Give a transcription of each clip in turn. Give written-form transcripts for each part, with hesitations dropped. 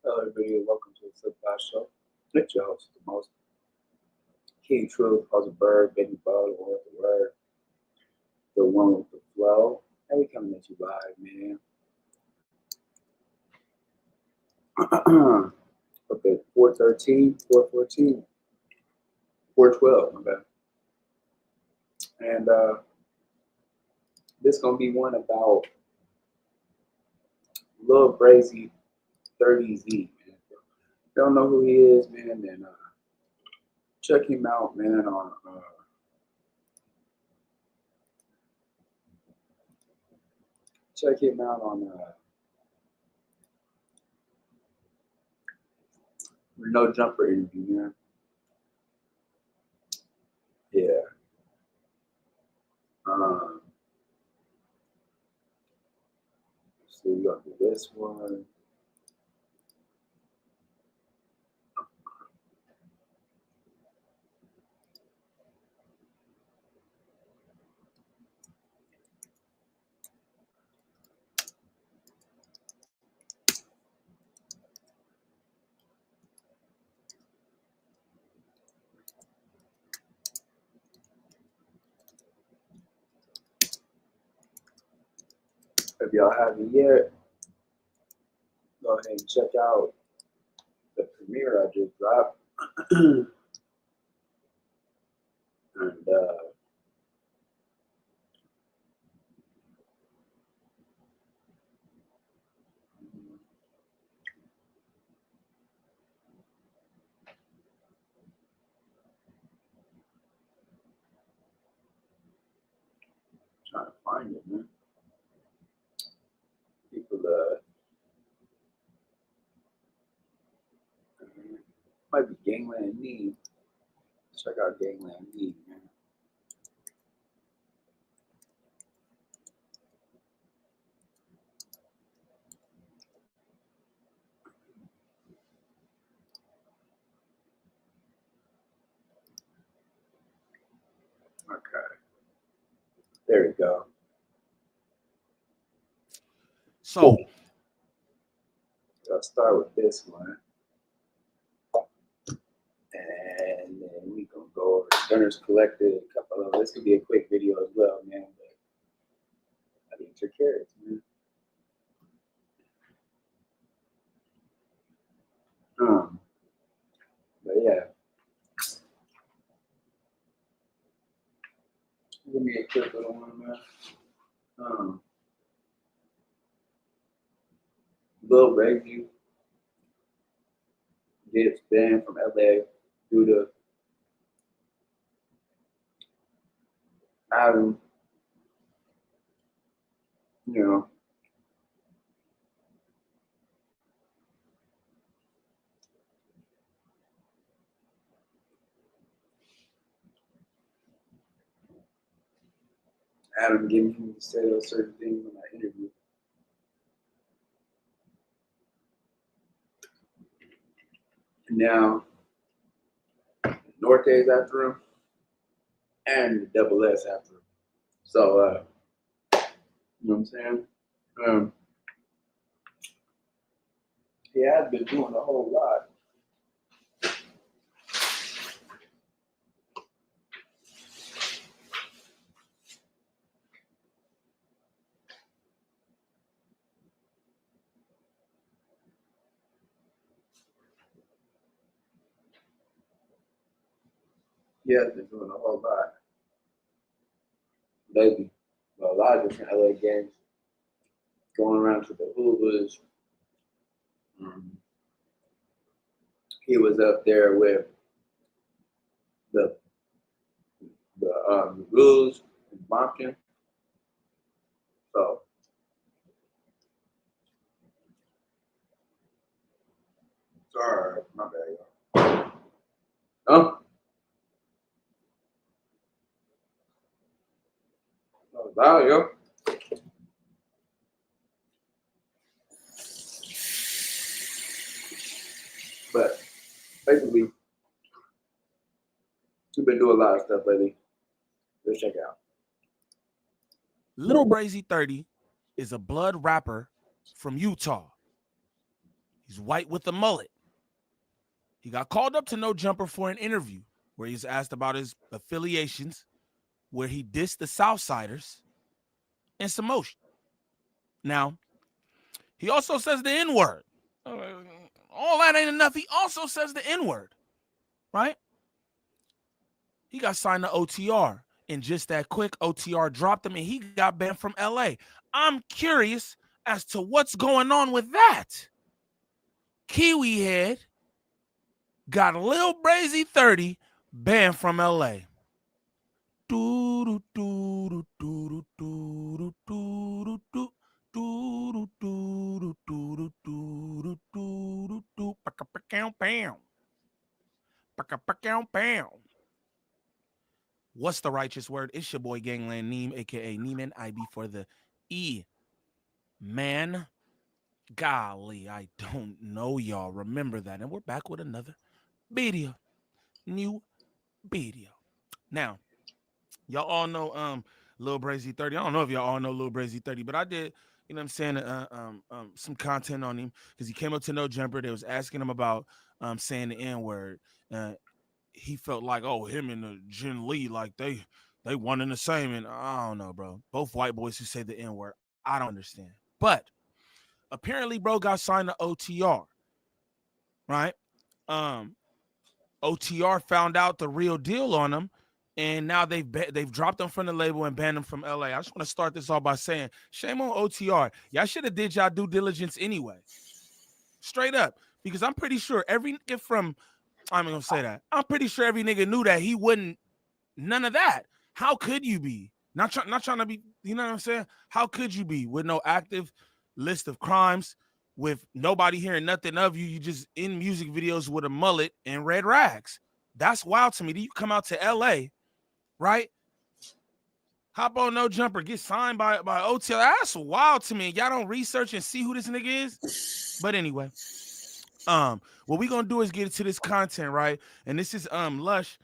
Hello, everybody, and welcome to the Flip Flash Show. It's your host, the most King Truth, House of Bird, Baby Bud, or the Word, the one with the flow. And we coming at you live, man. Okay, 413, 414, 412, my bad. And this gonna be one about lilbrazy30z, man. Don't know who he is, man, then check him out, man, on No Jumper interview, man. Yeah. So we gonna do this one. If y'all haven't yet, go ahead and check out the premiere I just dropped. And trying to find it, man. People might be Gangland Need. Check out Gangland Need, man. Okay. There we go. So I'll start with this one. And then we gonna go over Gunners Collected, a couple of this could be a quick video as well, man. But I need your carrots, man. But yeah. Give me a quick little one, man. lilbrazy gets banned from LA due to Adam, you know, Adam giving him to say those certain things in that interview. And now, Norte's after him, and the Double S after him. So, you know what I'm saying? He has been doing a whole lot. He has been doing a whole lot. Lately, a lot of different LA games. Going around to the Hoovers. He was up there with the Rules and Bompkin. So, sorry, my bad, y'all. Oh, wow, yo. But basically, we've been doing a lot of stuff lately. Let's check it out. lilbrazy30 is a blood rapper from Utah. He's white with a mullet. He got called up to No Jumper for an interview where he's asked about his affiliations, where he dissed the Southsiders, and some motion. Now, he also says the N-word. All that ain't enough. He also says the N-word, right? He got signed to OTR. And just that quick, OTR dropped him and he got banned from LA. I'm curious as to what's going on with that. Kiwi Head got lilbrazy30z banned from LA. What's the righteous word? It's your boy Gangland Neem, aka Neiman. IB for the E. Man, golly, I don't know, y'all. Remember that. And we're back with another video. New video. Now, y'all all know lilbrazy30z. I don't know if y'all all know lilbrazy30z, but I did, you know what I'm saying, some content on him because he came up to No Jumper. They was asking him about saying the N-word. He felt like, oh, him and the Jen Lee, like they one and the same. And I don't know, bro. Both white boys who say the N-word. I don't understand. But apparently, bro got signed to OTR, right? OTR found out the real deal on him, and now they've dropped him from the label and banned him from LA. I just want to start this off by saying, shame on OTR. Y'all should have did y'all due diligence anyway. Straight up. Because I'm pretty sure every nigga from, I'm going to say that. I'm pretty sure every nigga knew that he wouldn't, none of that. How could you be? Not trying to be, you know what I'm saying? How could you be with no active list of crimes, with nobody hearing nothing of you? You just in music videos with a mullet and red rags. That's wild to me. Do you come out to LA, right? Hop on No Jumper, get signed by OTL. That's wild to me. Y'all don't research and see who this nigga is. But anyway, what we gonna do is get into this content, right? And this is Lush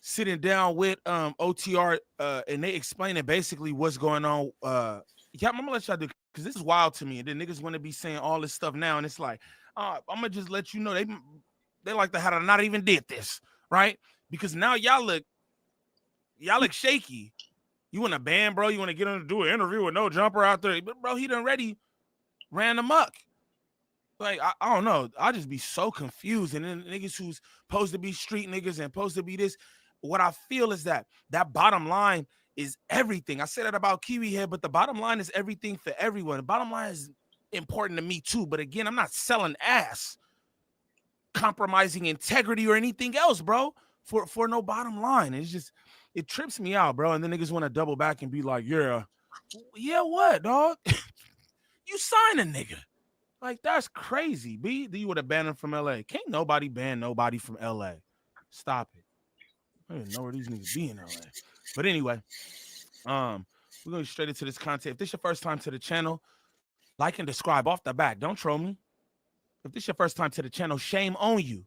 sitting down with OTR and they explaining basically what's going on. Yeah, I'm gonna let y'all do because this is wild to me. And then niggas want to be saying all this stuff now, and it's like, I'm gonna just let you know they like to have not even did this, right? Because now y'all look shaky. You want a band, bro? You want to get on to do an interview with No Jumper out there, but bro, he done already ran amok. Like, I don't know. I just be so confused. And then niggas who's supposed to be street niggas and supposed to be this, what I feel is that bottom line is everything. I said that about Kiwi Head, but the bottom line is everything for everyone. The bottom line is important to me too. But again, I'm not selling ass, compromising integrity or anything else, bro, for no bottom line. It's just, it trips me out, bro. And then niggas want to double back and be like, yeah, what, dog? You sign a nigga. Like, that's crazy, B. You would have banned him from LA. Can't nobody ban nobody from LA. Stop it. I don't even know where these niggas be in LA. But anyway, we're going straight into this content. If this is your first time to the channel, like and subscribe off the back. Don't troll me. If this is your first time to the channel, shame on you.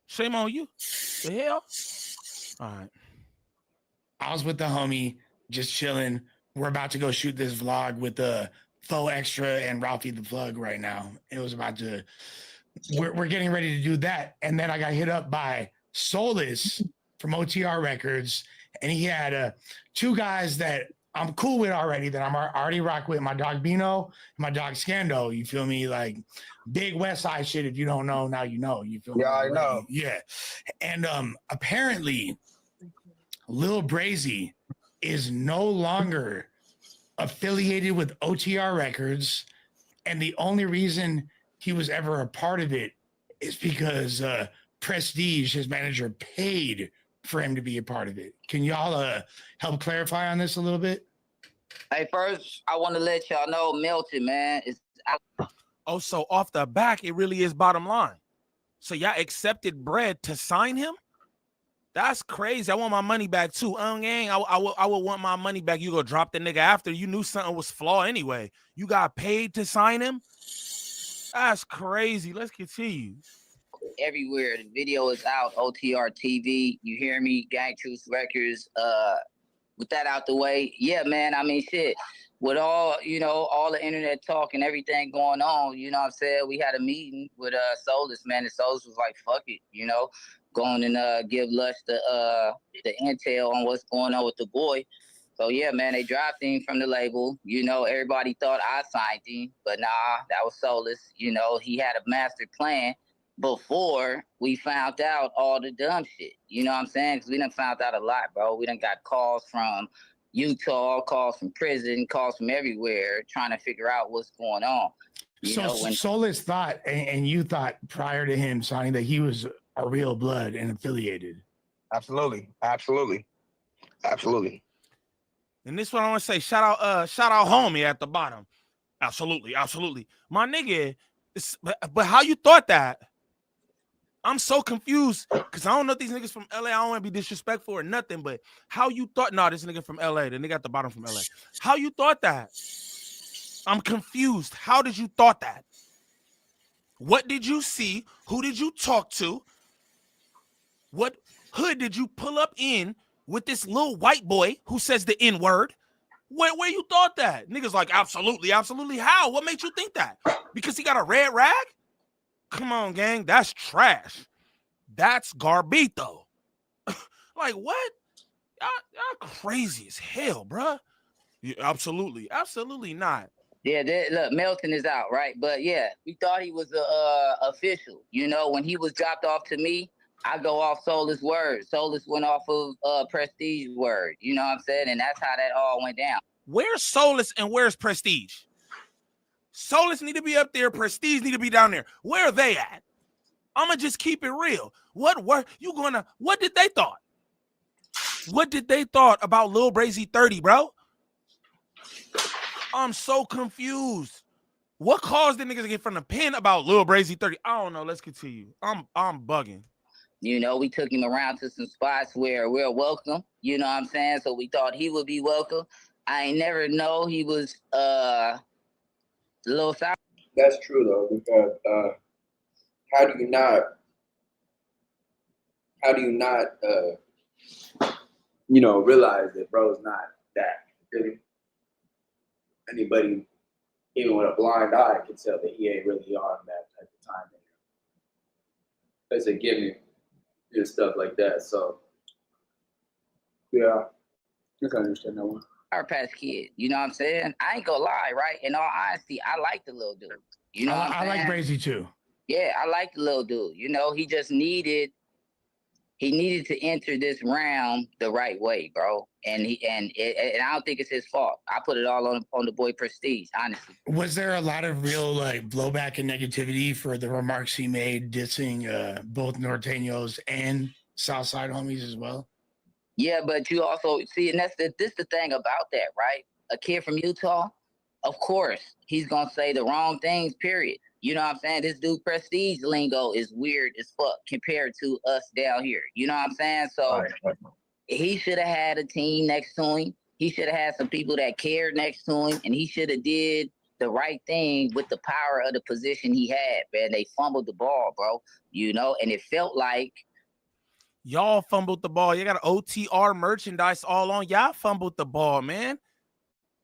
Shame on you. The hell? All right. I was with the homie, just chilling. We're about to go shoot this vlog with the Faux Extra and Ralphie the Plug right now. It was about to, we're getting ready to do that. And then I got hit up by Soulless from OTR Records. And he had two guys that I'm cool with already, that I'm already rock with, my dog Bino and my dog Scando. You feel me? Like big West Side shit. If you don't know, now you know. You feel me? Yeah, I know. Yeah. And apparently lilbrazy is no longer affiliated with OTR Records, and the only reason he was ever a part of it is because Prestige, his manager, paid for him to be a part of it. Can y'all help clarify on this a little bit? Hey, first, I want to let y'all know Milton, man, is out. Oh, so off the back, it really is bottom line. So y'all accepted bread to sign him? That's crazy. I want my money back too. Gang, I would want my money back. You go drop the nigga after you knew something was flawed anyway. You got paid to sign him? That's crazy. Let's continue. Everywhere. The video is out. OTR TV. You hear me? Gang Truth Records. with that out the way, yeah, man. I mean, shit. With all, all the internet talk and everything going on, you know what I'm saying? We had a meeting with Solus, man, and Solus was like, fuck it, going and give Lush the intel on what's going on with the boy. So yeah, man, they dropped him from the label. Everybody thought I signed him, but nah, that was Solus. He had a master plan before we found out all the dumb shit. You know what I'm saying? Because we done found out a lot, bro. We done got calls from Utah, calls from prison, calls from everywhere, trying to figure out what's going on. Solus thought, and you thought prior to him signing, that he was a real blood and affiliated. Absolutely. And this one I want to say, shout out homie at the bottom. Absolutely. My nigga, but how you thought that? I'm so confused because I don't know if these niggas from LA. I don't want to be disrespectful or nothing, but how you thought? No, this nigga from LA. The nigga at the bottom from LA. How you thought that? I'm confused. How did you thought that? What did you see? Who did you talk to? What hood did you pull up in with this little white boy who says the N-word? Where you thought that? Niggas like, absolutely. How? What made you think that? Because he got a red rag? Come on, gang. That's trash. That's garbito. Like, what? Y'all crazy as hell, bruh. Yeah, absolutely not. Yeah, look, Melton is out, right? But yeah, we thought he was official. When he was dropped off to me, I go off Solus' word. Solus went off of Prestige word. You know what I'm saying? And that's how that all went down. Where's Solus and where's Prestige? Solus need to be up there. Prestige need to be down there. Where are they at? I'ma just keep it real. What did they thought? What did they thought about lilbrazy30z, bro? I'm so confused. What caused the niggas to get from the pen about lilbrazy30z? I don't know. Let's continue. I'm bugging. We took him around to some spots where we're welcome. You know what I'm saying? So we thought he would be welcome. I ain't never know he was a little sour. That's true though, because how do you not realize that bro's not that really? Anybody, even with a blind eye, can tell that he ain't really on that type of time. It's a given and stuff like that. So yeah, I can understand that one. Our past kid, you know what I'm saying? I ain't gonna lie, right? In all honesty, I like the little dude. You know what I'm saying? I like Brazy too. Yeah, I like the little dude. He just needed to enter this round the right way, bro. And I don't think it's his fault. I put it all on the boy Prestige, honestly. Was there a lot of real blowback and negativity for the remarks he made dissing both Norteños and Southside homies as well? Yeah, but you also see, and this the thing about that, right? A kid from Utah, of course, he's gonna say the wrong things, period. You know what I'm saying? This dude Prestige lingo is weird as fuck compared to us down here. You know what I'm saying? So he should have had a team next to him. He should have had some people that cared next to him, and he should have did the right thing with the power of the position he had, man. They fumbled the ball, bro. And it felt like y'all fumbled the ball. You got OTR merchandise all on. Y'all fumbled the ball, man.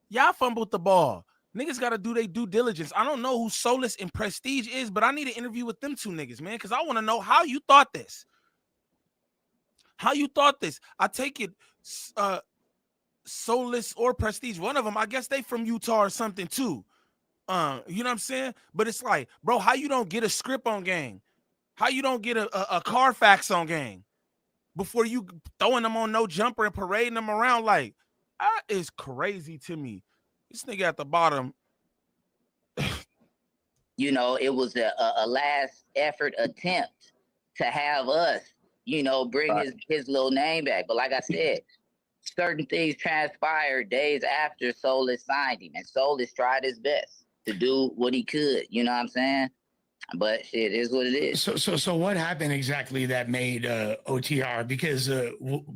Y'all fumbled the ball. Niggas got to do their due diligence. I don't know who Solus and Prestige is, but I need an interview with them two niggas, man, because I want to know how you thought this. How you thought this. I take it Solus or Prestige, one of them, I guess they from Utah or something too. You know what I'm saying? But it's like, bro, how you don't get a script on gang? How you don't get a Carfax on gang before you throwing them on no jumper and parading them around? Like, that is crazy to me. This nigga at the bottom. It was a last effort attempt to have us, bring his little name back. But like I said, certain things transpired days after Solus signed him, and Solus tried his best to do what he could. You know what I'm saying? But shit is what it is. So what happened exactly that made OTR? Because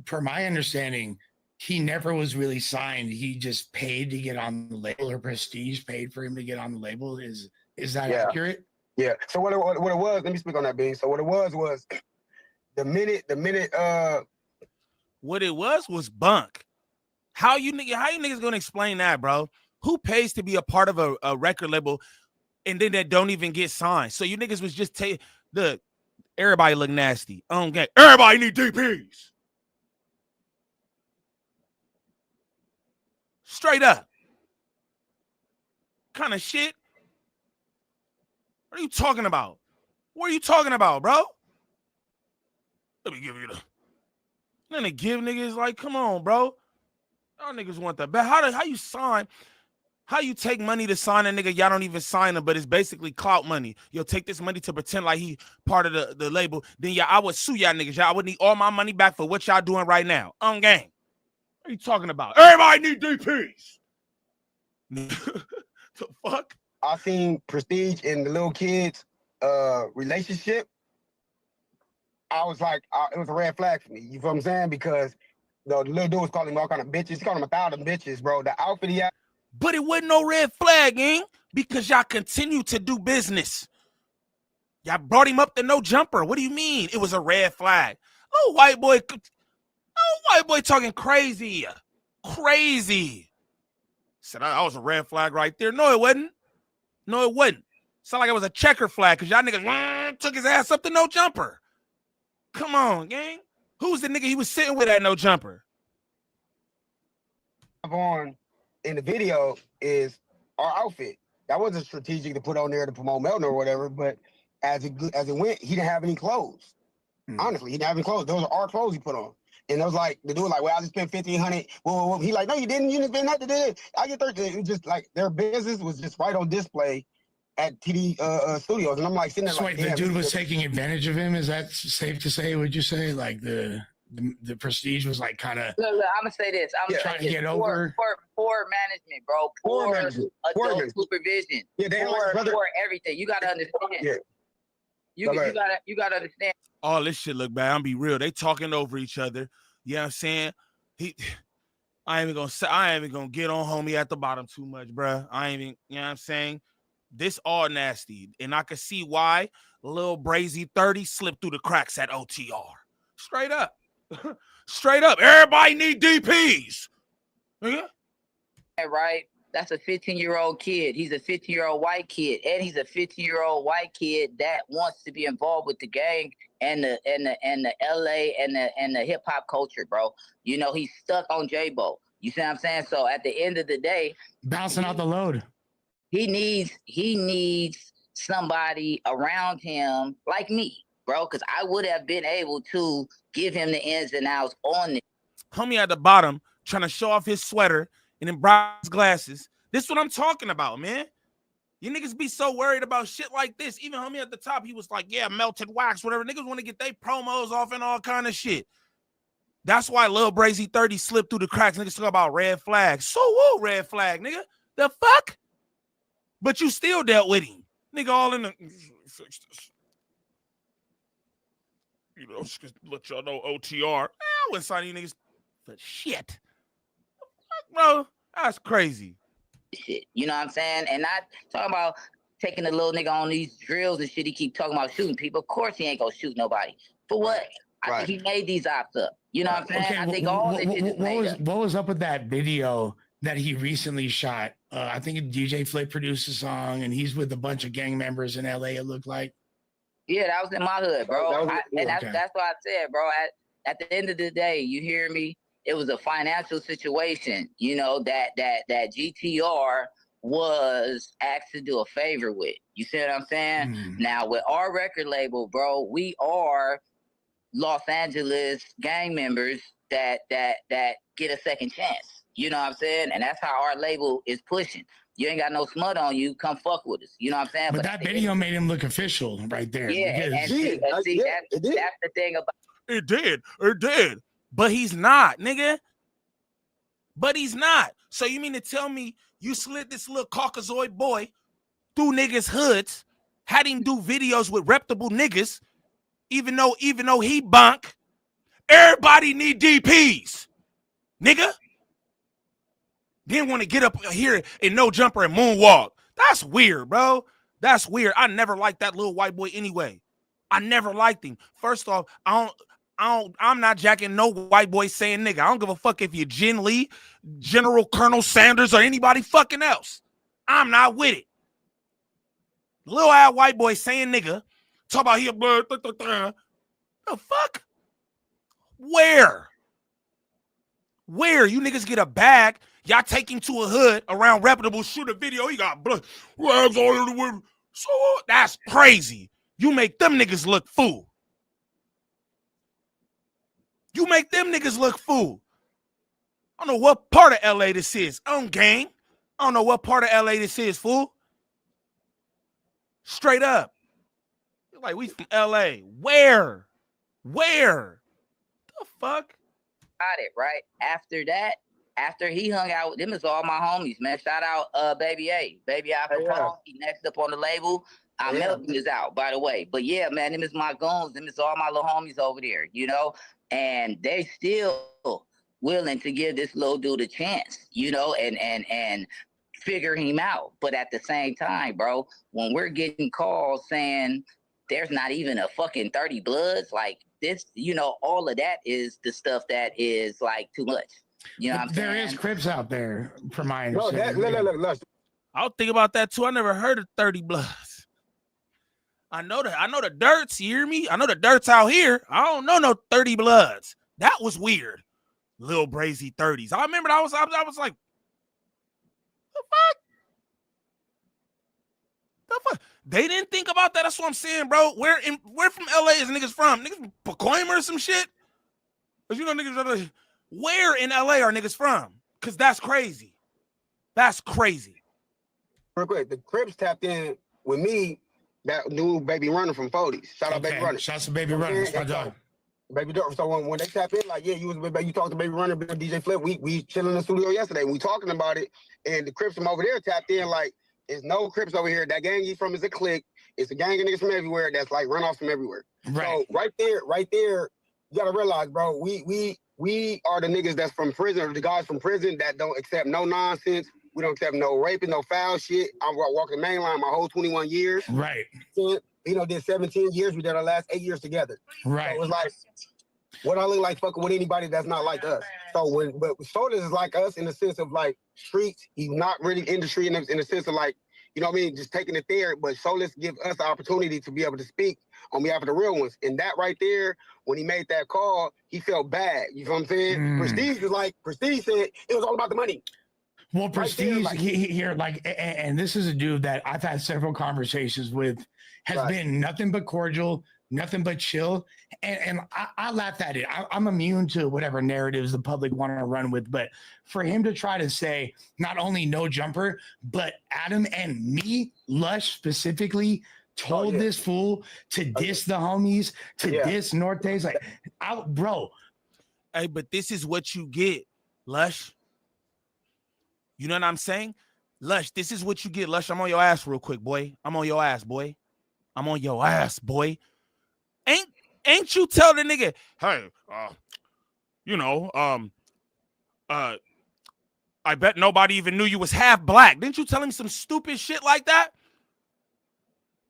per my understanding, he never was really signed. He just paid to get on the label, or Prestige paid for him to get on the label. Is that accurate? Yeah. So what it was, let me speak on that, Bean. So what it was the minute what it was bunk. How you niggas gonna explain that, bro? Who pays to be a part of a record label and then that don't even get signed? So you niggas was just everybody look nasty. Okay, everybody need DPs. Straight up. Kind of shit. What are you talking about? What are you talking about, bro? Let me give you the. Then they give niggas like, come on, bro. Y'all niggas want that. But how you sign? How you take money to sign a nigga? Y'all don't even sign him, but it's basically clout money. You'll take this money to pretend like he part of the label. Then I would sue y'all niggas. Y'all would need all my money back for what y'all doing right now. On game. What are you talking about? Everybody need DPs. The fuck? I seen Prestige in the little kids relationship. I was like, it was a red flag for me. You feel what I'm saying? Because the little dude was calling him all kind of bitches. He called him 1,000 bitches, bro. The outfit he had. But it wasn't no red flag, eh? Because y'all continue to do business. Y'all brought him up to no jumper. What do you mean? It was a red flag. Oh, white boy talking crazy. Crazy. Said I was a red flag right there. No, it wasn't. No, it wasn't. Sound like it was a checker flag because y'all niggas took his ass up to no jumper. Come on, gang. Who's the nigga he was sitting with at no jumper? On in the video is our outfit. That wasn't strategic to put on there to promote Melton or whatever, but as it went, he didn't have any clothes. Honestly, he didn't have any clothes. Those are our clothes he put on. And it was like, the dude was like, well, I just spent $1,500. Well, he like, no, you didn't. You didn't spend nothing. I get 30. It was just like their business was just right on display at TD Studios. And I'm like sitting there So like, wait, the dude was taking advantage of him? Is that safe to say? Would you say like the Prestige was like kind of? Look, I'm gonna say this. I'm trying to get over poor management, bro. Poor management. Adult supervision. Yeah, they poor everything. You gotta understand. Yeah. You gotta understand. All this shit look bad. I'm be real. They talking over each other. You know what I'm saying? I ain't even gonna get on homie at the bottom too much, bruh. I ain't even, you know what I'm saying? This all nasty. And I can see why lilbrazy30z slipped through the cracks at OTR. Straight up. Straight up. Everybody need DPs. Yeah. Right? That's a 15-year-old kid. He's a 15-year-old white kid, and he's a 15-year-old white kid that wants to be involved with the gang and the LA and the hip hop culture, bro. You know, he's stuck on J-Bo. You see what I'm saying? So at the end of the day, bouncing out the load. He needs somebody around him like me, bro, because I would have been able to give him the ins and outs on it. Homie at the bottom trying to show off his sweater and then brown glasses. This is what I'm talking about, man. You niggas be so worried about shit like this. Even homie at the top, he was like, yeah, melted wax, whatever. Niggas want to get their promos off and all kind of shit. That's why lilbrazy30z slipped through the cracks. Niggas talk about red flags. So woo, red flag, nigga. The fuck? But you still dealt with him. Nigga all in the... You know, just let y'all know OTR. I wouldn't sign you niggas for shit. Bro, that's crazy. Shit, you know what I'm saying? And not talking about taking the little nigga on these drills and shit. He keep talking about shooting people. Of course he ain't gonna shoot nobody. For what? I think he made these ops up. You know what I'm saying? Okay, I think all this shit is made up. What was up with that video that he recently shot? I think DJ Flip produced a song, and he's with a bunch of gang members in LA. It looked like. Yeah, that was in my hood, bro. That's what I said, bro. At the end of the day, you hear me? It was a financial situation, you know, that GTR was asked to do a favor with. You see what I'm saying? Now with our record label, bro, we are Los Angeles gang members that get a second chance. You know what I'm saying? And that's how our label is pushing. You ain't got no smut on you, come fuck with us. You know what I'm saying? But that video made him look official right there. Yeah, and see, that's the thing about it. Did. But he's not, nigga. But he's not. So you mean to tell me you slid this little Caucasoid boy through niggas' hoods, had him do videos with reputable niggas, even though he bunk? Everybody need DPs, nigga. Then want to get up here in no jumper and moonwalk. That's weird, bro. That's weird. I never liked that little white boy anyway. I never liked him. First off, I I'm not jacking no white boy saying nigga. I don't give a fuck if you're Jen Lee, General Colonel Sanders, or anybody fucking else. I'm not with it. Little ass white boy saying nigga. Talk about here, bro. The fuck? Where? Where? You niggas get a bag. Y'all take him to a hood around reputable, shoot a video. He got blood rags all over the way. So that's crazy. You make them niggas look fool. You make them niggas look fool. I don't know what part of LA this is. On game. I don't know what part of LA this is, fool. Straight up. Like, we from LA. Where? Where? The fuck? Got it, right? After that, after he hung out with them, is all my homies, man. Shout out Baby A. Baby A from Paul. He next up on the label. Melvin is out, by the way. But yeah, man, them is my goons. Them is all my little homies over there, you know? And they still willing to give this little dude a chance, you know, and figure him out. But at the same time, bro, when we're getting calls saying there's not even a fucking 30 Bloods, like this, you know, all of that is the stuff that is like too much. You know what I'm saying? There is Crips out there, from my understanding. No, I'll think about that too. I never heard of 30 Bloods. I know the dirts, you hear me? I know the dirts out here. I don't know no 30 Bloods. That was weird. lilbrazy30z. I remember I was like, the fuck? The fuck? They didn't think about that. That's what I'm saying, bro. Where from LA is niggas from? Niggas from Pacoima or some shit? Cause you know niggas, where in LA are niggas from? Cause that's crazy. That's crazy. Real quick, the Crips tapped in with me. That dude, Baby Runner from 40s. Shout out Baby Runner. Shout out to Baby Runner. That's my dog. Baby Runner. So when they tap in, like, yeah, you talked to Baby Runner, DJ Flip. We chilling in the studio yesterday. We talking about it, and the Crips from over there tapped in. Like, there's no Crips over here. That gang he's from is a clique. It's a gang of niggas from everywhere. That's like runoffs from everywhere. Right. So right there, you gotta realize, bro. We are the niggas that's from prison, or the guys from prison that don't accept no nonsense. We don't accept no raping, no foul shit. I'm walking the main line my whole 21 years. Right. You know, did 17 years. We did our last 8 years together. Right. So it was like, what I look like fucking with anybody that's not like us. So but Sodas is like us in the sense of like streets. He's not really industry in the sense of like, you know what I mean, just taking it there. But Solis give us the opportunity to be able to speak on behalf of the real ones. And that right there, when he made that call, he felt bad. You know what I'm saying? Prestige said it was all about the money. Well, Prestige here, and this is a dude that I've had several conversations with, has been nothing but cordial, nothing but chill, and I laugh at it. I'm immune to whatever narratives the public want to run with, but for him to try to say not only no jumper, but Adam and me, Lush specifically, told this fool to diss the homies, to diss Norte's, like, bro. Hey, but this is what you get, Lush. You know what I'm saying? Lush, this is what you get. Lush, I'm on your ass real quick, boy. I'm on your ass, boy. I'm on your ass, boy. Ain't you tell the nigga, hey, I bet nobody even knew you was half black. Didn't you tell him some stupid shit like that?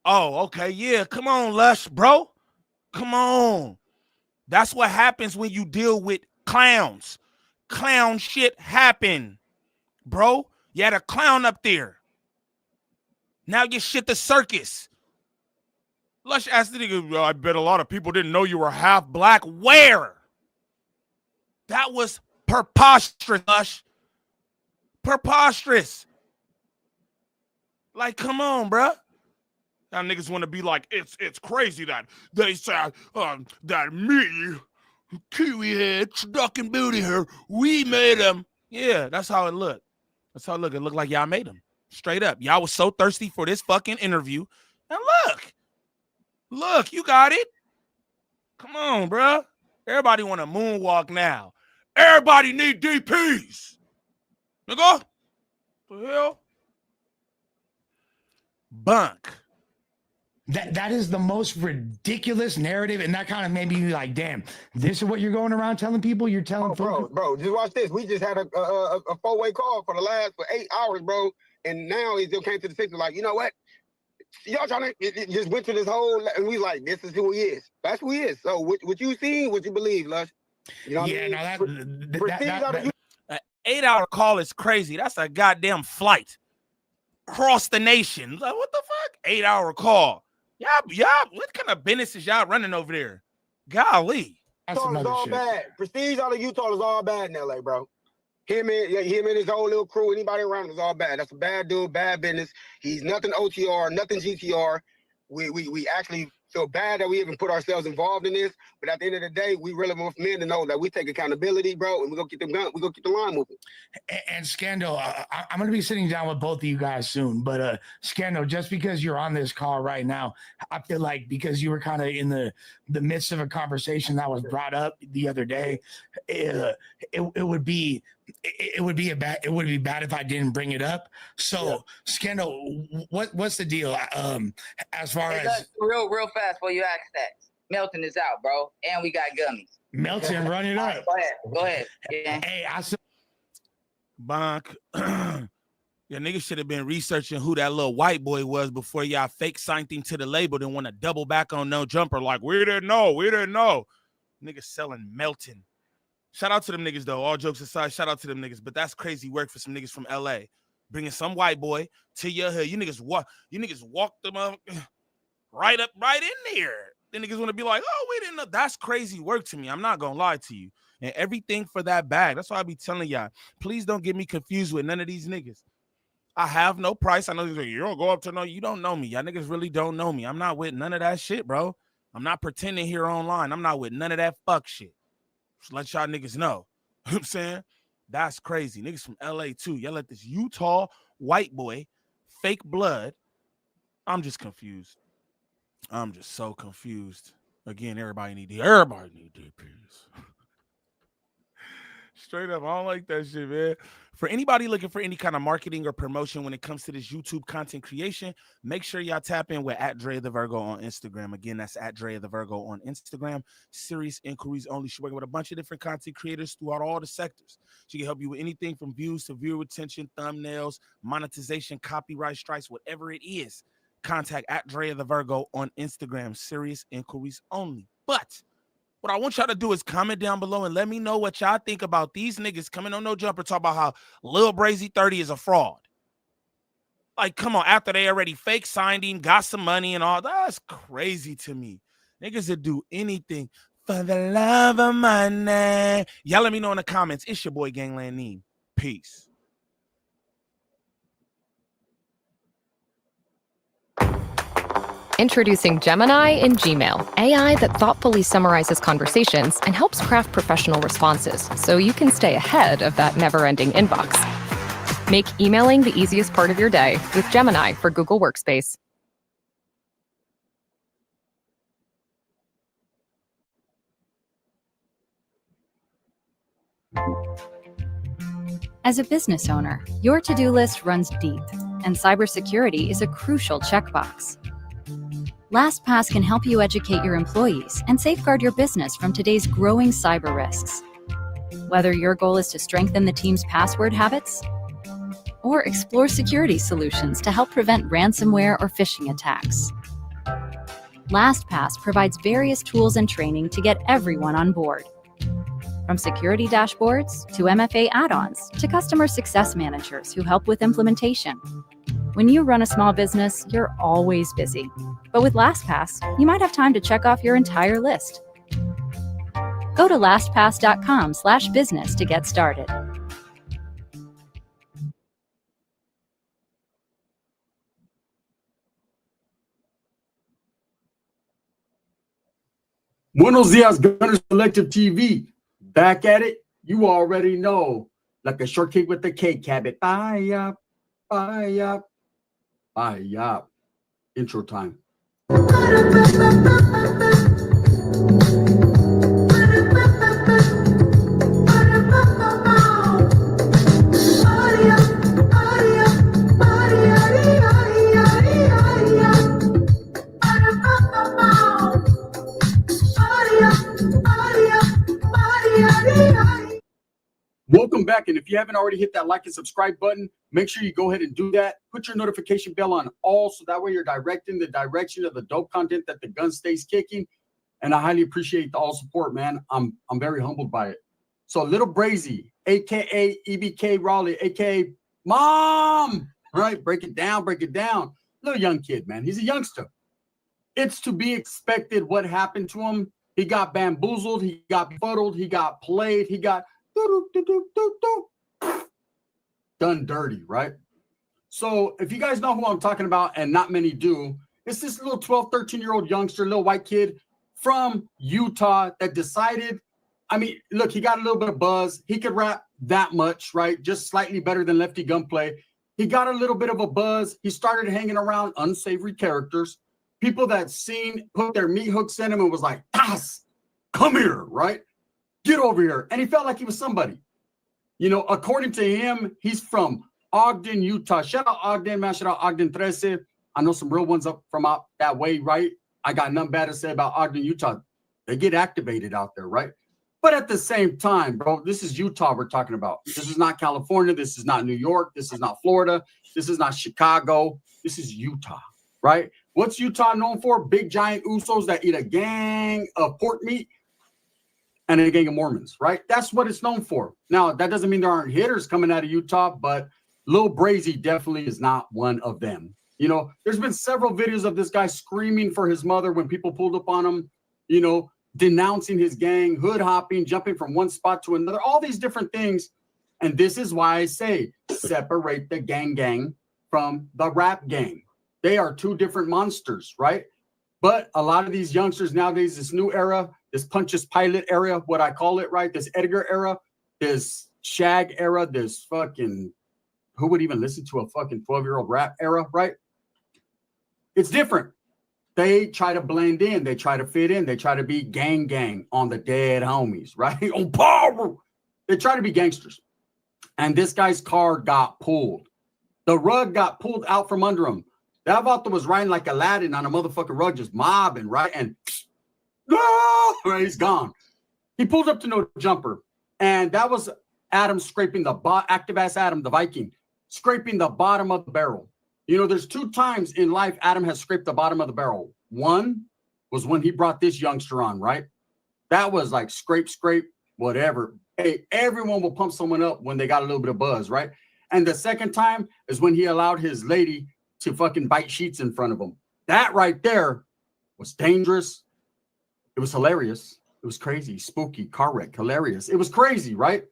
Oh, okay, yeah. Come on, Lush, bro. Come on. That's what happens when you deal with clowns. Clown shit happen. Bro, you had a clown up there. Now you shit the circus. Lush asked the nigga, I bet a lot of people didn't know you were half black. Where? That was preposterous, Lush. Preposterous. Like, come on, bro. Now niggas want to be like, it's crazy that they said that me, Kiwi head, ducking booty hair, we made him. Yeah, that's how it looked. That's how it looked. It looked like y'all made him. Straight up. Y'all was so thirsty for this fucking interview. And look, you got it. Come on, bro. Everybody want to moonwalk now. Everybody need DPs. Nigga, what the hell? Bunk. That is the most ridiculous narrative, and that kind of made me like, damn, this is what you're going around telling people? You're telling bro, just watch this. We just had a 4-way call for 8 hours, bro, and now he still came to the decision like, you know what? y'all trying to it just went to this whole, and we like, this is who he is. That's who he is. So what you seen, what you believe, Lush. You know what I mean? An 8-hour call is crazy. That's a goddamn flight across the nation. Like, what the fuck? 8-hour call. Y'all, what kind of business is y'all running over there? Golly. Utah is all bad. Prestige out of Utah is all bad in LA, bro. Him and his whole little crew, anybody around him is all bad. That's a bad dude, bad business. He's nothing OTR, nothing GTR. We actually feel bad that we even put ourselves involved in this. But at the end of the day, we really want men to know that we take accountability, bro, and we go get them guns. We go get the line moving. And Scandal, I'm going to be sitting down with both of you guys soon. But Scandal, just because you're on this call right now, I feel like because you were kind of in the midst of a conversation that was brought up the other day, it would be bad if I didn't bring it up. So, Scandal, what's the deal? As far as real fast before you ask that, Melton is out, bro, and we got gummies. Melton, run it up. Go ahead. Yeah. Hey, Bonk. Your niggas should have been researching who that little white boy was before y'all fake signed him to the label. Then want to double back on No Jumper like we didn't know. Niggas selling Melton. Shout out to them niggas though. All jokes aside, shout out to them niggas. But that's crazy work for some niggas from LA, bringing some white boy to your hood. You niggas walk them up right in there. Then niggas want to be like, oh, we didn't know. That's crazy work to me. I'm not gonna lie to you. And everything for that bag. That's why I be telling y'all. Please don't get me confused with none of these niggas. I have no price. I know you don't go up to no. You don't know me. Y'all niggas really don't know me. I'm not with none of that shit, bro. I'm not pretending here online. I'm not with none of that fuck shit. Just let y'all niggas know. You know what I'm saying? That's crazy. Niggas from LA too. Y'all let this Utah white boy, fake blood. I'm just confused. I'm just so confused. Again, everybody need DPs. Straight up, I don't like that shit, man. For anybody looking for any kind of marketing or promotion when it comes to this YouTube content creation, make sure y'all tap in with @DreTheVirgo on Instagram. Again, that's @DreTheVirgo on Instagram. Serious inquiries only. She's working with a bunch of different content creators throughout all the sectors. She can help you with anything from views to viewer retention, thumbnails, monetization, copyright strikes, whatever it is. Contact @DreTheVirgo on Instagram. Serious inquiries only. But what I want y'all to do is comment down below and let me know what y'all think about these niggas coming on No Jumper talk about how lilbrazy30z is a fraud. Like, come on, after they already fake signed him, got some money and all. That's crazy to me. Niggas that do anything for the love of money. Y'all let me know in the comments. It's your boy Gangland Neem. Peace. Introducing Gemini in Gmail, AI that thoughtfully summarizes conversations and helps craft professional responses so you can stay ahead of that never-ending inbox. Make emailing the easiest part of your day with Gemini for Google Workspace. As a business owner, your to-do list runs deep, and cybersecurity is a crucial checkbox. LastPass can help you educate your employees and safeguard your business from today's growing cyber risks. Whether your goal is to strengthen the team's password habits or explore security solutions to help prevent ransomware or phishing attacks, LastPass provides various tools and training to get everyone on board. From security dashboards to MFA add-ons to customer success managers who help with implementation. When you run a small business, you're always busy. But with LastPass, you might have time to check off your entire list. Go to lastpass.com/business to get started. Buenos dias, Gunner Selective TV. Back at it, you already know. Like a shortcake with the cake habit. Bye up, bye up, bye up. Intro time. Welcome welcome back. And if you haven't already hit that like and subscribe button, make sure you go ahead and do that. Put your notification bell on all, so that way you're directing the direction of the dope content that the gun stays kicking. And I highly appreciate the all support, man. I'm very humbled by it. So Little Brazy, aka EBK Raleigh, aka Mom, right? Break it down, break it down. Little young kid, man. He's a youngster. It's to be expected what happened to him. He got bamboozled, he got befuddled, he got played, he got done dirty, right? So if you guys know who I'm talking about, and not many do, it's this little 12, 13-year-old youngster, little white kid from Utah that decided, I mean, look, he got a little bit of buzz. He could rap that much, right? Just slightly better than Lefty Gunplay. He got a little bit of a buzz. He started hanging around unsavory characters, people that seen, put their meat hooks in him and was like, "Tas, come here," right? Get over here. And he felt like he was somebody. You know, according to him, he's from Ogden, Utah. Shout out Ogden, man. Shout out Ogden 13. I know some real ones up from out that way, right? I got nothing bad to say about Ogden, Utah. They get activated out there, right? But at the same time, bro, this is Utah we're talking about. This is not California. This is not New York. This is not Florida. This is not Chicago. This is Utah, right? What's Utah known for? Big giant Usos that eat a gang of pork meat and a gang of Mormons, right? That's what it's known for. Now, that doesn't mean there aren't hitters coming out of Utah, but Lil Brazy definitely is not one of them. You know, there's been several videos of this guy screaming for his mother when people pulled up on him, you know, denouncing his gang, hood hopping, jumping from one spot to another, all these different things. And this is why I say separate the gang from the rap gang. They are two different monsters, right? But a lot of these youngsters nowadays, this new era, this Pontius Pilate era, what I call it, right? This Edgar era, this Shag era, this fucking, who would even listen to a fucking 12-year-old rap era, right? It's different. They try to blend in. They try to fit in. They try to be gang on the dead homies, right? On power. They try to be gangsters. And this guy's car got pulled. The rug got pulled out from under him. That vato was riding like Aladdin on a motherfucking rug, just mobbing, right? And right, he's gone. He pulled up to no jumper. And that was Adam scraping the active ass Adam, the Viking, scraping the bottom of the barrel. You know, there's two times in life Adam has scraped the bottom of the barrel. One was when he brought this youngster on, right? That was like scrape, whatever. Hey, everyone will pump someone up when they got a little bit of buzz, right? And the second time is when he allowed his lady to fucking bite sheets in front of him. That right there was dangerous. It was hilarious. It was crazy, spooky, car wreck, hilarious. It was crazy, right?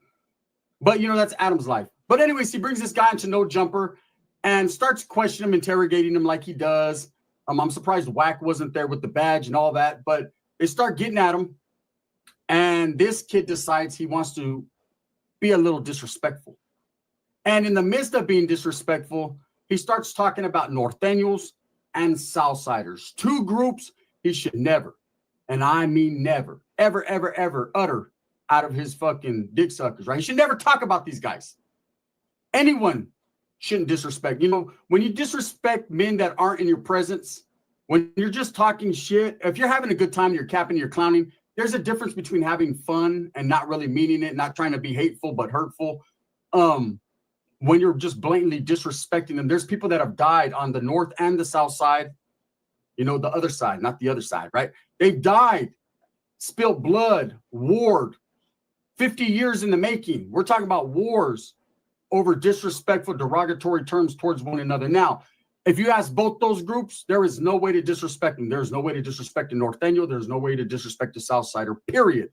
But, you know, that's Adam's life. But anyways, he brings this guy into no jumper and starts questioning him, interrogating him like he does. I'm surprised Whack wasn't there with the badge and all that, but they start getting at him. And this kid decides he wants to be a little disrespectful. And in the midst of being disrespectful, he starts talking about Norteños and Southsiders. Two groups he should never, and I mean never, ever utter out of his fucking dick suckers, right? He should never talk about these guys. Anyone shouldn't disrespect. You know, when you disrespect men that aren't in your presence, when you're just talking shit, if you're having a good time, you're capping, you're clowning, there's a difference between having fun and not really meaning it, not trying to be hateful but hurtful. When you're just blatantly disrespecting them, there's people that have died on the north and the south side, you know, the other side, not the other side, right? They've died, spilled blood, warred, 50 years in the making. We're talking about wars over disrespectful, derogatory terms towards one another. Now, if you ask both those groups, there is no way to disrespect them. There's no way to disrespect a Norteño. There's no way to disrespect a Southsider, period.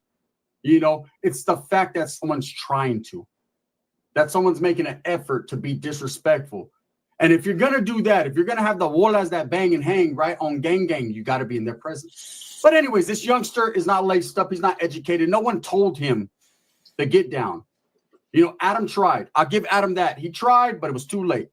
You know, it's the fact that someone's trying to, that someone's making an effort to be disrespectful. And if you're going to do that, if you're going to have the wallas that bang and hang, right, on gang, you got to be in their presence. But anyways, this youngster is not laced up. He's not educated. No one told him to get down. You know, Adam tried. I'll give Adam that. He tried, but it was too late,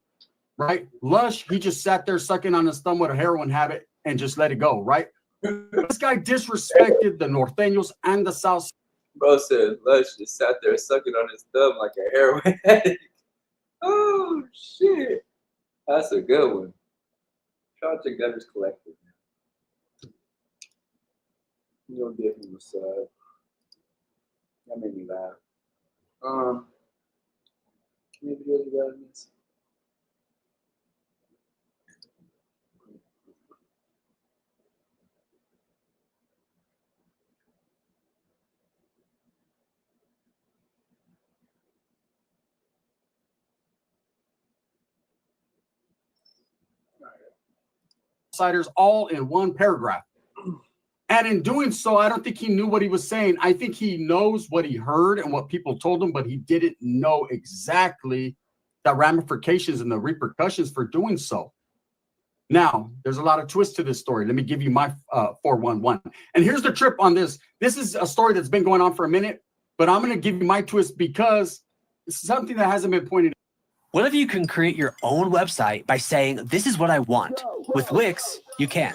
right? Lush, he just sat there sucking on his thumb with a heroin habit and just let it go, right? This guy disrespected the Norteños and the South. Bro said Lush just sat there sucking on his thumb like a heroin addict. Oh, shit. That's a good one. Shout out to Gunners Collective. You don't give him a sub. That made me laugh. many videos you got on this? Outsiders all in one paragraph. And in doing so, I don't think he knew what he was saying. I think he knows what he heard and what people told him, but he didn't know exactly the ramifications and the repercussions for doing so. Now, there's a lot of twists to this story. Let me give you my 411. And here's the trip on this. This is a story that's been going on for a minute, but I'm going to give you my twist because it's something that hasn't been pointed out. What if you can create your own website by saying, this is what I want? With Wix, you can.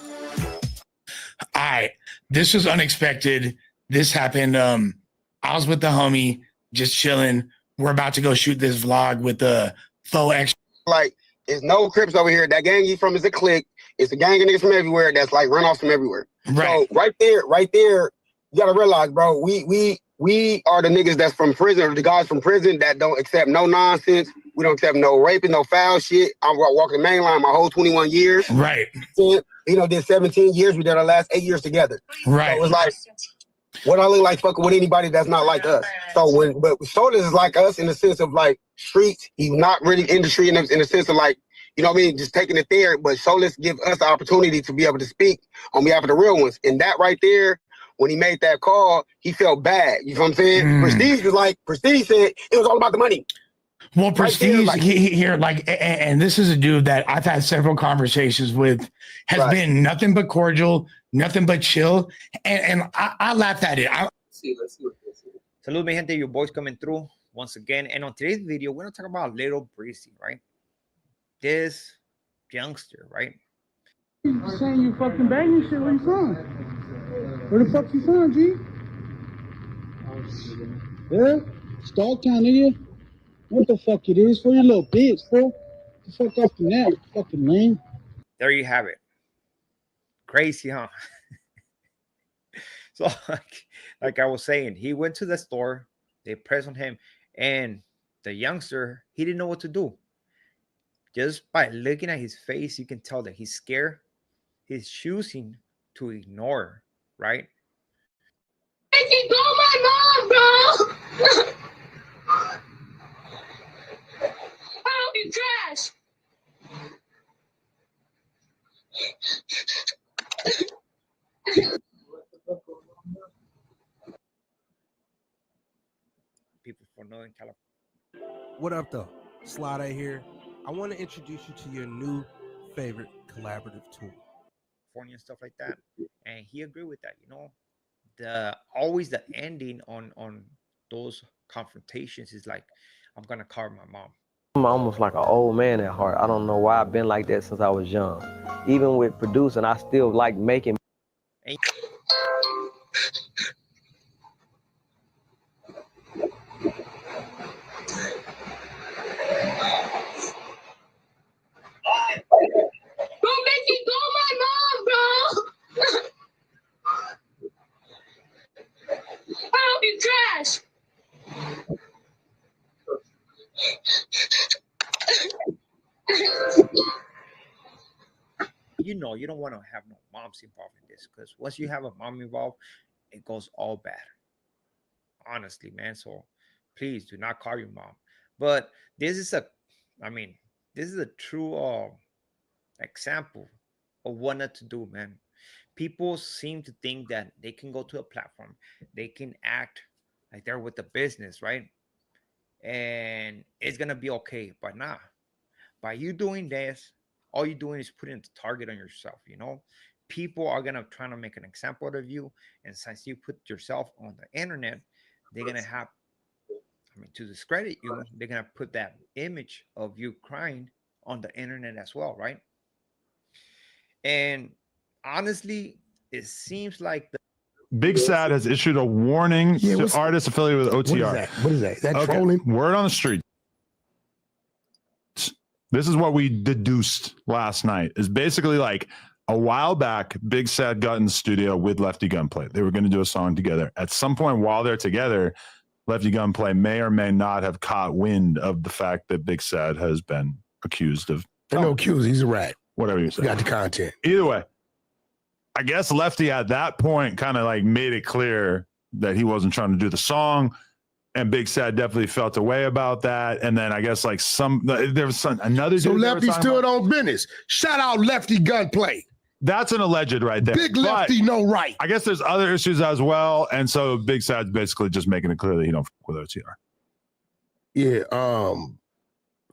All right, this was unexpected. This happened. I was with the homie, just chilling. We're about to go shoot this vlog with the faux extra. Like, there's no Crips over here. That gang he's from is a clique. It's a gang of niggas from everywhere that's like runoffs from everywhere. Right. So right there, you gotta realize, bro, we are the niggas that's from prison, or the guys from prison that don't accept no nonsense. We don't accept no raping, no foul shit. I'm walking the main line my whole 21 years. Right. Did 17 years. We did our last 8 years together. Right. So it was like, what I look like fucking with anybody that's not like us. But Solis is like us in the sense of like streets. He's not really in the street in the sense of like, you know what I mean, just taking it there. But Solis give us the opportunity to be able to speak on behalf of the real ones. And that right there, when he made that call, he felt bad. You know what I'm saying? Prestige said it was all about the money. Well, Prestige, right here, and this is a dude that I've had several conversations with, has been nothing but cordial, nothing but chill, and I laughed at it. Let's see what this is. Salud, mi gente, your boys coming through once again. And on today's video, we're going to talk about Lil Brazy, right? This youngster, right? You saying you fucking banging shit. Where you from? Where the fuck you from, G? Yeah? Startown, nigga. What the fuck it is for your little bitch, bro? The fuck off the net, fucking lame. There you have it. Crazy, huh? So, like I was saying, he went to the store, they pressed on him, and the youngster, he didn't know what to do. Just by looking at his face, you can tell that he's scared. He's choosing to ignore, right? He called my mom, bro. Oh, you trash. People from Northern California. What up, though? Slide A here. I want to introduce you to your new favorite collaborative tool. And stuff like that, and he agreed with that. You know, always the ending on those confrontations is like, I'm gonna call my mom. I'm almost like an old man at heart. I don't know why I've been like that since I was young. Even with producing, I still like making. And trash. you know, you don't want to have no moms involved in this, because once you have a mom involved, it goes all bad. Honestly, man. So please do not call your mom. But this is a true example of what not to do, man. People seem to think that they can go to a platform, they can act like they're with the business, right? And it's gonna be okay. But nah, by you doing this, all you're doing is putting the target on yourself. You know, people are gonna try to make an example out of you, and since you put yourself on the internet, they're gonna have, to discredit you, they're gonna put that image of you crying on the internet as well, right? And honestly, it seems like Big Sad has issued a warning to artists affiliated with OTR. What is that? Is that trolling? Word on the street. This is what we deduced last night. Is basically like a while back, Big Sad got in the studio with Lefty Gunplay. They were going to do a song together. At some point while they're together, Lefty Gunplay may or may not have caught wind of the fact that Big Sad has been accused of. No accused. He's a rat. Whatever you say. Got the content. Either way, I guess Lefty at that point kind of like made it clear that he wasn't trying to do the song. And Big Sad definitely felt a way about that. And then I guess like there was another dude. So Lefty stood on business. Shout out Lefty Gunplay. That's an alleged right there. Big Lefty, no right. I guess there's other issues as well. And so Big Sad's basically just making it clear that he don't fuck with OTR. Yeah.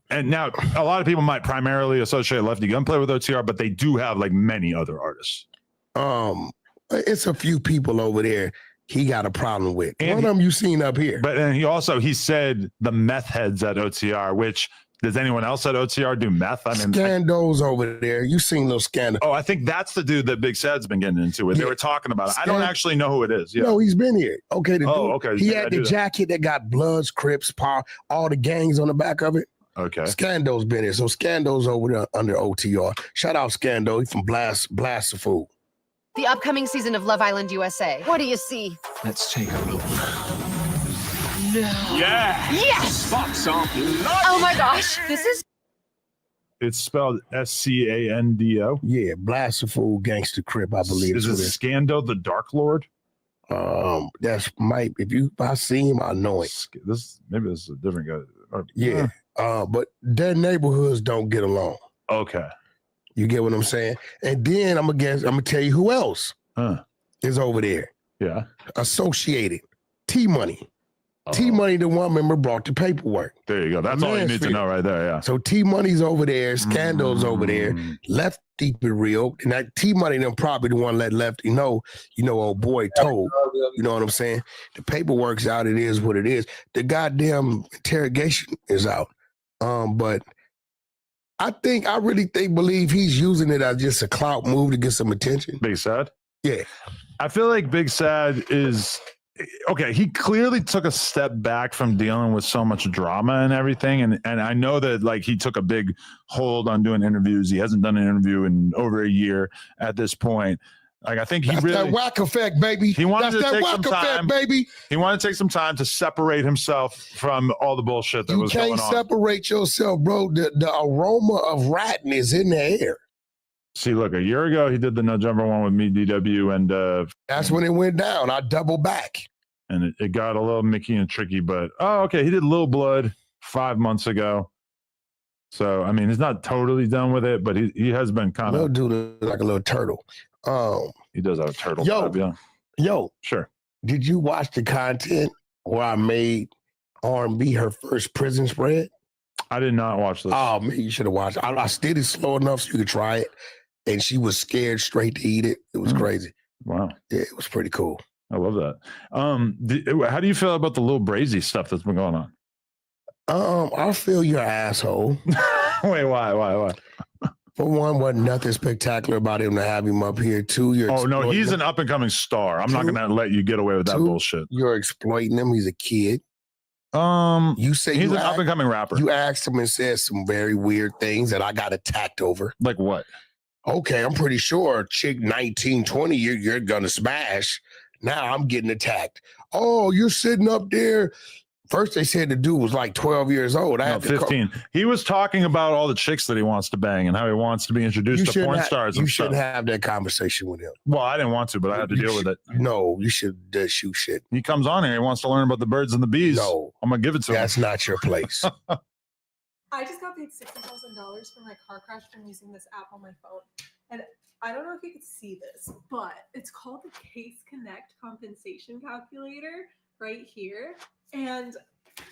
And now a lot of people might primarily associate Lefty Gunplay with OTR, but they do have like many other artists. It's a few people over there he got a problem with. And one of them you seen up here. But then he said the meth heads at OTR, which does anyone else at OTR do meth? I mean, Scando's over there. You seen those Scando. Oh, I think that's the dude that Big Sad's been getting into it. They were talking about it. I don't actually know who it is. Yeah. No, he's been here. Okay. Okay. He had the jacket that got Bloods, Crips, all the gangs on the back of it. Okay. Scando's been here. So Scando's over there under OTR. Shout out Scando. He's from Blast the Food. The upcoming season of Love Island USA. What do you see? Let's take a look. No. Yeah. Yes. Fuck something. Oh my gosh. This is. It's spelled Scando. Yeah, Blast the Food Gangster Crip, I believe. Is it Scando the Dark Lord? That's might. If I see him, I know it. Maybe this is a different guy. Yeah. But their neighborhoods don't get along. Okay. You get what I'm saying? And then I'm gonna tell you who else is over there. Yeah. Associated. T-Money. T-Money, the one member, brought the paperwork. There you go. That's all you need to know right there. Yeah. So T-Money's over there, Scando's over there, Lefty be real. And that T-Money them probably the one let Lefty know, old boy told. You know what I'm saying? The paperwork's out, it is what it is. The goddamn interrogation is out. But I really believe he's using it as just a clout move to get some attention. Big Sad? Yeah. I feel like Big Sad is okay. He clearly took a step back from dealing with so much drama and everything. And I know that like he took a big hold on doing interviews. He hasn't done an interview in over a year at this point. Like I think That's that whack effect, baby. He wanted That's to that take whack some time, effect, baby. He wanted to take some time to separate himself from all the bullshit that was going on. You can't separate yourself, bro. The aroma of ratting is in the air. See, look, a year ago he did the November one with me, DW, and that's when it went down. I doubled back, and it got a little Mickey and tricky. But okay, he did Lil Blood 5 months ago. So I mean, he's not totally done with it, but he has been kind of dude like a little turtle. He does have a turtle. Yo, sure. Did you watch the content where I made R&B her first prison spread? I did not watch this. Oh man, you should have watched it. I did it slow enough so you could try it, and she was scared straight to eat it. It was crazy. Wow. Yeah, it was pretty cool. I love that. How do you feel about the lilbrazy stuff that's been going on? I feel you're an asshole. Wait, why? For one, wasn't nothing spectacular about him to have him up here. Two, he's an up and coming star. I'm not gonna let you get away with that bullshit. You're exploiting him. He's a kid. You say he's an up and coming rapper. You asked him and said some very weird things that I got attacked over. Like what? Okay, I'm pretty sure chick 19, 20, you're gonna smash. Now I'm getting attacked. Oh, you're sitting up there. First, they said the dude was like 12 years old. I had 15. He was talking about all the chicks that he wants to bang and how he wants to be introduced to porn stars. You shouldn't have that conversation with him. Well, I didn't want to, but I had to deal with it. No, you should shoot shit. He comes on here. He wants to learn about the birds and the bees. No. I'm going to give it to him. That's not your place. I just got paid $60,000 for my car crash from using this app on my phone. And I don't know if you could see this, but it's called the Case Connect Compensation Calculator right here. And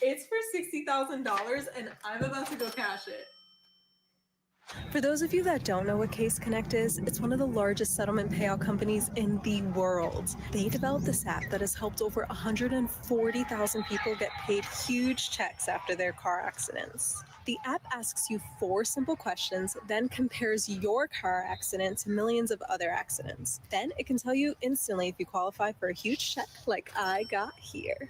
it's for $60,000 and I'm about to go cash it. For those of you that don't know what Case Connect is, it's one of the largest settlement payout companies in the world. They developed this app that has helped over 140,000 people get paid huge checks after their car accidents. The app asks you 4 simple questions, then compares your car accident to millions of other accidents. Then it can tell you instantly if you qualify for a huge check like I got here.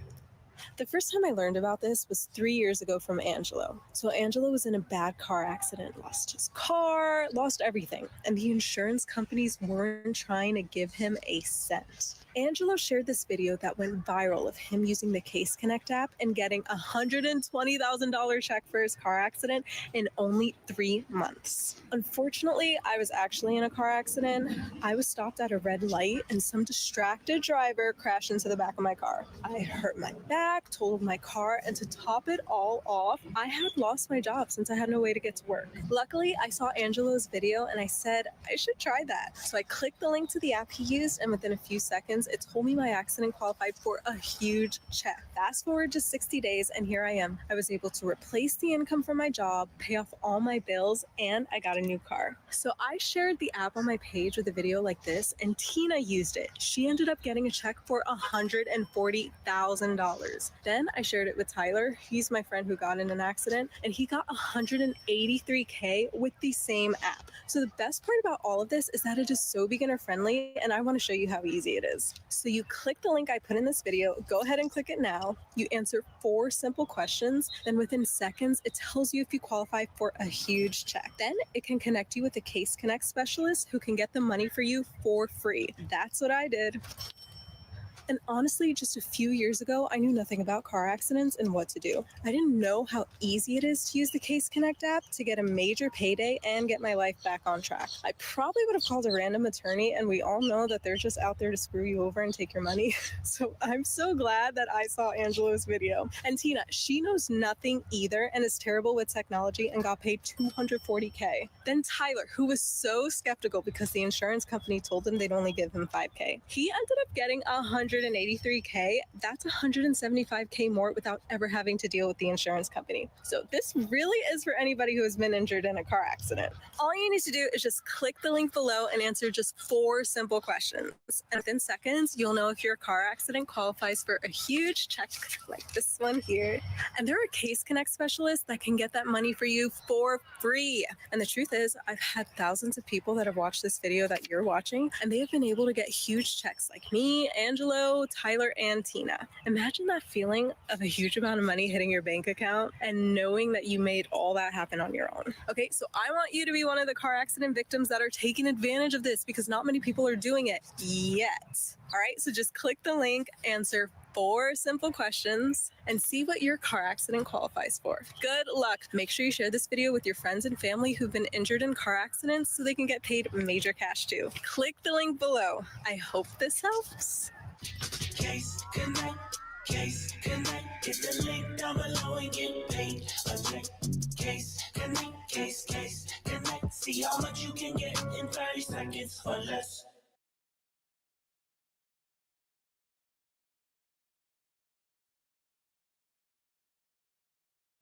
The first time I learned about this was 3 years ago from Angelo. So Angelo was in a bad car accident, lost his car, lost everything, and the insurance companies weren't trying to give him a cent. Angelo shared this video that went viral of him using the Case Connect app and getting a $120,000 check for his car accident in only 3 months. Unfortunately, I was actually in a car accident. I was stopped at a red light and some distracted driver crashed into the back of my car. I hurt my back, totaled my car, and to top it all off, I had lost my job since I had no way to get to work. Luckily, I saw Angelo's video and I said, I should try that. So I clicked the link to the app he used, and within a few seconds, it told me my accident qualified for a huge check. Fast forward to 60 days, and here I am. I was able to replace the income from my job, pay off all my bills, and I got a new car. So I shared the app on my page with a video like this, and Tina used it. She ended up getting a check for $140,000. Then I shared it with Tyler. He's my friend who got in an accident, and he got $183K with the same app. So the best part about all of this is that it is so beginner friendly, and I want to show you how easy it is. So you click the link I put in this video, go ahead and click it now. You answer 4 simple questions, then within seconds, it tells you if you qualify for a huge check. Then it can connect you with a Case Connect specialist who can get the money for you for free. That's what I did. And honestly, just a few years ago, I knew nothing about car accidents and what to do. I didn't know how easy it is to use the Case Connect app to get a major payday and get my life back on track. I probably would have called a random attorney, and we all know that they're just out there to screw you over and take your money. So I'm so glad that I saw Angelo's video. And Tina, she knows nothing either and is terrible with technology and got paid $240K. Then Tyler, who was so skeptical because the insurance company told him they'd only give him $5K. He ended up getting $183K. That's $175K more without ever having to deal with the insurance company. So this really is for anybody who has been injured in a car accident. All you need to do is just click the link below and answer just 4 simple questions. And within seconds, you'll know if your car accident qualifies for a huge check like this one here. And there are Case Connect specialists that can get that money for you for free. And the truth is, I've had thousands of people that have watched this video that you're watching, and they have been able to get huge checks like me, Angelo, Tyler, and Tina. Imagine that feeling of a huge amount of money hitting your bank account and knowing that you made all that happen on your own. Okay, so I want you to be one of the car accident victims that are taking advantage of this because not many people are doing it yet. All right, so just click the link, answer 4 simple questions, and see what your car accident qualifies for. Good luck. Make sure you share this video with your friends and family who've been injured in car accidents so they can get paid major cash too. Click the link below. I hope this helps. Case Connect, Case Connect. Hit the link down below and get paid a check. Case Connect, Case Connect. See how much you can get in 30 seconds or less.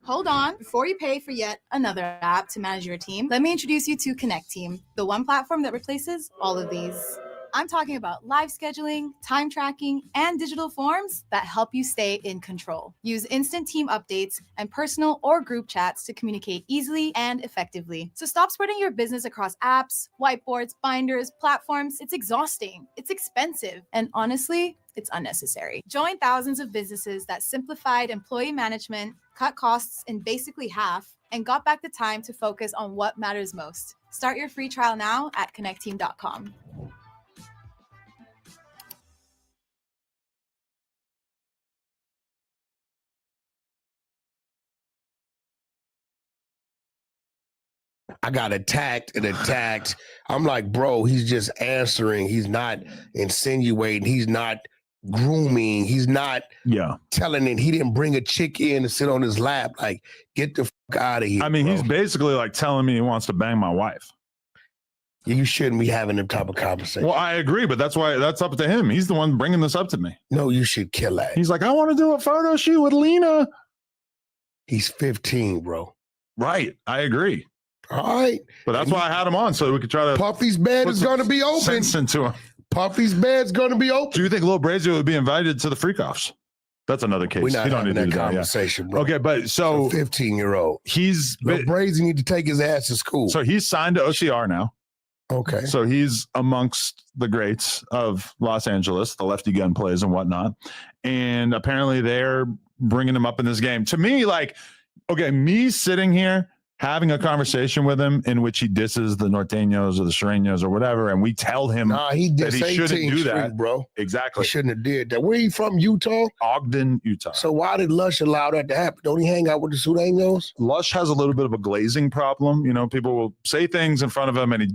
Hold on, before you pay for yet another app to manage your team, let me introduce you to Connect Team, the one platform that replaces all of these. I'm talking about live scheduling, time tracking, and digital forms that help you stay in control. Use instant team updates and personal or group chats to communicate easily and effectively. So stop spreading your business across apps, whiteboards, binders, platforms. It's exhausting, it's expensive, and honestly, it's unnecessary. Join thousands of businesses that simplified employee management, cut costs in basically half, and got back the time to focus on what matters most. Start your free trial now at connectteam.com. I got attacked and attacked. I'm like, bro, he's just answering. He's not insinuating. He's not grooming. He's not telling it. He didn't bring a chick in to sit on his lap. Like, get the fuck out of here. I mean, bro. he's basically like telling me he wants to bang my wife. You shouldn't be having them type of conversation. Well, I agree, but that's why that's up to him. He's the one bringing this up to me. No, you should kill that. He's like, I want to do a photo shoot with Lena. He's 15, bro. Right. I agree. All right. But that's why I had him on, so we could try to. Puffy's bed is going to be open. Sense into him. Puffy's bed's going to be open. Do you think lilbrazy would be invited to the freak-offs? That's another case. We're not having that do conversation, bro. Okay, but so 15-year-old. He's lilbrazy need to take his ass to school. So he's signed to OCR now. Okay. So he's amongst the greats of Los Angeles, the Lefty Gun plays and whatnot. And apparently they're bringing him up in this game. To me, like, okay, me sitting here having a conversation with him in which he disses the Norteños or the Sureños or whatever, and we tell him Nah, he that he did shouldn't 18th do Street, that, bro. Exactly. He shouldn't have did that. Where he from? Utah? Ogden, Utah. So why did Lush allow that to happen? Don't he hang out with the Sureños? Lush has a little bit of a glazing problem. You know, people will say things in front of him, and he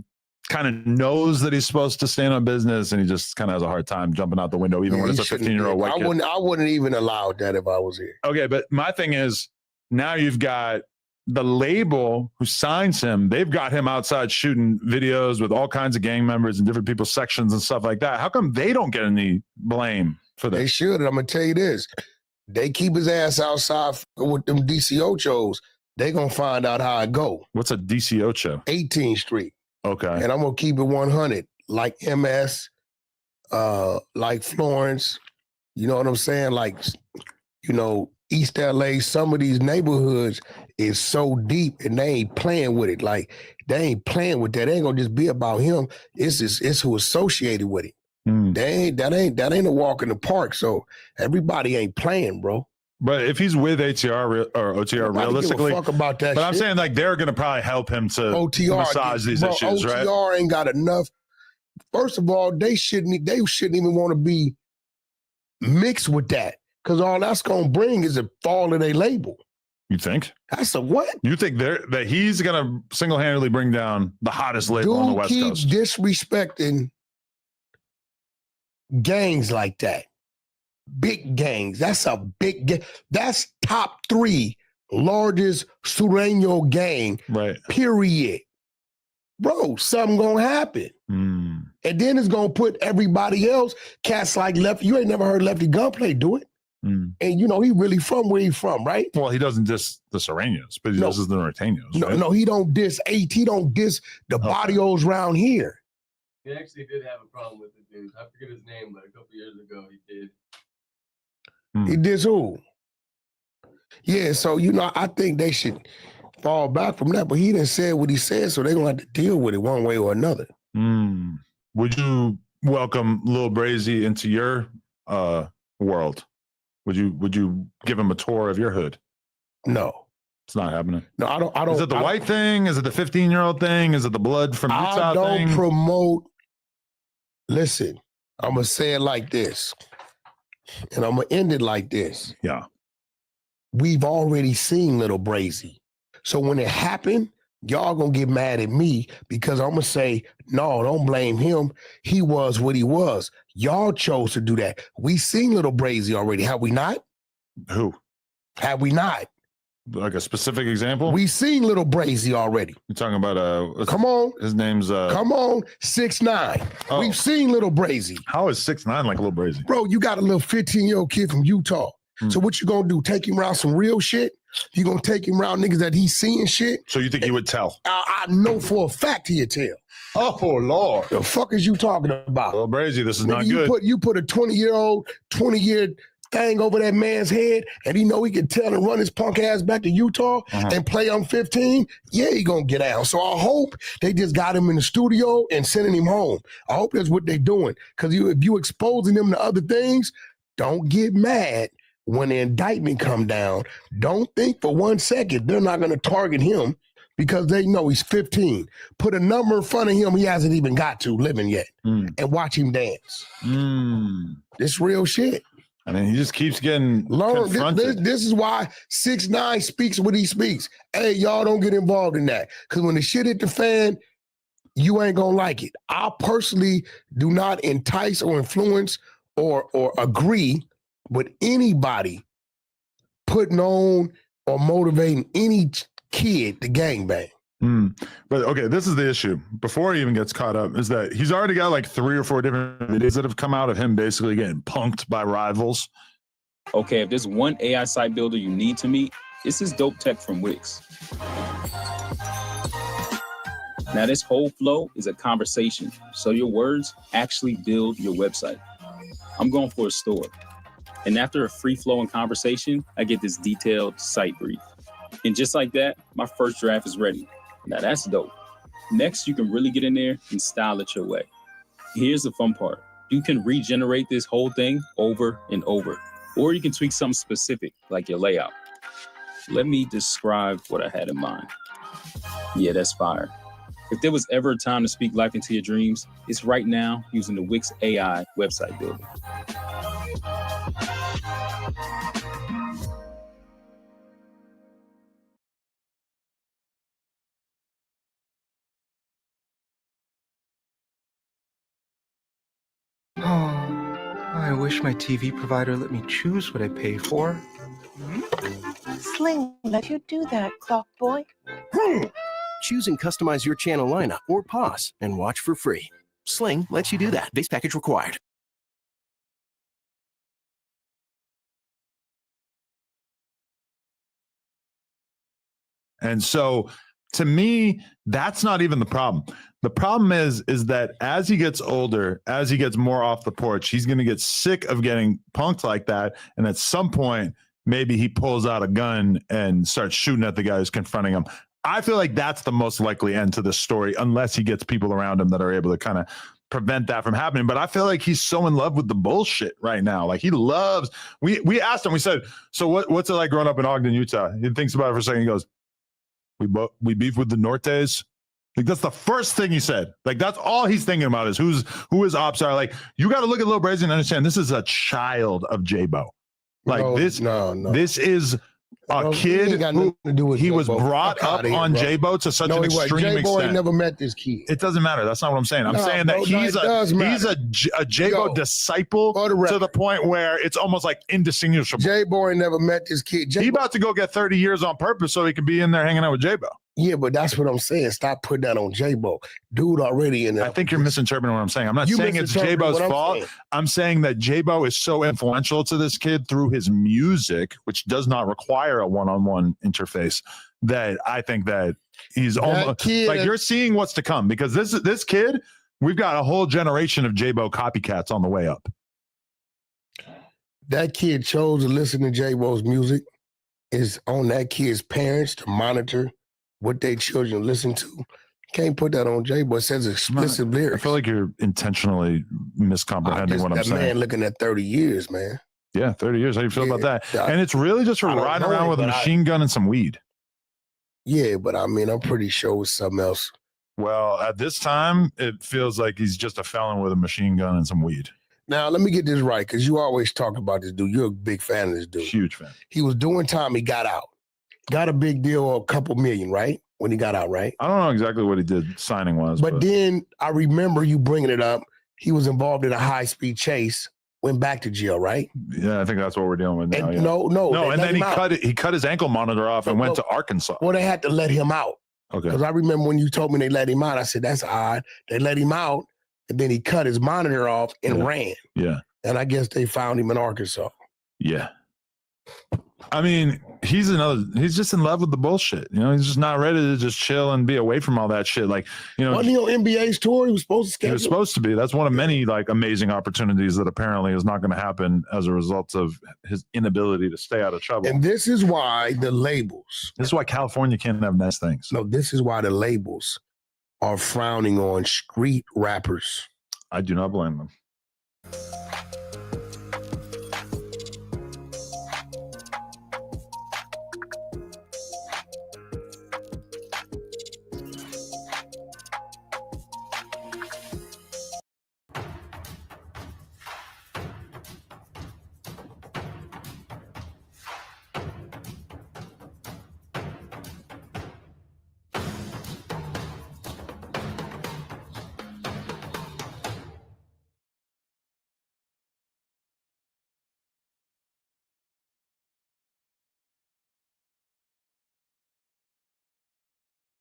kind of knows that he's supposed to stand on business, and he just kind of has a hard time jumping out the window, even when it's a 15-year-old white kid. I wouldn't even allow that if I was here. Okay, but my thing is, now you've got the label who signs him. They've got him outside shooting videos with all kinds of gang members and different people's sections and stuff like that. How come they don't get any blame for this? They should. I'm gonna tell you this: they keep his ass outside with them DCOchos. They gonna find out how it go. What's a DCOcho? 18th Street. Okay. And I'm gonna keep it 100, like MS, like Florence. You know what I'm saying? Like, you know, East LA. Some of these neighborhoods is so deep, and they ain't playing with it. Like, they ain't playing with that. They ain't gonna just be about him. It's who associated with it. That ain't a walk in the park. So everybody ain't playing, bro. But if he's with ATR or OTR, Nobody realistically, give a fuck about that but I'm shit. saying like they're gonna probably help him to OTR massage these bro, issues, right? OTR ain't got enough. First of all, they shouldn't even want to be mixed with that, because all that's gonna bring is a fall of their label. You think? That's a what? You think that he's gonna single-handedly bring down the hottest label on the West Coast? Disrespecting gangs like that. Big gangs. That's a big gang. That's top 3 largest Sureño gang. Right. Period. Bro, something gonna happen. And then it's gonna put everybody else, cats like Lefty. You ain't never heard Lefty Gunplay do it. And you know, he really from where he from, right? Well, he doesn't diss the Sureños, but he disses the Norteños. No, right? no, he don't diss he don't diss the barrios around here. He actually did have a problem with the dude. I forget his name, but a couple years ago he did. He diss who? Yeah, so you know, I think they should fall back from that, but he didn't say what he said, so they're gonna have to deal with it one way or another. Would you welcome Lil Brazy into your world? Would you give him a tour of your hood? No. It's not happening. No, I don't. Is it the white thing? Is it the 15-year-old thing? Is it the blood from Utah I don't thing? promote. Listen, I'm gonna say it like this, and I'm gonna end it like this. Yeah. We've already seen Little Brazy, so when it happened, y'all gonna get mad at me because I'm gonna say, no, don't blame him. He was what he was. Y'all chose to do that. We seen Little Brazy already, have we not? Who? Have we not? Like a specific example? We seen Little Brazy already. You're talking about come on. His name's come on, 6ix9ine. Oh. We've seen Little Brazy. How is 6ix9ine like Lil Brazy? Bro, you got a little 15-year-old kid from Utah. So what you gonna do? Take him around some real shit? You gonna take him around niggas that he's seeing shit? So you think he would tell? I know for a fact he'd tell. Oh, Lord. The fuck is you talking about? Lil Brazy, this is Nigga, not you good. You put a 20-year thing over that man's head, and he know he can tell and run his punk ass back to Utah and play on 15, yeah, he gonna get out. So I hope they just got him in the studio and sending him home. I hope that's what they're doing. Because if you exposing him to other things, don't get mad when the indictment come down. Don't think for 1 second they're not gonna target him because they know he's 15. Put a number in front of him he hasn't even got to living yet and watch him dance. This real shit. And then he just keeps getting confronted. This is why 6ix9ine speaks what he speaks. Hey, y'all don't get involved in that. Because when the shit hit the fan, you ain't gonna like it. I personally do not entice or influence or agree with anybody putting on or motivating any kid to gangbang. But okay, this is the issue. Before he even gets caught up, is that he's already got like 3 or 4 different videos that have come out of him basically getting punked by rivals. Okay, if there's one AI site builder you need to meet, it's this dope tech from Wix. Now, this whole flow is a conversation, so your words actually build your website. I'm going for a store, and after a free-flowing conversation, I get this detailed site brief. And just like that, my first draft is ready. Now that's dope. Next, you can really get in there and style it your way. Here's the fun part. You can regenerate this whole thing over and over. Or you can tweak something specific, like your layout. Let me describe what I had in mind. Yeah, that's fire. If there was ever a time to speak life into your dreams, it's right now using the Wix AI website builder. Oh, I wish my TV provider let me choose what I pay for. Sling let you do that, clock boy. Choose and customize your channel lineup or pause and watch for free. Sling lets you do that. Base package required. And so to me, that's not even the problem. The problem is that as he gets older, as he gets more off the porch, he's going to get sick of getting punked like that. And at some point, maybe he pulls out a gun and starts shooting at the guy who's confronting him. I feel like that's the most likely end to this story, unless he gets people around him that are able to kind of prevent that from happening. But I feel like he's so in love with the bullshit right now. Like he loves, we asked him, we said, so what's it like growing up in Ogden, Utah? He thinks about it for a second. He goes, we beef with the Nortes. Like that's the first thing he said. Like that's all he's thinking about is who his ops are. Like you got to look at Lil Brazy and understand this is a child of J-Bo. Like this is a kid who he was brought up on J-Bo to such an extreme extent. J-Bo ain't never met this kid. It doesn't matter. That's not what I'm saying. I'm saying that he's a J-Bo disciple to the point where it's almost like indistinguishable. J-Bo ain't never met this kid. He about to go get 30 years on purpose so he can be in there hanging out with J-Bo. Yeah, but that's what I'm saying. Stop putting that on J-Bo. Dude already in there. I think you're misinterpreting what I'm saying. I'm not saying it's J-Bo's fault. I'm saying that J-Bo is so influential to this kid through his music, which does not require a one-on-one interface, that I think that he's almost like you're seeing what's to come, because this kid, we've got a whole generation of J-Bo copycats on the way up. That kid chose to listen to J-Bo's music. Is on that kid's parents to monitor what their children listen to. Can't put that on J-Bo. It says explicit lyrics. I feel like you're intentionally miscomprehending what I'm saying. That man looking at 30 years, man. Yeah, 30 years. How you feel about that? And it's really just for riding around with a machine gun and some weed. Yeah, but I mean, I'm pretty sure it's something else. Well, at this time, it feels like he's just a felon with a machine gun and some weed. Now, let me get this right, because you always talk about this dude. You're a big fan of this dude. Huge fan. He was doing time. He got out. Got a big deal, a couple million, right? When he got out, right? I don't know exactly what he did signing-wise. But then I remember you bringing it up. He was involved in a high-speed chase, went back to jail, right? Yeah, I think that's what we're dealing with now. And yeah. No, and then he cut his ankle monitor off and went to Arkansas. Well, they had to let him out. Okay. Because I remember when you told me they let him out, I said, that's odd. They let him out, and then he cut his monitor off and ran. Yeah. And I guess they found him in Arkansas. Yeah. I mean, he's just in love with the bullshit. You know, he's just not ready to just chill and be away from all that shit. Like, you know, wasn't he on NBA's tour? He was supposed to schedule. He was supposed to be. That's one of many like amazing opportunities that apparently is not going to happen as a result of his inability to stay out of trouble. And this is why the labels. This is why California can't have nice things. No, this is why the labels are frowning on street rappers. I do not blame them.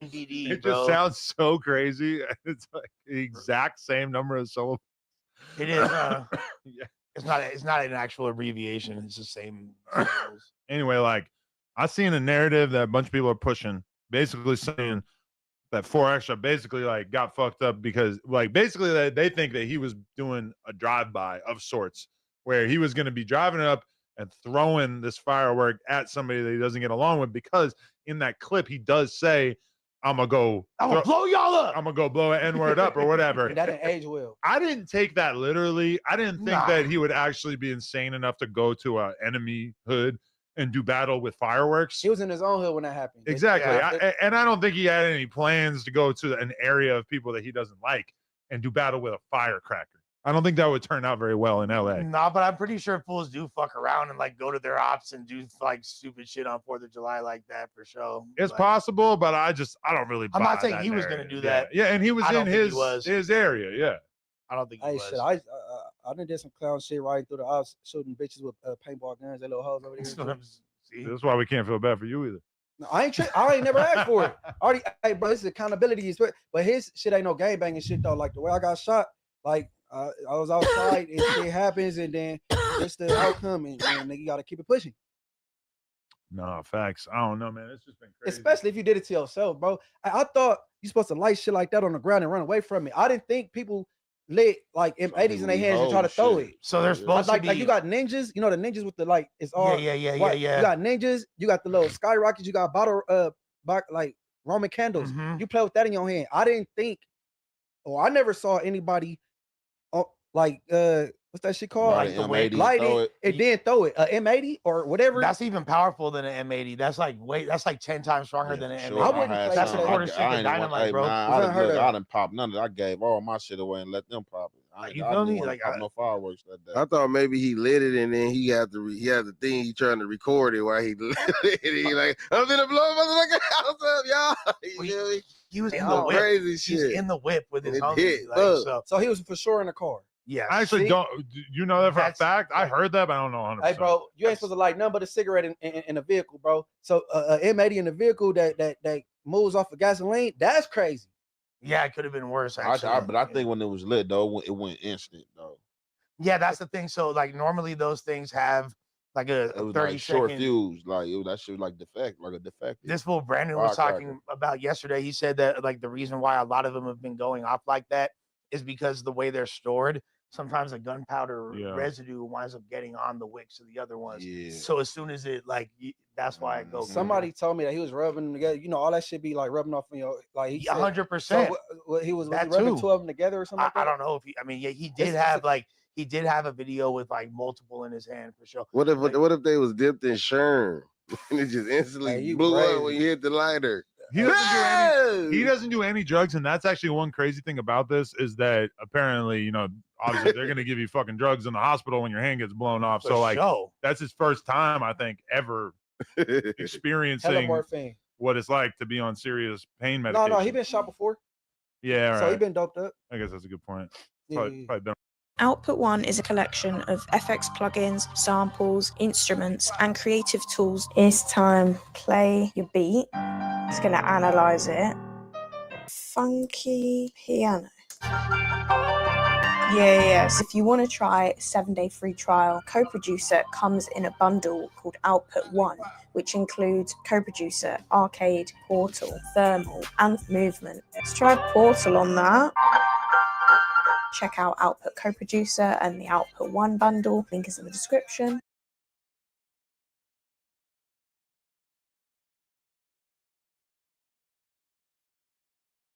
It just sounds so crazy. It's like the exact same number of syllables. It is. Yeah. It's not an actual abbreviation. It's the same syllables. Anyway, like I seen a narrative that a bunch of people are pushing, basically saying that 4 Extra basically like got fucked up because like basically they think that he was doing a drive-by of sorts where he was going to be driving up and throwing this firework at somebody that he doesn't get along with, because in that clip he does say I'm gonna go. I'm gonna blow y'all up. I'm gonna go blow an N-word up or whatever. That didn't age well. I didn't take that literally. I didn't think Nah. that he would actually be insane enough to go to an enemy hood and do battle with fireworks. He was in his own hood when that happened. Exactly. Yeah. And I don't think he had any plans to go to an area of people that he doesn't like and do battle with a firecracker. I don't think that would turn out very well in LA. Nah, but I'm pretty sure fools do fuck around and like go to their ops and do like stupid shit on 4th of July like that for sure. It's Like, possible, but I don't really buy I'm not saying that he was narrative. gonna do that. Yeah, and he was I don't in think he was. his area. Yeah. I don't think he Hey, was. shit, I done did some clown shit riding through the ops, shooting bitches with paintball guns. They little hoes over there. That's why we can't feel bad for you either. No, I ain't never asked for it. Already, hey, bro, this is accountability. But his shit ain't no gang banging shit though. Like the way I got shot, like I was outside and shit happens, and then it's the outcome, and nigga, you gotta keep it pushing. No, facts. I don't know, man. It's just been crazy. Especially if you did it to yourself, bro. I thought you supposed to light shit like that on the ground and run away from it. I didn't think people lit like M80s in their hands and try to throw it. So they're supposed to be like you got ninjas, you know the ninjas with the like it's all Yeah. You got ninjas, you got the little skyrockets, you got bottle like Roman candles. Mm-hmm. You play with that in your hand. I didn't think, or I never saw anybody like what's that shit called? Light Like M80, light throw it, it. and then throw it. M80 or whatever. That's even powerful than an M80. That's like 10 times stronger than an Sure, M80. I wouldn't had play That's some. a that. quarter I stick of ain't want- dynamite, hey, bro. man, I didn't pop none of it. I gave all my shit away and let them pop it. I You didn't feel me? wanna Like, pop no fireworks that day. I thought maybe he lit it and then he had the thing he trying to record it while he lit it. He like, I'm gonna blow motherfucking house up, y'all. You feel me? He was in Some the whip. crazy He's shit. in the whip with his It homie. hit, Like, fuck. So he was for sure in the car. Yeah. I actually See? don't. You know that for a fact? I heard that, but I don't know 100%. Hey, bro, you ain't supposed to light nothing but a cigarette in a vehicle, bro. So M80 in the vehicle that moves off of gasoline, that's crazy. Yeah, it could have been worse. Actually, But I think when it was lit though, it went instant though. yeah, that's the thing. So like normally those things have like It a was 30 like short second. fuse, like that shit was like a defective. This fool Brandon was firecracker. talking about yesterday. He said that like the reason why a lot of them have been going off like that is because the way they're stored. Sometimes the gunpowder residue winds up getting on the wicks of the other ones. Yeah. So as soon as it that's why it goes. Somebody told me that he was rubbing them together. You know, all that shit be like rubbing off on your like. He 100%. So he was That rubbing too. two of them together or something. Like I that? don't know if he. I mean, yeah, he did have he did have a video with like multiple in his hand for sure. What if they was dipped in Sherm and it just instantly blew up when you hit the lighter? He doesn't do any drugs, and that's actually one crazy thing about this is that apparently, you know, obviously they're gonna give you fucking drugs in the hospital when your hand gets blown off. For So like sure. that's his first time, I think, ever experiencing morphine. what it's like to be on serious pain medication. No, he been shot before. Yeah, So he right. been doped up. I guess that's a good point. Yeah, Probably done. Output One is a collection of FX plugins, samples, instruments, and creative tools. It's time. Play your beat. It's going to analyze it. Funky piano. Yes. If you want to try a 7-day free trial, Co-Producer comes in a bundle called Output One, which includes Co-Producer, Arcade, Portal, Thermal, and Movement. Let's try Portal on that. Check out Output Co-Producer and the Output One bundle. Link is in the description.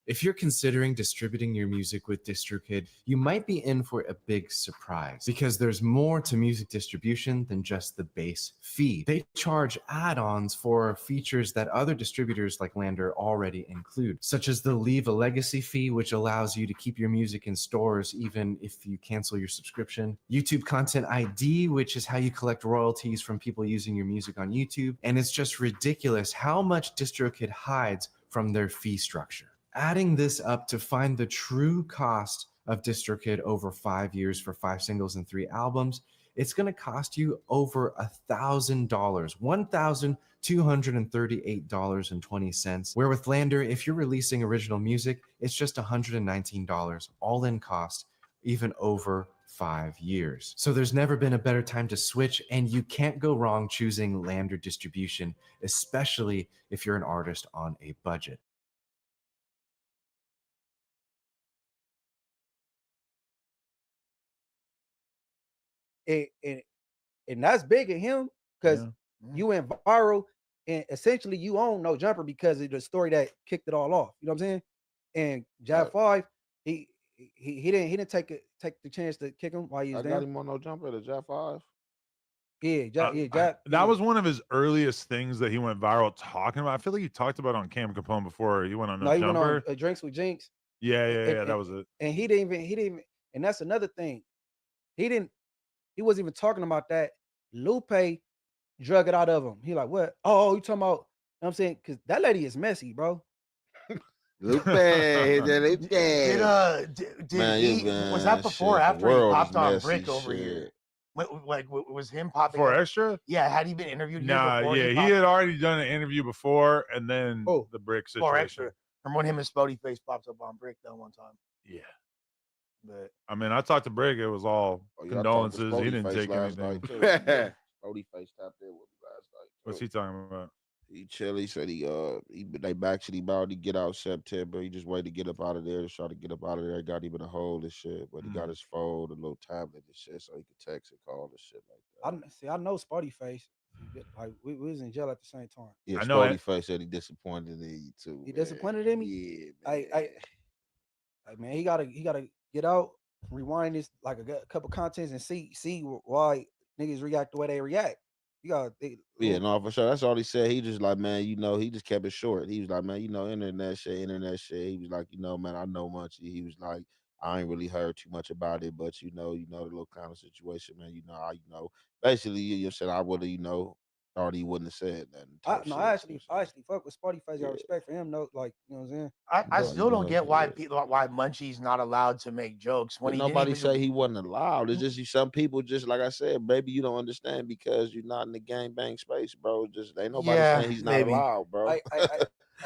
If you're considering distributing your music with DistroKid, you might be in for a big surprise because there's more to music distribution than just the base fee. They charge add-ons for features that other distributors like Lander already include, such as the Leave a Legacy fee, which allows you to keep your music in stores even if you cancel your subscription, YouTube Content ID, which is how you collect royalties from people using your music on YouTube, and it's just ridiculous how much DistroKid hides from their fee structure. Adding this up to find the true cost of DistroKid over 5 years for 5 singles and 3 albums, it's going to cost you over $1,000, $1,238.20. Where with Lander, if you're releasing original music, it's just $119, all in cost, even over 5 years. So there's never been a better time to switch, and you can't go wrong choosing Lander distribution, especially if you're an artist on a budget. And that's big in him because you went viral and essentially you own No Jumper because of the story that kicked it all off. You know what I'm saying? And Jab 5, he didn't take the chance to kick him while he was I down. got him on No Jumper, the Jab 5. Yeah, that was one of his earliest things that he went viral talking about. I feel like he talked about it on Cam Capone before he went on No he Jumper. went on Drinks with Jinx. Yeah, that was it. And he didn't even, and that's another thing. He wasn't even talking about that. Lupe drug it out of him. He like, what? Oh, you talking about, you know what I'm saying? Because that lady is messy, bro. Lupe, Did Man, he, was that before or shit, the after he world popped is on messy, Brick over shit. here? Was him popping For up? Extra? Yeah, had he been interviewed here Nah, before? yeah, he had already done an interview before, and then the Brick For situation. Extra. Remember when him and Spody Face popped up on Brick that one time? Yeah. But I mean, I talked to Brick. It was all condolences. He didn't take anything. Spody Face tapped in with me last night. What's he talking about? He chill. He said they actually about to get out September. He just waited to get up out of there. Try to get up out of there. Got him in a hole and shit. But he got his phone, a little tablet and shit, so he could text and call and shit like that. I know Spotty Face. Like we was in jail at the same time. Yeah, I know Spody it. Face said he disappointed in you too. He disappointed in me. Yeah, man. Man, he gotta get out, rewind this like a couple contents and see why niggas react the way they react. You gotta Yeah, no, for sure. That's all he said. He just like, man, he just kept it short. He was like, man, internet shit. He was like, man, I know much. He was like, I ain't really heard too much about it, but the little kind of situation, man. Basically, you said I would have, thought he wouldn't have said that. I actually fuck with Spotty Face. I got respect for him. No, like you know what I'm saying. I still don't get why Munchie's not allowed to make jokes when Nobody say he wasn't allowed. It's just some people just like I said, maybe you don't understand because you're not in the gangbang space, bro. Just ain't nobody saying he's not allowed, bro.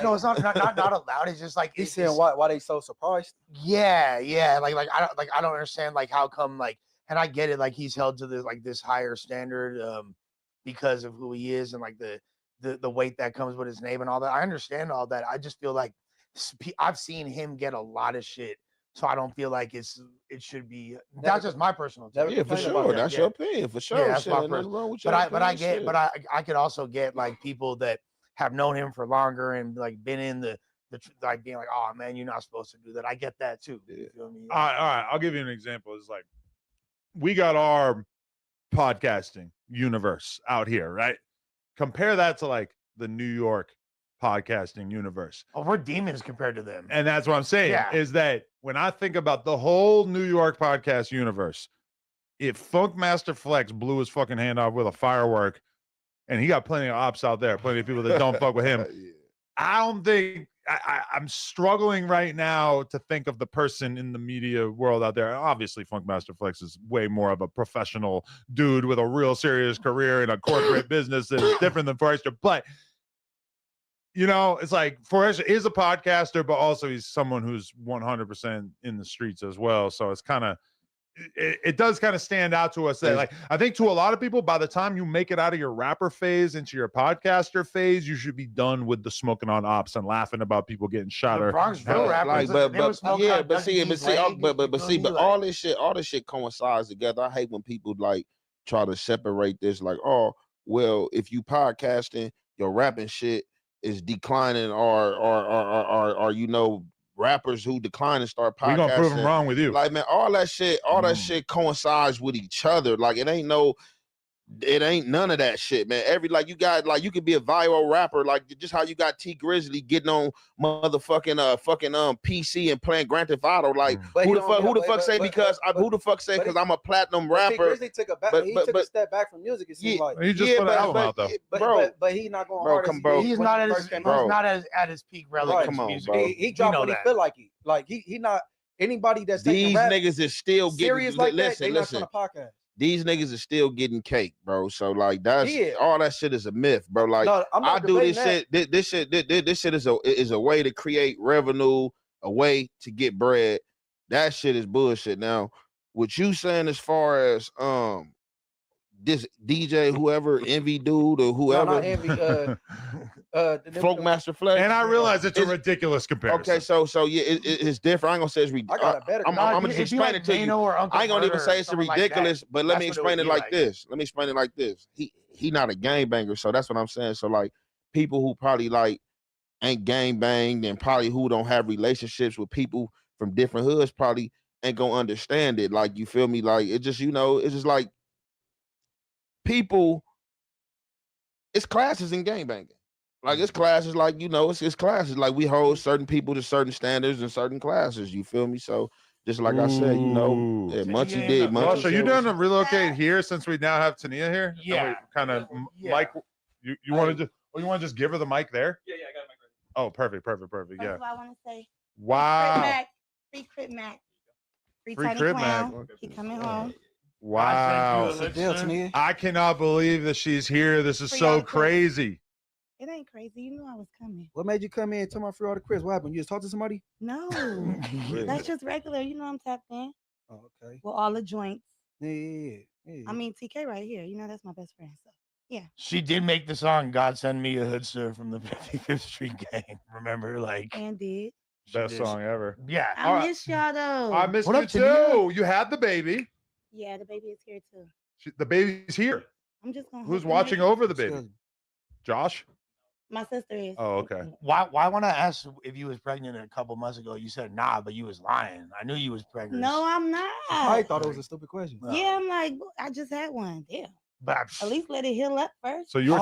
No, it's not allowed. It's just like he's saying why they so surprised. Yeah. I don't understand like how come like, and I get it, like he's held to this higher standard because of who he is and like the weight that comes with his name and all that. I understand all that. I just feel like I've seen him get a lot of shit, so I don't feel like it should be. That's just my personal opinion. Yeah, for sure. That's your opinion, for sure. Yeah, that's my nothing personal. wrong with your opinion, I could also get like people that have known him for longer and like been in the like being like, oh man, you're not supposed to do that. I get that too. You feel me? All right. I'll give you an example. It's like we got our podcasting universe out here, right? Compare that to like the New York podcasting universe. Oh, we're demons compared to them. And that's what I'm saying is that when I think about the whole New York podcast universe, if Funkmaster Flex blew his fucking hand off with a firework, and he got plenty of ops out there, plenty of people that don't fuck with him, I don't think I'm struggling right now to think of the person in the media world out there. Obviously, Funkmaster Flex is way more of a professional dude with a real serious career in a corporate business that is different than Forrester. But it's like Forrester is a podcaster, but also he's someone who's 100% in the streets as well. So it's kind of it does kind of stand out to us that, like, I think to a lot of people, by the time you make it out of your rapper phase into your podcaster phase, you should be done with the smoking on ops and laughing about people getting shot. The Bronxville rappers, but all this shit coincides together. I hate when people like try to separate this, like, oh, well, if you podcasting, your rapping shit is declining, or rappers who decline and start podcasting. We're gonna prove them wrong with you. Like, man, all that shit coincides with each other. Like, it ain't none of that shit, man. You could be a viral rapper, like just how you got T Grizzly getting on motherfucking PC and playing Grand Theft Auto. Like, who the fuck say because I'm a platinum rapper? T Grizzly took a step back from music. It seems like he just put an album out though. But he's not going hard. He's not at his peak relevance. Come on, music. bro. He dropped when he feel like it. Like he not anybody that's these niggas is still getting serious like that. They not listen. on a podcast. These niggas are still getting cake, bro. So like all that shit is a myth, bro. Like, no, I do this shit. This shit is a way to create revenue, a way to get bread. That shit is bullshit. Now, what you saying as far as this DJ, whoever, Envy dude or whoever, No, not Envy, Funkmaster Flex, and I realize it's a ridiculous comparison. Okay, so yeah, it's different. I ain't gonna say it's ridiculous. I got a better. I'm gonna just explain it to you. I ain't gonna even say it's ridiculous, but let me explain it like this. Let me explain it like this. He not a gangbanger, so that's what I'm saying. So like, people who probably like ain't gang banged and probably who don't have relationships with people from different hoods probably ain't gonna understand it. Like, you feel me? Like, it just, it's just like people, it's classes in gang banging. Like, it's classes, like, it's classes. Like, we hold certain people to certain standards and certain classes. You feel me? So just like I said, Ooh. Munchie did. Munchie Josh, are you said down what to relocate here since we now have Tania here? Yeah. Kind of Mike. You want to just? Oh, you want to just give her the mic there? Yeah, I got a mic ready. Oh, perfect. Yeah. That's what I want to say. Wow. Free Crip Mac. Free Free Tiny Crip Clown. Mac. He coming home. Wow. It's a deal, Tania. I cannot believe that she's here. This is Free so all the Crips. crazy. It ain't crazy. You knew I was coming. What made you come in and tell my free all the Chris? What happened? You just talked to somebody? No. That's just regular. You know I'm tapped in. Oh, okay. Well, all the joints. Yeah. I mean, TK right here. You know that's my best friend. So, yeah. She did make the song "God Send Me a Hoodster" from the 55th Street Gang. Remember, like, And did. Best song ever. Yeah. I miss y'all though. I miss What you up, Tania? too. You had the baby. Yeah, the baby is here too. The baby's here. I'm just gonna. Who's hook the watching mic. over the baby? Josh. My sister is. Oh, okay. Why when I asked if you was pregnant a couple months ago, you said nah, but you was lying. I knew you was pregnant. No, I'm not. I thought it was a stupid question. Yeah, I'm like, I just had one. Damn. But At least let it heal up first. So you were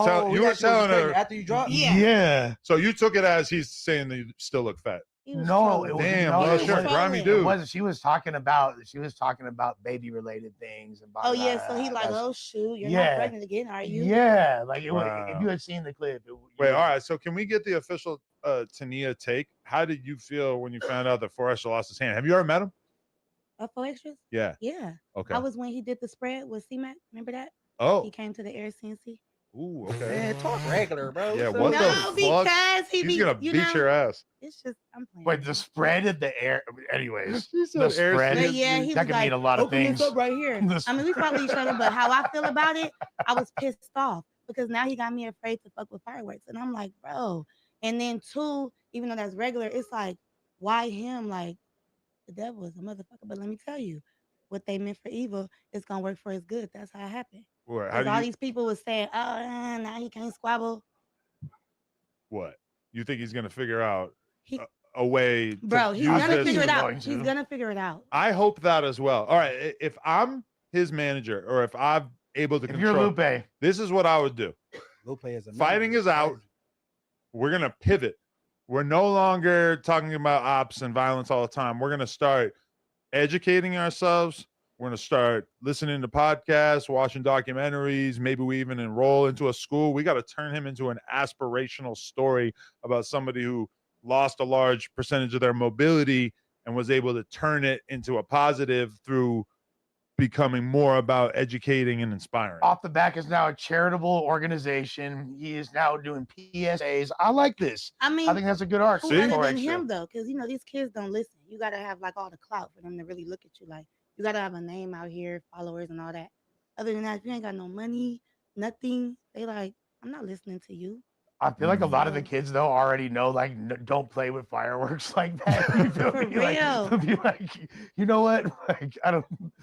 telling her after you dropped? Yeah. So you took it as he's saying that you still look fat. No, it was Damn, no, well, it sure, wasn't. grimy It dude. wasn't. She was talking about baby related things. And Oh yeah, so he like, oh shoot, you're not pregnant again, are you? Yeah, like it was, Wow. if you had seen the clip. Wait, all right. So can we get the official Tania take? How did you feel when you found out that Forrest lost his hand? Have you ever met him? For extras? Yeah. Yeah. Okay. I was when he did the spread with C-Mac. Remember that? Oh. He came to the Air CNC. Ooh, okay. Man, talk regular, bro. Yeah, So- what No, the fuck? because he He's be- gonna you beat know, your ass. It's just I'm playing. Wait, the spread at the air. Anyways, She said the air spread. But yeah, he that was can like, mean a lot of open things. this up right here. The I mean, we follow each other, but how I feel about it, I was pissed off because now he got me afraid to fuck with fireworks, and I'm like, bro. And then two, even though that's regular, it's like, why him? Like, the devil is a motherfucker. But let me tell you, what they meant for evil is gonna work for his good. That's how it happened. What? How Because do all you? these people was saying, oh, now he can't squabble. What? You think he's gonna figure out He- a way? To Bro, he's use gonna this- figure it out. He's gonna figure it out. I hope that as well. All right, if I'm his manager or if I'm able to If you're control, Lupe. this is what I would do. Lupe is a Fighting is out. We're gonna pivot. We're no longer talking about ops and violence all the time. We're gonna start educating ourselves. We're gonna start listening to podcasts, watching documentaries. Maybe we even enroll into a school. We got to turn him into an aspirational story about somebody who lost a large percentage of their mobility and was able to turn it into a positive through becoming more about educating and inspiring. Off the Back is now a charitable organization. He is now doing PSAs. I like this. I mean, I think that's a good arc. Who See? other Or than extra. him though? Because you know these kids don't listen. You gotta have like all the clout for them to really look at you. Like you gotta have a name out here, followers and all that. Other than that, if you ain't got no money, nothing. They like, I'm not listening to you. I feel like a lot of the kids though already know like don't play with fireworks like that. You feel For me? Like, real. they'll be like, you know what? Like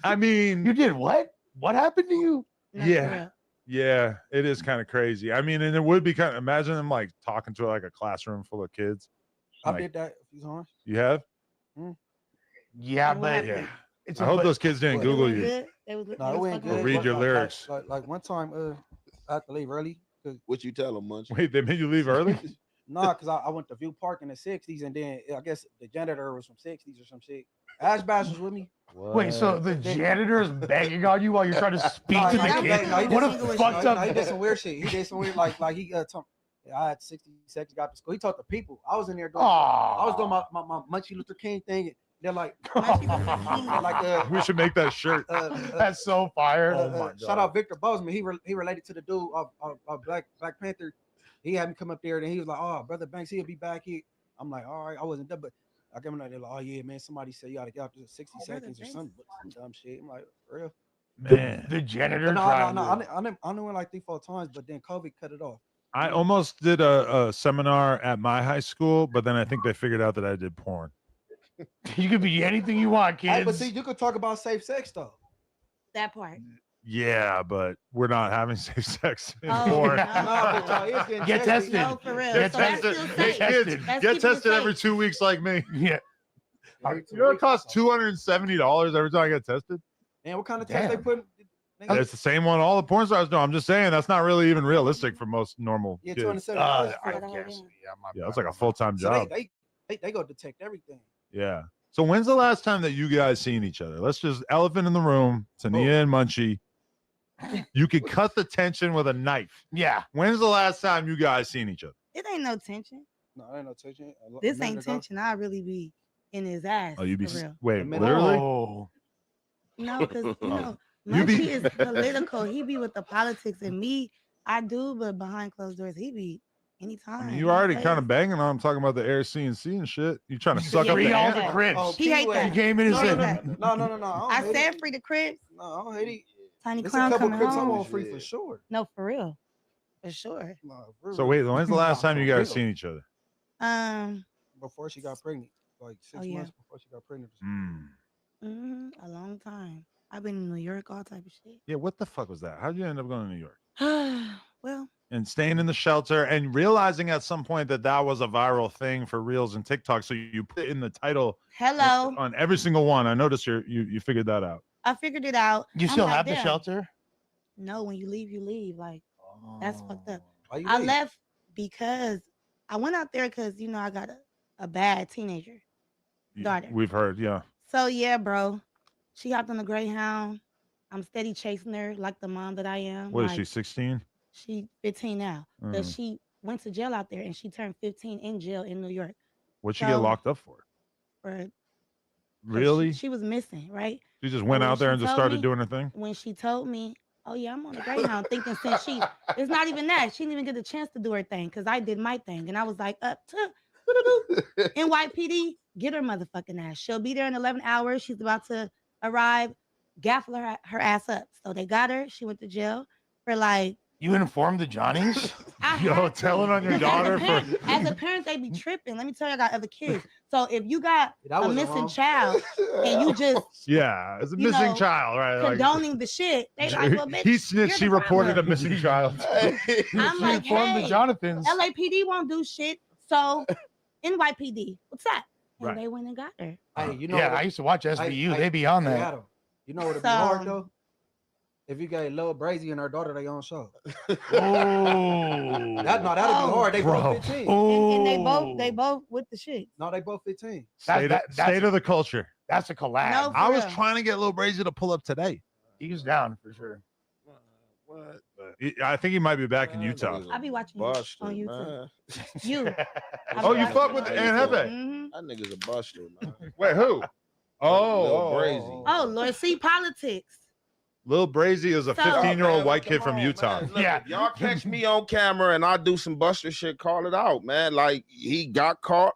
I mean, you did what? What happened to you? No, for Yeah. real. Yeah, it is kind of crazy. I mean, and it would be kind of imagine them like talking to like a classroom full of kids. I Like, did that a few times. you have? Yeah, And what but happened? it's I a- hope but- those kids didn't What? Google It was you. good. They was, No, they it was went fucking good. with read you? your lyrics. Like one time, I had to leave early. What you tell them, Munch? Wait, they made you leave early? Nah, because I went to View Park in the 60s, and then I guess the janitor was from 60s or some shit. Ash Bash was with me. Wait, so the janitor is banging on you while you're trying to speak No, to he the did- kid? no, he did What some a English- fucked no, up. no, he did some weird shit. He did some weird like he told me, I had 60 seconds, got to school. He talked to people. I was in there doing I was doing my Munchie Luther King thing. And they're like, like We should make that shirt. That's so fire. shout out Victor Bozeman. He related to the dude of Black Panther. He had me come up there, and he was like, "Oh, brother Banks, he'll be back here." I'm like, "All right, I wasn't there," but I came in there, they're like, "Oh yeah, man, somebody said you gotta get out to 60 seconds or something, some dumb shit." I'm like, "For real?" Man, The janitor. No, tried to- I knew it like 3-4 times, but then COVID cut it off. I almost did a seminar at my high school, but then I think they figured out that I did porn. You could be anything you want, kids. Hey, but see, you could talk about safe sex though. That part. Yeah, but we're not having safe sex Oh, anymore. no. but y'all is getting Get tested. No, for real. Get So that's tested. still Hey, safe. kids, Let's get keep it tested every safe. 2 weeks like me. Yeah. You know it costs $270 every time I get tested? And what kind of test they Damn. put? It's the same one all the porn stars do. I'm just saying that's not really even realistic for most normal Yeah, kids. $270 I for guess. Yeah, it's like a full-time So job. they go detect everything. Yeah. So when's the last time that you guys seen each other? Let's just elephant in the room, Tania and Munchie. You could cut the tension with a knife. Yeah. When's the last time you guys seen each other? It ain't no tension. No, ain't no tension. This ain't tension. I really be in his ass. Oh, you be for real. wait, literally? Oh. No, because you know, You be- Munchie is political. He be with the politics, and me, I do, but behind closed doors, he be anytime. You already kind of banging on him, talking about the air, sea, and C and shit. You trying to suck up Free the all ant? the cribs. Oh, He hate that. He came in and No, said, no. I said free the cribs. No, I don't hate it. Tiny There's a clown couple coming cribs I home. want free for sure. No, for real, for sure. No, for So real. wait, when's the last Nah, time you for guys real. seen each other? Before she got pregnant, like 6 Oh, yeah. months before she got pregnant. A long time. I've been in New York, all type of shit. Yeah, what the fuck was that? How'd you end up going to New York? Well, And staying in the shelter and realizing at some point that that was a viral thing for Reels and TikTok. So you put in the title hello. on every single one. I noticed you figured that out. I figured it out. You I'm still like, have the damn. shelter? No, when you leave, you leave. Like, that's fucked up. Why you I leave? left because I went out there because, you know, I got a bad teenager daughter. We've heard, yeah. So, yeah, bro. She hopped on the Greyhound. I'm steady chasing her like the mom that I am. What is like, she, 16? She 15 now. But she went to jail out there and she turned 15 in jail in New York. What'd she get locked up for? For Really? She was missing, right? She just went when out there she and just told started me- doing her thing? When she told me, oh yeah, I'm on the Greyhound, thinking since it's not even that. She didn't even get the chance to do her thing because I did my thing. And I was like, up to NYPD, get her motherfucking ass. She'll be there in 11 hours. She's about to arrive. Gaffle her ass up. So they got her. She went to jail for like. You informed the Johnnies? Yo, telling on your daughter for. As a parent, they be tripping. Let me tell you, I got other kids. So if you got That a wasn't missing wrong. child and you just Yeah, it's a you missing know, child, right? Like, condoning the shit, they like, well, bitch, he snitched, she you're the reported a problem. missing child. I'm like, informed the hey, Jonathans. LAPD won't do shit. So NYPD, what's that? And Right. they went and got her. Hey, you know Yeah, what- I used to watch SVU. Hey, They be on hey, that. Adam, you know what would be So- hard though? If you got Lil Brazy and her daughter, they on show. Oh, That'd be hard. They Bro. both 15. And they both with the shit. No, they both 15. State of the culture. That's a collab. No, for I was real. trying to get Lil Brazy to pull up today. He's down for sure. What? I think he might be back in Utah. I be watching you Buster, on YouTube. man. You. Oh, you fuck with and Hefe? Mm-hmm. That nigga's a buster, man. Wait, who? Oh, Lil Brazy. Oh, Lord, see politics. Lil Brazy is a So- 15-year-old white kid from Utah. Look, if y'all catch me on camera and I do some buster shit, call it out, man. Like he got caught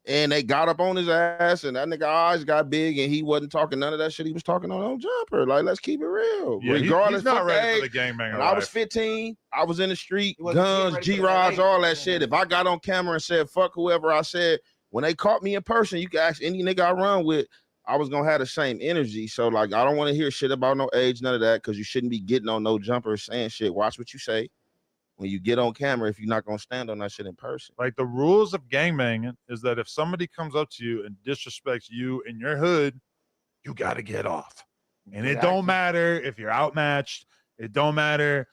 and they got up on his ass and that nigga eyes got big and he wasn't talking none of that shit he was talking on Jumper. Like, let's keep it real. Yeah, Regardless, he's not fuck the ready for age. the gangbanger When I was life. 15, I was in the street, wasn't guns, ready for the G-Rods, LA. all that shit. If I got on camera and said fuck whoever I said, when they caught me in person, you can ask any nigga I run with, I was gonna have the same energy. So like, I don't want to hear shit about no age, none of that, because you shouldn't be getting on no Jumper saying shit. Watch what you say when you get on camera. If you're not gonna stand on that shit in person, Like the rules of gangbanging is that if somebody comes up to you and disrespects you in your hood, you got to get off. And it don't matter if you're outmatched. It don't matter.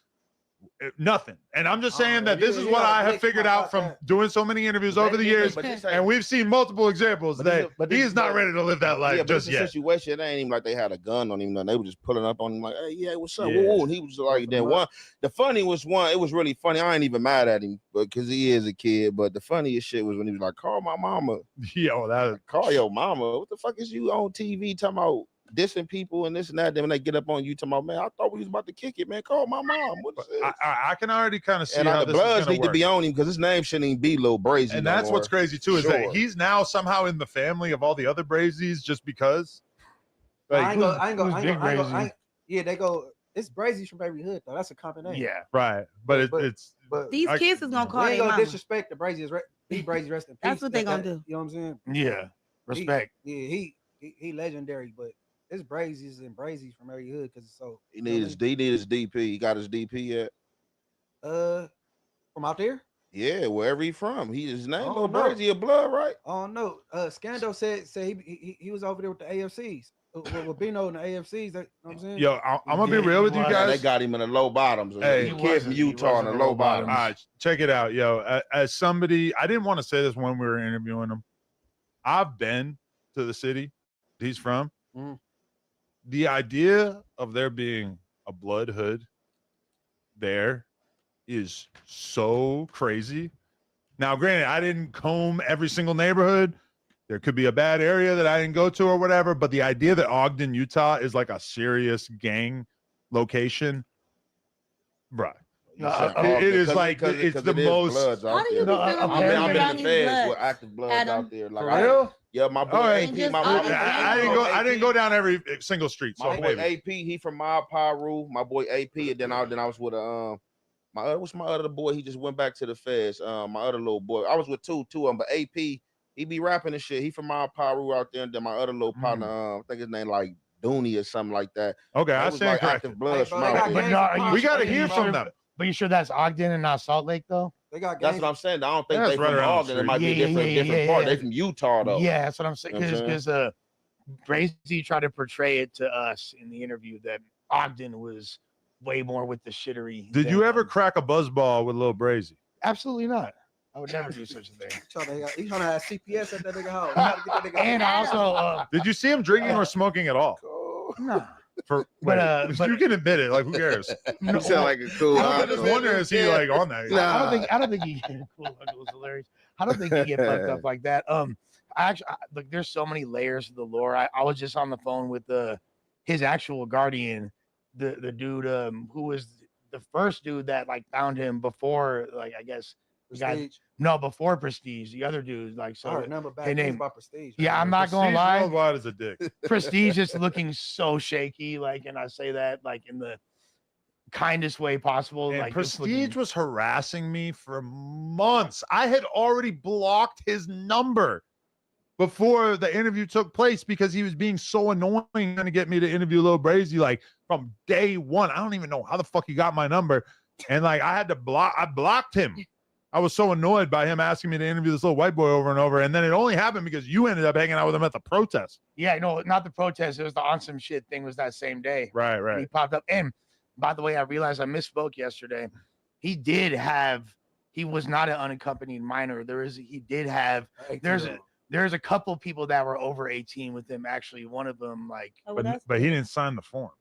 Nothing. And I'm just saying that this is what I have figured out from doing so many interviews over the years. And we've seen multiple examples that he's not ready to live that life yeah, but just it's a yet. situation. It ain't even like they had a gun on him. They were just pulling up on him like, "Hey, yeah, what's up?" Yeah. Woo, and he was like, "Then one." The funny was one. It was really funny. I ain't even mad at him because he is a kid. But the funniest shit was when he was like, "Call my mama." Yo, that Call your mama. What the fuck is you on TV talking about dissing people and this and that? Then when they get up on you talking about, man, I thought we was about to kick it, man. Call my mom. What is this? I can already kind of see And how the this is Bloods gonna need to work. be on him because his name shouldn't even be Lil Brazy. And no that's more. what's crazy too is that Sure. he's now somehow in the family of all the other Brazys just because. I ain't who's Big Brazy? Yeah, they go. It's Brazy from every hood though. That's a common name. Yeah, right. But it's But These kids is gonna call we ain't their gonna mama. disrespect the Brazy. Be Brazy rest in peace. That's what they gonna That- do. You know what I'm saying? Yeah, respect. He legendary, but it's Brazy's and Brazy's from every hood because it's so. He needs his DP. He got his DP yet? From out there. Yeah, wherever he from. His name I Lil don't know. Brazy of blood, right? I don't know. Scando said he was over there with the AFCs. With Bino and the AFCs. That, you know what I'm saying? Yo, I'm gonna be real with you guys. They got him in the low bottoms. Hey, Hey, kid from Utah in the low bottoms. All right, check it out, yo. As somebody, I didn't want to say this when we were interviewing him. I've been to the city he's from. The idea of there being a blood hood there is so crazy. Now, granted, I didn't comb every single neighborhood. There could be a bad area that I didn't go to or whatever, but the idea that Ogden, Utah is like a serious gang location, bruh. It is like it's the most. How do you I'm in the feds with active bloods out there. Like, For real? Yeah, my boy AP. I didn't go down every single street. So My boy maybe. AP, he from my Piru. My boy AP, and then I was with what's my other boy? He just went back to the feds. My other little boy. I was with two of them, but AP, he be rapping and shit. He from my Piru out there, and then my other little partner, I think his name like Dooney or something like that. Okay, that I was stand like corrected. active bloods from out there. But no, We gotta hear from them. But you sure that's Ogden and not Salt Lake though? They got That's what I'm saying. I don't think That's they right from around the Ogden. It street. might be different part. They from Utah though. Yeah, that's what I'm saying. You know what I'm Because Brazy tried to portray it to us in the interview that Ogden was way more with the shittery. Did you ever crack a buzzball with Lil Brazy? Absolutely not. I would never do such a thing. He's trying to have CPS at that nigga house. He gotta get that nigga And out. also, Did you see him drinking or smoking at all? no. But but you can admit it. Like, who cares? You sound like a cool I'm just uncle. wondering, is he like on that? I don't think he cool uncle was hilarious. I don't think he get fucked up like that. Look, there's so many layers to the lore. I was just on the phone with his actual guardian, the dude who was the first dude that like found him before, like I guess before Prestige, the other dude, like so. I remember back his then name about Prestige. Yeah, I'm not gonna Prestige lie. Worldwide is a dick. Prestige is looking so shaky, like, and I say that like in the kindest way possible. And like Prestige was harassing me for months. I had already blocked his number before the interview took place because he was being so annoying trying to get me to interview Lil Brazy like from day one. I don't even know how the fuck he got my number. And like I blocked him. I was so annoyed by him asking me to interview this little white boy over and over. And then it only happened because you ended up hanging out with him at the protest. Yeah, no, not the protest. It was the on some shit thing was that same day. Right. And he popped up. And by the way, I realized I misspoke yesterday. He was not an unaccompanied minor. There's a couple people that were over 18 with him. Actually, one of them but he didn't sign the form.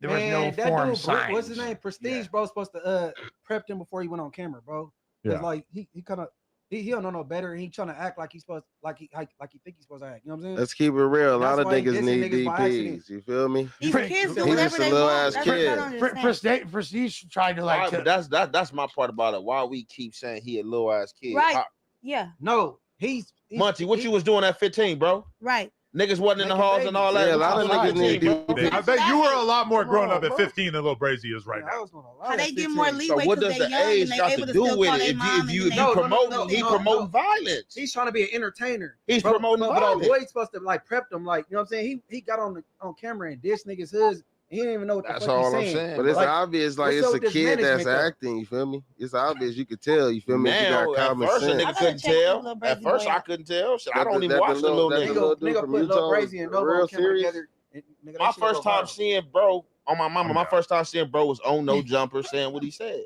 There was no form signed. What's his name? Prestige, bro. Supposed to prep him before he went on camera, bro. Because like he kind of he don't know better. He trying to act like he's supposed like he think he's supposed to act. You know what I'm saying? Let's keep it real. A lot of That's why he niggas dissing need niggas by accident. DPs. You feel me? These kids do He whatever just a they little want. ass That's what I kid. don't understand. Prestige tried to like. But that's my part about it. Why we keep saying he a little ass kid? Right. Yeah. No, he's Munchie, what you was doing at 15, bro? Right. Niggas wasn't in the halls and all that. Yeah, a lot of niggas need DPs. I bet you were a lot more grown up at 15 than Lil Brazy is right now. How they get more leeway So what because does they the young age and they got able to to do still with call it? their If mom you and they promoting violence. He's trying to be an entertainer. He's Bro, promoting but violence. boy, he's supposed to like prep them, like you know what I'm saying. He got on camera and diss niggas hoods. He didn't even know what the That's fuck all he's I'm saying. But it's Like, obvious, like what's it's up a with this kid that's management, though? acting. You feel me? It's obvious. You could tell. You feel me? You Now, got at common first a sense. nigga couldn't tell. At first I couldn't tell. Shit, I don't even watch the little that nigga. little dude Nigga from put Lil Utah Brazy and Novo real on camera serious. together. and, nigga, that My shit go first time viral. seeing bro on my mama, my first time seeing bro was on No Jumper saying what he said.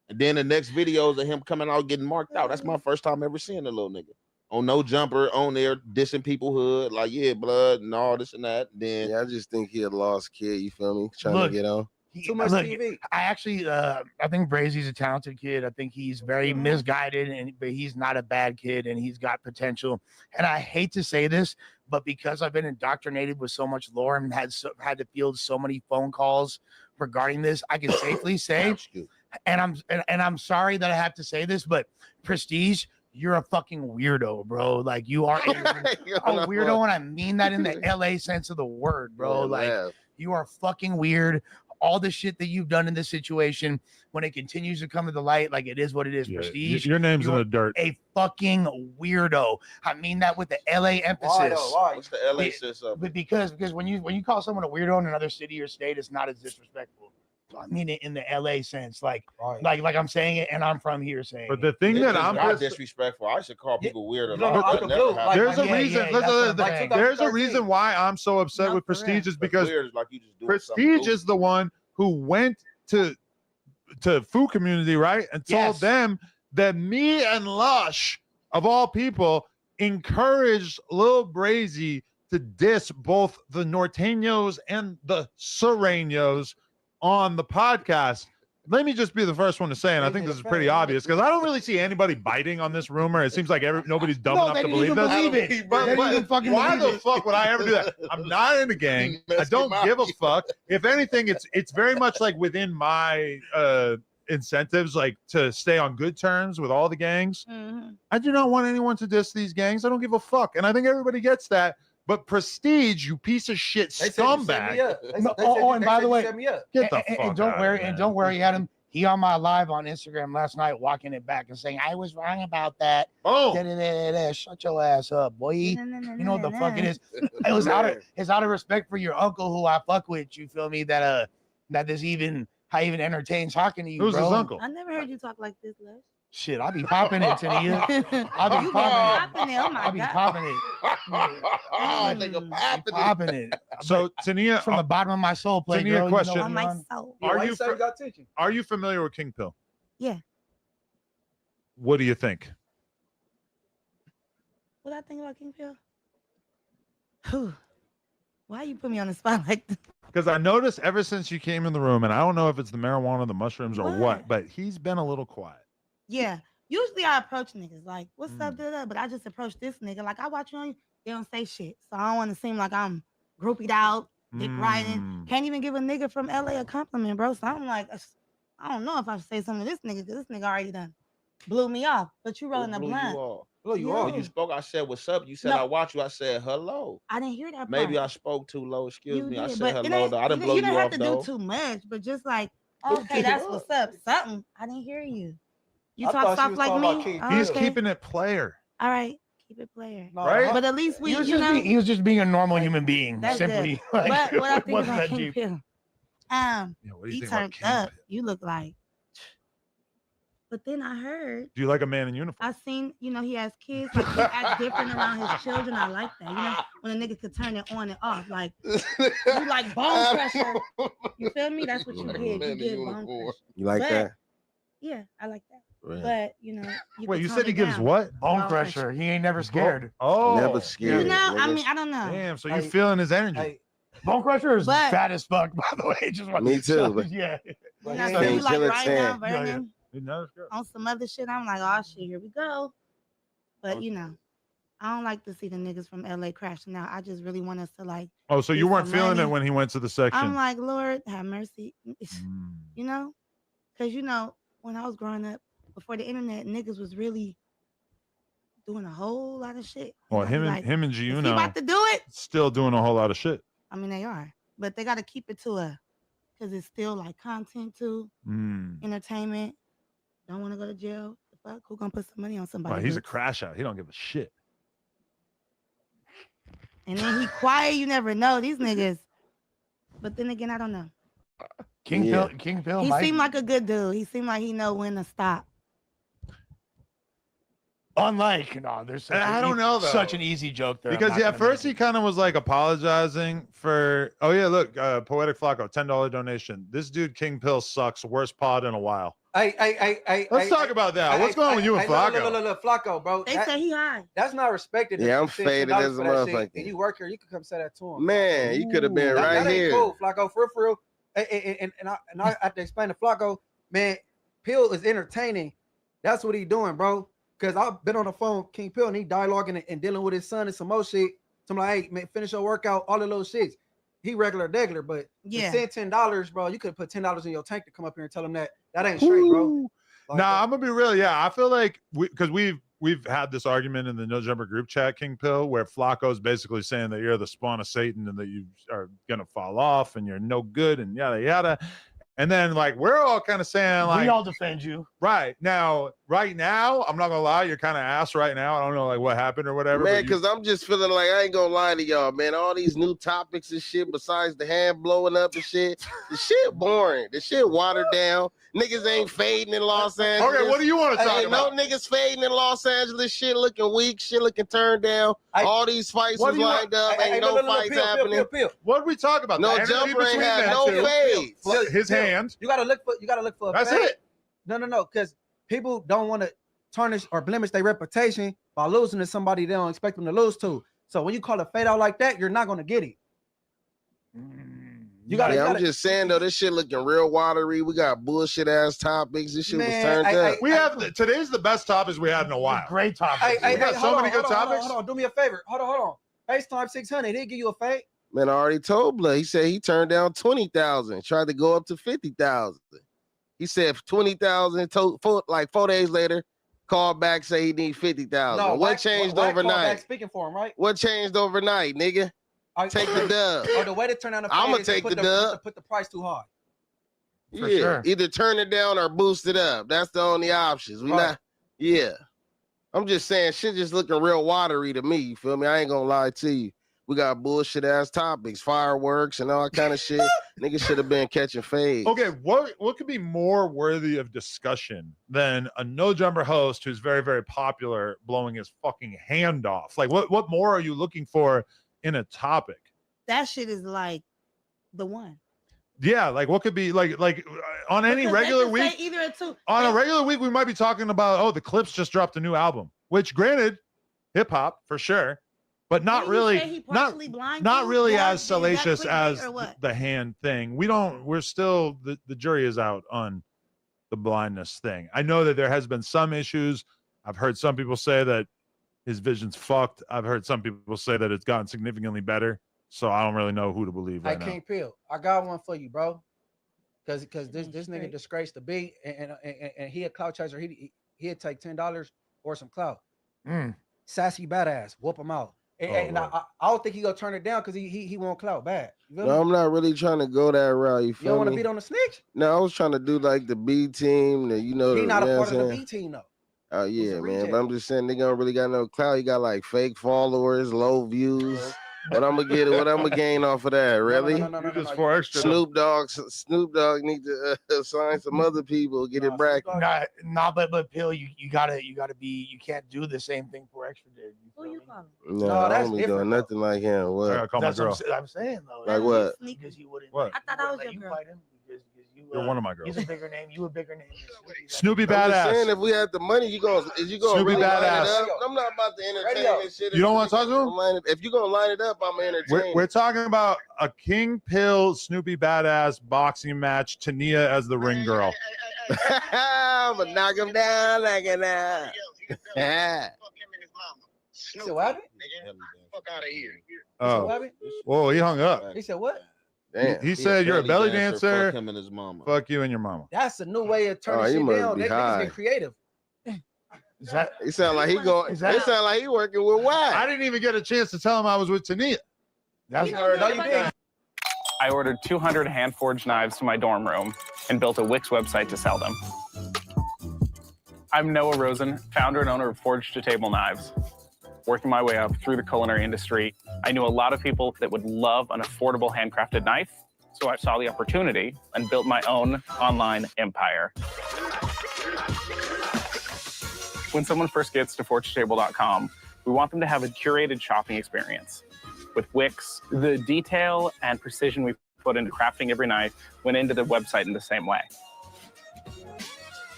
And then the next videos of him coming out getting marked out. That's my first time ever seeing the little nigga. On No Jumper, on there, dissing people hood, like, yeah, blood and all this and that. Then Yeah, I just think he a lost kid. You feel me? Trying Look, to get on. Too much Look, TV. I actually, I think Brazy's a talented kid. I think he's very misguided, but he's not a bad kid, and he's got potential. And I hate to say this, but because I've been indoctrinated with so much lore and had to field so many phone calls regarding this, I can safely say, and I'm sorry that I have to say this, but Prestige, you're a fucking weirdo, bro. Like you are a weirdo, and I mean that in the LA sense of the word, bro. Like you are fucking weird. all the shit that you've done in this situation, when it continues to come to the light, like it is what it is. Yeah, Prestige, your name's in you're the dirt. a fucking weirdo. I mean that with the LA emphasis. Why though? Why? What's the LA sense of But it? because when you call someone a weirdo in another city or state, it's not as disrespectful. So I mean it in the LA sense, like I'm saying it, and I'm from here saying. But the thing that I'm not disrespectful. I should call people weird a lot. out the blue, like, there's a yeah, reason. yeah, that's what I'm listen, saying. there's a 2013. reason why I'm so upset with Prestige is because weird is like you just doing Prestige something is the one who went to food community, right, and told them that me and Lush, of all people, encouraged Lil Brazy to diss both the Norteños and the Sureños on the podcast. Let me just be the first one to say, and I think this is pretty obvious because I don't really see anybody biting on this rumor. It seems like nobody's dumb enough to believe this. But why the fuck would I ever do that? I'm not in a gang. I don't give a fuck. If anything, it's very much like within my incentives, like to stay on good terms with all the gangs. I do not want anyone to diss these gangs. I don't give a fuck, and I think everybody gets that. But Prestige, you piece of shit scumbag. And by the way, get the fuck and don't out worry, of here, and don't worry, Adam. He on my live on Instagram last night, walking it back and saying I was wrong about that. Oh, shut your ass up, boy. You know what the fuck it is. It was out of respect for your uncle who I fuck with. You feel me? That I even entertain talking to you. Who's bro. his uncle? I never heard you talk like this, Les. Shit, I be popping it, Tania. I be You popping it. Oh my I be God. popping it. nigga Popping it. So Tania, from the bottom of my soul, play Tania, girl. question: You know what I'm on. Are you are you familiar with King Pill? Yeah. What do you think? What I think about King Pill? Whew. Why you put me on the spot like this? Because I noticed ever since you came in the room, and I don't know if it's the marijuana, the mushrooms, or what, but he's been a little quiet. Yeah. Usually I approach niggas like, what's up, da-da? But I just approach this nigga. Like I watch you on you, they don't say shit. So I don't want to seem like I'm groupied out, dick riding. Can't even give a nigga from LA a compliment, bro. So I'm like, I don't know if I should say something to this nigga, because this nigga already done blew me off. But you rolling a blunt. Blow you off. When you spoke, I said, what's up? You said, No. I watch you. I said, hello. I didn't hear that Maybe part. I spoke too low. Excuse You me. I did, said but it hello, ain't- though. I didn't blow you you don't off, have to though. do too much, but just like, okay, that's what's up. Something. I didn't hear you. You talk soft like me. He's Okay. keeping it player. All right, keep it player. Right? But at least we, He was you just know, he was just being a normal human being. that's Simply. good. Like, But what I it think wasn't about that King deep. Pill, what do you he think about turned King up. You look like. But then I heard. Do you like a man in uniform? I seen, he has kids. Like he acts different around his children. I like that. When a nigga could turn it on and off. Like you like bone pressure. You feel me? That's what you get. You get bone pressure. You like But- that? Yeah, I like that. Right. But Wait, could you tone said he it gives down. what? Bone pressure. He ain't never scared. Oh, Never scared. I nigga. mean, I don't know. Damn, so you feeling his energy? Bone crusher is But- fat as fuck, by the way. Just Me too, but- yeah. When I Same see you like chillin' right tan. now, Vernon, He never scared. on some other shit, I'm like, oh shit, here we go. But I don't like to see the niggas from LA crashing out. I just really want us to like. Oh, so you get weren't some feeling money. it when he went to the section? I'm like, Lord, have mercy. Because when I was growing up, before the internet, niggas was really doing a whole lot of shit. Well, And I him be and like, him and is he Giuno about to do it? still doing a whole lot of shit. I mean, they are, but they got to keep it to because it's still like content too, entertainment. Don't want to go to jail. The fuck, who gonna put some money on somebody? Well, he's a books? crash out. He don't give a shit. And then he quiet. You never know these niggas. But then again, I don't know. King Pill. He might- seemed like a good dude. He seemed like he know when to stop. Unlike, there's such I don't know, though. such an easy joke there. I'm Because not at gonna first he kind of was like apologizing for. Oh yeah, look, Poetic Flacco, $10 donation. This dude King Pill sucks. Worst pod in a while. Let's talk about that. What's going on with you and Flacco? Look, Flacco, bro. They say he high. That's not respected. Yeah, I'm If you faded $10 as a for that shit motherfucker. And you work here, you could come say that to him. Man, you could have been right that here. Ain't cool, Flacco, for real. And I have to explain to Flacco, man, Pill is entertaining. That's what he doing, bro. Because I've been on the phone with King Pill and he dialoguing and dealing with his son and some more shit. So I'm like, hey, man, finish your workout, all the little shits. He regular, but Yeah. to send $10, bro, you could put $10 in your tank to come up here and tell him that ain't straight, bro. Like, Nah, I'm gonna be real. Yeah, I feel like because we've we've had this argument in the No Jumper group chat, King Pill, where Flacco's basically saying that you're the spawn of Satan and that you are gonna fall off and you're no good and yada yada. And then like we're all kind of saying like we all defend you. Right now, I'm not gonna lie, you're kind of ass right now. I don't know like what happened or whatever. Man, but because I'm just feeling like I ain't gonna lie to y'all, man. All these new topics and shit, besides the hand blowing up and shit, the shit boring. The shit watered down. Niggas ain't fading in Los Angeles. Okay, what do you want to talk Ain't about? no niggas fading in Los Angeles. Shit looking weak. Shit looking turned down. All these fights what was do you lined up. Ain't no fights happening. What did we talk about? No The energy jumper ain't between had them no two. fades. His hand. You gotta look for a That's fade. it. No, because people don't want to tarnish or blemish their reputation by losing to somebody they don't expect them to lose to. So when you call a fade out like that, you're not gonna get it. You gotta. I'm just saying though, this shit looking real watery. We got bullshit ass topics. This shit was turned up. We have today's the best topics we had in a while. Great topics. We got so many good topics. Hold on. Do me a favor. Hold on. FaceTime 600. He'll give you a fade. Man, I already told Blood. He said he turned down 20,000. Tried to go up to 50,000. He said 20,000. Like 4 days later, called back say he need 50,000. No, What changed Wack called back overnight? speaking for him, right? What changed overnight, nigga? Take the dub. Oh, the way to turn down the fade I'ma is to take put the dub. put the price too high. Yeah, sure. either turn it down or boost it up. That's the only options. We Right. not. Yeah, I'm just saying, shit just looking real watery to me. You feel me? I ain't gonna lie to you. We got bullshit ass topics, fireworks, and all kind of shit. Niggas should have been catching fades. Okay, what could be more worthy of discussion than a No Jumper host who's very, very popular blowing his fucking hand off? Like, what more are you looking for in a topic? That shit is like the one. Yeah, like what could be like on any Because they regular can say week? either or two. On a regular week, we might be talking about the Clips just dropped a new album, which granted, hip hop for sure, but not Didn't you say really, he partially blind not too? really Yeah, as is that salacious clickbait as or what? the hand thing. We're still the jury is out on the blindness thing. I know that there has been some issues. I've heard some people say that his vision's fucked. I've heard some people say that it's gotten significantly better. So I don't really know who to believe right now. King Peel, I got one for you, bro. Because this nigga disgraced the beat and he a clout chaser. He'd take $10 or some clout. Sassy badass, whoop him out. And I don't think he gonna turn it down because he won't clout bad. You feel No, me? I'm not really trying to go that route. You You feel don't want to me? beat on the snitch? No, I was trying to do like the B team. He not a you know part what of I'm the saying? B team though. Oh yeah, a man. reject. But I'm just saying they don't really got no clout. You got like fake followers, low views. What I'm gonna gain off of that? Really? You just for extra. Snoop Dogg need to sign some other people, get it bracket. But Pill, you gotta be. You can't do the same thing for extra did. Who you calling? No, No, I that's don't be doing different, though. nothing like him. I What? gotta call my That's girl. what I'm saying though. Like what? Because you wouldn't. What? I thought that was let your you girl. fight him because you. You're one of my girls. He's a bigger name. You a bigger name. than Snoopy I'm just saying, badass. if we had the money, you gonna Snoopy really line badass. it up. I'm not about to entertain this shit. You don't want to talk to him? If you're gonna line it up, I'm entertaining. We're talking about a King Pill Snoopy badass boxing match. Tania as the ring girl. I'm gonna knock him down like an So what happened? Fuck out of here. Oh, What happened? whoa, he hung up. He said what? Damn. He said you're a belly dancer. Fuck him and his mama. Fuck you and your mama. That's a new way of Oh, turning he shit must down. be They niggas high. get creative. He sound like he going. It sound like he working with I Wack. didn't even get a chance to tell him I was with Tania. That's No, you did. I ordered 200 hand-forged knives to my dorm room and built a Wix website to sell them. I'm Noah Rosen, founder and owner of Forged to Table Knives. Working my way up through the culinary industry, I knew a lot of people that would love an affordable handcrafted knife, so I saw the opportunity and built my own online empire. When someone first gets to forgetotable.com, we want them to have a curated shopping experience. With Wix, the detail and precision we put into crafting every knife went into the website in the same way.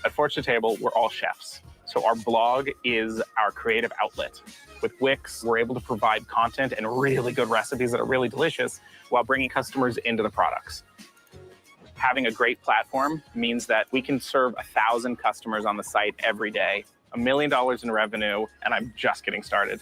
At Forge to Table, we're all chefs, so our blog is our creative outlet. With Wix, we're able to provide content and really good recipes that are really delicious while bringing customers into the products. Having a great platform means that we can serve 1,000 customers on the site every day, $1 million in revenue, and I'm just getting started.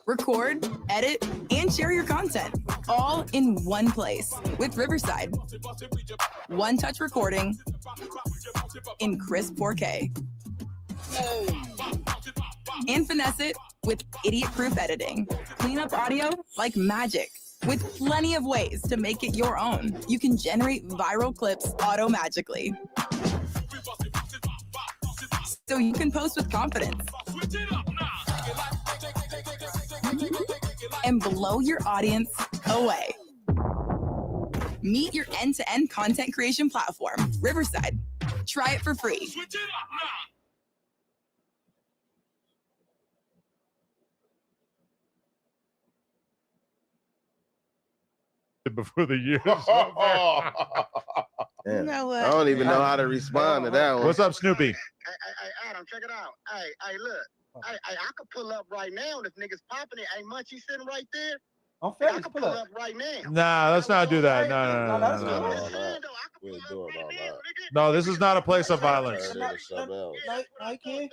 record, edit, and share your content all in one place with Riverside. One-touch recording in crisp 4K. And finesse it with idiot-proof editing. Clean up audio like magic with plenty of ways to make it your own. You can generate viral clips auto-magically. So you can post with confidence and blow your audience away. Meet your end-to-end content creation platform, Riverside. Try it for free. Before the year. Damn. know what? I don't even know how to respond to that one. What's up, Snoopy? Adam, check it out. Hey, look. I could pull up right now if niggas popping it. Ain't Munchie sitting right there? I'm I finished. could Pull pull up. up right now. Nah, let's not do that. No. We're doing all that. No, this is not a place of violence. Turn into something else. I can't.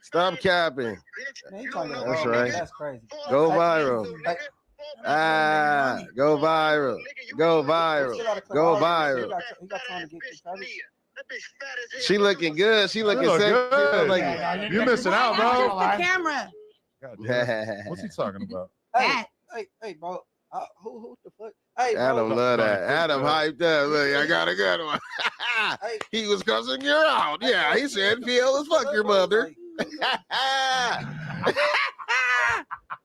Stop capping. That's right. That's crazy. Go viral. Go viral. Go viral. Go viral. He got time to get this. She looking good. She looking look sexy. good. Like, You're missing out, bro. The camera. God damn. What's he talking about? Hey, bro. Who the fuck? Hey, bro. Adam love that. Adam hyped up. Look, I got a good one. He was cussing you out. Yeah, he said, "Feel as fuck your mother."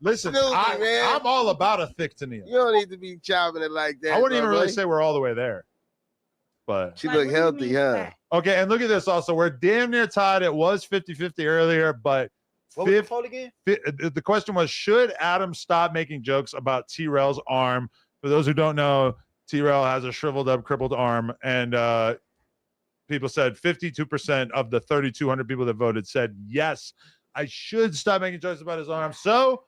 Listen, Snoopy, man. I'm all about a thick Tania. You don't need to be chopping it like that. I wouldn't even bro, really boy. say we're all the way there. But She look healthy, huh? okay, and look at this also. We're damn near tied. It was 50-50 earlier, but What was the poll again? the question was, should Adam stop making jokes about T-Rail's arm? For those who don't know, T-Rail has a shriveled up, crippled arm, and people said 52% of the 3,200 people that voted said, yes, I should stop making jokes about his arm. So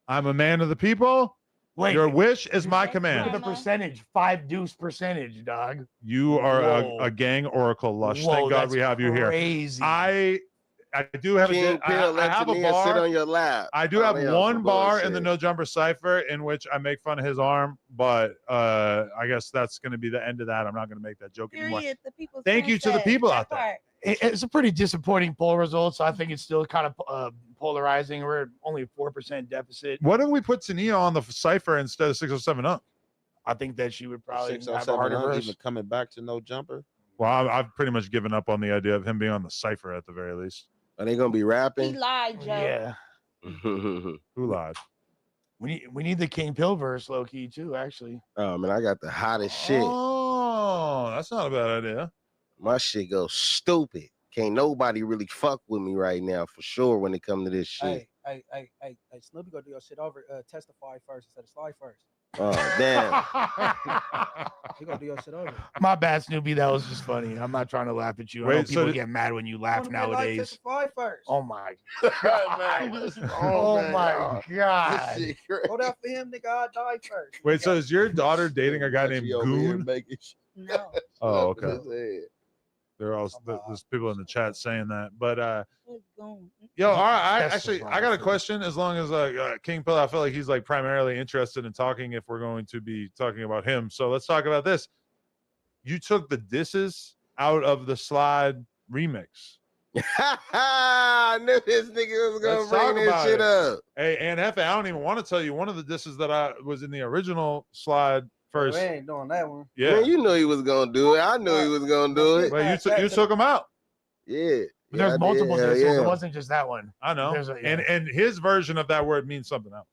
I'm a man of the people. Wait, your wish is my Look command. at the percentage, 5 deuce percentage, dog. You are Whoa. a gang oracle, Lush. Whoa, Thank God that's we have you here. crazy. I do have King I Pill, let have a Tania bar. sit on your lap. I do have they on one some bar in the bullshit. No Jumper Cipher in which I make fun of his arm, but I guess that's going to be the end of that. I'm not going to make that joke anymore. Period. The people Thank you to the people out there. It's a pretty disappointing poll result, so I think it's still kind of polarizing. We're only 4% deficit. Why don't we put Tania on the Cipher instead of 607 up? I think that she would probably have a 607 harder up, verse. even coming back to No Jumper. Well, I've pretty much given up on the idea of him being on the Cipher at the very least. Are they gonna be He rapping? lied, Joe. Yeah. Who lied? We need the King Pill verse, low key too. Actually, Oh man, I got the hottest shit. Oh, that's not a bad idea. My shit goes stupid. Can't nobody really fuck with me right now for sure when it come to this shit. Hey, Snoopy gonna do your shit over. Testify first instead of slide first. Oh damn. He gonna do your shit over. my bad, Snoopy. That was just funny. I'm not trying to laugh at you. I Wait, know so people did- get mad when you laugh nowadays. Testify first. Oh my Man, Oh my god. This shit crazy. Hold out for him, nigga. I die first. Wait, so is your daughter dating a guy named She over here Goon? making shit No. Oh, up in okay. his head. There are there's people in the chat saying that, but It's gone. yo, all right. Testify I got a first. question. As long as King Pill, I feel like he's like primarily interested in talking if we're going to be talking about him. So let's talk about this. You took the disses out of the Slide remix. I knew this nigga was gonna Let's talk bring this about shit it. up. Hey, and Hefe, I don't even want to tell you one of the disses that I was in the original Slide first. We ain't doing that one. Yeah, Man, you knew he was gonna do it. I knew he was gonna do it. but you took him out. Yeah. But there's I multiple did. Hell disses. yeah. It wasn't just that one. I know. There's And his version of that word means something else.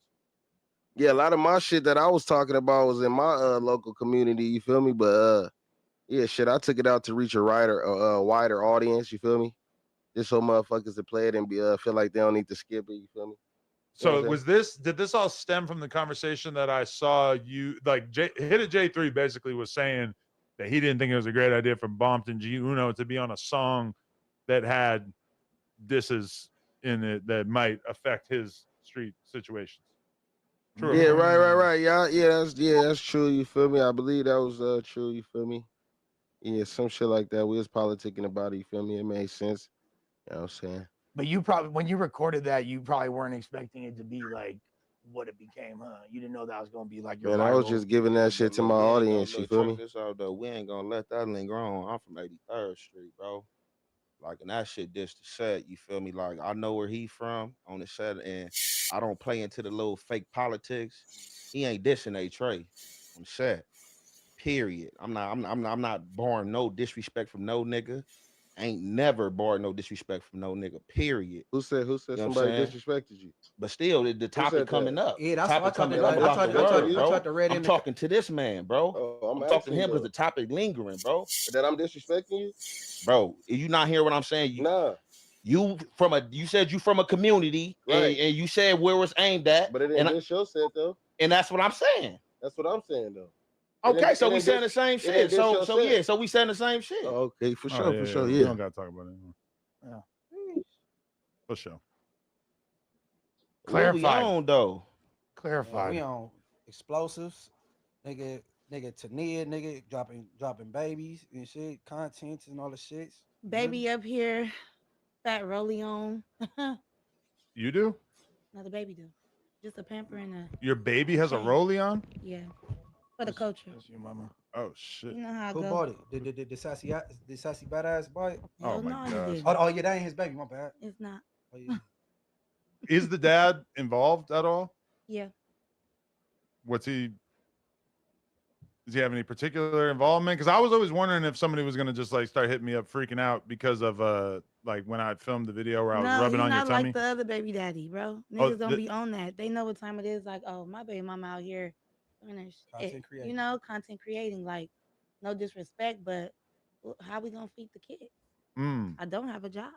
Yeah, a lot of my shit that I was talking about was in my local community, you feel me? But yeah, shit, I took it out to reach a wider audience, you feel me? Just so motherfuckers to play it and be feel like they don't need to skip it, you feel me? So did this all stem from the conversation that I saw you like Hit It J3 basically was saying that he didn't think it was a great idea for Bompton G Uno to be on a song that had disses in it that might affect his street situations. True. Yeah, right. Yeah, that's true, you feel me? I believe that was true, you feel me? Yeah, some shit like that. We was politicking about it, you feel me? It made sense. You know what I'm saying? But you probably, when you recorded that, you probably weren't expecting it to be like what it became, huh? You didn't know that was gonna be like your Man, I was viral. just giving that shit to my audience. You feel Check me? this out though. We ain't gonna let that linger on. I'm from 83rd Street, bro. Like, and that shit just the set. You feel me? Like, I know where he from on the set, and I don't play into the little fake politics. He ain't dissing A Trey on the set. Period. I'm not barring no disrespect from no nigga. Ain't never barred no disrespect from no nigga. Period. Who said You know what I'm somebody saying? disrespected you? But still, the topic said coming that? up. Yeah, The that's what I topic tried coming to. up about the word, I bro. tried to read I'm in the. talking to this man, bro. Oh, I'm I'm talking to asking him because though. the topic lingering, bro. That I'm disrespecting you? Bro, you not hear what I'm saying? You, Nah. you said you from a community, Right. and you said where it's aimed at, But it ain't this your set though. and that's what I'm saying. That's what I'm saying though. Okay, so we saying the same It ain't shit. this your So set. yeah, so we saying the same shit. Oh, okay, for Oh, sure, yeah, for sure, We yeah. don't gotta talk about it anymore. Yeah. For sure. What we Clarified. on though? Clarified. We on explosives, nigga Tania, nigga dropping babies and shit, content and all the shits. Baby up here, fat rolly on. You do? No, the baby do. Just a pamper and a Your baby has a chain. rollie on? Yeah, for the culture. That's your mama. Oh shit. You know how I Who go. bought it? The sassy badass bought it? Oh Hell my no, he gosh. didn't. Oh yeah, that ain't his baby. My bad. It's not. Oh, yeah. Is the dad involved at all? Yeah. Does he have any particular involvement? Because I was always wondering if somebody was gonna just like start hitting me up freaking out because of like when I filmed the video where I was No, rubbing he's on your not tummy. like the other baby daddy, bro. Oh, Niggas don't be on that. They know what time it is. Like, oh, my baby mama out here doing her shit. Content creating. You know, content creating. Like, no disrespect, but how we gonna feed the kids? I don't have a job,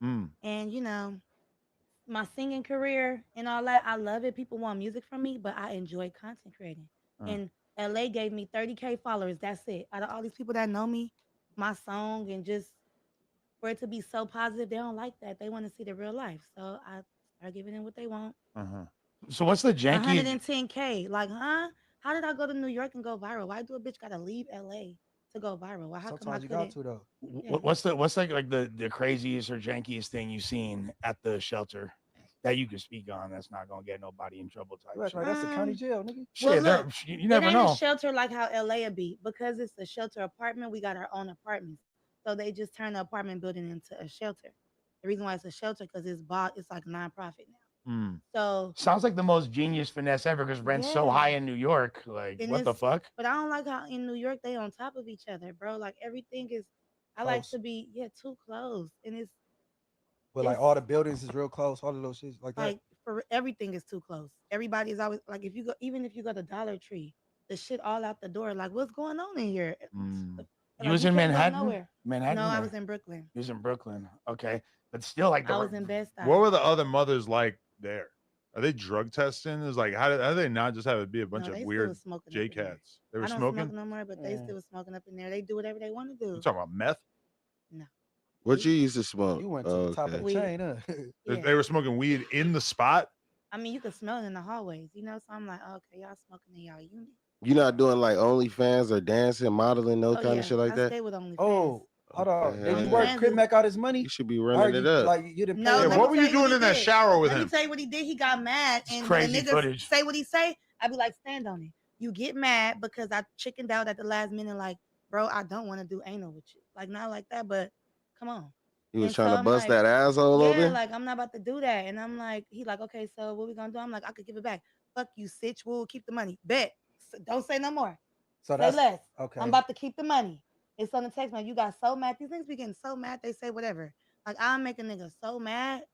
and you know, my singing career and all that. I love it. People want music from me, but I enjoy content creating. And LA gave me 30K followers. That's it. Out of all these people that know me, my song and just for it to be so positive, they don't like that. They want to see the real life. So I start giving them what they want. So what's the janky? 110K. Like, huh? How did I go to New York and go viral? Why do a bitch gotta leave LA to go viral? Why? How come I Sometimes you couldn't? got to though. What's like the craziest or jankiest thing you've seen at the shelter that you can speak on? That's not gonna get nobody in trouble. Type. Right, shit. that's the county jail, nigga. Shit, Well, look, you never it ain't know. a shelter like how LA would be because it's a shelter apartment. We got our own apartments, so they just turned the apartment building into a shelter. The reason why it's a shelter because it's like a nonprofit now. So Sounds like the most genius finesse ever because rent's so Yeah. high in New York. Like, and what the it's- fuck? But I don't like how in New York they on top of each other, bro. Like everything is. I like Close. to be too close, and it's But like it's- all the buildings is real close, all of those shits like that. like for everything is too close. Everybody is always like if you go to Dollar Tree, the shit all out the door. Like what's going on in here? You was in can't go Manhattan? nowhere. Manhattan? No, I or- was in Brooklyn. You was in Brooklyn. Okay, but still, like, I was in Best Eye. What were the other mothers like there? Are they drug testing? Is like how do they not just have it be a bunch No, of they still weird was smoking up J in there. cats? They were I don't smoking. smoke no more, but they still was smoking up in there. They do whatever they want to do. You talking about meth? No. What you used to smoke? You went to the top of the Weed. chain, huh? They were smoking weed in the spot. I mean, you can smell it in the hallways, you know. So I'm like, okay, y'all smoking in y'all unit. You not doing like OnlyFans or dancing, modeling, no Oh, kind yeah, of shit like I that? stay with OnlyFans. Oh, hold on. Okay, Did you yeah. work Fans Crip is- Mac out his money? You should be Or running it you- up. Like you didn't No, pay let him? me what were tell you doing what he in that did. shower with Let him? me tell you what he did. He got mad, and crazy when the niggas footage. say what he say, I be like, stand on it. You get mad because I chickened out at the last minute, like, bro, I don't want to do anal with you, like not like that, but come on. You was And trying so to I'm bust like, that asshole yeah, open? like I'm not about to do that. And I'm like, he like, okay, so what we gonna do? I'm like, I could give it back. Fuck you, sitch. We'll keep the money. Bet. Don't say no more. So Say that's less. okay. I'm about to keep the money. It's on the text man. You got so mad. These niggas be getting so mad. They say whatever. Like I make a nigga so mad.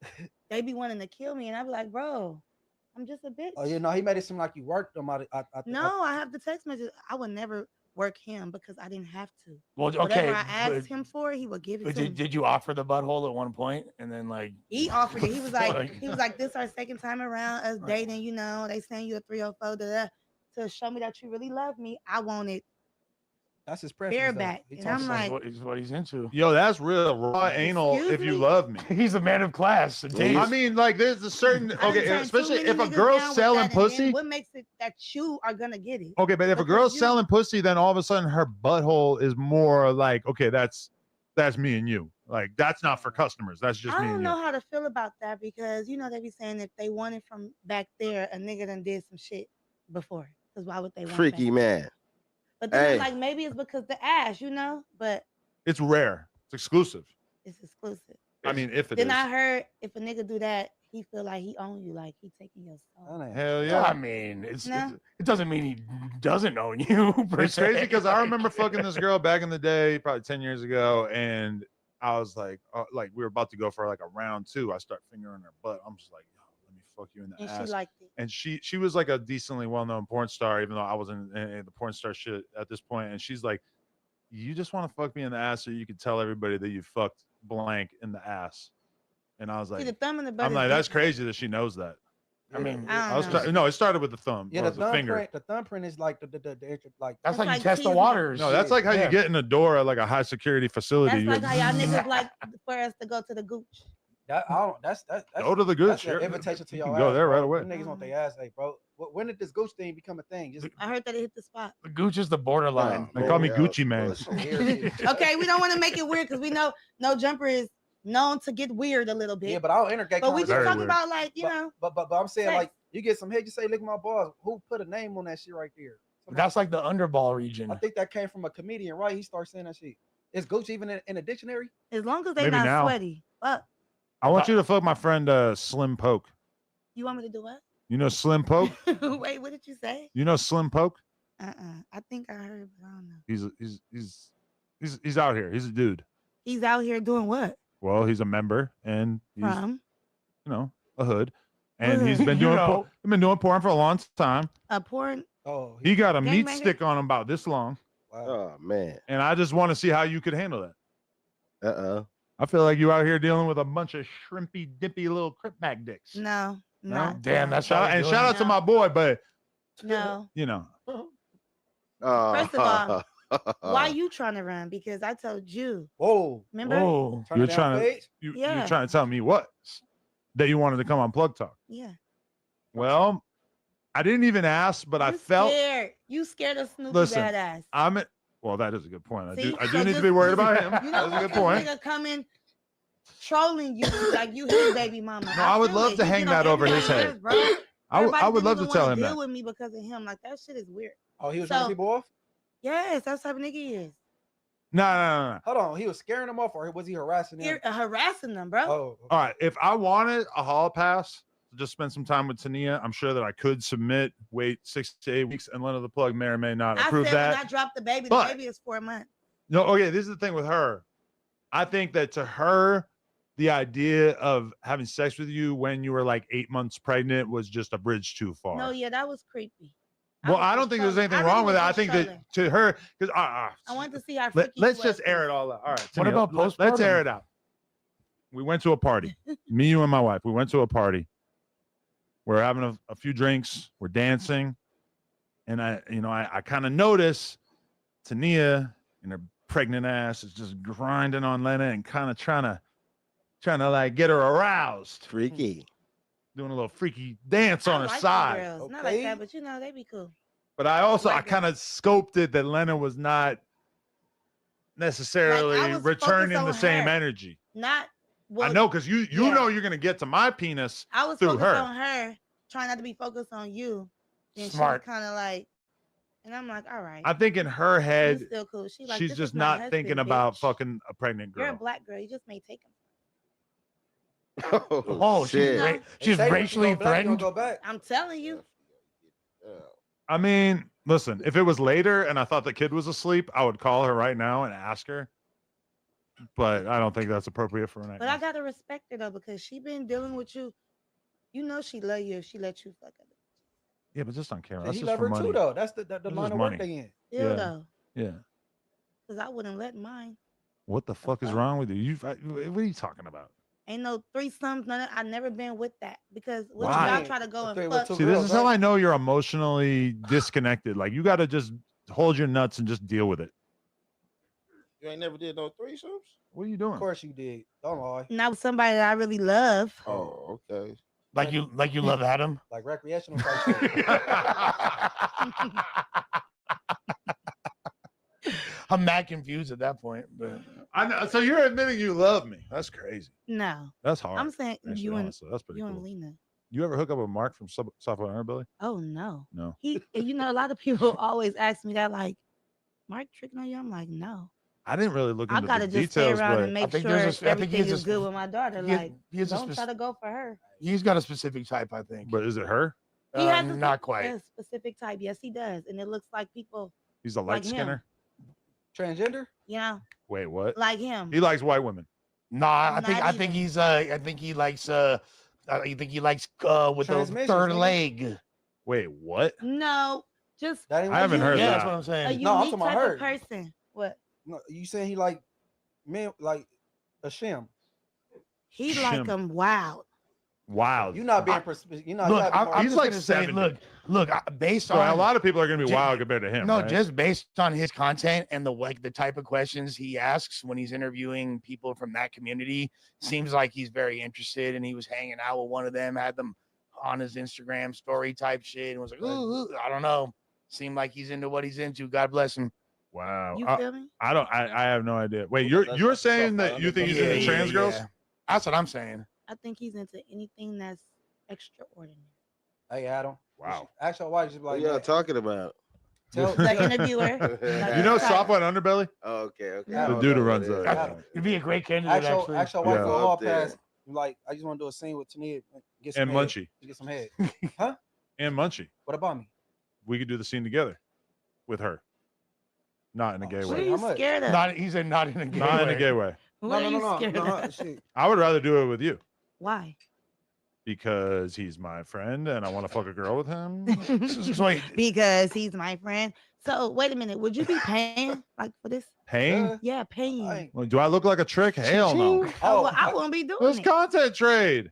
They be wanting to kill me, and I be like, bro, I'm just a bitch. Oh, you know, he made it seem like you worked him. No, I have the text message. I would never work him because I didn't have to. Well, okay, Whatever I asked but- him for, he would give it But to me. did you offer the butthole at one point and then like He offered it. He was like, this our second time around us dating, you know. They send you a 304 to show me that you really love me. I want it That's his preference. though. bareback. He And I'm talks like, what he's into. Yo, that's real raw anal. Excuse If you me? love me, He's a man of class. and taste. I mean, like there's a certain I done okay, turned too especially many if a niggas girl's down with selling that, and then pussy. what makes it that you are gonna get it? Okay, but if a Because girl's you- selling pussy, then all of a sudden her butthole is more like, okay, that's me and you. Like that's not for customers. That's just I me don't and know you. how to feel about that because you know they be saying if they want it from back there, a nigga done did some shit before. Because why would they want Freaky back man. But then I'm Hey. like, maybe it's because the ass, you know. But It's rare. It's exclusive. it's exclusive. I mean, if it Then is. I heard if a nigga do that, he feel like he own you, like he taking your soul. Hell yeah. I mean, No. it doesn't mean he doesn't own you. Per It's crazy se. because I remember fucking this girl back in the day, probably 10 years ago, and I was like we were about to go for like a round 2. I start fingering her butt. I'm just like, yo, let me fuck you in the And ass. she liked it. And she was like a decently well-known porn star, even though I wasn't in the porn star shit at this point. And she's like, you just want to fuck me in the ass so you can tell everybody that you fucked blank in the ass. And I was See, like, the thumb and the butt I'm is like, that's different. crazy that she knows that. I mean, I don't know. No, it started with the thumb. Yeah, Well, the the finger. thumbprint. The thumbprint is like the like. That's how you like test the teasing. waters. No, that's like how you get in a door at like a high security facility. That's You like how y'all niggas like for us to go to the gooch. That, I don't, that's Go to the gooch. That's an invitation to You your can go ass, there bro. right away. Them niggas want their ass, hey, bro. When did this gooch thing become a thing? Just I heard that it hit the spot. The gooch is the borderline. They call me Gucci Man. Okay, we don't want to make it weird because we know No Jumper is known to get weird a little bit. yeah, but I don't integrate. But we just conversation. talking about like you know. But I'm saying sex. like you get some head, you say, look at my balls. Who put a name on that shit right there? That's like the underball region. I think that came from a comedian, right? He started saying that shit. Is gooch even in a dictionary? As long as they Maybe not now. sweaty. Fuck. I want you to fuck my friend Slim Poke. You want me to do what? You know Slim Poke? Wait, what did you say? You know Slim Poke? I think I heard, but I don't know. He's out here. He's a dude. He's out here doing what? Well, he's a member and he's From a hood. And he's been You doing know. been doing porn for a long time. a porn. Oh, He got a meat Gangbanger? stick on him about this long. Oh man. And I just want to see how you could handle that. Uh-uh. I feel like you out here dealing with a bunch of shrimpy, dippy little crip mag dicks. No, not Damn, that's Shout, how and shout out to my boy, but no. you know, First of all, why you trying to run? Because I told you. Whoa. Remember? Whoa. you're trying to fades? you're Yeah. trying to tell me what? That you wanted to come on Plug Talk. Yeah. Well, I didn't even ask, but I felt Scared. You scared of Snoopy listen. badass. Well, that is a good point. I See? do So need to just- be worried about just- him. You know, That's a good this point. nigga coming trolling you like you his baby mama. No, I would feel love it. to He hang get on that over his everybody's head. nerves, bro. I would love Everybody to tell wanna him deal that. with me because of him. Like that shit is weird. Oh, he was trying to people off? Yes, that's the type of nigga he is. No. Hold on, he was scaring them off, or was he harassing them? Harassing them, bro. Oh, All right. If I wanted a hall pass to just spend some time with Tania, I'm sure that I could submit, wait 6 to 8 weeks, and Lena the Plug may or may not I approve said that. when I dropped the baby But- is 4 months. No, okay, this is the thing with her. I think that to her, the idea of having sex with you when you were like 8 months pregnant was just a bridge too far. No, yeah, that was creepy. Well, I don't think there's anything wrong with it. I think that to her, because I wanted to see how freaky let's you just was. air it all out. All right. What Tania, about let's air postpartum? it out. We went to a party. Me, you, and my wife. We went to a party. We're having a few drinks. We're dancing, and I kind of notice Tania and her pregnant ass is just grinding on Lena and kind of trying to like get her aroused. Freaky. Doing a little freaky dance on I her like side. them girls. Not like that, but you know, they be cool. But I kind of scoped it that Lena was not necessarily Like, I was returning focused the on same her. energy. Not I know because you yeah. know you're gonna get to my penis I was through focused her. on her, trying not to be focused on you. And Smart. she was kind of like, and I'm like, all right. I think in her You head, still cool. She like, she's this just is my not husband, thinking about bitch. fucking a pregnant You're a girl. black girl. You just may take him. Oh, shit. she's racially threatened. I'm telling you. I mean, listen, if it was later and I thought the kid was asleep, I would call her right now and ask her. But I don't think that's appropriate for an But I gotta respect her though because she been dealing with you. You know she love you if she let you fuck her. Yeah, but just on camera. Yeah, That's he just love for her money. too, though. That's the This line is of money. work they in. Still Yeah. though, Yeah. because I wouldn't let mine. What the fuck is wrong with you? What are you talking about? Ain't no threesomes. None. I never been with that because what Why? y'all try to go and fuck. See, this is how I know you're emotionally disconnected. Like you got to just hold your nuts and just deal with it. You ain't never did no threesomes? What are you doing? Of course you did. Don't lie. Not with somebody that I really love. Oh, okay. Like you love Adam. Like recreational type shit. I'm mad confused at that point, but I know. So you're admitting you love me. That's crazy. No. That's hard. I'm saying actually, you and honestly. That's pretty you cool. and Lena. You ever hook up with Mark from Software Underbelly? Oh no. No. And you know, a lot of people always ask me that, like, Mark tricking on you. I'm like, no. I didn't really look I into gotta the just stay details, around but and make sure everything is good with my daughter. Like, don't try to go for her. He's got a specific type, I think. But is it her? He has not quite. a specific type. Yes, he does, and it looks like people. He's a light like him. skinner. Transgender? Yeah, Wait, what? like him. He likes white women. Nah, Not I think he's I think he likes with the Transmissions, third nigga. leg. Wait, what? No, just That ain't I haven't heard Yeah, that. that's what I'm a saying. No, I'm unique talking about type her. of person. What? No, you saying he like men like a shim? He like Shim. him wild. Wild. You not being you know. Look, you gotta be more- I'm He's just like gonna say, 70. look, based So on a lot of people are going to be Ju- wild compared to him. No, right? just based on his content and the type of questions he asks when he's interviewing people from that community, seems like he's very interested. And he was hanging out with one of them, had them on his Instagram story type shit, and was like, ooh, I don't know. Seemed like he's into what he's into. God bless him. Wow. You feel me? I don't. I have no idea. Wait, you're saying that you think he's into trans girls? That's what I'm saying. I think he's into anything that's extraordinary. Hey, Adam. Wow. Ask your wife. Just be What like, y'all "Look, talking about? tell The interviewer. You know Software Underbelly? Oh, okay. The dude who runs that. Adam. You'd be a great candidate, actually. Ask your wife Yeah. for a hall Up there. pass. Like, I just want to do a scene with Tania. Get some And head. Munchie. Get some head. Huh? And Munchie. What about me? We could do the scene together with her. Not in a gay What are way. you How much? scared of? Not he said not in a gay Not in way. a gay way. What are you scared no, of? shit. I would rather do it with you Why? because he's my friend and I want to fuck a girl with him. So wait, Because he's my friend. So wait a minute. Would you be paying like for this? Paying? Yeah, paying. I ain't- Well, do I look like a trick? Hell no. Oh, well, I won't be doing Let's it. content trade.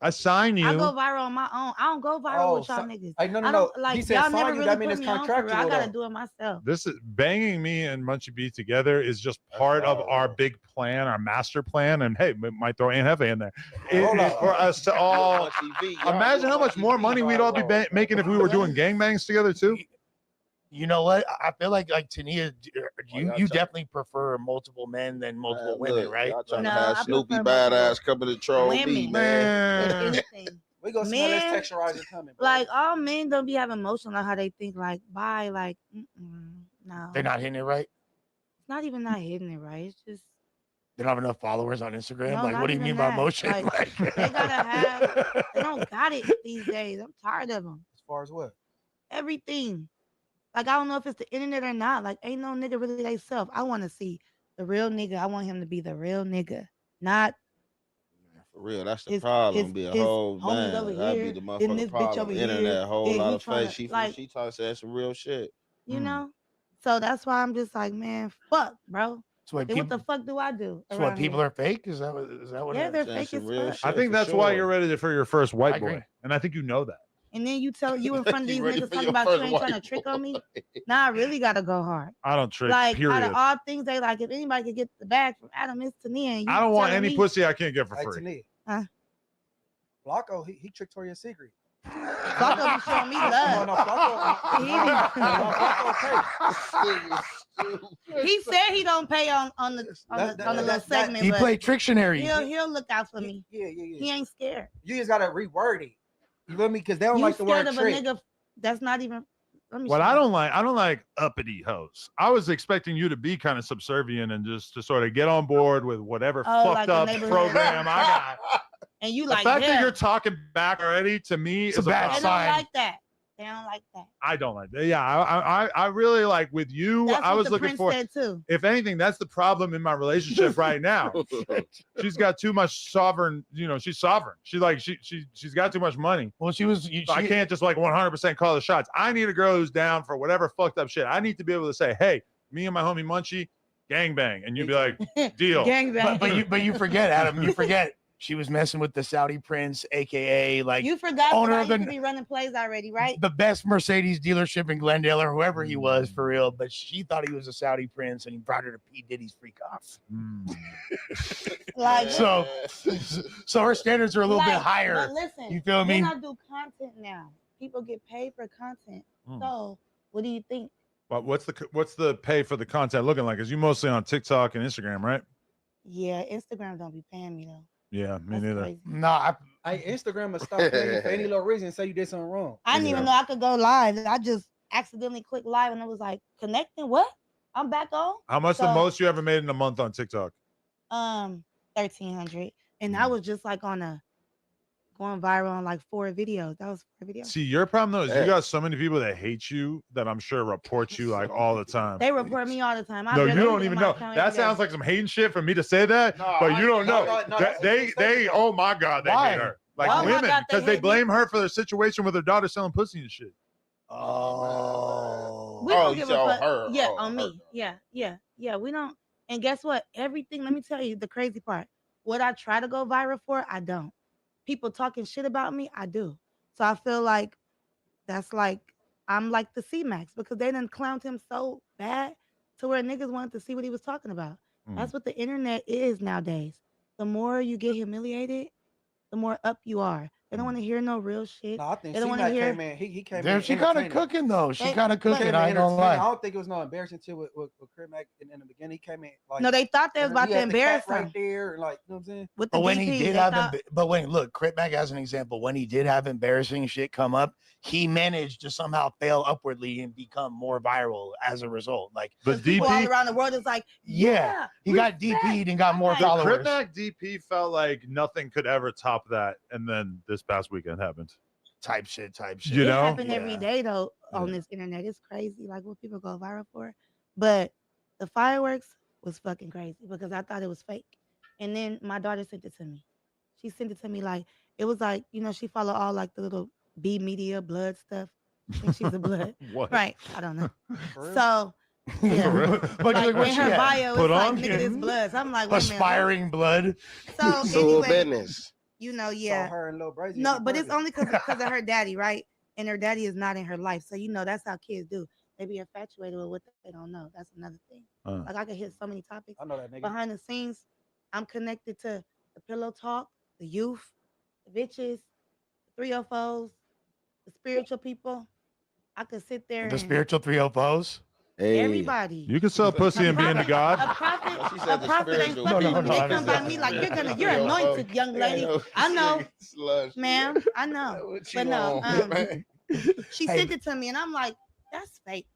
I sign you. I go viral on my own. I don't go viral with y'all so- niggas. Hey, no, I don't like He said y'all sign never you. really That mean put it's me on for real. I contractual. gotta though. do it myself. This is banging me and Munchie B together is just part of our big plan, our master plan. And hey, we might throw Aunt Hefe in there. Hold on. For us to all imagine how much more money we'd all be making if we were doing gangbangs together too. You know what? I feel like Tania, you y'all definitely prefer multiple men than multiple women, right? Y'all trying No, to have I Snoopy prefer badass coming to troll me, women. man. If anything. We gonna smell this Men, texturizer coming. Bro. like all men don't be having emotion on how they think. Like bye, like no. They're not hitting it right. It's not even not hitting it right. It's just They don't have enough followers on Instagram. No, like, not what do you even mean by that. emotion? Like, they gotta have. They don't got it these days. I'm tired of them. As far as what? Everything. Like I don't know if it's the internet or not. Like ain't no nigga really they self. I want to see the real nigga. I want him to be the real nigga, not For real, that's the his- problem. his- Be a his whole homies man. over That'd be here, the then this motherfucking bitch problem. over Internet, here, whole then lot he of tryna, face. She like- she trying to say some real shit. you know. So that's why I'm just like, man, fuck, bro. So what Then what people, the fuck do I do? so what around people here? are fake? Is that what? Yeah, it they're is? fake some as real fuck. shit. I think for that's why sure. you're ready for your first I white agree. boy. And I think you know that. And then you in front of these You ready niggas for talking your about first you ain't trying to white trick on me. boy. Nah, I really gotta go hard. I don't trick, Like period. out of all things, they like if anybody could get the bag from Adam, it's Tania. And you I don't want telling any me, pussy I can't get for Hey, free. Tania. Huh? Flacco, he Victoria's Secret. Flacco be showing me No, love. no, Flacco. He said he don't pay on the little segment. He but played Trictionary. He'll look out for me. Yeah. He ain't scared. You just gotta reword it. You feel me? Because they don't You like the word scared of trick. a nigga that's not even. Let me What show I you. don't like uppity hoes. I was expecting you to be kind of subservient and just to sort of get on board with whatever Oh, fucked like the up neighborhood. program I got. And you The like fact that yeah. you're talking back already to me It's a is a bad problem. They don't sign. like that. They don't like that. I don't like that. Yeah, I really like with you. That's I what was the looking prince for. said too. If anything, that's the problem in my relationship right now. She's got too much sovereign. You know, she's sovereign. She's got too much money. Well, she was. So I can't just like 100% call the shots. I need a girl who's down for whatever fucked up shit. I need to be able to say, hey, me and my homie Munchie, gangbang, and you'd be like, deal. Gangbang. But you forget, Adam. You forget. She was messing with the Saudi prince, aka like You forgot owner that I of used the to be running plays already, right? the best Mercedes dealership in Glendale or whoever he was for real. But she thought he was a Saudi prince, and he brought her to P Diddy's freak off. Like So her standards are a little bit higher. But listen, You feel me? Then I do content now. People get paid for content. Mm. So what do you think? What's the pay for the content looking like? Is you mostly on TikTok and Instagram, right? Yeah, Instagram don't be paying me though. Yeah, me neither. Crazy. No, Instagram will stop paying you for any little reason and say you did something wrong. I didn't even know I could go live. I just accidentally clicked live and it was like connecting. What? I'm back on. How much the So, most you ever made in a month on TikTok? 1,300, and I was just like going viral on like 4 videos. That was 4 videos. See, your problem though is you got so many people that hate you that I'm sure report you like all the time. They report me all the time. I No, barely you don't get even my know. account That every day. sounds like some hating shit for me to say that, but you don't know. They oh my God, they hate her. Like Oh my women, God, they because they hate me. blame her for their situation with her daughter selling pussy and shit. Oh. We don't you give said a on fuck. her. Yeah, Oh, on her. me. Yeah. We don't. And guess what? Everything. Let me tell you the crazy part. What I try to go viral for, I don't. People talking shit about me, I do. So I feel like that's like I'm like the C-Max because they done clowned him so bad to where niggas wanted to see what he was talking about. That's what the internet is nowadays. The more you get humiliated, the more up you are. They don't want to hear no real shit. No, I think They don't want to C-Mac hear. came in. He came Damn, in. she kind of entertaining. cooking though. She They- kind of but- cooking. Came I in ain't gonna entertaining. I lie. don't think it was no embarrassing shit with Crib Mac in the beginning. He came in like No, they thought they was about he to had the cat embarrass right him there, and like you know what I'm saying. with the But when DP. he did they have thought- but when look, Crit Mac as an example, when he did have embarrassing shit come up, he managed to somehow fail upwardly and become more viral as a result. Like But people all DP, around the world is like, yeah, he got DP'd and got more like- the followers. Crip Mac DP felt like nothing could ever top that, and then this past weekend happened. Type shit. You it know? happen every day though on this internet. It's crazy, like what people go viral for. But the fireworks was fucking crazy because I thought it was fake. And then my daughter sent it to me. She sent it to me like it was like, you know, she follow all like the little B media blood stuff. I think she's a blood. What? Right. I don't know. For real? So But yeah. like, Like what in she her had? bio, Put it's like on nigga, this him. blood. So I'm like, wait a minute. what? Aspiring blood. So So anyway, business. you know, Saw yeah. her and Lil Brazy. No, in but it's person. only because of her daddy, right? And her daddy is not in her life. So, you know, that's how kids do. They be infatuated with what they don't know. That's another thing. Like, I could hit so many topics. I know that nigga. Behind the scenes, I'm connected to the Pillow Talk, the youth, the bitches, the 304s, the spiritual people. I could sit there The and spiritual 304s. Hey, everybody. You can sell pussy and be into A God. prophet, She a said the prophet ain't spiritual fucking No, with me. no, They come by me like you're anointed, young lady. I know, ma'am. I know. But no, she sent it to me, and I'm like, that's fake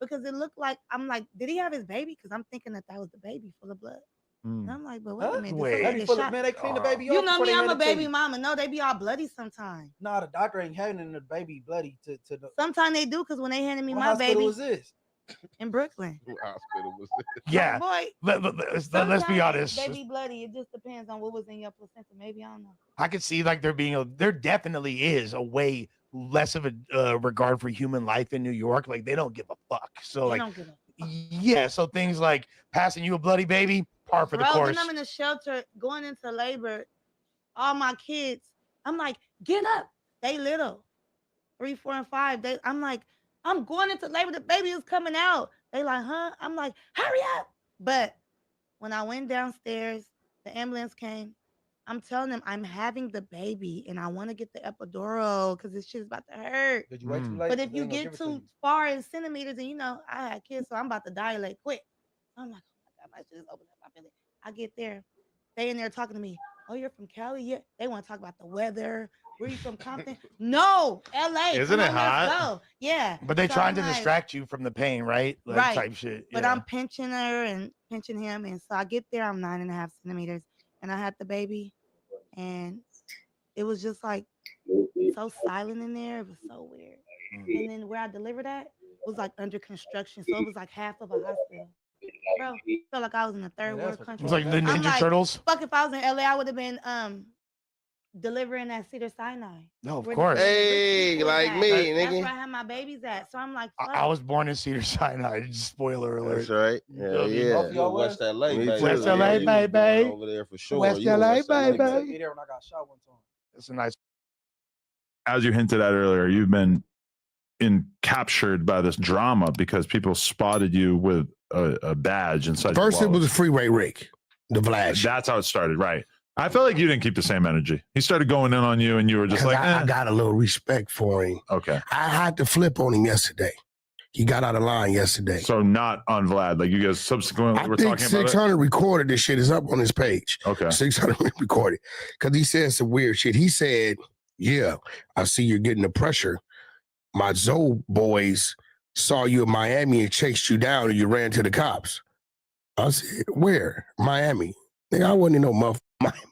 because it looked like I'm like, did he have his baby? Because I'm thinking that was the baby full of blood. And I'm like, but wait a minute, Wait. did Baby somebody full get of, shot? man, they clean the baby You off know before me, they I'm hand a it to baby you. mama. No, they be all bloody sometimes. Nah, the doctor ain't having the baby bloody to the. Sometimes they do because when they handed me What my hospital baby was this? in Brooklyn, What hospital was it? Yeah. boy. Let's be sometimes honest. They be bloody. It just depends on what was in your placenta. Maybe I don't know. I could see like there definitely is a way less of a regard for human life in New York. Like they don't give a fuck. So They like don't give a yeah, so things like passing you a bloody baby, par for the Bro, course. when I'm in the shelter going into labor, all my kids, I'm like, get up. They little, 3, 4, and 5. I'm like, I'm going into labor. The baby is coming out. They like, huh? I'm like, hurry up. But when I went downstairs, the ambulance came. I'm telling them I'm having the baby and I want to get the epidural because this shit is about to hurt. Did you wait too late? But 'Cause if they you ain't gonna get give it to too you. far in centimeters, and you know, I had kids, so I'm about to dilate quick. I'm like, oh my God, my shit is opening up my belly. I get there. They in there talking to me. Oh, you're from Cali? Yeah. They want to talk about the weather. Where you from, Compton? No, LA. Isn't Come it on, hot? Let's go. Yeah. But they So trying I'm to like, distract you from the pain, right? Like right. type shit. But yeah. I'm pinching her and pinching him. And so I get there, I'm 9.5 centimeters. And I had the baby. And it was just like so silent in there. It was so weird. And then where I delivered at was like under construction. So it was like half of a hospital. Bro, felt like I was in a third world country. It's like the I'm Ninja like, Turtles. fuck, if I was in LA, I would have been delivering at Cedar Sinai. No, of where course. the rich Hey, people is like at. me, That's nigga. where I have my babies at. So I'm like, fuck. I was born in Cedar Sinai. Spoiler alert. That's right. Hell Yeah. yeah. Both of y'all West LA, Me baby. too. West Yeah, LA, you was born baby. over there for sure. West You a LA, West LA baby. Took me there when I got shot one time. It's a nice. As you hinted at earlier, you've been captured by this drama because people spotted you with a badge inside. First, it was a freeway rig, the flash. That's how it started, right? I felt like you didn't keep the same energy. He started going in on you, and you were just like, I got a little respect for him. Okay. I had to flip on him yesterday. He got out of line yesterday. So not on Vlad. Like you guys subsequently I were think talking about it. 600 recorded this shit is up on his page. Okay. 600 recorded. Because he said some weird shit. He said, yeah, I see you're getting the pressure. My Zoe boys saw you in Miami and chased you down and you ran to the cops. I said, where? Miami. Nigga, I wasn't in no motherfucker.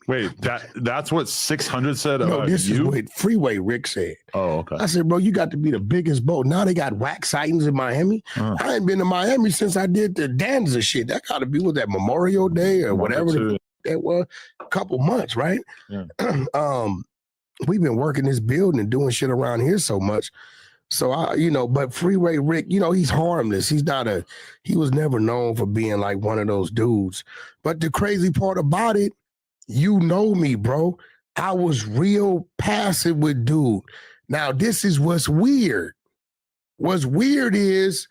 Wait, that's what 600 said No, about this you? is what Freeway Rick said. Oh, okay. I said, bro, you got to be the biggest boat. Now they got whack sightings in Miami. I ain't been to Miami since I did the Danza shit. That got to be with that Memorial Day or whatever that was. A couple months, right? Yeah. We've been working this building and doing shit around here so much. So but Freeway Rick, he's harmless. He was never known for being like one of those dudes. But the crazy part about it, you know me, bro. I was real passive with dude. Now, this is what's weird. What's weird is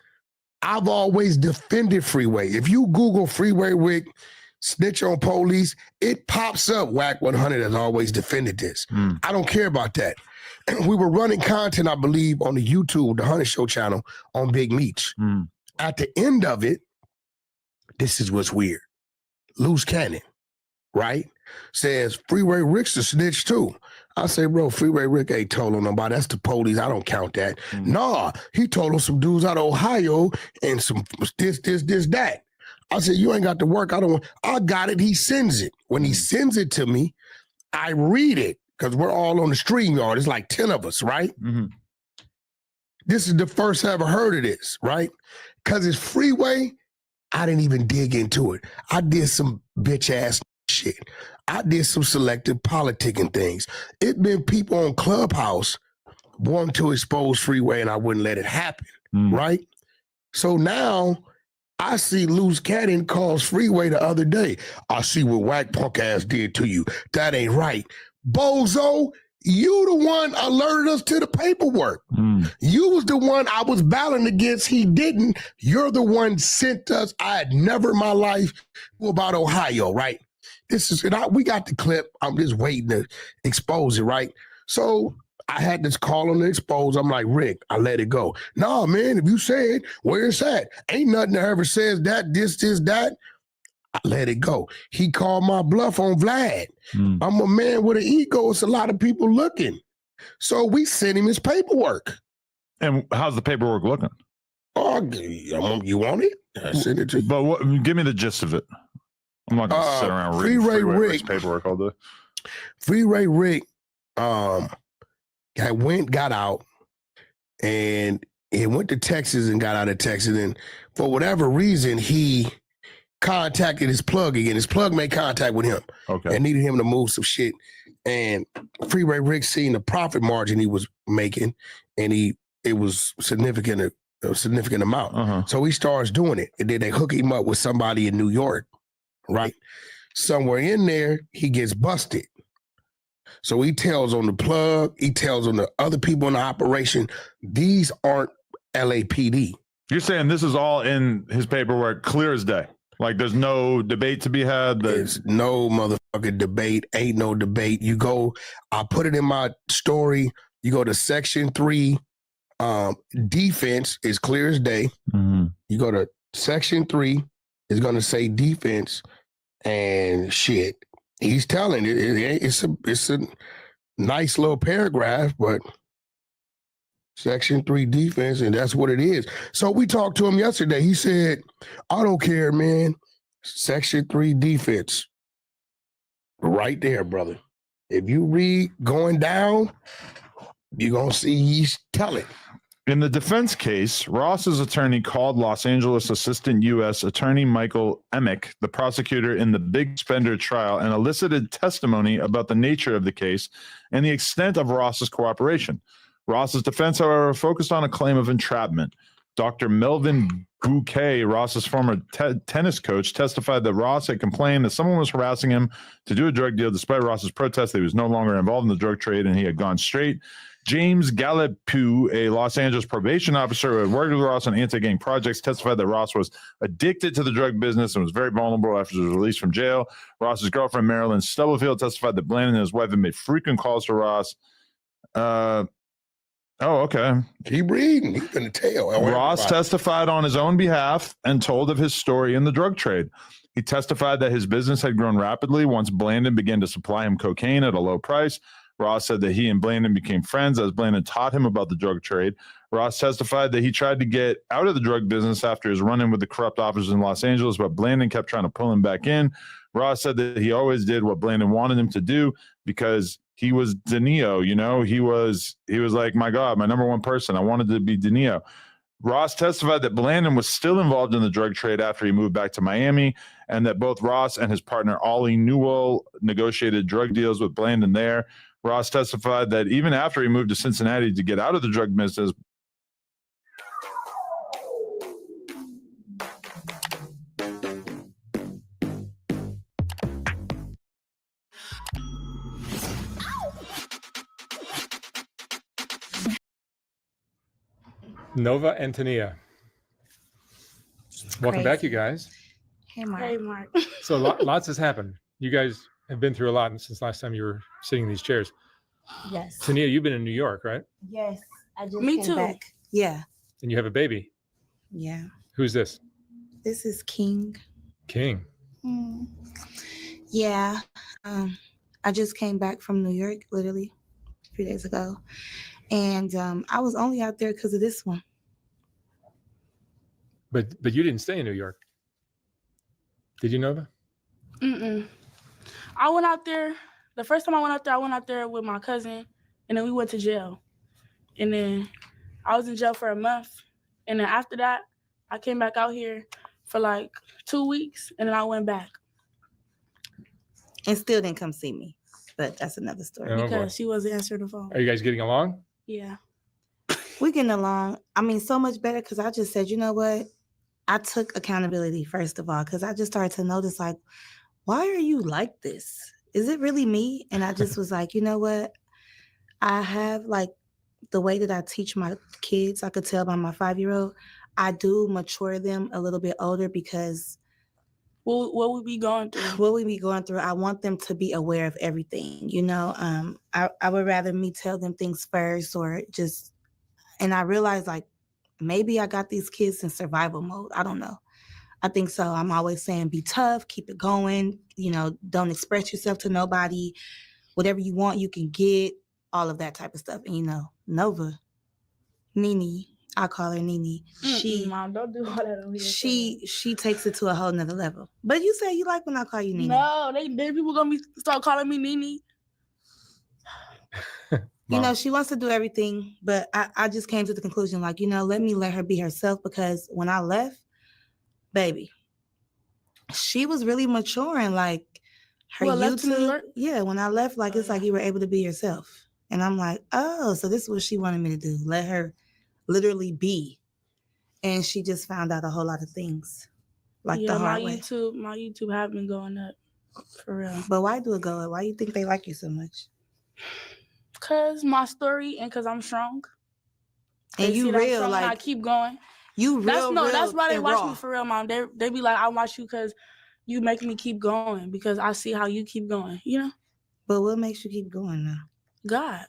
I've always defended Freeway. If you Google Freeway Rick, snitch on police, it pops up. Whack 100 has always defended this. I don't care about that. We were running content, I believe, on the YouTube, the Hunter Show channel on Big Meech. At the end of it, this is what's weird. Loose Cannon, right? Says Freeway Rick's a snitch too. I say, bro, Freeway Rick ain't told on nobody. That's the police. I don't count that. Nah, he told on some dudes out of Ohio and some this, that. I said, you ain't got to work. I got it. He sends it. When he sends it to me, I read it because we're all on the stream yard. It's like 10 of us, right? This is the first I ever heard of this, right? Because it's Freeway. I didn't even dig into it. I did some bitch ass shit. I did some selective politicking things. It been people on Clubhouse wanting to expose Freeway and I wouldn't let it happen, right? So now I see Loose Cannon calls Freeway the other day. I see what whack punk ass did to you. That ain't right. Bozo, you the one alerted us to the paperwork. You was the one I was battling against. He didn't. You're the one sent us. I had never in my life knew about Ohio, right? We got the clip. I'm just waiting to expose it, right? So I had this call on the expose. I'm like, Rick, I let it go. Nah, man, if you say it, where it's at? Ain't nothing that ever says that, this, that. I let it go. He called my bluff on Vlad. I'm a man with an ego. It's a lot of people looking. So we sent him his paperwork. And how's the paperwork looking? Oh, you want it? I sent it to you. But give me the gist of it. I'm not going to sit around reading Freeway Rick's paperwork all day. Freeway Rick got out, and he went to Texas and got out of Texas. And for whatever reason, he contacted his plug again. His plug made contact with him and needed him to move some shit. And Freeway Rick seen the profit margin he was making, and it was a significant amount. So he starts doing it. And then they hook him up with somebody in New York, right? Somewhere in there, he gets busted. So he tells on the plug, he tells on the other people in the operation, these aren't LAPD. You're saying this is all in his paperwork, clear as day. Like there's no debate to be had. There's no motherfucking debate. Ain't no debate. You go, I put it in my story. You go to Section 3, defense is clear as day. You go to Section 3, it's going to say defense, and shit. He's telling it. It's a nice little paragraph, but Section 3 defense, and that's what it is. So we talked to him yesterday. He said, I don't care, man. Section 3 defense. Right there, brother. If you read going down, you're going to see he's telling. In the defense case, Ross's attorney called Los Angeles Assistant U.S. Attorney Michael Emick, the prosecutor in the Big Spender trial, and elicited testimony about the nature of the case and the extent of Ross's cooperation. Ross's defense, however, focused on a claim of entrapment. Dr. Melvin Bouquet, Ross's former tennis coach, testified that Ross had complained that someone was harassing him to do a drug deal despite Ross's protest that he was no longer involved in the drug trade and he had gone straight. James Gallipeau, a Los Angeles probation officer who had worked with Ross on anti-gang projects, testified that Ross was addicted to the drug business and was very vulnerable after his release from jail. Ross's girlfriend, Marilyn Stubblefield, testified that Blandon and his wife had made frequent calls to Ross. Oh, okay. Keep reading. He's gonna tell. Ross testified on his own behalf and told of his story in the drug trade. He testified that his business had grown rapidly once Blandon began to supply him cocaine at a low price. Ross said that he and Blandon became friends as Blandon taught him about the drug trade. Ross testified that he tried to get out of the drug business after his run-in with the corrupt officers in Los Angeles, but Blandon kept trying to pull him back in. Ross said that he always did what Blandon wanted him to do because he was De Niro, you know? He was like, my God, my number one person. I wanted to be De Niro. Ross testified that Blandon was still involved in the drug trade after he moved back to Miami, and that both Ross and his partner Ollie Newell negotiated drug deals with Blandon there. Ross testified that even after he moved to Cincinnati to get out of the drug business, Nova and Tania. Welcome back, you guys. Hey, Mark. Hey, Mark. So lots has happened. You guys have been through a lot since last time you were sitting in these chairs. Yes. Tania, you've been in New York, right? Yes. I just Me came too. back. Yeah. And you have a baby. Yeah. Who's this? This is King. King. Yeah. I just came back from New York literally a few days ago. And I was only out there because of this one. But you didn't stay in New York. Did you, Nova? I went out there. The first time I went out there with my cousin, and then we went to jail. And then I was in jail for a month. And then after that, I came back out here for like 2 weeks, and then I went back. And still didn't come see me. But that's another story. Oh, boy. Because she wasn't answering the phone. Are you guys getting along? Yeah. We getting along. I mean, so much better because I just said, you know what? I took accountability, first of all, because I just started to notice, like, why are you like this? Is it really me? And I just was like, you know what? I have, like, the way that I teach my kids, I could tell by my 5-year-old, I do mature them a little bit older because what we be going through, I want them to be aware of everything, you know? I would rather me tell them things first or just, and I realized, like, maybe I got these kids in survival mode. I don't know. I think so. I'm always saying, be tough, keep it going, you know, don't express yourself to nobody. Whatever you want, you can get, all of that type of stuff. And, you know, Nova, Nene, I call her Nene. Mom, don't do all that over here. She takes it to a whole nother level. But you say you like when I call you Nene. No, they people gonna start calling me Nene. You know, she wants to do everything, but I just came to the conclusion, like, you know, let her be herself, because when I left, baby, she was really maturing. Like, her YouTube, yeah, when I left, like, it's like you were able to be yourself. And I'm like, oh, so this is what she wanted me to do. Let her literally be. And she just found out a whole lot of things, like the hard way. My YouTube have been going up, for real. But why do it go up? Why do you think they like you so much? Cause my story and cause I'm strong. And you real, like, I keep going. You real, that's why they watch raw. me for real, Mom. They be like, I watch you cause you make me keep going because I see how you keep going, you know? But what makes you keep going now? God.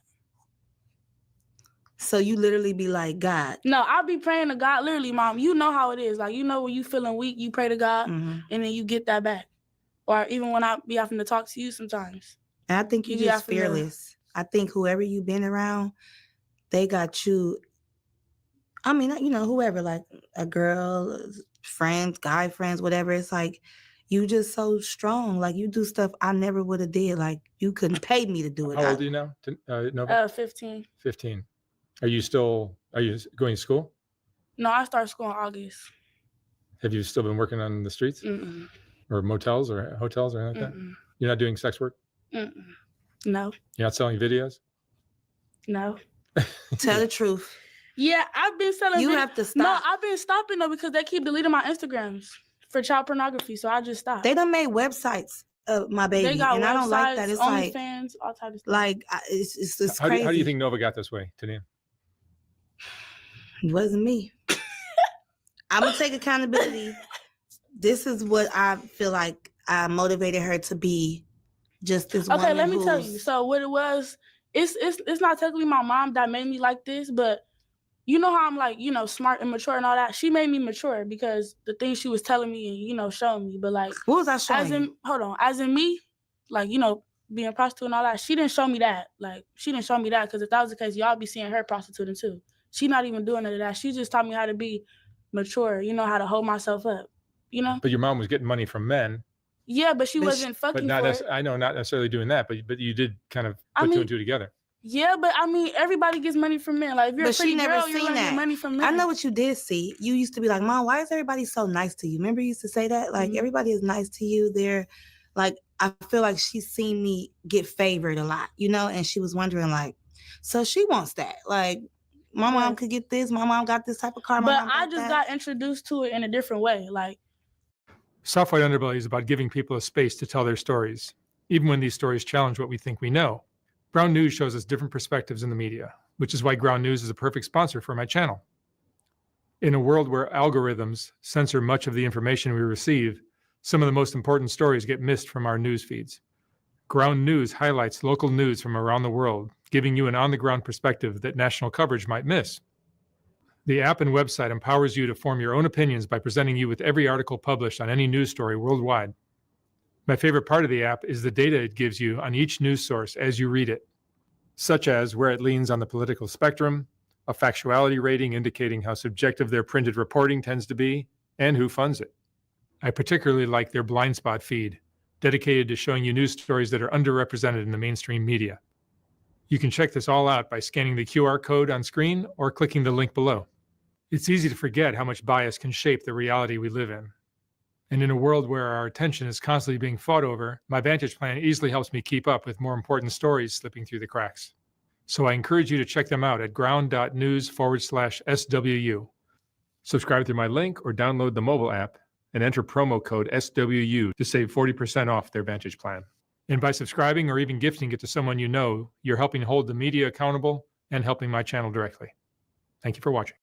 So you literally be like, God. No, I'll be praying to God, literally, Mom. You know how it is. Like, you know when you feeling weak, you pray to God and then you get that back. Or even when I be having to talk to you sometimes. And I think you're just fearless. I think whoever you've been around, they got you. I mean, you know, whoever, like a girl, friends, guy friends, whatever. It's like, you just so strong. Like, you do stuff I never would have did. Like, you couldn't pay me to do it. How old are you now? Nova? 15. 15. Are you going to school? No, I started school in August. Have you still been working on the streets? Mm-mm. Or motels or hotels or anything like that? You're not doing sex work? No. You're not selling videos? No. Tell the truth. Yeah, I've been selling. You have to stop. No, I've been stopping though because they keep deleting my Instagrams for child pornography. So I just stopped. They done made websites of my baby, They got and I don't like that. It's like OnlyFans, all types of stuff. Like it's How crazy. do you think Nova got this way, Tania? It wasn't me. I'm gonna take accountability. This is what I feel like I motivated her to be. Just this. Okay, let me tell you. So what it was it's not technically my mom that made me like this, but you know how I'm like, you know, smart and mature and all that. She made me mature because the things she was telling me and, you know, showing me. But like, what was I showing you? As in me, like, you know, being a prostitute and all that, she didn't show me that. Like, she didn't show me that because if that was the case, y'all be seeing her prostituting too. She not even doing none of that. She just taught me how to be mature, you know, how to hold myself up, you know? But your mom was getting money from men. Yeah, but she wasn't fucking but not for it. I know, not necessarily doing that, but you did kind of put two and two together. Yeah, but I mean, everybody gets money from men. Like, if you're a pretty girl, you're gonna get money from men. I know what you did see. You used to be like, Mom, why is everybody so nice to you? Remember you used to say that? Like, everybody is nice to you. They're like, I feel like she's seen me get favored a lot, you know? And she was wondering, like, so she wants that. Like, my mom could get this. My mom got this type of car. But I just got introduced to it in a different way. Like, Soft White Underbelly is about giving people a space to tell their stories, even when these stories challenge what we think we know. Ground News shows us different perspectives in the media, which is why Ground News is a perfect sponsor for my channel. In a world where algorithms censor much of the information we receive, some of the most important stories get missed from our news feeds. Ground News highlights local news from around the world, giving you an on-the-ground perspective that national coverage might miss. The app and website empowers you to form your own opinions by presenting you with every article published on any news story worldwide. My favorite part of the app is the data it gives you on each news source as you read it, such as where it leans on the political spectrum, a factuality rating indicating how subjective their printed reporting tends to be, and who funds it. I particularly like their blind spot feed, dedicated to showing you news stories that are underrepresented in the mainstream media. You can check this all out by scanning the QR code on screen or clicking the link below. It's easy to forget how much bias can shape the reality we live in. And in a world where our attention is constantly being fought over, my Vantage plan easily helps me keep up with more important stories slipping through the cracks. So I encourage you to check them out at ground.news/SWU. Subscribe through my link or download the mobile app and enter promo code SWU to save 40% off their Vantage plan. And by subscribing or even gifting it to someone you know, you're helping hold the media accountable and helping my channel directly. Thank you for watching.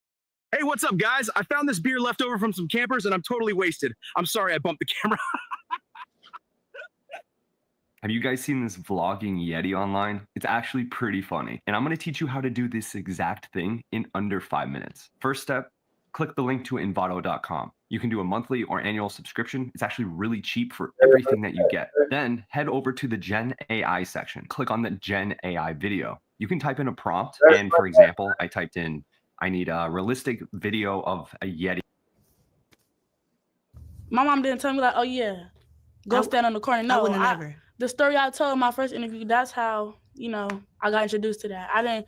Hey, what's up, guys? I found this beer left over from some campers, and I'm totally wasted. I'm sorry I bumped the camera. Have you guys seen this vlogging Yeti online? It's actually pretty funny. And I'm gonna teach you how to do this exact thing in under 5 minutes. First step, click the link to envato.com. You can do a monthly or annual subscription. It's actually really cheap for everything that you get. Then head over to the Gen AI section. Click on the Gen AI video. You can type in a prompt. And for example, I typed in, I need a realistic video of a Yeti. my mom didn't tell me like, oh yeah, go stand on the corner. No, I wouldn't have never. The story I told in my first interview, that's how, you know, I got introduced to that. I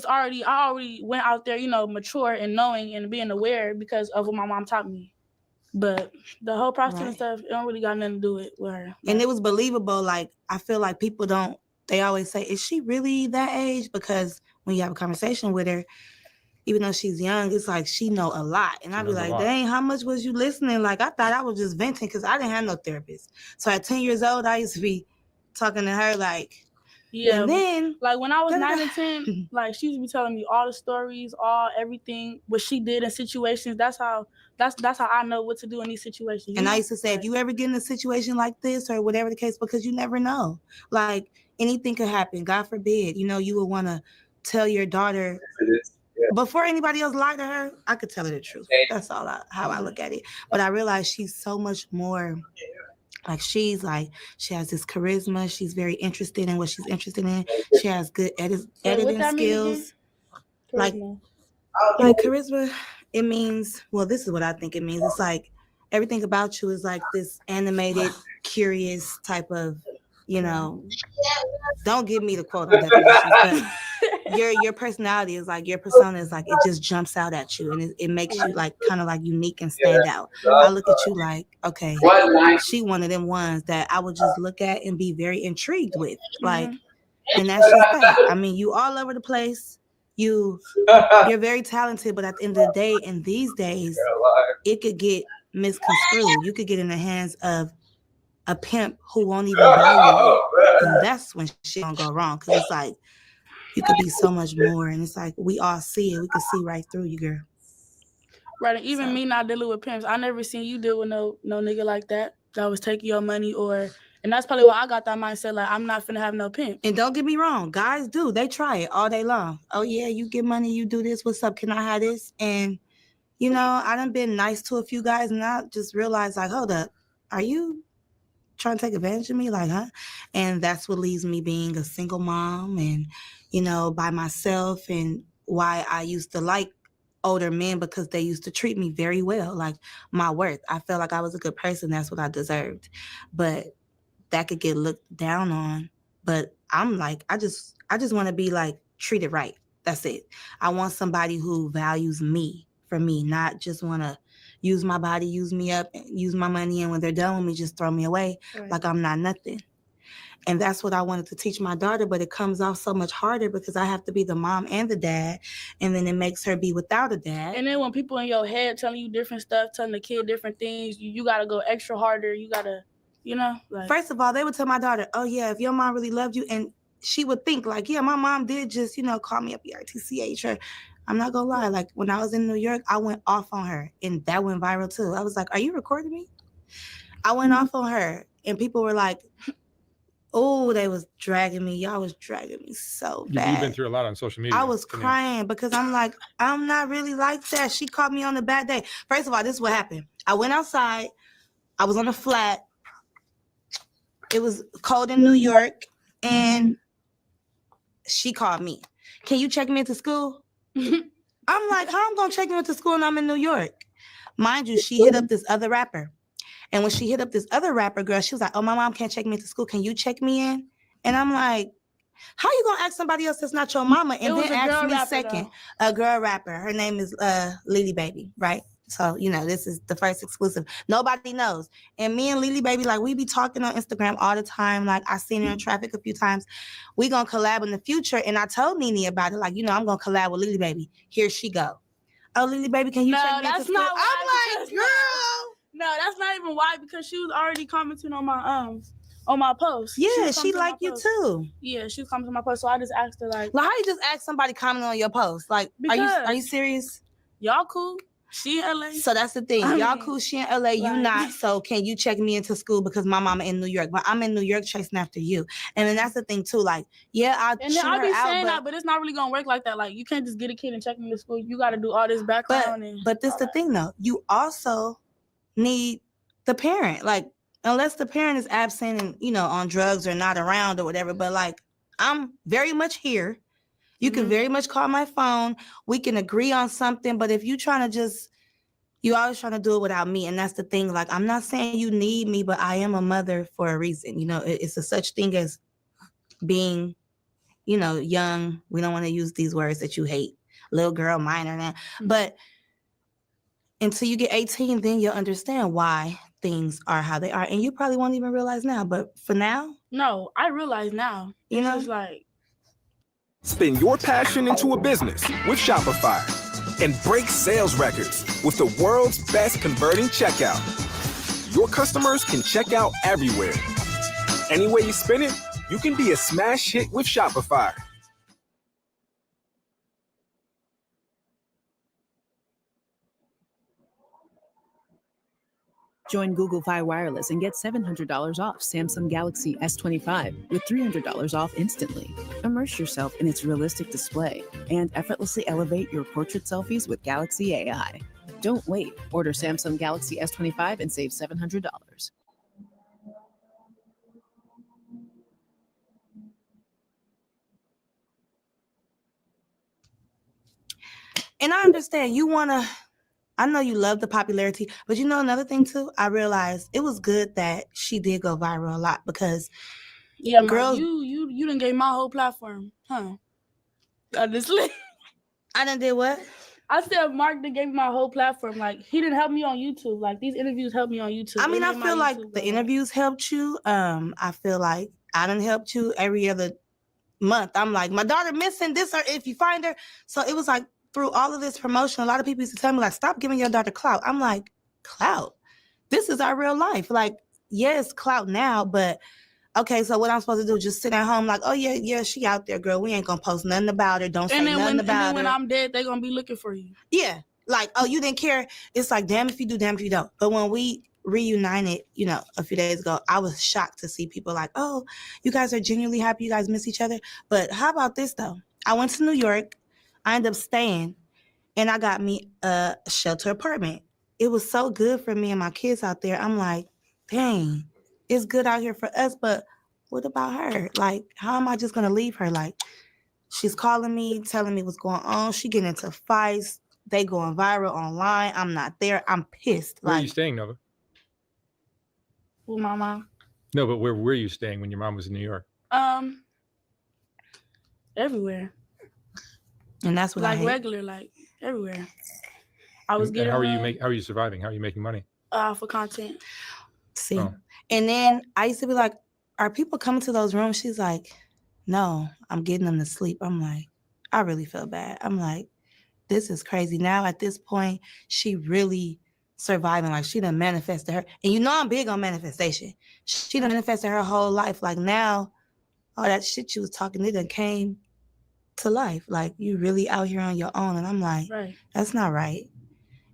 already went out there, you know, mature and knowing and being aware because of what my mom taught me. But the whole prostitute stuff, it don't really got nothing to do with her. And it was believable. Like, I feel like people they always say, is she really that age? Because when you have a conversation with her, even though she's young, it's like she know a lot. And I'd be like, dang, how much was you listening? Like, I thought I was just venting because I didn't have no therapist. So at 10 years old, I used to be talking to her like, yeah. And then, like when I was 9 and 10, like she used to be telling me all the stories, everything, what she did in situations. That's how I know what to do in these situations. And I used to say, if you ever get in a situation like this or whatever the case, because you never know, like anything could happen. God forbid, you know, you would want to tell your daughter before anybody else lied to her. I could tell her the truth. That's all how I look at it. But I realized she's so much more. Like she has this charisma. She's very interested in what she's interested in. She has good editing skills. Like charisma, it means, well, this is what I think it means. It's like everything about you is like this animated, curious type of, you know, don't give me the quote on definitions, but your personality is like, your persona is like, it just jumps out at you and it makes you like kind of like unique and stand out. I look at you like, okay, she one of them ones that I would just look at and be very intrigued with. Like, and that's just that. I mean, you all over the place. You're very talented, but at the end of the day, in these days, it could get misconstrued. You could get in the hands of a pimp who won't even value you. And that's when shit gonna go wrong. Cause it's like, you could be so much more. And it's like, we all see it. We can see right through you, girl. Right. And even me not dealing with pimps, I never seen you deal with no nigga like that was taking your money or And that's probably why I got that mindset, like, I'm not finna have no pimp. And don't get me wrong, guys do. They try it all day long. Oh, yeah, you get money, you do this. What's up? Can I have this? And, you know, I done been nice to a few guys, and I just realized, like, hold up, are you trying to take advantage of me? Like, huh? And that's what leaves me being a single mom and, you know, by myself, and why I used to like older men, because they used to treat me very well, like my worth. I felt like I was a good person. That's what I deserved. But that could get looked down on. But I'm like, I just want to be like treated right. That's it. I want somebody who values me for me, not just want to use my body, use me up, use my money, and when they're done with me, just throw me away like I'm not nothing. And that's what I wanted to teach my daughter, but it comes off so much harder because I have to be the mom and the dad, and then it makes her be without a dad. And then when people in your head telling you different stuff, telling the kid different things, you got to go extra harder. You got to, you know. Like, first of all, they would tell my daughter, oh, yeah, if your mom really loved you, and she would think like, yeah, my mom did just, you know, call me up ERTCH. Or I'm not going to lie. Like when I was in New York, I went off on her, and that went viral too. I was like, are you recording me? I went off on her, and people were like, oh, they was dragging me. Y'all was dragging me so bad. You've been through a lot on social media. I was crying because I'm like, I'm not really like that. She caught me on a bad day. First of all, this is what happened. I went outside. I was on a flat. It was cold in New York, and she called me. Can you check me into school? I'm like, how I'm going to check me into school and I'm in New York? Mind you, she hit up this other rapper. And when she hit up this other rapper girl, she was like, oh, my mom can't check me into school. Can you check me in? And I'm like, how you going to ask somebody else that's not your mama? And then ask me second. A girl rapper. Her name is Lily Baby, right? So, you know, this is the first exclusive. Nobody knows. And me and Lily Baby, like, we be talking on Instagram all the time. Like, I seen her in traffic a few times. We going to collab in the future. And I told Nene about it. Like, you know, I'm going to collab with Lily Baby. Here she go. Oh, Lily Baby, can you check me into school? I'm like, girl. No, that's not even why, because she was already commenting on my post. Yeah, she like you too. Yeah, she was commenting on my post. So I just asked her, like, how you just ask somebody comment on your post? Like, are you serious? Y'all cool? She in LA. So that's the thing. Y'all cool, she in LA, you not. So can you check me into school because my mama in New York? But I'm in New York chasing after you. And then that's the thing too. Like, yeah, I'll and then I'll be saying that, but it's not really gonna work like that. Like, you can't just get a kid and check me to school. You gotta do all this background. But this the thing though. You also need the parent. Like, unless the parent is absent and, you know, on drugs or not around or whatever. But like, I'm very much here. You can very much call my phone. We can agree on something. But if you trying to you always trying to do it without me. And that's the thing. Like, I'm not saying you need me, but I am a mother for a reason. You know, it's a such thing as being, you know, young. We don't want to use these words that you hate. Little girl, minor, now. But until you get 18, then you'll understand why things are how they are. And you probably won't even realize now. But for now. No, I realize now. You know? It's like. Spin your passion into a business with Shopify and break sales records with the world's best converting checkout. Your customers can check out everywhere. Any way you spin it, you can be a smash hit with Shopify. Join Google Fi Wireless and get $700 off Samsung Galaxy S25 with $300 off instantly. Immerse yourself in its realistic display and effortlessly elevate your portrait selfies with Galaxy AI. Don't wait. Order Samsung Galaxy S25 and save $700. And I understand you want to. I know you love the popularity, but you know another thing too? I realized it was good that she did go viral a lot because girls, you done gave my whole platform, huh? Honestly. I done did what? I said Mark done gave me my whole platform. Like, he didn't help me on YouTube. Like, these interviews helped me on YouTube. I mean, I feel like the interviews helped you. I feel like I done helped you every other month. I'm like, my daughter missing this, or if you find her. So it was like, through all of this promotion, a lot of people used to tell me, like, stop giving your daughter clout. I'm like, clout? This is our real life. Like, yes, clout now, but okay, so what I'm supposed to do, just sit at home like, oh, yeah, she out there, girl. We ain't going to post nothing about her. Don't say nothing about her. And then when I'm dead, they going to be looking for you. Yeah. Like, oh, you didn't care. It's like, damn if you do, damn if you don't. But when we reunited, you know, a few days ago, I was shocked to see people like, oh, you guys are genuinely happy you guys miss each other. But how about this though? I went to New York, I ended up staying, and I got me a shelter apartment. It was so good for me and my kids out there. I'm like, dang, it's good out here for us, but what about her? Like, how am I just gonna leave her? Like, she's calling me, telling me what's going on. She getting into fights. They going viral online. I'm not there. I'm pissed. Where are Like, you staying, Nova? with my mom. No, but where were you staying when your mom was in New York? Everywhere. And that's what like I hate. regular, like everywhere. I was And getting how are you surviving? How are you making money? for content. See, Oh. and then I used to be like, are people coming to those rooms? She's like, no, I'm getting them to sleep. I'm like, I really feel bad. I'm like, this is crazy. Now at this point, she really surviving. Like, she done manifested her. And you know I'm big on manifestation. She done manifested her whole life. Like, now, all that shit you was talking, it done came to life. Like, you really out here on your own. And I'm like, Right. that's not right.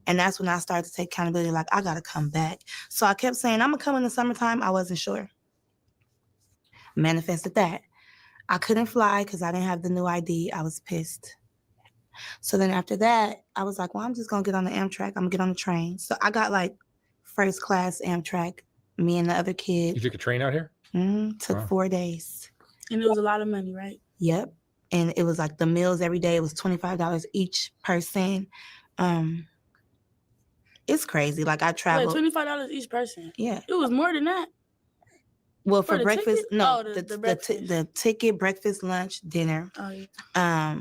And that's when I started to take accountability. Like, I got to come back. So I kept saying, I'm going to come in the summertime. I wasn't sure. Manifested that. I couldn't fly because I didn't have the new ID. I was pissed. So then after that, I was like, well, I'm just going to get on the Amtrak. I'm going to get on the train. So I got like first class Amtrak, me and the other kid. You took a train out here? Took Wow. 4 days. And it was a lot of money, right? Yep. And it was like the meals every day. It was $25 each person. It's crazy. Like, I traveled. Wait, $25 each person? Yeah. It was more than that. Well, For for the breakfast, ticket? no, Oh, the breakfast. the ticket, breakfast, lunch, dinner. Oh, yeah.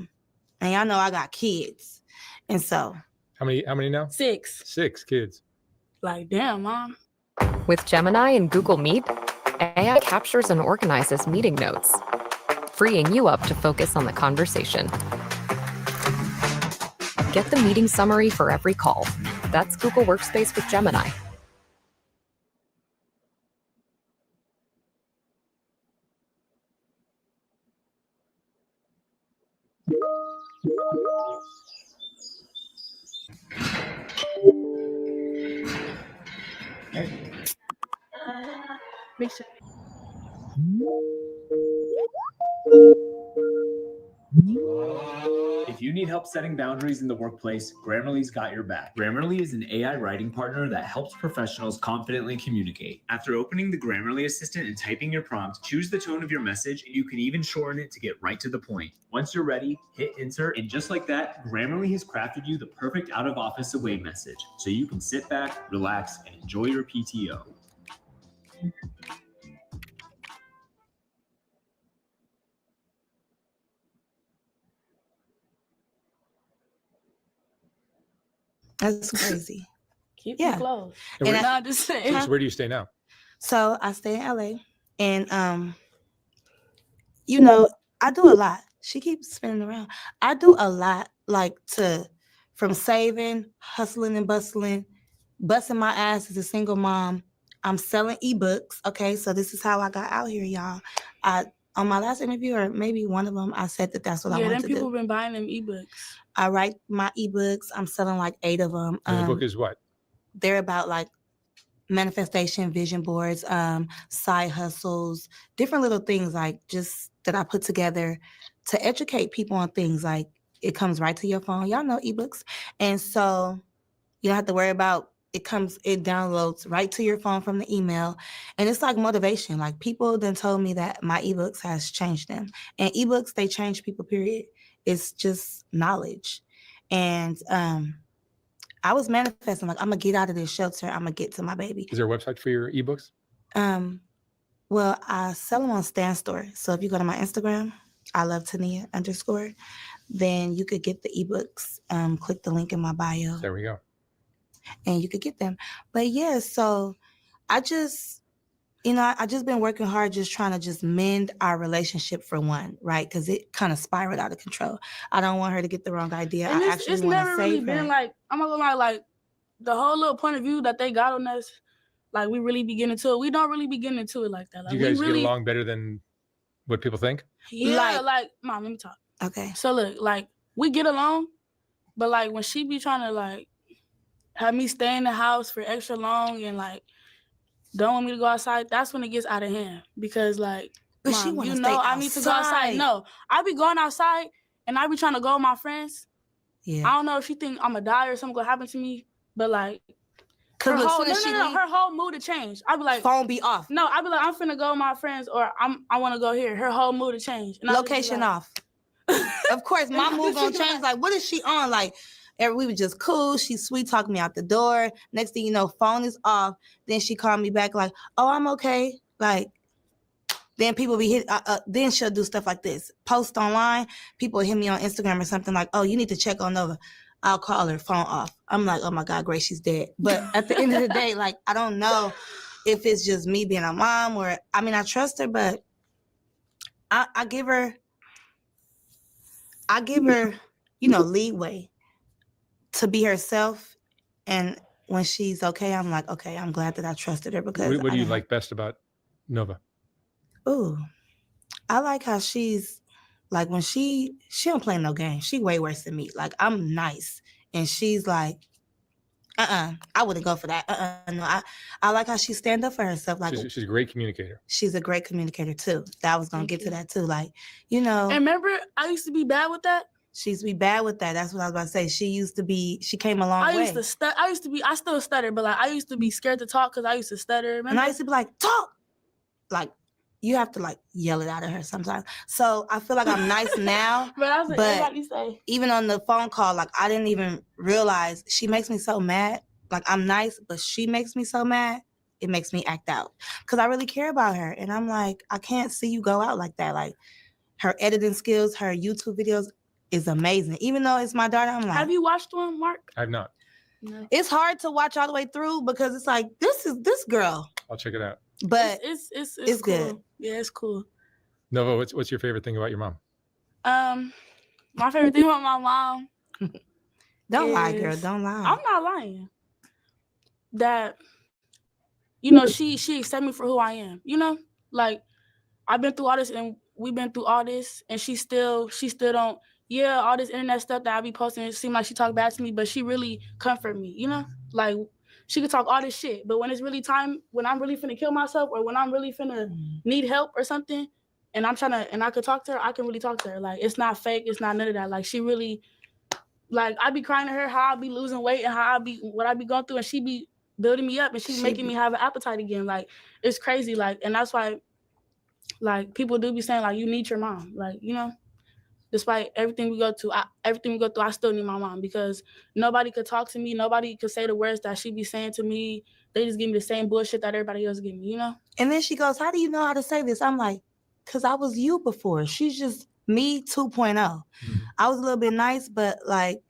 And y'all know I got kids, and so How many now? 6. 6 kids. Like, damn, Mom. With Gemini and Google Meet, AI captures and organizes meeting notes, freeing you up to focus on the conversation. Get the meeting summary for every call. That's Google Workspace with Gemini. Make sure. If you need help setting boundaries in the workplace, Grammarly's got your back. Grammarly is an AI writing partner that helps professionals confidently communicate. After opening the Grammarly Assistant and typing your prompt, choose the tone of your message, and you can even shorten it to get right to the point. Once you're ready, hit enter, and just like that, Grammarly has crafted you the perfect out-of-office away message, so you can sit back, relax, and enjoy your PTO. that's crazy. Keep Yeah. them close. And And where, Not just saying. so where do you stay now? So I stay in LA, and you know, I do a lot. She keeps spinning around. I do a lot, like from saving, hustling and bustling, busting my ass as a single mom. I'm selling ebooks. Okay, so this is how I got out here, y'all. On my last interview, or maybe one of them, I said that's what I Yeah, wanted them to people do. been buying them ebooks. I write my ebooks. I'm selling like 8 of them. And the book is what? They're about like manifestation, vision boards, side hustles, different little things like just that I put together to educate people on things. Like, it comes right to your phone. Y'all know ebooks. And so you don't have to worry about it downloads right to your phone from the email. And it's like motivation. Like, people then told me that my ebooks has changed them. And ebooks, they change people, period. It's just knowledge. And I was manifesting, like, I'm gonna get out of this shelter. I'm gonna get to my baby. Is there a website for your ebooks? Well, I sell them on Stan Store. So if you go to my Instagram, I love Tania _, then you could get the ebooks. Click the link in my bio. There we go. And you could get them. But yeah, so I just, I just been working hard, just trying to just mend our relationship for one, right? Because it kind of spiraled out of control. I don't want her to get the wrong idea. And I it's actually want to never really save been her. like, I'm not gonna lie, like the whole little point of view that they got on us, like we really be getting into it. We don't really be getting into it like that. Like, Do you guys we really get along better than what people think? Yeah, like, Mom, let me talk. Okay. So look, like, we get along, but like when she be trying to like have me stay in the house for extra long and like don't want me to go outside, that's when it gets out of hand. Because like, But she Mom, wanna you stay know I need to go outside. outside. No, I be going outside and I be trying to go with my friends. Yeah. I don't know if she think I'm gonna die or something gonna happen to me, but like, Cause her look, whole, soon as she leave, her whole mood to change. I be like, phone be off. No, I be like, I'm finna go with my friends, or I want to go here. Her whole mood to change. And I just be Location like, off. Of course, my mood gonna change. Like, what is she on? Like, we were just cool. She's sweet, talking me out the door. Next thing you know, phone is off. Then she called me back like, "Oh, I'm okay." Like, then people be hit. Then she'll do stuff like this. Post online. People hit me on Instagram or something like, "Oh, you need to check on Nova." I'll call her, phone off. I'm like, "Oh my God, Grace, she's dead." But at the end of the day, like, I don't know if it's just me being a mom or, I mean, I trust her, but I give her, you know, leeway to be herself. And when she's okay, I'm like, okay, I'm glad that I trusted her because What do you like best about Nova? Ooh, I like how she's like, when she don't play no game. She way worse than me. Like, I'm nice. And she's like, I wouldn't go for that. No, I like how she stand up for herself. Like, She's a great communicator. she's a great communicator too. That was gonna get to that too. Like, you know. And remember, I used to be bad with that. She used to be bad with that. That's what I was about to say. She came a long way. I still stutter, but like I used to be scared to talk because I used to stutter. Remember? And I used to be like, talk. Like, you have to like yell it out of her sometimes. So I feel like I'm nice now. But I was like, everybody say. Even on the phone call, like, I didn't even realize she makes me so mad. Like, I'm nice, but she makes me so mad. It makes me act out because I really care about her. And I'm like, I can't see you go out like that. Like, her editing skills, her YouTube videos is amazing. Even though it's my daughter, I'm like, Have you watched one, Mark? I've not. No. It's hard to watch all the way through because it's like, this is this girl. I'll check it out. But it's cool. good. Yeah, it's cool. Nova, what's your favorite thing about your mom? My favorite thing about my mom. Don't lie, girl. Don't lie. I'm not lying. That, you know, she accepted me for who I am. You know, like, I've been through all this and we've been through all this, and she still don't. Yeah, all this internet stuff that I be posting, it seems like she talk bad to me, but she really comfort me. You know, like, she could talk all this shit, but when it's really time, when I'm really finna kill myself or when I'm really finna need help or something, and I could talk to her, I can really talk to her. Like, it's not fake, it's not none of that. Like, she really, like, I be crying to her how I be losing weight and what I be going through, and she be building me up and she making me have an appetite again. Like, it's crazy. Like, and that's why, like, people do be saying, like, you need your mom. Like, you know, despite everything we go through, I still need my mom because nobody could talk to me. Nobody could say the words that she be saying to me. They just give me the same bullshit that everybody else give me, you know? And then she goes, how do you know how to say this? I'm like, because I was you before. She's just me 2.0. I was a little bit nice, but like,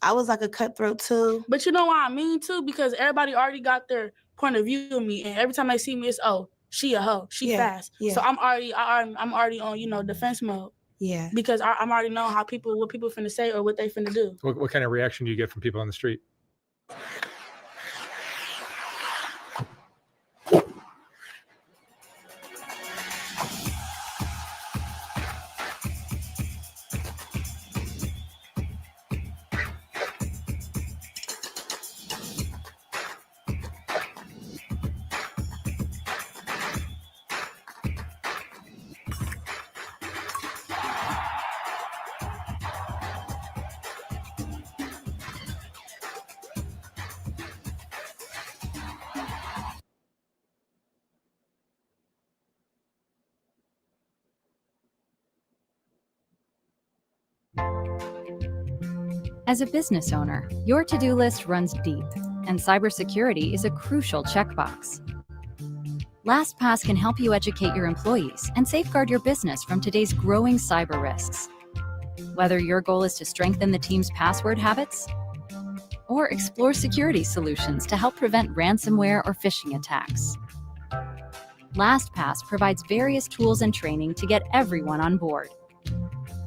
I was like a cutthroat too. But you know why I mean too? Because everybody already got their point of view of me. And every time they see me, it's, oh, she a hoe. She fast. Yeah. So I'm already on, you know, defense mode. Yeah. Because I'm already knowing what people finna say or what they finna do. What kind of reaction do you get from people on the street? As a business owner, your to-do list runs deep, and cybersecurity is a crucial checkbox. LastPass can help you educate your employees and safeguard your business from today's growing cyber risks. Whether your goal is to strengthen the team's password habits or explore security solutions to help prevent ransomware or phishing attacks, LastPass provides various tools and training to get everyone on board.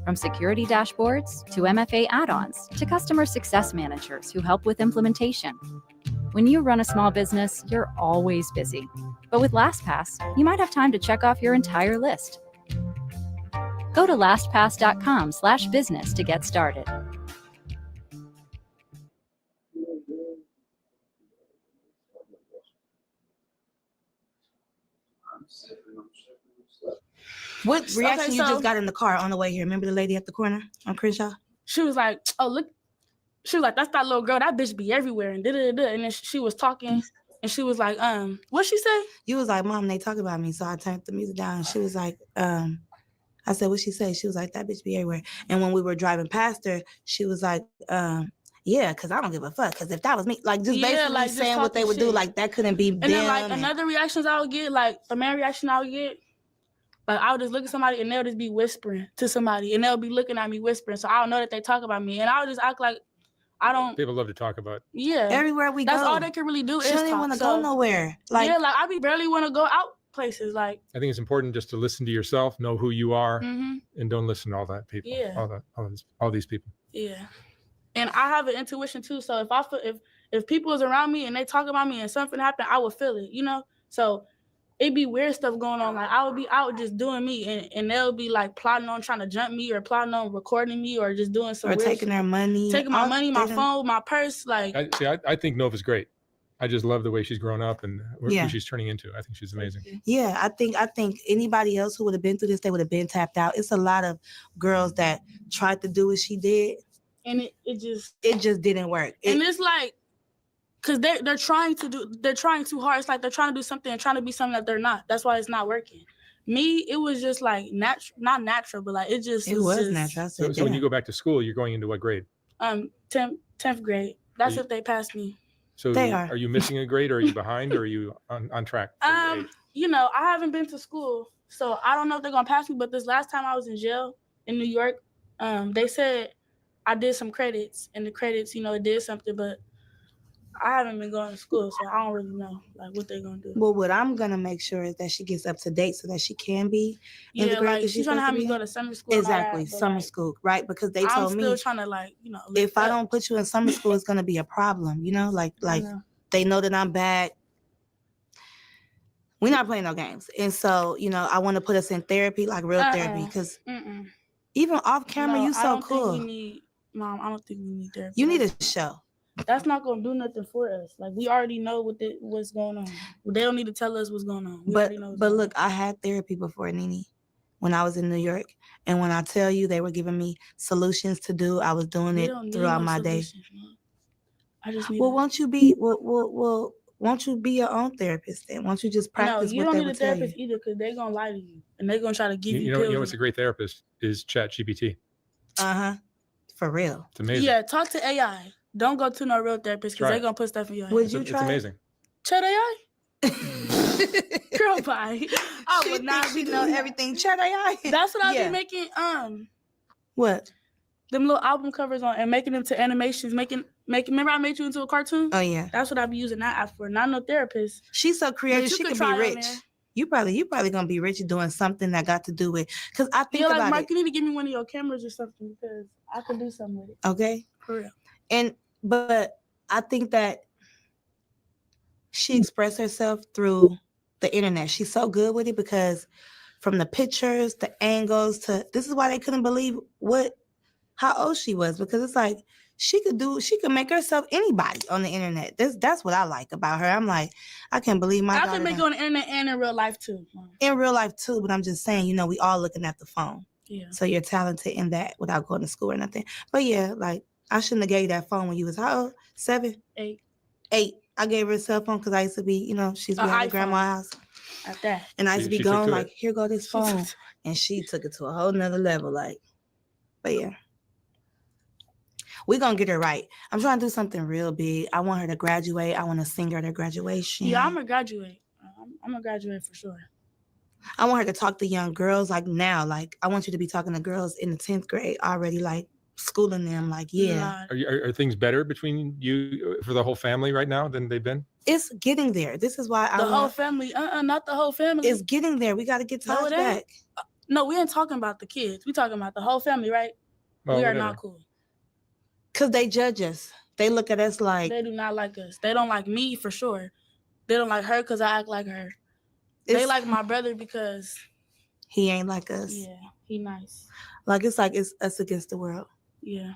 From security dashboards to MFA add-ons to customer success managers who help with implementation. When you run a small business, you're always busy. But with LastPass, you might have time to check off your entire list. Go to lastpass.com/business to get started. What reaction Okay, you so- just got in the car on the way here? Remember the lady at the corner on Crenshaw? She was like, oh, look. She was like, that's that little girl. That bitch be everywhere. And da-da-da-da. And then she was talking. And she was like, what'd she say? You was like, Mom, they talk about me. So I turned the music down. And she was like, I said, what'd she say? She was like, that bitch be everywhere. And when we were driving past her, she was like, yeah, because I don't give a fuck. Because if that was me, like just basically like, just saying what they talking would do, shit. like that couldn't be And them. then like another reactions I would get, like the main reaction I would get, like I would just look at somebody and they'll just be whispering to somebody and they'll be looking at me whispering. So I don't know that they talk about me. And I would just act like I don't. People love to talk about. Yeah. Everywhere we That's go. all they can really do She is don't even talk. want to go nowhere. Like, yeah, like I be barely want to go out places. Like, I think it's important just to listen to yourself, know who you are, Mhm. and don't listen to all that people. Yeah. All these people. yeah. And I have an intuition too. So if I feel if people is around me and they talk about me and something happened, I would feel it, you know? So it'd be weird stuff going on. Like I would be out just doing me and they'll be like plotting on trying to jump me or plotting on recording me or just doing some or weird taking shit. their money. Taking my money, my they done- phone, my purse, like I think Nova's great. I just love the way she's grown up and Yeah. who she's turning into. I think she's amazing. Yeah, I think anybody else who would have been through this, they would have been tapped out. It's a lot of girls that tried to do what she did, and it just didn't work. and it's like because they're trying too hard. It's like they're trying to do something and trying to be something that they're not. That's why it's not working. Me, it was just like not natural, but like it just It was just, natural. I So said, when you damn. go back to school, you're going into what grade? 10th grade. That's you- if they pass me. So They are. you missing a grade, or are you behind, or are you on track? for your age? You know, I haven't been to school, so I don't know if they're gonna pass me. But this last time I was in jail in New York, they said I did some credits, and the credits, you know, it did something, but I haven't been going to school, so I don't really know like what they're gonna do. Well, what I'm gonna make sure is that she gets up to date so that she can be in the Yeah, grade like that she's trying to supposed have me be go in. to summer school. and all that, Exactly, but, summer like, school, right? Because they I'm told still me trying to like, you know, if lift I up. don't put you in summer school, it's gonna be a problem. You know, like know. they know that I'm bad. We're not playing no games, and so you know, I want to put us in therapy, like real therapy, because Mm-mm. even off camera, No, you I so don't cool. think we need, Mom, I don't think we need therapy. You need a show. That's not gonna do nothing for us. Like we already know what's going on. They don't need to tell us what's going on. We But already know what's but going look, I had therapy before, Nene, when I was in New York, and when I tell you they were giving me solutions to do, I was doing on. We it don't need throughout no my day. solutions, Mom. I just need. Well, won't you be won't you be your own therapist then? Won't you just No, practice you what don't they need a would tell you? therapist either, because they're gonna lie to you and they're gonna try to give you, You pills. know what's a great therapist is ChatGPT. For real. It's amazing. Yeah, talk to AI. Don't go to no real therapist because Try they're it. gonna put stuff in your head. Would It's, you it's try? amazing. Chat AI? Girl, bye. I would not be know everything. Chat AI. That's what I've Yeah. been making. What? Them little album covers on and making them to animations. Making. Remember I made you into a cartoon? Oh yeah. That's what I be using that app for. Not no therapist. She's so creative. But you She could could try be on rich. there. You probably gonna be rich doing something that got to do with. Because I think Yeah, like about Mark, it. you need to give me one of your cameras or something because I can do something with it. Okay. For real. But I think that she expressed herself through the internet. She's so good with it because from the pictures, the angles to this is why they couldn't believe how old she was, because it's like she could make herself anybody on the internet. That's what I like about her. I'm like, I can't believe my I daughter can make it on the internet and in real life too. in real life too, but I'm just saying, you know, we all looking at the phone. Yeah. So you're talented in that without going to school or nothing. But yeah, like I shouldn't have gave you that phone when you was how old? 7? 8. I gave her a cell phone because I used to be, you know, she's An at her iPhone. grandma's house. At that. And I used to be She took gone to like, it. here go this phone. And she took it to a whole nother level. Like, but yeah. We're gonna get her right. I'm trying to do something real big. I want her to graduate. I want to sing her to graduation. Yeah, I'm gonna graduate. I'm gonna graduate for sure. I want her to talk to young girls like now. Like, I want you to be talking to girls in the 10th grade already, like schooling them. Like, yeah. Are things better between you for the whole family right now than they've been? It's getting there. This is why The whole family. Not the whole family. It's getting there. We got to get No, ties it ain't. back. No, we ain't talking about the kids. We talking about the whole family, right? Well, we are whatever. not cool. Because they judge us. They look at us like. They do not like us. They don't like me for sure. They don't like her because I act like her. They It's- like my brother because He ain't like us. yeah, he nice. Like, it's us against the world. Yeah.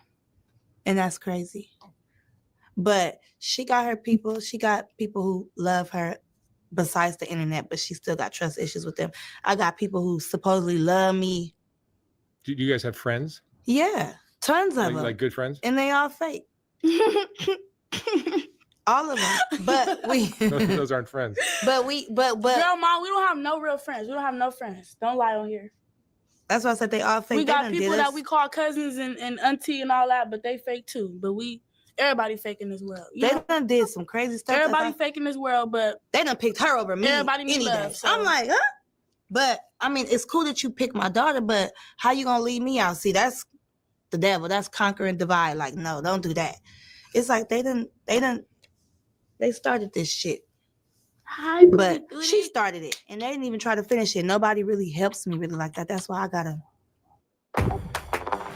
And that's crazy. But she got her people. She got people who love her besides the internet, but she still got trust issues with them. I got people who supposedly love me. Do you guys have friends? Yeah, tons of them. Like good friends? And they all fake. All of them. But we those aren't friends. But Girl, Mom, we don't have no real friends. We don't have no friends. Don't lie on here. That's why I said they all fake. We They got done people did that us. we call cousins and auntie and all that, but they fake too. But everybody fake in this world. They done did some crazy stuff. Everybody fake in this world, but they done picked her over me. Everybody need any love. day. So. I'm like, huh? But I mean, it's cool that you pick my daughter, but how you gonna leave me out? See, that's the devil. That's conquer and divide. Like, no, don't do that. It's like they started this shit. But she started it, and they didn't even try to finish it. Nobody really helps me really like that. That's why I gotta.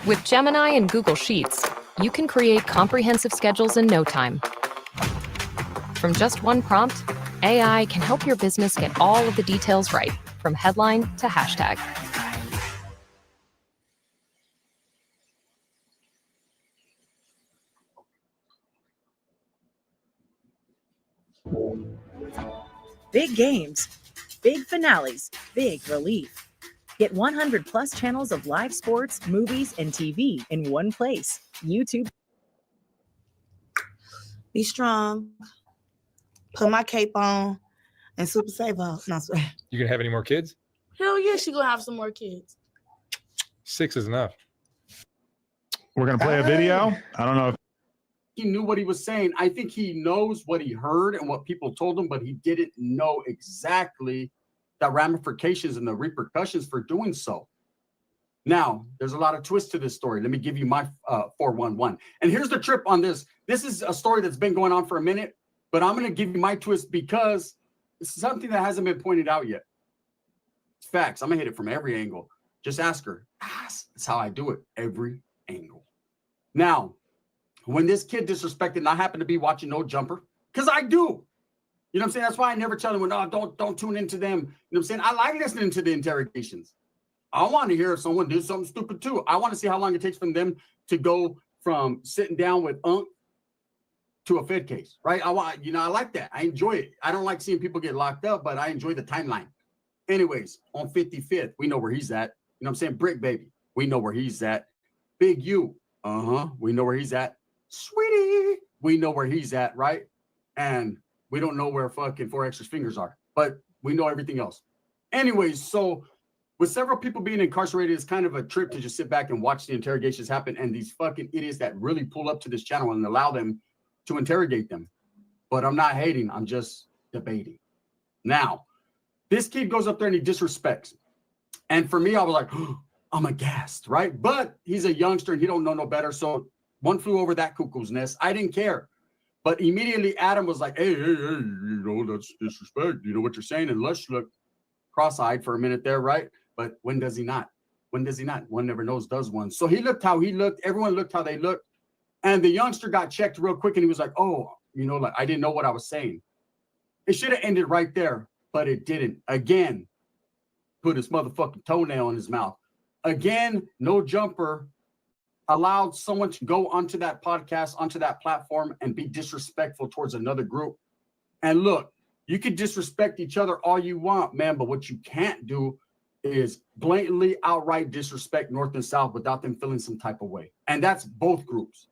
With Gemini and Google Sheets, you can create comprehensive schedules in no time. From just one prompt, AI can help your business get all of the details right, from headline to hashtag. Big games, big finales, big relief. Get 100 plus channels of live sports, movies, and TV in one place. YouTube. Be strong. Put my cape on and super safe on. No, sorry. You gonna have any more kids? Hell yeah, she gonna have some more kids. 6 is enough. We're gonna play a video. I don't know if he knew what he was saying. I think he knows what he heard and what people told him, but he didn't know exactly the ramifications and the repercussions for doing so. Now, there's a lot of twists to this story. Let me give you my 411. And here's the trip on this. This is a story that's been going on for a minute, but I'm going to give you my twist because it's something that hasn't been pointed out yet. It's facts. I'm going to hit it from every angle. Just ask her. That's how I do it. Every angle. Now, when this kid disrespected, and I happen to be watching No Jumper, because I do. You know what I'm saying? That's why I never tell them, no, don't tune into them. You know what I'm saying? I like listening to the interrogations. I want to hear if someone did something stupid too. I want to see how long it takes for them to go from sitting down with Unc to a Fed case, right? I like that. I enjoy it. I don't like seeing people get locked up, but I enjoy the timeline. Anyways, on 55th, we know where he's at. You know what I'm saying? Brick Baby, we know where he's at. Big U, we know where he's at. Sweetie, we know where he's at, right? And we don't know where fucking 4X's fingers are, but we know everything else. Anyways, so with several people being incarcerated, it's kind of a trip to just sit back and watch the interrogations happen and these fucking idiots that really pull up to this channel and allow them to interrogate them. But I'm not hating, I'm just debating. Now, this kid goes up there and he disrespects. And for me, I was like, oh, I'm aghast, right? But he's a youngster and he don't know no better. So one flew over that cuckoo's nest. I didn't care. But immediately Adam was like, hey, you know, that's disrespect. You know what you're saying? And Lush looked cross-eyed for a minute there, right? But when does he not? When does he not? One never knows, does one. So he looked how he looked. Everyone looked how they looked. And the youngster got checked real quick and he was like, oh, you know, like I didn't know what I was saying. It should have ended right there, but it didn't. Again, put his motherfucking toenail in his mouth. Again, No Jumper allowed someone to go onto that podcast, onto that platform and be disrespectful towards another group. And look, you can disrespect each other all you want, man, but what you can't do is blatantly outright disrespect North and South without them feeling some type of way. And that's both groups.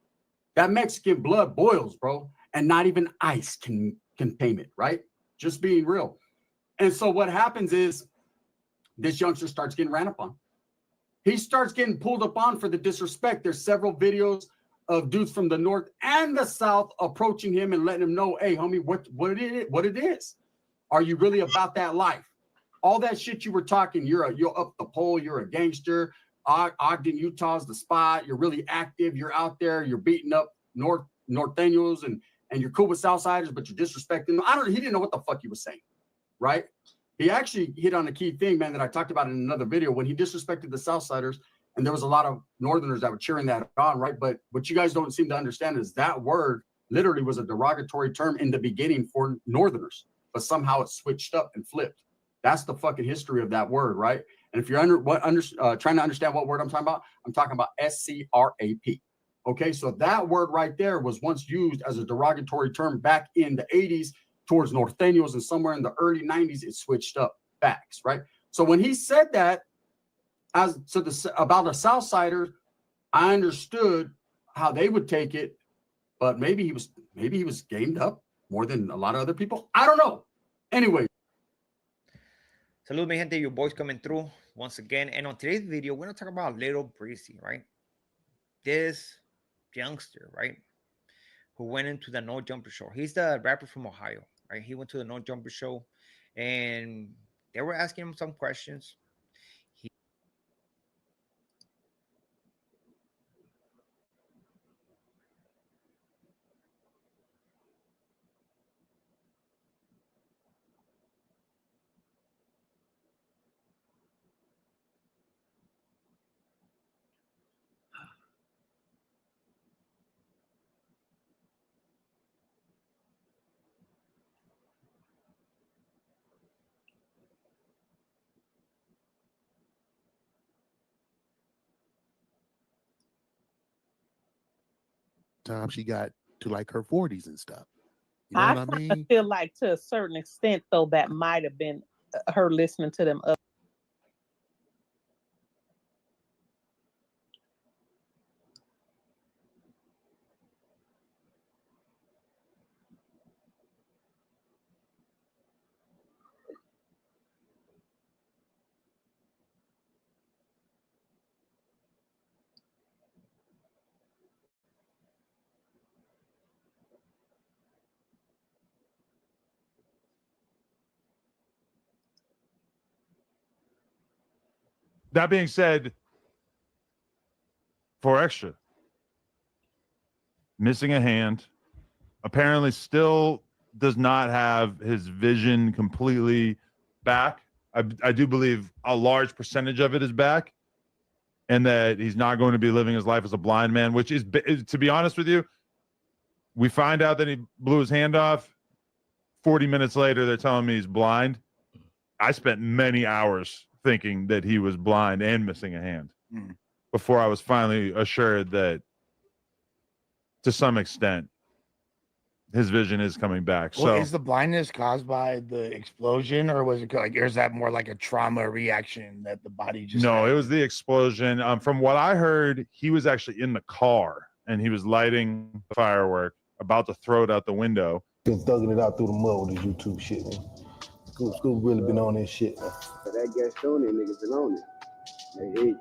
That Mexican blood boils, bro, and not even ice can tame it, right? Just being real. And so what happens is this youngster starts getting ran up on. He starts getting pulled up on for the disrespect. There's several videos of dudes from the North and the South approaching him and letting him know, hey, homie, what it is. Are you really about that life? All that shit you were talking, you're up the pole, you're a gangster. Ogden, Utah's the spot. You're really active. You're out there. You're beating up Norteños and you're cool with Southsiders, but you're disrespecting them. He didn't know what the fuck he was saying, right? He actually hit on a key thing, man, that I talked about in another video when he disrespected the Southsiders, and there was a lot of Northerners that were cheering that on, right? But what you guys don't seem to understand is that word literally was a derogatory term in the beginning for Northerners, but somehow it switched up and flipped. That's the fucking history of that word, right? And if you're trying to understand what word I'm talking about SCRAP. Okay, so that word right there was once used as a derogatory term back in the 80s towards Norteños, and somewhere in the early 90s, it switched up backs, right? So when he said that as to about a Southsider, I understood how they would take it, but maybe he was gamed up more than a lot of other people. I don't know. Anyway. Salud, mi gente, your boys coming through once again. And on today's video, we're going to talk about Little Breezy, right? This youngster, right? Who went into the No Jumper show. He's the rapper from Ohio, right? He went to the No Jumper show and they were asking him some questions. Time she got to like her 40s and stuff. You know I what I kind of mean? feel like to a certain extent, though, that might have been her listening to them. That being said, for extra, missing a hand, apparently still does not have his vision completely back. I do believe a large percentage of it is back, and that he's not going to be living his life as a blind man, which is, to be honest with you, we find out that he blew his hand off. 40 minutes later, they're telling me he's blind. I spent many hours thinking that he was blind and missing a hand before I was finally assured that, to some extent, his vision is coming back. Well, So is the blindness caused by the explosion, or was it like, or is that more like a trauma reaction that the body just? no, it was the explosion. From what I heard, he was actually in the car and he was lighting the firework, about to throw it out the window. Been thugging it out through the mud with this YouTube shit, man. Scoop really been on this shit, man. That Gastonia niggas been on it. Hey.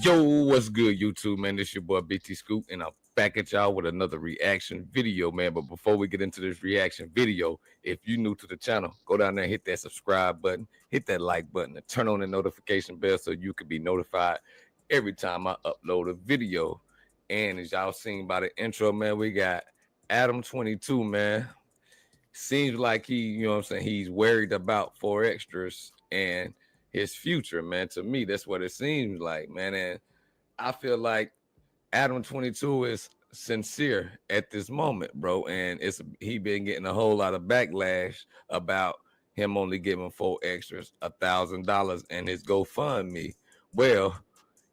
Yo, what's good, YouTube, man? This your boy BT Scoop, and I'm back at y'all with another reaction video, man. But before we get into this reaction video, if you're new to the channel, go down there and hit that subscribe button, hit that like button, and turn on the notification bell so you can be notified every time I upload a video. And as y'all seen by the intro, man, we got Adam 22, man. Seems like he, you know what I'm saying, he's worried about 4 extras and his future, man. To me, that's what it seems like, man. And I feel like Adam 22 is sincere at this moment, bro. And he been getting a whole lot of backlash about him only giving 4 extras $1,000 in his GoFundMe. Well,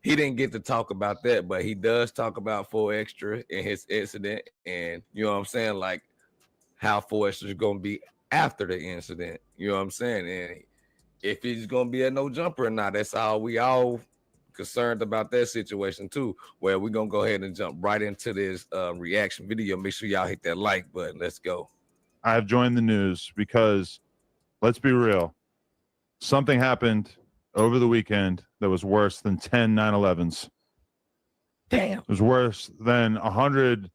he didn't get to talk about that, but he does talk about 4 extra in his incident, and you know what I'm saying, like how 4 extra is gonna be after the incident. You know what I'm saying? And if he's gonna be a no jumper or not, that's all we all concerned about that situation too. Well, we're gonna go ahead and jump right into this reaction video. Make sure y'all hit that like button. Let's go. I have joined the news because, let's be real, something happened over the weekend that was worse than 10 9/11s. Damn. It was worse than 100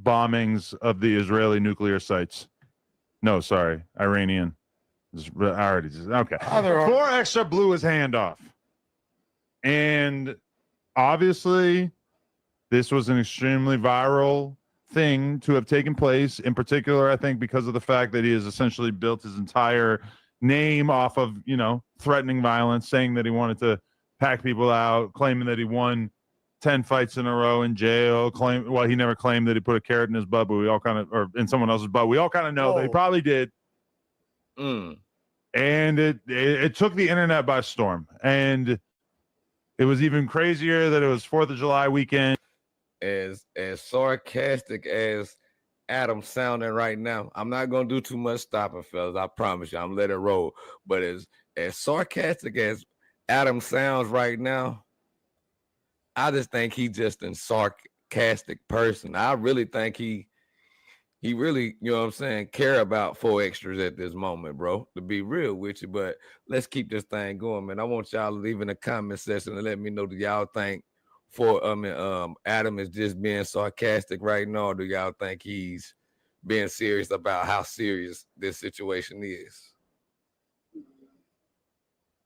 bombings of the Israeli nuclear sites. No, sorry, Iranian. I already just, okay. 4 extra blew his hand off. And obviously, this was an extremely viral thing to have taken place. In particular, I think because of the fact that he has essentially built his entire name off of, you know, threatening violence, saying that he wanted to pack people out, claiming that he won 10 fights in a row in jail, he never claimed that he put a carrot in his butt, but we all kind of, or in someone else's butt, we all kind of know that he probably did. And it took the internet by storm. And it was even crazier that it was 4th of July weekend. As sarcastic as Adam sounding right now, I'm not gonna do too much stopping, fellas. I promise you, I'm letting it roll. But as sarcastic as Adam sounds right now, I just think he's just a sarcastic person. I really think he really, you know what I'm saying, care about 4 extras at this moment, bro, to be real with you. But let's keep this thing going, man. I want y'all to leave in the comment section and let me know, do y'all think Adam is just being sarcastic right now, or do y'all think he's being serious about how serious this situation is?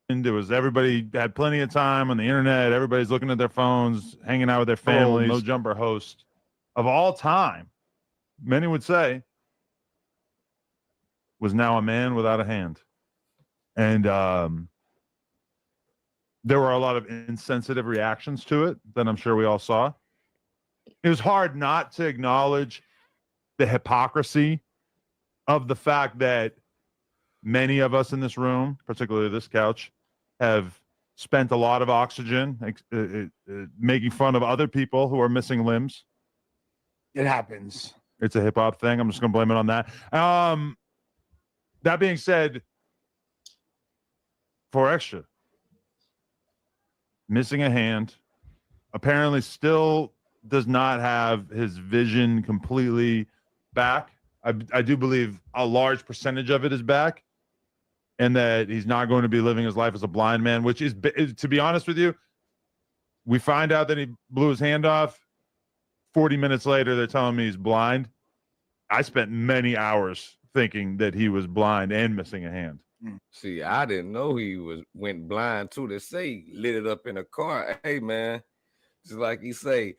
And there was everybody had plenty of time on the internet. Everybody's looking at their phones, hanging out with their families. No jumper host of all time, many would say, was now a man without a hand. And there were a lot of insensitive reactions to it that I'm sure we all saw. It was hard not to acknowledge the hypocrisy of the fact that many of us in this room, particularly this couch, have spent a lot of oxygen making fun of other people who are missing limbs. It happens. It's a hip hop thing. I'm just going to blame it on that. That being said, 4 extra, missing a hand, apparently still does not have his vision completely back. I do believe a large percentage of it is back, and that he's not going to be living his life as a blind man, which is, to be honest with you, we find out that he blew his hand off. 40 minutes later, they're telling me he's blind. I spent many hours thinking that he was blind and missing a hand. See, I didn't know he went blind too. They say he lit it up in a car. Hey, man, just like he say,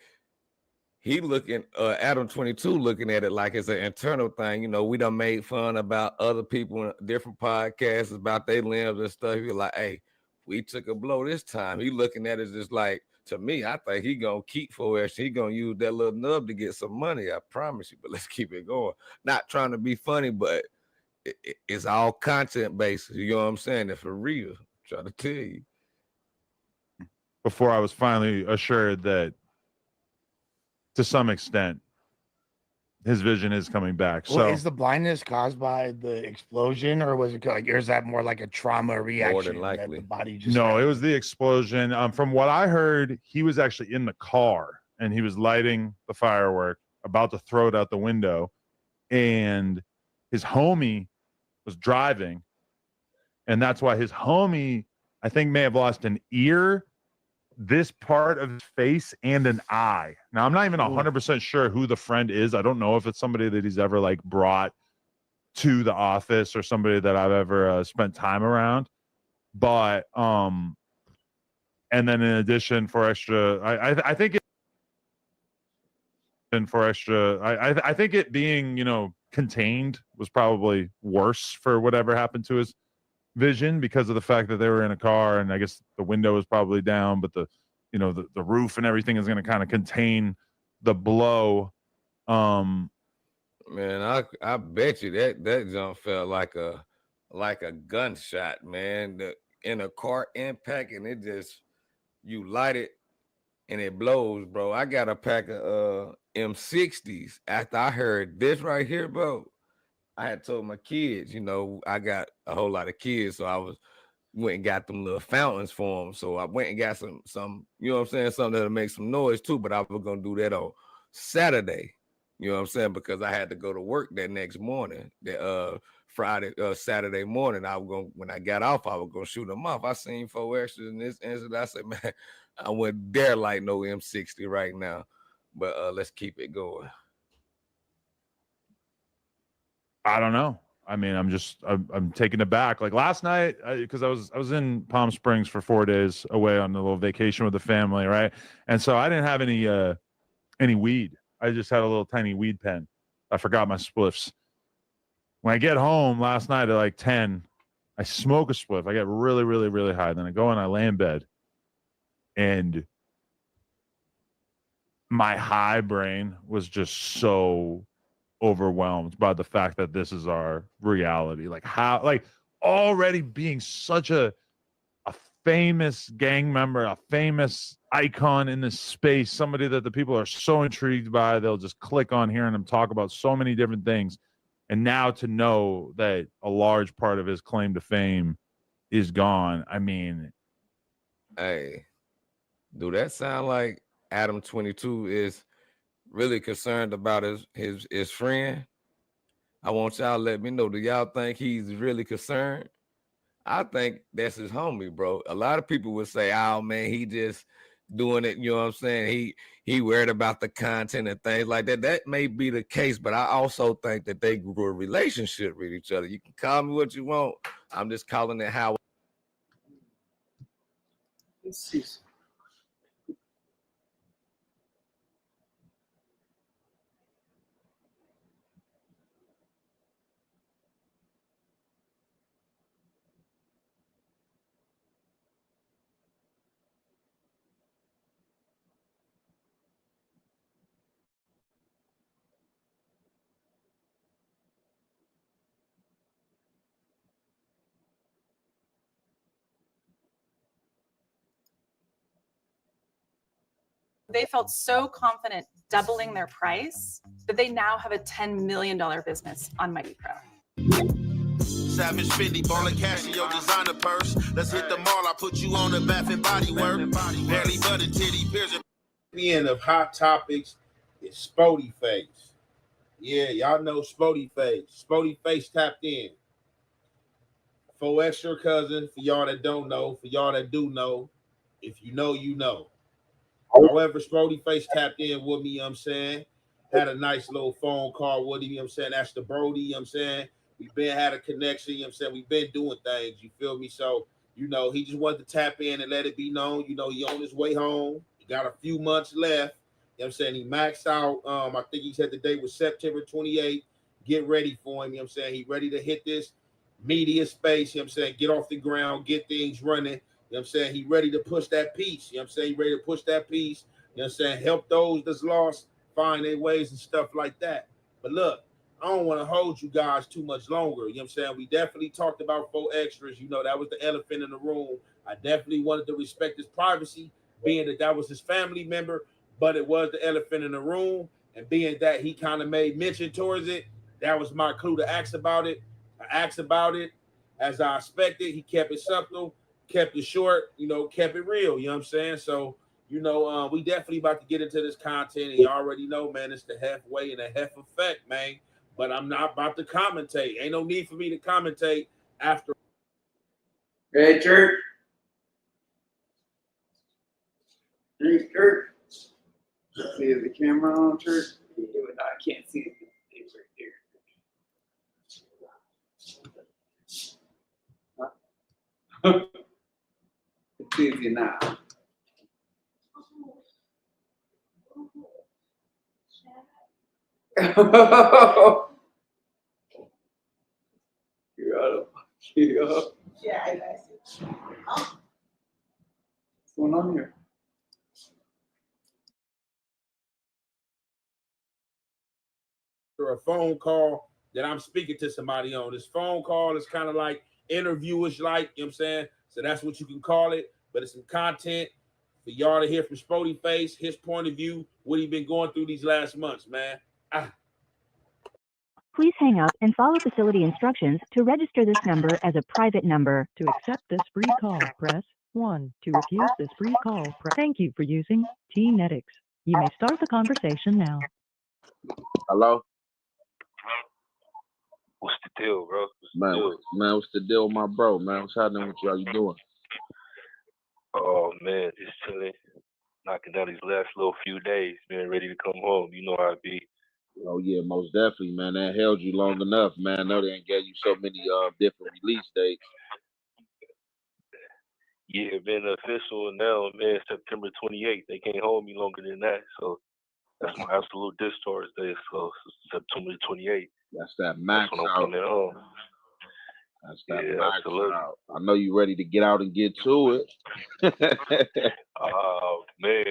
he looking, Adam 22 looking at it like it's an internal thing. You know, we done made fun about other people in different podcasts about their limbs and stuff. You're like, hey, we took a blow this time. He looking at it just like, to me, I think he gonna keep 4 extra. He gonna use that little nub to get some money. I promise you. But let's keep it going. Not trying to be funny, but it's all content based. You know what I'm saying? It's for real. I'm trying to tell you. Before I was finally assured that, to some extent, his vision is coming back. Well, So is the blindness caused by the explosion, or was it like, or is that more like a trauma reaction? More than likely. That the body just no, it was the explosion. From what I heard, he was actually in the car and he was lighting the firework, about to throw it out the window, and his homie was driving, and that's why his homie, I think, may have lost an ear, this part of his face, and an eye. Now, I'm not even 100% sure who the friend is. I don't know if it's somebody that he's ever like brought to the office or somebody that I've ever spent time around. But and then in addition, 4 extra, I think I think it being, you know, contained was probably worse for whatever happened to his vision, because of the fact that they were in a car, and I guess the window was probably down, but the roof and everything is going to kind of contain the blow. Man, I bet you that jump felt like a gunshot, man. In a car impact, and it just, you light it and it blows, bro. I got a pack of M60s after I heard this right here, bro. I had told my kids, you know, I got a whole lot of kids, so I went and got them little fountains for them. So I went and got some, you know what I'm saying, something that'll make some noise too. But I was gonna do that on Saturday, you know what I'm saying, because I had to go to work that next morning, Saturday morning. When I got off, I was gonna shoot them off. I seen 4 extras in this incident. I said, man, I wouldn't dare light no M60 right now. But let's keep it going. I don't know. I mean, I'm taken aback. Like last night, because I was in Palm Springs for 4 days away on a little vacation with the family, right? And so I didn't have any weed. I just had a little tiny weed pen. I forgot my spliffs. When I get home last night at like 10, I smoke a spliff. I get really, really, really high. Then I go and I lay in bed, and my high brain was just so overwhelmed by the fact that this is our reality. Like how, like already being such a famous gang member, a famous icon in this space, somebody that the people are so intrigued by, they'll just click on hearing him talk about so many different things. And now to know that a large part of his claim to fame is gone, I mean, hey, do that sound like Adam 22 is really concerned about his friend? I want y'all to let me know. Do y'all think he's really concerned? I think that's his homie, bro. A lot of people would say, "Oh man, he just doing it." You know what I'm saying? He worried about the content and things like that. That may be the case, but I also think that they grew a relationship with each other. You can call me what you want. I'm just calling it how. They felt so confident doubling their price that they now have a $10 million business on Mighty Pro. Savage Fendi, ballin' cash in your designer purse. Let's hit the mall, I put you on the Bath and Body Work. Barely button, titty, piercing. End of hot topics is Spody Face. Yeah, y'all know Spody Face. Spody Face tapped in. For extra cousin, for y'all that don't know, for y'all that do know, if you know, you know. However, Spody Face tapped in with me, you know what I'm saying? Had a nice little phone call with him, you know what I'm saying? That's the Brody, you know what I'm saying? We've been had a connection, you know what I'm saying? We've been doing things, you feel me? So, you know, he just wanted to tap in and let it be known, you know, he on his way home. He got a few months left. You know what I'm saying? He maxed out. I think he said the date was September 28th. Get ready for him, you know what I'm saying? He ready to hit this media space, you know what I'm saying? Get off the ground, get things running. You know what I'm saying? He ready to push that piece. You know what I'm saying? He ready to push that piece. You know what I'm saying? Help those that's lost, find their ways and stuff like that. But look, I don't want to hold you guys too much longer. You know what I'm saying? We definitely talked about 4 extras. You know, that was the elephant in the room. I definitely wanted to respect his privacy, being that that was his family member, but it was the elephant in the room. And being that he kind of made mention towards it, that was my clue to ask about it. I asked about it as I expected. He kept it subtle, kept it short, you know, kept it real. You know what I'm saying? So, you know, we definitely about to get into this content. And you already know, man, it's the halfway and the half effect, man. But I'm not about to commentate. Ain't no need for me to commentate after. Hey, Church. Hey, Church. See, is the camera on, Church? I can't see it. It's right there. It's easy now. You gotta fuck you up. Yeah, I see. What's going on here? A phone call that I'm speaking to somebody on. This phone call is kind of like interviewish, like, you know what I'm saying? So that's what you can call it. But it's some content for y'all to hear from Spody Face, his point of view, what he been going through these last months, man. Please hang up and follow facility instructions to register this number as a private number. To accept this free call, press 1. To refuse this free call, press. Thank you for using T-Netics. You may start the conversation now. Hello? What's the deal, bro? What's the deal with my bro, man? What's happening with you? How you doing? Oh, man, just chilling. Knocking down these last little few days, man, ready to come home. You know how it be. Oh, yeah, most definitely, man. That held you long enough, man. I know they ain't gave you so many different release dates. Yeah, man, official now, man, September 28th. They can't hold me longer than that, so that's my absolute discharge day, so September 28th. That's that max out. That's when I'm coming home. That's that max out. I know you ready to get out and get to it. Oh, man.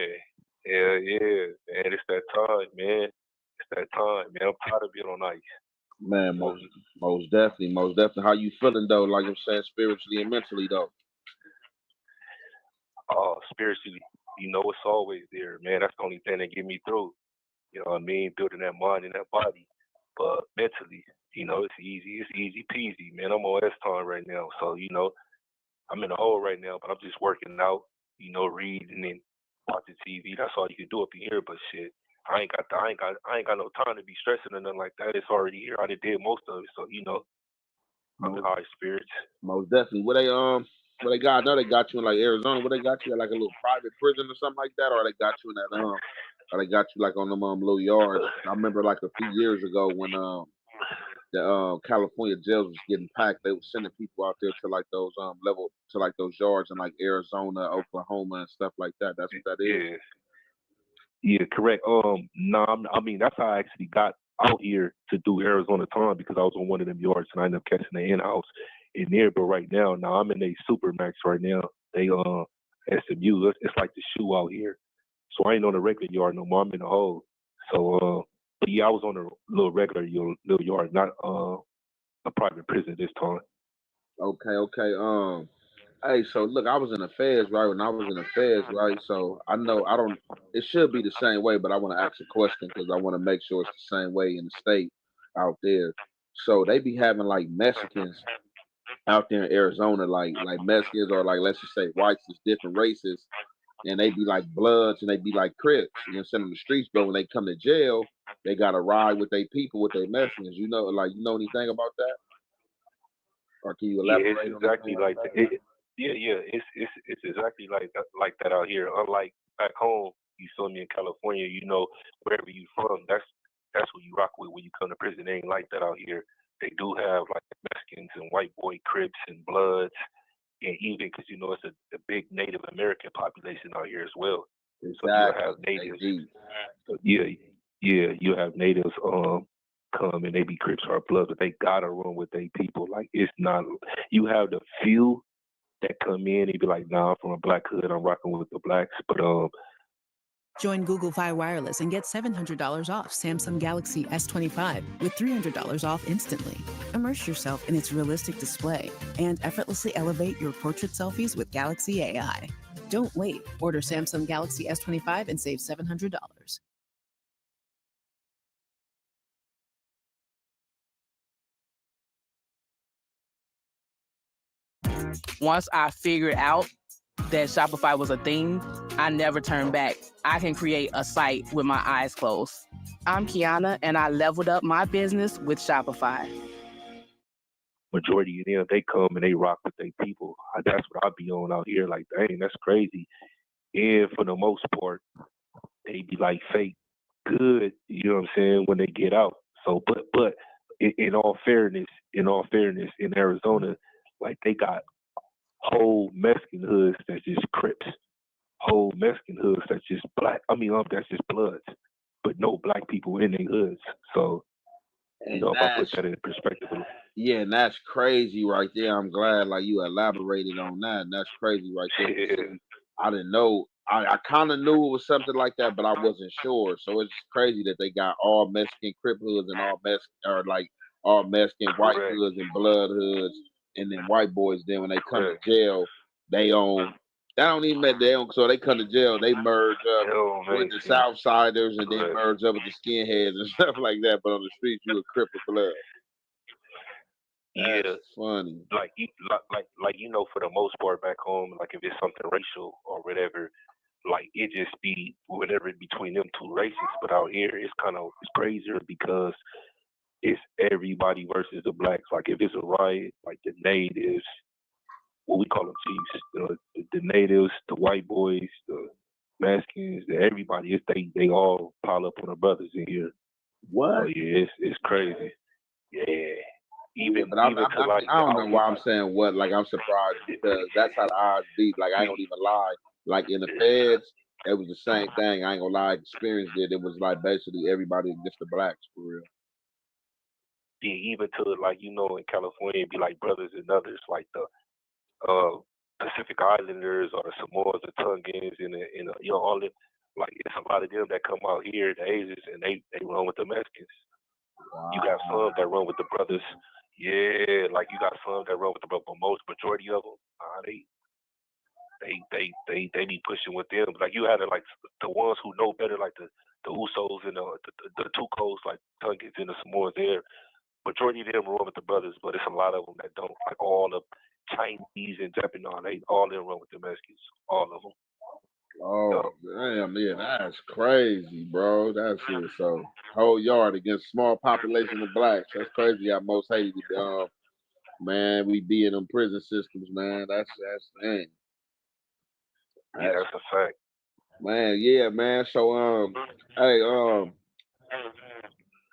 Yeah, man. It's that time, man. It's that time, man. I'm proud of being on ice. Man, most definitely. How you feeling, though? Like I'm saying, spiritually and mentally, though? spiritually, you know, it's always there, man. That's the only thing that get me through. You know what I mean? Building that mind and that body. But mentally, you know, it's easy peasy, man. I'm on S-Time right now. So, you know, I'm in a hole right now, but I'm just working out, you know, reading and watching TV. That's all you can do up in here. But shit, I ain't got no time to be stressing or nothing like that. It's already here. I did most of it. So, you know, I'm in high spirits. Most definitely. What they got? I know they got you in like Arizona. What they got you at, like a little private prison or something like that, or they got you in that or they got you like on them little yards. I remember like a few years ago when the California jails was getting packed. They were sending people out there to like those those yards in like Arizona, Oklahoma, and stuff like that. That's what that is. Yeah, correct. No, I mean that's how I actually got out here to do Arizona time because I was on one of them yards and I ended up catching the in-house in there. But right now, I'm in a Supermax right now. They SMU. It's like the shoe out here. So I ain't on a regular yard no more. I'm in a hole. So but yeah, I was on a little regular little yard, not a private prison this time. Okay. Hey, so look, I was in the feds, right? When I was in the feds, right? So I know I don't. It should be the same way, but I want to ask a question because I want to make sure it's the same way in the state out there. So they be having like Mexicans out there in Arizona, like Mexicans or like let's just say whites, is different races, and they be like Bloods and they be like Crips. You know, what I'm saying on the streets, but when they come to jail, they gotta ride with their people, with their Mexicans. You know, like you know anything about that, or can you Yeah, elaborate it's on exactly anything like like that? yeah. It's exactly like that out here. Unlike back home, you feel me in California, you know, wherever you from, that's who you rock with when you come to prison. It ain't like that out here. They do have like Mexicans and white boy Crips and Bloods, and even because you know it's a big Native American population out here as well. So you'll have natives. So you have natives come and they be Crips or Bloods, but they gotta run with their people. Like it's not you have the few that come in and be like, nah, I'm from a black hood, I'm rocking with the blacks. But Join Google Fi Wireless and get $700 off Samsung Galaxy S25 with $300 off instantly. Immerse yourself in its realistic display and effortlessly elevate your portrait selfies with Galaxy AI. Don't wait. Order Samsung Galaxy S25 and save $700. Once I figured out that Shopify was a thing, I never turned back. I can create a site with my eyes closed. I'm Kiana, and I leveled up my business with Shopify. majority of them, they come and they rock with their people. That's what I be on out here. Like, dang, that's crazy. And for the most part, they be like fake good, you know what I'm saying, when they get out. So, but in all fairness, in Arizona, like they got whole Mexican hoods that's just Crips, whole Mexican hoods that's just black. That's just Bloods, but no black people in their hoods. So, you know, if I put that in perspective. Yeah, and that's crazy right there. I'm glad like you elaborated on that. And that's crazy right there. See, I didn't know. I kind of knew it was something like that, but I wasn't sure. So it's crazy that they got all Mexican Crip hoods and all Mexican white hoods and blood hoods, and then white boys. Then when they come to jail, they own. That don't even matter. They don't. So they come to jail. They merge up with the Southsiders, and they merge up with the skinheads and stuff like that. But on the streets, you a Crip with blood. Yeah, that's funny. Like you know, for the most part back home, like if it's something racial or whatever, like it just be whatever between them two races. But out here, it's crazier because it's everybody versus the blacks. Like if it's a riot, like the natives, what we call them chiefs, the natives, the white boys, the Mexicans, everybody, they all pile up on the brothers in here. What? So yeah, it's crazy. Yeah. But I don't know why I'm saying what. Like I'm surprised because that's how the odds be. Like I ain't gonna even lie. Like in the feds, it was the same thing. I ain't gonna lie. I experienced it. It was like basically everybody, just the blacks for real. Yeah, even to like in California, it'd be like brothers and others, like the Pacific Islanders or the Samoans, the Tongans, and all that. Like it's a lot of them that come out here, the Asians, and they run with the Mexicans. Wow. You got some that run with the brothers. Yeah, like you got some that run with the brothers, but majority of them, they be pushing with them. Like you had to, like the ones who know better, like the Usos and the Tucos, like Tuggets and the Samoans. There, majority of them run with the brothers, but it's a lot of them that don't. Like all the Chinese and Japanese, they all them run with the Mexicans, all of them. Oh damn, yeah, that's crazy, bro. That's it. So whole yard against small population of blacks. That's crazy. How most hated man, we be in them prison systems, man. That's man. Yeah, that's a fact. Man, yeah, man. So hey,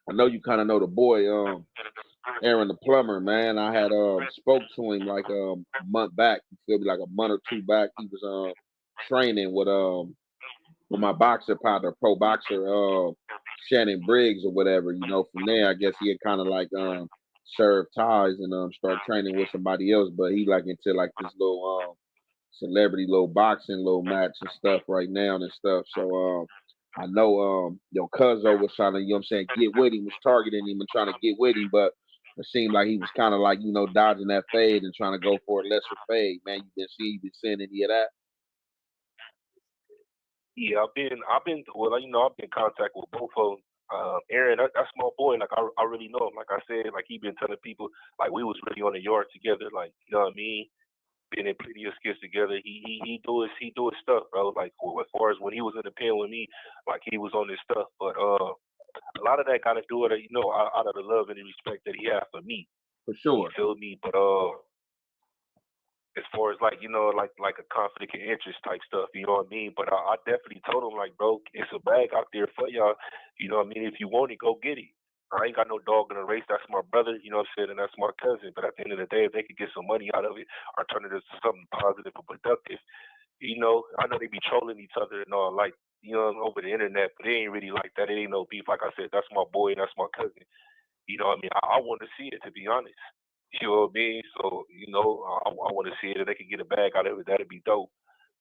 I know you kind of know the boy, Aaron the plumber, man. I had spoke to him like a month back. You feel me? Like a month or two back. He was training with my boxer partner, pro boxer, Shannon Briggs or whatever. You know, from there, I guess he had kind of like served ties and start training with somebody else. But he like into like this little celebrity little boxing little match and stuff right now and stuff. So I know your Cuzzo was trying to, you know what I'm saying, get with him, was targeting him and trying to get with him, but it seemed like he was kind of like, you know, dodging that fade and trying to go for a lesser fade. Man, you been seeing any of that? Yeah, I've been well, you know, I've been in contact with both of them. Aaron, that's my boy. Like I really know him. Like I said, like he been telling people, like we was really on the yard together. Like, you know what I mean? Been in plenty of skits together. He do his stuff, bro. Like as far as when he was in the pen with me, like he was on his stuff. But a lot of that got to do with it, you know, out of the love and the respect that he has for me. For sure. You feel me? But as far as like, you know, like a conflict of interest type stuff, you know what I mean? But I definitely told him, like, bro, it's a bag out there for y'all. You know what I mean? If you want it, go get it. I ain't got no dog in the race. That's my brother, you know what I'm saying, and that's my cousin. But at the end of the day, if they could get some money out of it or turn it into something positive and productive, you know, I know they be trolling each other and all, like, you know, over the internet, but it ain't really like that. It ain't no beef. Like I said, that's my boy and that's my cousin. You know what I mean? I want to see it, to be honest. You know what I mean? So, you know, I want to see it. If they could get a bag out of it, that'd be dope.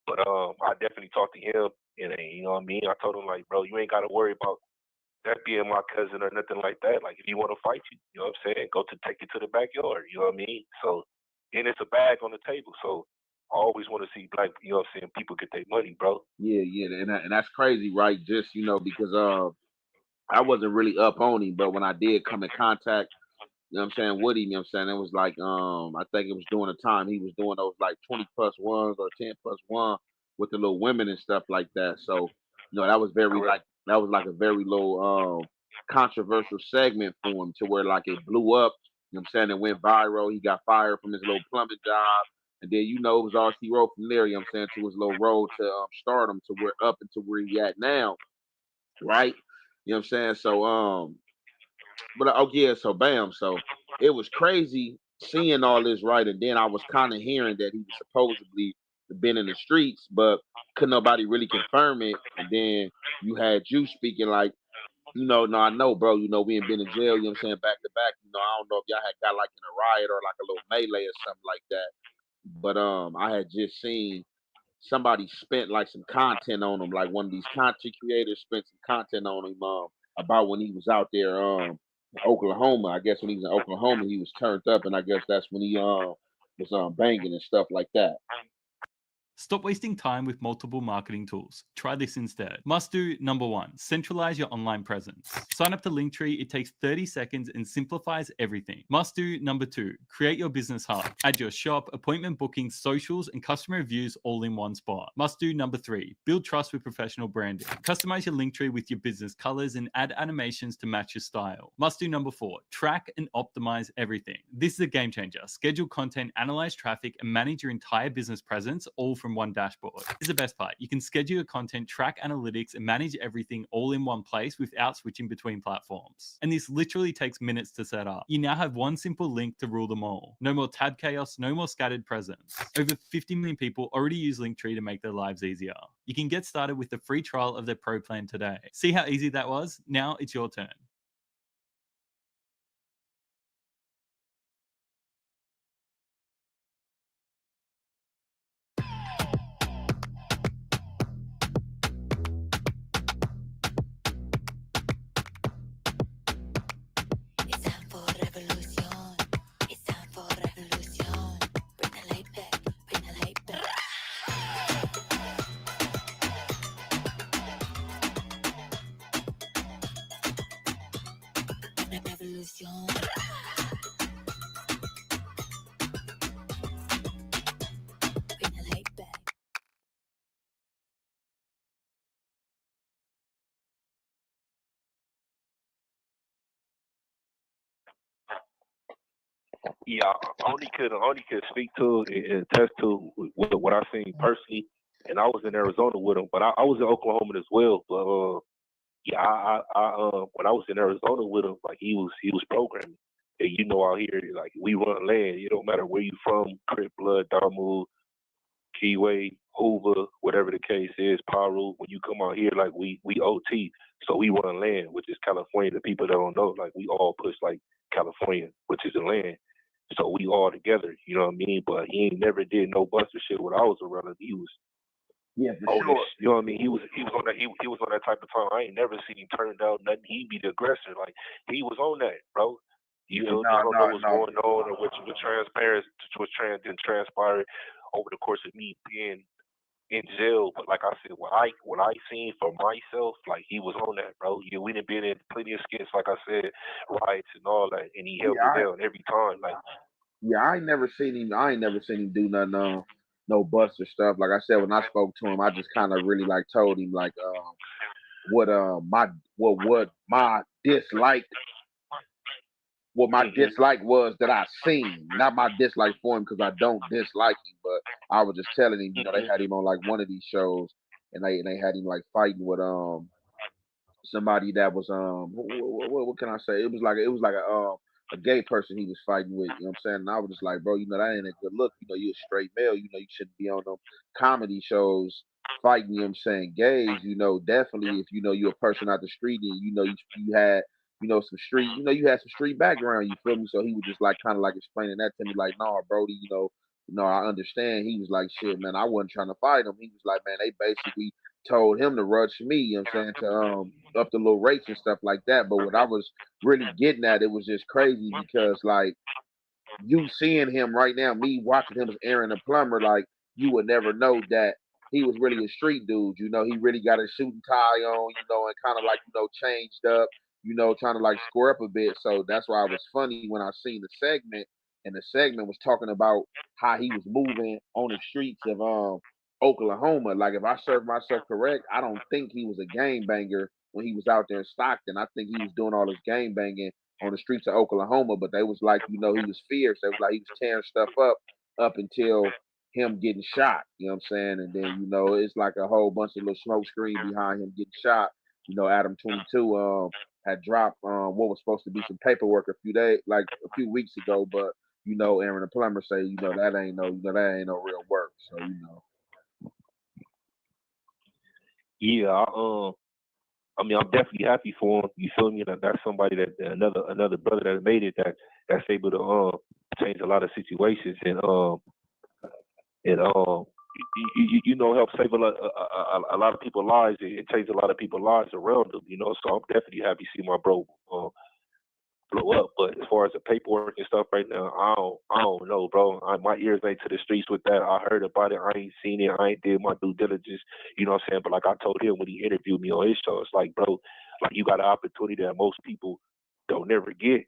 But I definitely talked to him, and you know what I mean? I told him, like, bro, you ain't got to worry about that being my cousin or nothing like that. Like, if you want to fight you know what I'm saying? Take it to the backyard, you know what I mean? So, and it's a bag on the table. So, I always want to see black, you know what I'm saying, people get their money, bro. Yeah, and that's crazy, right? Just, you know, because I wasn't really up on him, but when I did come in contact, you know what I'm saying, with him, you know what I'm saying, it was like I think it was during the time he was doing those like 20+1 or 10+1 with the little women and stuff like that. So, you know, that was like a very low controversial segment for him to where like it blew up, you know what I'm saying, it went viral. He got fired from his little plumbing job. And then, you know, it was RC Road from there, you know what I'm saying, to his little road to stardom to where up into where he at now. Right? You know what I'm saying? So but oh yeah, so bam, so it was crazy seeing all this, right? And then I was kind of hearing that he was supposedly been in the streets, but could nobody really confirm it. And then you had you speaking like, you know, no, I know, bro, you know, we ain't been in jail, you know what I'm saying, back to back. You know, I don't know if y'all had got like in a riot or like a little melee or something like that. But I had just seen somebody spent like some content on him, like one of these content creators spent some content on him about when he was out there in Oklahoma. I guess when he was in Oklahoma, he was turned up, and I guess that's when he was banging and stuff like that. Stop wasting time with multiple marketing tools. Try this instead. Must do number 1, centralize your online presence. Sign up to Linktree. It takes 30 seconds and simplifies everything. Must do number 2, create your business hub. Add your shop, appointment bookings, socials, and customer reviews all in one spot. Must do number 3, build trust with professional branding. Customize your Linktree with your business colors and add animations to match your style. Must do number 4, track and optimize everything. This is a game changer. Schedule content, analyze traffic, and manage your entire business presence all from one dashboard. This is the best part. You can schedule your content, track analytics, and manage everything all in one place without switching between platforms. And this literally takes minutes to set up. You now have one simple link to rule them all. No more tab chaos, no more scattered presence. Over 50 million people already use Linktree to make their lives easier. You can get started with the free trial of their pro plan today. See how easy that was? Now it's your turn. Yeah, I only could speak to and attest to what I seen personally, and I was in Arizona with him, but I was in Oklahoma as well. But yeah, when I was in Arizona with him, like he was programming, and you know out here like we run land. It don't matter where you from, Crip Blood, Damu, Keyway, Hoover, whatever the case is, Paru. When you come out here, like we OT, so we run land, which is California. The people that don't know, like we all push like California, which is the land. So we all together, you know what I mean? But he ain't never did no buster shit when I was around him. He was on this, you know what I mean? He was on that he was on that type of time. I ain't never seen him turn down nothing. He be the aggressor. Like he was on that, bro. You know, I don't know what's going on or what transpired over the course of me being in jail. But like I said, what I seen for myself, like he was on that, bro. Yeah, we done been in plenty of skits, like I said, riots and all that, and he held it down every time. Like I ain't never seen him do nothing no buster stuff. Like I said, when I spoke to him, I just kind of really like told him like what my dislike was that I seen, not my dislike for him because I don't dislike him, but I was just telling him, they had him on like one of these shows and they had him like fighting with somebody that was what can I say? It was like a gay person he was fighting with, you know what I'm saying? And I was just like, bro, that ain't a good look. You a straight male, you shouldn't be on them comedy shows fighting, you know what I'm saying, gays, definitely if you're a person out the street and you had some street, you had some street background, you feel me? So he was just like kind of like explaining that to me, like, nah, Brody, I understand. He was like, shit, man, I wasn't trying to fight him. He was like, man, they basically told him to rush me, you know what I'm saying, to up the little rates and stuff like that. But what I was really getting at, it was just crazy because like you seeing him right now, me watching him as Aaron the plumber, like you would never know that he was really a street dude. He really got a suit and tie on, and kind of like, changed up, trying to like square up a bit. So that's why it was funny when I seen the segment, and the segment was talking about how he was moving on the streets of Oklahoma. Like if I serve myself correct, I don't think he was a game banger when he was out there in Stockton. I think he was doing all his game banging on the streets of Oklahoma, but they was like, he was fierce. They was like he was tearing stuff up until him getting shot. You know what I'm saying? And then, it's like a whole bunch of little smoke screen behind him getting shot. Adam 22 had dropped what was supposed to be some paperwork a few weeks ago, but Aaron the plumber say, that ain't no real work. So yeah, I mean, I'm definitely happy for him. You feel me? That's somebody that another brother that made it that's able to change a lot of situations and help save a lot of people's lives and change a lot of people's lives around them. So I'm definitely happy to see my bro blow up. But as far as the paperwork and stuff right now, I don't know, bro. My ears ain't to the streets with that. I heard about it. I ain't seen it. I ain't did my due diligence. You know what I'm saying? But like I told him when he interviewed me on his show, it's like, bro, like you got an opportunity that most people don't never get.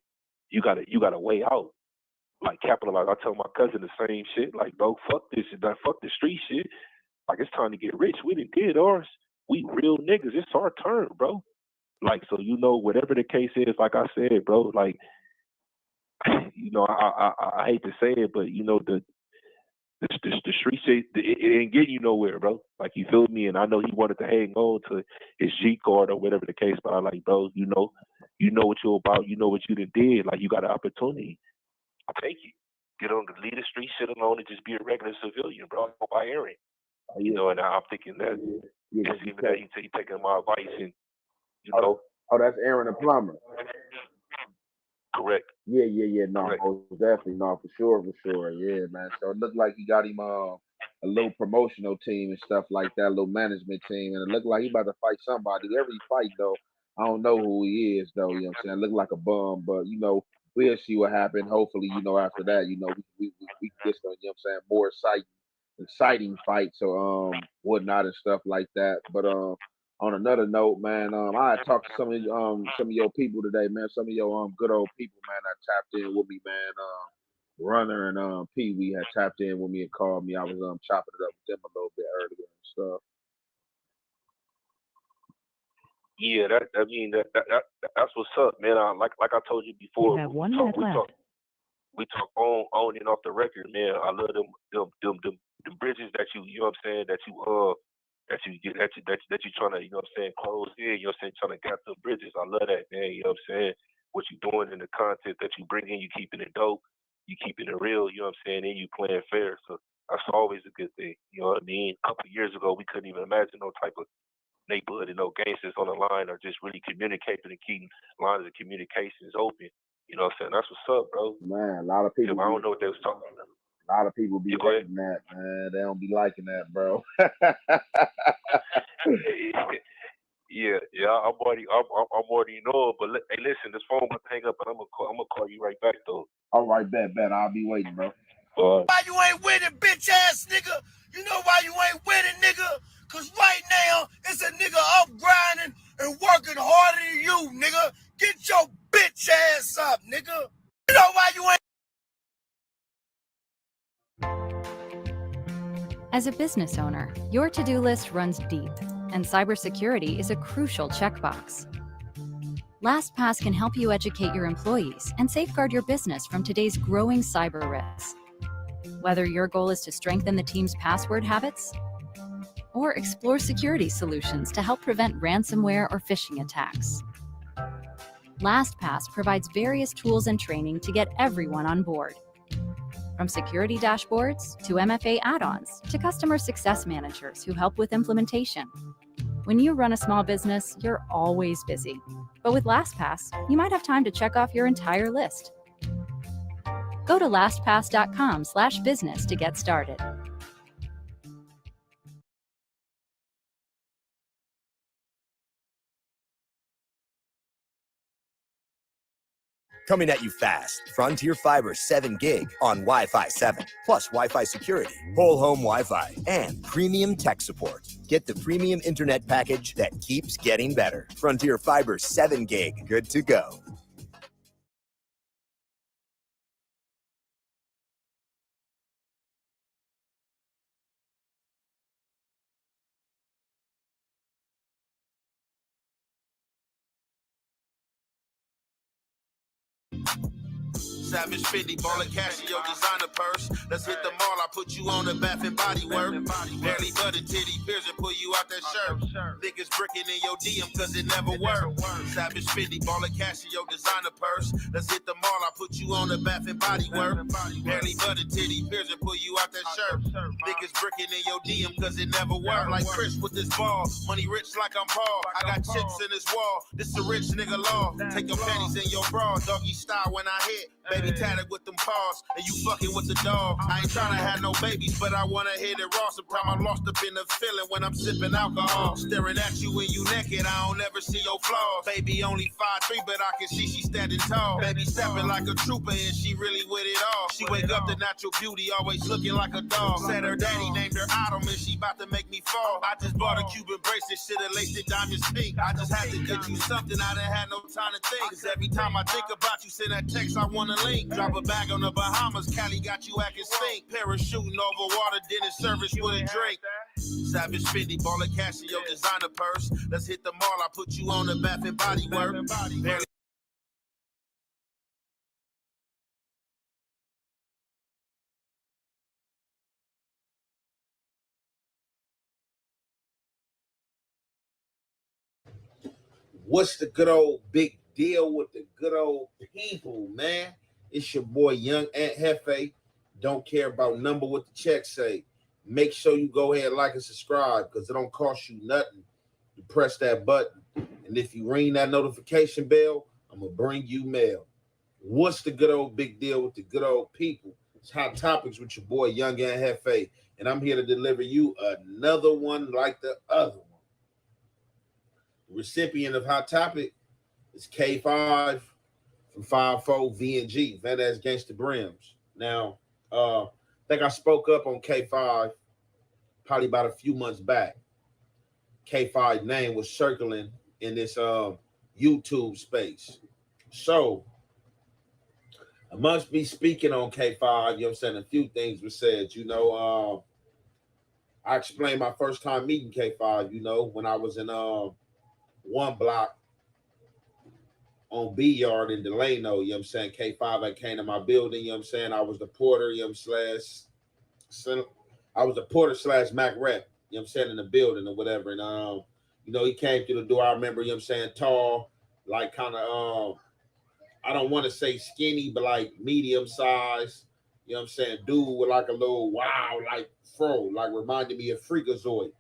You gotta weigh out. Like capitalize. I tell my cousin the same shit. Like, bro, fuck this shit. Fuck the street shit. Like it's time to get rich. We done did ours. We real niggas. It's our turn, bro. Like, so whatever the case is, like I said, bro, like, I hate to say it, but the street shit, it ain't getting you nowhere, bro. Like, you feel me? And I know he wanted to hang on to his G card or whatever the case, but I like, bro, you know what you're about, you know what you done did. Like, you got an opportunity. Take it. Get on the lead the street shit alone and just be a regular civilian, bro. Go by Aaron. And I'm thinking that even that he taking my advice and Oh, that's Aaron the plumber. Correct. Yeah. No, most definitely. No, for sure. Yeah, man. So it looked like he got him a little promotional team and stuff like that, a little management team, and it looked like he about to fight somebody. Whoever he fight though, I don't know who he is though. You know what I'm saying? It looked like a bum, but we'll see what happened. Hopefully, after that, we get some, more exciting fights or whatnot and stuff like that. But on another note, man, I had talked to some of your people today, man. Some of your good old people, man, that tapped in with me, man. Runner and Pee Wee had tapped in with me and called me. I was chopping it up with them a little bit earlier and stuff. Yeah, that's what's up, man. Like I told you before, You have 1 minute left. we talk on and off the record, man. I love them bridges that you know what I'm saying, that you trying to, you know what I'm saying, close in, you know what I'm saying, trying to get the bridges. I love that, man. You know what I'm saying? What you doing in the content that you bring in, you keeping it dope, you keeping it real, you know what I'm saying, and you playing fair. So that's always a good thing. You know what I mean? A couple of years ago, we couldn't even imagine no type of neighborhood and no gangsters on the line, or just really communicating and keeping lines of communications open. You know what I'm saying? That's what's up, bro. Man, a lot of people. I don't know what they was talking about. A lot of people be hating that, man. They don't be liking that, bro. Yeah, I'm already know. But hey, listen, this phone about to hang up, and I'm gonna call you right back though. All right, bet. I'll be waiting, bro. Why you ain't with it, bitch ass nigga? You know why you ain't with it, nigga? Cause right now it's a nigga up grinding and working harder than you, nigga. Get your bitch ass up, nigga. You know why you ain't. As a business owner, your to-do list runs deep, and cybersecurity is a crucial checkbox. LastPass can help you educate your employees and safeguard your business from today's growing cyber risks. Whether your goal is to strengthen the team's password habits or explore security solutions to help prevent ransomware or phishing attacks, LastPass provides various tools and training to get everyone on board. From security dashboards to MFA add-ons to customer success managers who help with implementation. When you run a small business, you're always busy. But with LastPass, you might have time to check off your entire list. Go to lastpass.com/business to get started. Coming at you fast. Frontier Fiber 7 gig on Wi-Fi 7, plus Wi-Fi security, whole home Wi-Fi, and premium tech support. Get the premium internet package that keeps getting better. Frontier Fiber 7 gig, good to go. Savage 50, ball of cash in your designer purse. Let's hit the mall, I put you on the Bath and Body Work. Barely butted titty pierce and pull you out that shirt. Niggas bricking in your DM cause it never worked. Savage 50, ball of cash in your designer purse. Let's hit the mall, I put you on the Bath and Body Work. Barely butted titty pierce and pull you out that shirt. Niggas bricking in your DM cause it never worked. Like Chris with this ball, money rich like I'm Paul. I got chips in this wall, this a rich nigga law. Take your panties in your bra, doggy style when I hit. Baby tatted with them paws, and you fucking with the dog. I ain't tryna have no babies, but I wanna hit it raw. Sometimes I'm lost up in the feeling when I'm sipping alcohol. Staring at you when you naked, I don't ever see your flaws. Baby only 5'3", but I can see she standing tall. Baby stepping like a trooper, and she really with it all. She wake up to natural beauty, always looking like a dog. Said her daddy named her Autumn, and she about to make me fall. I just bought a Cuban bracelet, shoulda laced it diamond pink. I just had to get you something, I done had no time to think. Cause every time I think about you, send that text, I wanna link. Drop a bag on the Bahamas, Cali got you acting stink. Parachuting over water, dinner service with a drink. Savage 50, ball of cash in your designer purse. Let's hit the mall, I put you on the Bath and Body Work. Barely What's the good old big deal with the good old people, man? It's your boy Young Aunt Hefe. Don't care about number what the check say. Make sure you go ahead, like and subscribe, because it don't cost you nothing to press that button. And if you ring that notification bell, I'm going to bring you mail. What's the good old big deal with the good old people? It's Hot Topics with your boy Young Aunt Hefe. And I'm here to deliver you another one like the other one. The recipient of Hot Topic is K5 from 5-4 V&G, Van Ass Gangsta Brims. Now, I think I spoke up on K5 probably about a few months back. K5 name was circling in this YouTube space. So amongst me speaking on K5, you know what I'm saying, a few things were said. You know, I explained my first time meeting K5, you know, when I was in one block on B Yard in Delano, you know what I'm saying? K5, I came to my building, you know what I'm saying? I was the porter, you know what I'm I was the porter / Mac rep, you know what I'm saying, in the building or whatever. And you know, he came through the door. I remember, you know what I'm saying, tall, like kind of I don't want to say skinny, but like medium size, you know what I'm saying, dude with like a little wow, like fro, like reminded me of Freakazoid,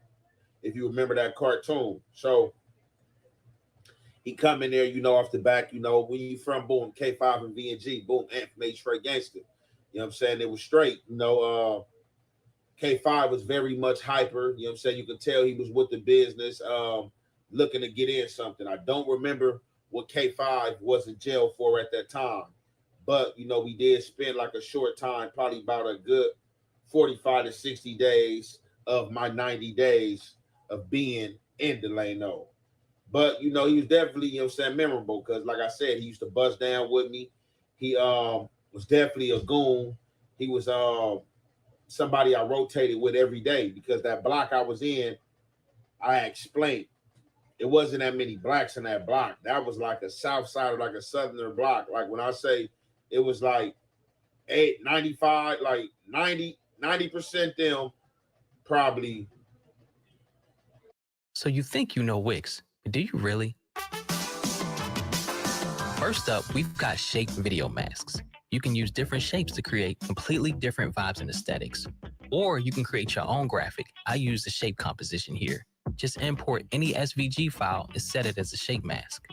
if you remember that cartoon. So he come in there, you know, off the back, you know, when you from, boom, K5 and VNG, boom, Amp made straight gangster. You know what I'm saying? It was straight. You know, K5 was very much hyper. You know what I'm saying? You could tell he was with the business, looking to get in something. I don't remember what K5 was in jail for at that time. But, you know, we did spend like a short time, probably about a good 45 to 60 days of my 90 days of being in Delano. But, you know, he was definitely, you know what I'm saying, memorable because, like I said, he used to bust down with me. He was definitely a goon. He was somebody I rotated with every day because that block I was in, I explained, it wasn't that many blacks in that block. That was like a south side or like a southerner block. Like when I say it was like 95, like 90% them, probably. So you think you know Wix, but do you really? First up, we've got shape video masks. You can use different shapes to create completely different vibes and aesthetics. Or you can create your own graphic. I use the shape composition here. Just import any SVG file and set it as a shape mask.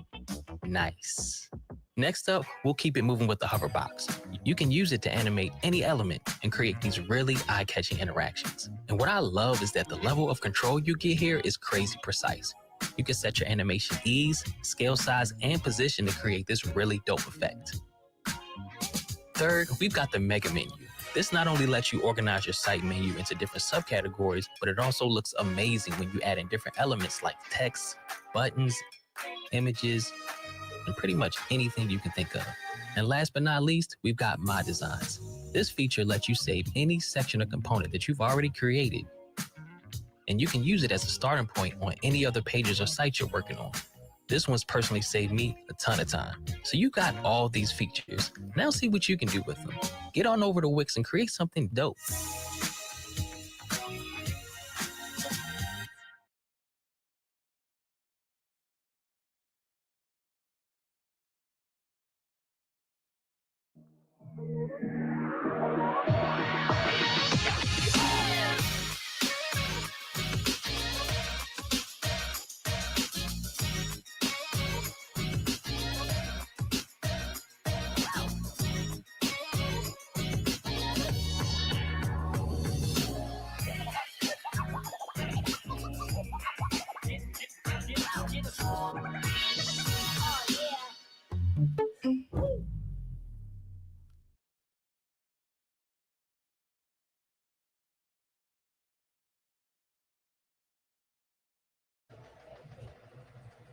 Nice. Next up, we'll keep it moving with the hover box. You can use it to animate any element and create these really eye-catching interactions. And what I love is that the level of control you get here is crazy precise. You can set your animation ease, scale size, and position to create this really dope effect. Third, we've got the mega menu. This not only lets you organize your site menu into different subcategories, but it also looks amazing when you add in different elements like text, buttons, images, and pretty much anything you can think of. And last but not least, we've got My Designs. This feature lets you save any section or component that you've already created, and you can use it as a starting point on any other pages or sites you're working on. This one's personally saved me a ton of time. So you got all these features. Now see what you can do with them. Get on over to Wix and create something dope.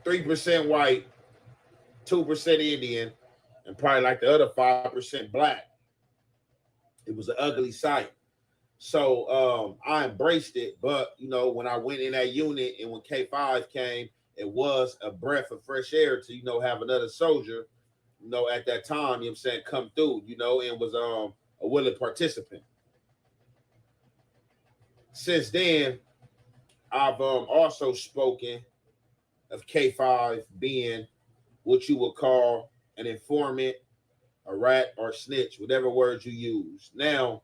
3% white, 2% Indian, and probably like the other 5% black. It was an ugly sight. So I embraced it. But, you know, when I went in that unit and when K5 came, it was a breath of fresh air to, you know, have another soldier, you know, at that time, you know what I'm saying, come through, you know, and was a willing participant. Since then, I've also spoken of K5 being what you would call an informant, a rat, or snitch, whatever words you use. Now,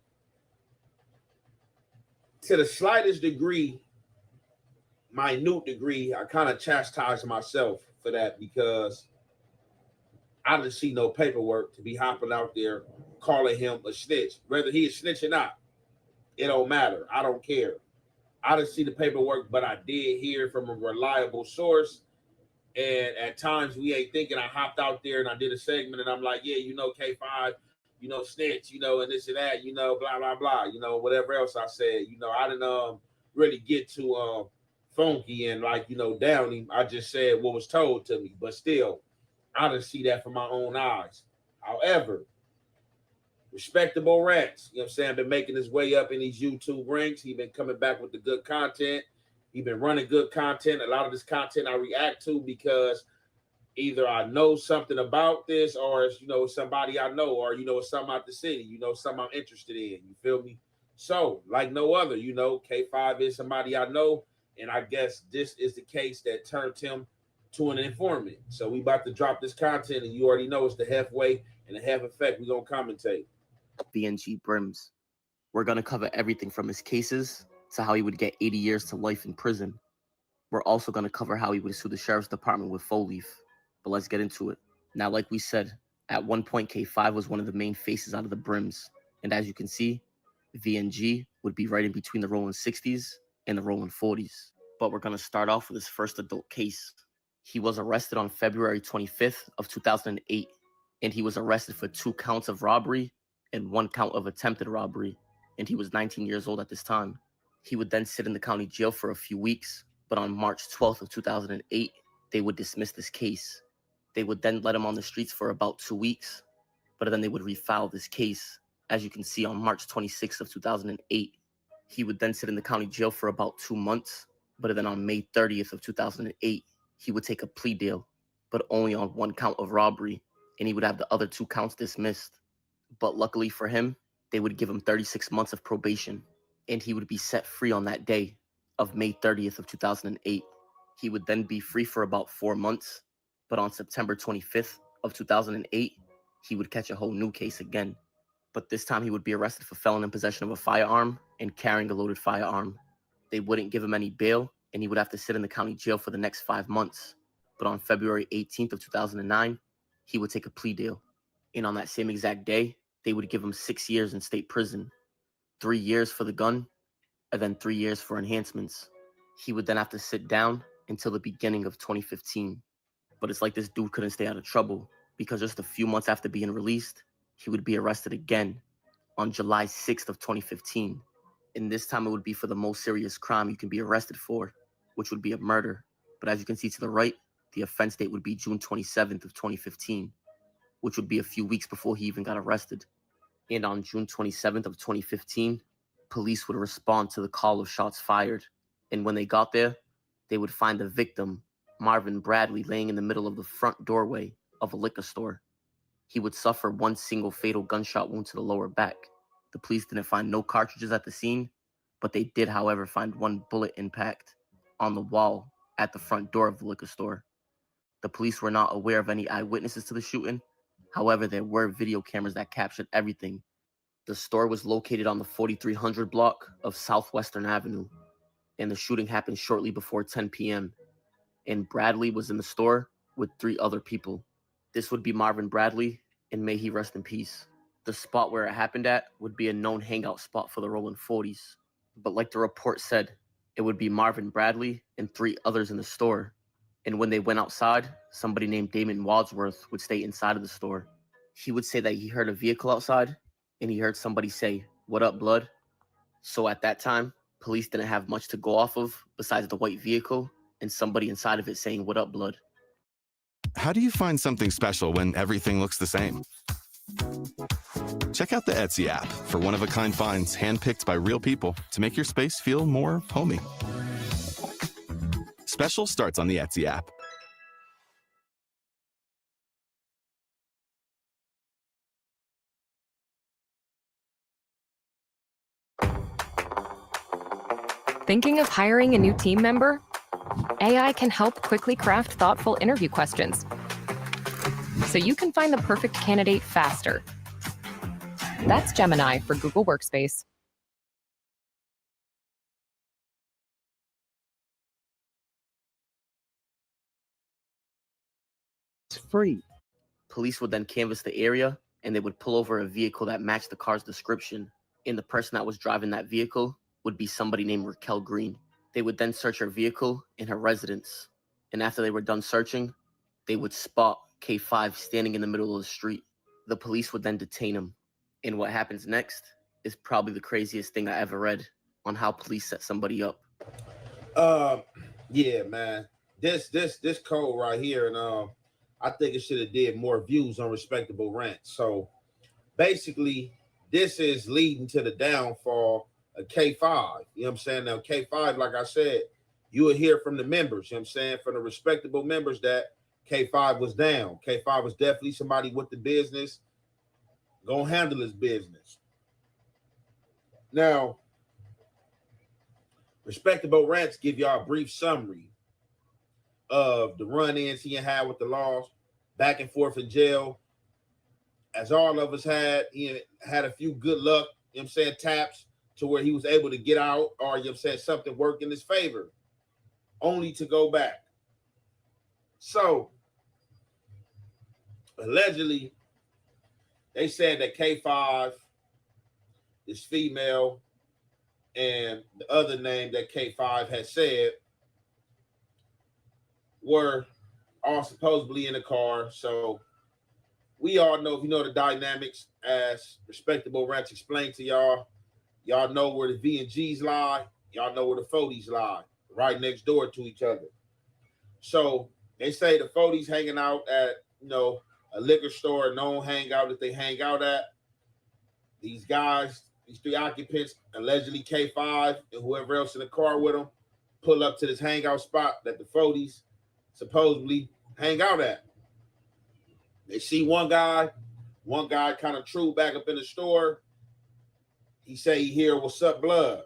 to the slightest degree, minute degree, I kind of chastise myself for that because I didn't see no paperwork to be hopping out there calling him a snitch. Whether he is snitch or not, it don't matter. I don't care. I didn't see the paperwork, but I did hear from a reliable source. And at times we ain't thinking. I hopped out there and I did a segment and I'm like, yeah, you know, K5, you know, snitch, you know, and this and that, you know, blah, blah, blah, you know, whatever else I said, you know, I didn't really get to funky and like, you know, down him. I just said what was told to me, but still, I didn't see that from my own eyes. However, respectable rats, you know what I'm saying, been making his way up in these YouTube ranks. He been coming back with the good content. He been running good content. A lot of this content I react to because either I know something about this or it's, you know, somebody I know, or, you know, it's something out the city, you know, something I'm interested in. You feel me? So, like no other, you know, K5 is somebody I know. And I guess this is the case that turned him to an informant. So we about to drop this content, and you already know it's the halfway and the half effect. We're going to commentate. VNG Brims. We're going to cover everything from his cases to how he would get 80 years to life in prison. We're also going to cover how he would sue the sheriff's department with faux leaf. But let's get into it. Now, like we said, at one point, K5 was one of the main faces out of the Brims. And as you can see, VNG would be right in between the rolling 60s and the rolling 40s. But we're going to start off with his first adult case. He was arrested on February 25th of 2008, and he was arrested for 2 counts of robbery and 1 count of attempted robbery, and he was 19 years old at this time. He would then sit in the county jail for a few weeks, but on March 12th of 2008, they would dismiss this case. They would then let him on the streets for about 2 weeks, but then they would refile this case. As you can see, on March 26th of 2008, he would then sit in the county jail for about 2 months, but then on May 30th of 2008, he would take a plea deal, but only on 1 count of robbery, and he would have the other 2 counts dismissed. But luckily for him, they would give him 36 months of probation, and he would be set free on that day of May 30th of 2008. He would then be free for about 4 months, but on September 25th of 2008, he would catch a whole new case again. But this time he would be arrested for felon in possession of a firearm and carrying a loaded firearm. They wouldn't give him any bail, and he would have to sit in the county jail for the next 5 months. But on February 18th of 2009, he would take a plea deal. And on that same exact day, they would give him 6 years in state prison, 3 years for the gun, and then 3 years for enhancements. He would then have to sit down until the beginning of 2015. But it's like this dude couldn't stay out of trouble, because just a few months after being released, he would be arrested again on July 6th of 2015. And this time it would be for the most serious crime you can be arrested for, which would be a murder. But as you can see to the right, the offense date would be June 27th of 2015, which would be a few weeks before he even got arrested. And on June 27th of 2015, police would respond to the call of shots fired. And when they got there, they would find the victim, Marvin Bradley, laying in the middle of the front doorway of a liquor store. He would suffer 1 single fatal gunshot wound to the lower back. The police didn't find no cartridges at the scene, but they did, however, find 1 bullet impact on the wall at the front door of the liquor store. The police were not aware of any eyewitnesses to the shooting. However, there were video cameras that captured everything. The store was located on the 4300 block of Southwestern Avenue, and the shooting happened shortly before 10 p.m. And Bradley was in the store with 3 other people. This would be Marvin Bradley, and may he rest in peace. The spot where it happened at would be a known hangout spot for the rolling 40s. But like the report said, it would be Marvin Bradley and 3 others in the store. And when they went outside, somebody named Damon Wadsworth would stay inside of the store. He would say that he heard a vehicle outside, and he heard somebody say, "What up, blood?" So at that time, police didn't have much to go off of besides the white vehicle and somebody inside of it saying, "What up, blood?" How do you find something special when everything looks the same? Check out the Etsy app for one-of-a-kind finds handpicked by real people to make your space feel more homey. Special starts on the Etsy app. Thinking of hiring a new team member? AI can help quickly craft thoughtful interview questions so you can find the perfect candidate faster. That's Gemini for Google Workspace. It's free. Police would then canvass the area, and they would pull over a vehicle that matched the car's description. And the person that was driving that vehicle would be somebody named Raquel Green. They would then search her vehicle and her residence. And after they were done searching, they would spot K5 standing in the middle of the street. The police would then detain him. And what happens next is probably the craziest thing I ever read on how police set somebody up. Yeah, man. This code right here, and I think it should have did more views on Respectable Rant. So basically, this is leading to the downfall of K5. You know what I'm saying? Now, K5, like I said, you will hear from the members, you know what I'm saying, from the respectable members that K5 was down. K5 was definitely somebody with the business, gonna handle his business. Now, Respectable Rants give y'all a brief summary of the run-ins he had with the laws, back and forth in jail. As all of us had, he had a few good luck, you know what I'm saying, taps to where he was able to get out, or you know what I'm saying, something worked in his favor, only to go back. So, allegedly, they said that K5 is female, and the other name that K5 had said were all supposedly in the car. So we all know, if you know the dynamics, as Respectable Rants explained to y'all, y'all know where the V and G's lie, y'all know where the 40s lie, right next door to each other. So they say the 40s hanging out at, you know, a liquor store, a known hangout that they hang out at. These guys, these three occupants, allegedly K5 and whoever else in the car with them, pull up to this hangout spot that the 40s supposedly hang out at. They see one guy kind of true back up in the store. He say he hear, "What's up, blood?"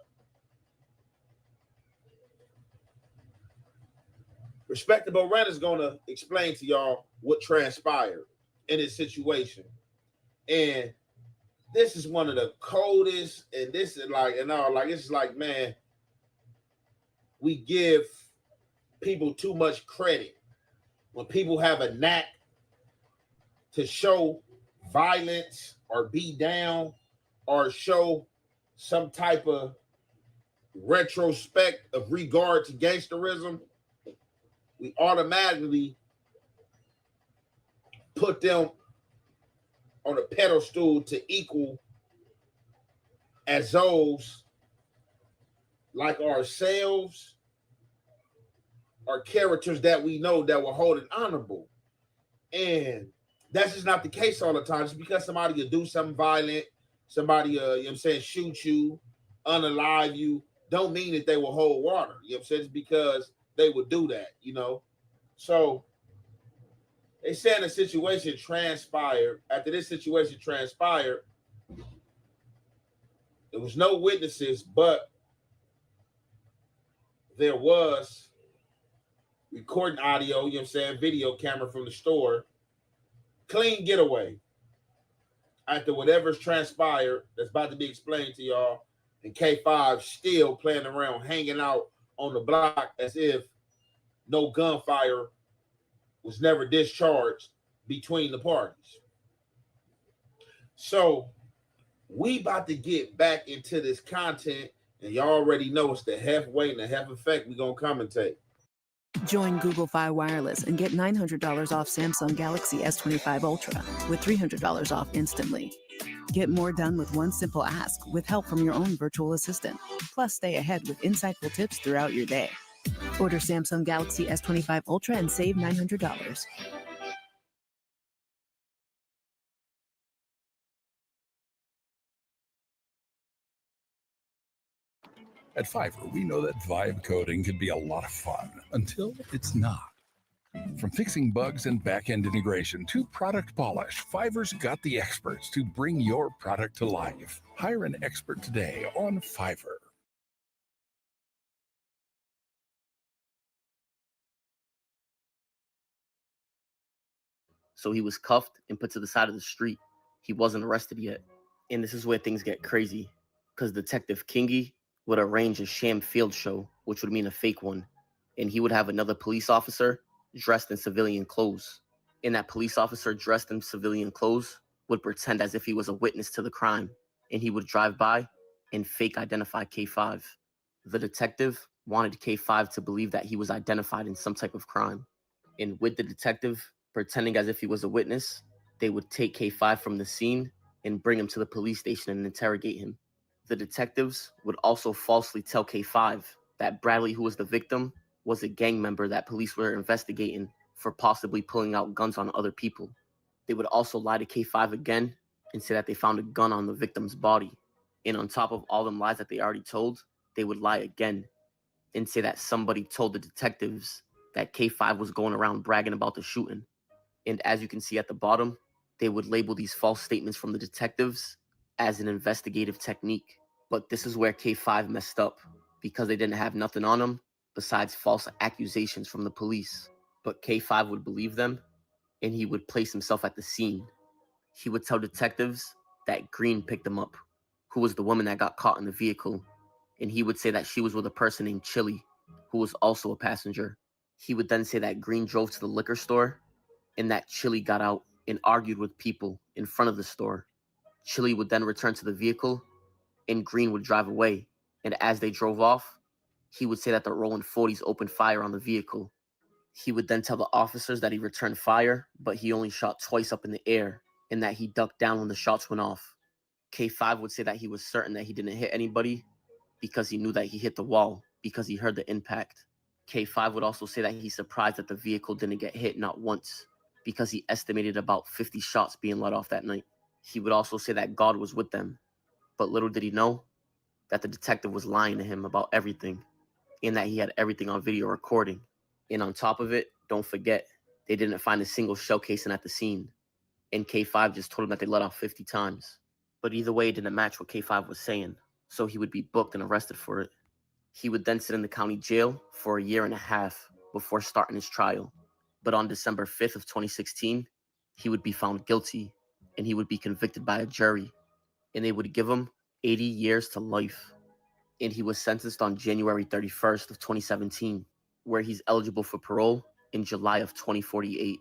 Respectable Rant is going to explain to y'all what transpired in this situation. And this is one of the coldest, and this is like, and all, like, it's like, man, we give people too much credit. When people have a knack to show violence or be down or show some type of retrospect of regard to gangsterism, we automatically put them on a pedestal to equal as those like ourselves are characters that we know that will hold it honorable. And that's just not the case all the time. Just because somebody will do something violent, somebody, you know what I'm saying, shoot you, unalive you, don't mean that they will hold water. You know what I'm saying? It's because they would do that, you know? So they said a situation transpired. After this situation transpired, there was no witnesses, but there was recording audio, you know what I'm saying, video camera from the store. Clean getaway. After whatever's transpired, that's about to be explained to y'all, and K5 still playing around, hanging out on the block as if no gunfire was never discharged between the parties. So we about to get back into this content, and y'all already know it's the Hef weight and the Hef effect. We're going to commentate. Join Google Fi Wireless and get $900 off Samsung Galaxy S25 Ultra with $300 off instantly. Get more done with one simple ask with help from your own virtual assistant. Plus, stay ahead with insightful tips throughout your day. Order Samsung Galaxy S25 Ultra and save $900. At Fiverr, we know that vibe coding can be a lot of fun until it's not. From fixing bugs and back-end integration to product polish, Fiverr's got the experts to bring your product to life. Hire an expert today on Fiverr. So he was cuffed and put to the side of the street. He wasn't arrested yet. And this is where things get crazy, because Detective Kingy would arrange a sham field show, which would mean a fake one. And he would have another police officer dressed in civilian clothes. And that police officer dressed in civilian clothes would pretend as if he was a witness to the crime. And he would drive by and fake identify K5. The detective wanted K5 to believe that he was identified in some type of crime. And with the detective pretending as if he was a witness, they would take K5 from the scene and bring him to the police station and interrogate him. The detectives would also falsely tell K5 that Bradley, who was the victim, was a gang member that police were investigating for possibly pulling out guns on other people. They would also lie to K5 again and say that they found a gun on the victim's body. And on top of all them lies that they already told, they would lie again and say that somebody told the detectives that K5 was going around bragging about the shooting. And as you can see at the bottom, they would label these false statements from the detectives as an investigative technique. But this is where K5 messed up, because they didn't have nothing on him besides false accusations from the police. But K5 would believe them, and he would place himself at the scene. He would tell detectives that Green picked him up, who was the woman that got caught in the vehicle, and he would say that she was with a person named Chili, who was also a passenger. He would then say that Green drove to the liquor store, and that Chili got out and argued with people in front of the store. Chili would then return to the vehicle, and Green would drive away. And as they drove off, he would say that the Rolling 40s opened fire on the vehicle. He would then tell the officers that he returned fire, but he only shot twice up in the air, and that he ducked down when the shots went off. K5 would say that he was certain that he didn't hit anybody because he knew that he hit the wall because he heard the impact. K5 would also say that he's surprised that the vehicle didn't get hit not once because he estimated about 50 shots being let off that night. He would also say that God was with them, but little did he know that the detective was lying to him about everything and that he had everything on video recording. And on top of it, don't forget, they didn't find a single shell casing at the scene. And K5 just told him that they let off 50 times. But either way, it didn't match what K5 was saying, so he would be booked and arrested for it. He would then sit in the county jail for 1.5 years before starting his trial. But on December 5th of 2016, he would be found guilty, and he would be convicted by a jury, and they would give him 80 years to life. And he was sentenced on January 31st of 2017, where he's eligible for parole in July of 2048.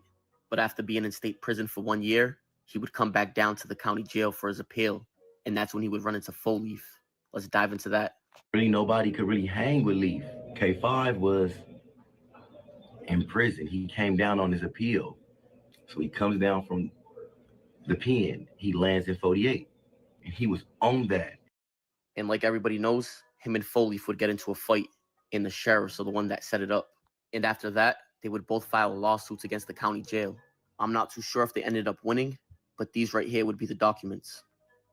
But after being in state prison for 1 year, he would come back down to the county jail for his appeal, and that's when he would run into Full Leaf. Let's dive into that. Really, nobody could really hang with Leaf. K5 was in prison. He came down on his appeal. So he comes down from the pen. He lands in 48, and he was on that. And like everybody knows, him and Full Leaf would get into a fight, and the sheriff, so the one that set it up. And after that, they would both file lawsuits against the county jail. I'm not too sure if they ended up winning, but these right here would be the documents.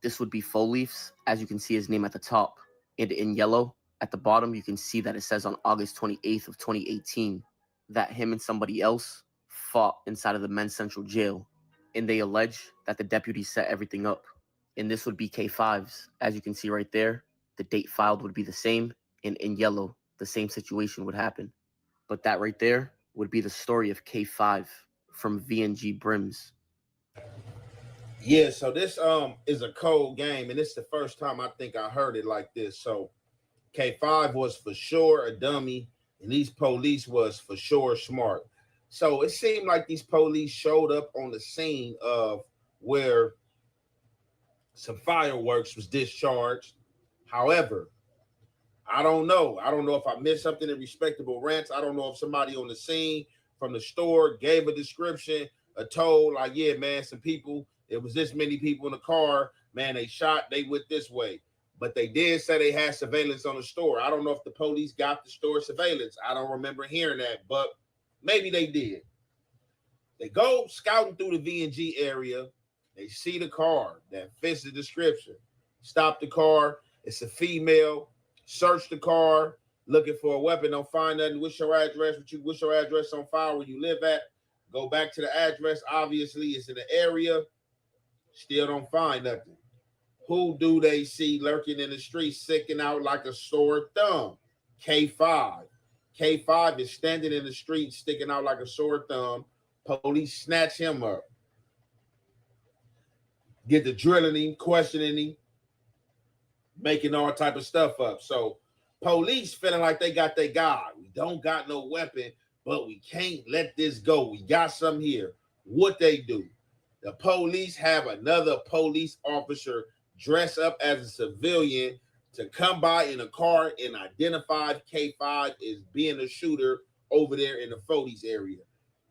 This would be Full Leaf's, as you can see his name at the top. And in yellow, at the bottom, you can see that it says on August 28th of 2018 that him and somebody else fought inside of the men's central jail. And they allege that the deputies set everything up. And this would be K5's. As you can see right there, the date filed would be the same, and in yellow, the same situation would happen. But that right there would be the story of K5 from VNG Brims. Yeah, so this is a cold game, and it's the first time I think I heard it like this. So K5 was for sure a dummy, and these police was for sure smart. So it seemed like these police showed up on the scene of where some fireworks was discharged. However, I don't know. I don't know if I missed something in Respectable Rants. I don't know if somebody on the scene from the store gave a description, told like, yeah, man, some people, it was this many people in the car, man, they shot, they went this way. But they did say they had surveillance on the store. I don't know if the police got the store surveillance. I don't remember hearing that, but maybe they did. They go scouting through the VNG area. They see the car that fits the description. Stop the car. It's a female. Search the car, looking for a weapon. Don't find nothing. What's your address? What's your address on file where you live at? Go back to the address. Obviously, it's in the area. Still don't find nothing. Who do they see lurking in the street, sticking out like a sore thumb? K5. K5 is standing in the street, sticking out like a sore thumb. Police snatch him up. Get the drilling him, questioning him, making all type of stuff up. So police feeling like they got their guy. We don't got no weapon, but we can't let this go. We got some here. What they do? The police have another police officer dress up as a civilian to come by in a car and identify K5 as being a shooter over there in the 40s area.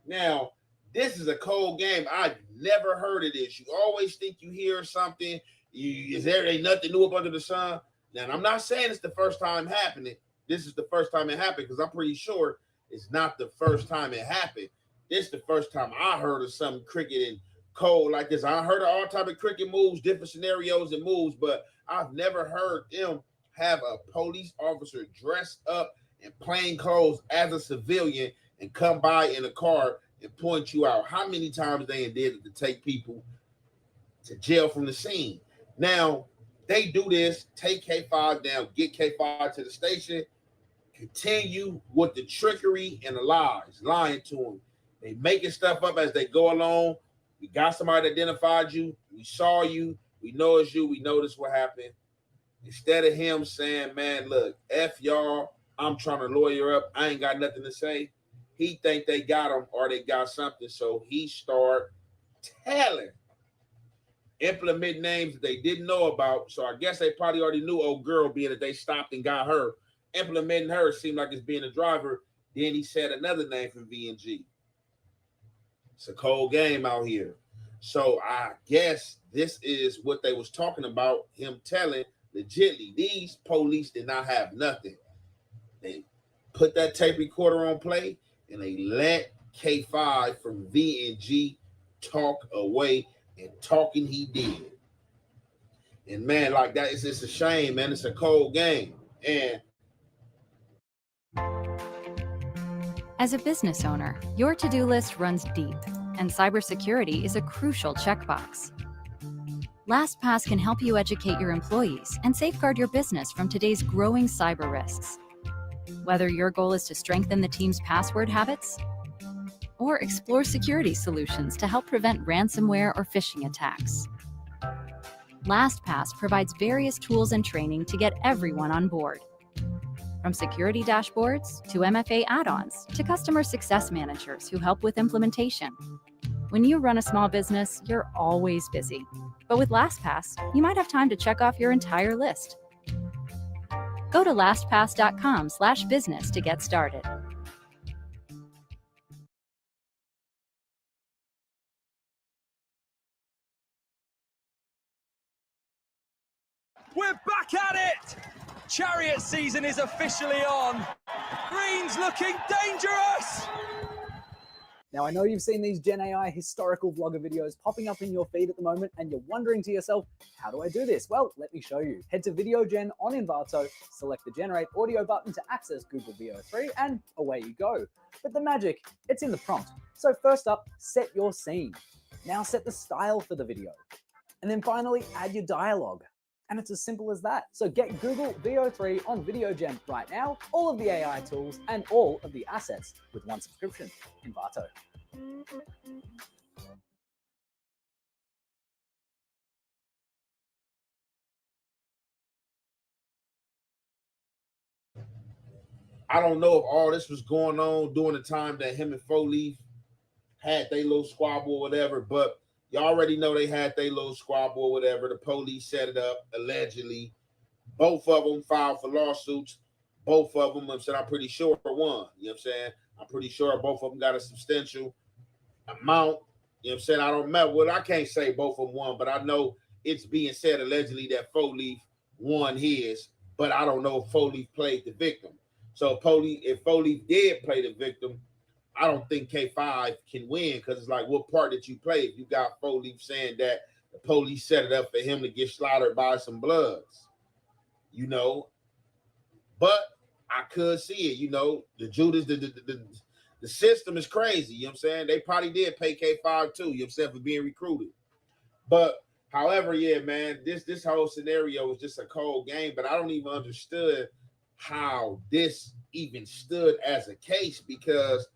Now, this is a cold game. I've never heard of this. You always think you hear something. There ain't nothing new up under the sun. Now, I'm not saying it's the first time happening. this is the first time it happened, because I'm pretty sure it's not the first time it happened. This is the first time I heard of something cricket and cold like this. I heard of all type of cricket moves, different scenarios and moves, but I've never heard them have a police officer dressed up in plain clothes as a civilian and come by in a car and point you out. How many times they did it to take people to jail from the scene? Now, they do this, take K5 down, get K5 to the station, continue with the trickery and the lies, lying to him. They making stuff up as they go along. We got somebody that identified you. We saw you. We know it's you. We noticed what happened. Instead of him saying, man, look, F y'all, I'm trying to lawyer up. I ain't got nothing to say. He think they got him or they got something. So he start telling, implement names that they didn't know about. So I guess they probably already knew old girl, being that they stopped and got her. Implementing her seemed like it's being a driver. Then he said another name from VNG. It's a cold game out here. So I guess this is what they was talking about, him telling legitly, these police did not have nothing. They put that tape recorder on play and they let K5 from VNG talk away, and talking he did. And man, like that, it's just a shame, man. It's a cold game. And As a business owner, your to-do list runs deep, and cybersecurity is a crucial checkbox. LastPass can help you educate your employees and safeguard your business from today's growing cyber risks. Whether your goal is to strengthen the team's password habits or explore security solutions to help prevent ransomware or phishing attacks, LastPass provides various tools and training to get everyone on board. From security dashboards to MFA add-ons to customer success managers who help with implementation. When you run a small business, you're always busy. But with LastPass, you might have time to check off your entire list. Go to lastpass.com/business to get started. We're back at it! Chariot season is officially on. Green's looking dangerous! Now, I know you've seen these Gen AI historical vlogger videos popping up in your feed at the moment, and you're wondering to yourself, how do I do this? Well, let me show you. Head to VideoGen on Envato, select the Generate Audio button to access Google VO3, and away you go. But the magic, it's in the prompt. So first up, set your scene. Now set the style for the video. And then finally, add your dialogue. And it's as simple as that. So get Google VO3 on VideoGen right now, all of the AI tools and all of the assets with one subscription. Envato. I don't know if all this was going on during the time that him and Foleaf had their little squabble or whatever, but you already know they had their little squabble or whatever. The police set it up, allegedly. Both of them filed for lawsuits. Both of them, I'm pretty sure won. You know what I'm saying? I'm pretty sure both of them got a substantial amount. You know what I'm saying? I don't remember. Well, I can't say both of them won, but I know it's being said allegedly that Foleaf won his, but I don't know if Foleaf played the victim. So if Foleaf did play the victim, I don't think K5 can win, because it's like, what part did you play? If you got Foleaf saying that the police set it up for him to get slaughtered by some Bloods, you know, but I could see it, you know, the Judas, the system is crazy, you know what I'm saying? They probably did pay K5 too, you know what I'm saying, for being recruited. But however, yeah, man, this whole scenario was just a cold game, but I don't even understood how this even stood as a case, because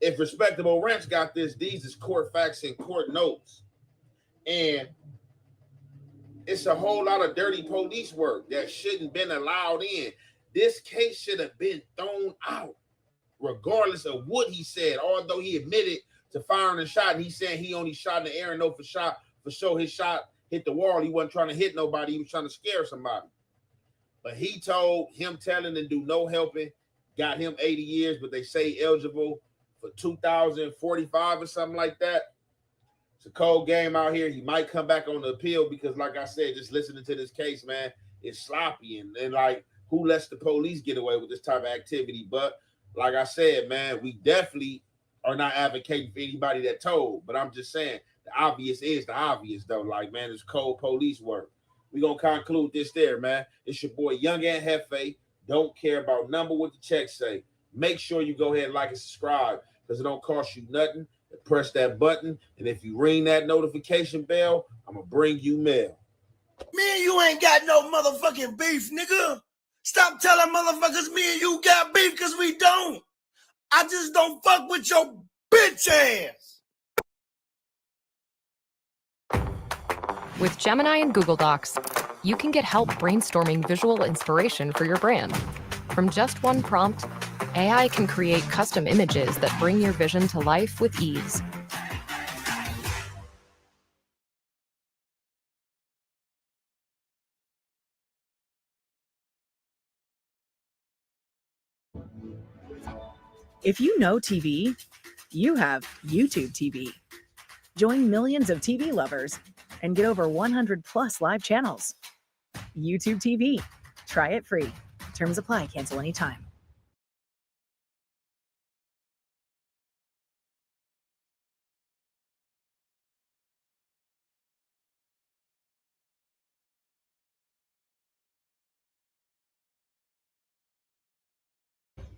if Respectable Ranch got this, these is court facts and court notes. And it's a whole lot of dirty police work that shouldn't been allowed in. This case should have been thrown out, regardless of what he said. Although he admitted to firing a shot, and he said he only shot in the air and no for sure his shot hit the wall. He wasn't trying to hit nobody. He was trying to scare somebody. But he told him telling and do no helping, got him 80 years, but they say eligible for 2045 or something like that. It's a cold game out here. He might come back on the appeal because, like I said, just listening to this case, man, it's sloppy. And like, who lets the police get away with this type of activity. But like I said, man, we definitely are not advocating for anybody that told. But I'm just saying the obvious is the obvious, though. Like, man, it's cold police work. We gonna conclude this there, man. It's your boy Young and Hefe. Don't care about number what the check say. Make sure you go ahead and like and subscribe because it don't cost you nothing. Press that button, and if you ring that notification bell, I'm gonna bring you mail. Me and you ain't got no motherfucking beef, nigga. Stop telling motherfuckers me and you got beef because we don't. I just don't fuck with your bitch ass. With Gemini and Google Docs, you can get help brainstorming visual inspiration for your brand. From just one prompt, AI can create custom images that bring your vision to life with ease. If you know TV, you have YouTube TV. Join millions of TV lovers and get over 100 plus live channels. YouTube TV. Try it free. Terms apply. Cancel anytime.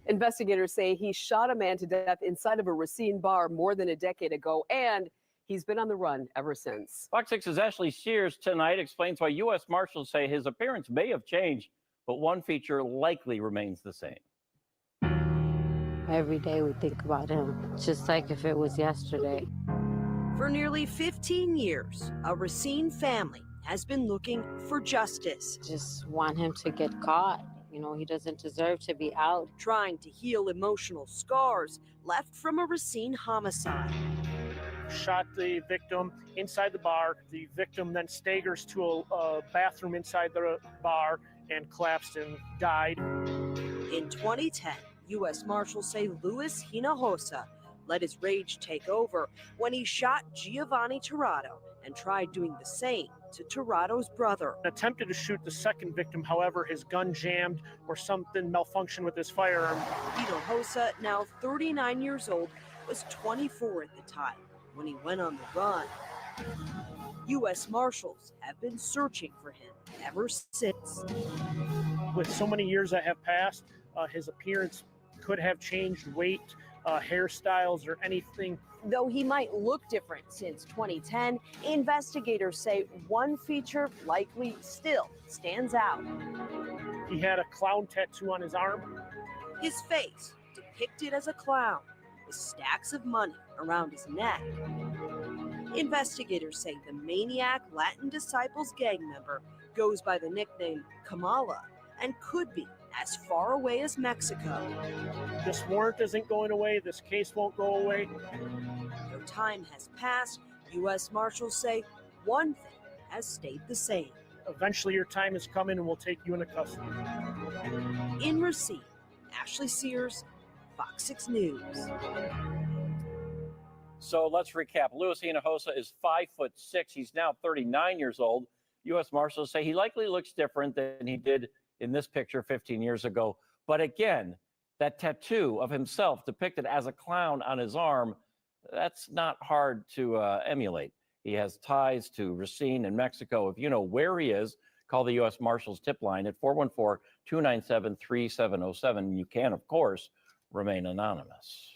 Investigators say he shot a man to death inside of a Racine bar more than a decade ago, and he's been on the run ever since. Fox 6's Ashley Sears tonight explains why U.S. Marshals say his appearance may have changed, but one feature likely remains the same. Every day we think about him, just like if it was yesterday. For nearly 15 years, a Racine family has been looking for justice. Just want him to get caught. You know, he doesn't deserve to be out. Trying to heal emotional scars left from a Racine homicide. Shot the victim inside the bar. The victim then staggers to a bathroom inside the bar and collapsed and died. In 2010, U.S. Marshals say Luis Hinojosa let his rage take over when he shot Giovanni Tirado and tried doing the same to Tirado's brother. Attempted to shoot the second victim, however, his gun jammed or something malfunctioned with his firearm. Hinojosa, now 39 years old, was 24 at the time when he went on the run. U.S. Marshals have been searching for him ever since. With so many years that have passed, his appearance could have changed, weight, hairstyles, or anything. Though he might look different since 2010, investigators say one feature likely still stands out. He had a clown tattoo on his arm. His face depicted as a clown with stacks of money around his neck. Investigators say the maniac Latin Disciples gang member goes by the nickname Kamala and could be as far away as Mexico. This warrant isn't going away. This case won't go away. Though time has passed, U.S. Marshals say one thing has stayed the same. Eventually your time is coming and we'll take you into custody. In Racine, Ashley Sears, Fox 6 News. So let's recap. Luis Hinojosa is 5'6". He's now 39 years old. U.S. Marshals say he likely looks different than he did in this picture 15 years ago. But again, that tattoo of himself depicted as a clown on his arm, that's not hard to emulate. He has ties to Racine in Mexico. If you know where he is, call the U.S. Marshals tip line at 414-297-3707. You can, of course, remain anonymous.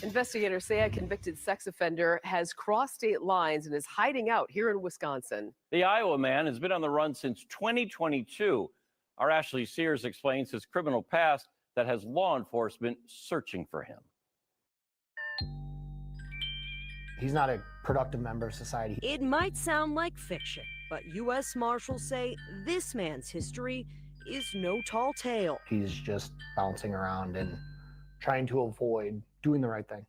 Investigators say a convicted sex offender has crossed state lines and is hiding out here in Wisconsin. The Iowa man has been on the run since 2022. Our Ashley Sears explains his criminal past that has law enforcement searching for him. He's not a productive member of society. It might sound like fiction, but U.S. Marshals say this man's history is no tall tale. He's just bouncing around and trying to avoid doing the right thing.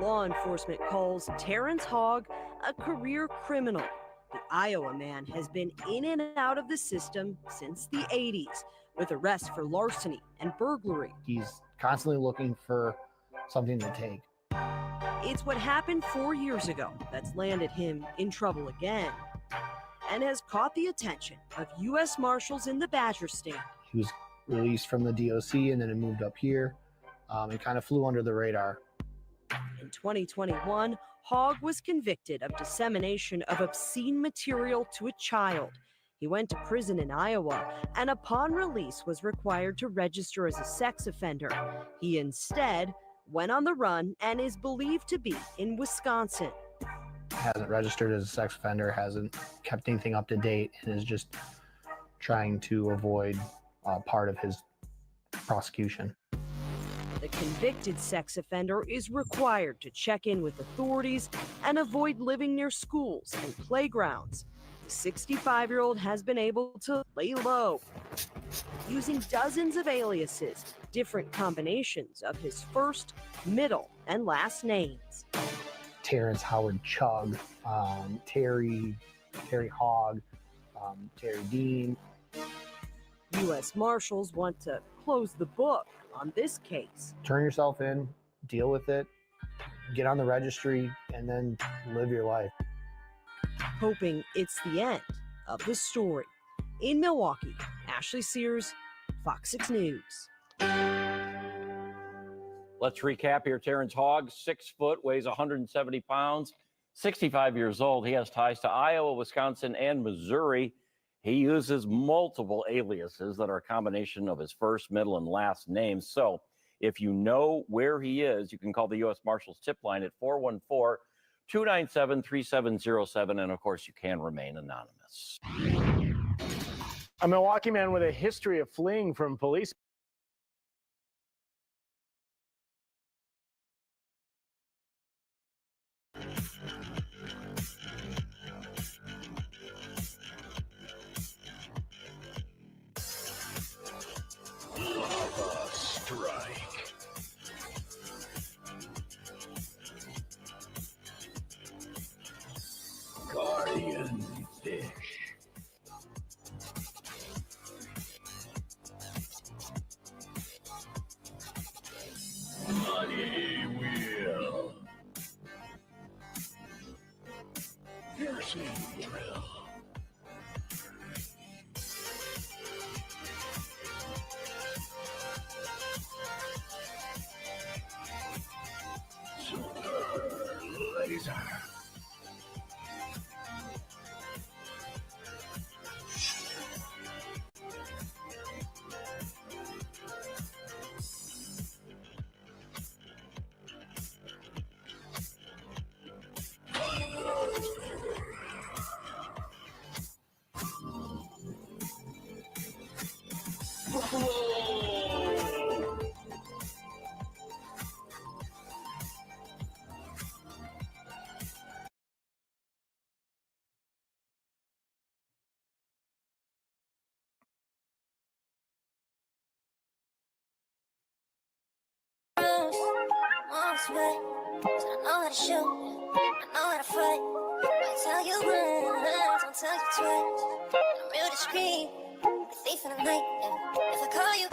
Law enforcement calls Terrence Hogg a career criminal. The Iowa man has been in and out of the system since the 80s, with arrests for larceny and burglary. He's constantly looking for something to take. It's what happened 4 years ago that's landed him in trouble again. and has caught the attention of U.S. Marshals in the Badger Stand. He was released from the DOC and then it moved up here. It kind of flew under the radar. In 2021, Hogg was convicted of dissemination of obscene material to a child. He went to prison in Iowa and upon release was required to register as a sex offender. He instead went on the run and is believed to be in Wisconsin. Hasn't registered as a sex offender, hasn't kept anything up to date, and is just trying to avoid part of his prosecution. The convicted sex offender is required to check in with authorities and avoid living near schools and playgrounds. The 65-year-old has been able to lay low, using dozens of aliases, different combinations of his first, middle, and last names. Terrence Howard Chugg, Terry Hogg, Terry Dean. U.S. Marshals want to close the book on this case. Turn yourself in, deal with it, get on the registry, and then live your life. Hoping it's the end of the story. In Milwaukee, Ashley Sears, Fox 6 News. Let's recap here. Terrence Hogg, 6 foot, weighs 170 pounds, 65 years old. He has ties to Iowa, Wisconsin, and Missouri. He uses multiple aliases that are a combination of his first, middle, and last name. So if you know where he is, you can call the U.S. Marshals tip line at 414-297-3707. And, of course, you can remain anonymous. A Milwaukee man with a history of fleeing from police. Lava strike. Guardian fish. Money wheel. Piercing drill. Laser. I know how to shoot, I know how to fight. I tell you once, I'll tell you twice. I'm real discreet, a thief in the night. Yeah. If I call you.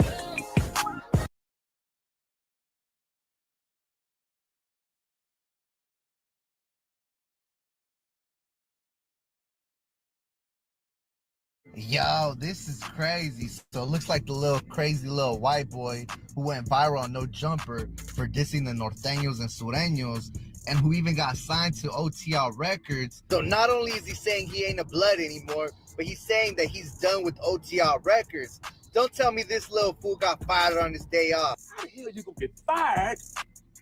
Yo, this is crazy. So it looks like the little crazy little white boy who went viral on No Jumper for dissing the norteños and sureños, and who even got signed to OTR Records. So not only is he saying he ain't a blood anymore, but he's saying that he's done with OTR Records. Don't tell me this little fool got fired on his day off. How the hell you gonna get fired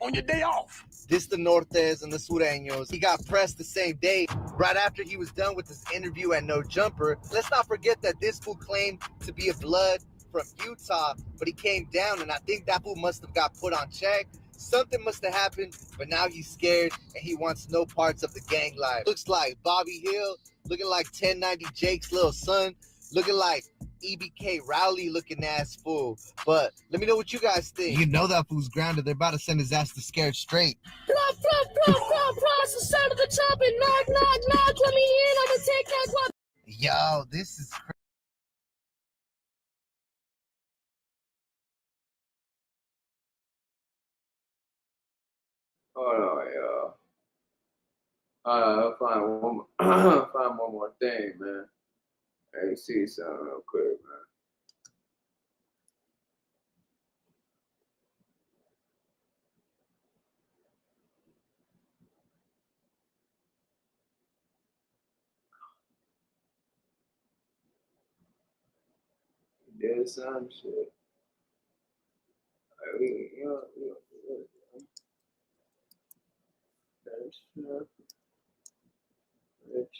on your day off? This the Nortes and the Sureños. He got pressed the same day, right after he was done with his interview at No Jumper. Let's not forget that this fool claimed to be a blood from Utah, but he came down, and I think that fool must have got put on check. Something must have happened, but now he's scared, and he wants no parts of the gang life. Looks like Bobby Hill, looking like 1090 Jake's little son, looking like EBK Rowley looking ass fool. But let me know what you guys think. You know that fool's grounded. They're about to send his ass to Scared Straight. Plop, plop, plop, plop, plop. It's the sound of the trumpet. Knock, knock, knock. Let me in. I'ma take that guap. Yo, this is crazy. Hold on, y'all. I'll find one more, find one more thing, man. Hey, see something real quick, man. Did some shit. Like, that's rich,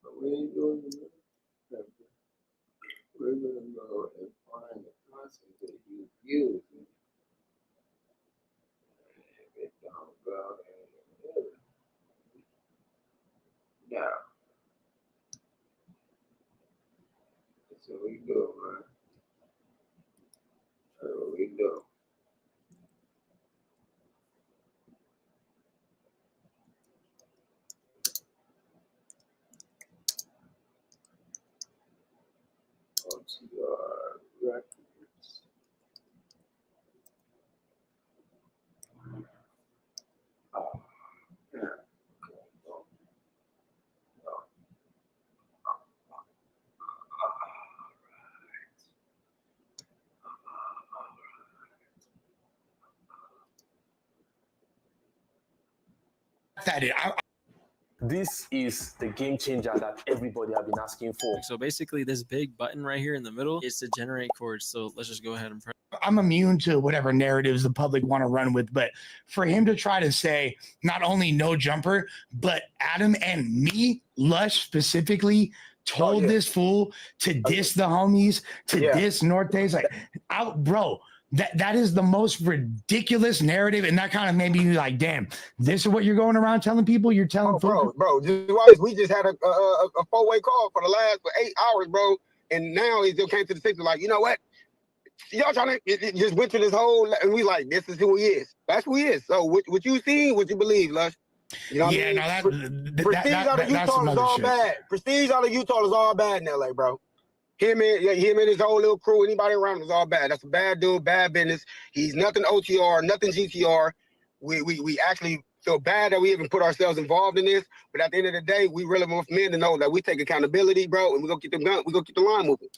but we ain't doing it. We're gonna go and find the content that you use. If it don't go and now, that's what we do, man. That's what we do. OTR records. Oh, yeah. This is the game changer that everybody have been asking for. So basically, this big button right here in the middle is to generate chords. So let's just go ahead and press. I'm immune to whatever narratives the public want to run with, but for him to try to say not only no jumper, but Adam and me, Lush specifically, told this fool to diss the homies, to diss Norte's, like, bro. That is the most ridiculous narrative, and that kind of made me like, damn, this is what you're going around telling people. You're telling bro, we just had a four-way call for the last 8 hours, bro, and now he still came to the signal like, you know what? Y'all trying to it just went to this whole, and we like, this is who he is. That's who he is. So what you seen, what you believe, Lush. You know what I mean? Prestige out of Utah is all bad. Prestige out of Utah is all bad in LA, bro. Him and his whole little crew, anybody around him is all bad. That's a bad dude, bad business. He's nothing OTR, nothing GTR. We actually feel bad that we even put ourselves involved in this. But at the end of the day, we really want men to know that we take accountability, bro, and we go get the gun, we go get the line moving.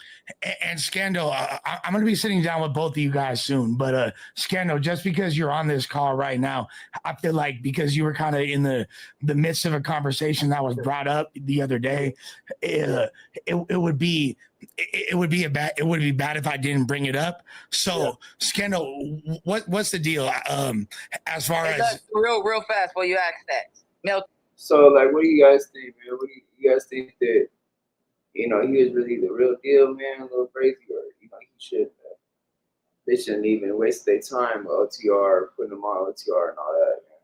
And Scandal, I'm going to be sitting down with both of you guys soon. But Scandal, just because you're on this call right now, I feel like because you were kind of in the midst of a conversation that was brought up the other day, it would be bad if I didn't bring it up. So Scandal, what's the deal? As far as real fast before you ask that. So, like, what do you guys think, man? What do you guys think that, you know, he was really the real deal, man, a little crazy, or, you know, they shouldn't even waste their time with OTR, putting them on OTR and all that, man.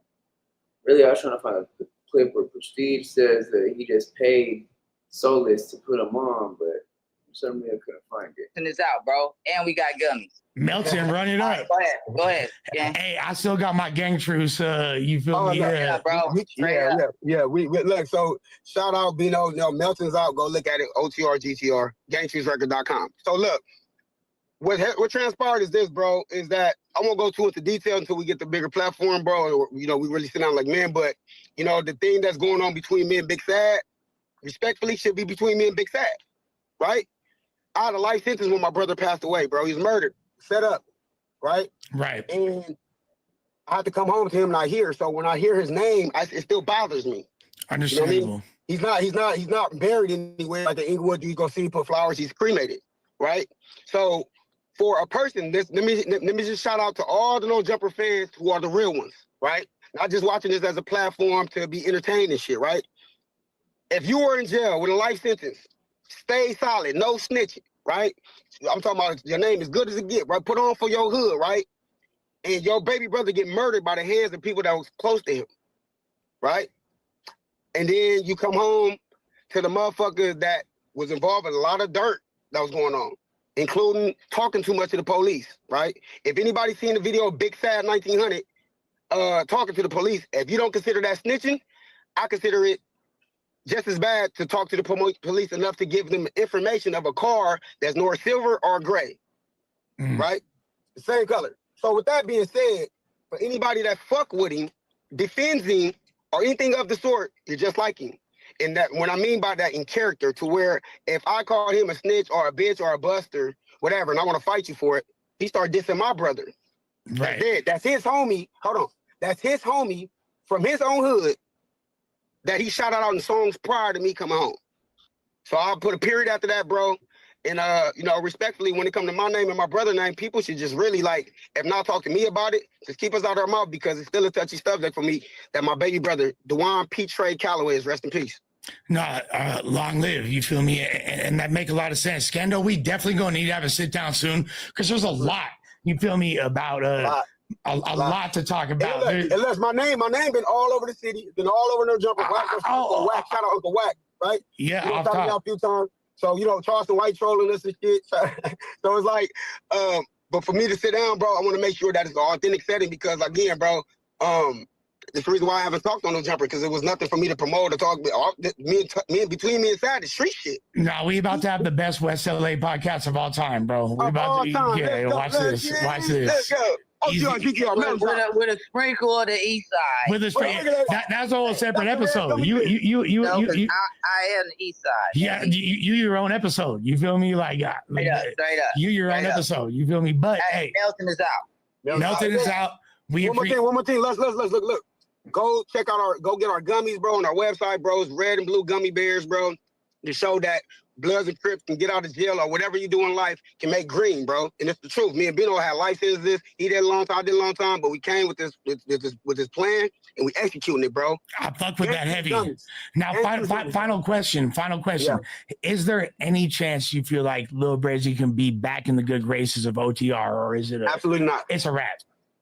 Really, I was trying to find a clip where Prestige says that he just paid Solis to put him on, but for some reason I couldn't find it. And it's out, bro. And we got gummies. Melton, run it up. Go ahead. Yeah. Hey, I still got my gang truce. You feel me? Yeah, bro. We look. So shout out Bino. You know, Melton's out. Go look at it. OTR, GTR, gangtrucerecord.com. So look, what transpired is this, bro. Is that I won't go too into detail until we get the bigger platform, bro. Or, you know, we really sit down like men. But you know, the thing that's going on between me and Big Sad, respectfully, should be between me and Big Sad, right? I had a life sentence when my brother passed away, bro. He was murdered. Set up, right? Right. And I had to come home to him, and I hear. So when I hear his name, it still bothers me. Understandable. You know what I mean? He's not buried anywhere like in Inglewood. You go see, put flowers. He's cremated, right? So for a person, let me just shout out to all the No Jumper fans who are the real ones, right? Not just watching this as a platform to be entertained and shit, right? If you were in jail with a life sentence, stay solid, no snitching, right? I'm talking about your name as good as it get, right? Put on for your hood, right? And your baby brother get murdered by the hands of people that was close to him, right? And then you come home to the motherfucker that was involved in a lot of dirt that was going on, including talking too much to the police, right? If anybody seen the video of Big Sad 1900 talking to the police, if you don't consider that snitching, I consider it just as bad to talk to the police enough to give them information of a car that's nor silver or gray, right? The same color. So with that being said, for anybody that fuck with him, defends him, or anything of the sort, you're just like him. And that, what I mean by that, in character, to where if I call him a snitch or a bitch or a buster, whatever, and I want to fight you for it, he start dissing my brother. Right. That's it. That's his homie. Hold on. That's his homie from his own hood that he shouted out in songs prior to me coming home. So I'll put a period after that, bro. And you know, respectfully, when it comes to my name and my brother's name, people should just really, like, if not talk to me about it, just keep us out of our mouth, because it's still a touchy subject for me that my baby brother, Dewan P. Trey Calloway, is rest in peace. No, long live, you feel me? And that make a lot of sense. Skendo, we definitely gonna need to have a sit down soon, because there's a lot, you feel me, about a lot to talk about. Unless my name been all over the city, been all over No Jumper. Uncle Wack, shout out Uncle Wack, right? Yeah, you know, off talking top. out a few times. So, you know, Charleston White trolling us and shit. So it's like, but for me to sit down, bro, I want to make sure that it's an authentic setting, because again, bro, that's the reason why I haven't talked on No Jumper, because it was nothing for me to promote or talk. Between me and Sad, it's street shit. No, we about to have the best West LA podcast of all time, bro. We about to, yeah, watch this. Watch this. Let's go. Easy. With a sprinkle of the east side. With a that's a whole separate episode. You I am the east side. Yeah, you your own episode. You feel me? Like straight up. You your own episode. You feel me? But hey, Melton is out. Melton is out. One more thing. Let's look. Go check out go get our gummies, bro, on our website, bro. It's red and blue gummy bears, bro, to show that Bloods and Crips can get out of jail or whatever you do in life can make green, bro. And it's the truth. Me and Bino had life sentences. He did a long time, I did a long time, but we came with this plan and we executing it, bro. I fuck with that heavy. Now, final question. Yeah. Is there any chance you feel like Lil Brazy can be back in the good graces of OTR, or is it absolutely not? It's a wrap.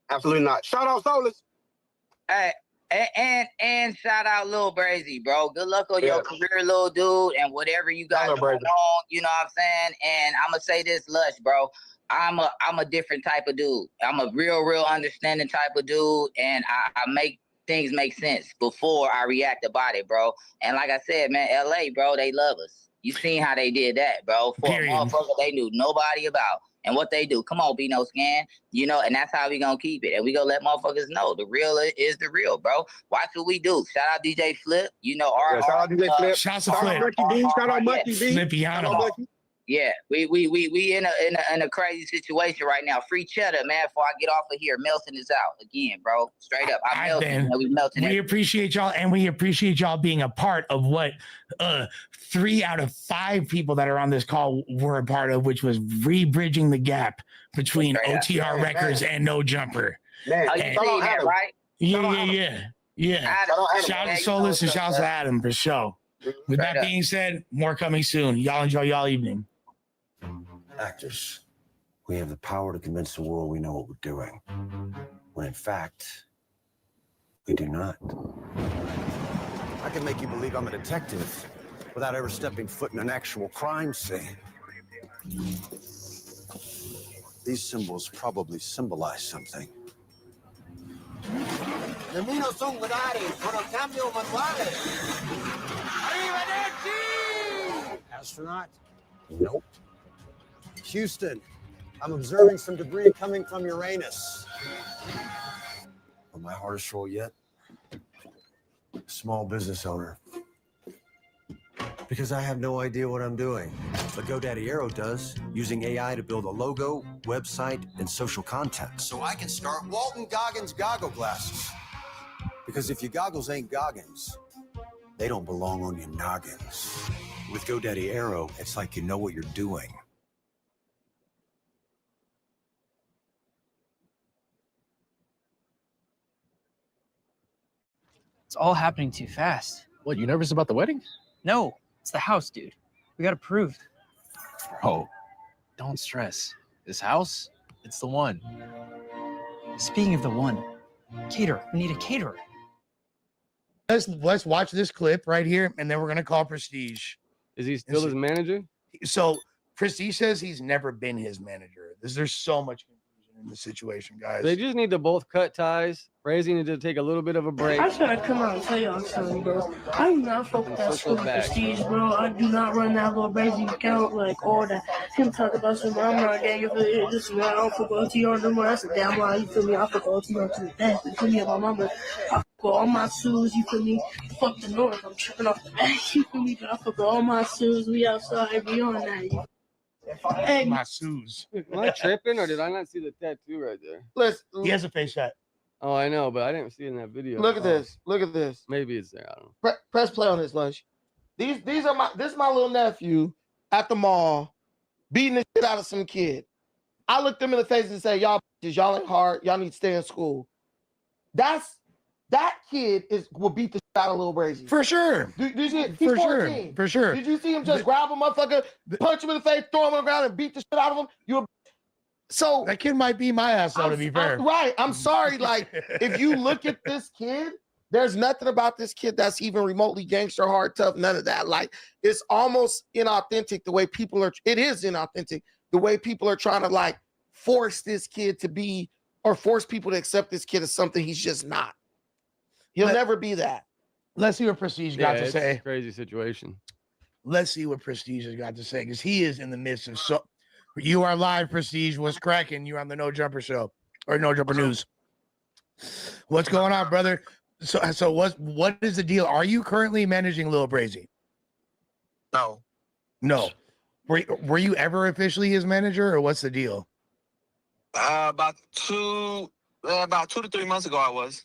Absolutely not. Shout out Solus. Hey, and shout out Lil Brazy, bro. Good luck on your career, little dude, and whatever you got going on. You know what I'm saying? And I'm gonna say this, Lush, bro. I'm a different type of dude. I'm a real understanding type of dude, and I make things make sense before I react about it, bro. And like I said, man, LA, bro, they love us. You seen how they did that, bro. For a motherfucker they knew nobody about. And what they do, come on, be no scan, you know, and that's how we gonna keep it. And we gonna let motherfuckers know the real is the real, bro. Watch what we do. Shout out DJ Flip, you know, shout out DJ Flip. Shout out Monkey B. Flippiano. Yeah, we in a crazy situation right now. Free cheddar, man. Before I get off of here, Melton is out again, bro. Straight up, We appreciate y'all, and we appreciate y'all being a part of what 3 out of 5 people that are on this call were a part of, which was rebridging the gap between OTR Records and No Jumper. Man, you seen that, right? Yeah. Shout out to Solus and shout out to Adam for sure. With that being said, more coming soon. Y'all enjoy y'all evening. Actors, we have the power to convince the world we know what we're doing, when in fact, we do not. I can make you believe I'm a detective without ever stepping foot in an actual crime scene. These symbols probably symbolize something. Nemmeno son guardare, sono cambio manuale. Arrivederci! Astronaut? Nope. Houston, I'm observing some debris coming from Uranus. On my hardest role yet, small business owner. Because I have no idea what I'm doing. But GoDaddy Arrow does, using AI to build a logo, website, and social content. So I can start Walton Goggins goggle glasses. Because if your goggles ain't Goggins, they don't belong on your noggins. With GoDaddy Arrow, it's like you know what you're doing. It's all happening too fast. What, you nervous about the wedding? No, it's the house, dude. We got approved. Bro, don't stress. This house, it's the one. Speaking of the one, caterer. We need a caterer. Let's watch this clip right here, and then we're gonna call Prestige. Is he still his manager? So Prestige says he's never been his manager. There's so much confusion in the situation, guys. They just need to both cut ties Brazy need to take a little bit of a break. I just gotta come out and tell y'all something, bro. I do not fuck with that school prestige, bro. I do not run that little Brazy account, like all that. Him talk about some, I'm not gang affiliated, this and that. I don't fuck with OTR no more. That's a damn lie, you feel me? I fuck with OTR to the death, you feel me? My mama, I fuck with all my sues, you feel me? Fuck the North, I'm tripping off the back, you feel me? But I fuck with all my sues, we outside, beyond that, you Hey, my shoes. Am I tripping or did I not see the tattoo right there? He has a face tat. Oh, I know, but I didn't see it in that video. Look at this. Look at this. Maybe it's there. I don't know. Press play on this, Lunch. This is my little nephew at the mall beating the shit out of some kid. I looked them in the face and say, y'all ain't hard. Y'all need to stay in school. That kid will beat the shit out of Lil Brazy. For sure. He's For 14. For sure. Did you see him just grab a motherfucker, punch him in the face, throw him on the ground, and beat the shit out of him? So that kid might be my ass, though, to be fair. Right. I'm sorry. Like, if you look at this kid, there's nothing about this kid that's even remotely gangster, hard, tough, none of that. Like, it's almost inauthentic the way people are. It is inauthentic the way people are trying to, like, force this kid to be, or force people to accept this kid as something he's just not. He'll never be that. Let's see what Prestige got to say. It's a crazy situation. Let's see what Prestige has got to say, because he is in the midst of so. You are live, Prestige. What's cracking? You're on the No Jumper Show or No Jumper News. What's going on, brother? So what is the deal? Are you currently managing Lil Brazy? No. Were you ever officially his manager, or what's the deal? About 2 to 3 months ago, I was.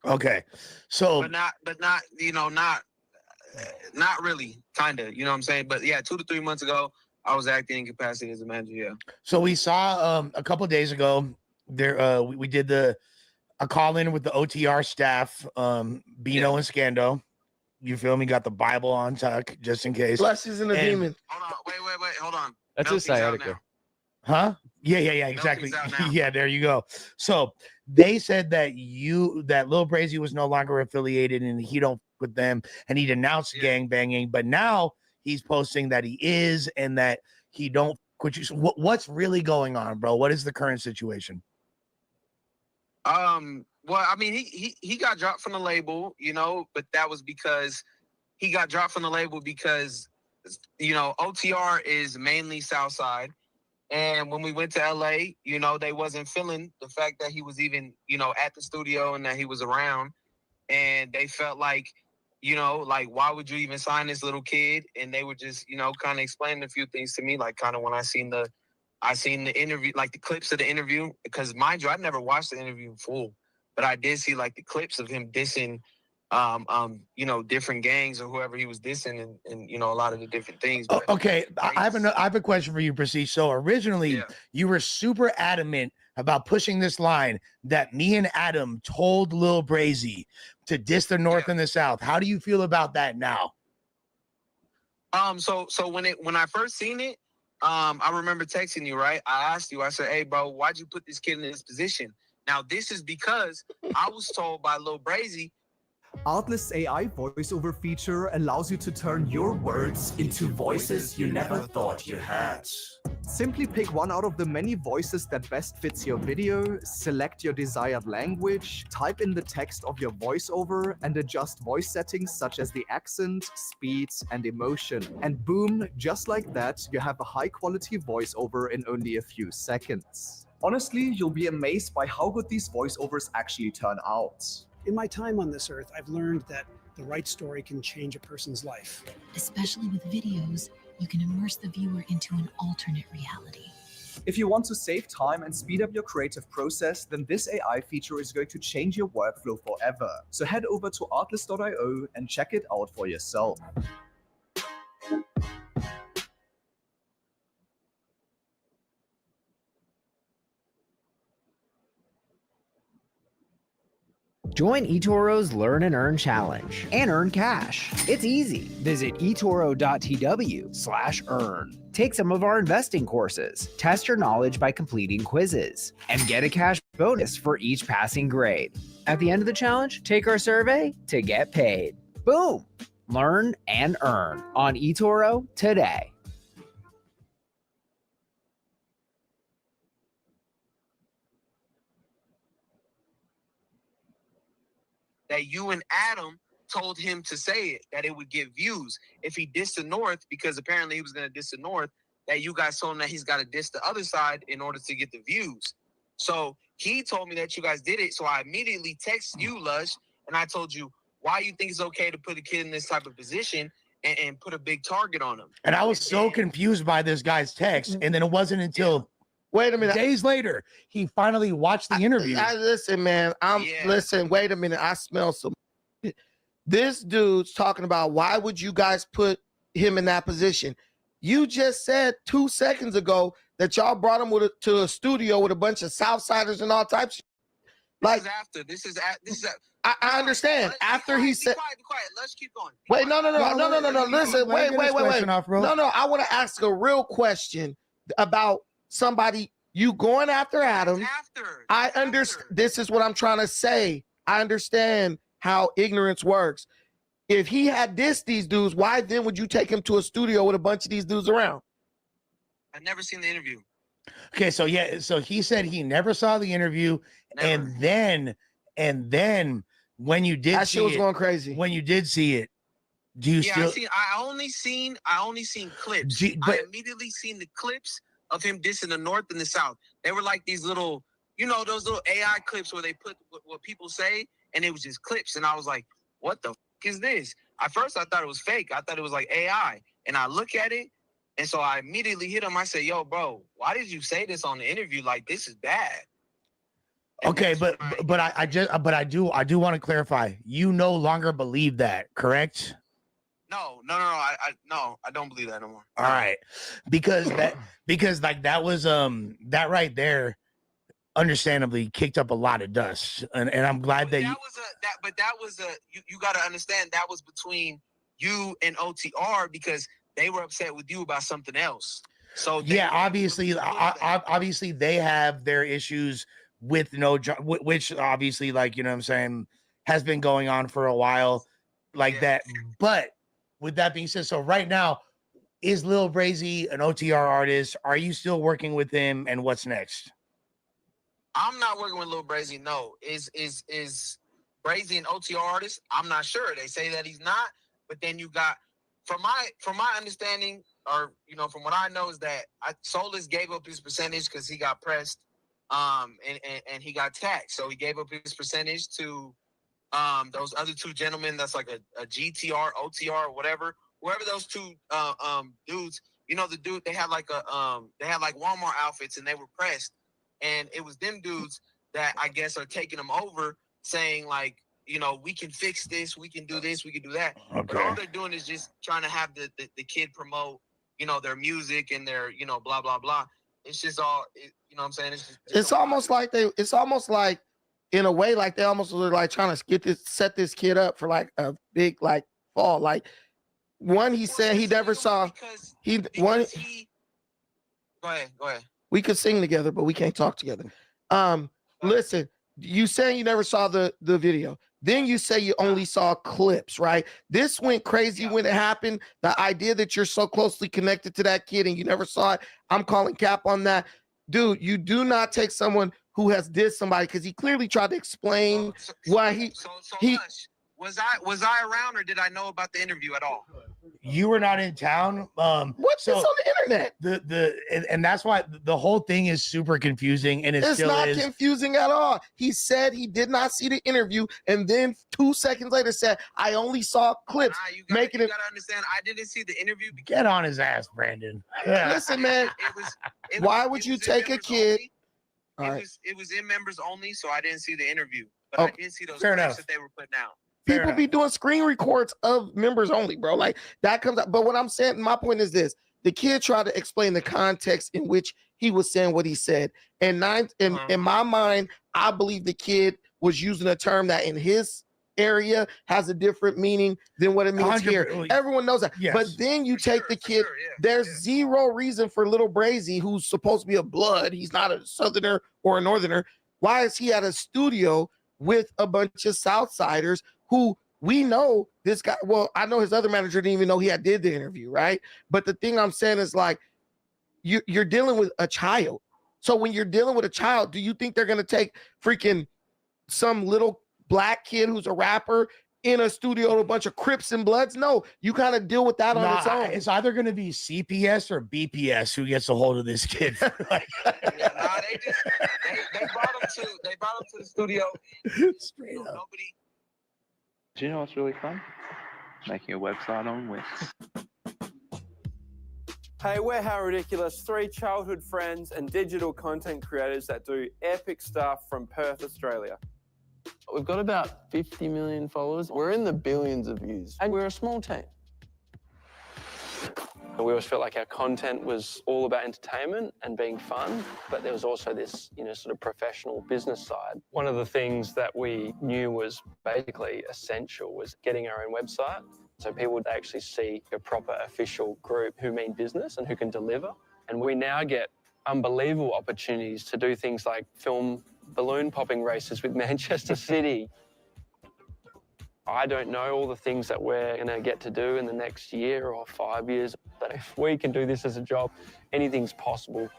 Okay, so but not not really, kind of. You know what I'm saying? But yeah, 2 to 3 months ago, I was acting in capacity as a manager. Yeah. So we saw a couple of days ago there we did a call in with the OTR staff, Bino and Scando. You feel me? Got the Bible on tuck just in case. Blessings in the demon. Hold on, wait, hold on. That's a sciatica. Huh? Yeah, exactly. Yeah, there you go. So they said that Lil Brazy was no longer affiliated and he don't with them, and he'd announced gang banging, but now he's posting that he is and that he don't quit you. So what's really going on, bro? What is the current situation? Well, I mean, he got dropped from the label, but that was because he got dropped from the label because, OTR is mainly Southside. And when we went to LA, they wasn't feeling the fact that he was even, at the studio and that he was around. And they felt like, why would you even sign this little kid? And they were just, kind of explaining a few things to me, like kind of when I seen the interview, like the clips of the interview, because mind you, I've never watched the interview in full, but I did see like the clips of him dissing, different gangs or whoever he was dissing and a lot of the different things. But okay, I have a question for you, Prestige. So originally you were super adamant about pushing this line that me and Adam told Lil Brazy to diss the North and the South. How do you feel about that now? So when I first seen it, I remember texting you, right? I asked you, I said, hey, bro, why'd you put this kid in this position? Now, this is because I was told by Lil Brazy. Artlist's AI voiceover feature allows you to turn your words into voices you never thought you had. Simply pick one out of the many voices that best fits your video, select your desired language, type in the text of your voiceover, and adjust voice settings such as the accent, speed, and emotion. And boom, just like that, you have a high-quality voiceover in only a few seconds. Honestly, you'll be amazed by how good these voiceovers actually turn out. In my time on this earth, I've learned that the right story can change a person's life. Especially with videos, you can immerse the viewer into an alternate reality. If you want to save time and speed up your creative process, then this AI feature is going to change your workflow forever. So head over to artlist.io and check it out for yourself. Join eToro's Learn and Earn Challenge and earn cash. It's easy. Visit etoro.tw/earn. Take some of our investing courses, test your knowledge by completing quizzes, and get a cash bonus for each passing grade. At the end of the challenge, take our survey to get paid. Boom! Learn and earn on eToro today. that you and Adam told him to say it, that it would get views. If he dissed the North, because apparently he was going to diss the North, that you guys told him that he's got to diss the other side in order to get the views. So he told me that you guys did it. So I immediately texted you, Lush, and I told you, why you think it's okay to put a kid in this type of position and put a big target on him. And I was so confused by this guy's text. And then it wasn't until wait a minute, days later, he finally watched the interview. Listen, man, listen, wait a minute. I smell some. This dude's talking about why would you guys put him in that position? You just said 2 seconds ago that y'all brought him to a studio with a bunch of Southsiders and all types. This is after. I understand. After he said, be quiet. Let's keep going. Wait, no. Listen, wait. No. I want to ask a real question about somebody. You going after Adam? I understand. This is what I'm trying to say. I understand how ignorance works. If he had dissed these dudes, why then would you take him to a studio with a bunch of these dudes around? I've never seen the interview. Okay, so he said he never saw the interview, and then when you did that see shit was it, going crazy. When you did see it, do you still? I only seen clips. I immediately seen the clips of him dissing the North and the South. They were like these little, those little AI clips where they put what people say, and it was just clips. And I was like, what the is this? At first, I thought it was fake. I thought it was like AI. And I look at it, and so I immediately hit him. I said, yo, bro, why did you say this on the interview? Like, this is bad. Okay, but I do want to clarify. You no longer believe that, correct? No, I don't believe that no more. All right, because like that was that right there, understandably kicked up a lot of dust, and I'm glad that you got to understand that was between you and OTR because they were upset with you about something else. So yeah, obviously they have their issues with which obviously, like, you know what I'm saying, has been going on for a while like that. But with that being said, so right now, is lilbrazy an OTR artist? Are you still working with him, and what's next? I'm not working with lilbrazy. No, is Brazy an OTR artist? I'm not sure. They say that he's not, but then you got, from my understanding, or from what I know, is that Solus gave up his percentage because he got pressed, and he got taxed. So he gave up his percentage to those other two gentlemen. That's like a GTR, OTR, whatever. Whoever those two dudes, the dude, they had like Walmart outfits and they were pressed. And it was them dudes that I guess are taking them over, saying like, we can fix this, we can do this, we can do that. Okay. But all they're doing is just trying to have the kid promote, their music and their, blah, blah, blah. It's just all, what I'm saying? It's almost like in a way, like they almost were like trying to set this kid up for like a big like fall. Like one, he said he never saw Go ahead. We could sing together, but we can't talk together. Listen, you saying you never saw the video. Then you say you only saw clips, right? This went crazy when it happened. The idea that you're so closely connected to that kid and you never saw it, I'm calling cap on that. Dude, you do not take someone who has dissed somebody, because he clearly tried to explain why he was I around, or did I know about the interview at all? You were not in town. What's this on the internet? And that's why the whole thing is super confusing, and it's not confusing at all. He said he did not see the interview, and then 2 seconds later said, "I only saw clips." You gotta understand, I didn't see the interview. Get on his ass, Brandon. Listen, man. Why would you take a kid? It was in members only, so I didn't see the interview, but I did see those clips that they were putting out. People be doing screen records of members only, bro. Like that comes out. But what I'm saying, my point is this: the kid tried to explain the context in which he was saying what he said. And in my mind, I believe the kid was using a term that in his area has a different meaning than what it means here. Everyone knows that. Yes. But then you take the kid, there's zero reason for lilbrazy, who's supposed to be a blood, he's not a southerner or a northerner. Why is he at a studio with a bunch of Southsiders who we know this guy? Well, I know his other manager didn't even know he did the interview, right? But the thing I'm saying is, like, you're dealing with a child. So when you're dealing with a child, do you think they're going to take freaking some little black kid who's a rapper in a studio with a bunch of Crips and Bloods. No, you kind of deal with that on its own. It's either going to be CPS or BPS who gets a hold of this kid. They brought him to the studio. Straight up. Nobody. Do you know what's really fun? Making a website on Wix. Hey, we're How Ridiculous, 3 childhood friends and digital content creators that do epic stuff from Perth, Australia. We've got about 50 million followers. We're in the billions of views, and we're a small team. We always felt like our content was all about entertainment and being fun, but there was also this, sort of professional business side. One of the things that we knew was basically essential was getting our own website, so people would actually see a proper official group who mean business and who can deliver. And we now get unbelievable opportunities to do things like film balloon popping races with Manchester City. I don't know all the things that we're going to get to do in the next year or 5 years, but if we can do this as a job, anything's possible.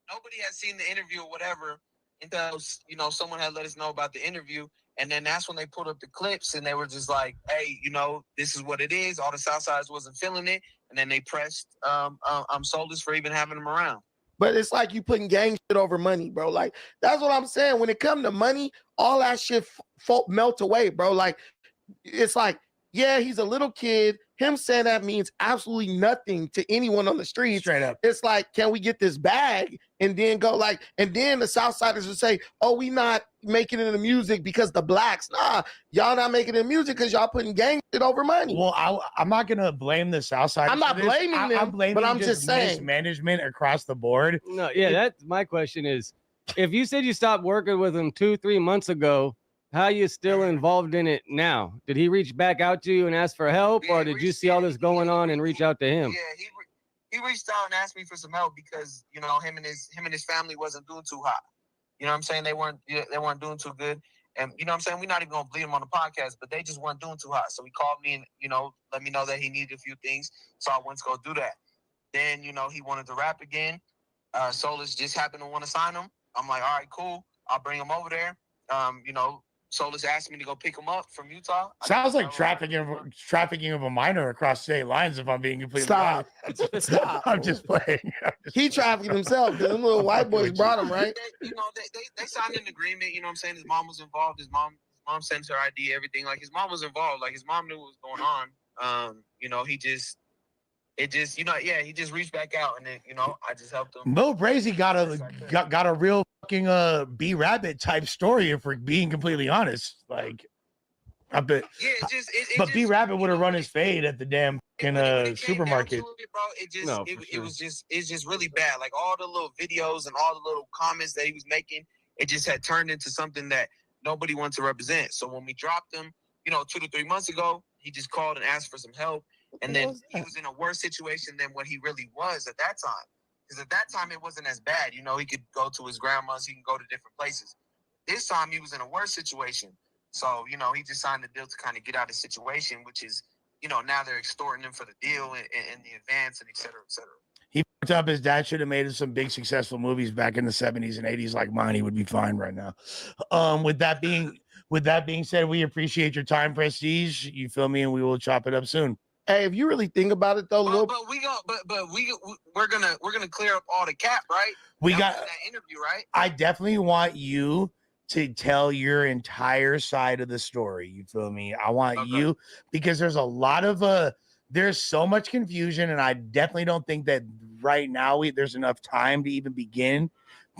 Nobody had seen the interview or whatever until, someone had let us know about the interview. And then that's when they pulled up the clips and they were just like, hey, this is what it is. All the Southsiders wasn't feeling it. And then they pressed Solus for even having him around. But it's like you putting gang shit over money, bro. Like, that's what I'm saying. When it comes to money, all that shit melt away, bro. Like, it's like, yeah, he's a little kid. Him saying that means absolutely nothing to anyone on the street. Straight up. It's like, can we get this bag? And then go like, and then the Southsiders would say, oh, we not making it in the music because the blacks. Nah, y'all not making it in music because y'all putting gang shit over money. Well, I'm not going to blame the Southsiders. I'm not blaming them, I'm blaming but I'm just saying. Mismanagement across the board. No, yeah, that's my question is, if you said you stopped working with him 2-3 months ago, how are you still involved in it now? Did he reach back out to you and ask for help, or did you see all this going on and reach out to him? Yeah, he reached out and asked me for some help because him and his family wasn't doing too hot. You know what I'm saying? They weren't doing too good. And you know what I'm saying? We're not even gonna bleed him on the podcast, but they just weren't doing too hot. So he called me and let me know that he needed a few things. So I went to go do that. Then he wanted to rap again. Solus just happened to want to sign him. I'm like, all right, cool. I'll bring him over there. Solus asked me to go pick him up from Utah. Sounds like trafficking of a minor across state lines, if I'm being completely honest. Stop. I'm just playing. He trafficked himself. Them little white boys brought him, right? They signed an agreement. You know what I'm saying? His mom was involved. His mom sent her ID, everything. Like, his mom was involved. Like, his mom knew what was going on. He just reached back out, and then I just helped him. lilbrazy got a real fucking B Rabbit type story, if we're being completely honest. Like, I bet. Yeah, but B Rabbit would have run his fade at the damn fucking supermarket. It's just really bad. Like, all the little videos and all the little comments that he was making, it just had turned into something that nobody wanted to represent. So when we dropped him, 2 to 3 months ago, he just called and asked for some help. And then he was in a worse situation than what he really was at that time. Because at that time, it wasn't as bad. He could go to his grandma's. He can go to different places. This time, he was in a worse situation. So, he just signed the deal to kind of get out of the situation, which is, now they're extorting him for the deal and the advance and et cetera, et cetera. He fucked up. His dad should have made some big successful movies back in the 70s and 80s like mine. He would be fine right now. With that being said, we appreciate your time, Prestige. You feel me? And we will chop it up soon. Hey, if you really think about it, though, we're gonna clear up all the cap, right? We got that interview, right? I definitely want you to tell your entire side of the story. You feel me? I want you, because there's a lot of there's so much confusion, and I definitely don't think that right now there's enough time to even begin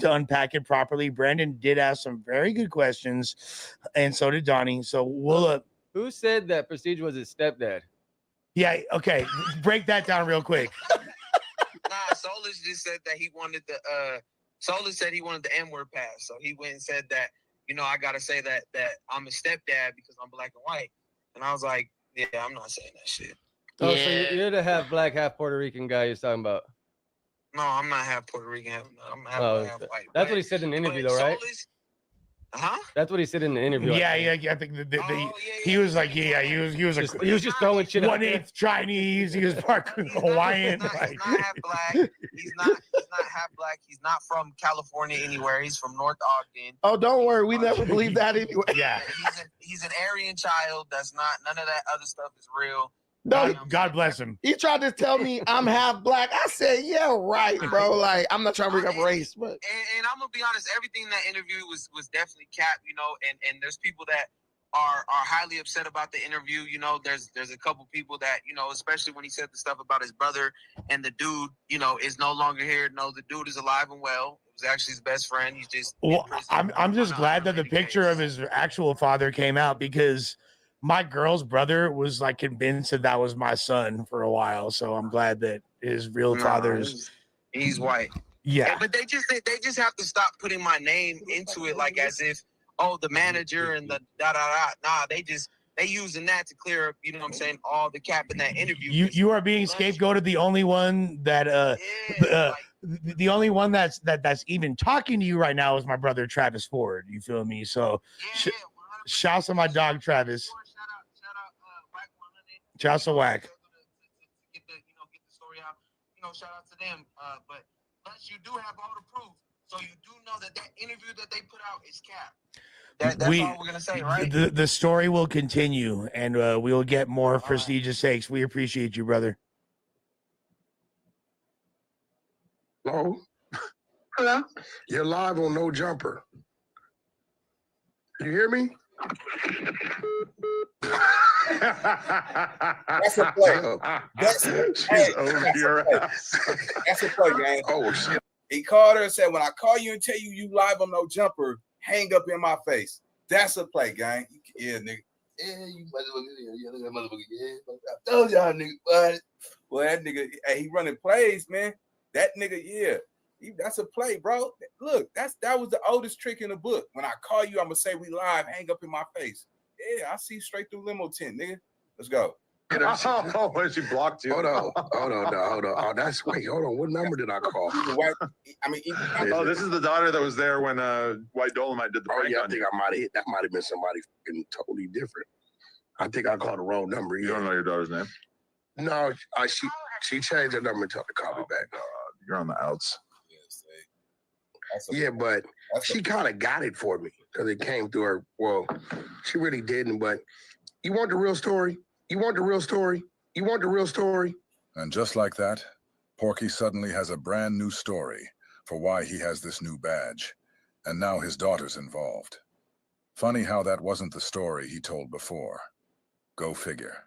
to unpack it properly. Brandon did ask some very good questions, and so did Donnie. So we'll. Who said that Prestige was his stepdad? Yeah, okay. Break that down real quick. Nah, Solus just said that he wanted Solus said he wanted the N-word pass. So he went and said that, I gotta say that I'm his stepdad because I'm black and white. And I was like, yeah, I'm not saying that shit. Oh, so you're the half black, half Puerto Rican guy you're talking about. No, I'm not half Puerto Rican. I'm half white. That's what he said in the interview, though, right? Huh? That's what he said in the interview. Yeah, I think he was like, he was he was just throwing shit out there. 1/8 Chinese. He was part Hawaiian. He's not half black. He's not half black. He's not from California anywhere. He's from North Ogden. Oh, don't worry. We never believed that anyway. Yeah. He's an Aryan child. That's not none of that other stuff is real. No, God bless him. He tried to tell me I'm half black. I said, yeah, right, bro. Like, I'm not trying to bring up race, but and I'm gonna be honest, everything in that interview was definitely cap, you know, and there's people that are highly upset about the interview. You know, there's a couple people that, you know, especially when he said the stuff about his brother and the dude, you know, is no longer here. No, the dude is alive and well. It was actually his best friend. He's just I'm just glad that the picture of his actual father came out, because my girl's brother was like convinced that was my son for a while. So I'm glad that his real father's he's white. Yeah. But they just have to stop putting my name into it, like as if, oh, the manager and the da. Nah, they using that to clear up, you know what I'm saying, all the cap in that interview. You are being scapegoated. The only one that the only one that's even talking to you right now is my brother Travis Ford. You feel me? So shouts to my dog Travis. Shouts to Whack. Get the story out. You know, shout out to them. But plus you do have all the proof, so you do know that interview that they put out is cap. That's all we're gonna say, right? The story will continue, and we will get more prestigious sakes. We appreciate you, brother. Hello? Hello? You're live on No Jumper. You hear me? That's a play. That's over your ass. That's a play, gang. Oh, shit. He called her and said, when I call you and tell you you live on No Jumper, hang up in my face. That's a play, gang. Yeah, nigga. Yeah, you motherfucker. Yeah, I told y'all, nigga. But well, that nigga, hey, he running plays, man. That nigga, yeah. That's a play, bro. Look, that was the oldest trick in the book. When I call you, I'm gonna say we live, hang up in my face. Yeah, I see straight through limo tent, nigga. Let's go. Oh, when she blocked you. Hold on. Oh, that's wait. Hold on. What number did I call? This is the daughter that was there when White Dolomite did the prank. Oh yeah, I think I might have hit. That might have been somebody fucking totally different. I think I called the wrong number. You don't know your daughter's name? No, she changed her number and told her to call me back. You're on the outs. Yeah, but she kind of got it for me because it came through her. Well, she really didn't, but you want the real story? You want the real story? You want the real story? And just like that, Porky suddenly has a brand new story for why he has this new badge. And now his daughter's involved. Funny how that wasn't the story he told before. Go figure.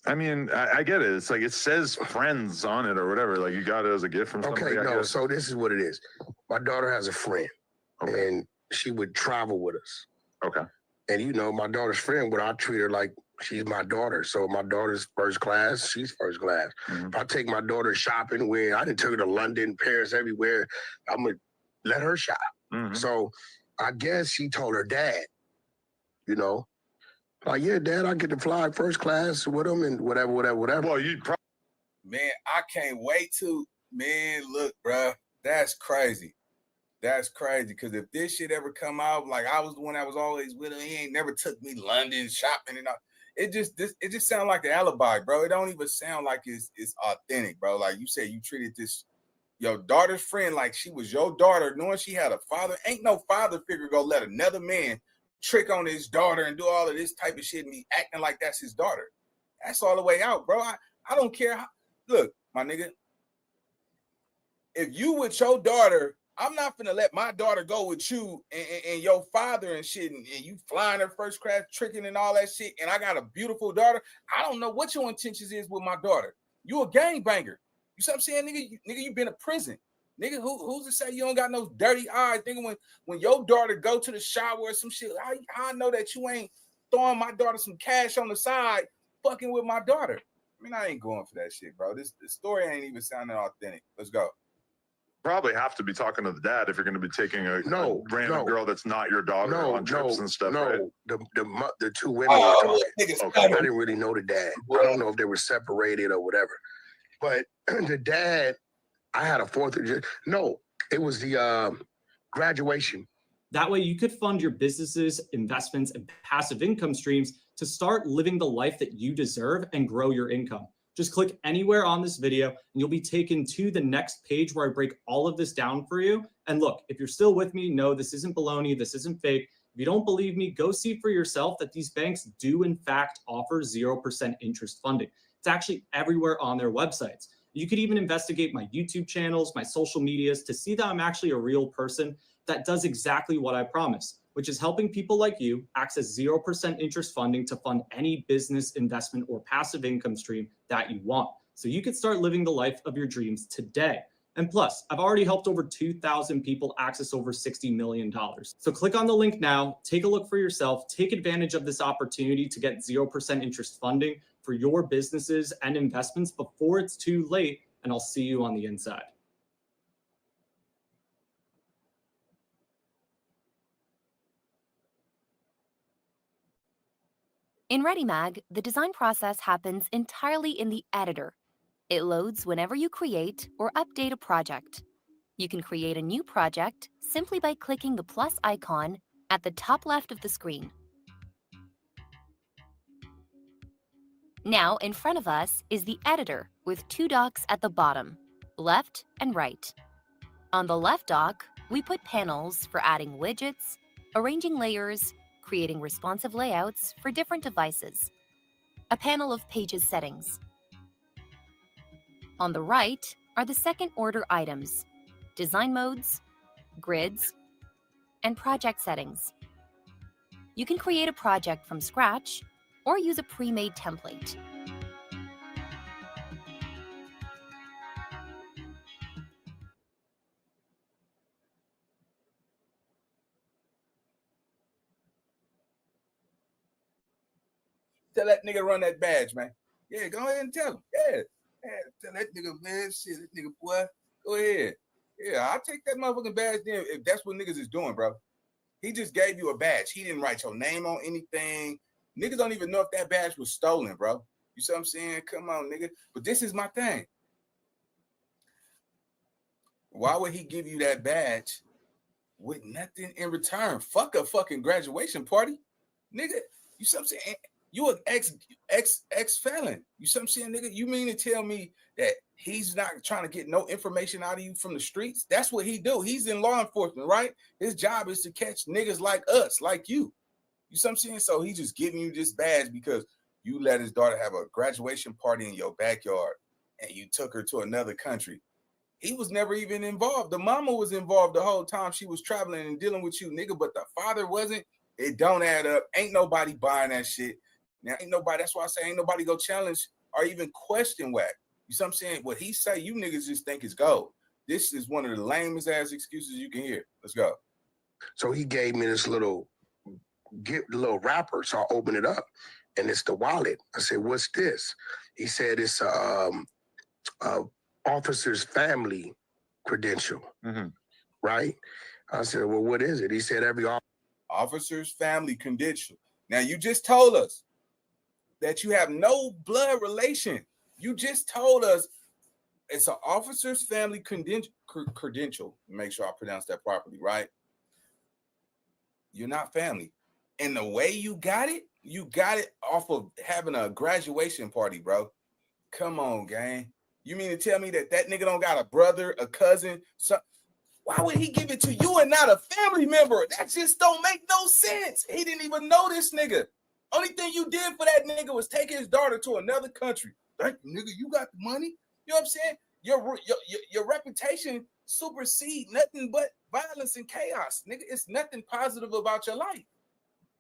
I mean, I get it. It's like it says friends on it or whatever. Like you got it as a gift from somebody. Okay, no, so this is what it is. My daughter has a friend, and she would travel with us. Okay. And you know, my daughter's friend, but I treat her like she's my daughter. So my daughter's first class, she's first class. Mm-hmm. If I take my daughter shopping, where I didn't take her to London, Paris, everywhere, I'm gonna let her shop. Mm-hmm. So I guess she told her dad, you know, like, yeah, Dad, I get to fly first class with him and whatever. Well, man, I can't wait to, look, bro, that's crazy. That's crazy, because if this shit ever come out, like I was the one that was always with him, he ain't never took me London shopping and all. It just sounds like an alibi, bro. It don't even sound like it's authentic, bro. Like you said, you treated this your daughter's friend like she was your daughter, knowing she had a father. Ain't no father figure go let another man trick on his daughter and do all of this type of shit and be acting like that's his daughter. That's all the way out, bro. I don't care how. Look, my nigga, if you with your daughter, I'm not finna let my daughter go with you and your father and shit, and you flying her first class, tricking and all that shit, and I got a beautiful daughter. I don't know what your intentions is with my daughter. You a gangbanger. You see what I'm saying, nigga? You been to prison. Nigga, who's to say you don't got no dirty eyes? Nigga, when your daughter go to the shower or some shit, I know that you ain't throwing my daughter some cash on the side, fucking with my daughter. I mean, I ain't going for that shit, bro. This story ain't even sounding authentic. Let's go. probably have to be talking to the dad if you're going to be taking a random girl that's not your daughter on trips and stuff, right? The two women were talking. I didn't really know the dad. I don't know if they were separated or whatever. But the dad, I had a it was the graduation. That way you could fund your businesses, investments, and passive income streams to start living the life that you deserve and grow your income. Just click anywhere on this video and you'll be taken to the next page where I break all of this down for you. And look, if you're still with me, no, this isn't baloney, this isn't fake. If you don't believe me, go see for yourself that these banks do in fact offer 0% interest funding. It's actually everywhere on their websites. You could even investigate my YouTube channels, my social medias to see that I'm actually a real person that does exactly what I promise, which is helping people like you access 0% interest funding to fund any business, investment, or passive income stream that you want. So you could start living the life of your dreams today. And plus, I've already helped over 2,000 people access over $60 million. So click on the link now, take a look for yourself, take advantage of this opportunity to get 0% interest funding for your businesses and investments before it's too late, and I'll see you on the inside. In ReadyMag, the design process happens entirely in the editor. It loads whenever you create or update a project. You can create a new project simply by clicking the plus icon at the top left of the screen. Now, in front of us is the editor with two docks at the bottom, left and right. On the left dock, we put panels for adding widgets, arranging layers, creating responsive layouts for different devices. A panel of pages settings. On the right are the second order items, design modes, grids, and project settings. You can create a project from scratch or use a pre-made template. Tell that nigga run that badge, man. Yeah, go ahead and tell him. Yeah. Tell that nigga, man, shit, that nigga, boy. Go ahead. Yeah, I'll take that motherfucking badge then if that's what niggas is doing, bro. He just gave you a badge. He didn't write your name on anything. Niggas don't even know if that badge was stolen, bro. You see what I'm saying? Come on, nigga. But this is my thing. Why would he give you that badge with nothing in return? Fuck a fucking graduation party. Nigga, you see what I'm saying? You an ex felon. You see what I'm saying, nigga? You mean to tell me that he's not trying to get no information out of you from the streets? That's what he do. He's in law enforcement, right? His job is to catch niggas like us, like you. You see what I'm saying? So he just giving you this badge because you let his daughter have a graduation party in your backyard and you took her to another country. He was never even involved. The mama was involved the whole time she was traveling and dealing with you, nigga, but the father wasn't. It don't add up. Ain't nobody buying that shit. Now, ain't nobody, that's why I say ain't nobody go challenge or even question Wack. You see what I'm saying? What he say, you niggas just think it's gold. This is one of the lamest ass excuses you can hear. Let's go. So he gave me this little wrapper, so I opened it up, and it's the wallet. I said, "What's this?" He said, "It's a officer's family credential." Right? I said, "Well, what is it?" He said, "Every officer's family credential." Now you just told us that you have no blood relation. You just told us it's an officer's family credential. Make sure I pronounce that properly, right? You're not family. And the way you got it off of having a graduation party, bro. Come on, gang. You mean to tell me that nigga don't got a brother, a cousin? Why would he give it to you and not a family member? That just don't make no sense. He didn't even know this nigga. Only thing you did for that nigga was take his daughter to another country. Thank you, nigga. You got the money. You know what I'm saying? Your reputation supersedes nothing but violence and chaos, nigga. It's nothing positive about your life.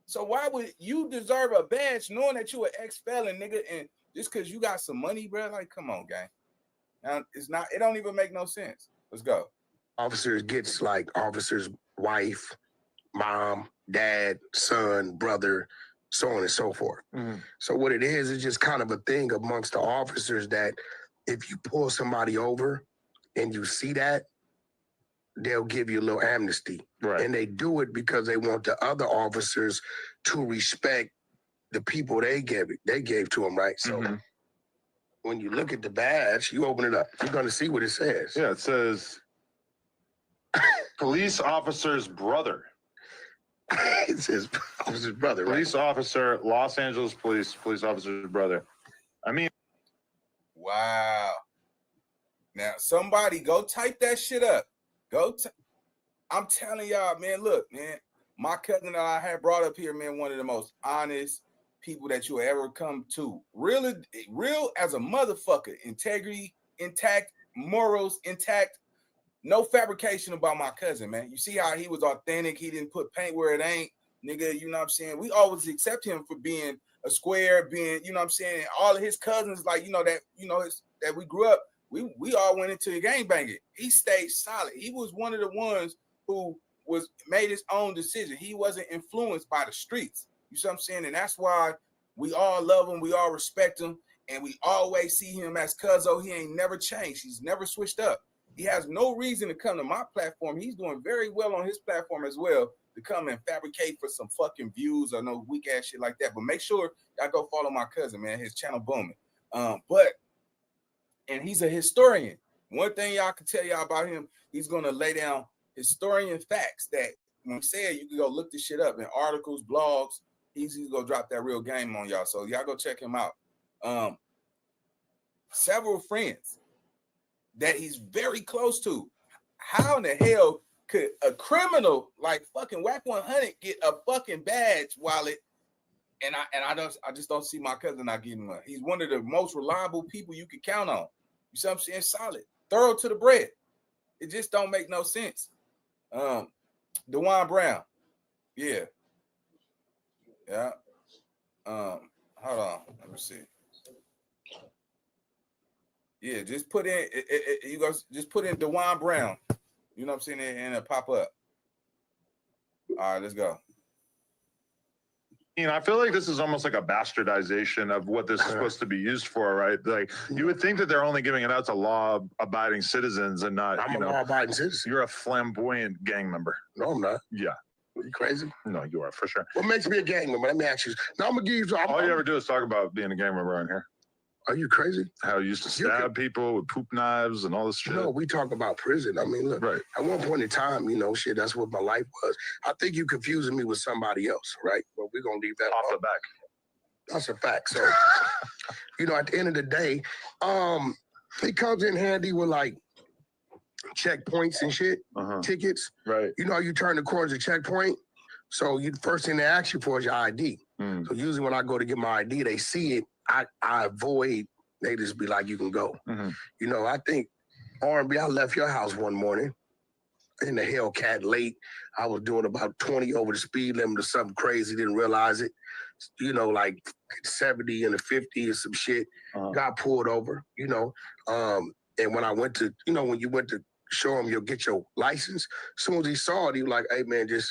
So why would you deserve a badge knowing that you an ex-felon, nigga, and just because you got some money, bro? Like, come on, gang. Now, it don't even make no sense. Let's go. Officers gets like officer's wife, mom, dad, son, brother, so on and so forth. So what it is just kind of a thing amongst the officers that if you pull somebody over and you see that, they'll give you a little amnesty. Right. And they do it because they want the other officers to respect the people they gave to them, right? So when you look at the badge, you open it up, you're going to see what it says. Yeah, it says police officer's brother. It says officer's brother, right? Police officer, Los Angeles police officer's brother. I mean, wow. Now, somebody go type that shit up. I'm telling y'all, man, look, man, my cousin that I had brought up here, man, one of the most honest people that you ever come to. Real as a motherfucker. Integrity intact, morals intact. No fabrication about my cousin, man. You see how he was authentic. He didn't put paint where it ain't. Nigga, you know what I'm saying? We always accept him for being a square, being, you know what I'm saying? All of his cousins, like, that we grew up, we all went into a gangbanging. He stayed solid. He was one of the ones who made his own decision. He wasn't influenced by the streets. You see what I'm saying? And that's why we all love him. We all respect him. And we always see him as Cuzzo. He ain't never changed. He's never switched up. He has no reason to come to my platform. He's doing very well on his platform as well to come and fabricate for some fucking views or no weak ass shit like that. But make sure y'all go follow my cousin, man. His channel booming. And he's a historian. One thing y'all can tell y'all about him, he's going to lay down historian facts that when he said you can go look this shit up in articles, blogs. He's going to drop that real game on y'all. So y'all go check him out. Several friends that he's very close to. How in the hell could a criminal like fucking Whack 100 get a fucking badge wallet? And I just don't see my cousin not getting one. He's one of the most reliable people you can count on. You see what I'm saying? Solid, thorough to the bread. It just don't make no sense. DeJuan Brown, yeah. Hold on, let me see. Yeah, just put in just put in DeJuan Brown. You know what I'm saying? And it'll pop up. All right, let's go. I feel like this is almost like a bastardization of what this is supposed to be used for, right? Like you would think that they're only giving it out to law-abiding citizens and not. I'm a law-abiding citizen. You're a flamboyant gang member. No, I'm not. Yeah. Are you crazy? No, you are for sure. What makes me a gang member? Let me ask you. Now I'm gonna give you. All you ever do is talk about being a gang member on here. Are you crazy? How you used to stab people with poop knives and all this shit. No, we talk about prison. I mean, look, right. At one point in time, shit, that's what my life was. I think you confusing me with somebody else, right? But we're going to leave that off the back. That's a fact. So, at the end of the day, it comes in handy with like checkpoints and shit, tickets. Right. You turn the corners of checkpoint. So the first thing they ask you for is your ID. So usually when I go to get my ID, they see it. I avoid, they just be like, you can go. I think R&B, I left your house one morning in the Hellcat late. I was doing about 20 over the speed limit or something crazy, didn't realize it. Like 70 and a 50 or some shit, got pulled over, and when I went to, when you went to show him you'll get your license, as soon as he saw it, he was like, hey man, just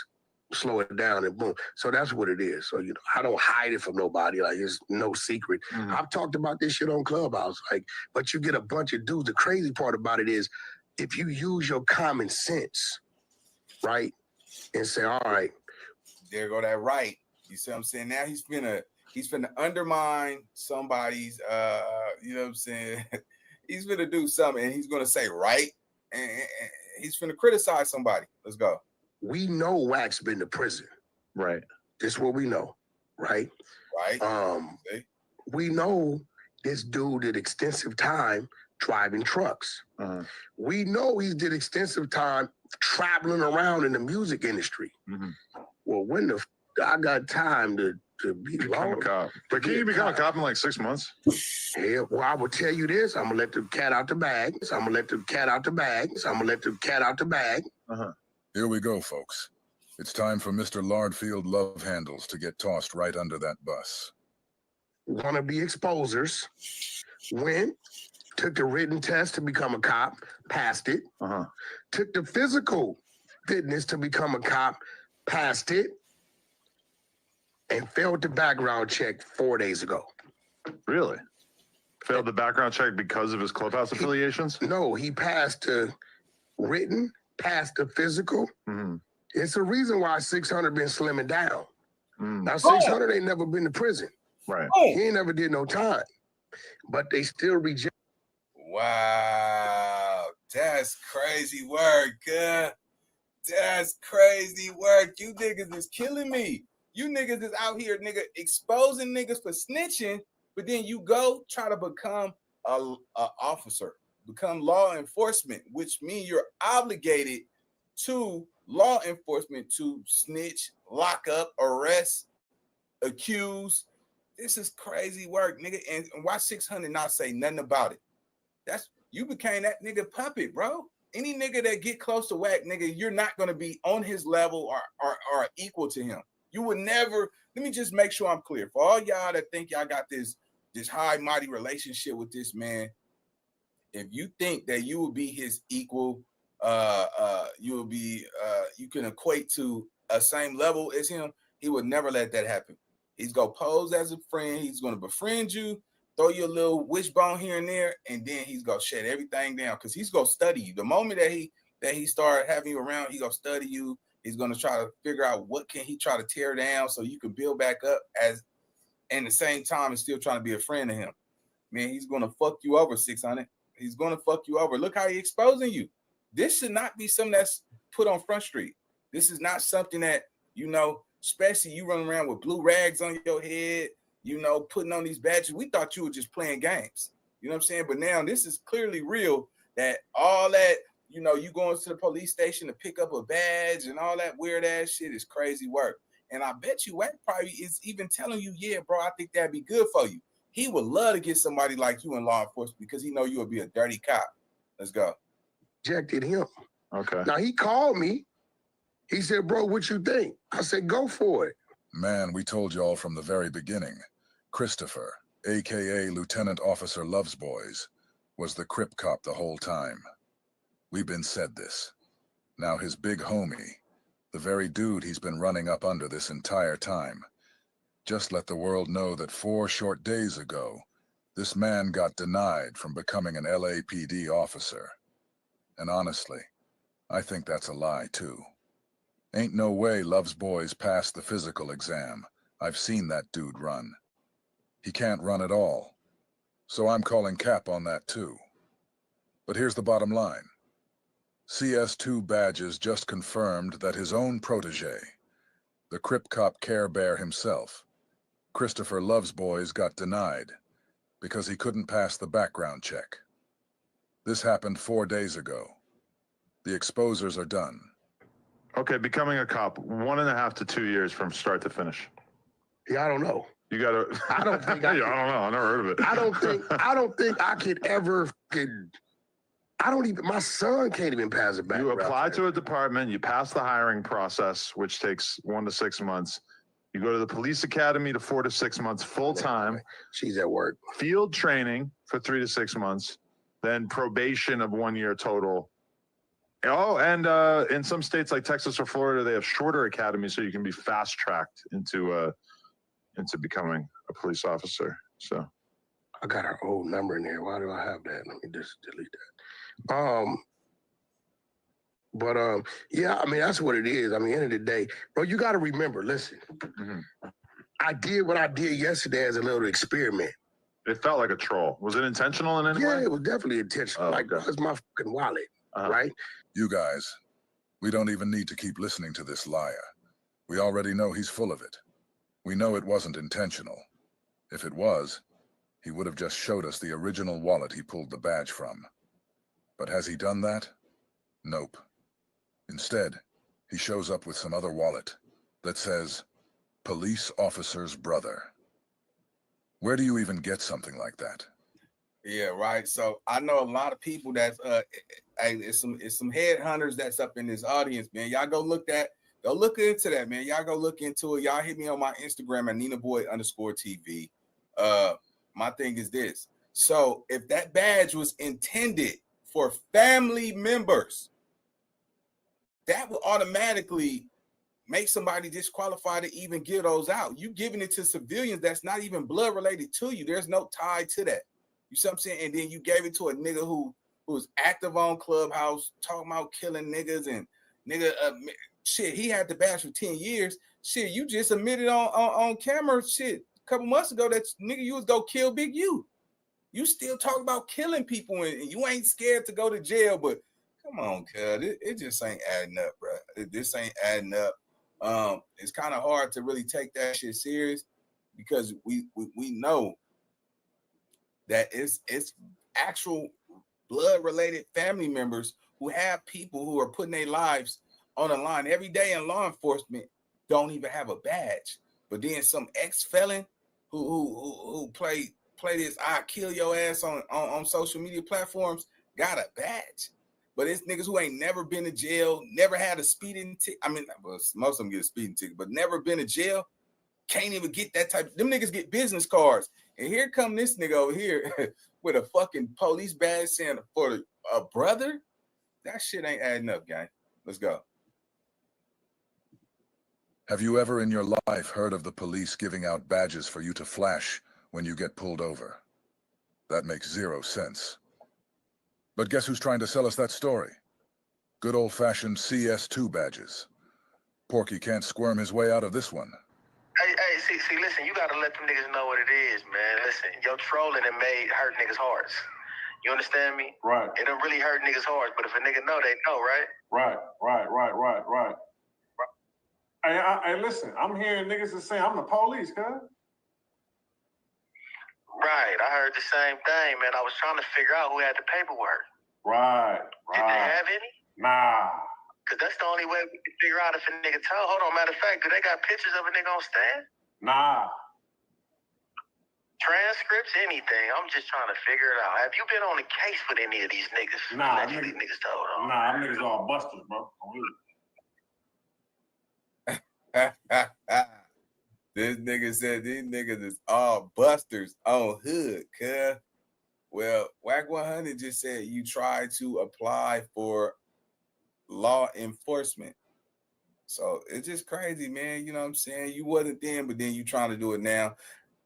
slow it down and boom. So that's what it is. So, I don't hide it from nobody. Like, it's no secret. I've talked about this shit on Clubhouse. But you get a bunch of dudes. The crazy part about it is if you use your common sense, right, and say, all right. There go that right. You see what I'm saying? Now he's finna undermine somebody's, you know what I'm saying? He's finna do something and he's gonna say right. And he's finna criticize somebody. Let's go. We know Wack's been to prison. Right. This is what we know. Right. Right. We know this dude did extensive time driving trucks. We know he did extensive time traveling around in the music industry. Well, when I got time to become a cop. But can you become a cop in like 6 months? Yeah, well, I will tell you this. I'm gonna let the cat out the bag. Here we go, folks. It's time for Mr. Lardfield Love Handles to get tossed right under that bus. Wannabe exposers went, took the written test to become a cop, passed it. Took the physical fitness to become a cop, passed it, and failed the background check 4 days ago. Really? Failed the background check because of his Clubhouse affiliations? No, he passed the written, passed the physical. It's a reason why 600 been slimming down. Now, Oh. 600 ain't never been to prison. Right. He ain't never did no time. But they still reject. Wow, that's crazy work, that's crazy work. You niggas is killing me. You niggas is out here, nigga, exposing niggas for snitching, but then you go try to become a officer, become law enforcement, which means you're obligated to law enforcement to snitch, lock up, arrest, accuse. This is crazy work, nigga. And why 600 not say nothing about it? That's you became that nigga puppet, bro. Any nigga that get close to Whack, nigga, you're not gonna be on his level or equal to him. You would never. Let me just make sure I'm clear for all y'all that think y'all got this high mighty relationship with this man. If you think that you will be his equal, you will be you can equate to a same level as him, he would never let that happen. He's gonna pose as a friend. He's gonna befriend you, throw you a little wishbone here and there, and then he's gonna shut everything down because he's gonna study you. The moment that he started having you around, he's gonna study you. He's gonna try to figure out what can he try to tear down so you can build back up as, and at the same time, and still trying to be a friend of him. Man, he's gonna fuck you over, 600. He's gonna fuck you over. Look how he's exposing you. This should not be something that's put on Front Street. This is not something that, you know, especially you running around with blue rags on your head, you know, putting on these badges. We thought you were just playing games. You know what I'm saying? But now this is clearly real, that all that, you know, you going to the police station to pick up a badge and all that weird ass shit is crazy work. And I bet you Wack probably is even telling you, yeah, bro, I think that'd be good for you. He would love to get somebody like you in law enforcement because he know you would be a dirty cop. Let's go. Rejected him. Okay. Now he called me. He said, bro, what you think? I said, go for it. Man, we told y'all from the very beginning. Christopher, a.k.a. Lieutenant Officer Loves Boys, was the Crip cop the whole time. We've been said this. Now his big homie, the very dude he's been running up under this entire time, just let the world know that 4 short days ago, this man got denied from becoming an LAPD officer. And honestly, I think that's a lie too. Ain't no way Loves Boys passed the physical exam. I've seen that dude run. He can't run at all. So I'm calling cap on that too. But here's the bottom line. CS2 Badges just confirmed that his own protege, the Crip cop Care Bear himself, Christopher Loves Boys, got denied because he couldn't pass the background check. This happened 4 days ago. The exposers are done. Okay, becoming a cop, 1.5 to 2 years from start to finish. Yeah, I don't know. You gotta. I don't think. I don't know. I never heard of it. I don't think I could ever. I don't even. My son can't even pass it back. You apply to a department. You pass the hiring process, which takes 1 to 6 months. You go to the police academy to 4 to 6 months full time. She's at work. Field training for 3 to 6 months. Then probation of 1 year total. Oh, and in some states like Texas or Florida, they have shorter academies, so you can be fast tracked into becoming a police officer. So, I got her old number in here. Why do I have that? Let me just delete that. Yeah, I mean that's what it is. I mean, end of the day, bro, you got to remember. Listen, I did what I did yesterday as a little experiment. It felt like a troll. Was it intentional in any way? Yeah, it was definitely intentional. Like, it's my fucking wallet, right? You guys, we don't even need to keep listening to this liar. We already know he's full of it. We know it wasn't intentional. If it was, he would have just showed us the original wallet he pulled the badge from. But has he done that? Nope. Instead, he shows up with some other wallet that says, Police Officer's Brother. Where do you even get something like that? Yeah, right. So I know a lot of people that's it's some headhunters that's up in this audience, man. Y'all go look into that, man. Y'all go look into it. Y'all hit me on my Instagram at NinaBoy_TV. My thing is this. So if that badge was intended for family members, that would automatically make somebody disqualified to even give those out. You giving it to civilians that's not even blood related to you. There's no tie to that. You see what I'm saying? And then you gave it to a nigga who who was active on Clubhouse, talking about killing niggas and shit. He had the badge for 10 years. Shit, you just admitted on camera, shit, a couple months ago that nigga you was go kill Big U. You still talk about killing people and you ain't scared to go to jail, but come on, cuz it just ain't adding up, bro. This ain't adding up. It's kind of hard to really take that shit serious because we know that it's actual blood-related family members who have people who are putting their lives on the line every day in law enforcement don't even have a badge. But then some ex-felon who play this I kill your ass on social media platforms got a badge. But it's niggas who ain't never been to jail, never had a speeding ticket. I mean, most of them get a speeding ticket, but never been to jail. Can't even get that type. Them niggas get business cards. And here come this nigga over here with a fucking police badge saying for a brother. That shit ain't adding up, gang. Let's go. Have you ever in your life heard of the police giving out badges for you to flash when you get pulled over? That makes zero sense. But guess who's trying to sell us that story? Good old-fashioned CS2 badges. Porky can't squirm his way out of this one. Hey, see, listen, you gotta let them niggas know what it is, man. Listen, your trolling it may hurt niggas' hearts. You understand me? Right. It don't really hurt niggas' hearts, but if a nigga know, they know, right? Right. Hey, listen, I'm hearing niggas that say I'm the police, cuz. Right, I heard the same thing, man. I was trying to figure out who had the paperwork. Right. Did they have any? Nah. Because that's the only way we can figure out if a nigga told. Hold on, matter of fact, do they got pictures of a nigga on stand? Nah. Transcripts, anything. I'm just trying to figure it out. Have you been on a case with any of these niggas? Nah, niggas told on. Nah, them niggas all busters, bro. This nigga said these niggas is all busters on hood, cuz. Well, Wack 100 just said you try to apply for law enforcement. So it's just crazy, man. You know what I'm saying? You wasn't then, but then you trying to do it now.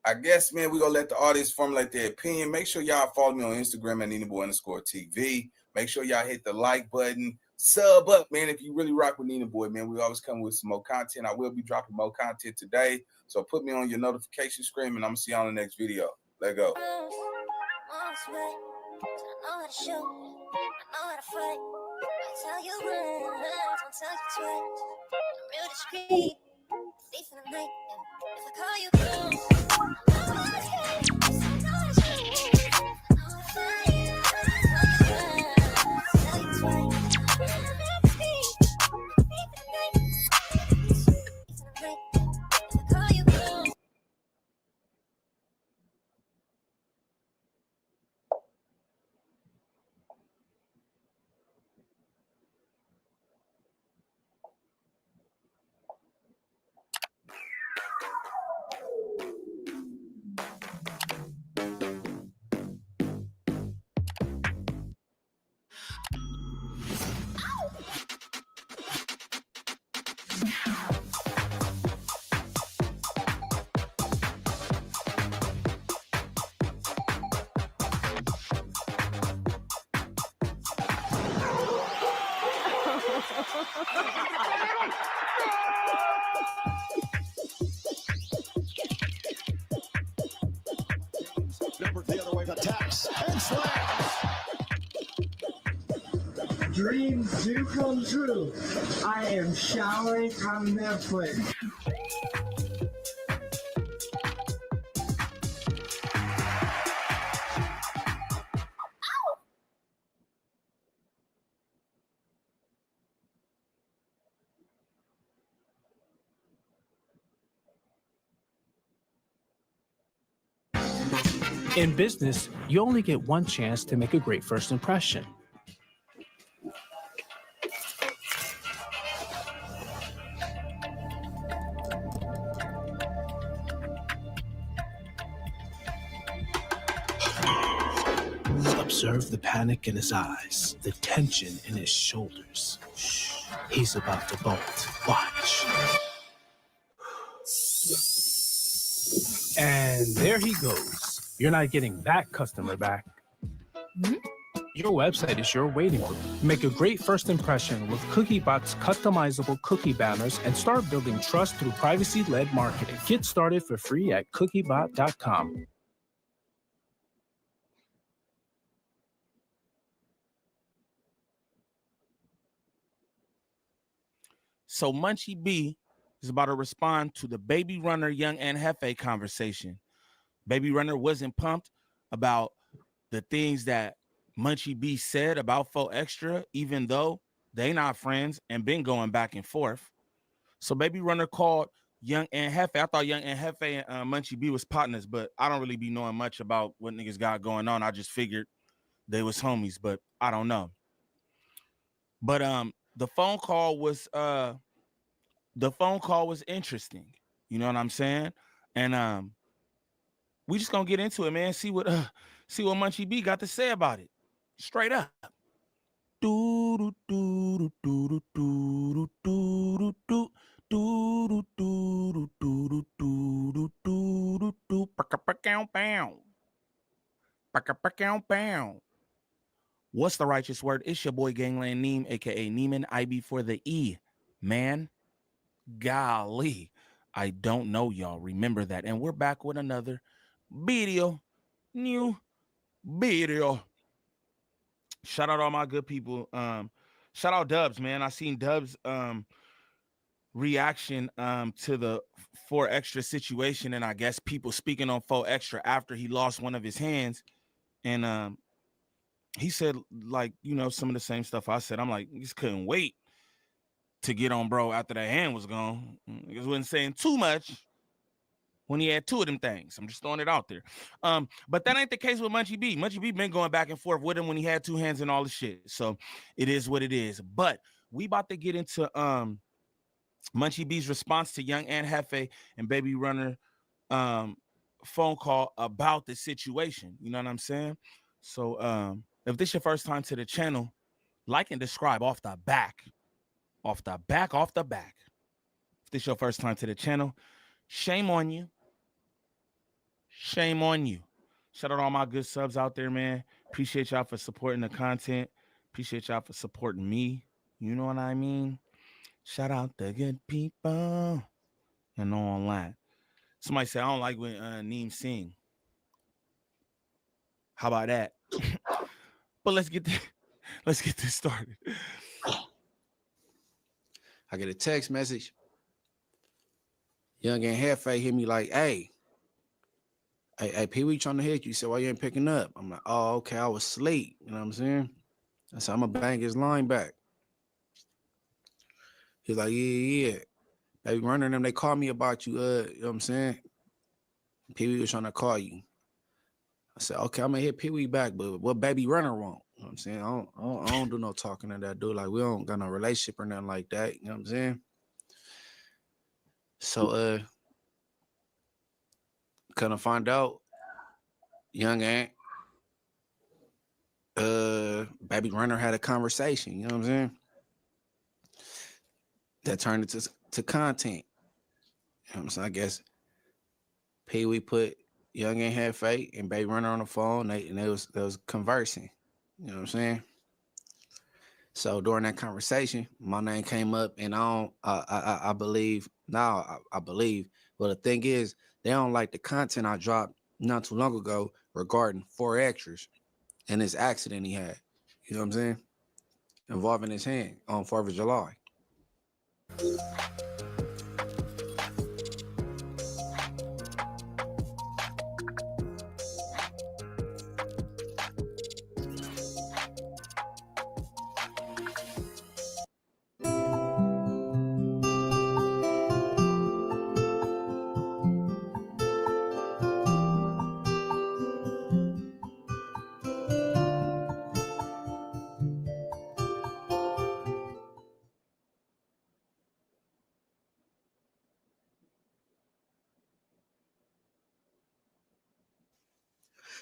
I guess, man, we're going to let the audience formulate their opinion. Make sure y'all follow me on Instagram at NinaBoy_TV. Make sure y'all hit the like button. Sub up, man, if you really rock with Nina Boy, man. We always come with some more content. I will be dropping more content today. So put me on your notification screen, and I'm going to see you on the next video. Let go. The other way, attacks and slams. Dreams do come true. I am showering on Netflix. In business, you only get one chance to make a great first impression. Observe the panic in his eyes, the tension in his shoulders. Shh, he's about to bolt. Watch. And there he goes. You're not getting that customer back. Your website is your waiting room. Make a great first impression with CookieBot's customizable cookie banners and start building trust through privacy-led marketing. Get started for free at cookiebot.com. So Munchie B is about to respond to the Baby Runner Young and Hefe conversation. Baby Runner wasn't pumped about the things that Munchie B said about 4Extra, even though they not friends and been going back and forth. So Baby Runner called Young and Hefe. I thought Young and Hefe and Munchie B was partners, but I don't really be knowing much about what niggas got going on. I just figured they was homies, but I don't know. But the phone call was interesting. You know what I'm saying? And we just gonna get into it, man. See what Munchie B got to say about it. Straight up. Do do do do do do do do do do do do do do. What's the righteous word? It's your boy Gangland Neem, aka Neiman IB for the E. Man, golly, I don't know y'all. Remember that. And we're back with another video. New video. Shout out all my good people. Shout out Dubs, man. I seen Dubs reaction to the 4Extra situation, and I guess people speaking on 4Extra after he lost one of his hands. And he said, like, you know, some of the same stuff I said. I'm like, he just couldn't wait to get on bro after that hand was gone. He just wasn't saying too much when he had two of them things. I'm just throwing it out there. But that ain't the case with Munchie B. Munchie B been going back and forth with him when he had two hands and all the shit. So it is what it is. But we about to get into Munchie B's response to Young and Hefe and Baby Runner phone call about the situation. You know what I'm saying? So if this is your first time to the channel, like and describe off the back. If this is your first time to the channel, shame on you. Shame on you. Shout out all my good subs out there, man. Appreciate y'all for supporting the content. Appreciate y'all for supporting me. You know what I mean? Shout out the good people and online. Somebody said, I don't like when Neem sing. How about that? But let's get this started. I get a text message. Young and Hefe hit me like, hey, Pee Wee trying to hit you. He said, why you ain't picking up? I'm like, oh, okay, I was asleep. You know what I'm saying? I said, I'm going to bang his line back. He's like, yeah. Baby Runner and them, they called me about you, you know what I'm saying? Pee Wee was trying to call you. I said, okay, I'm going to hit Pee Wee back, but what Baby Runner want? You know what I'm saying? I don't do no talking to that dude. Like, we don't got no relationship or nothing like that. You know what I'm saying? So, couldn't find out, Young Ant, Baby Runner had a conversation, you know what I'm saying? That turned into content. You know what I'm saying? I guess Pee Wee put Young Ant Hefe and Baby Runner on the phone, and they was conversing. You know what I'm saying? So during that conversation, my name came up, and I believe now. I believe. Well, the thing is, they don't like the content I dropped not too long ago regarding 4Extras and this accident he had. You know what I'm saying? Involving his hand on 4th of July.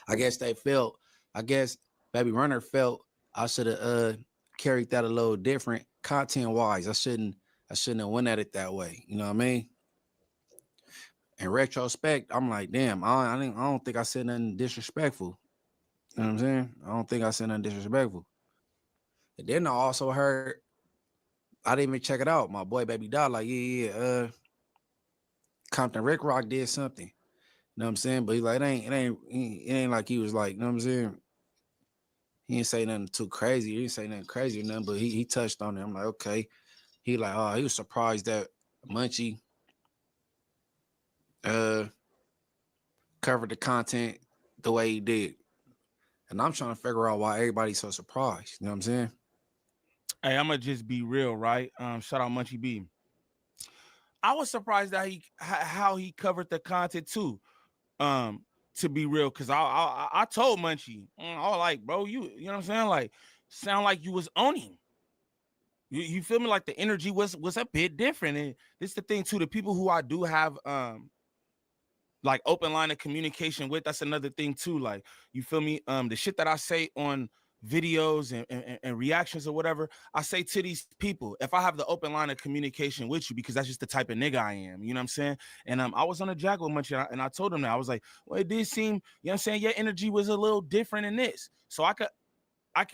I guess Baby Runner felt I should have carried that a little different content wise. I shouldn't have went at it that way. You know what I mean? In retrospect, I'm like, damn, I don't think I said nothing disrespectful. You know what I'm saying? I don't think I said nothing disrespectful. And then I also heard, I didn't even check it out. My boy Baby Dot, like, Compton Rick Rock did something. You know what I'm saying? But he's like, it ain't like he was like, you know what I'm saying? He didn't say nothing too crazy. He didn't say nothing crazy or nothing, but he touched on it. I'm like, okay. He like, oh, he was surprised that Munchie covered the content the way he did. And I'm trying to figure out why everybody's so surprised. You know what I'm saying? Hey, I'm gonna just be real, right? Shout out Munchie B. I was surprised that how he covered the content too. To be real, because I told Munchie, I was like, bro, you know what I'm saying? Like, sound like you was on him. You feel me? Like the energy was a bit different. And this is the thing too. The people who I do have like open line of communication with, that's another thing too. Like, you feel me? The shit that I say on videos and reactions or whatever, I say to these people, if I have the open line of communication with you, because that's just the type of nigga I am, you know what I'm saying? And I was on a jack with Munchie, and I told him that. I was like, well, it did seem, you know what I'm saying, your energy was a little different in this. So I can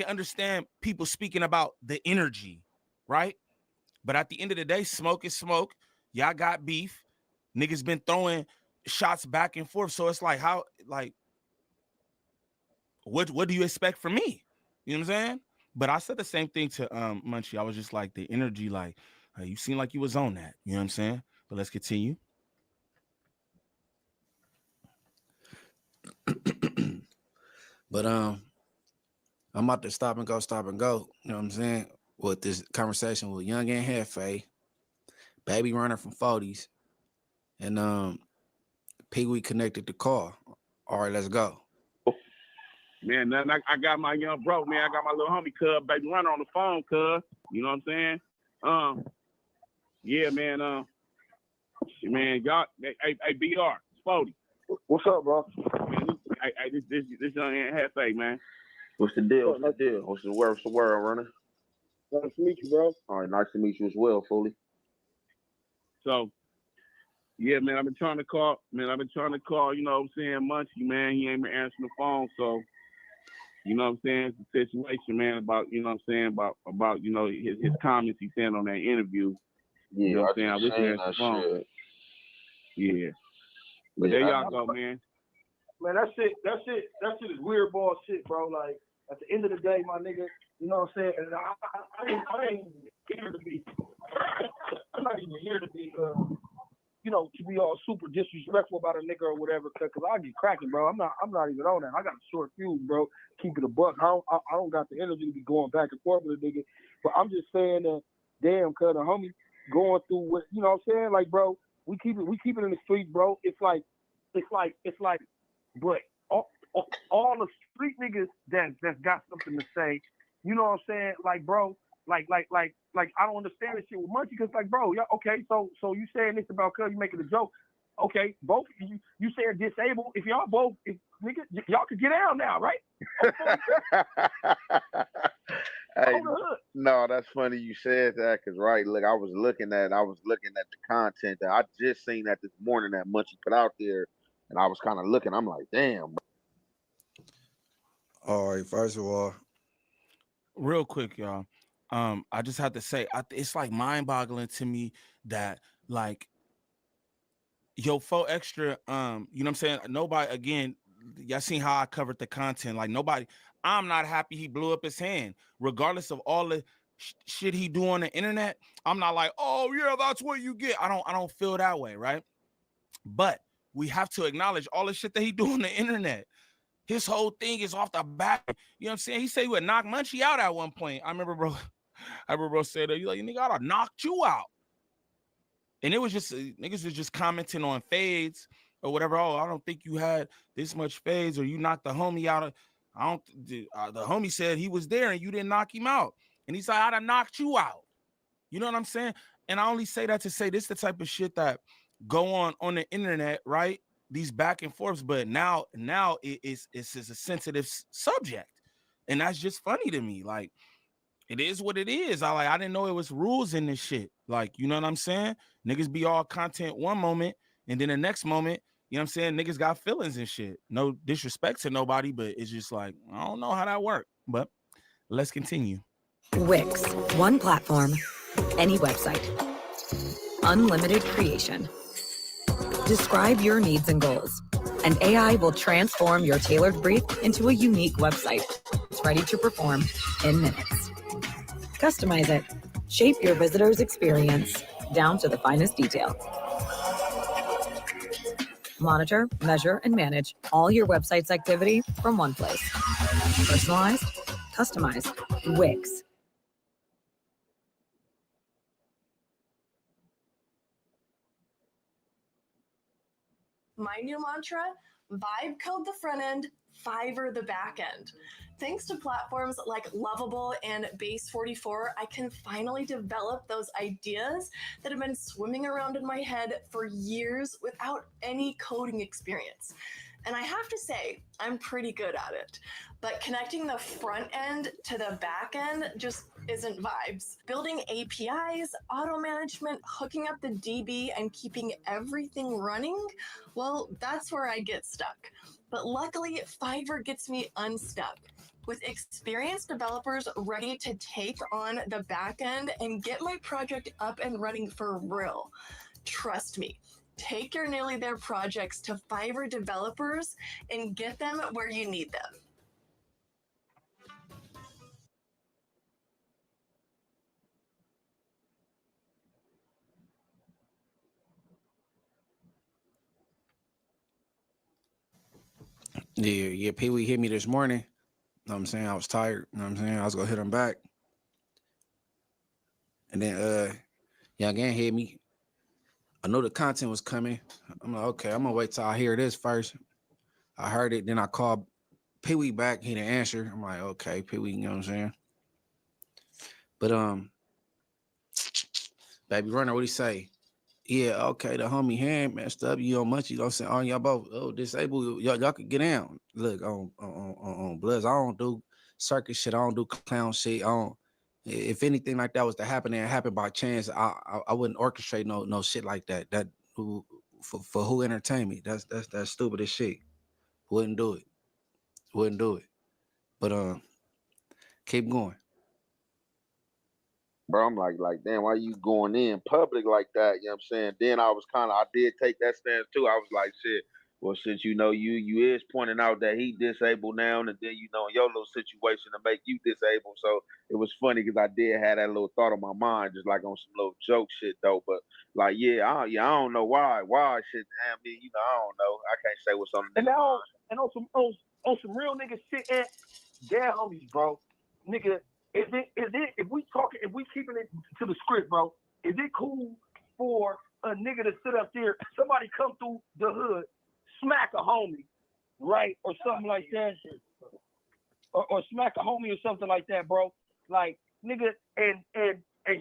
understand people speaking about the energy, right? But at the end of the day, smoke is smoke. Y'all got beef. Niggas been throwing shots back and forth. So it's like, how, like, what do you expect from me? You know what I'm saying? But I said the same thing to Munchie. I was just like, the energy, like, you seem like you was on that. You know what I'm saying? But let's continue. But I'm about to stop and go. You know what I'm saying? With this conversation with Young and Hefe, Baby Runner from 40s, and Pee Wee connected the car. All right, let's go. Man, nothing. I got my young bro, man. I got my little homie, cuz, Baby Runner on the phone, cuz. You know what I'm saying? Yeah, man. Man, y'all. Hey, BR, Spody. What's up, bro? Man, this young ain't Hefe, man. What's the deal? What's the deal? What's the word, Runner? Nice to meet you, bro. All right, nice to meet you as well, Foley. So, yeah, man, I've been trying to call, you know what I'm saying, Munchie, man. He ain't been answering the phone, so, you know what I'm saying, it's a situation, man, about, you know what I'm saying, about you know, his comments he said on that interview. Yeah, you know what I'm saying? I wish he seen answered the that phone. shit. Yeah. But there y'all go, man. Man, that shit is weird ball shit, bro. Like, at the end of the day, my nigga, you know what I'm saying? And I ain't here to be, I'm not even here to be, you know, to be all super disrespectful about a nigga or whatever, cause I get cracking, bro. I'm not even on that. I got a short fuse, bro. Keep it a buck. I don't got the energy to be going back and forth with a nigga. But I'm just saying that, damn, cuz the homie going through what, you know what I'm saying? Like, bro, we keep it in the streets, bro. It's like, but all the street niggas that's got something to say, you know what I'm saying? Like, bro, like I don't understand this shit with Munchie, because, like, bro, yeah, okay, so you saying this about cuz, you making a joke. Okay, both of you saying disabled. If y'all both, nigga, y'all could get down now, right? Hey, no, that's funny you said that, because, right, look, I was looking at the content that I just seen that this morning that Munchie put out there, and I was kind of looking, I'm like, damn. All right, first of all, real quick, y'all. I just have to say, it's like mind-boggling to me that, like, yo, 4Extra, you know what I'm saying? Nobody, again, y'all seen how I covered the content. Like, nobody, I'm not happy he blew up his hand. Regardless of all the shit he do on the internet, I'm not like, oh yeah, that's what you get. I don't feel that way, right? But we have to acknowledge all the shit that he do on the internet. His whole thing is off the back. You know what I'm saying? He said he would knock Munchie out at one point. I remember bro said that, you like, nigga, I'd have knocked you out. And it was just, niggas was just commenting on fades or whatever. Oh, I don't think you had this much fades, or you knocked the homie out. The homie said he was there and you didn't knock him out. And he's like, I'd have knocked you out. You know what I'm saying? And I only say that to say this is the type of shit that go on the internet, right? These back and forths, but now it's a sensitive subject. And that's just funny to me. Like, it is what it is. I didn't know it was rules in this shit. Like, you know what I'm saying? Niggas be all content one moment, and then the next moment, You know what I'm saying? Niggas got feelings and shit. No disrespect to nobody, but it's just like, I don't know how that worked. But let's continue. Wix, one platform, any website, unlimited creation. Describe your needs and goals, and AI will transform your tailored brief into a unique website. It's ready to perform in minutes. Customize it. Shape your visitor's experience down to the finest detail. Monitor, measure, and manage all your website's activity from one place. Personalized, customized, Wix. My new mantra, vibe code the front end, Fiverr the back end. Thanks to platforms like Lovable and Base44, I can finally develop those ideas that have been swimming around in my head for years without any coding experience. And I have to say, I'm pretty good at it. But connecting the front end to the back end just isn't vibes. Building APIs, auto management, hooking up the DB, and keeping everything running, well, that's where I get stuck. But luckily, Fiverr gets me unstuck. With experienced developers ready to take on the back end and get my project up and running for real. Trust me. Take your nearly there projects to Fiverr developers and get them where you need them. Yeah, Pee Wee hit me this morning. You know what I'm saying? I was tired. You know what I'm saying? I was gonna hit him back. And then Young Ant hit me. I know the content was coming. I'm like, okay, I'm gonna wait till I hear this first. I heard it, then I called Pee Wee back. He didn't answer. I'm like, okay, Pee Wee, you know what I'm saying? But Baby Runner, what he say? Yeah, okay, the homie hand messed up. You on Munchie, you know what I'm saying? On y'all both disabled. Y'all could get down. Look, on Bloods, I don't do circus shit. I don't do clown shit. I don't. If anything like that was to happen and it happened by chance, I wouldn't orchestrate no shit like that. That for who entertain me? That's stupid as shit. Wouldn't do it. But keep going. Bro, I'm like, damn, why you going in public like that? You know what I'm saying? Then I did take that stance too. I was like, shit, well, since you is pointing out that he disabled now, and then in your little situation to make you disabled. So it was funny because I did have that little thought on my mind, just like on some little joke shit though. But like, I don't know why shit. I mean, I don't know. I can't say what's on the And now, and on some real nigga shit, and damn homies, bro, nigga. If we keeping it to the script, bro, is it cool for a nigga to sit up there, somebody come through the hood, smack a homie, right, or something like that, or smack a homie or something like that, bro? Like, nigga, and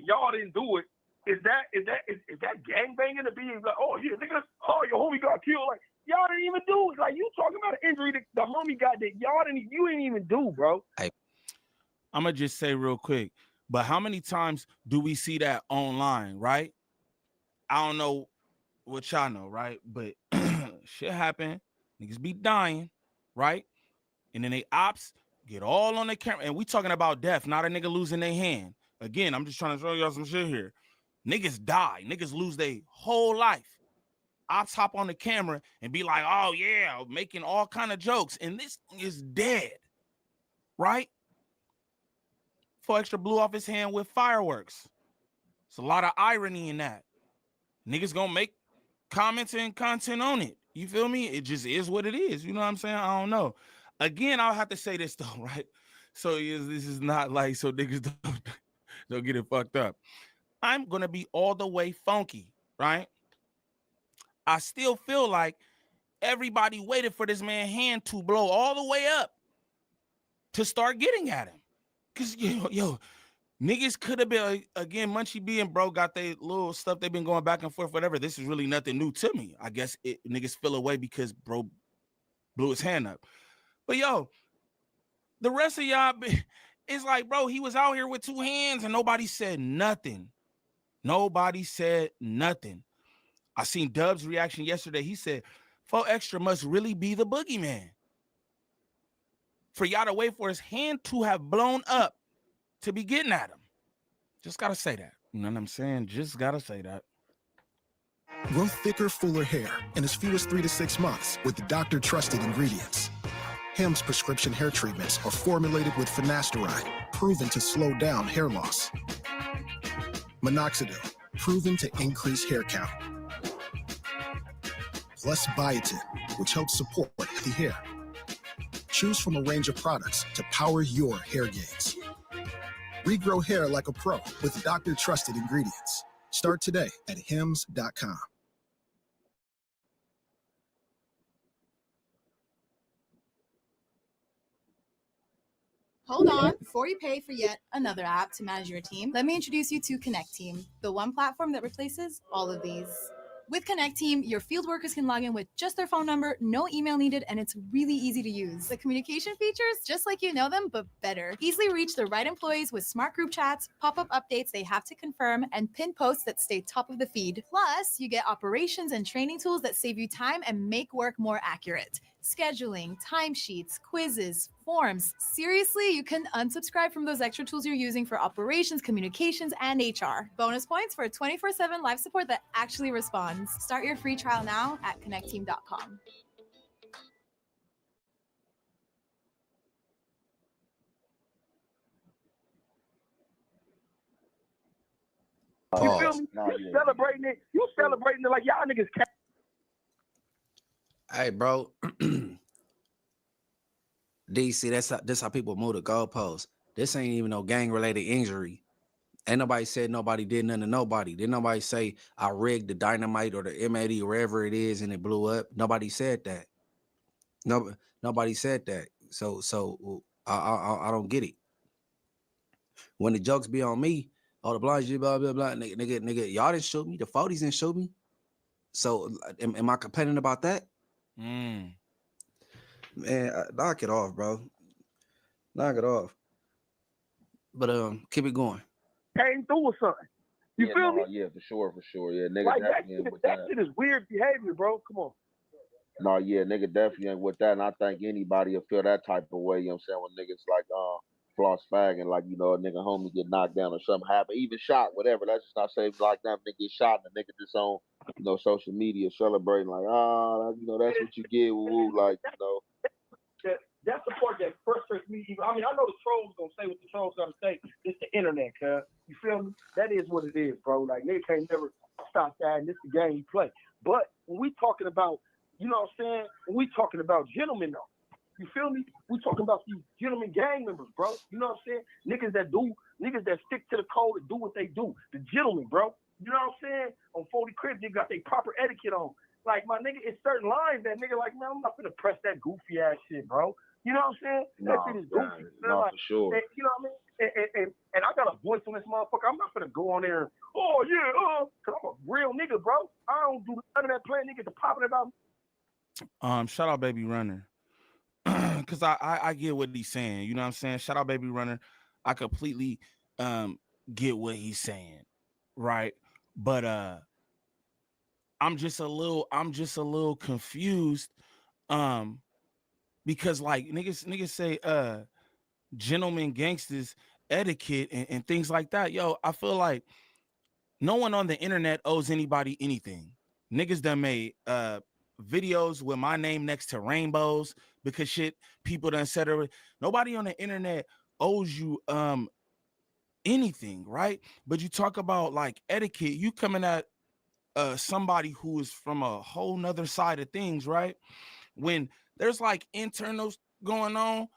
y'all didn't do it. Is that gangbanging to be like, oh yeah, nigga, oh your homie got killed? Like, y'all didn't even do it. Like, you talking about an injury that the homie got that you didn't even do, bro. I'm gonna just say real quick, but how many times do we see that online, right? I don't know what y'all know, right? But shit happen, niggas be dying, right? And then they ops get all on the camera, and we talking about death, not a nigga losing their hand. Again, I'm just trying to show y'all some shit here. Niggas die, niggas lose their whole life. Ops hop on the camera and be like, oh yeah, making all kind of jokes, and this is dead, right? 4Extra blew off his hand with fireworks. It's a lot of irony in that. Niggas gonna make comments and content on it. You feel me? It just is what it is. You know what I'm saying? I don't know. Again, I'll have to say this though, right? So this is not like so niggas don't get it fucked up. I'm gonna be all the way funky, right? I still feel like everybody waited for this man's hand to blow all the way up to start getting at him. Cause yo, niggas could have been, again, Munchie B and bro got their little stuff. They've been going back and forth, whatever. This is really nothing new to me. I guess niggas feel away because bro blew his hand up. But yo, the rest of y'all, it's like, bro, he was out here with two hands and nobody said nothing. Nobody said nothing. I seen Dub's reaction yesterday. He said, 4 Extra must really be the boogeyman. For y'all to wait for his hand to have blown up to be getting at him. Just gotta say that. You know what I'm saying? Just gotta say that. Grow thicker, fuller hair in as few as 3 to 6 months with the doctor-trusted ingredients. Hims prescription hair treatments are formulated with finasteride, proven to slow down hair loss. Minoxidil, proven to increase hair count. Plus biotin, which helps support healthy hair. Choose from a range of products to power your hair gains. Regrow hair like a pro with doctor-trusted ingredients. Start today at hims.com. Hold on, before you pay for yet another app to manage your team, let me introduce you to Connect Team, the one platform that replaces all of these. With Connect Team, your field workers can log in with just their phone number, no email needed, and it's really easy to use. The communication features, just like you know them, but better. Easily reach the right employees with smart group chats, pop-up updates they have to confirm, and pin posts that stay top of the feed. Plus, you get operations and training tools that save you time and make work more accurate. Scheduling, timesheets, quizzes, forms. Seriously, you can unsubscribe from those extra tools you're using for operations, communications, and HR. Bonus points for 24/7 live support that actually responds. Start your free trial now at connectteam.com. You feel me? You celebrating it. You celebrating it like y'all niggas can't. Hey, bro. DC, that's how people move the goalposts. This ain't even no gang-related injury. Ain't nobody said nobody did nothing to nobody. Didn't nobody say I rigged the dynamite or the M80 or wherever it is and it blew up? Nobody said that. Nobody said that. So I don't get it. When the jokes be on me, oh, the blinds, blah, blah, blah, nigga, y'all didn't shoot me. The 40s didn't shoot me. So am I complaining about that? Man, knock it off, bro. Knock it off. But keep it going. Came through or something. You feel me? Yeah, for sure. Yeah, nigga Like definitely ain't with that shit is weird behavior, bro. Come on. No, yeah, nigga definitely ain't with that. And I think anybody will feel that type of way, you know what I'm saying, when niggas like floss fagging, like, you know, a nigga homie get knocked down or something happen, even shot, whatever. Let's just not say like that nigga get shot and the nigga just on, you know, social media celebrating like, you know, that's what you get, woo, like, you know. That's the part that frustrates me. I mean, I know the trolls gonna say what the trolls gonna say. It's the internet, cuz. You feel me? That is what it is, bro. Like, nigga can't never stop that, and this the game you play. But when we talking about, you know what I'm saying? When we talking about gentlemen, though, you feel me? We talking about these gentlemen gang members, bro. You know what I'm saying? Niggas that stick to the code and do what they do. The gentlemen, bro. You know what I'm saying? On 40 Cribs, they got their proper etiquette on. Like, my nigga, it's certain lines that nigga like, man, I'm not gonna press that goofy ass shit, bro. You know what I'm saying? That shit is goofy. No, like, for sure. And, you know what I mean? And I got a voice on this motherfucker. I'm not gonna go on there and, oh yeah, cause I'm a real nigga, bro. I don't do none of that playing nigga to popping about me. Shout out Baby Runner. Cause I get what he's saying. You know what I'm saying? Shout out Baby Runner. I completely get what he's saying. Right. But I'm just a little confused. Because like niggas say gentlemen gangsters etiquette and things like that. Yo, I feel like no one on the internet owes anybody anything. Niggas done made videos with my name next to rainbows because shit people done said it. Nobody on the internet owes you anything, right? But you talk about like etiquette, you coming at somebody who is from a whole nother side of things, right? When there's like internals going on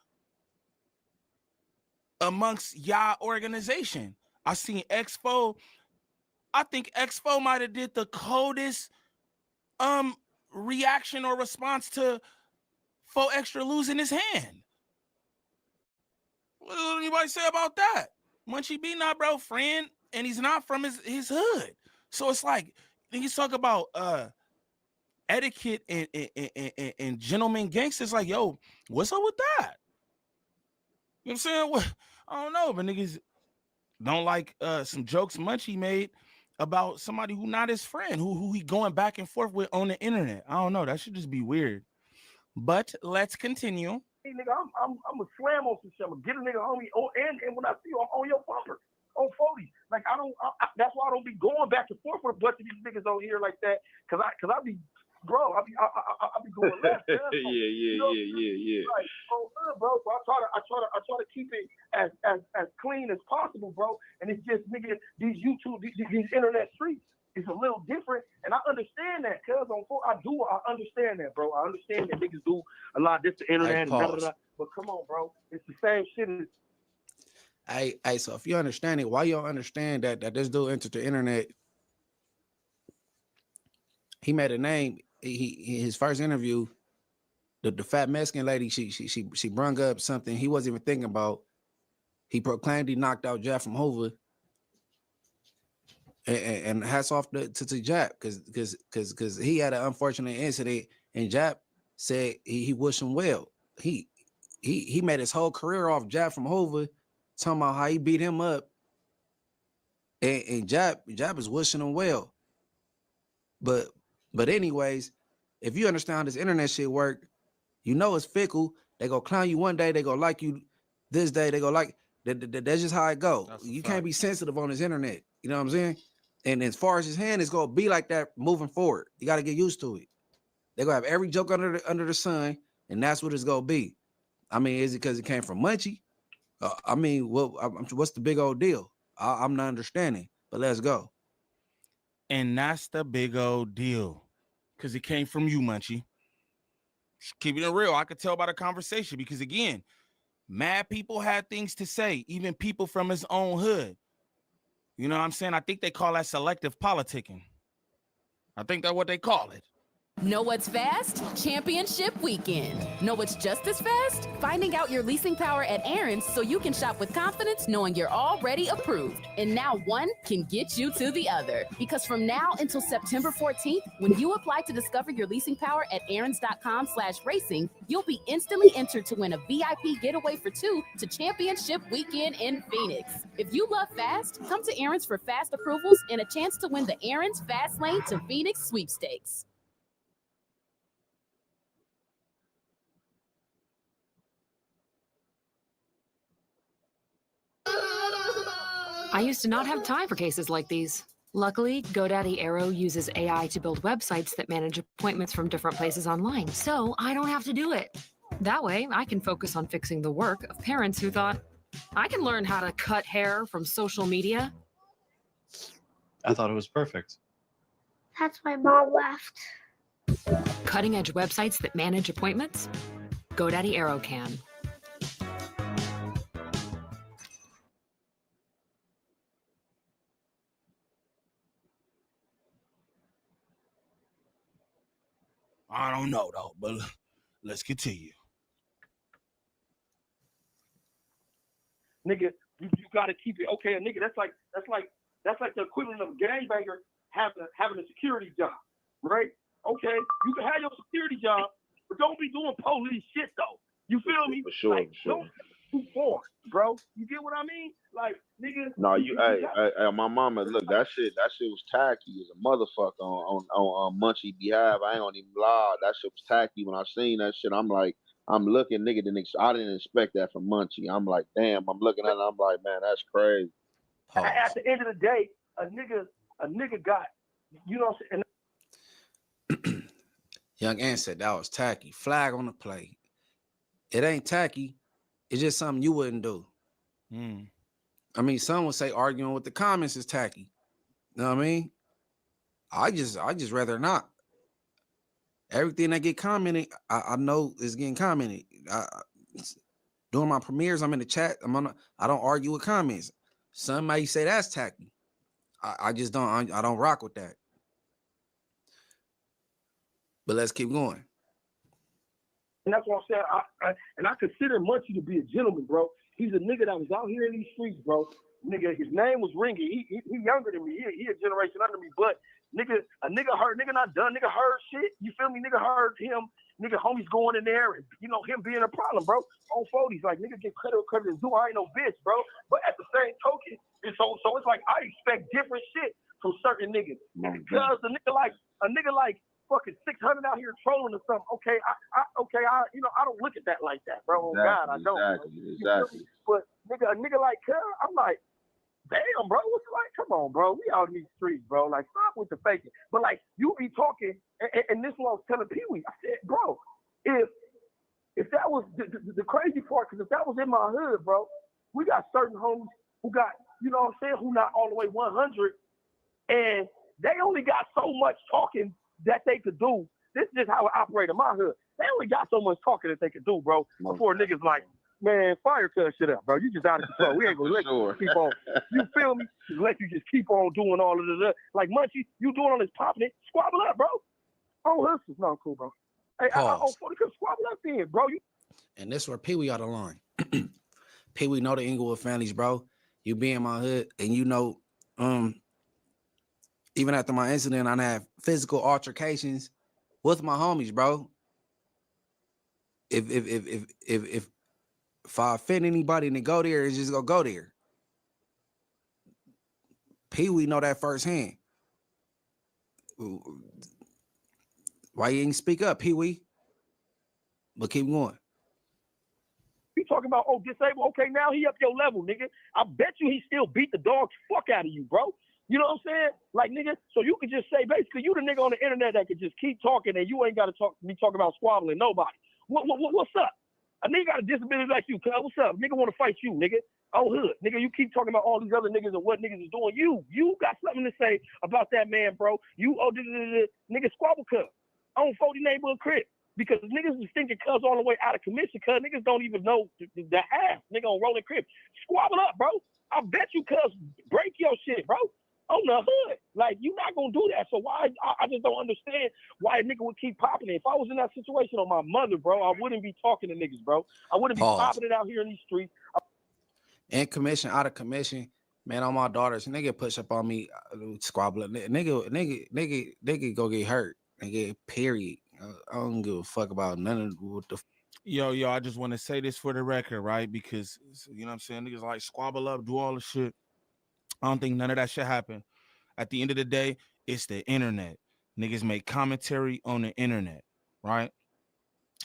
amongst y'all organization. I seen Expo. I think Expo might have did the coldest reaction or response to 4 Extra losing his hand. What does anybody say about that? Munchie B not bro friend, and he's not from his hood. So it's like niggas talk about etiquette and gentleman gangsters. Like, yo, what's up with that? You know what I'm saying? What I don't know, but niggas don't like some jokes Munchie made about somebody who not his friend, who he going back and forth with on the internet. I don't know. That should just be weird. But let's continue. Hey, nigga, I'm a slam on some shit. I'm gonna get a nigga on me. Oh, and when I see you, I'm on your bumper. On 40. Like that's why I don't be going back and forth with a bunch of these niggas on here like that. Cause I be, bro, I be going left. Yeah. Like, bro. So I try to keep it as clean as possible, bro. And it's just, nigga, these YouTube, these internet streets, it's a little different, and I understand that. Cause I understand that, bro. I understand that niggas do a lot of this to internet and da da da. But come on, bro, it's the same shit as. Hey, so if you understand it, why you don't understand that this dude entered the internet? He made a name. His first interview, the fat Mexican lady, she brung up something he wasn't even thinking about. He proclaimed he knocked out Jap from Hoover. And hats off to Jap, because he had an unfortunate incident, and Jap said he wished him well. He made his whole career off Jap from Hoover, talking about how he beat him up, and Jap is wishing him well. But anyways, if you understand how this internet shit work, you know it's fickle. They go clown you one day, they go like you this day, they go like that's just how it go. You can't be sensitive on this internet. You know what I'm saying? And as far as his hand, it's gonna be like that moving forward. You got to get used to it. They're gonna have every joke under the sun, and that's what it's gonna be. I mean, is it because it came from Munchie? I mean, what's the big old deal? I'm not understanding, but let's go. And that's the big old deal, because it came from you, Munchie. Keeping it real, I could tell by the conversation, because again, mad people had things to say, even people from his own hood. You know what I'm saying? I think they call that selective politicking. I think that's what they call it. Know what's fast? Championship weekend. Know what's just as fast? Finding out your leasing power at Aaron's so you can shop with confidence knowing you're already approved. And now one can get you to the other. Because from now until September 14th, when you apply to discover your leasing power at aarons.com/racing, you'll be instantly entered to win a VIP getaway for two to Championship weekend in Phoenix. If you love fast, come to Aaron's for fast approvals and a chance to win the Aaron's Fast Lane to Phoenix sweepstakes. I used to not have time for cases like these. Luckily, GoDaddy Arrow uses AI to build websites that manage appointments from different places online, so I don't have to do it. That way, I can focus on fixing the work of parents who thought, I can learn how to cut hair from social media. I thought it was perfect. That's why Mom left. Cutting-edge websites that manage appointments? GoDaddy Arrow can. I don't know though, but let's continue. Nigga, you gotta keep it okay. A nigga, that's like the equivalent of a gangbanger having a security job, right? Okay, you can have your security job, but don't be doing police shit though. You feel me? For sure, like, for sure. Don't be born, bro. You get what I mean? Like, nigga. No, hey, my mama, look, that shit was tacky as a motherfucker on Munchie behalf. I ain't gonna even lie, that shit was tacky. When I seen that shit, I'm like, I'm looking, nigga, I didn't expect that from Munchie. I'm like, damn, I'm looking at it, I'm like, man, that's crazy. At the end of the day, a nigga got, you know what I'm saying? Young Ant said that was tacky. Flag on the play. It ain't tacky. It's just something you wouldn't do. I mean, some would say arguing with the comments is tacky. You know what I mean? I just rather not. Everything that get commented, I know is getting commented. During my premieres, I'm in the chat. I don't argue with comments. Some might say that's tacky. I just don't. I don't rock with that. But let's keep going. And that's what I'm saying. I consider Munchie to be a gentleman, bro. He's a nigga that was out here in these streets, bro. Nigga, his name was Ringy. He younger than me. He a generation under me. But a nigga heard, nigga not done. Nigga heard shit. You feel me? Nigga heard him. Nigga, homies going in there and, you know, him being a problem, bro. On 40s, like, nigga get credit is due. I ain't no bitch, bro. But at the same token, so it's like I expect different shit from certain niggas. Because a nigga like fucking 600 out here trolling or something. Okay, I don't look at that like that, bro. Oh God, I don't. Exactly. But a nigga like Cuz, I'm like, damn, bro, what's like? Come on, bro. We out in these streets, bro. Like, stop with the faking. But like, you be talking, and this is what I was telling Pee Wee. I said, bro, if that was the crazy part, because if that was in my hood, bro, we got certain homies who got, you know what I'm saying, who not all the way 100, and they only got so much talking that they could do. This is just how it operates in my hood. They only got so much talking that they could do, bro, before niggas like, man, fire Cuz shit up, bro. You just out of control. We ain't gonna let you keep on. You feel me? Just let you just keep on doing all of this. Like Munchie, you doing all this popping it, squabble up, bro. Oh, this is not cool, bro. Hey, Pause. 40 could squabble up then, bro. And this where Pee Wee out of line. Pee Wee know the Inglewood families, bro. You be in my hood, and you know, even after my incident, I have physical altercations with my homies, bro. If I offend anybody and they go there, it's just gonna go there. Pee Wee know that firsthand. Why you ain't speak up, Pee Wee? But keep going. You talking about, disabled? Okay, now he up your level, nigga. I bet you he still beat the dog fuck out of you, bro. You know what I'm saying? Like, nigga, so you could just say, basically, you the nigga on the internet that could just keep talking and you ain't got to be talking about squabbling nobody. What's up? A nigga got a disability like you, cuz. What's up? Nigga want to fight you, nigga. Oh, hood. Nigga, you keep talking about all these other niggas and what niggas is doing. You got something to say about that man, bro. Nigga squabble cuz. On 40 neighborhood crib. Because niggas is thinking cuz all the way out of commission, cuz niggas don't even know the half. Nigga on rolling crib. Squabble up, bro. I bet you cuz break your shit, bro. On the hood. Like, you not gonna do that. So why I just don't understand why a nigga would keep popping it. If I was in that situation on my mother, bro, I wouldn't be talking to niggas, bro. I wouldn't be popping it out here in these streets. In commission, out of commission, man, on my daughters, nigga push up on me, squabbling. Nigga go get hurt. Nigga, period. I don't give a fuck about none of what the. Yo, I just want to say this for the record, right? Because, you know what I'm saying? Niggas like squabble up, do all the shit. I don't think none of that shit happen. At the end of the day, it's the internet. Niggas make commentary on the internet, right?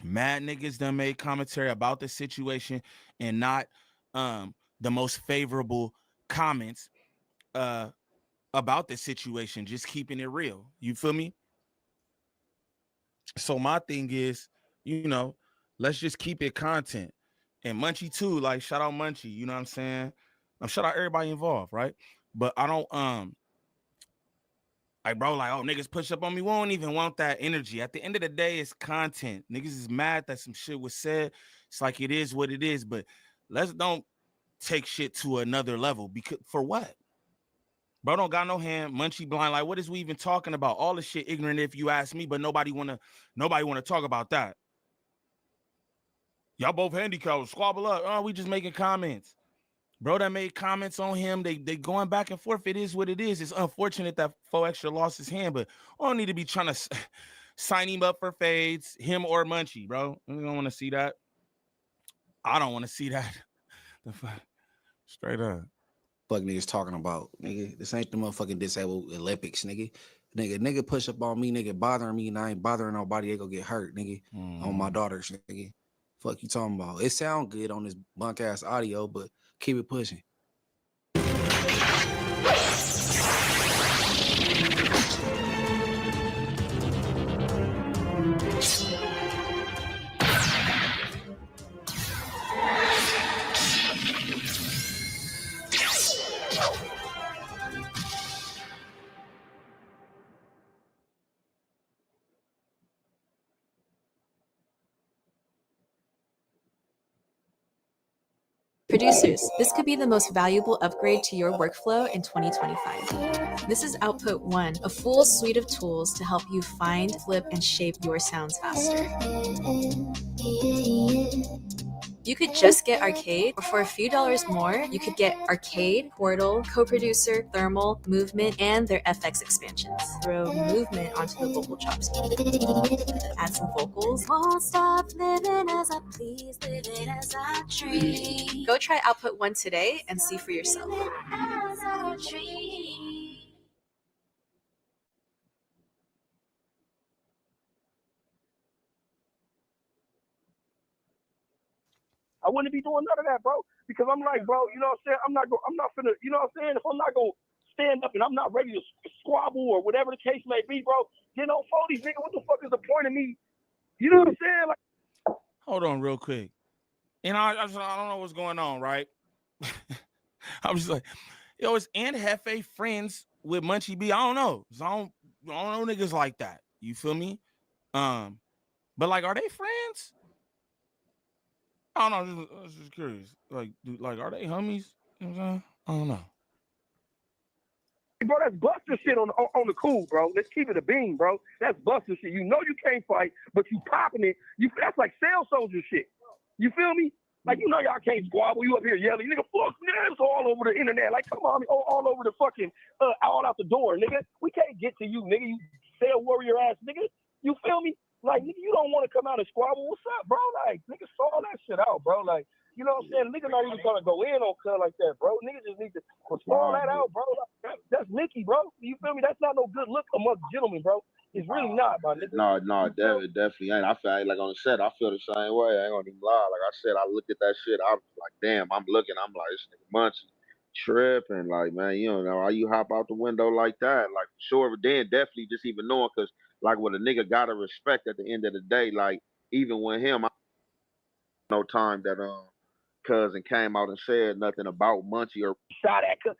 Mad niggas done made commentary about the situation and not the most favorable comments about the situation, just keeping it real. You feel me? So my thing is, you know, let's just keep it content. And Munchie too, like shout out Munchie, you know what I'm saying? Shout out everybody involved, right? But I don't like, bro, like, oh, niggas push up on me. We don't even want that energy. At the end of the day, it's content. Niggas is mad that some shit was said. It's like it is what it is, but let's don't take shit to another level. Because for what? Bro don't got no hand, Munchie blind. Like, what is we even talking about? All the shit ignorant if you ask me, but nobody wanna talk about that. Y'all both handicapped, squabble up. Oh, we just making comments. Bro that made comments on him. They going back and forth. It is what it is. It's unfortunate that 4 Extra lost his hand, but I don't need to be trying to sign him up for fades, him or Munchie, bro. I don't want to see that. I don't want to see that. Straight up. Fuck niggas talking about, nigga. This ain't the motherfucking disabled Olympics, nigga. Nigga push up on me, nigga, bothering me, and I ain't bothering nobody. They go get hurt, nigga. On my daughters, nigga. Fuck you talking about? It sound good on this bunk ass audio, but keep it pushing. Producers, this could be the most valuable upgrade to your workflow in 2025. This is Output One, a full suite of tools to help you find, flip, and shape your sounds faster. You could just get Arcade, or for a few dollars more, you could get Arcade, Portal, Co-Producer, Thermal, Movement, and their FX expansions. Throw movement onto the vocal chops. Add some vocals. Won't stop living as I please, living as I dream. Go try Output One today and see for yourself. I wouldn't be doing none of that, bro. Because I'm like, bro, you know what I'm saying? I'm not finna, you know what I'm saying? If I'm not gonna stand up and I'm not ready to squabble or whatever the case may be, bro, you know, Foley's nigga, what the fuck is the point of me? You know what I'm saying? Like, hold on real quick. And I don't know what's going on, right? I'm just like, yo, is Aunt Hefe friends with Munchie B? I don't know. I don't know niggas like that. You feel me? But like, are they friends? I don't know. I was just curious. Like, are they homies? You know what I'm saying? I don't know. bro, that's Buster shit on the cool, bro. Let's keep it a bean, bro. That's Buster shit. You know you can't fight, but you popping it. That's like cell soldier shit. You feel me? Like, you know y'all can't squabble. You up here yelling, nigga, fuck, nigga, it's all over the internet. Like, come on, all over the fucking, all out the door, nigga. We can't get to you, nigga, you cell warrior ass nigga. You feel me? Like, nigga, you don't want to come out and squabble. What's up, bro? Like, nigga, saw that shit out, bro. Like, you know what I'm saying? Nigga not even gonna go in on cuz like that, bro. Nigga just need to stall that out, bro. Like, that's Mickey, bro. You feel me? That's not no good look amongst gentlemen, bro. It's really not, my nigga. No, definitely ain't. I feel like on the set, I feel the same way. I ain't gonna even lie. Like I said, I looked at that shit. I was like, damn, I'm looking. I'm like, this nigga Munchie tripping. Like, man, you don't know how you hop out the window like that. Like, for sure. But then definitely just even knowing, because like what a nigga gotta respect at the end of the day. Like, even with him, I no time that cousin came out and said nothing about Munchie or shot at cuz.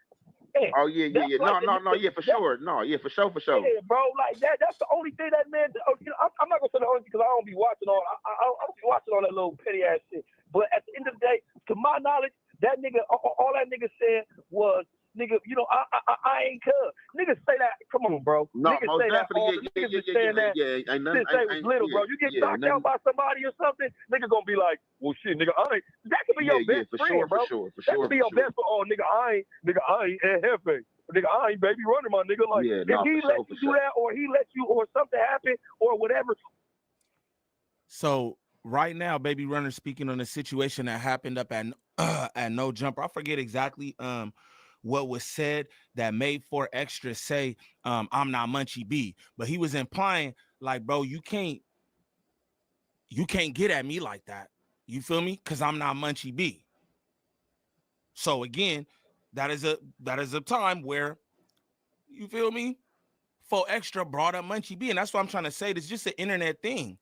Hey, oh yeah. Like no, yeah, for sure. No, yeah, for sure. Yeah, bro, like that's the only thing that man. You know, I'm not gonna say the only because I don't be watching all. I don't be watching all that little petty ass shit. But at the end of the day, to my knowledge, that nigga, all that nigga said was, nigga, you know, I ain't cuz. Niggas say that. Come on, bro. No, niggas most say that. All the niggas is saying that ain't since they was little, bro. You get knocked out by somebody or something, nigga gonna be like, well, shit, nigga, I ain't. That could be your best friend, bro. That could be your best friend. Oh, nigga, I ain't Hefe. Nigga, I ain't Baby Runner, my nigga. Like, if he lets you do that, or he lets you, or something happen, or whatever. So right now, Baby Runner speaking on a situation that happened up at No Jumper. I forget exactly what was said that made 4 Extra say I'm not Munchie B, but he was implying like, bro, you can't get at me like that. You feel me? Because I'm not Munchie B. So again, that is a time where, you feel me, 4 Extra brought up Munchie B, and that's what I'm trying to say. It's just an internet thing.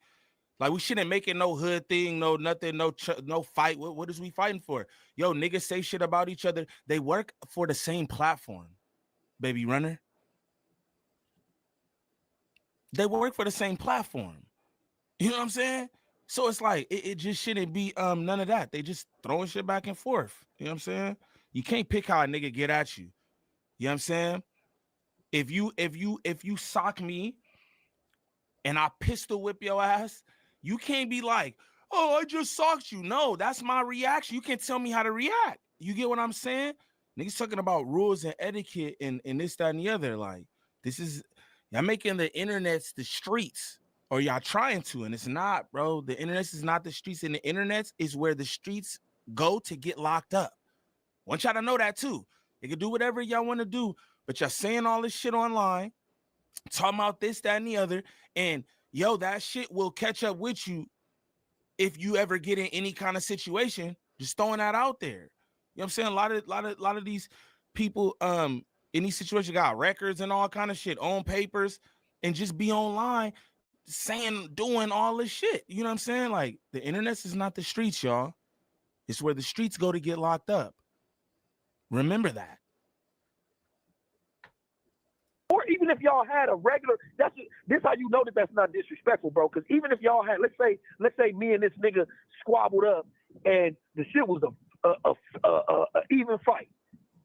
Like, we shouldn't make it no hood thing, no nothing, no fight. What is we fighting for? Yo, niggas say shit about each other. They work for the same platform, Baby Runner. They work for the same platform. You know what I'm saying? So it's like, it just shouldn't be none of that. They just throwing shit back and forth. You know what I'm saying? You can't pick how a nigga get at you. You know what I'm saying? If you sock me and I pistol whip your ass, you can't be like, oh, I just socked you. No, that's my reaction. You can't tell me how to react. You get what I'm saying? Niggas talking about rules and etiquette and this, that, and the other. Like, this is, y'all making the internet's the streets, or y'all trying to, and it's not, bro. The internet is not the streets, and the internet is where the streets go to get locked up. Want y'all to know that too. You can do whatever y'all want to do, but y'all saying all this shit online, talking about this, that, and the other, and yo, that shit will catch up with you if you ever get in any kind of situation. Just throwing that out there. You know what I'm saying? A lot of these people in these situations got records and all kind of shit on papers, and just be online saying, doing all this shit. You know what I'm saying? Like, the internet is not the streets, y'all. It's where the streets go to get locked up. Remember that. Or even if y'all had a regular, this how you know that that's not disrespectful, bro. Because even if y'all had, let's say me and this nigga squabbled up, and the shit was a even fight,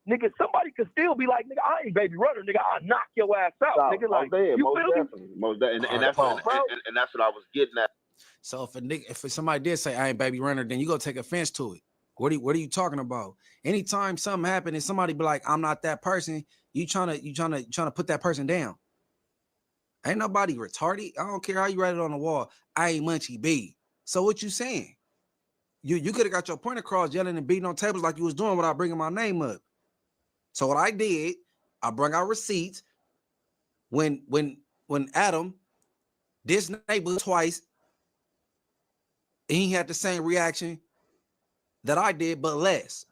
nigga, somebody could still be like, nigga, I ain't Baby Runner, nigga, I'll knock your ass out, nigga. Like, you feel me? And that's what I was getting at. So if somebody did say I ain't Baby Runner, then you go take offense to it. What are you talking about? Anytime something happens and somebody be like, I'm not that person, you trying to put that person down. Ain't nobody retarded. I don't care how you write it on the wall. I ain't Munchie B. So what you saying? You could have got your point across yelling and beating on tables like you was doing without bringing my name up. So what I did, I brought out receipts when Adam dissed neighbor twice, and he had the same reaction. that I did, but less.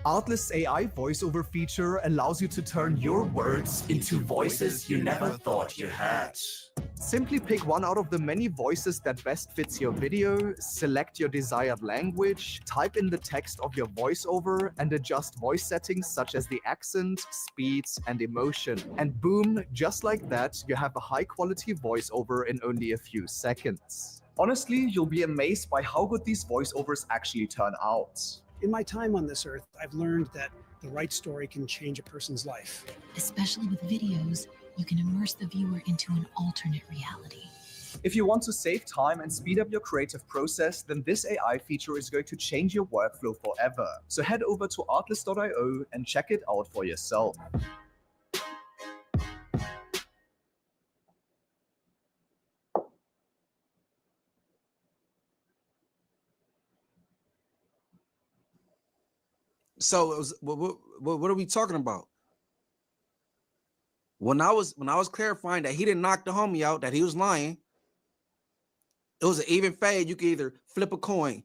Artlist's AI voiceover feature allows you to turn your words into voices you never thought you had. Simply pick one out of the many voices that best fits your video, select your desired language, type in the text of your voiceover, and adjust voice settings such as the accent, speed, and emotion. And boom, just like that, you have a high-quality voiceover in only a few seconds. Honestly, you'll be amazed by how good these voiceovers actually turn out. In my time on this earth, I've learned that the right story can change a person's life. Especially with videos, you can immerse the viewer into an alternate reality. If you want to save time and speed up your creative process, then this AI feature is going to change your workflow forever. So head over to artlist.io and check it out for yourself. So it was, what are we talking about? When I was clarifying that he didn't knock the homie out, that he was lying, it was an even fade. You could either flip a coin,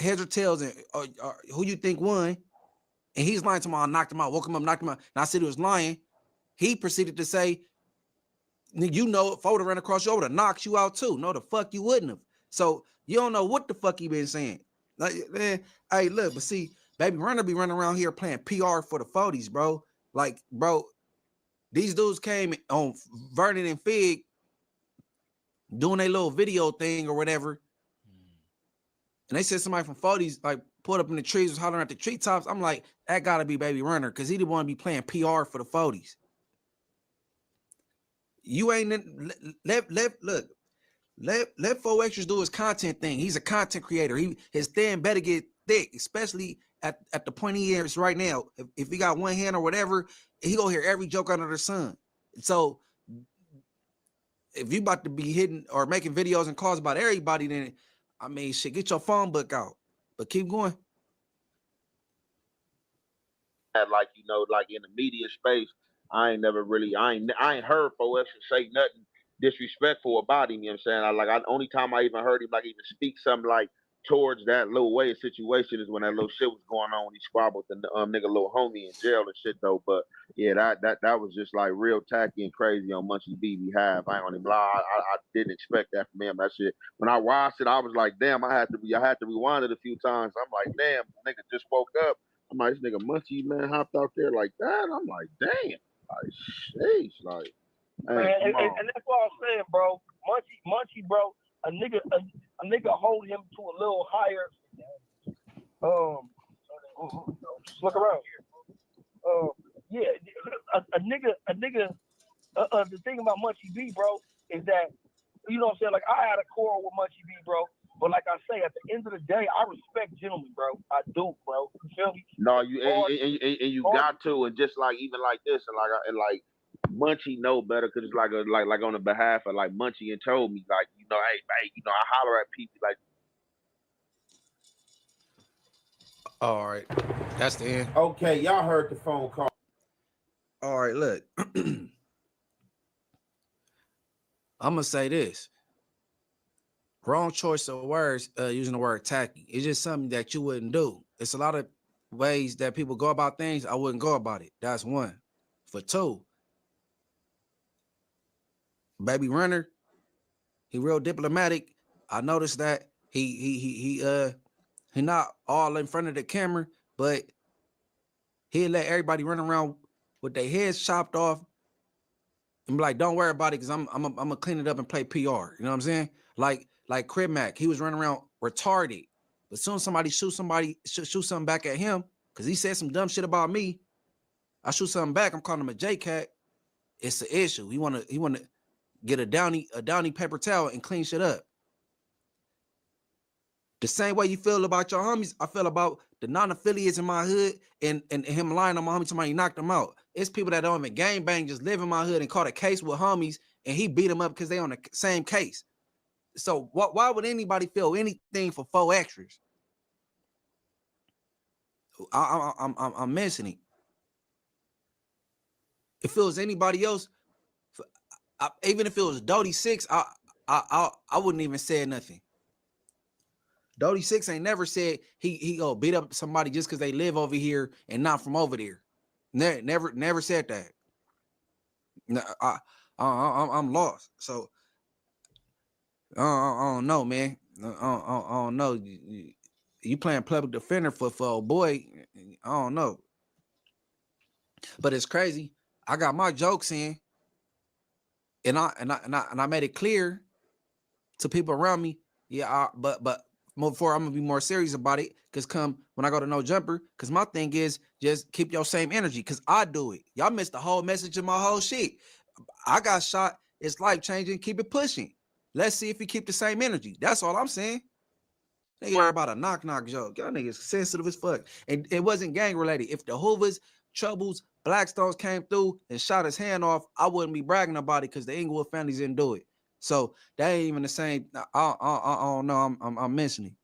heads or tails, and or who you think won. And he's lying to me. I knocked him out, woke him up, knocked him out. And I said he was lying. He proceeded to say, you know, if I would have ran across you, I would have knocked you out too. No, the fuck you wouldn't have. So you don't know what the fuck he been saying. Like, man, hey, look, but see, Baby Runner be running around here playing PR for the 40s, bro. Like, bro, these dudes came on Vernon and Fig doing a little video thing or whatever. And they said somebody from 40s like pulled up in the trees, was hollering at the treetops. I'm like, that gotta be Baby Runner, because he didn't want to be playing PR for the 40s. You ain't let 4Xers do his content thing. He's a content creator. His thing better get thick, especially at the point he is right now. If he got one hand or whatever, he gonna hear every joke under the sun. So if you about to be hitting or making videos and calls about everybody, then I mean, shit, get your phone book out. But keep going. Like, you know, like in the media space, I ain't heard 4X say nothing disrespectful about him. You know what I'm saying? Only time I even heard him like even speak something like towards that little way of situation is when that little shit was going on when he squabbled the nigga little homie in jail and shit though. But yeah, that was just like real tacky and crazy on Munchie B behalf. I ain't gonna lie, I didn't expect that from him. That shit, when I watched it, I was like, damn, I had to rewind it a few times. I'm like, damn, nigga just woke up. I'm like, this nigga Munchie, man, hopped out there like that. I'm like, damn, like, sheesh, like, man, and that's what I was saying, bro. Munchie, bro, a nigga hold him to a little higher. Just look around here. Yeah, a nigga. The thing about Munchie B, bro, is that, you know what I'm saying? Like, I had a quarrel with Munchie B, bro. But like I say, at the end of the day, I respect gentlemen, bro. I do, bro. You feel me? No, you got to, and just like even like this, and like Munchie know better, because it's like on the behalf of like Munchie and told me, like, you know, hey, you know, I holler at people like. All right, that's the end. Okay, y'all heard the phone call. All right, look, I'm gonna say this. Wrong choice of words, using the word tacky. It's just something that you wouldn't do. It's a lot of ways that people go about things. I wouldn't go about it. That's one. For two, Baby Runner, he real diplomatic. I noticed that he not all in front of the camera, but he'll let everybody run around with their heads chopped off and be like, don't worry about it, because I'm gonna clean it up and play PR. You know what I'm saying? Like Crib Mac, he was running around retarded. But soon as somebody shoot something back at him, because he said some dumb shit about me, I shoot something back, I'm calling him a J-Cat. It's an issue. He wanna get a downy paper towel and clean shit up. The same way you feel about your homies, I feel about the non-affiliates in my hood and him lying on my homie somebody knocked him out. It's people that don't even gang bang, just live in my hood and caught a case with homies and he beat them up because they on the same case. So why would anybody feel anything for 4 extras? I'm missing it. If it was anybody else, even if it was Dodie 6, I wouldn't even say nothing. Dodie 6 ain't never said he go beat up somebody just because they live over here and not from over there. Never said that. No, I'm lost. So I don't know, man. I don't know. You playing public defender for a boy? I don't know. But it's crazy. I got my jokes in, and I made it clear to people around me. Yeah, but before I'm gonna be more serious about it, because come when I go to No Jumper, because my thing is just keep your same energy, because I do it. Y'all missed the whole message of my whole shit. I got shot. It's life changing. Keep it pushing. Let's see if you keep the same energy. That's all I'm saying. They worry about a knock joke. Y'all niggas sensitive as fuck. And it wasn't gang related. If the Hoovers, Troubles, Blackstones came through and shot his hand off, I wouldn't be bragging about it because the Inglewood families didn't do it. So that ain't even the same. I don't know. I'm mentioning.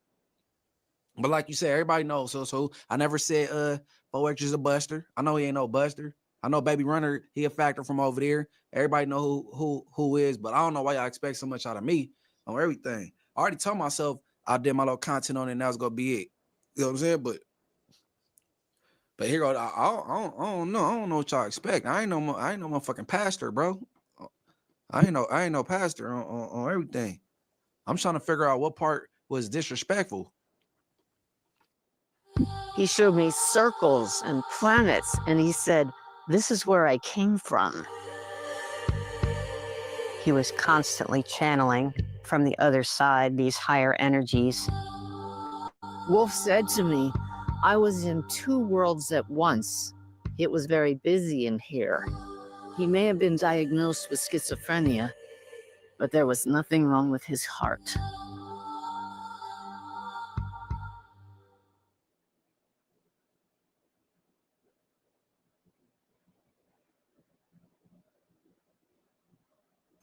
But like you said, everybody knows. So I never said 4 extras a buster. I know he ain't no buster. I know Baby Runner, he a factor from over there. Everybody know who is, but I don't know why y'all expect so much out of me on everything. I already told myself I did my little content on it and that was gonna be it. You know what I'm saying? But here go. I don't know. I don't know what y'all expect. I ain't no motherfucking pastor, bro. I ain't no pastor on everything. I'm trying to figure out what part was disrespectful. He showed me circles and planets, and he said, "This is where I came from." He was constantly channeling from the other side these higher energies. Wolf said to me, "I was in 2 worlds at once. It was very busy in here." He may have been diagnosed with schizophrenia, but there was nothing wrong with his heart.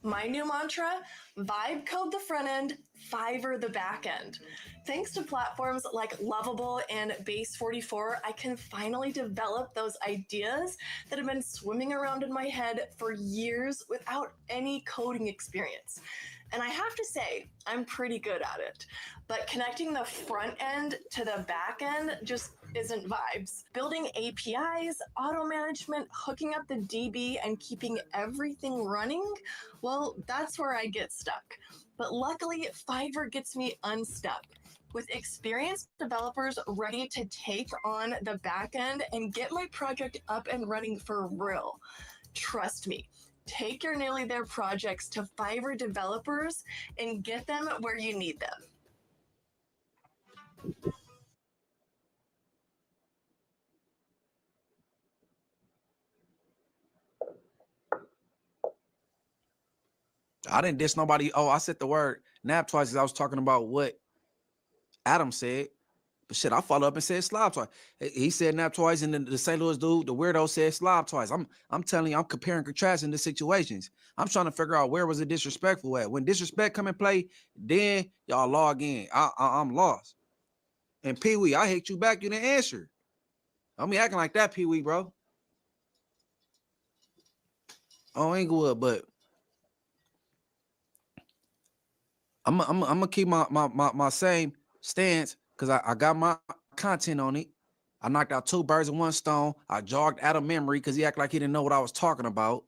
My new mantra, vibe code the front end, Fiverr the back end. Thanks to platforms like Lovable and Base44, I can finally develop those ideas that have been swimming around in my head for years without any coding experience. And I have to say, I'm pretty good at it. But connecting the front end to the back end just isn't vibes. Building APIs, auto management, hooking up the DB, and keeping everything running, well, that's where I get stuck. But luckily, Fiverr gets me unstuck. With experienced developers ready to take on the back end and get my project up and running for real. Trust me. Take your nearly there projects to Fiverr developers and get them where you need them. I didn't diss nobody. Oh, I said the word nap twice because I was talking about what Adam said. But shit, I followed up and said slob twice. He said nap twice, and then the St. Louis dude, the weirdo, said slob twice. I'm telling you, I'm comparing, contrasting the situations. I'm trying to figure out where was it disrespectful at. When disrespect come and play, then y'all log in. I'm lost. And Pee Wee, I hit you back, you didn't answer. I mean, acting like that, Pee Wee, bro. Oh, Inglewood, but I'm gonna keep my same stance because I got my content on it. I knocked out 2 birds with 1 stone. I jogged out of memory because he acted like he didn't know what I was talking about.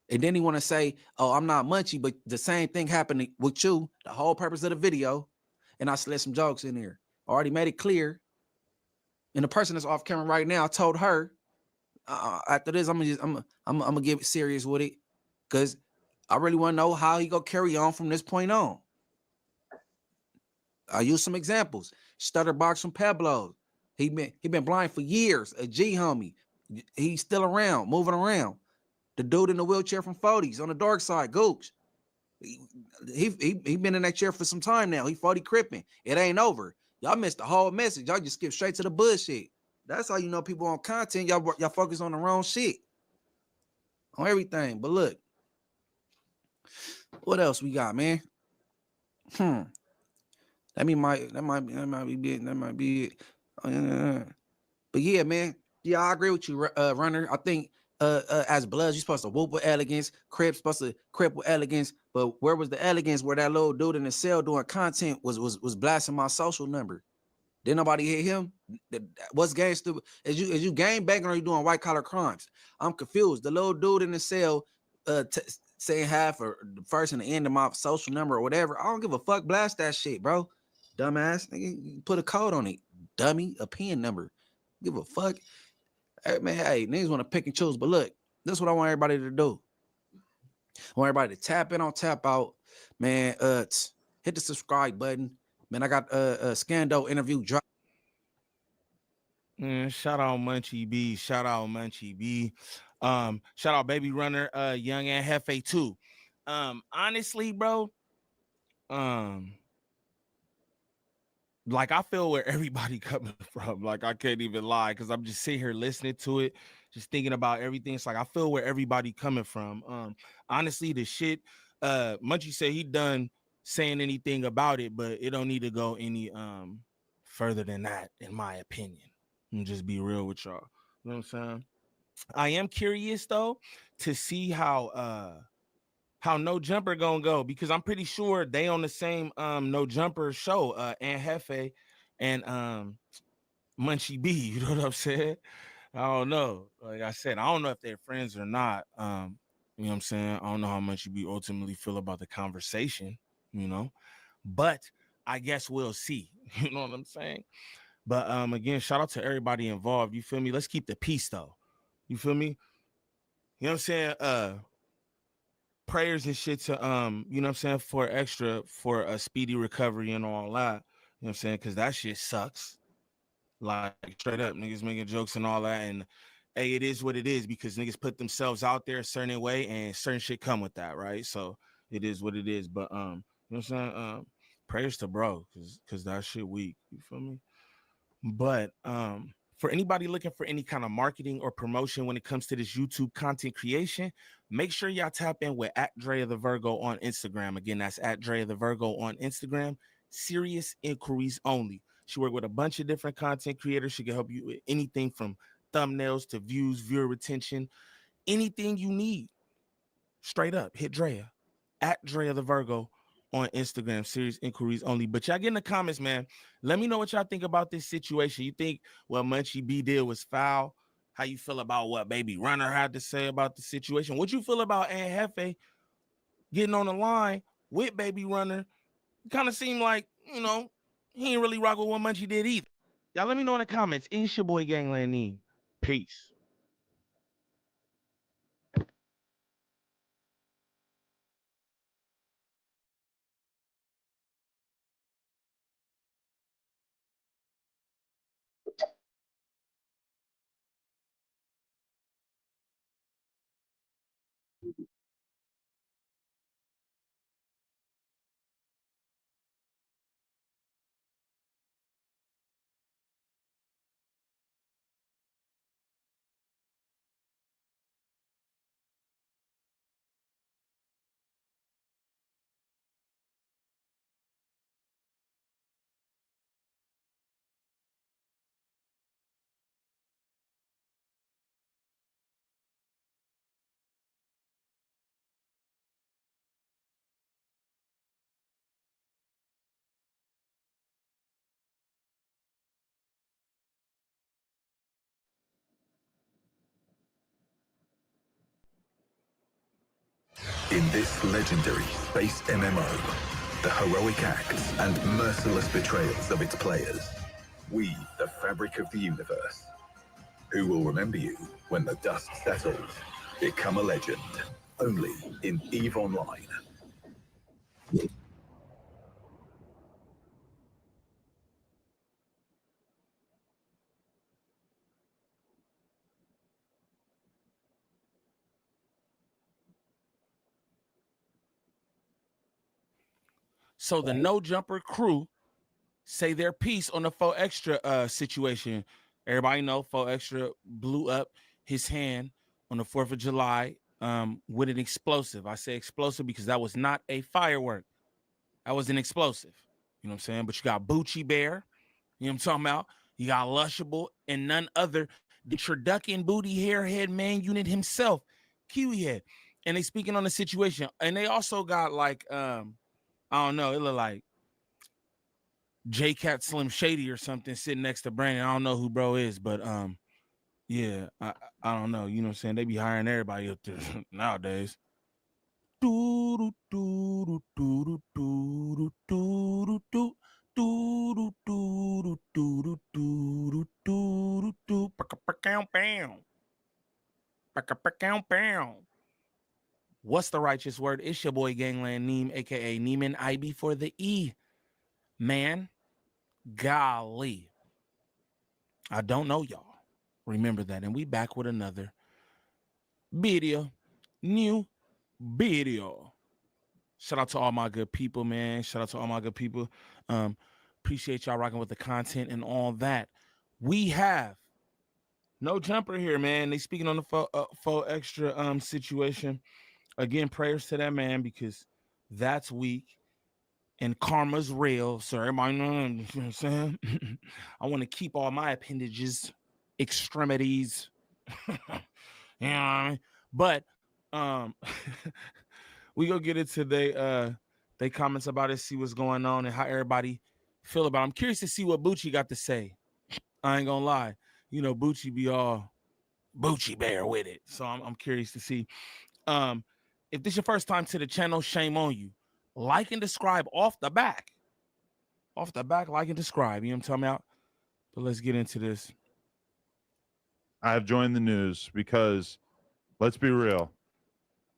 And then he want to say, "Oh, I'm not Munchie," but the same thing happened with you. The whole purpose of the video, and I slid some jokes in here. Already made it clear. And the person that's off camera right now, I told her after this, I'm gonna get serious with it because I really want to know how he gonna carry on from this point on. I use some examples. Stutterbox from Pablo. He been blind for years. A G homie. He's still around, moving around. The dude in the wheelchair from 40s on the dark side, Gooch. He been in that chair for some time now. He 40 cripping. It ain't over. Y'all missed the whole message. Y'all just skip straight to the bullshit. That's how you know people on content. Y'all focus on the wrong shit. On everything. But look, what else we got, man? That might be it. But yeah, man. Yeah, I agree with you, Runner. I think as Bloods, you're supposed to whoop with elegance. Crip's supposed to crip with elegance. But where was the elegance where that little dude in the cell doing content was blasting my social number? Didn't nobody hit him? What's gang stupid? Is you gang banging or are you doing white collar crimes? I'm confused. The little dude in the cell saying half or the first and the end of my social number or whatever. I don't give a fuck. Blast that shit, bro. Dumbass. Nigga, put a code on it. Dummy. A PIN number. Give a fuck. Hey, man, hey, niggas want to pick and choose. But look, this is what I want everybody to do. I want everybody to tap in on tap out. Man, hit the subscribe button. Man, I got a Scando interview drop. Shout out Munchie B. Shout out Munchie B. Shout out Baby Runner, Young and Hefe too. Honestly, bro, like I feel where everybody coming from. Like I can't even lie because I'm just sitting here listening to it, just thinking about everything. It's like I feel where everybody coming from. Honestly, the shit, Munchie said he done saying anything about it, but it don't need to go any further than that, in my opinion. And just be real with y'all. You know what I'm saying? I am curious though to see how No Jumper gonna go, because I'm pretty sure they on the same No Jumper show, and Hefe and Munchie B. You know what I'm saying? I don't know. Like I said, I don't know if they're friends or not. You know what I'm saying? I don't know how Munchie B ultimately feel about the conversation, you know, but I guess we'll see. You know what I'm saying? But again, shout out to everybody involved. You feel me? Let's keep the peace though. You feel me? You know what I'm saying? Prayers and shit to you know what I'm saying, for a speedy recovery and all that. You know what I'm saying? Because that shit sucks. Like straight up, niggas making jokes and all that. And hey, it is what it is because niggas put themselves out there a certain way and certain shit come with that, right? So it is what it is. But you know what I'm saying? Prayers to bro, cause that shit weak. You feel me? But for anybody looking for any kind of marketing or promotion when it comes to this YouTube content creation, make sure y'all tap in with @Drea the Virgo on Instagram. Again, that's @Drea the Virgo on Instagram. Serious inquiries only. She worked with a bunch of different content creators. She can help you with anything from thumbnails to views, viewer retention, anything you need. Straight up, hit Drea @Drea the Virgo on Instagram. Serious inquiries only. But y'all get in the comments, man. Let me know what y'all think about this situation. You think what Munchie B did was foul? How you feel about what Baby Runner had to say about the situation? What you feel about Aunt Hefe getting on the line with Baby Runner? Kind of seemed like, you know, he ain't really rock with what Munchie did either. Y'all let me know in the comments. It's your boy Gangland Neem. Peace. In this legendary space MMO, the heroic acts and merciless betrayals of its players weave the fabric of the universe. Who will remember you when the dust settles? Become a legend. Only in EVE Online. So the No Jumper crew say their piece on the Faux Extra situation. Everybody know Faux Extra blew up his hand on the 4th of July with an explosive. I say explosive because that was not a firework. That was an explosive. You know what I'm saying? But you got Bucci Bear, you know what I'm talking about? You got Lushable and none other the Turducken Booty Hairhead Man Unit himself, Kiwi Head. And they speaking on the situation. And they also got like, I don't know, it look like J-Cat Slim Shady or something sitting next to Brandon. I don't know who bro is, but yeah, I don't know. You know what I'm saying? They be hiring everybody up there nowadays. What's the righteous word? It's your boy Gangland Neem, aka Neiman IB for the E. Man, golly. I don't know y'all. Remember that. And we back with another video. New video. Shout out to all my good people, man. Shout out to all my good people. Appreciate y'all rocking with the content and all that. We have No Jumper here, man. They speaking on the Faux Extra situation. Again, prayers to that man because that's weak and karma's real. So everybody know, you know what I'm saying? I want to keep all my appendages, extremities. You know what I mean? But we go get into they comments about it, see what's going on and how everybody feel about it. I'm curious to see what Bucci got to say. I ain't gonna lie. You know, Bucci be all Bucci Bear with it. So I'm curious to see. If this is your first time to the channel, shame on you. Like and describe off the back. Off the back, like and describe. You know what I'm talking about? But let's get into this. I've joined the news because, let's be real,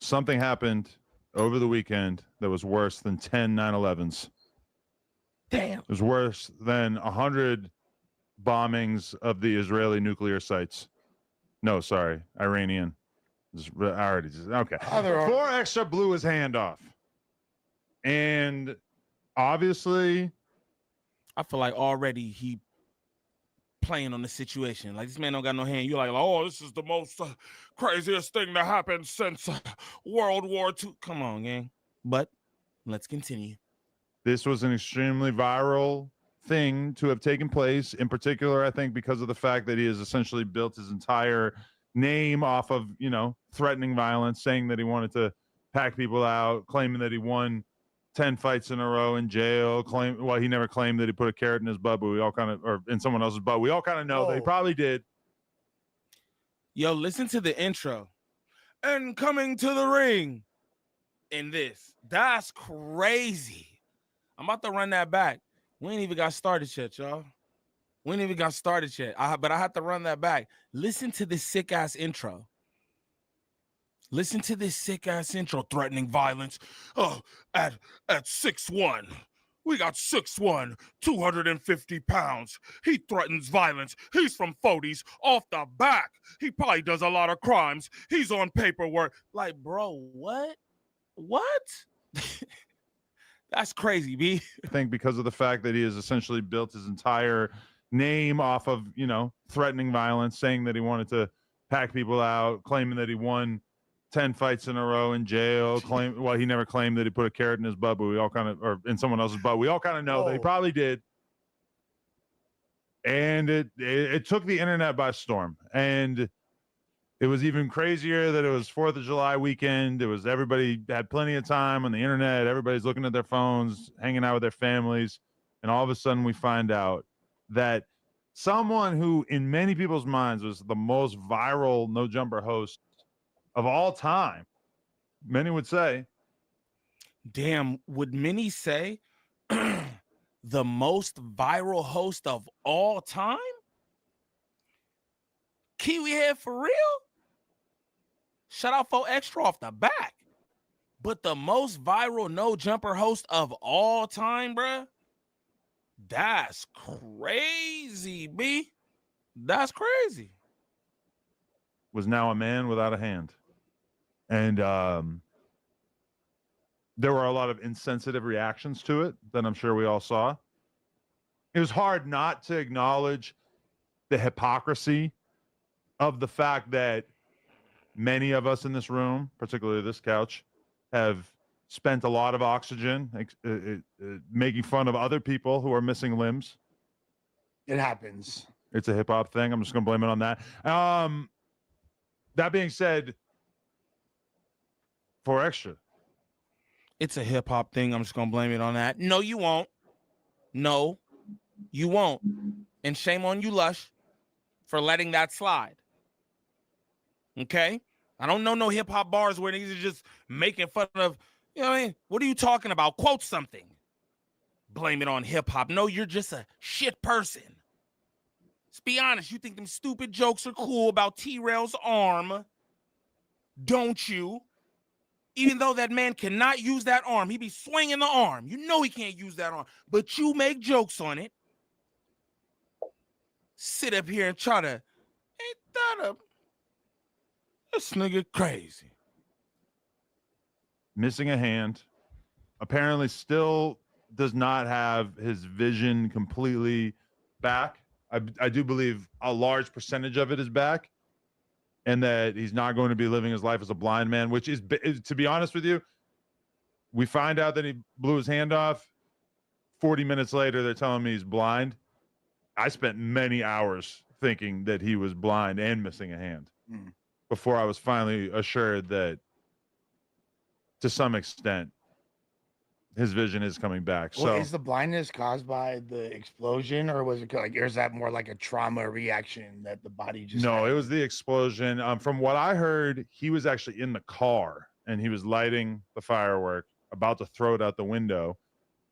something happened over the weekend that was worse than 10 9/11s. Damn. It was worse than 100 bombings of the Israeli nuclear sites. No, sorry, Iranian. I already just, okay. 4 Extra blew his hand off. And obviously, I feel like already he playing on the situation. Like, this man don't got no hand. You're like, oh, this is the most craziest thing that happened since World War II. Come on, gang. But let's continue. this was an extremely viral thing to have taken place. In particular, I think because of the fact that he has essentially built his entire name off of, you know, threatening violence, saying that he wanted to pack people out, claiming that he won 10 fights in a row in jail, well, he never claimed that he put a carrot in his butt, but we all kind of, or in someone else's butt, we all kind of know that he probably did. Yo, listen to the intro. And coming to the ring in this. That's crazy. I'm about to run that back. We ain't even got started yet, y'all. We ain't even got started yet. But I have to run that back. Listen to this sick-ass intro. Listen to this sick-ass intro. Threatening violence. Oh, at 6'1". We got 6'1", 250 pounds. He threatens violence. He's from 40s, off the back. He probably does a lot of crimes. He's on paperwork. Like, bro, what? What? That's crazy, B. I think because of the fact that he has essentially built his entire name off of, you know, threatening violence, saying that he wanted to pack people out, claiming that he won 10 fights in a row in jail, well, he never claimed that he put a carrot in his butt, but we all kind of, or in someone else's butt, we all kind of know that he probably did. And it took the internet by storm. And it was even crazier that it was 4th of July weekend. It was, everybody had plenty of time on the internet. Everybody's looking at their phones, hanging out with their families. And all of a sudden we find out that someone who in many people's minds was the most viral No Jumper host of all time, many would say. Damn, would many say the most viral host of all time? Kiwi Head for real? Shout out for Extra off the back. But the most viral No Jumper host of all time, bruh? That's crazy, B. That's crazy. Was now a man without a hand. And there were a lot of insensitive reactions to it that I'm sure we all saw. It was hard not to acknowledge the hypocrisy of the fact that many of us in this room, particularly this couch, have spent a lot of oxygen making fun of other people who are missing limbs. It happens. It's a hip hop thing. I'm just going to blame it on that. That being said, for extra, it's a hip hop thing. I'm just going to blame it on that. No, you won't. No, you won't. And shame on you, Lush, for letting that slide. Okay? I don't know no hip hop bars where niggas are just making fun of, you know what I mean? What are you talking about? Quote something. Blame it on hip hop. No, you're just a shit person. Let's be honest. You think them stupid jokes are cool about T-Rail's arm, don't you? Even though that man cannot use that arm, he be swinging the arm. You know he can't use that arm, but you make jokes on it. Sit up here and try to, ain't that a, this nigga crazy. Missing a hand. Apparently still does not have his vision completely back. I do believe a large percentage of it is back, and that he's not going to be living his life as a blind man, which is, to be honest with you, we find out that he blew his hand off. 40 minutes later, they're telling me he's blind. I spent many hours thinking that he was blind and missing a hand before I was finally assured that, to some extent, his vision is coming back. Well, So is the blindness caused by the explosion, or was it like, or is that more like a trauma reaction that the body just? no, it was the explosion. From what I heard, he was actually in the car and he was lighting the firework, about to throw it out the window,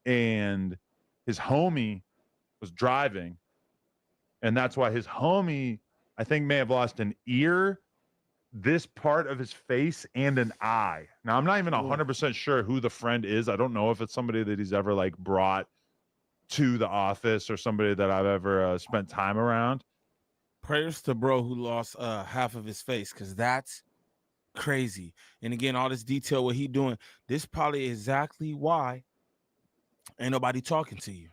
and his homie was driving, and that's why his homie, I think, may have lost an ear, this part of his face, and an eye. Now, I'm not even 100% sure who the friend is. I don't know if it's somebody that he's ever like brought to the office or somebody that I've ever spent time around. Prayers to bro who lost half of his face, because that's crazy. And again, all this detail, what he doing, this probably exactly why ain't nobody talking to you.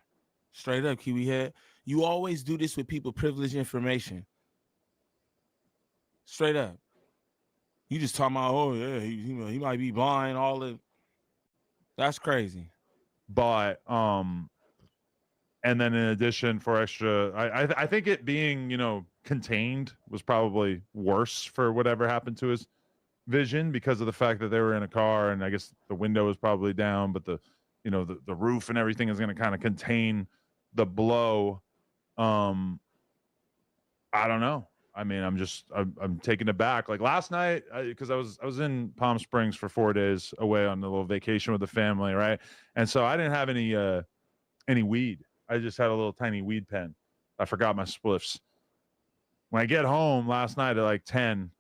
Straight up, Kiwi head. You always do this with people privileged information. Straight up. You just talking about, oh yeah, he might be blind, all of. That's crazy. But and then in addition, for extra, I think it being, contained was probably worse for whatever happened to his vision, because of the fact that they were in a car, and I guess the window was probably down, but the roof and everything is going to kind of contain the blow. I don't know. I mean, I'm taken aback. Like last night, because I was in Palm Springs for 4 days away on a little vacation with the family, right? And so I didn't have any weed. I just had a little tiny weed pen. I forgot my spliffs. When I get home last night at like 10,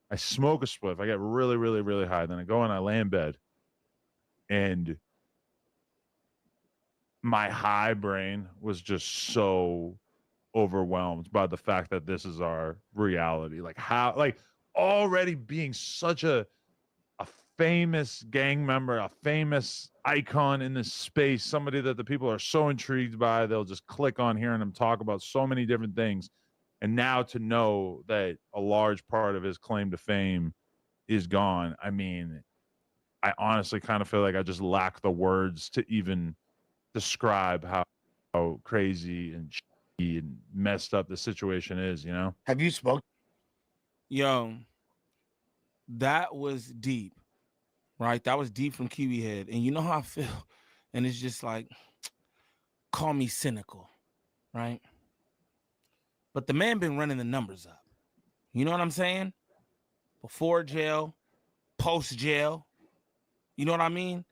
I smoke a spliff. I get really, really, really high. Then I go and I lay in bed, and my high brain was just so overwhelmed by the fact that this is our reality. Like how, like already being such a famous gang member, a famous icon in this space, somebody that the people are so intrigued by, they'll just click on hearing him talk about so many different things. And now to know that a large part of his claim to fame is gone. I mean, I honestly kind of feel like I just lack the words to even describe how crazy and messed up the situation is, Have you spoken? Yo, that was deep, right? That was deep from Kiwi Head. And you know how I feel? And it's just like, call me cynical, right? But the man been running the numbers up. You know what I'm saying? Before jail, post jail. You know what I mean?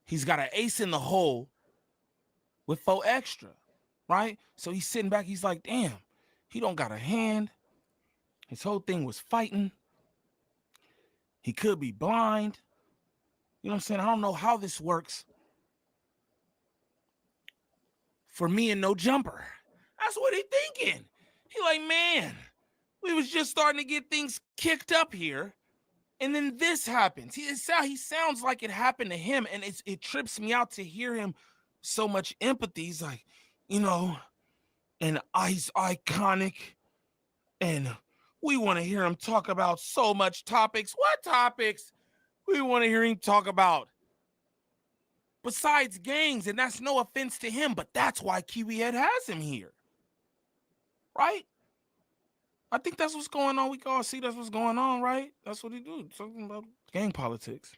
He's got an ace in the hole with 4 extra, right? So he's sitting back. He's like, damn, he don't got a hand. His whole thing was fighting. He could be blind. You know what I'm saying? I don't know how this works for me and no jumper. That's what he thinking. He like, man, we was just starting to get things kicked up here. And then this happens. He sounds like it happened to him, and it trips me out to hear him so much empathy. He's like, you know, and he's iconic, and we want to hear him talk about so much topics. What topics? We want to hear him talk about besides gangs, and that's no offense to him, but that's why Kiwi Head has him here, right? I think that's what's going on. We can all see that's what's going on, right? That's what he do, talking about gang politics.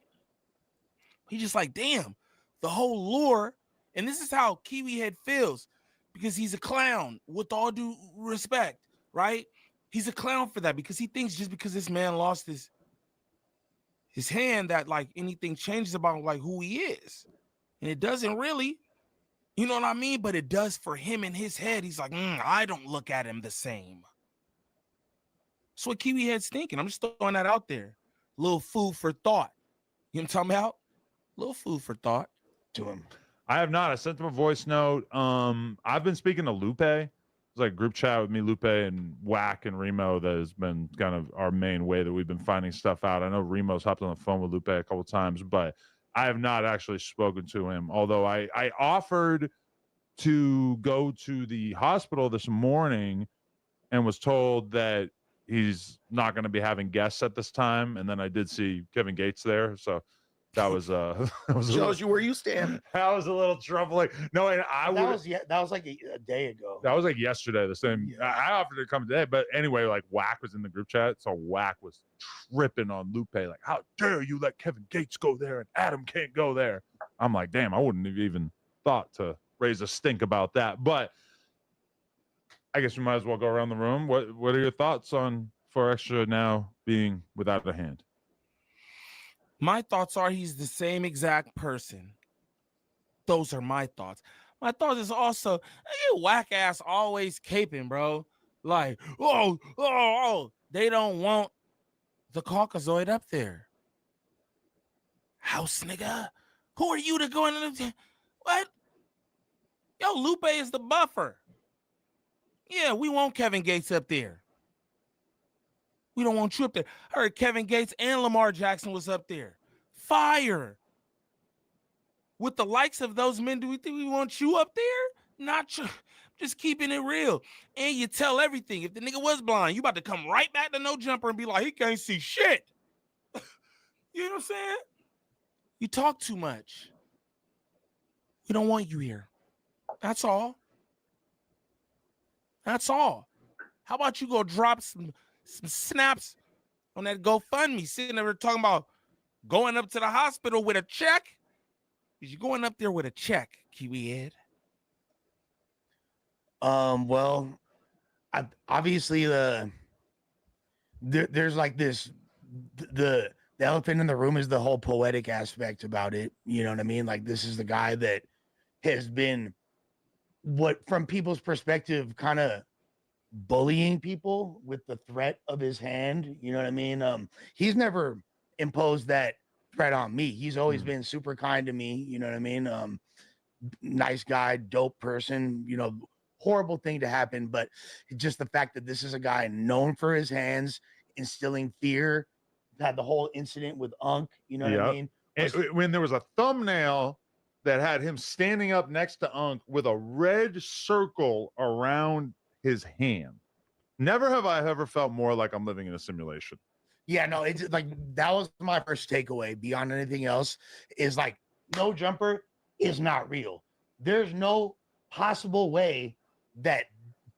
He's just like, damn, the whole lore, and this is how Kiwi Head feels, because he's a clown, with all due respect, right? He's a clown for that, because he thinks just because this man lost his hand that like anything changes about like who he is. And it doesn't really, you know what I mean? But it does for him in his head. He's like, I don't look at him the same. That's what Kiwi Head's thinking. I'm just throwing that out there. Little food for thought. You know what I'm talking about? Little food for thought. To him. I have not. I sent him a voice note. I've been speaking to Lupe. It's like group chat with me, Lupe, and Whack and Remo. That has been kind of our main way that we've been finding stuff out. I know Remo's hopped on the phone with Lupe a couple times, but I have not actually spoken to him. Although I offered to go to the hospital this morning and was told that he's not going to be having guests at this time. And then I did see Kevin Gates there. So that was that shows you where you stand. That was a little troubling. No, and that was like a day ago. That was like yesterday. The same. Yeah. I offered to come today, but anyway, like Whack was in the group chat, so Whack was tripping on Lupe, like, "How dare you let Kevin Gates go there and Adam can't go there?" I'm like, "Damn, I wouldn't have even thought to raise a stink about that." But I guess we might as well go around the room. What are your thoughts on 4Extra now being without a hand? My thoughts are he's the same exact person. Those are my thoughts. My thoughts is also, you whack ass always caping, bro. Like, oh, they don't want the Caucasoid up there. House nigga, who are you to go in? What? Yo, Lupe is the buffer. Yeah, we want Kevin Gates up there. We don't want you up there. I heard Kevin Gates and Lamar Jackson was up there. Fire. With the likes of those men, do we think we want you up there? Not you. Just keeping it real. And you tell everything. If the nigga was blind, you about to come right back to No Jumper and be like, he can't see shit. You know what I'm saying? You talk too much. We don't want you here. That's all. That's all. How about you go drop some snaps on that GoFundMe, sitting there talking about going up to the hospital with a check? Is you going up there with a check, Kiwi Ed? Well, obviously there's like this, the elephant in the room is the whole poetic aspect about it. You know what I mean? Like, this is the guy that has been, what from people's perspective, kind of bullying people with the threat of his hand. You know what I mean? He's never imposed that threat on me. He's always been super kind to me. You know what I mean? Nice guy, dope person, you know, horrible thing to happen. But just the fact that this is a guy known for his hands, instilling fear, had the whole incident with Unk, you know what I mean? When there was a thumbnail that had him standing up next to Unk with a red circle around his hand. Never have I ever felt more like I'm living in a simulation. Yeah, no, it's like, that was my first takeaway beyond anything else, is like, No Jumper is not real. There's no possible way that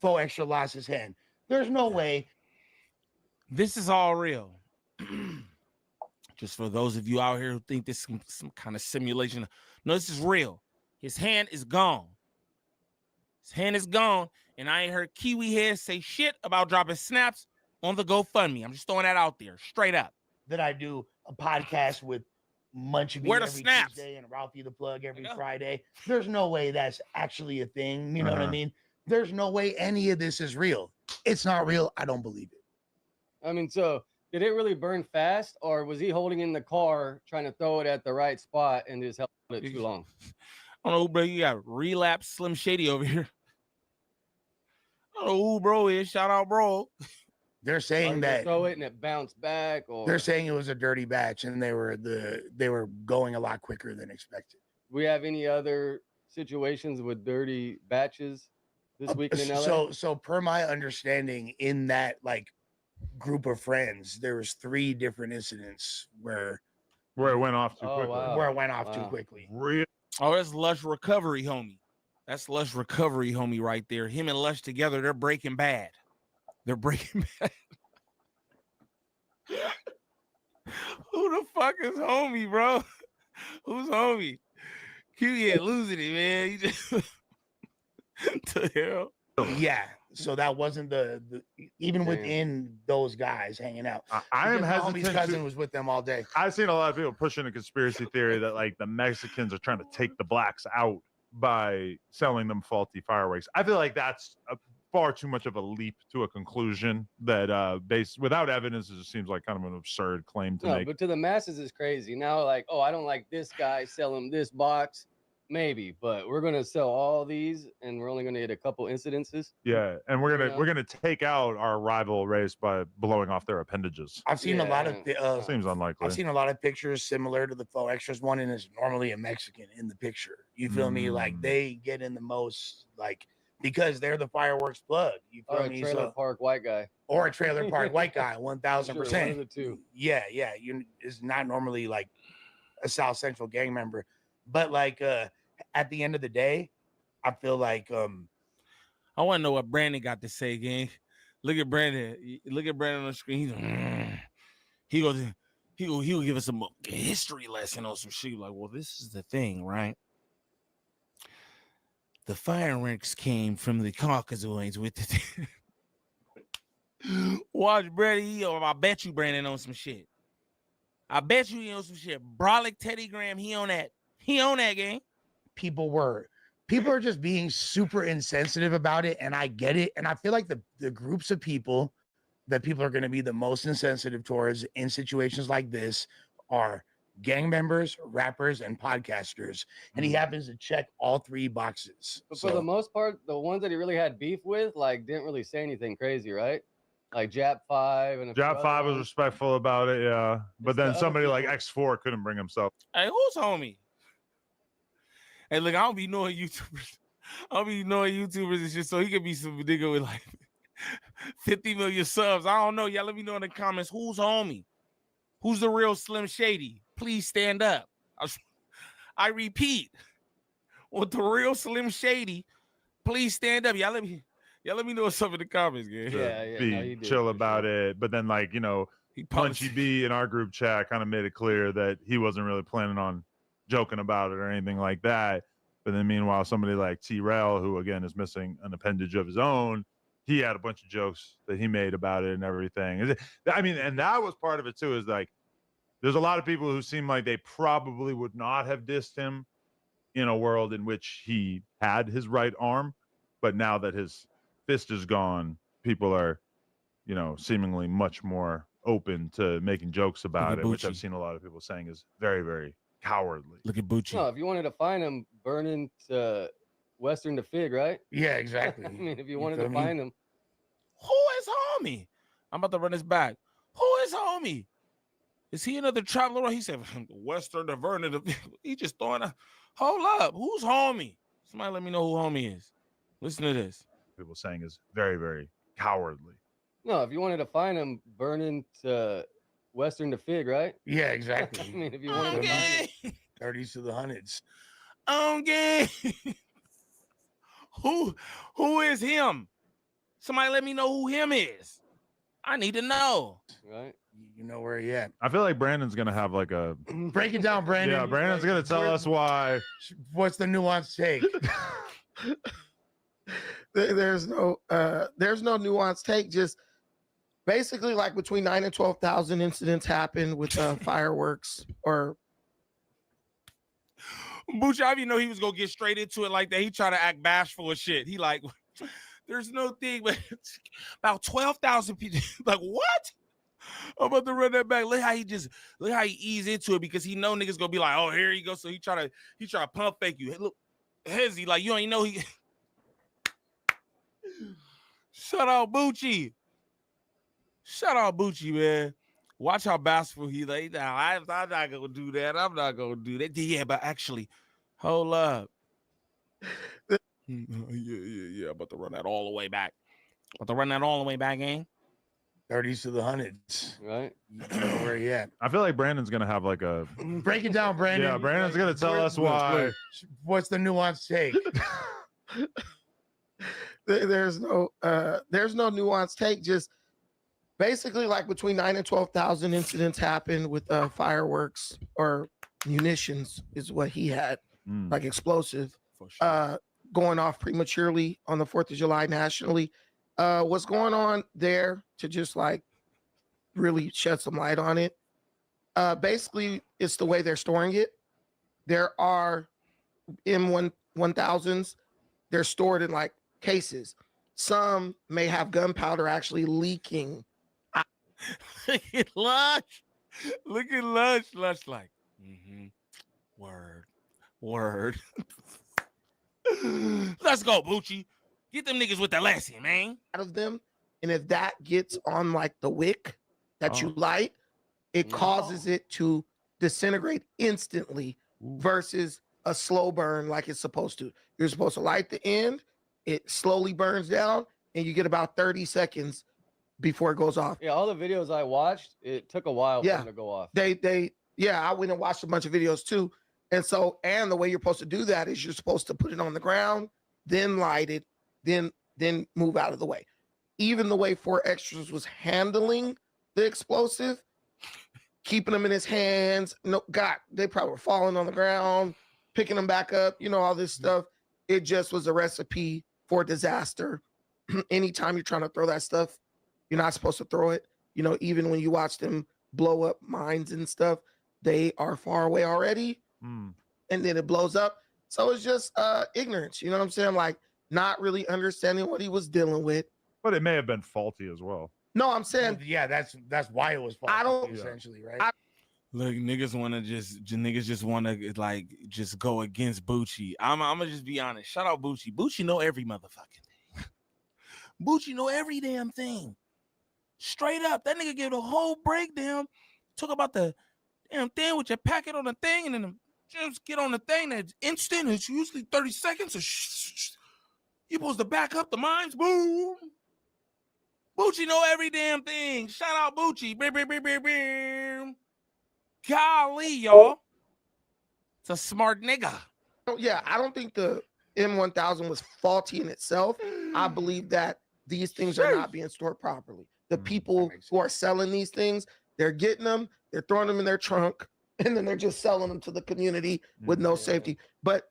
4Extra lost his hand. There's no way. This is all real. Just for those of you out here who think this is some kind of simulation. No, this is real. His hand is gone. His hand is gone. And I ain't heard Kiwi Head say shit about dropping snaps on the GoFundMe. I'm just throwing that out there, straight up. That I do a podcast with Munchie Where the every snaps? Tuesday and Ralphie the Plug every Friday. There's no way that's actually a thing. You know what I mean? There's no way any of this is real. It's not real. I don't believe it. I mean, so did it really burn fast, or was he holding in the car trying to throw it at the right spot and just held it too long? I don't know, bro. You got relapse Slim Shady over here. I don't know who bro is. Shout out, bro. They're saying that throw it and it bounced back, or they're saying it was a dirty batch and they were going a lot quicker than expected. we have any other situations with dirty batches this weekend in LA? So per my understanding, in that like group of friends, there was 3 different incidents where it went off too quickly. Wow. Where it went off too quickly. Oh, that's Lush Recovery, homie. That's Lush Recovery, homie, right there. Him and Lush together, they're breaking bad. They're breaking bad. Who the fuck is homie, bro? Who's homie? Q losing it, man. You just the hell? Yeah. So that wasn't the even within those guys hanging out. I am Because my hesitant. homie's cousin was with them all day. I've seen a lot of people pushing a conspiracy theory that like the Mexicans are trying to take the blacks out by selling them faulty fireworks. I feel like that's far too much of a leap to a conclusion that based without evidence, it just seems like kind of an absurd claim to make. But to the masses is crazy. Now, like, oh, I don't like this guy, sell him this box. Maybe, but we're gonna sell all these and we're only gonna get a couple incidences. Yeah, and we're gonna take out our rival race by blowing off their appendages. I've seen a lot of seems unlikely. I've seen a lot of pictures similar to the faux extras one, and it's normally a Mexican in the picture. You feel me? Like they get in the most, like, because they're the fireworks plug. You feel Or a me? trailer park white guy. Or a trailer park white guy, 1000%. One of the two. Yeah. Is not normally like a South Central gang member, but like at the end of the day, I feel like I want to know what Brandon got to say, gang. Look at Brandon. Look at Brandon on the screen. He'll give us a history lesson on some shit. Like, well, this is the thing, right? The fireworks came from the Caucasoids with the watch Brandon. I bet you Brandon on some shit. I bet you he on some shit. Brolic, Teddy Graham, he on that. He on that, gang. people are just being super insensitive about it, and I get it. And I feel like the groups of people that people are going to be the most insensitive towards in situations like this are gang members, rappers, and podcasters. And he happens to check all 3 boxes. But for the most part, the ones that he really had beef with, like, didn't really say anything crazy, right? Like Jap 5 and Jap 5 was respectful about it, yeah. But then somebody like X4 couldn't bring himself. Hey, who's homie? Hey, look, I don't be knowing YouTubers. I don't be knowing YouTubers and shit, so he could be some nigga with like 50 million subs. I don't know. Y'all let me know in the comments who's homie. Who's the real Slim Shady? Please stand up. I repeat, with the real Slim Shady, please stand up. Y'all let me know what's up in the comments, gang. Be chill about it. But then, like, you know, Punchy B in our group chat kind of made it clear that he wasn't really planning on joking about it or anything like that. But then meanwhile, somebody like T-Rail, who again is missing an appendage of his own, he had a bunch of jokes that he made about it and everything. I mean, and that was part of it too, is like, there's a lot of people who seem like they probably would not have dissed him in a world in which he had his right arm. But now that his fist is gone, people are, you know, seemingly much more open to making jokes about it, which I've seen a lot of people saying is very, very cowardly. Look at Bucci. No, if you wanted to find him, burning to Western to Fig, right? Yeah, exactly. I mean, if you wanted to find him. Who is homie? I'm about to run this back. Who is homie? Is he another traveler? He said Western to Vernon. He just throwing a hold up. Who's homie? Somebody let me know who homie is. Listen to this. People saying is very, very cowardly. No, if you wanted to find him, burning to Western to Fig, right? Yeah, exactly. I mean, if you wanted to find him. 30s to the hundreds. Okay. Who is him? Somebody let me know who him is. I need to know. Right. You know where he at. I feel like Brandon's gonna have like a break it down, Brandon. Yeah, Brandon's gonna tell us why. What's the nuanced take? There's no nuanced take. Just basically, like between 9 and 12,000 incidents happen with fireworks. Or Bucci, you know he was gonna get straight into it like that. He tried to act bashful and shit. He like, there's no thing, but about 12,000 people. Like, what? I'm about to run that back. Look how he ease into it, because he know niggas gonna be like, oh, here he goes. So he try to pump fake you. Hey, look, Hezzy, like you ain't know he. Shut out, Bucci. Shout out Bucci, man. Watch how bashful he like. Nah, I'm not gonna do that. I'm not gonna do that. Yeah, but actually, hold up. Yeah. About to run that all the way back. In. 30s to the hundreds. Right. Where you at? I feel like Brandon's gonna have like a Break it down, Brandon. Yeah, Brandon's gonna tell us why. What's the nuanced take? There's no nuanced take. Just basically like between 9 and 12,000 incidents happened with fireworks or munitions is what he had, like explosive, going off prematurely on the 4th of July nationally. What's going on there to just like really shed some light on it? Basically, it's the way they're storing it. There are M1000s. They're stored in like cases. Some may have gunpowder actually leaking. Look at Lush. Look at Lush. Lush like, word. Let's go, Bucci. Get them niggas with the lesson, man. Out of them, and if that gets on like the wick that you light, it causes it to disintegrate instantly versus a slow burn like it's supposed to. You're supposed to light the end, it slowly burns down, and you get about 30 seconds before it goes off. Yeah, all the videos I watched, it took a while for them to go off. I went and watched a bunch of videos too. And the way you're supposed to do that is you're supposed to put it on the ground, then light it, then move out of the way. Even the way 4 Extras was handling the explosive, keeping them in his hands. They probably were falling on the ground, picking them back up, all this stuff. It just was a recipe for disaster. Anytime you're trying to throw that stuff, you're not supposed to throw it. Even when you watch them blow up mines and stuff, they are far away already. And then it blows up. So it's just ignorance. You know what I'm saying? Like not really understanding what he was dealing with. But it may have been faulty as well. No, I'm saying that's why it was faulty. I don't essentially, right? Look, niggas just want to like just go against Bucci. I'm gonna just be honest. Shout out Bucci. Bucci know every motherfucking thing. Bucci know every damn thing. Straight up, that nigga gave the whole breakdown. Talk about the damn thing with your packet on the thing, and then just get on the thing that's instant. It's usually 30 seconds. You supposed to back up the mines. Boom. Bucci know every damn thing. Shout out Bucci. Golly, y'all. It's a smart nigga. I don't think the M1000 was faulty in itself. I believe that these things are not being stored properly. The people who are selling these things, they're getting them, they're throwing them in their trunk, and then they're just selling them to the community with no safety. But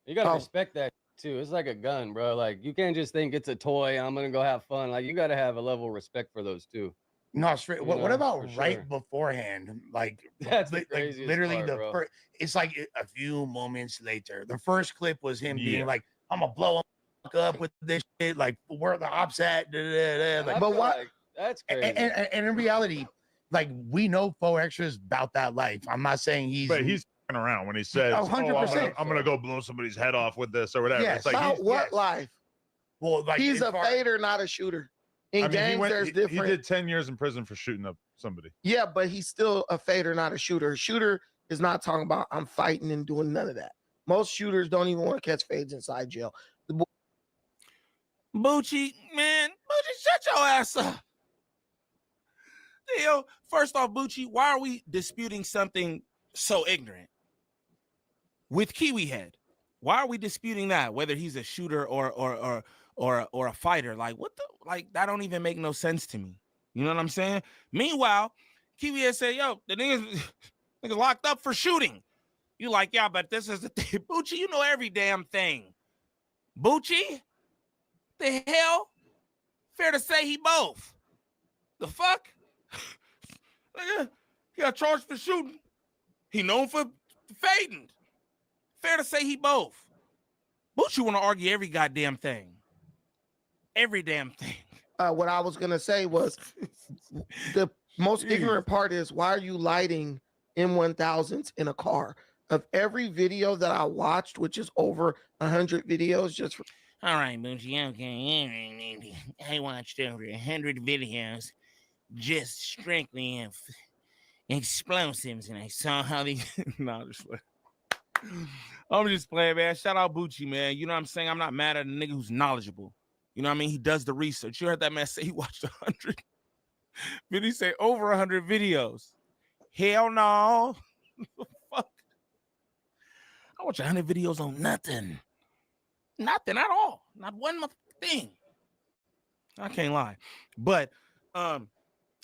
you gotta respect that too. It's like a gun, bro. Like you can't just think it's a toy. I'm gonna go have fun. Like you gotta have a level of respect for those too. No, straight. What about right beforehand? Like that's the craziest literally part, bro. It's like a few moments later. The first clip was him being like, "I'm gonna blow up with this shit." Like, where the ops at? Like, but what? That's crazy. And in reality, like we know 4 Extras about that life. I'm not saying he's. But he's f***ing around when he says, 100%. I'm gonna go blow somebody's head off with this or whatever. Yes. It's like About what life? Well, like he's a fader, not a shooter. In games, there's different. He did 10 years in prison for shooting up somebody. Yeah, but he's still a fader, not a shooter. A shooter is not talking about I'm fighting and doing none of that. Most shooters don't even want to catch fades inside jail. Bucci, shut your ass up. Yo, first off, Bucci, why are we disputing something so ignorant? With Kiwi Head, why are we disputing that? Whether he's a shooter or a fighter? Like what the that don't even make no sense to me. You know what I'm saying? Meanwhile, Kiwi Head said, "Yo, the niggas locked up for shooting." You like, yeah, but this is the thing, Bucci. You know every damn thing, Bucci. The hell? Fair to say he both. The fuck? He got charged for shooting. He known for fading. Fair to say he both. Bucci want to argue every goddamn thing. Every damn thing. What I was going to say was the most ignorant part is why are you lighting M1000s in a car? Of every video that I watched, which is over 100 videos just for... All right, Bucci, okay. I watched over 100 videos. just strictly explosives, and I saw how they. No, I'm just playing, man. Shout out Bucci, man. You know what I'm saying? I'm not mad at a nigga who's knowledgeable. You know what I mean? He does the research. You heard that man say he watched 100. Did he say over 100 videos? Hell no. Fuck. I watch 100 videos on nothing. Nothing at all. Not one thing. I can't lie. But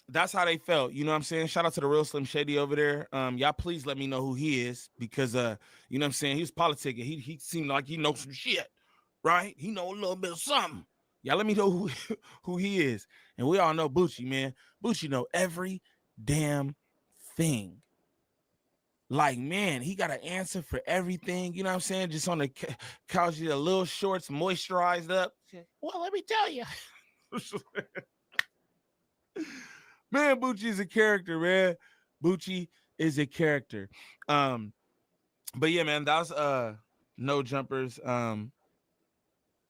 that's how they felt. You know what I'm saying? Shout out to the real Slim Shady over there. Y'all please let me know who he is, because you know what I'm saying? He was politicking. He seemed like he knows some shit, right? He know a little bit of something. Y'all let me know who he is. And we all know Bucci, man. Bucci know every damn thing. Like, man, he got an answer for everything. You know what I'm saying? Just on the couch, a little shorts, moisturized up. Well, let me tell you. Man, Bucci is a character, man. Bucci is a character. But yeah, man, that was No Jumpers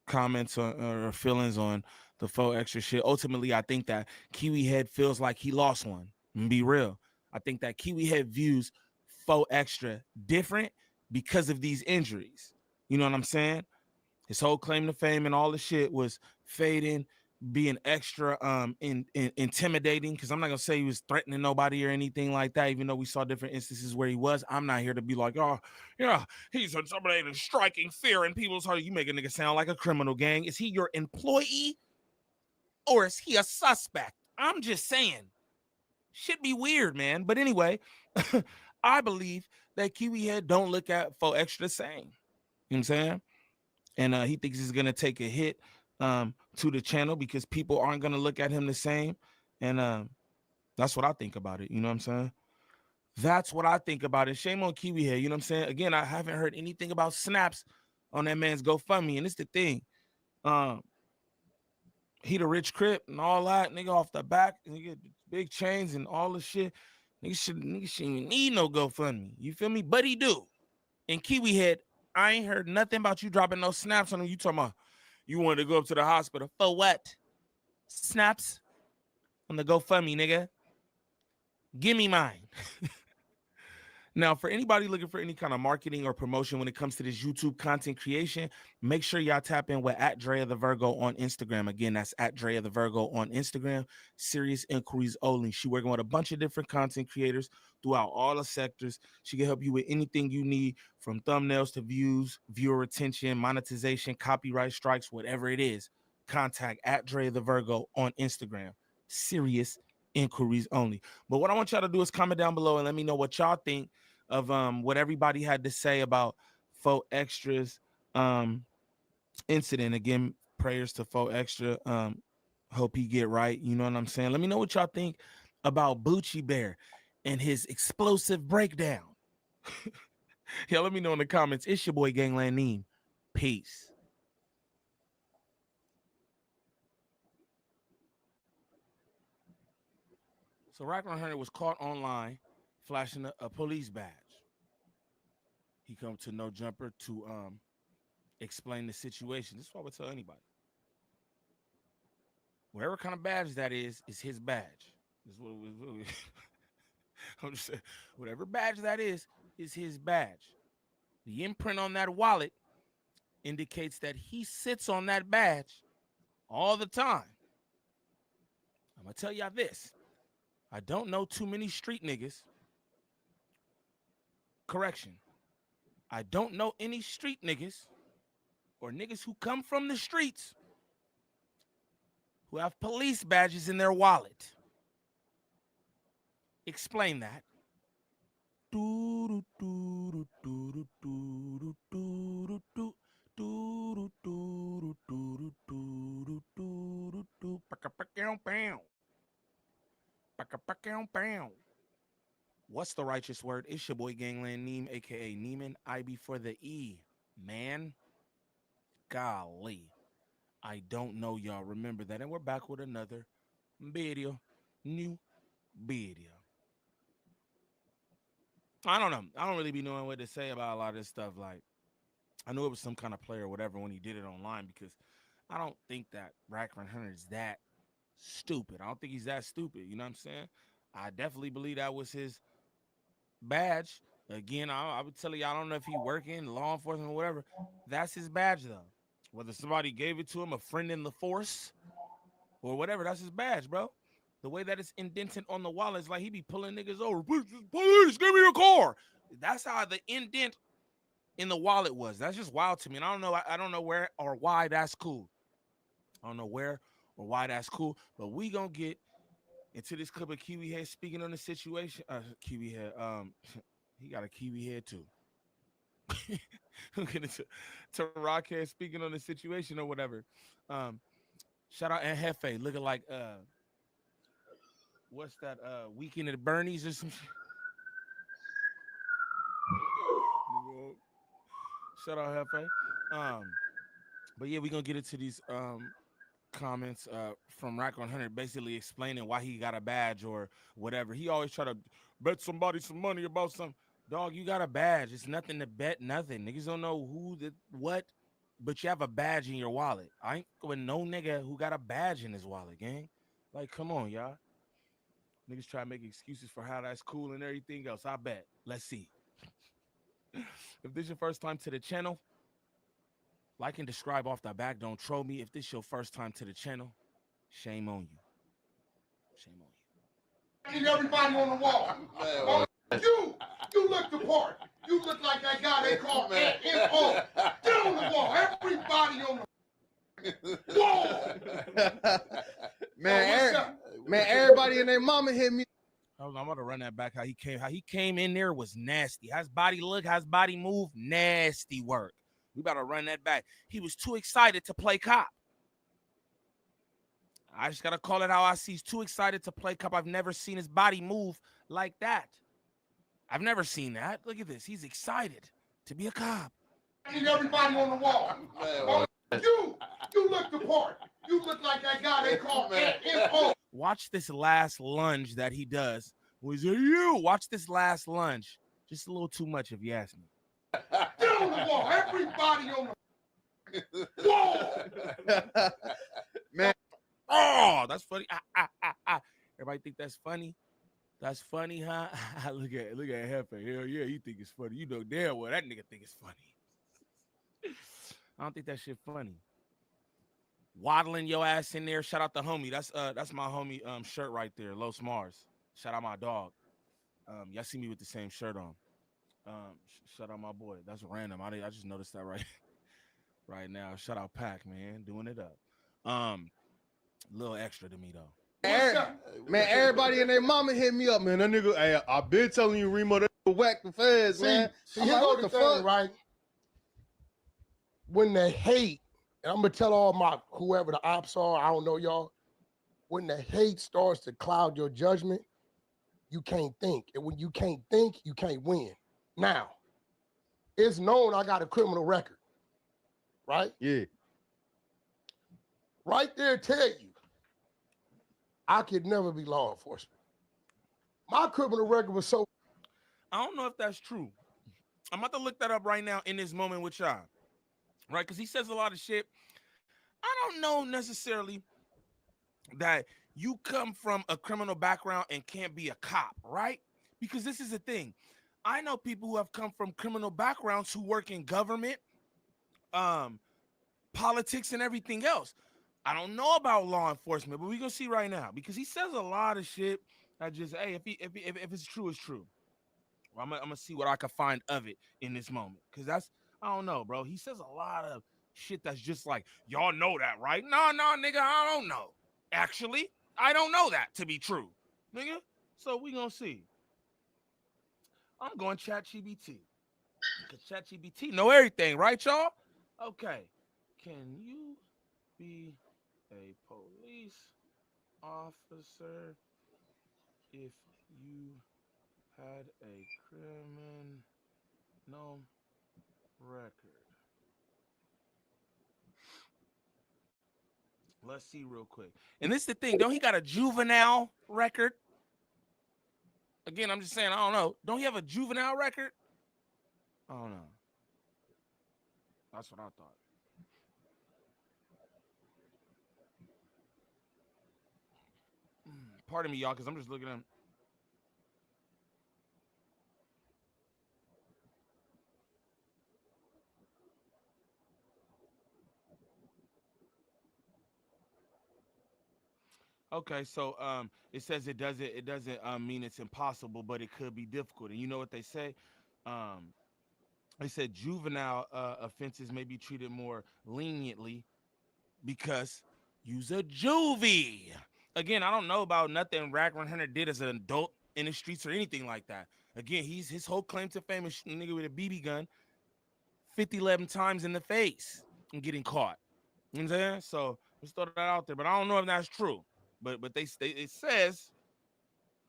comments on or feelings on the faux extra shit. Ultimately, I think that Kiwi Head feels like he lost one. And be real. I think that Kiwi Head views faux extra different because of these injuries. You know what I'm saying? His whole claim to fame and all the shit was fading, being extra intimidating, because I'm not gonna say he was threatening nobody or anything like that, even though we saw different instances where he was. I'm not here to be like, oh yeah, he's intimidating, striking fear in people's heart. You make a nigga sound like a criminal, gang. Is he your employee or is he a suspect? I'm just saying. Should be weird, man. But anyway, I believe that Kiwi Head don't look at faux extra the same. You know what I'm saying? And he thinks he's gonna take a hit to the channel because people aren't gonna look at him the same. And that's what I think about it. You know what I'm saying? That's what I think about it. Shame on Kiwi Head. You know what I'm saying? Again, I haven't heard anything about snaps on that man's GoFundMe, and it's the thing. He the rich crip and all that, nigga, off the back, and you get big chains and all the shit. Nigga shouldn't even need no GoFundMe. You feel me? But he do. And Kiwi Head, I ain't heard nothing about you dropping no snaps on him. You talking about you wanted to go up to the hospital. For what? Snaps on the GoFundMe, nigga. Give me mine. Now, for anybody looking for any kind of marketing or promotion when it comes to this YouTube content creation, make sure y'all tap in with @Drea the Virgo on Instagram. Again, that's @Drea the Virgo on Instagram. Serious inquiries only. She working with a bunch of different content creators throughout all the sectors. She can help you with anything you need, from thumbnails to views, viewer retention, monetization, copyright strikes, whatever it is. Contact @Drea the Virgo on Instagram. Serious inquiries only. But what I want y'all to do is comment down below and let me know what y'all think of what everybody had to say about faux extras incident. Again, prayers to faux extra. Hope he get right. You know what I'm saying? Let me know what y'all think about Bucci Bear and his explosive breakdown. Yeah, let me know in the comments. It's your boy Gangland Neem. Peace. So Rackman Hunter was caught online flashing a police badge. He come to No Jumper to explain the situation. This is what I would tell anybody. Whatever kind of badge that is his badge. This is what I'm just saying. Whatever badge that is his badge. The imprint on that wallet indicates that he sits on that badge all the time. I'm gonna tell y'all this. I don't know too many street niggas. Correction. I don't know any street niggas or niggas who come from the streets who have police badges in their wallet. Explain that. What's the righteous word? It's your boy Gangland Neem, aka Neiman. IB for the E, man. Golly. I don't know, y'all. Remember that. And we're back with another video. New video. I don't know. I don't really be knowing what to say about a lot of this stuff. Like, I knew it was some kind of play or whatever when he did it online, because I don't think that Rackman Hunter is that stupid. I don't think he's that stupid. You know what I'm saying? I definitely believe that was his badge. Again, I would tell you, I don't know if he working, law enforcement, or whatever. That's his badge, though. Whether somebody gave it to him, a friend in the force, or whatever, that's his badge, bro. The way that it's indented on the wallet is like he be pulling niggas over. Police, give me your car. That's how the indent in the wallet was. That's just wild to me. And I don't know where or why that's cool. I don't know where or why that's cool. But we gonna get into this clip of Kiwi Head speaking on the situation. Kiwi Head, he got a Kiwi head too. We'll get into to Rockhead speaking on the situation or whatever. Shout out and Hefe looking like what's that Weekend at Bernie's or some shit. Shout out Hefe. But yeah, we're gonna get into these comments from Rack 100 basically explaining why he got a badge or whatever. He always try to bet somebody some money about something. Dog, you got a badge. It's nothing to bet, nothing. Niggas don't know who, what, but you have a badge in your wallet. I ain't with no nigga who got a badge in his wallet, gang. Like, come on, y'all. Niggas try to make excuses for how that's cool and everything else. I bet. Let's see. If this is your first time to the channel, like and describe off the back. Don't troll me. If this is your first time to the channel, shame on you. Shame on you. I need everybody on the wall. You look the part. You look like that guy they call NO. Get on the wall. Everybody on the wall. Man, everybody and their mama hit me. I'm about to run that back. How he came in there was nasty. How his body look, how his body move, nasty work. We about to run that back. He was too excited to play cop. I just gotta call it how I see. He's too excited to play cop. I've never seen his body move like that. I've never seen that. Look at this. He's excited to be a cop. I need everybody on the wall. You look the part. You look like that guy they call NO. Watch this last lunge that he does. Was it you? Watch this last lunge. Just a little too much if you ask me. Get on the wall. Everybody on the wall. Man. Oh, that's funny. Everybody think that's funny? That's funny, huh? look at Hefe. Hell yeah, you think it's funny. You know damn well that nigga think it's funny. I don't think that shit funny. Waddling your ass in there. Shout out the homie. That's my homie shirt right there. Los Mars. Shout out my dog. Y'all see me with the same shirt on. Shout out my boy. That's random. I just noticed that right now. Shout out Pac, man, doing it up. A little extra to me though. Man, everybody and their mama hit me up, man. That nigga, hey, I been telling you, Remo, that whack the feds, man. See, here go the thing, right? When they hate, and I'm gonna tell all my whoever the ops are, I don't know y'all. When the hate starts to cloud your judgment, you can't think. And when you can't think, you can't win. Now, it's known I got a criminal record, right? Yeah. Right there tell you, I could never be law enforcement. My criminal record was so. I don't know if that's true. I'm about to look that up right now in this moment with y'all. Right? Because he says a lot of shit. I don't know necessarily that you come from a criminal background and can't be a cop, right? Because this is the thing. I know people who have come from criminal backgrounds who work in government, politics, and everything else. I don't know about law enforcement, but we're gonna see right now because he says a lot of shit. I just, hey, if it's true, it's true. Well, I'm gonna see what I can find of it in this moment because I don't know, bro. He says a lot of shit that's just like, y'all know that, right? No, nigga, I don't know. Actually, I don't know that to be true, nigga. So we gonna see. I'm going ChatGPT. Because ChatGPT know everything, right, y'all? Okay. Can you be a police officer if you had a criminal record? Let's see real quick. And this is the thing. Don't he got a juvenile record? Again, I'm just saying, I don't know. Don't he have a juvenile record? I don't know. That's what I thought. pardon me, y'all, because I'm just looking at them. Okay, so it says it doesn't mean it's impossible, but it could be difficult. And you know what they say? Um, they said juvenile offenses may be treated more leniently because you's a juvie. Again, I don't know about nothing Rack 100 did as an adult in the streets or anything like that. Again, his whole claim to fame is shooting a nigga with a BB gun 11 times in the face and getting caught. You know what I'm saying? So let's throw that out there. But I don't know if that's true. But it says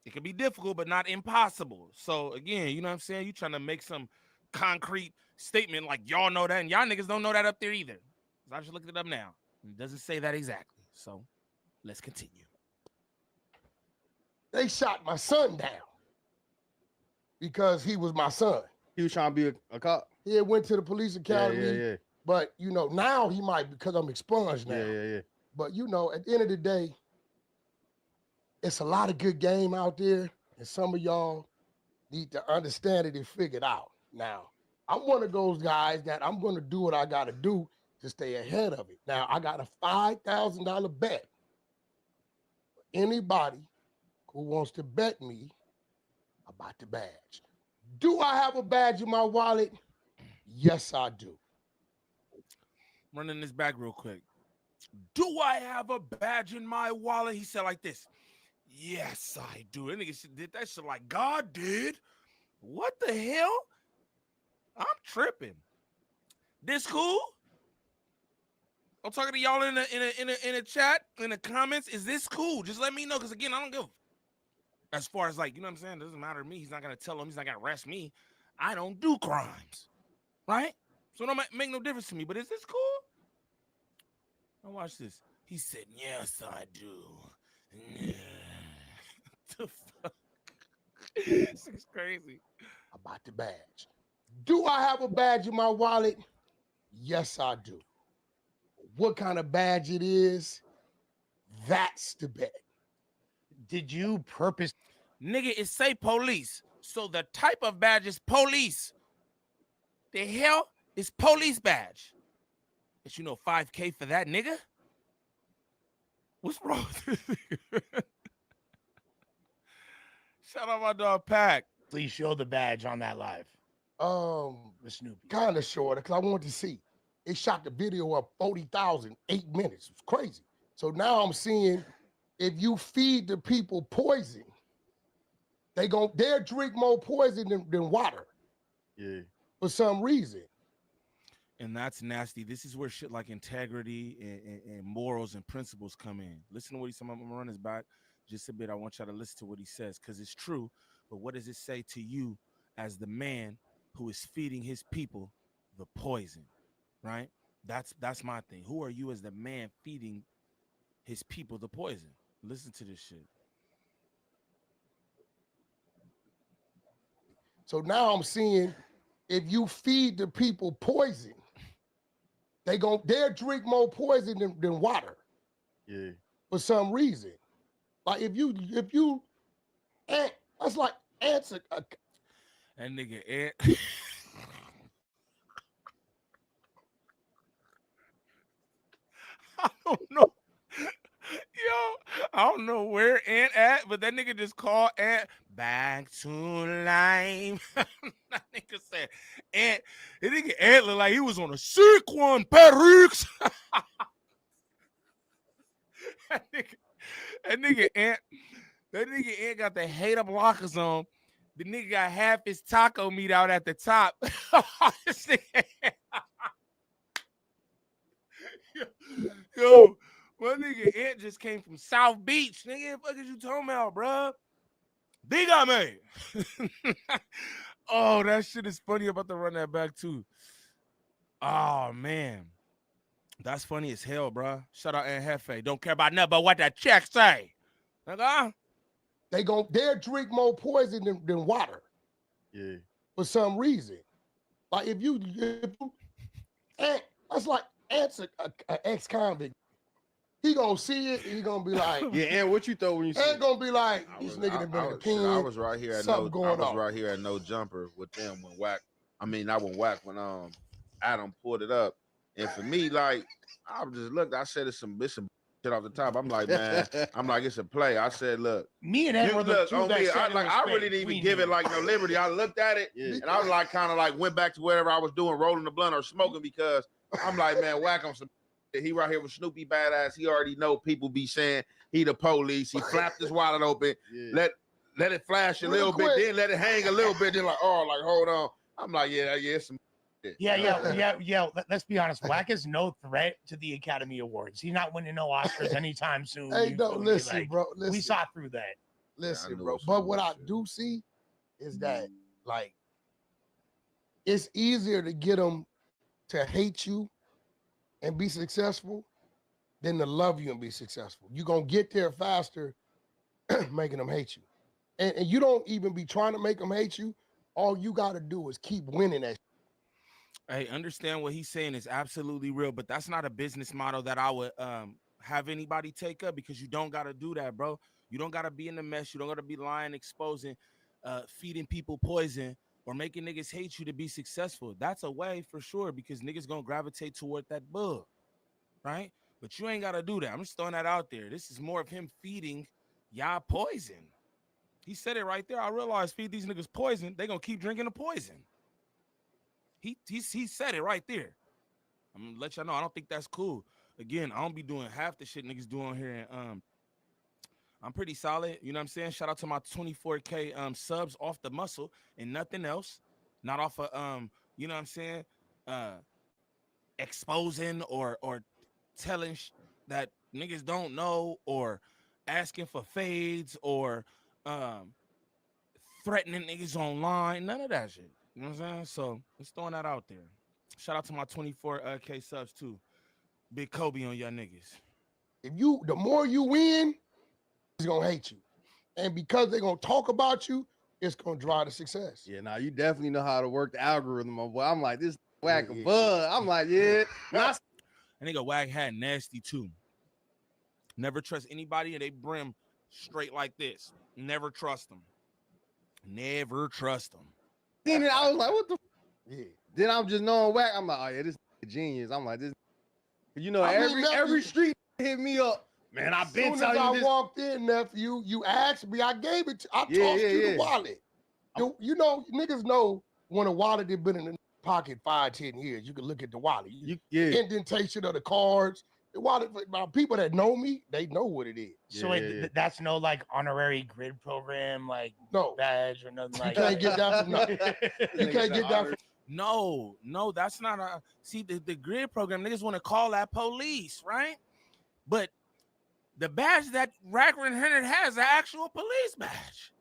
it can be difficult, but not impossible. So again, you know what I'm saying? You trying to make some concrete statement like y'all know that, and y'all niggas don't know that up there either. So I just looked it up now. It doesn't say that exactly. So let's continue. They shot my son down because he was my son. He was trying to be a cop. He had went to the police academy. Yeah. But you know, now he might, because I'm expunged now. Yeah. But you know, at the end of the day, it's a lot of good game out there, and some of y'all need to understand it and figure it out. Now, I'm one of those guys that I'm going to do what I got to do to stay ahead of it. Now, I got a $5,000 bet. Anybody who wants to bet me about the badge. Do I have a badge in my wallet? Yes, I do. Running this back real quick. Do I have a badge in my wallet? He said like this. Yes, I do. That nigga did that shit like God did. What the hell? I'm tripping. This cool? I'm talking to y'all in the chat, in the comments. Is this cool? Just let me know, because again, I don't give. As far as like, you know what I'm saying? It doesn't matter to me. He's not gonna tell him. He's not gonna arrest me. I don't do crimes, right? So it don't make no difference to me. But is this cool? Now watch this. He said, "Yes, I do." The fuck? This is crazy. About the badge. Do I have a badge in my wallet? Yes, I do. What kind of badge it is, that's the bet. Did you purpose? Nigga, it say police. So the type of badge is police. The hell is police badge? But you know 5K for that, nigga? What's wrong with this nigga? Shout out my dog Pack. Please show the badge on that live. The Snoopy. Kind of short, because I wanted to see. It shot the video up 40,000, 8 minutes. It's crazy. So now I'm seeing if you feed the people poison, they'll drink more poison than water. Yeah. For some reason. And that's nasty. This is where shit like integrity and morals and principles come in. Listen to what he's saying. I'm going to run this back just a bit. I want y'all to listen to what he says, because it's true. But what does it say to you as the man who is feeding his people the poison, right? That's my thing. Who are you as the man feeding his people the poison? Listen to this shit. So now I'm seeing if you feed the people poison, they'll drink more poison than water. Yeah. For some reason. Like if you that's like answer. That nigga Ant. I don't know. Yo, I don't know where Ant at, but that nigga just called Ant back to life. That nigga said Ant. That nigga Ant looked like he was on a sick one, Perix. That nigga Ant got the hate up lockers on. The nigga got half his taco meat out at the top. Yo, my nigga Ant just came from South Beach. Nigga, what the fuck is you talking about, bro? Big got me. Oh, that shit is funny. I'm about to run that back too. Oh man. That's funny as hell, bro. Shout out Ant Hefe. Don't care about nothing but what that check say. Nigga. They'll drink more poison than water. Yeah. For some reason. Like if you that's like Ant's an ex-convict. he gonna see it. He gonna be like, Yeah, and what you thought when you see ain't it? gonna be like, this nigga done been in the pen. was right here at something no. I going was on. right here at no jumper with them when Whack. I mean, not when Whack. When Adam pulled it up, and for me, like I just looked. I said it's some shit off the top. I'm like, man. I'm like, it's a play. I said, look. Me and Ed were the look two on that me. said I it like. was I fake. really didn't even We give it knew. like no liberty. I looked at it, and I was like, kind of like went back to whatever I was doing, rolling the blunt or smoking, because I'm like, man, Whack on some. He right here with Snoopy badass. He already know people be saying he the police. He flapped his wallet open. Yeah. Let it flash a Real little quick. bit, then let it hang a little bit. Then like, oh, like hold on. I'm like, yeah, it's some. Yeah. Let's be honest. Whack is no threat to the Academy Awards. He's not winning no Oscars anytime soon. Hey, You no, feel me? listen, Like, bro. We Listen. saw through that. Listen, knew bro. it was But some what I bullshit. do see is that, like, it's easier to get them to hate you and be successful than to love you and be successful. You're going to get there faster making them hate you. And you don't even be trying to make them hate you. All you got to do is keep winning that. Hey, understand what he's saying is absolutely real, but that's not a business model that I would have anybody take up, because you don't got to do that, bro. You don't got to be in the mess. You don't got to be lying, exposing, feeding people poison, or making niggas hate you to be successful. That's a way for sure, because niggas gonna gravitate toward that bug, right? But you ain't got to do that. I'm just throwing that out there. This is more of him feeding y'all poison. He said it right there. I realized feed these niggas poison, they gonna keep drinking the poison. He said it right there. I'm gonna let y'all know I don't think that's cool. Again, I don't be doing half the shit niggas do on here, and I'm pretty solid. You know what I'm saying? Shout out to my 24K subs off the muscle and nothing else. Not off of you know what I'm saying? Exposing or telling that niggas don't know, or asking for fades, or threatening niggas online. None of that shit. You know what I'm saying? So let's throwing that out there. Shout out to my 24K subs too. Big Kobe on y'all niggas. The more you win, he's gonna hate you. And because they're gonna talk about you, it's gonna drive to success. Yeah, now you definitely know how to work the algorithm, my boy. I'm like, this Whack a bud. I'm like, yeah. And nigga Wag had nasty too. Never trust anybody and they brim straight like this. Never trust them. Never trust them. Seen it, I was like, what the? Yeah. Then I'm just knowing Whack. I'm like, oh yeah, this genius. I'm like, this. You know, I mean, every street hit me up. Man, I've been As soon as telling you I this. walked in, nephew, you asked me, I gave it to I Yeah, tossed yeah, you yeah. the wallet. You know, niggas know when a wallet has been in the pocket 5-10 years. You can look at the wallet. Indentation of the cards. The wallet, people that know me, they know what it is. So wait, that's no like honorary grid program, like no badge or nothing like can't get that from nothing. You can't get that from No, that's not a see the grid program. Niggas want to call that police, right? But the badge that Raglan Henry has, the actual police badge.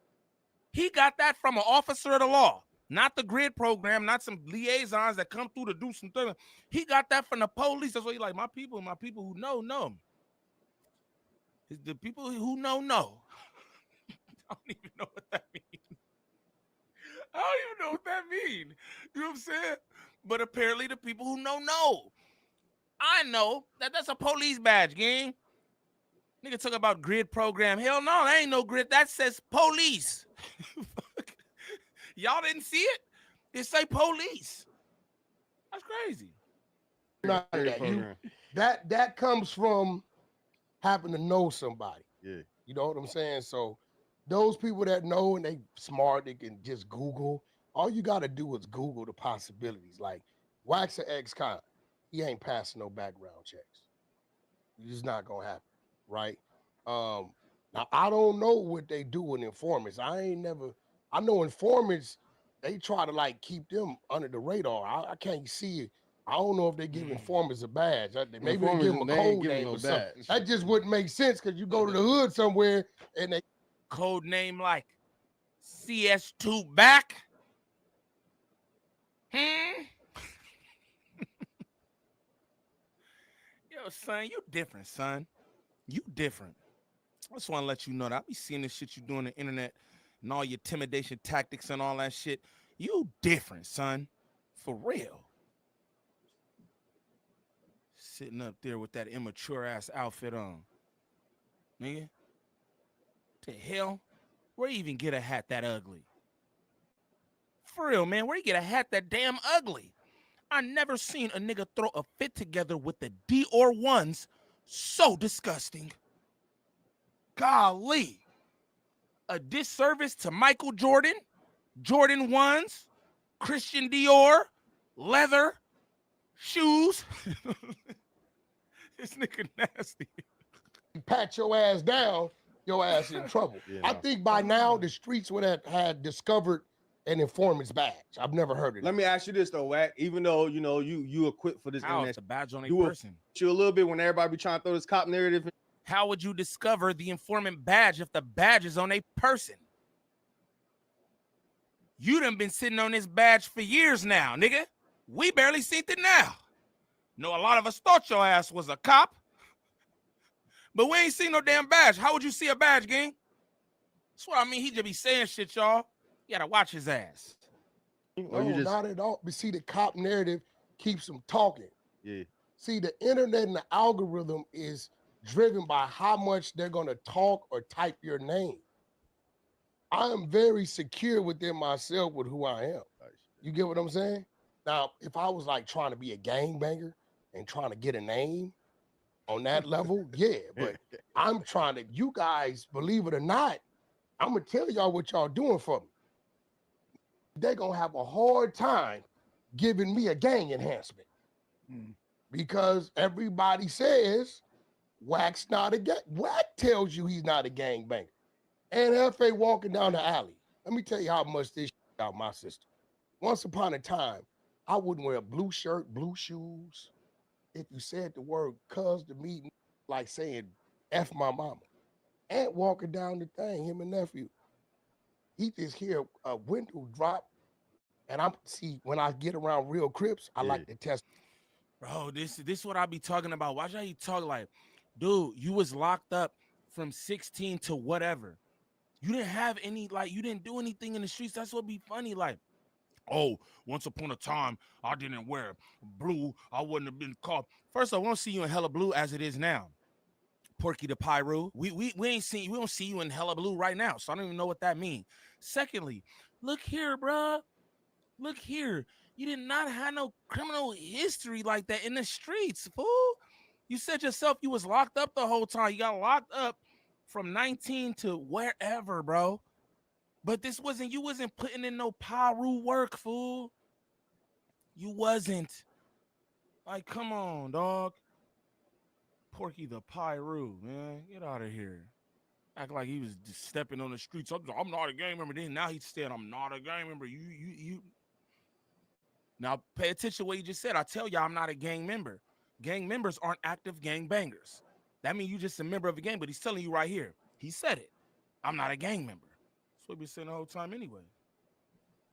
He got that from an officer of the law, not the grid program, not some liaisons that come through to do some things. He got that from the police. That's why he like, my people who know. The people who know. I don't even know what that means. I don't even know what that means. You know what I'm saying? But apparently the people who know. I know that's a police badge, gang. Nigga talk about grid program. Hell no, that ain't no grid. That says police. Y'all didn't see it? It say police. That's crazy. none of that. That comes from having to know somebody. Yeah. You know what I'm saying? So those people that know and they smart, they can just Google. All you got to do is Google the possibilities. Like Wax an ex-con. He ain't passing no background checks. It's just not going to happen, right? Now, I don't know what they do with informants. I know informants, they try to like keep them under the radar. I can't see it. I don't know if they give informants a badge. Maybe they give them a code name or something. That just wouldn't make sense because you go to the hood somewhere and they code name like CS2 back. Yo, son, you different, son. You different. I just want to let you know that I be seeing this shit you do on the internet and all your intimidation tactics and all that shit. You different, son. For real. Sitting up there with that immature ass outfit on. Nigga. The hell? Where you even get a hat that ugly? For real, man, where you get a hat that damn ugly? I never seen a nigga throw a fit together with the Dior ones so disgusting. Golly. A disservice to Michael Jordan, Jordan 1s, Christian Dior, leather, shoes. This nigga nasty. Pat your ass down, your ass in trouble. I think by now the streets would have had discovered an informant's badge. I've never heard of it. Let me ask you this though, Wack. Even though you equipped for this How internet, is the badge on a you person? You a little bit when everybody be trying to throw this cop narrative. How would you discover the informant badge if the badge is on a person? You done been sitting on this badge for years now, nigga. We barely seen it now. No, a lot of us thought your ass was a cop. But we ain't seen no damn badge. How would you see a badge, gang? That's what I mean. He just be saying shit, y'all. You gotta watch his ass. No, not at all. But see, the cop narrative keeps them talking. Yeah. See, the internet and the algorithm is driven by how much they're going to talk or type your name. I am very secure within myself with who I am. You get what I'm saying? Now, if I was like trying to be a gangbanger and trying to get a name on that level, yeah, but I'm trying to, you guys, believe it or not, I'm going to tell y'all what y'all doing for me. They're going to have a hard time giving me a gang enhancement because everybody says Wack's not a gang. Wack tells you he's not a gangbanger. And F.A. walking down the alley. Let me tell you how much this shit out my system. Once upon a time, I wouldn't wear a blue shirt, blue shoes. If you said the word cuz to me, like saying F my mama. Aunt walking down the thing, him and nephew. He just hear a window drop. And I'm see when I get around real Crips, I like to test. Bro, this is what I be talking about. Watch how you talk like, dude, you was locked up from 16 to whatever. You didn't have any, like, you didn't do anything in the streets. That's what be funny. Like, oh, once upon a time, I didn't wear blue. I wouldn't have been caught. First, I won't see you in hella blue as it is now. Porky the Pyro. We ain't seen, we don't see you in hella blue right now. So I don't even know what that means. Secondly, look here, bruh. Look here. You did not have no criminal history like that in the streets, fool. You said yourself you was locked up the whole time. You got locked up from 19 to wherever, bro. But this wasn't, you wasn't putting in no Paru work, fool. You wasn't. Like, come on, dog. Porky the Pyro, man. Get out of here. Act like he was just stepping on the streets. I'm not a gang member. Then now he's saying, I'm not a gang member. You. Now, pay attention to what you just said. I tell y'all I'm not a gang member. Gang members aren't active gang bangers. That means you just a member of a gang, but he's telling you right here. He said it. I'm not a gang member. That's what we've been saying the whole time anyway.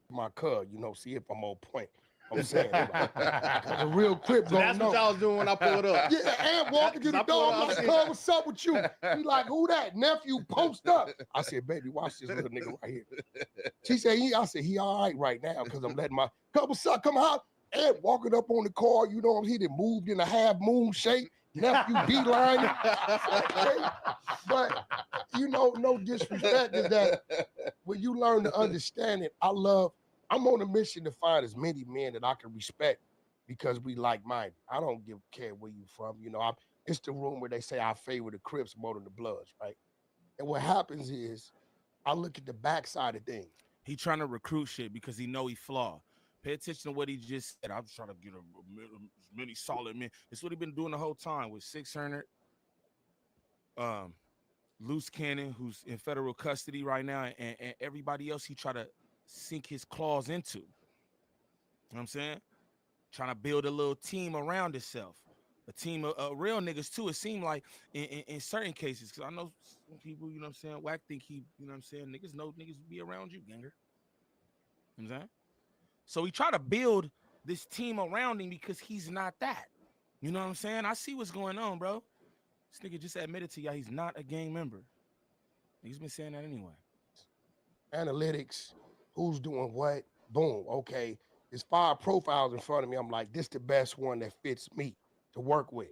My cuz, see if I'm on point. I'm saying a real Crip So that's what y'all was doing when I pulled up. Yeah, and walking to the door, I'm like, cuz, what's up with you? He like, who that? Nephew, post up. I said, baby, watch this little nigga right here. She said, I said, he all right right now because I'm letting my couple son come out and walking up on the car, he done moved in a half moon shape. Nephew D-line. But, no disrespect is that when you learn to understand it, I'm on a mission to find as many men that I can respect because we like-minded. I don't care where you from. It's the room where they say I favor the Crips more than the Bloods, right? And what happens is I look at the backside of things. He trying to recruit shit because he know he flawed. Pay attention to what he just said. I'm trying to get as many solid men. It's what he been doing the whole time with 600. Loose Cannon, who's in federal custody right now, and everybody else he try to sink his claws into. You know what I'm saying? Trying to build a little team around itself. A team of real niggas too, it seemed like in certain cases. Because I know some people, you know what I'm saying, Wack think he, you know what I'm saying, niggas know niggas be around you, ganger. You know what I'm saying? So he tried to build this team around him because he's not that. You know what I'm saying? I see what's going on, bro. This nigga just admitted to y'all he's not a gang member. He's been saying that anyway. Analytics, who's doing what, boom, okay. There's 5 profiles in front of me. I'm like, this the best one that fits me. to work with.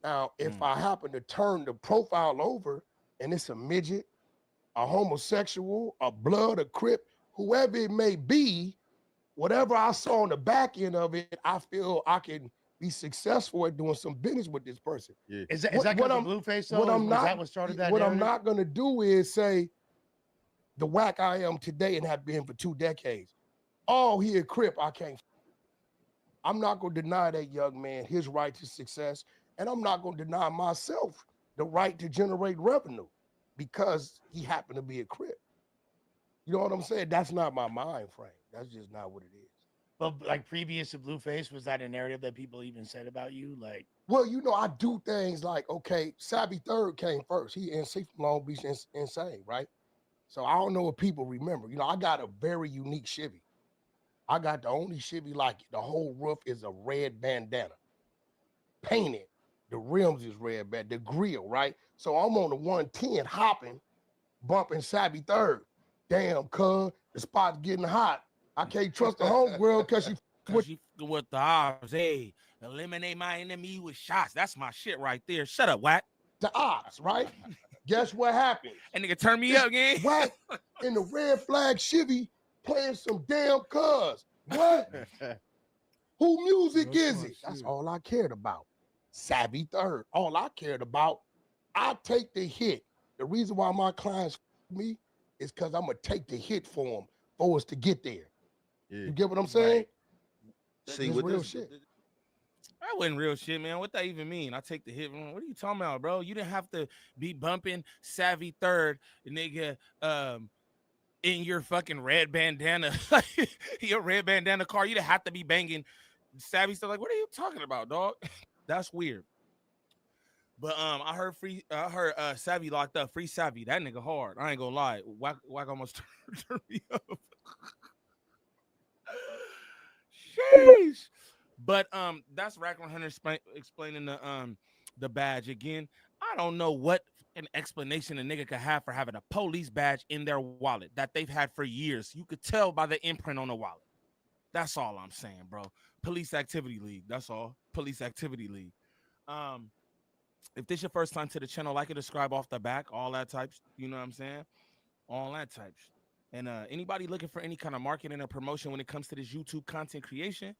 Now, if I happen to turn the profile over and it's a midget, a homosexual, a blood, a crip, whoever it may be, whatever I saw on the back end of it, I feel I can be successful at doing some business with this person. Yeah. Is that because of Blueface though? What Is that what started that? What I'm narrative? not gonna do is say the whack I am today and have been for 2 decades. Oh, he a crip, I can't. I'm not gonna deny that young man his right to success, and I'm not gonna deny myself the right to generate revenue because he happened to be a crip. You know what I'm saying? That's not my mind frame. That's just not what it is. But like previous to Blueface, was that a narrative that people even said about you? Like, well, you know, I do things like, okay, Savvy Third came first. He NC from Long Beach, insane, right? So I don't know if people remember. You know, I got a very unique Chevy. I got the only Chevy like it. The whole roof is a red bandana, painted. The rims is red, the grill, right? So I'm on the 110 hopping, bumping Savvy Third. Damn, cuz, the spot's getting hot. I can't trust the homegirl because she with the ops. Hey, eliminate my enemy with shots. That's my shit right there. Shut up, whack. The ops, right? Guess what happened? And nigga turn me up, gang. Whack in the red flag Chevy playing some damn cuz. What? Who music is it? That's all I cared about. Savvy Third. All I cared about. I take the hit. The reason why my clients me is because I'm gonna take the hit for them for us to get there. You get what I'm saying? See, That's with real this, shit. That wasn't real shit, man. What that even mean? I take the hit. What are you talking about, bro? You didn't have to be bumping Savvy Third, nigga, in your fucking red bandana, your red bandana car. You didn't have to be banging Savvy stuff. Like, what are you talking about, dog? That's weird. But I heard Savvy locked up. Free Savvy. That nigga hard. I ain't gonna lie. Whack almost turned me up. Sheesh. But that's Rack 100 explaining the badge again. I don't know what an explanation a nigga could have for having a police badge in their wallet that they've had for years. You could tell by the imprint on the wallet. That's all I'm saying, bro. Police Activity League. That's all. Police Activity League. If this your first time to the channel, like and subscribe off the back, all that types. You know what I'm saying? All that types. And anybody looking for any kind of marketing or promotion when it comes to this YouTube content creation,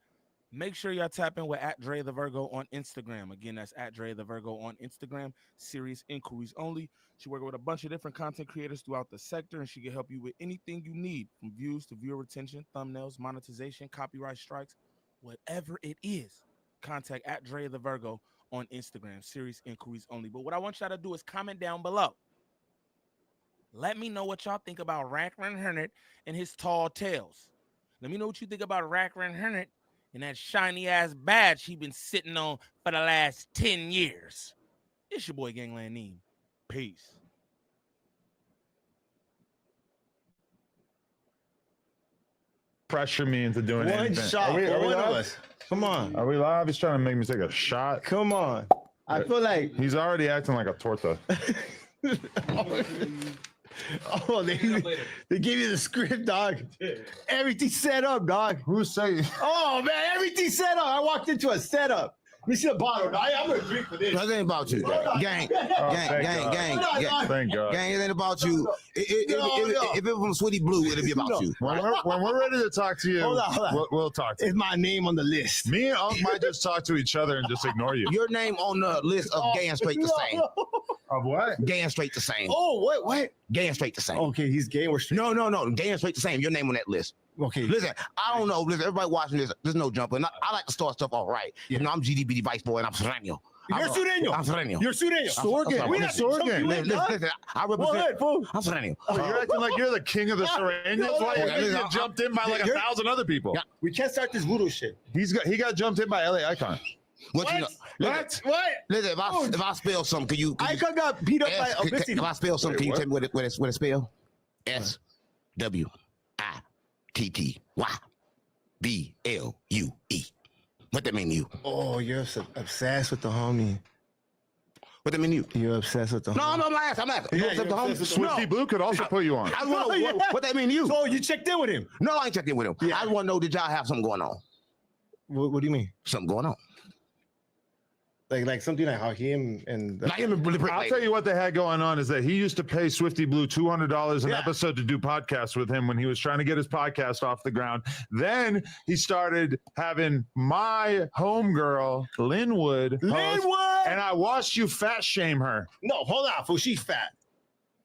make sure y'all tap in with @DreTheVirgo on Instagram. Again, that's @DreTheVirgo on Instagram. Serious inquiries only. She working with a bunch of different content creators throughout the sector, and she can help you with anything you need, from views to viewer retention, thumbnails, monetization, copyright strikes, whatever it is. Contact @DreTheVirgo on Instagram. Serious inquiries only. But what I want y'all to do is comment down below. Let me know what y'all think about Rack 100 and his tall tales. Let me know what you think about Rack 100 and that shiny ass badge he been sitting on for the last 10 years. It's your boy Gangland Neem. Peace. Pressure me into doing One anything. shot Are we for one of live? us. Come on. Are we live? He's trying to make me take a shot. Come on. I feel like he's already acting like a torta. Oh, they gave you the script, dog. Everything set up, dog. Who's saying? Oh man, everything set up. I walked into a setup. Let me see the bottle. I'm gonna drink for this. It ain't about you, gang. Gang. Thank God. Gang, it ain't about you. If it was Sweetie Blue, it'd be about you. When we're ready to talk to you, Hold on. We'll talk to you. Is my name on the list? Me and Unc might just talk to each other and just ignore you. Your name on the list of gay and straight the same. Of what? Gay and straight the same. Oh, what? Gay and straight the same. Okay, he's gay or straight. No. Gay and straight the same. Your name on that list. Okay. Listen, I don't know. Listen, everybody watching this, there's no jumping. I like to start stuff all right. You know, I'm GDBD Vice Boy and I'm Sereno. You're Sereno. I'm Sereno. You're Sereno. Sorgan. We're not Sorgan. Listen, I represent. I'm Sereno. You're acting like you're the king of the Serenos. Why you get jumped in by like 1,000 other people? Yeah. We can't start this voodoo shit. He got jumped in by LA Icon. What? You know, What? Listen, if I spell something, can you? Icon got beat up by a If I spell something, can you tell me what it spell? SWITTYBLUE. What that mean to you? Oh, you're obsessed with the homie. What that mean to you? You're obsessed with the homie. No, I'm asking. Yeah, Obsessed with the homie? Swifty Blue could also put you on. I want to know what that mean to you. So you checked in with him? No, I ain't checked in with him. Yeah. I want to know, did y'all have something going on? What do you mean? Something going on. Like something like how him and I'll tell you what they had going on is that he used to pay Swifty Blue $200 an episode to do podcasts with him when he was trying to get his podcast off the ground. Then he started having my homegirl Linwood, host, and I watched you fat shame her. No, hold on, fool. She's fat.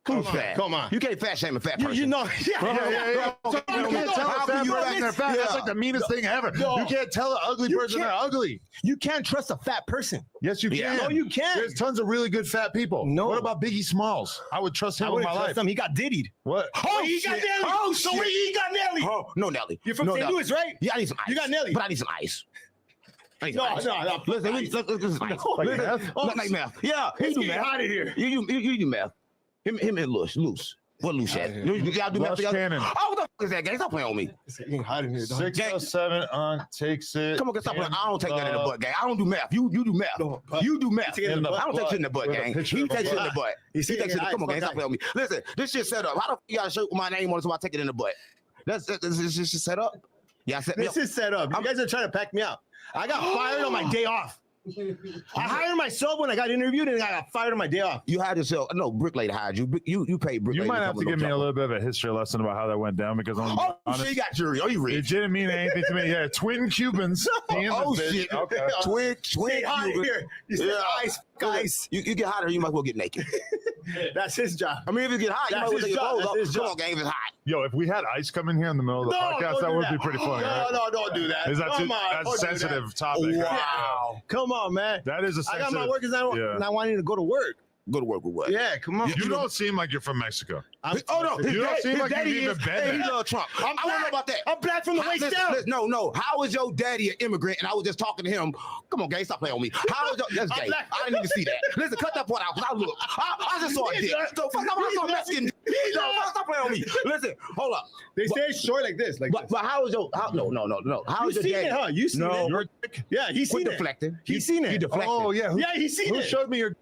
Who's fat? Come on. You can't fat shame a fat person. You know, yeah. You can't tell a fat person they're fat. That's like the meanest thing ever. No. You can't tell an ugly person they're ugly. You can't trust a fat person. Yes, you can. No, you can't. There's tons of really good fat people. No. What about Biggie Smalls? I would trust him with my life. Him. He got diddied. What? Oh, he got Nelly. Oh, so shit. he got Nelly. Oh, no Nelly. You're from St. Louis, right? Yeah, I need some ice. You got Nelly. But I need some ice. No. Listen, like math. Yeah, Let's do get math. out of here. You do math. Him and loose. What loose at? Y'all do math together? Cannon. Oh, what the fuck is that, gang? Stop playing on me. 607 on takes it. Come on, stop playing. I don't take that in the butt, gang. I don't do math. You do math. You do math. I don't take shit in the butt, gang. He takes shit in the butt. He takes shit. Come on, gang. Stop playing on me. Listen, this shit set up. How the fuck you got a shirt with my name on it so I take it in the butt? This is set up. Yeah, I set me up. This is set up. You guys are trying to pack me out. I got fired on my day off. I hired myself when I got interviewed, and I got fired on my day off. You hired yourself. No, Bricklayer hired you. You paid Bricklayer. You might have to give me a little bit of a history lesson about how that went down because I'm honest. Shit, you got jury. Oh, you rich. It didn't mean anything to me. Yeah, twin Cubans. Oh shit. Okay. Twin Cubans. You said ice, guys. You get hot, or you might as well get naked. That's his job. I mean, if you get hot, you might as well take your clothes off. Come on, gang, if it's hot. Yo, if we had ice come in here in the middle of the podcast, that would be pretty funny. No, don't do that. Is that Come on, that's a sensitive topic? Wow. Come on, man. That is a sensitive. I got my workers not wanting to go to work. Go to work with what? Yeah, come on. You don't seem like you're from Mexico. Oh no, you don't seem like you've even been there. He loves Trump. I want to know about that. I'm black from the waist down. No. How is your daddy an immigrant? And I was just talking to him. Come on, gang, stop playing on me. How is your? That's gay. I didn't even see that. Listen, cut that part out. Cause I look. I just saw a dick. So fuck, I saw Mexican. Stop playing on me. Listen, hold up. They say it's short like this. But how is your? No. How is your daddy? Huh? You seen it? Yeah, he's seen it. Deflecting. He's seen it. You deflected. Oh yeah. Yeah, he's seen it. Who showed me your?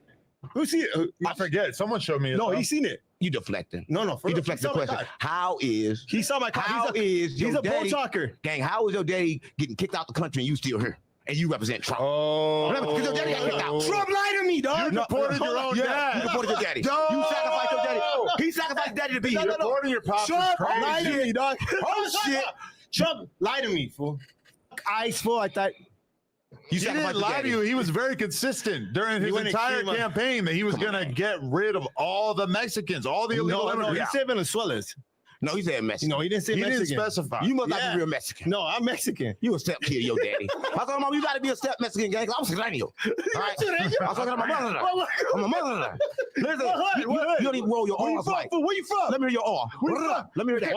Who see it? I forget. Someone showed me it. No, he's seen it. You deflecting. No. You deflecting the question. How is? He saw my car. He's a bull talker. Gang, how is your daddy getting kicked out the country and you still here? And you represent Trump. Oh. Because your daddy got kicked out. Trump lied to me, dog. You deported your own dad. You deported your daddy. No. You sacrificed your daddy. He sacrificed daddy to be here. Deporting your pops. Trump lied to me, dog. Oh shit. Trump lied to me, fool. Ice, fool. I thought. He didn't lie to you. He was very consistent during his entire campaign that he was going to get rid of all the Mexicans, all the illegal immigrants. He said Venezuelans. No, he said Mexican. No, he didn't say he Mexican. He didn't specify. You must not be real Mexican. No, I'm Mexican. You a step kid, your daddy. I told him, you got to be a step Mexican gang. I was Serrano. All right? I was talking to my mother. I'm a mother. Listen, you don't even roll your R's right. Where you from? Let me hear your R. Let me hear that.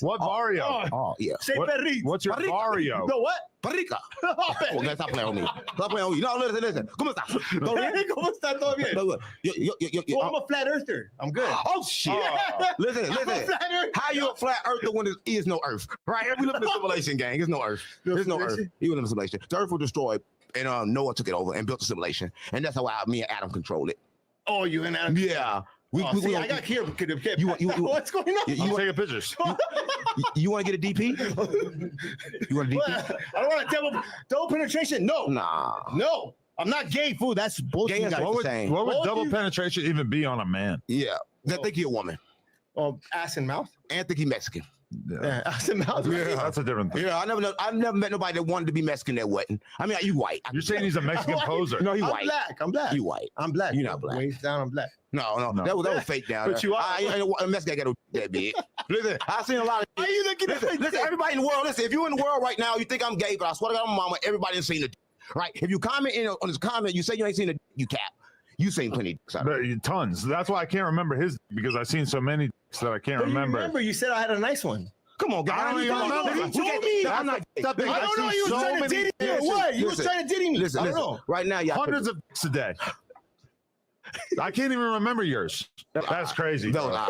What barrio? Oh, yeah. Say Perrito. What's your barrio? No, what? Parica. Oh, guys, stop playing on me. Stop playing on me. No, listen. ¿Cómo estás? ¿Todo bien? ¿Cómo está? ¿Todo bien? I'm a flat earther. I'm good. Oh, shit. Listen. How you a flat earther when there is no earth? Right? We live in a simulation, gang. There's no earth. There's no earth. You live in a simulation. The earth was destroyed, and Noah took it over and built a simulation. And that's how me and Adam control it. Oh, you and Adam? Yeah. I got here. What's going on? I'm taking pictures. You want to get a DP? You want a DP? I don't want to double penetration. No. Nah. No. I'm not gay, fool. That's bullshit. What would double penetration even be on a man? Yeah. I think you're a woman. Oh, ass and mouth? And think he's Mexican. Yeah, ass and mouth. Yeah, that's a different thing. Yeah, I've never met nobody that wanted to be Mexican that wasn't. I mean, you white. You're saying he's a Mexican poser? No, he's white. I'm black. You white. I'm black. You're not black. Waist down, I'm black. No. That was fake down there. But you are. A Mexican got that big. Listen, I've seen a lot of. Are you looking at listen, everybody in the world. Listen, if you're in the world right now, you think I'm gay, but I swear to God, my mama, everybody has seen it. Right? If you comment on this comment, you say you ain't seen it, you cap. You seen plenty. Tons. That's why I can't remember his because I've seen so many that I can't remember. You said I had a nice one. Come on, guys. I don't even remember. You told me. I'm not. I don't know. You was trying to diddy me or what? You was trying to diddy me. Listen. Right now, y'all hundreds of a day. I can't even remember yours. That's crazy. No,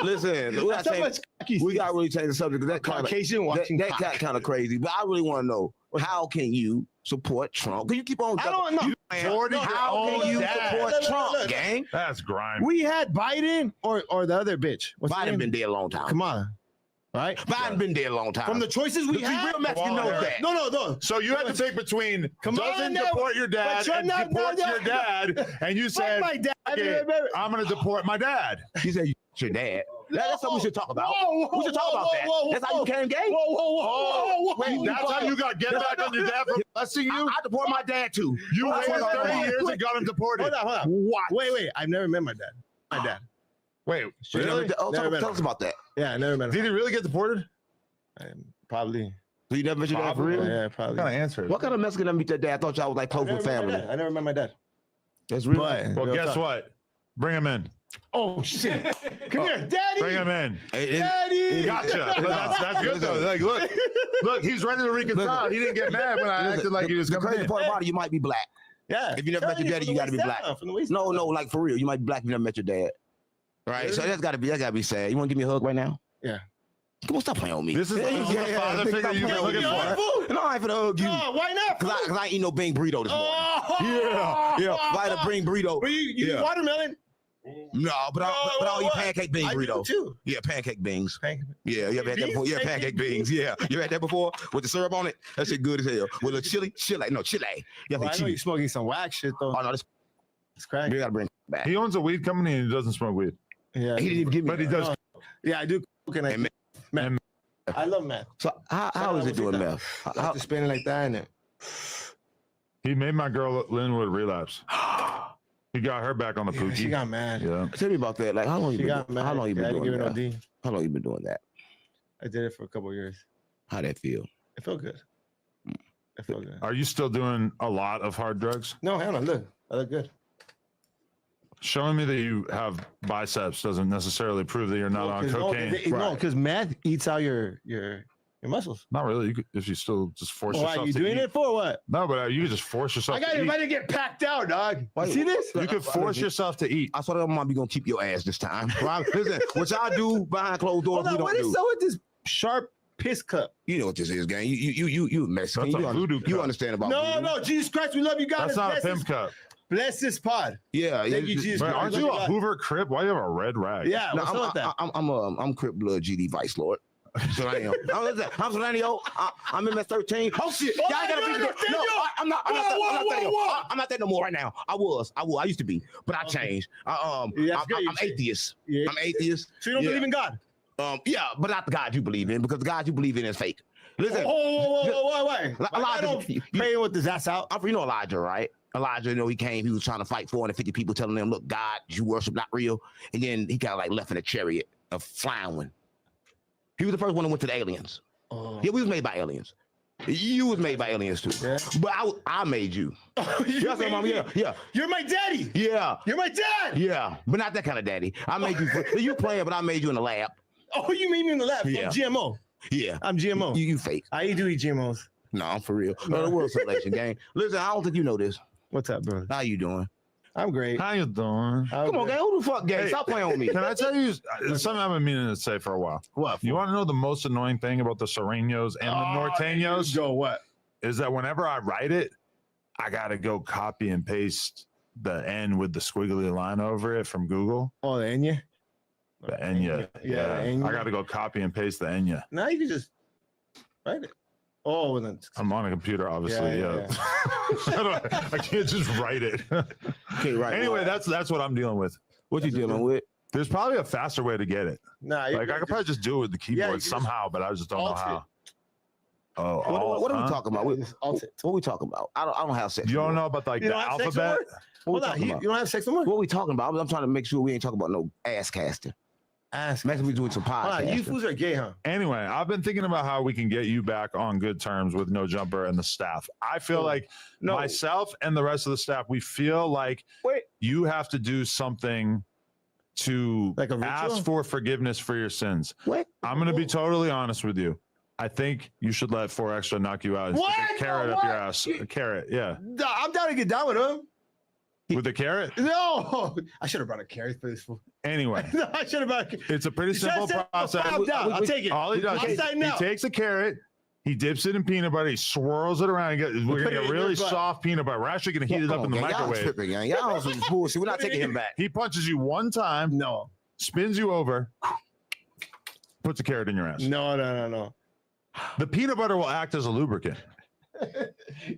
listen. We got to really change the subject. That Caucasian watching. That kind of crazy. But I really want to know how can you support Trump? Can you keep on? I don't know. How can you support Trump, gang? That's grimy. We had Biden or the other bitch. Biden been dead a long time. Come on. Right? Biden been dead a long time. From the choices we The had. real Mexican knows that. No. So you had to pick between Come on doesn't now, deport your dad but you're and not- deports no. your dad, and you Fuck said, my dad. "Okay, I'm going to deport my dad." He said, your dad. That's something we should talk about. We should talk about that. whoa, That's how you became gay? Wait, that's how you got get back on your dad for molesting you? I deport my dad too. You waited 30 years and got him deported. Hold on. What? Wait. I've never met my dad. My dad. Wait, Really? Oh, Never met tell him. us about that. Yeah, I never met him. did he really get deported? Probably. So you never met your dad for real? Yeah, probably. What kind of answer? What kind of Mexican never meet your dad? I thought y'all was like close with family. I never met my dad. That's real. Well, guess what? Bring him in. Oh shit! Come here, Daddy. Bring him in. Daddy. Gotcha. But that's good though. Like, look, he's ready to reconcile. He didn't get mad when I acted like he was the coming crazy in. part about it, you might be black. Yeah. If you never met your daddy, you got to be black. No, like for real, you might be black if you never met your dad. Right. So that's got to be sad. You want to give me a hug right now? Yeah. Come on, stop playing on me. This is the father figure you've been looking for. No, I ain't finna hug you. Oh, why not? Cause I ain't eat no Bing burrito this morning. Yeah. Why the Bing burrito? But you eat watermelon? No, but I'll eat pancake Bing I do burrito too. Yeah, pancake beans. Pancake. Yeah, you ever had that before? Yeah, pancake beans. Yeah, you ever had that before with the syrup on it? That shit good as hell. With a chili. You have Well, to I know chili. you smoking some wax shit though. Oh no, It's crack. you gotta bring it back. He owns a weed company and he doesn't smoke weed. Yeah. He didn't even give me. But he that. does. No. Yeah, I do coke and I And meth. I love meth. So how is it doing meth? I have to spend it like that and it. He made my girl Linwood relapse. He got her back on the pookie. She got mad. Yeah. Tell me about that. Like how long you She been? got mad. How long you Yeah, I been didn't doing give it that? no D. How long you been doing that? I did it for a couple of years. How that feel? It felt good. It felt good. Are you still doing a lot of hard drugs? No, hell no. Look, I look good. Showing me that you have biceps doesn't necessarily prove that you're not on cocaine. No, because meth eats out your muscles. Not really. You could, if you still just force Why yourself you to doing eat. it for what? No, but you could just force yourself I got to eat. invited to get packed out, dog. You see this? You could force yourself to eat. I saw that I'm gonna be gonna keep your ass this time. Right? Listen, what y'all do behind closed doors, Hold on, we don't what is do. so with this sharp piss cup? You know what this is, gang. You Mexican. That's a You, voodoo you cup. understand about No, voodoo. no, Jesus Christ, we love you guys. That's not a Bless pimp this- cup. Bless this pod. Yeah, Thank you, Jesus But Christ. aren't Love you a guys. Hoover Crip? Why you have a red rag? Yeah, No, what's up with that? I'm Crip Blood GD Vice Lord. So I am. I'm Solanio. I'm MS-13. Oh shit! Oh, Y'all gotta no, be. no, No, I'm not. I'm Whoa. I'm not that no more right now. I was. I used to be, but I changed. Yeah, I'm atheist. Yeah. I'm atheist. So you don't Yeah. believe in God? Yeah, but not the God you believe in, because the God you believe in is fake. Listen, Whoa. I Elijah, don't pray with his ass out. you know Elijah, right? Elijah, you know, he came, he was trying to fight 450 people, telling them, look, God, you worship not real. And then he got like left in a chariot, a flying one. He was the first one that went to the aliens. Oh. Yeah, we was made by aliens. You was made by aliens too. Yeah. But I made you. You made me? Yeah. You're my daddy. Yeah. You're my dad. Yeah. But not that kind of daddy. I made you, you playing, but I made you in the lab. Oh, you made me in the lab. Yeah. I'm GMO. Yeah. I'm GMO. You fake. I do eat GMOs. No, I'm for real. No, the world selection gang. Listen, I don't think you know this. What's up, bro? How you doing? I'm great. How you doing? Come on, gang. Who the fuck, gang? Hey, Stop playing with me. Can I tell you something I've been meaning to say for a while? What? You want to know the most annoying thing about the Serenos and the Norteños? Go what? Is that whenever I write it, I got to go copy and paste the N with the squiggly line over it from Google. Oh, the Enya? The Enya. Yeah, the Enya. I got to go copy and paste the Enya. Now you can just write it. Oh, well then. I'm on a computer, obviously. Yeah. I can't just write it. Okay, right. Anyway, that's what I'm dealing with. What you dealing with? There's probably a faster way to get it. Nah, Like I could probably just do it with the Yeah, you keyboard just somehow, but I just don't know alt how. it. Oh, What are we huh? talking about? What we talking about? I don't have sex. You don't anymore. know about like You the don't have sex no alphabet? more? What we Hold on, talking about? you don't have sex no more? What we talking about? I'm trying to make sure we ain't talking about no ass casting. Ask. Imagine we doing some Hold on, podcasting. you fools are gay, huh? Anyway, I've been thinking about how we can get you back on good terms with No Jumper and the staff. I feel like myself and the rest of the staff, we feel like you have to do something to Like a ritual? ask for forgiveness for your sins. What? I'm going to be totally honest with you. I think you should let 4 Extra knock you out and stick What? a carrot No, up your what? ass. A carrot, yeah. Nah, I'm down to get down with him. With a carrot? No, I should have brought a carrot for this fool. Anyway, No, I should have brought. it's a pretty You should have simple said, process. "Calm down, I'll take it." All he does, I'll he sign now. takes a carrot, he dips it in peanut butter, he swirls it around. We're Put gonna it get in really your butt. soft peanut butter. We're actually gonna heat it up in the Y'all microwave. tripping, gang. Y'all on some bullshit. We're not taking him back. He punches you one time, No. spins you over, puts a carrot in your ass. No. The peanut butter will act as a lubricant.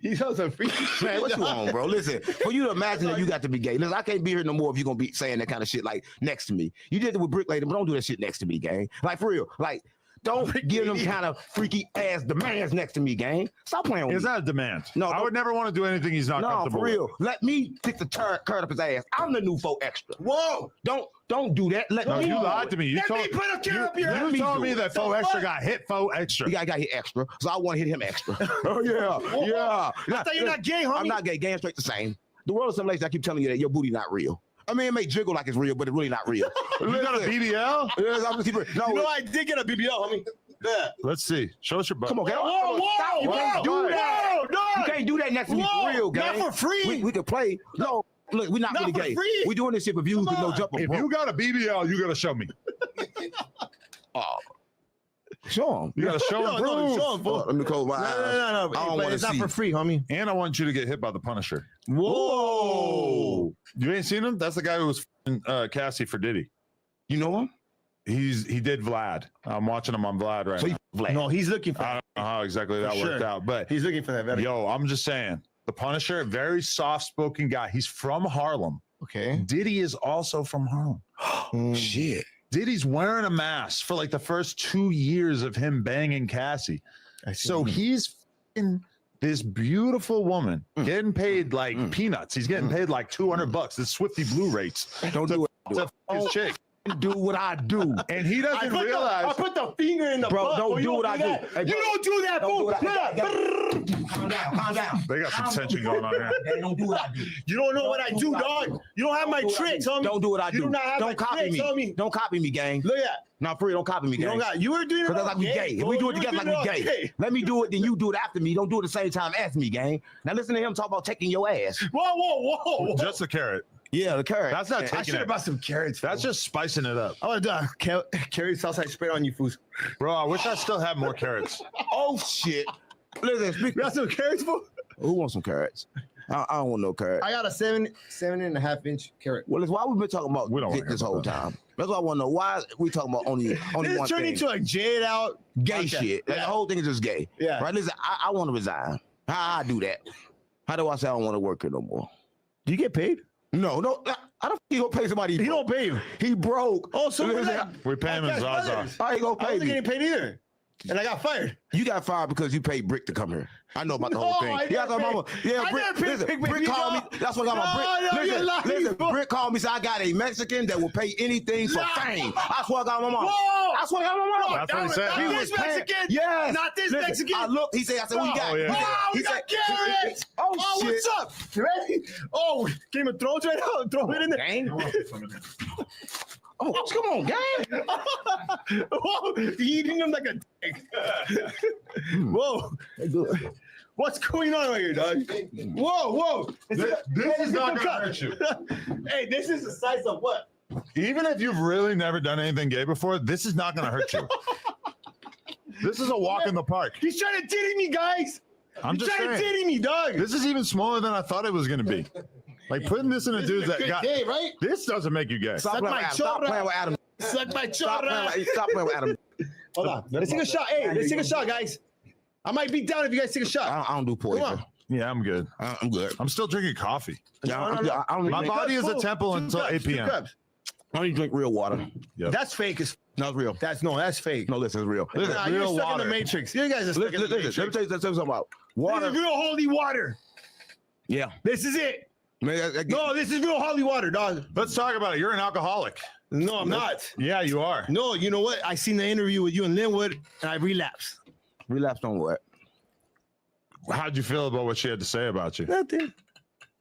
He's also freaky. Man, what you on, bro? Listen, for you to imagine that you got to be gay. Listen, I can't be here no more if you're gonna be saying that kind of shit like next to me. You did it with Brick Lady, but don't do that shit next to me, gang. Like for real. Like, don't give them kind of freaky ass demands next to me, gang. Stop playing with me. It's not a demand. No, I would never want to do anything he's not comfortable for real. with. Let me stick the curd up his ass. I'm the new 4 Extra. Whoa! Don't do that. Let me. You lied to me. You told you told me that 4 Extra got hit 4 Extra. He got hit extra, so I want to hit him extra. Oh yeah. I thought you're not gay, homie. I'm not gay. Gay and straight the same. The world is some place I keep telling you that your booty not real. I mean, it may jiggle like it's real, but it's really not real. You got a BBL? Yes, I'm just keeping. No, you know I did get a BBL, homie. Yeah. Let's see. Show us your butt. Come on, gang. Whoa, You can't do that. You can't do that next to me for real, gang. Not for free. We can play. No. Look, we're not really gay. Free. We're doing this shit for views with no jumper. If you got a BBL, you got to show me. Show him. You got to show him. Show him, Let me close my eyes. No. I don't want to it's not see. for free, homie. And I want you to get hit by the Punisher. Whoa. You ain't seen him? That's the guy who was Cassie for Diddy. You know him? He did Vlad. I'm watching him on Vlad right now. No, he's looking for I don't know how exactly that worked out, but he's looking for that. Yo, I'm just saying, the Punisher, very soft-spoken guy. He's from Harlem. Okay. Diddy is also from Harlem. Shit. Diddy's wearing a mask for like the first 2 years of him banging Cassie. So he's this beautiful woman getting paid like peanuts. He's getting paid like $200. This Swifty Blue rates. Don't do it. To his chick. Do what I do. And he doesn't realize. I put the finger in the bro, butt. don't do what I do. Hey, You don't do that, fool. Calm down. They got some tension going on here. Hey, don't do what I do. You don't know what I do, dog. You don't have my tricks, homie. Don't do what I do. You do not have my Don't copy tricks, me. homie. Don't copy me, gang. Look at that. No, for real, don't copy me, gang. You were doing it Because that's like we gay. If we do it together like we gay. Let me do it, then you do it after me. Don't do it at the same time as me, gang. Now listen to him talk about taking your ass. Whoa. Just a carrot. Yeah, the carrot. That's not taking I should it. have bought some carrots. That's just spicing it up. I want to do a carrot sauce I spray on you, fools. Bro, I wish I still had more carrots. Oh, shit. Listen, You got some carrots, fool? who wants some carrots? I don't want no carrots. I got a 7.5-inch carrot. Well, it's why we've been talking about We don't dick wanna this hear whole about time. That's why I want to know. Why we talking about only This one is turning thing? into a jaded out Gay podcast. shit. The whole thing is just gay. Yeah. Right? Listen, I want to resign. How I do that? How do I say I don't want to work here no more? Do you get paid? No. I don't think he gonna pay somebody. He don't pay you. He broke. Oh, so We pay him in Zaza. I ain't gonna I pay wasn't me. getting paid either. And I got fired. You got fired because you paid Brick to come here. I know about the No, whole thing. I Yeah, never mama. paid- Yeah, I Brick. never paid Listen, Brick, Brick called me. no. That's what I got my No, Brick. you're lying, Listen, bro. Brick called me. Said I got a Mexican that will pay anything for fame. I swear I got my mama. Whoa! I swear I got my mama. That's what he said. Not He this was paying- Mexican. Yes. Not this Listen, Mexican. I looked. He said, I said, what you got? Oh, yeah. Oh, we He got said- carrots. Oh, shit. What's up? You ready? Oh, Game of Thrones right now. Throw it in there. Gang. Oh, come on, gang. Whoa, he eating them like a dick. Whoa. What's going on right here, dog? Whoa. This is not going to hurt you. Hey, this is the size of what? Even if you've really never done anything gay before, this is not going to hurt you. This is a walk in the park. He's trying to titty me, guys. I'm He's just trying to saying. titty me, dog. This is even smaller than I thought it was going to be. Like putting this in a dude that got gay, right? this doesn't make you gay. Stop playing with Adam. Stop playing with Adam. Suck my Stop chora. playing with Adam. Hold on. Let's take a shot. Hey, let's take a shot, guys. I might be down if you guys take a shot. I don't do poison. Come on. Yeah, I'm good. I'm good. I'm still drinking coffee. Yeah, No. I don't My drink- body is a temple Two until cups, 8 two p.m. cups. I only drink real water. Yep. That's fake. No, it's real. That's fake. No, listen, it's real. Listen, Nah, you're real stuck water. in the Matrix. You guys are stuck in the listen, Matrix. let me tell you something about This water. is real holy water. Yeah. This is it. Man, No, this is real holy water, dog. Let's talk about it. You're an alcoholic. No, I'm not. Yeah, you are. No, you know what? I seen the interview with you and Linwood, and I relapsed. Relapsed on what? How'd you feel about what she had to say about you?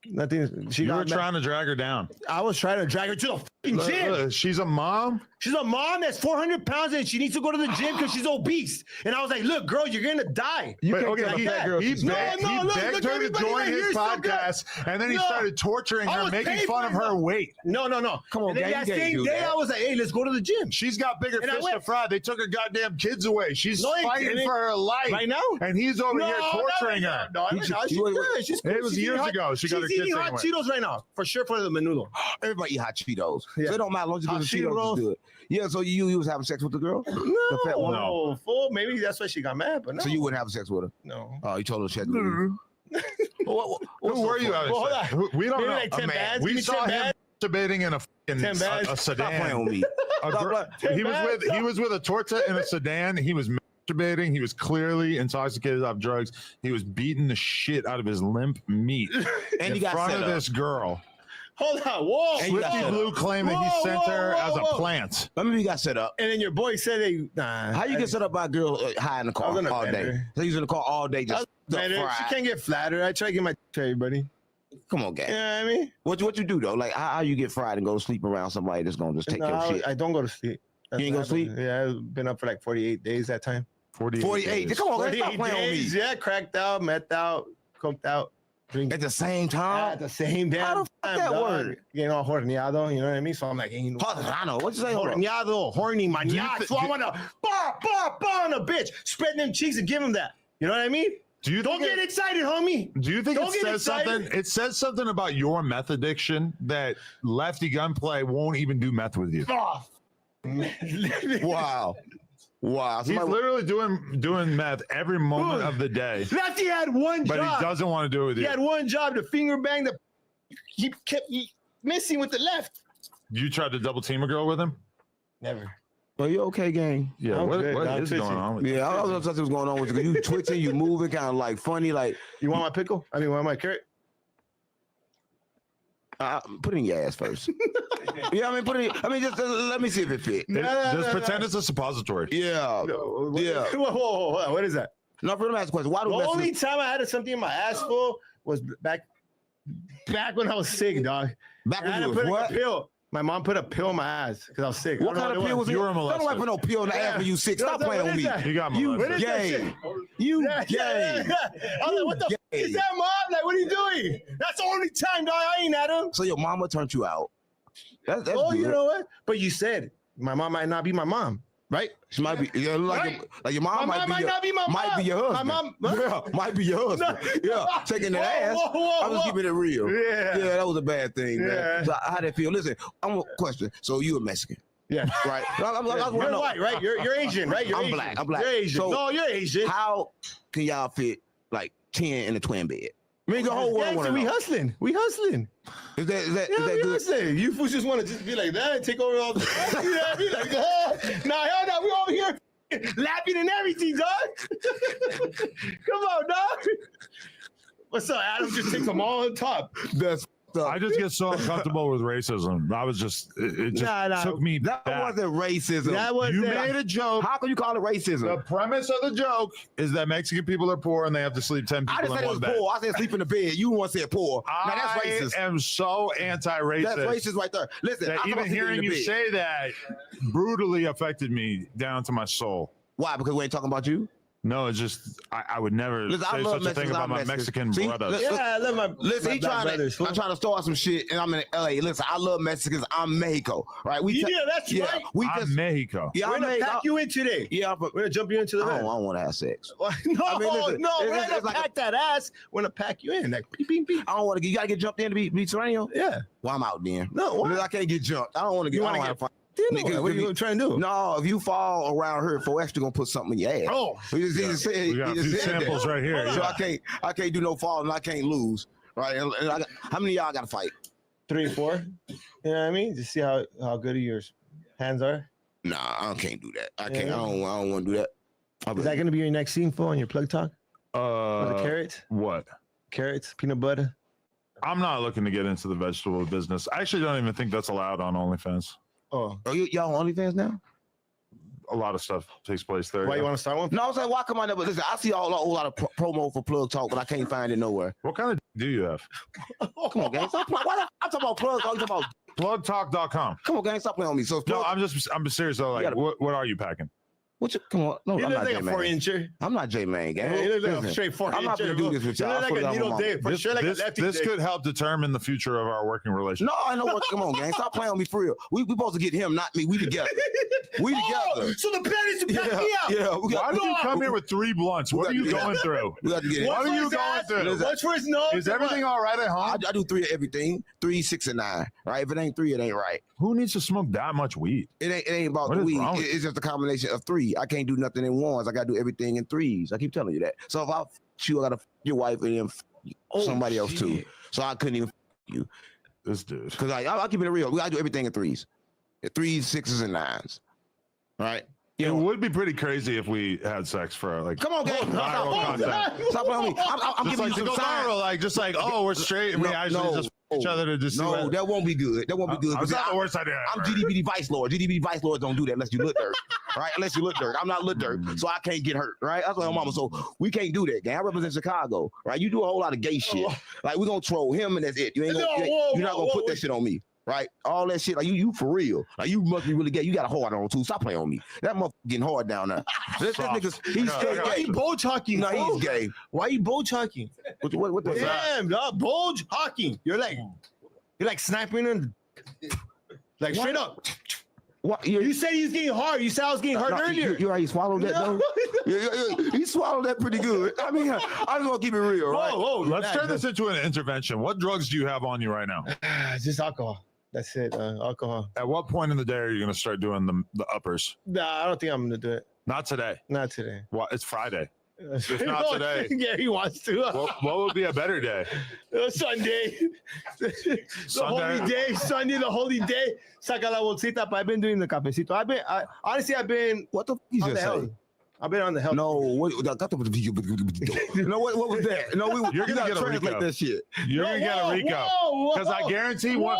Nothing. She You were got trying to drag her down. I was trying to drag her to the fucking gym. Look, she's a mom. She's a mom that's 400 pounds and she needs to go to the gym because she's obese. And I was like, look, girl, you're going to die. But, can't okay, tell a he fat girl he she's begged, fat. he No, look, begged her to everybody join right his here is so good. podcast, and then he No. started torturing I her, was making paid fun for of it, her though. weight. No. Come on, And then gang, that you can't same do day, that. I was like, hey, let's go to the gym. She's got bigger And I fish went- to fry. They took her goddamn kids away. She's No, they fighting didn't. for her life Right now? and he's over here torturing no, her. No, she's good. She's good. It was She's years eating hot- ago. She got her she's kids eating hot anyway. Cheetos right now, for sure, for the menudo. Everybody eat hot Cheetos. Yeah. So it don't matter. As long as you Hot do the Cheetos, Cheetos. it's good. Yeah, so you was having sex with the girl? The fat one? No, fool. Maybe that's why she got mad, but no. So you wouldn't have sex with her? No. Oh, you told her she had to leave. Who were you having Well, sex? We don't maybe know. like 10 bands. We Give me saw 10 him bands. debating in a fucking 10 bands. a Stop sedan. playing with me. He was with a Torta in a sedan. He was masturbating. He was clearly intoxicated off drugs. He was beating the shit out of his limp meat And in he got front set of up. this girl. Hold on. Whoa. Swifty Blue claimed that he sent her as a plant. I mean, he got set up. And then your boy said they, nah. How you get set up by a girl high in the car all day? So he's in the car all day just Man, she can't get flattered. I try to get my to everybody. Come on, gang. You know what I mean? What you do though? Like how you get fried and go to sleep around somebody that's gonna just take your shit? I don't go to sleep. You ain't go to sleep? Yeah, I've been up for like 48 days that time. 48. Come on, man, stop 48 playing with me. days. Yeah, cracked out, methed out, coked out. Drink. At the same time? At the same damn How the fuck time, that dog. word? You know, horneado, you know what I mean? So I'm like, Horneado? What you say? Horneado, horny, maniac. So I want to bar on a bitch, spread them cheeks and give him that. You know what I mean? Don't get excited, homie. Do you think Don't it get says excited. something? It says something about your meth addiction that Lefty Gunplay won't even do meth with you. Oh. Wow. Wow. He's literally doing meth every moment of the day. Lefty had one job. But he doesn't want to do it with He you. had one job to finger bang the. He kept missing with the left. You tried to double team a girl with him? Never. Are you okay, gang? Yeah, I'm what good. is I'm going twitching. on with you? Yeah, I was gonna tell you what's going on with you. You twitching, you moving, kind of like funny, like. You want my pickle? I mean, want my carrot? Put it in your ass first. Yeah, I mean, put it. I mean, just let me see if it fit. Just pretend it's a suppository. Yeah, yeah. Whoa, what is that? No, let me ask a question. Why do The Mexicans- only time I had something in my ass full was back when I was sick, dog. Back when I had you to was put what? a pill. My mom put a pill in my ass because I was sick. What kind of pill was it? Don't like for no pill in the ass when you sick. Stop playing with me. You got You molested. gay. You gay. I was like, what the f- is that, mom? Like, what are you doing? That's the only time, dog. I ain't at him. So your mama turned you out. That's Oh, good. you know what? But you said my mom might not be my mom, right? She might be. Yeah, Right. like your mom My might mom be might your, not be my might mom. be your husband. My mom- Yeah, might be your husband. Yeah, taking that ass. I'm just keeping it real. Yeah. Yeah, that was a bad thing, man. Yeah. So how that feel? Listen, I'm a question. So you a Mexican? Yeah. Right. You're white, right? You're Asian, right? You're I'm Asian. black. I'm black. You're Asian. So No, you're Asian. how can y'all fit like 10 in a twin bed? I mean, the whole world Gangster, want to we know. hustling. We hustling. Is that Yeah, we good? hustling. You fools just want to just be like that and take over all the. You know what I mean? Like, nah, hell no. We over here laughing and everything, dog. Come on, dog. What's up, Adam? Just take them all on top. That's I just get so uncomfortable with racism. I was just, it just took me That back. wasn't racism. That was You it. made a joke. How can you call it racism? The premise of the joke is that Mexican people are poor and they have to sleep 10 I people didn't say in it one was bed. poor. I said sleep in the bed. You want to say poor. Now that's racist. I am so anti-racist. That's racist right there. Listen, that I'm even about to sleep in hearing the you bed. say that brutally affected me down to my soul. Why? Because we ain't talking about you? No, it's just I would never Listen, I say love such a thing Mexicans. about I'm my Mexican. Mexican See? brothers. Yeah, I love my. Listen, my he black trying brothers, to. I'm trying to start some shit, and I'm in LA. Listen, I love Mexicans. I'm Mexico, right? Yeah, that's right. We I'm just. Mexico. Yeah, We're I'm gonna Mexico. pack you in today. Yeah, but We're gonna jump you into the I bed. don't want to have sex. No, I mean, listen, no, we're it's gonna like pack that ass. We're gonna pack you in. Like beep, beep, beep. I don't want to. You gotta get jumped in to be Serrano. Yeah. Well, I'm out then. No, why? Because I can't get jumped. I don't want to get. You I wanna don't get- wanna fight. What are you trying to do? No, if you fall around her, for extra gonna put something in your ass. Oh, he just said, We got a he just few said that. samples right here. So Yeah. I can't do no fall and I can't lose. Right? And I got, how many of y'all got to fight? 3 or 4. You know what I mean? Just see how good your hands are. Nah, I can't do that. I can't. Yeah. I don't want to do that. Is that gonna be your next scene for on your plug talk? The carrots? What? Carrots, peanut butter. I'm not looking to get into the vegetable business. I actually don't even think that's allowed on OnlyFans. Oh, y'all on OnlyFans now? A lot of stuff takes place there. Why yeah. you want to start one? No, I was like, why come on there? But listen, I see a whole lot of promo for plug talk, but I can't find it nowhere. What kind of do you have? Come on, gang. Stop playing. I'm talking about plug talk. You talking about Plugtalk.com. Come on, gang. Stop playing on me. So No, plug, I'm serious though. Like, gotta- what are you packing? What you, come on, no, He I'm looks not like a J-Man. 4-incher. I'm not J-Man, gang. Yeah, he looks like a Listen, straight 4-incher. I'm not gonna do this with He y'all. looks like a needle dick. For sure, like a lefty This dick. could help determine the future of our working relationship. No, I know what. Come on, gang. Stop playing with me for real. We supposed to get him, not me. We together. We together. So the plan is to pack me out. Yeah. Why do you come here with 3 blunts? What are you going through? We got to get him. What are you going through? What's for his nose? Is everything all right at home? I do 3 of everything. 3, 6, and 9. Right? If it ain't 3, it ain't right. Who needs to smoke that much weed? It ain't about What the is weed. wrong with It's just a combination of 3. I can't do nothing in ones. I got to do everything in 3s. I keep telling you that. So if I f you, I got to f your wife and then f somebody else too. So I couldn't even f you. This dude. Because I'll keep it real. We got to do everything in 3s. 3s, 6s, and 9s. Right? It would be pretty crazy if we had sex for like. Come on, gang. viral content. Stop playing with me. I'm Just giving like you to some go signs. viral, like just like oh we're straight and we actually just f each other to just see No, what- that won't be good. That won't be good. That's because not the worst idea I'm ever. GDBD Vice Lord. GDBD Vice Lords don't do that unless you look dirt. Right? Unless you look dirt. I'm not look dirt, so I can't get hurt. Right? That's what I'm mama. So we can't do that, gang. I represent Chicago. Right? You do a whole lot of gay shit. Like we're gonna troll him and that's it. You ain't gonna, you're not gonna put that shit on me. Right? All that shit, like you for real. Like you must be really gay. You got a hard on too. Stop playing on me. That motherfucker getting hard down there. This nigga's he's straight Why gay. you bulge hocking? No, he's gay. Why you bulge hocking? What the Damn, dog, bulge hocking. You're like sniping and like straight up. What? You said he's getting hard. You said I was getting hard earlier. You already swallowed that though? He swallowed that pretty good. I mean, I just want to keep it real, right? Let's turn this into an intervention. What drugs do you have on you right now? Just alcohol. That's it. Alcohol. At what point in the day are you going to start doing the uppers? Nah, I don't think I'm gonna do it. Not today. Not today. What? It's Friday. If not today, yeah, he wants to. what would be a better day? Sunday. The holy day. Sunday, the holy day. Saca la bolsita. I've been doing the cafecito. Honestly, I've been. What the f you on just the say? hell. I've been on the hell. No, what was that? No, You're gonna get a translate Rico. that shit. You're gonna get a Rico because I guarantee one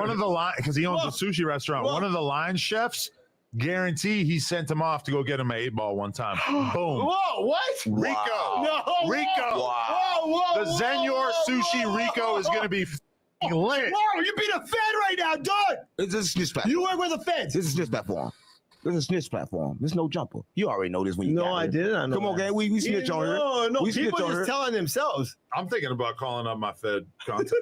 of the line because he owns a sushi restaurant. One of the line chefs guarantee he sent him off to go get him an 8-ball one time. Boom. Whoa, what? Rico. No, Rico. Whoa, The Zenyor Sushi Rico is gonna be f***ing lit. Whoa, you're being a fed right now, dog. It's a snitch platform. You work with the feds. This is a snitch platform. This is a snitch platform. This is no jumper. You already know this when you No, got I here. didn't. I know Come on, that. gang. We snitch on her. No, we snitch people on just her. telling themselves. I'm thinking about calling up my Fed contact.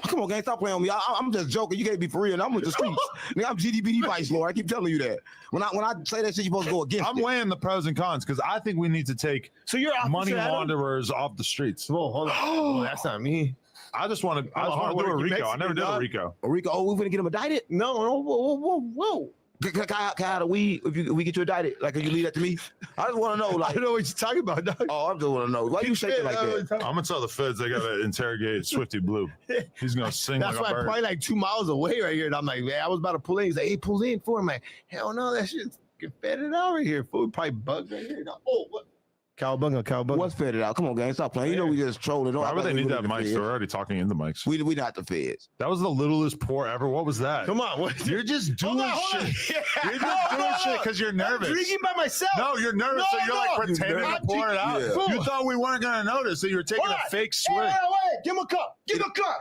Come on, gang. Stop playing on me. I'm just joking. You can't be for real. I'm with the streets. Nigga, I'm GDBD Vice Lord. I keep telling you that. When I say that shit, you supposed to go against I'm it. weighing the pros and cons because I think we need to take you're money opposite Adam? launderers off the streets. Whoa, hold on. Oh, that's not me. I just want to. I just want to do a Rico. I never did a Rico. A Rico. Oh, we finna get him indicted? No. Whoa. Can I have a weed if we get you indicted? Like, can you leave that to me? I just want to know. Like, I don't know what you're talking about, dog. Oh, I just want to know. Why you shaking like that? I'm gonna tell the feds they gotta interrogate Swifty Blue. He's gonna sing That's like why a I'm bird. probably like 2 miles away right here. And I'm like, man, I was about to pull in. He's like, hey, pull in for him. Like, hell no, that shit's fed out right here. Food probably bugged right here. Oh, what? Cowabunga. What's fed it out? Come on, gang. Stop playing. You know we just trolling. Why would they need that mic? mic? They're already talking in the mics. We not the feds. That was the littlest pour ever. What was that? Come on. What? You're just doing shit. You're just doing shit because you're nervous. I'm drinking by myself. No, you're nervous, so you're like pretending to pour it out. Yeah. You thought we weren't gonna notice, so you were taking a fake swig. Wait. Give him a cup.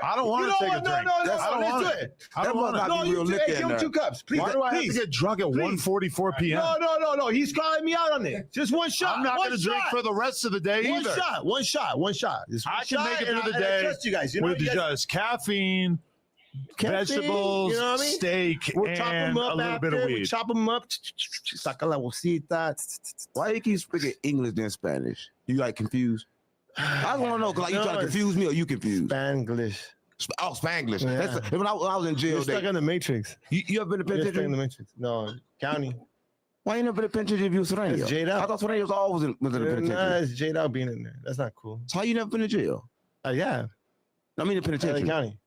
I don't want to take a drink. No, I don't want let's do it. it. I don't want it. not be real liquor Give in him there. 2 cups. Please. Why do I have to Please. get drunk at 1:44 p.m.? No. He's calling me out on it. Just one shot. I'm not One gonna drink shot. for the rest of the day One either. shot. Just one shot. I can make it and through the and I day trust you guys. You know, with you guys- just caffeine, vegetables, you know what I mean? steak, We'll chop and them up a little after. bit of We weed. chop them up. Saca la bolsita. Why you keep speaking English than Spanish? You like confused? I just want to know because like you trying to confuse me or you confused? Spanglish. Oh, Spanglish. Yeah. That's, when I was in jail, You're stuck in the Matrix. you ever been to You're stuck in penitentiary? the Matrix. No, county. Why you never been to penitentiary if you was Sereno? It's Jade out. I thought Sereno was always in the Nah, penitentiary. it's Jade out being in there. That's not cool. So how you never been to jail? Yeah. I mean the LA penitentiary. County.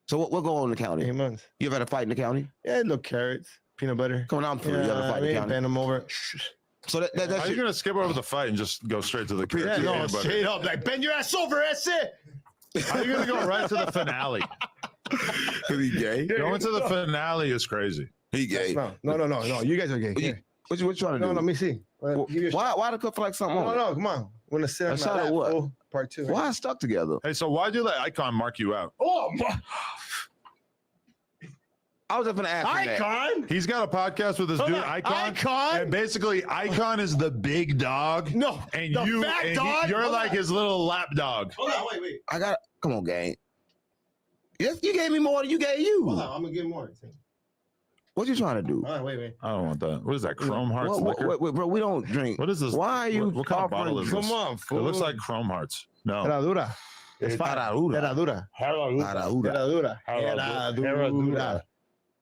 So what go on in the county? 8 months. You ever had a fight in the county? Yeah, little carrots, peanut butter. Come on, I'm through. You ever fight in the Yeah, county? bend them over. So that Are you shit. gonna skip over the fight and just go straight to the Yeah, no, peanut butter? straight up. Like, bend your ass over, that's it. How are you gonna go right to the finale? He gay. Going to the finale is crazy. He gay. No. You guys are gay. Here. What you trying to do? No, let me see. Why the cup feel like something on it? No, come on. When the sit A on shot my of lap, what? fool. Part 2. Why it's stuck together? Hey, so why do that icon mark you out? Oh, my. I was just gonna ask him that. Icon. He's got a podcast with this Hold dude, on. Icon. And basically, Icon is the big dog. No, and the you, fat and dog? you're Hold like on. his little lap dog. Hold on, wait. Come on, gang. Yes, you gave me more than you gave you. Hold on, I'm gonna get more. What you trying to do? Hold on, wait. I don't want that. What is that? Chrome Hearts liquor? Wait, bro, we don't drink. What is this? Why are you What kind of bottle is this? Come on, It fool. looks like Chrome Hearts. No. Herradura. It's fine. Herradura. Herradura.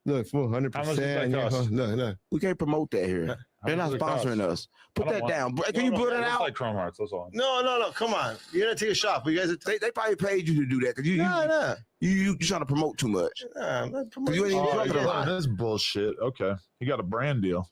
Look, fool, 100%. How much does that cost? Look. We can't promote that here. They're not much does it sponsoring us. Put that down. Can you No, put it it looks out? like Chrome Hearts. That's all. No. Come on. You're gonna take a shot, but you guys They probably paid you to do that because No. you trying to promote too much. I'm not 'Cause you ain't even drinking a lot. That's bullshit. Okay. You got a brand deal.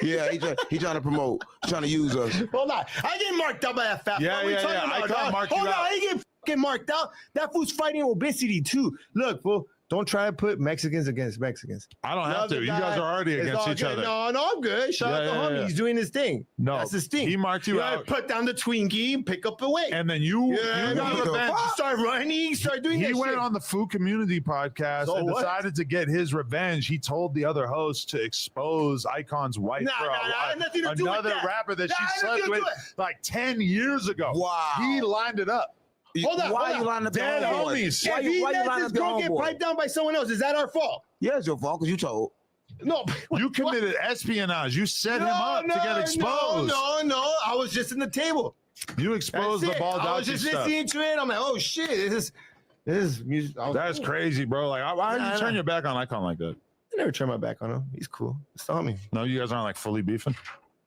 Yeah, he trying to promote, trying to use us. Hold on. I get marked out by that fat Yeah, fuck. What are you yeah, talking yeah. about, I can't dog? mark you Hold on, out. I get fucking marked out. That fool's fighting obesity too. Look, fool. Don't try to put Mexicans against Mexicans. I don't have Love to. the You guy. guys are already It's against all each good. other. No, I'm good. Shout out Yeah, to yeah, homie. yeah. He's doing his thing. No, That's his thing. he marked you gotta out. Put down the Twinkie, pick up the weight. And then you Yeah, got you revenge. start running, start doing He that went shit. on the Food Community podcast So and what? decided to get his revenge. He told the other host to expose Icon's wife Nah, for had nothing to do with another that. rapper that Nah, she had nothing slept to with do with like 10 years ago. Wow. He lined it up. Hold on, Why hold you on. lining up your Dead homeboys? homies. Why If you he lining lets up his your girl get homeboys? piped down by someone else, is that our fault? Yeah, it's your fault because you told. No. You committed espionage. You set him up to get exposed. No. I was just in the table. You exposed That's the it. ball I was dodgy just stuff. listening to it. I'm like, oh shit, this is music. That's crazy, bro. Like, why did you turn Nah. your back on Icon like that? I never turn my back on him. He's cool. It's Tommy. No, you guys aren't like fully beefing.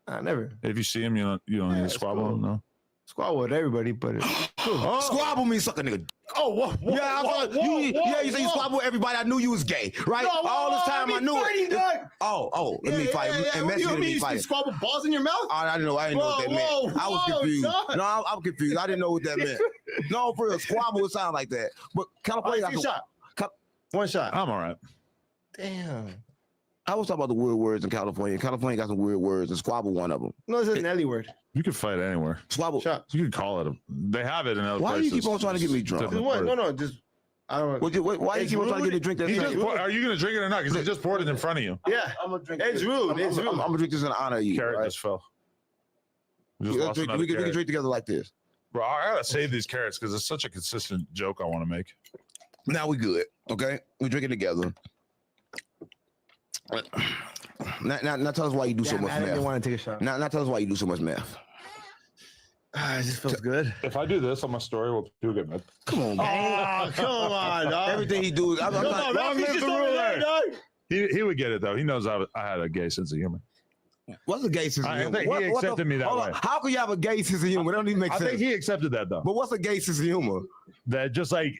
I never If you see him, you don't need to it's squabble cool. him. No. squabble with everybody, but it's cool. Squabble means suck a nigga. Oh, whoa, Yeah, I thought you say you squabble with everybody. I knew you was gay, right? No, All this time I knew fighting, it. Dog. Let me fight. And What do you Mexican mean? me fighting. You squabble balls in your mouth? I didn't know. I didn't know what that meant. I was confused. Dog. No, I'm confused. I didn't know what that meant. No, for real, squabble would sound like that. But California, Take a shot. One shot. I'm all right. Damn. I was talking about the weird words in California. California got some weird words, and squabble one of them. No, this is an Ellie word. You could fight anywhere. Squabble. Shot. You could call it. They have it in other Why do places. you keep on trying to get me drunk? Different What? word. No, just I don't. Why do you keep on trying to get me to drink that? He thing? just are you going to drink it or not? Because he just poured it in front of you. Yeah, I'm gonna drink. it's rude. It's rude. I'm gonna drink this in honor of you. Carrot right? just fell. We just Let's lost drink- another we can carrot. drink together like this. Bro, I gotta save these carrots because it's such a consistent joke I want to make. Now we good. Okay, we drink it together. Now tell us why you do so much I didn't math. want to take a shot. Now tell us why you do so much math. It just feels good. If I do this on my story, we'll do get mad. Come on, man. Oh, come on, dog. Everything he do is I'm Come not. on, Ralphie's just over there, dog. He would get it though. He knows I had a gay sense of humor. What's a gay sense of I humor? think he accepted me that hold way. on. How can you have a gay sense of humor? That don't even make I sense. think he accepted that though. But what's a gay sense of humor? That just like,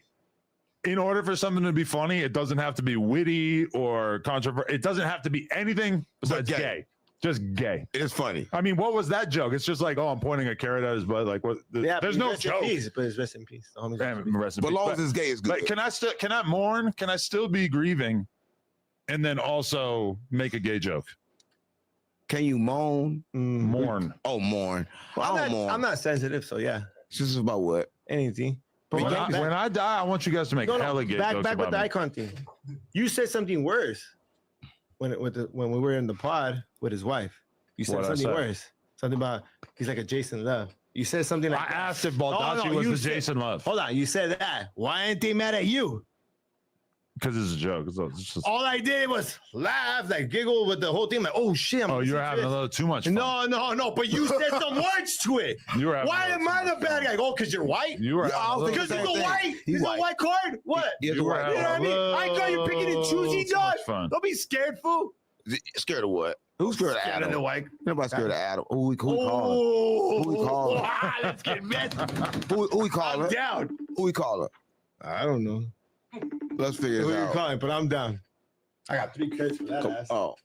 in order for something to be funny, it doesn't have to be witty or controversial. It doesn't have to be anything besides gay. gay. Just gay. It's funny. I mean, what was that joke? It's just like, oh, I'm pointing a carrot at his butt. Like, what? There's no joke. But it's rest in peace. The homie's Damn it, rest in But peace. long as it's gay, it's good. But can I mourn? Can I still be grieving, and then also make a gay joke? Can you moan? Mourn. Oh, mourn. I don't mourn. I'm not sensitive, so yeah. This is about what? Anything. But When I die, I want you guys to make hella gay jokes back with about the me. icon thing. You said something worse when we were in the pod with his wife. You said What'd I something say? worse. Something about he's like a Jason Love. You said something like I asked if Baldacci was you the said- Jason Love. Hold on, you said that. Why ain't they mad at you? Because it's a joke. It's just, All I did was laugh, like giggle with the whole thing. Like, oh shit! oh, you're having a little too much fun. No. But you said some words to it. You were having Why a am little I the bad guy? Oh, because you're white. You were Yeah, I was having a thinking little Because the he's same a thing. white. He's He's a white. white card. What? Yeah, You were right. You know what I mean? I got you picking and choosy, too dog. much fun. Don't be scared, fool. Scared of what? Who's scared of Scared of Adam? the white. Nobody scared of Adam. Who we calling? Oh, Who we calling? let's get messy. Who we calling? I'm down. Who we calling? I don't know Let's figure who this you're out. calling, but I'm down. I got 3 cards for that ass. Oh.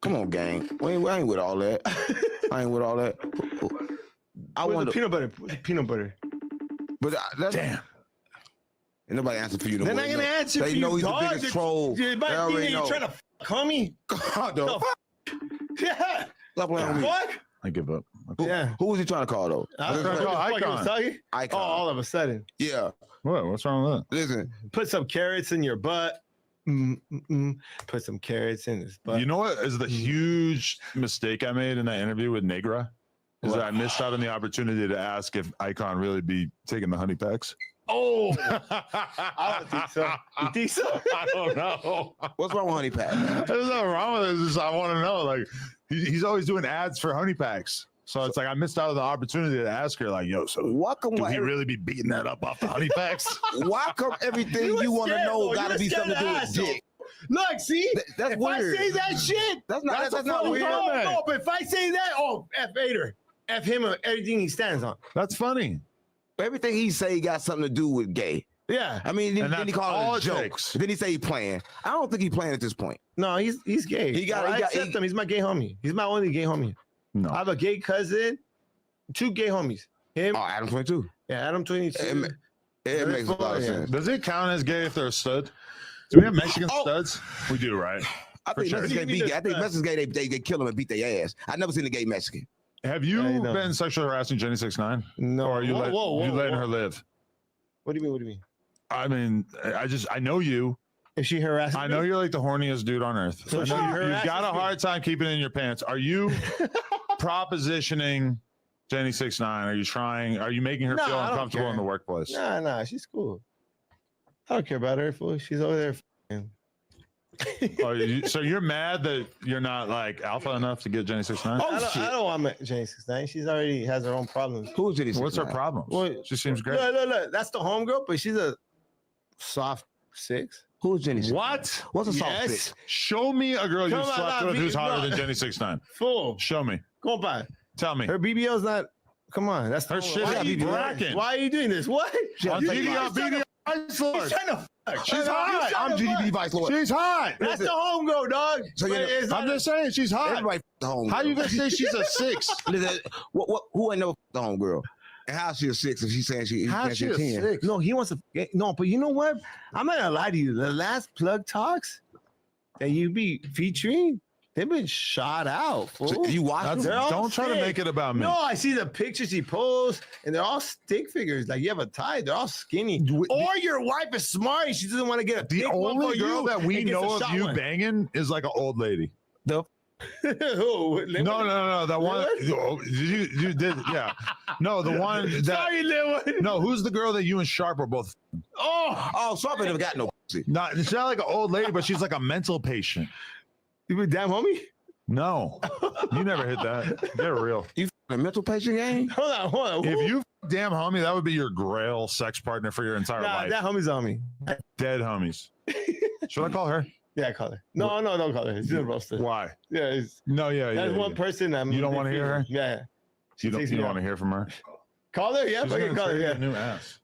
Come on, gang. We ain't with all that. I ain't with all that. I Where's want the peanut butter. Where's the peanut butter. But that's Damn. Ain't nobody answer for you. No They're more. not gonna answer They for you, know he's dog. the biggest troll. You They might think already that you're know. trying to homie. God, the fuck? Yeah. Stop playing with me. Fuck. I give up. Yeah. Who was he trying to call though? I was trying to call Icon. Oh, Icon. all of a sudden. Yeah. What? What's wrong with that? Listen, Put some carrots in your butt. put some carrots in his butt. You know what is the huge mistake I made in that interview with Negra? Is that I missed out on the opportunity to ask if Icon really be taking the honey packs. Oh, I don't think so. You think so? I don't know. What's wrong with honey pack? There's nothing wrong with it. It's just, I want to know. Like, he's always doing ads for honey packs. So it's like I missed out on the opportunity to ask her, like, yo, so do he really be beating that up off the honey packs? Why come everything you want to know got to be something to do with dick? Look, see, that's if weird. I say that shit, that's not weird. No, but if I say that, F Vader, F him, or everything he stands on. That's funny. Everything he say got something to do with gay. Yeah, I mean, then he called it a joke. Takes. Then he say he playing. I don't think he playing at this point. No, he's gay. I accept him. He's my gay homie. He's my only gay homie. No, I have a gay cousin, 2 gay homies. Him. Oh, Adam 22. Yeah, Adam 22. It makes a lot of sense. Does it count as gay if they're a stud? Do we have Mexican studs? We do, right? I think Mexicans gay. They kill them and beat their ass. I've never seen a gay Mexican. Have you been sexually harassing Jenny 6ix9ine? No. Or are you letting her live? What do you mean? What do you mean? I mean, I know you. If she harasses I know you're like the horniest dude on earth. So I know you've got a hard time keeping it in your pants. Are you propositioning Jenny 6ix9ine? Are you making her feel uncomfortable in the workplace? Nah, she's cool. I don't care about her. Fool. She's over there. So you're mad that you're not like alpha enough to get Jenny 6ix9ine? I don't want Jenny 6ix9ine. She's already has her own problems. Who's Jenny 6ix9ine? What's her problem? Well, she seems great. Look. That's the homegirl, but she's a soft 6. Who's Jenny 6ix9ine? What? What's a soft 6? Show me a girl you slept with who's hotter than Jenny 6ix9ine. Fool. Show me. Go on. Tell me. Her BBL's not. Come on. That's her shit is bracken. Why are you doing this? What? BBL Vice Lord. He's trying to fuck. She's hot. I'm GDP Vice Lord. She's hot. That's the homegirl, dog. So I'm just saying she's hot. Everybody the homegirl. How you gonna say she's a 6? Who ain't never the homegirl? And how's she a 6 if she's saying she's a 10? No, he wants to. No, but you know what? I'm not gonna lie to you. The last plug talks that you be featuring, they've been shot out. So you watch them? Don't try to make it about me. No, I see the pictures he posts, and they're all stick figures. Like you have a tie, they're all skinny. Or your wife is smart and she doesn't want to get a The only girl that we know of you banging is like an old lady. The No. That one. You did. Yeah. No, the one that. Sorry, no, who's the girl that you and Sharp are both? Oh, Sharp ain't never got no pussy. Not. She's not like an old lady, but she's like a mental patient. You been damn homie? No, you never hit that. Get real. You a mental patient game? Hold on. If you damn homie, that would be your grail sex partner for your entire life. That homie's on me. Dead homies. Should I call her? Yeah, call her. No, don't call her. It's still roasted. Why? Yeah, that's one person. You don't want to hear her? Yeah. You don't want to hear from her? Call her. Yeah, She's fucking call her. Yeah. New ass.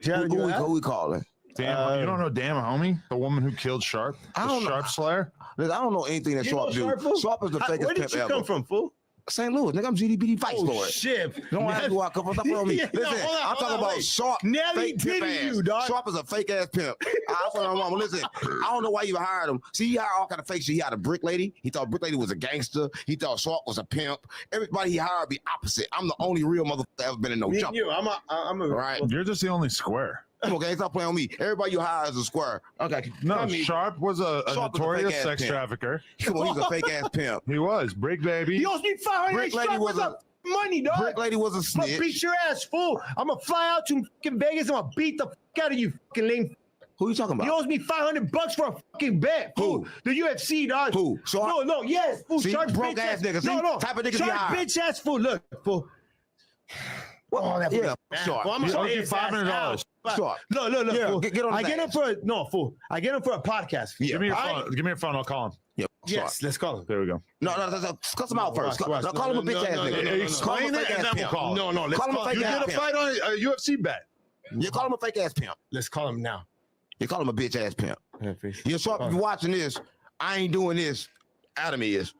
Who we call her? Damn, you don't know damn homie? The woman who killed Sharp? I don't know. Sharp Slayer? Listen, I don't know anything that Sharp do. Sharp is the fakest Where did pimp you ever. come from, fool? St. Louis, nigga. I'm GDBD Vice Lord. Shit. Don't ask me where I come from. Stop on me. Listen, I'm talking about Sharp. Nelly Fake pimp pity you, ass. dog. Sharp is a fake ass pimp. That's what I want. Listen, I don't know why you hired him. See, he hired all kind of fake shit. He had a brick lady. He thought brick lady was a gangster. He thought Sharp was a pimp. Everybody he hired be opposite. I'm the only real motherfucker that ever been in no jump. I'm a right. You're just the only square. Okay, stop playing on me. Everybody you hire is a square. Okay. No, Sharp was a notorious sex trafficker. Come on, he's a fake aess pimp. He was. Brick baby. He owes me $500. Brick lady was a money, dog. Brick lady was a I'm snitch. gonna beat your ass, fool. I'm gonna fly out to fucking Vegas. I'm gonna beat the fuck out of you, fucking lame. Who you talking about? He owes me $500 for a fucking bet, fool. The UFC, dog. Who? No, yes, fool. See, Sharp broke bitch ass nigga. See, No. type of nigga Sharp you hire. bitch ass, fool. Look, fool. What? Yeah, Sharp. Well, I'm gonna I'll give his ass $500. out. Sharp. Look, Yeah, fool. get on I his get him ass. fool. I get him for a podcast. Yeah. Give me your phone. Give me your phone. I'll call him. Yep. Yes, let's call him. There we go. No. Cuss him out first. Watch. Call him a bitch ass nigga. Explain it and then we'll call him. No, let's Call him a call fake You ass did a pimp. fight on a UFC bet. You call him a fake ass pimp. Let's call him now. You call him a bitch ass pimp. Yeah, please. You're Sharp. If you're watching this, I ain't doing this. Adam is.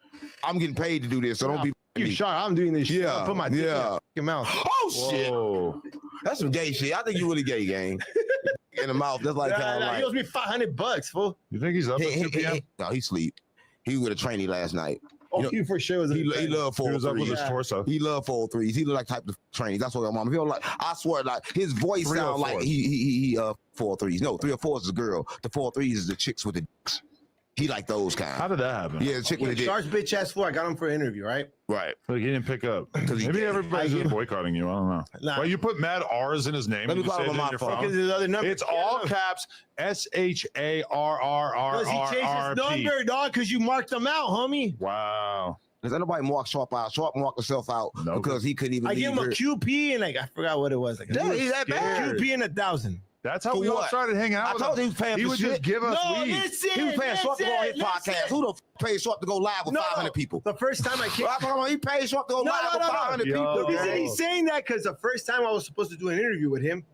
I'm getting paid to do this, so don't be. You Sharp. I'm doing this shit. Yeah, I'll put my dick in yeah. your fucking mouth. Oh shit! Whoa. That's some gay shit. I think you really gay, gang. In the mouth, that's like kind of He owes me $500, fool. You think he's up at 2 p.m.? No, he sleep. He was with a trainee last night. Oh, he for sure was. He loved He was up with 403s. his torso. He loved 403s. He looked like type of trains. That's what my mom feel like. I swear, like his voice sound like he 403s. No, 304s is a girl. The 403s is the chicks with the dicks. He like those kind. How did that happen? Yeah, the chick with the dick. Shark's bitch ass 4. I got him for an interview, right? Right. Like he didn't pick up. Maybe everybody's just boycotting you. I don't know. Nah. Well, you put mad R's in his name. Let me and you call saved him it on in my your phone. phone. His other number. It's all caps SHARRRRRRP. Because he changed his number, dog, because you marked them out, homie. Wow. Does anybody mark Sharp out? Sharp marked himself out because he couldn't even. I give him a her. QP and like I forgot what it was. Like Damn, he's that bad. QP and 1,000. That's how For we all what? started hanging out I with told him. you he was paying He for would shit. just give us No, weed. listen, He was paying Sharp to go on his listen. podcast. Who the paid Sharp to go live with 500 people? The first time I came. He paid Sharp to go live with 500 people. The reason he's saying that because the first time I was supposed to do an interview with him,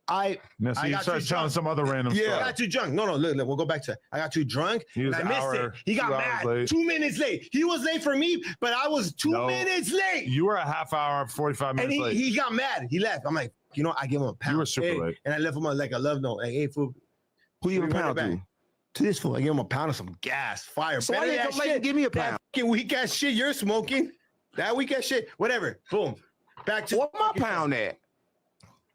No, so you got start too telling drunk. some other random I story. got too drunk. No, look, we'll go back to it. I got too drunk He was and I missed hour, it. He got 2 hours mad. late. 2 minutes late. He was late for me, but I was 2 No. minutes late. You were a half hour, 45 And minutes late. he got mad. He left. I'm like, I give him a pound. You were super Hey, late. And I left him like a love note. Like, hey, fool. Who you give a pound back. to? To this fool. I give him a pound of some gas, fire. So why Better you that come late and give me a pound? That fucking weak ass shit you're smoking. That weak ass shit. Whatever. Boom. Back to what my pound at?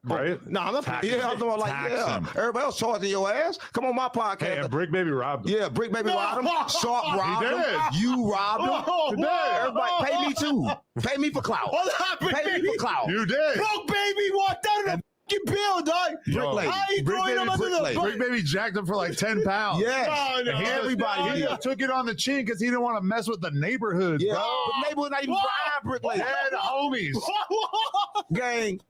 Right? No, I'm not. Yeah, I'm doing like him. Everybody else charging your ass. Come on my podcast. Hey, and Brick Baby robbed him. Yeah, Brick Baby robbed him. Sharp robbed He him. did. You robbed him. Everybody pay me too. Pay me for clout. Hold on, Pay me for clout. You did. Broke baby walked out of the fucking bill, dog. Brick lady. How you Brick throwing Baby, him under the bus? Brick Baby jacked him for like 10 pounds. Yes. No, And he Everybody just did. took it on the chin because he didn't want to mess with the neighborhood, Yeah, bro. the neighborhood not even buying Brick lady. Dead homies. Gang.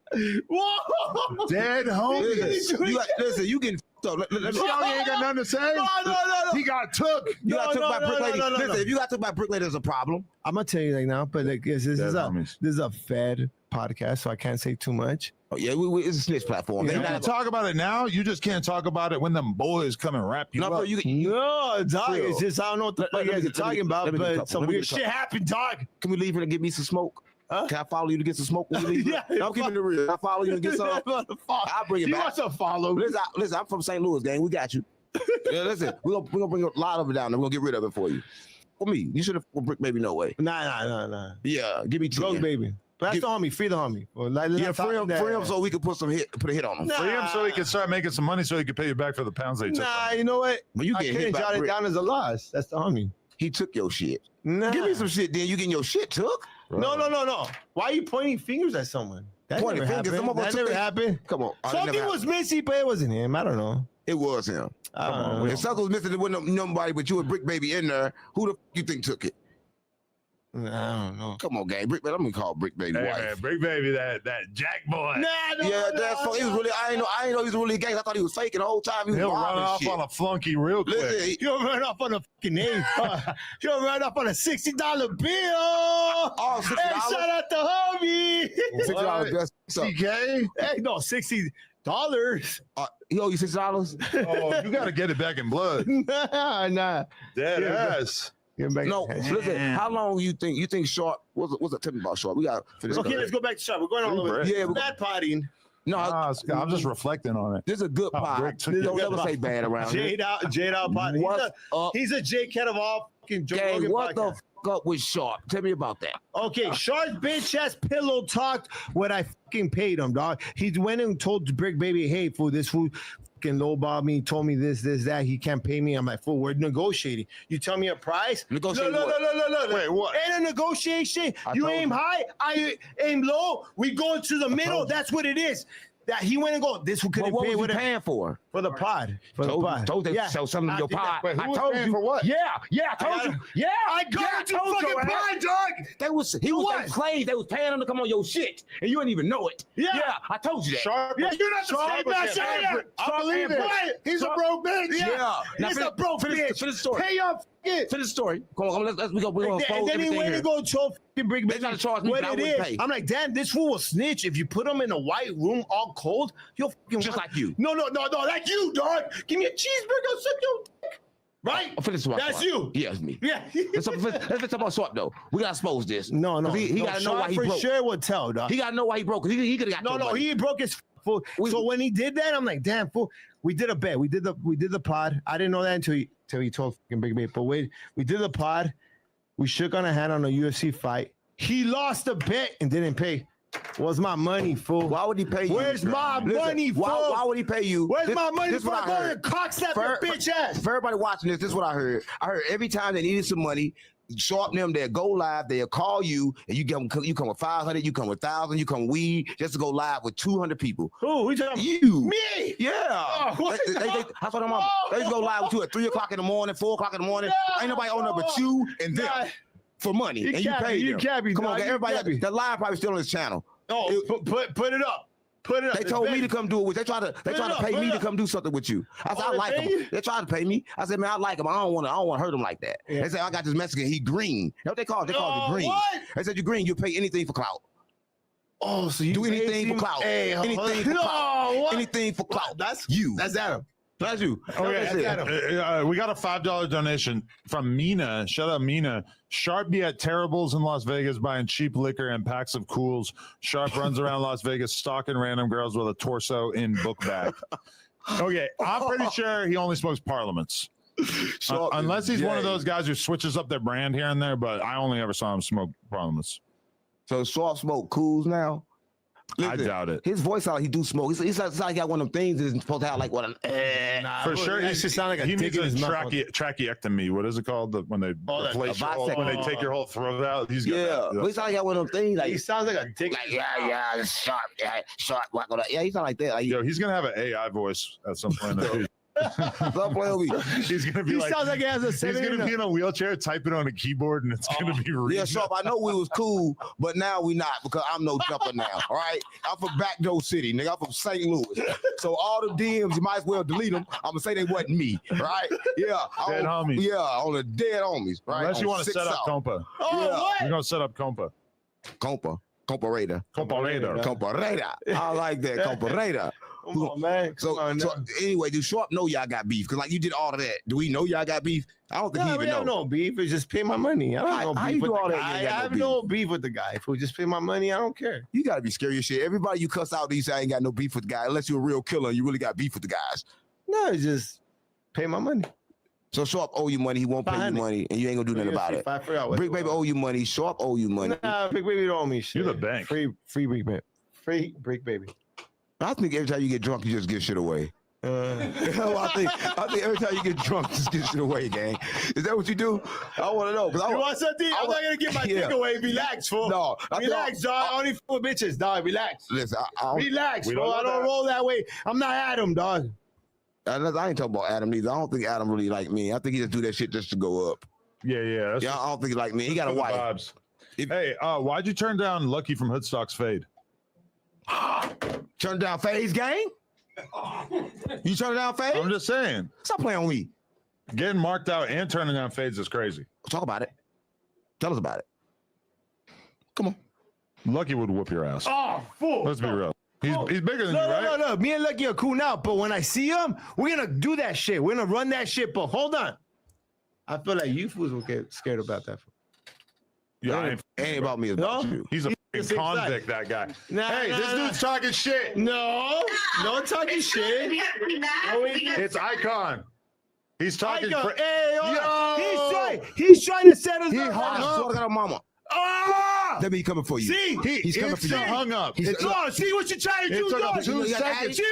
Whoa. Dead homies. Listen, you getting fucked up. You see how he ain't got nothing to say? No. He got took. You got took by Brick lady. no. Listen, if you got took by Brick lady, there's a problem. I'm gonna tell you like now, but like this is Dead a homies. this is a Fed podcast, so I can't say too much. Oh yeah, it's a snitch platform. You They can not- talk about it now. You just can't talk about it when them boys come and wrap you No, bro, up. No, dog. Chill. It's just I don't know what the Let fuck me you guys are get- let me- talking about, let me get a but couple. some Let me weird get a shit couple. happened, dog. Can we leave here and get me some smoke? Huh? Can I follow you to get some smoke when we leave? Yeah, I'm keeping it real. Can I follow you and get some? I'll bring it You back. want to follow? Listen, I'm from St. Louis, gang. We got you. Yeah, listen, we're gonna bring a lot of it down there. We're gonna get rid of it for you. For me, you should have Brick Baby no way. Nah. Yeah, give me 10. Broke baby. But that's the homie. Free the homie. Well, Yeah, free him so we can put a hit on him. Free him so he can start making some money so he can pay you back for the pounds they took. Nah, you know what? But you I get hit can't by jot it Brick. down as a loss. That's the homie. He took your shit. Nah. Give me some shit, then you getting your shit took. No. Why are you pointing fingers at someone? That Pointing never fingers, happened. some of us That took never it. happened. Come on. that Something never was happened. missing, but it wasn't him. I don't know. It was him. I don't know. If something was missing, there wasn't nobody but you and Brick Baby in there. Who the f you think took it? I don't know. Come on, gang. Brick Baby, I'm gonna call Brick Baby Hey, wife. man, Brick Baby, that Jack boy. Yeah, that's funny. He was really. I ain't know he was really gay. I thought he was faking the whole time. He was He'll run robbing off shit. on a flunky real quick. Listen, You'll run off on a fucking name. You'll run off on a $60 bill. Oh, $60? Hey, shout out to homie. $60 best. CK? Hey, no, $60. He owe you $6? Oh, you got to get it back in blood. Nah. Dead Yeah, ass. Get back. No, listen. How long you think Sharp? What's the tell me about Sharp? We got to finish. Okay, let's go back to shop. We're going all over. Yeah, Bad potting. No, I'm just reflecting on it. this is a good pod. Brick took Don't it. ever say bad around here. Jade out pot. What's up? He's a Jake head of all fucking Joe Gang, Rogan what the podcast. f up with Sharp? Tell me about that. Okay, Shark bitch ass pillow talked what I fucking paid him, dog. He went and told Brick Baby, hey, fool, this fool fucking lowballed me, told me this, that. He can't pay me. I'm like, fool, we're negotiating. You tell me a price? Negotiating No. what? Wait, what? Ain't a negotiation. I You told aim you. high, I aim low. We go into the middle. told you. That's what it is. That he went and go, this who But couldn't what pay was you whatever. paying for? For the pod. For the pod. Told you Yeah. to sell something in your pod. Wait, who I was told paying you. for what? Yeah, I told you. Yeah, I got you fucking pod, dog. He was they slaves. They was paying him to come on your shit, and you didn't even know it. Yeah. I told you that. Sharp. Yeah, you're not the same man. Shut up. I believe it. He's a broke bitch. Yeah. Now He's a broke bitch. Finish the story. Pay your fucking. Finish the story. Come on, let's we gonna And close then he everything went here. to go tell fucking Brick They Baby trying to charge me, what but I it wouldn't is. pay. I'm like, damn, this fool will snitch if you put him in a white room all cold. He'll fucking Just like you. No, like you, dog. Give me a cheeseburger, suck your dick. Right? Finish the That's you. Yeah, it's me. Yeah. Let's talk about Sharp though. We gotta expose this. No. He gotta know why he for broke. sure would tell, dog. He gotta know why he broke. He could have got No, your money. he broke his fool. So when he did that, I'm like, damn, fool. We did a bet. We did the pod. I didn't know that until he told fucking Big Baby. But we did the pod. We shook on a hand on a UFC fight. He lost a bet and didn't pay. Where's my money, fool? Why would he pay you? Where's my money, fool? Why would he pay you? Where's my money? This is what I Going heard. to cock slap your bitch ass. For everybody watching this, this is what I heard. I heard every time they needed some money, show up them, they'll go live, they'll call you, and you come with 500, you come with 1,000, you come weed, just to go live with 200 people. Who you talking about? You. Me? Yeah. Oh, That's what I'm on. They just go live with you at 3 o'clock in the morning, 4 o'clock in the morning. Ain't nobody on there but you and them for money. And you pay them. Come on, everybody. The live probably still on this channel. Oh, put it up. Put it up. They told me to come do it with. They tried to pay me to come do something with you. I said, I like him. They tried to pay me. I said, man, I like him. I don't want to hurt him like that. Yeah. They said, I got this Mexican. He green. That's what they call it. They call it green. What? They said, you green. You pay anything for clout. Oh, so you do anything for clout. Hey, anything for clout. What? Anything for clout. That's you. That's Adam. That's you. Okay, we got a $5 donation from Mina. Shout out Mina. Sharp be at Terribles in Las Vegas buying cheap liquor and packs of cools. Sharp runs around Las Vegas stalking random girls with a torso in book bag. Okay, I'm pretty sure he only smokes Parliaments. Unless he's one of those guys who switches up their brand here and there, but I only ever saw him smoke Parliaments. So Sharp smoke cools now? Listen, I doubt it. His voice out, he do smoke. He's like he got one of them things that's supposed to have like what for sure. He should sound like a he dick needs in a his mouth. tracheectomy. What is it called? When they replace when they take your whole throat out. He's got but he sound like he got one of them things. Like he sounds like a dick. Like Sharp, Sharp. Yeah, he sound like that. Like, yo, he's gonna have an AI voice at some point in the future. Don't play with me. He's gonna be He like, sounds like he has a he's 7 gonna be in a wheelchair typing on a keyboard, and it's gonna be real. Yeah, Sharp, I know we was cool, but now we not because I'm no jumper now. All right, I'm from Backdoor City, nigga. I'm from St. Louis, so all the DMs you might as well delete them. I'm gonna say they wasn't me, right? Yeah, Dead homies. Yeah, on the dead homies, right? Unless you On want to 6 set up South. Compa. What? You're gonna set up Compa. Comparator. I like that. Comparator. Come on, man. So anyway, do Sharp know y'all got beef? Because like you did all of that. Do we know y'all got beef? I don't think he No, even we have know. no beef. It's just pay my money. I don't know How beef you with do the all that? guy. You I ain't got no have beef? no beef with the guy. If we just pay my money, I don't care. You gotta be scared of shit. Everybody you cuss out, these I ain't got no beef with the guy. Unless you're a real killer and you really got beef with the guys. No, it's just pay my money. So Sharp owe you money, he won't pay you 500. money, and you ain't gonna do nothing about it. I forgot what Brick it Baby was. owe you money, Sharp owe you money. Nah, Brick Baby don't owe me shit. You're the bank. Free Brick Baby. Free Brick Baby. I think every time you get drunk, you just give shit away. I think every time you get drunk, just give shit away, gang. Is that what you do? I want to know. You want something? I'm not gonna get my dick away. Relax, fool. No, relax, dog. Only for bitches, dog. Relax. Listen, Relax, we bro. I don't roll that way. I'm not Adam, dog. I ain't talking about Adam neither. I don't think Adam really like me. I think he just do that shit just to go up. Yeah. I don't think he like me. He got a wife. Vibes. Hey, why'd you turn down Lucky from Hoodstock's Fade? Turn down Fade's gang? You turn down Fade? I'm just saying. Stop playing on me. Getting marked out and turning down Fades is crazy. Talk about it. Tell us about it. Come on. Lucky would whoop your ass. Oh, fool. Let's be real. He's bigger than you, right? No. Me and Lucky are cool now, but when I see him, we're gonna do that shit. We're gonna run that shit. But hold on. I feel like you fools will get scared about that. Yeah, ain't about me. About you. He's a fucking convict, that guy. Hey, this dude's talking shit. No talking shit. It's Icon. He's talking. Hey, he's trying to set us up. I got a mama. That be coming for you. See, he's coming for you. Hung up. See what you're trying to do, dog. See what you're trying to do.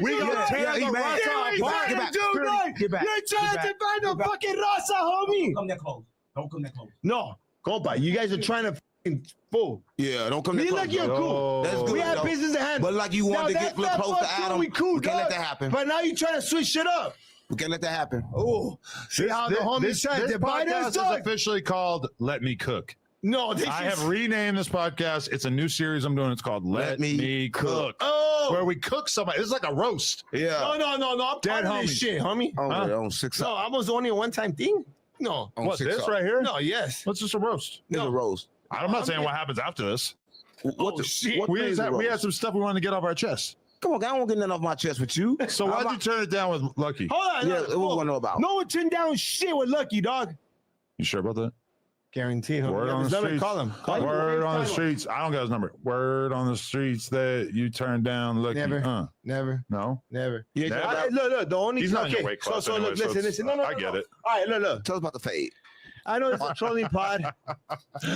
We gonna tear the rocks off. Get back. You're trying to find the fucking Rasa, homie. Don't come that close. Don't come that close. No, compa, you guys are trying to fucking fool. Yeah, don't come that Me close. like you're cool. That's good. We have though. business at hand. But like you wanted to get close to Adam, we cool, we can't let dog. that happen. But now you're trying to switch shit up. We can't let that happen. Oh, see how the homies trying to divide us, This podcast dog? is officially called Let Me Cook. No, I have renamed this podcast. It's a new series I'm doing. It's called Let Me Cook. Oh, where we cook somebody. It's like a roast. Yeah. No. I'm Dead part of this homies. shit, homie. On 6 No, I was only a one-time thing. No. On What, 6 this up. right here? No, yes. What's just a roast? It's a roast. I'm not saying what happens after this. What the shit. We is a had roast? some stuff we wanted to get off our chest. Come on, guy, I don't want to get nothing off my chest with you. So why'd you turn it down with Lucky? Hold on. Yeah, what we want to know about? No one turned down shit with Lucky, dog. You sure about that? Guaranteed. Homie. Word Yeah, on his the number, streets. Call him. Word on the streets. I don't got his number. Word on the streets that you turned down Lucky. Never. Never. No. Never. Yeah, Never. Look. The only He's not in your okay. weight class So anyway, look, so listen. it's- No. I get it. All right, look. Tell us about the Fade. I know it's a trolling pod.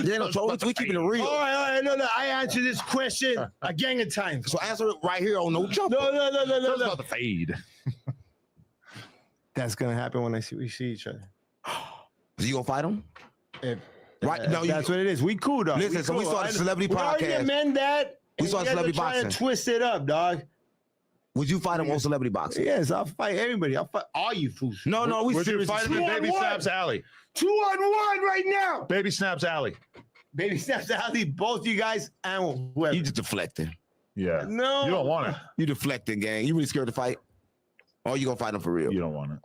Yeah, no trolling. We keeping it real. All right. No. I answer this question a gang of times. So answer it right here on No Jumper. No. About the fade. That's gonna happen when we see each other. You gonna fight him? Right? No, that's what it is. We cool, dog. Listen, so we saw the celebrity podcast. We already amend that. We saw celebrity boxing. To twist it up, dog. Would you fight him on celebrity boxing? Yes, I'll fight everybody. I'll fight all you fools. No, we would you seriously. fight him in Baby Snaps Alley? 2-on-1 right now. Baby Snaps Alley. Baby Snaps Alley, both you guys and whoever. You just deflecting. Yeah. No. You don't want it. You deflecting, gang. You really scared to fight? Or you gonna fight him for real? You don't want it.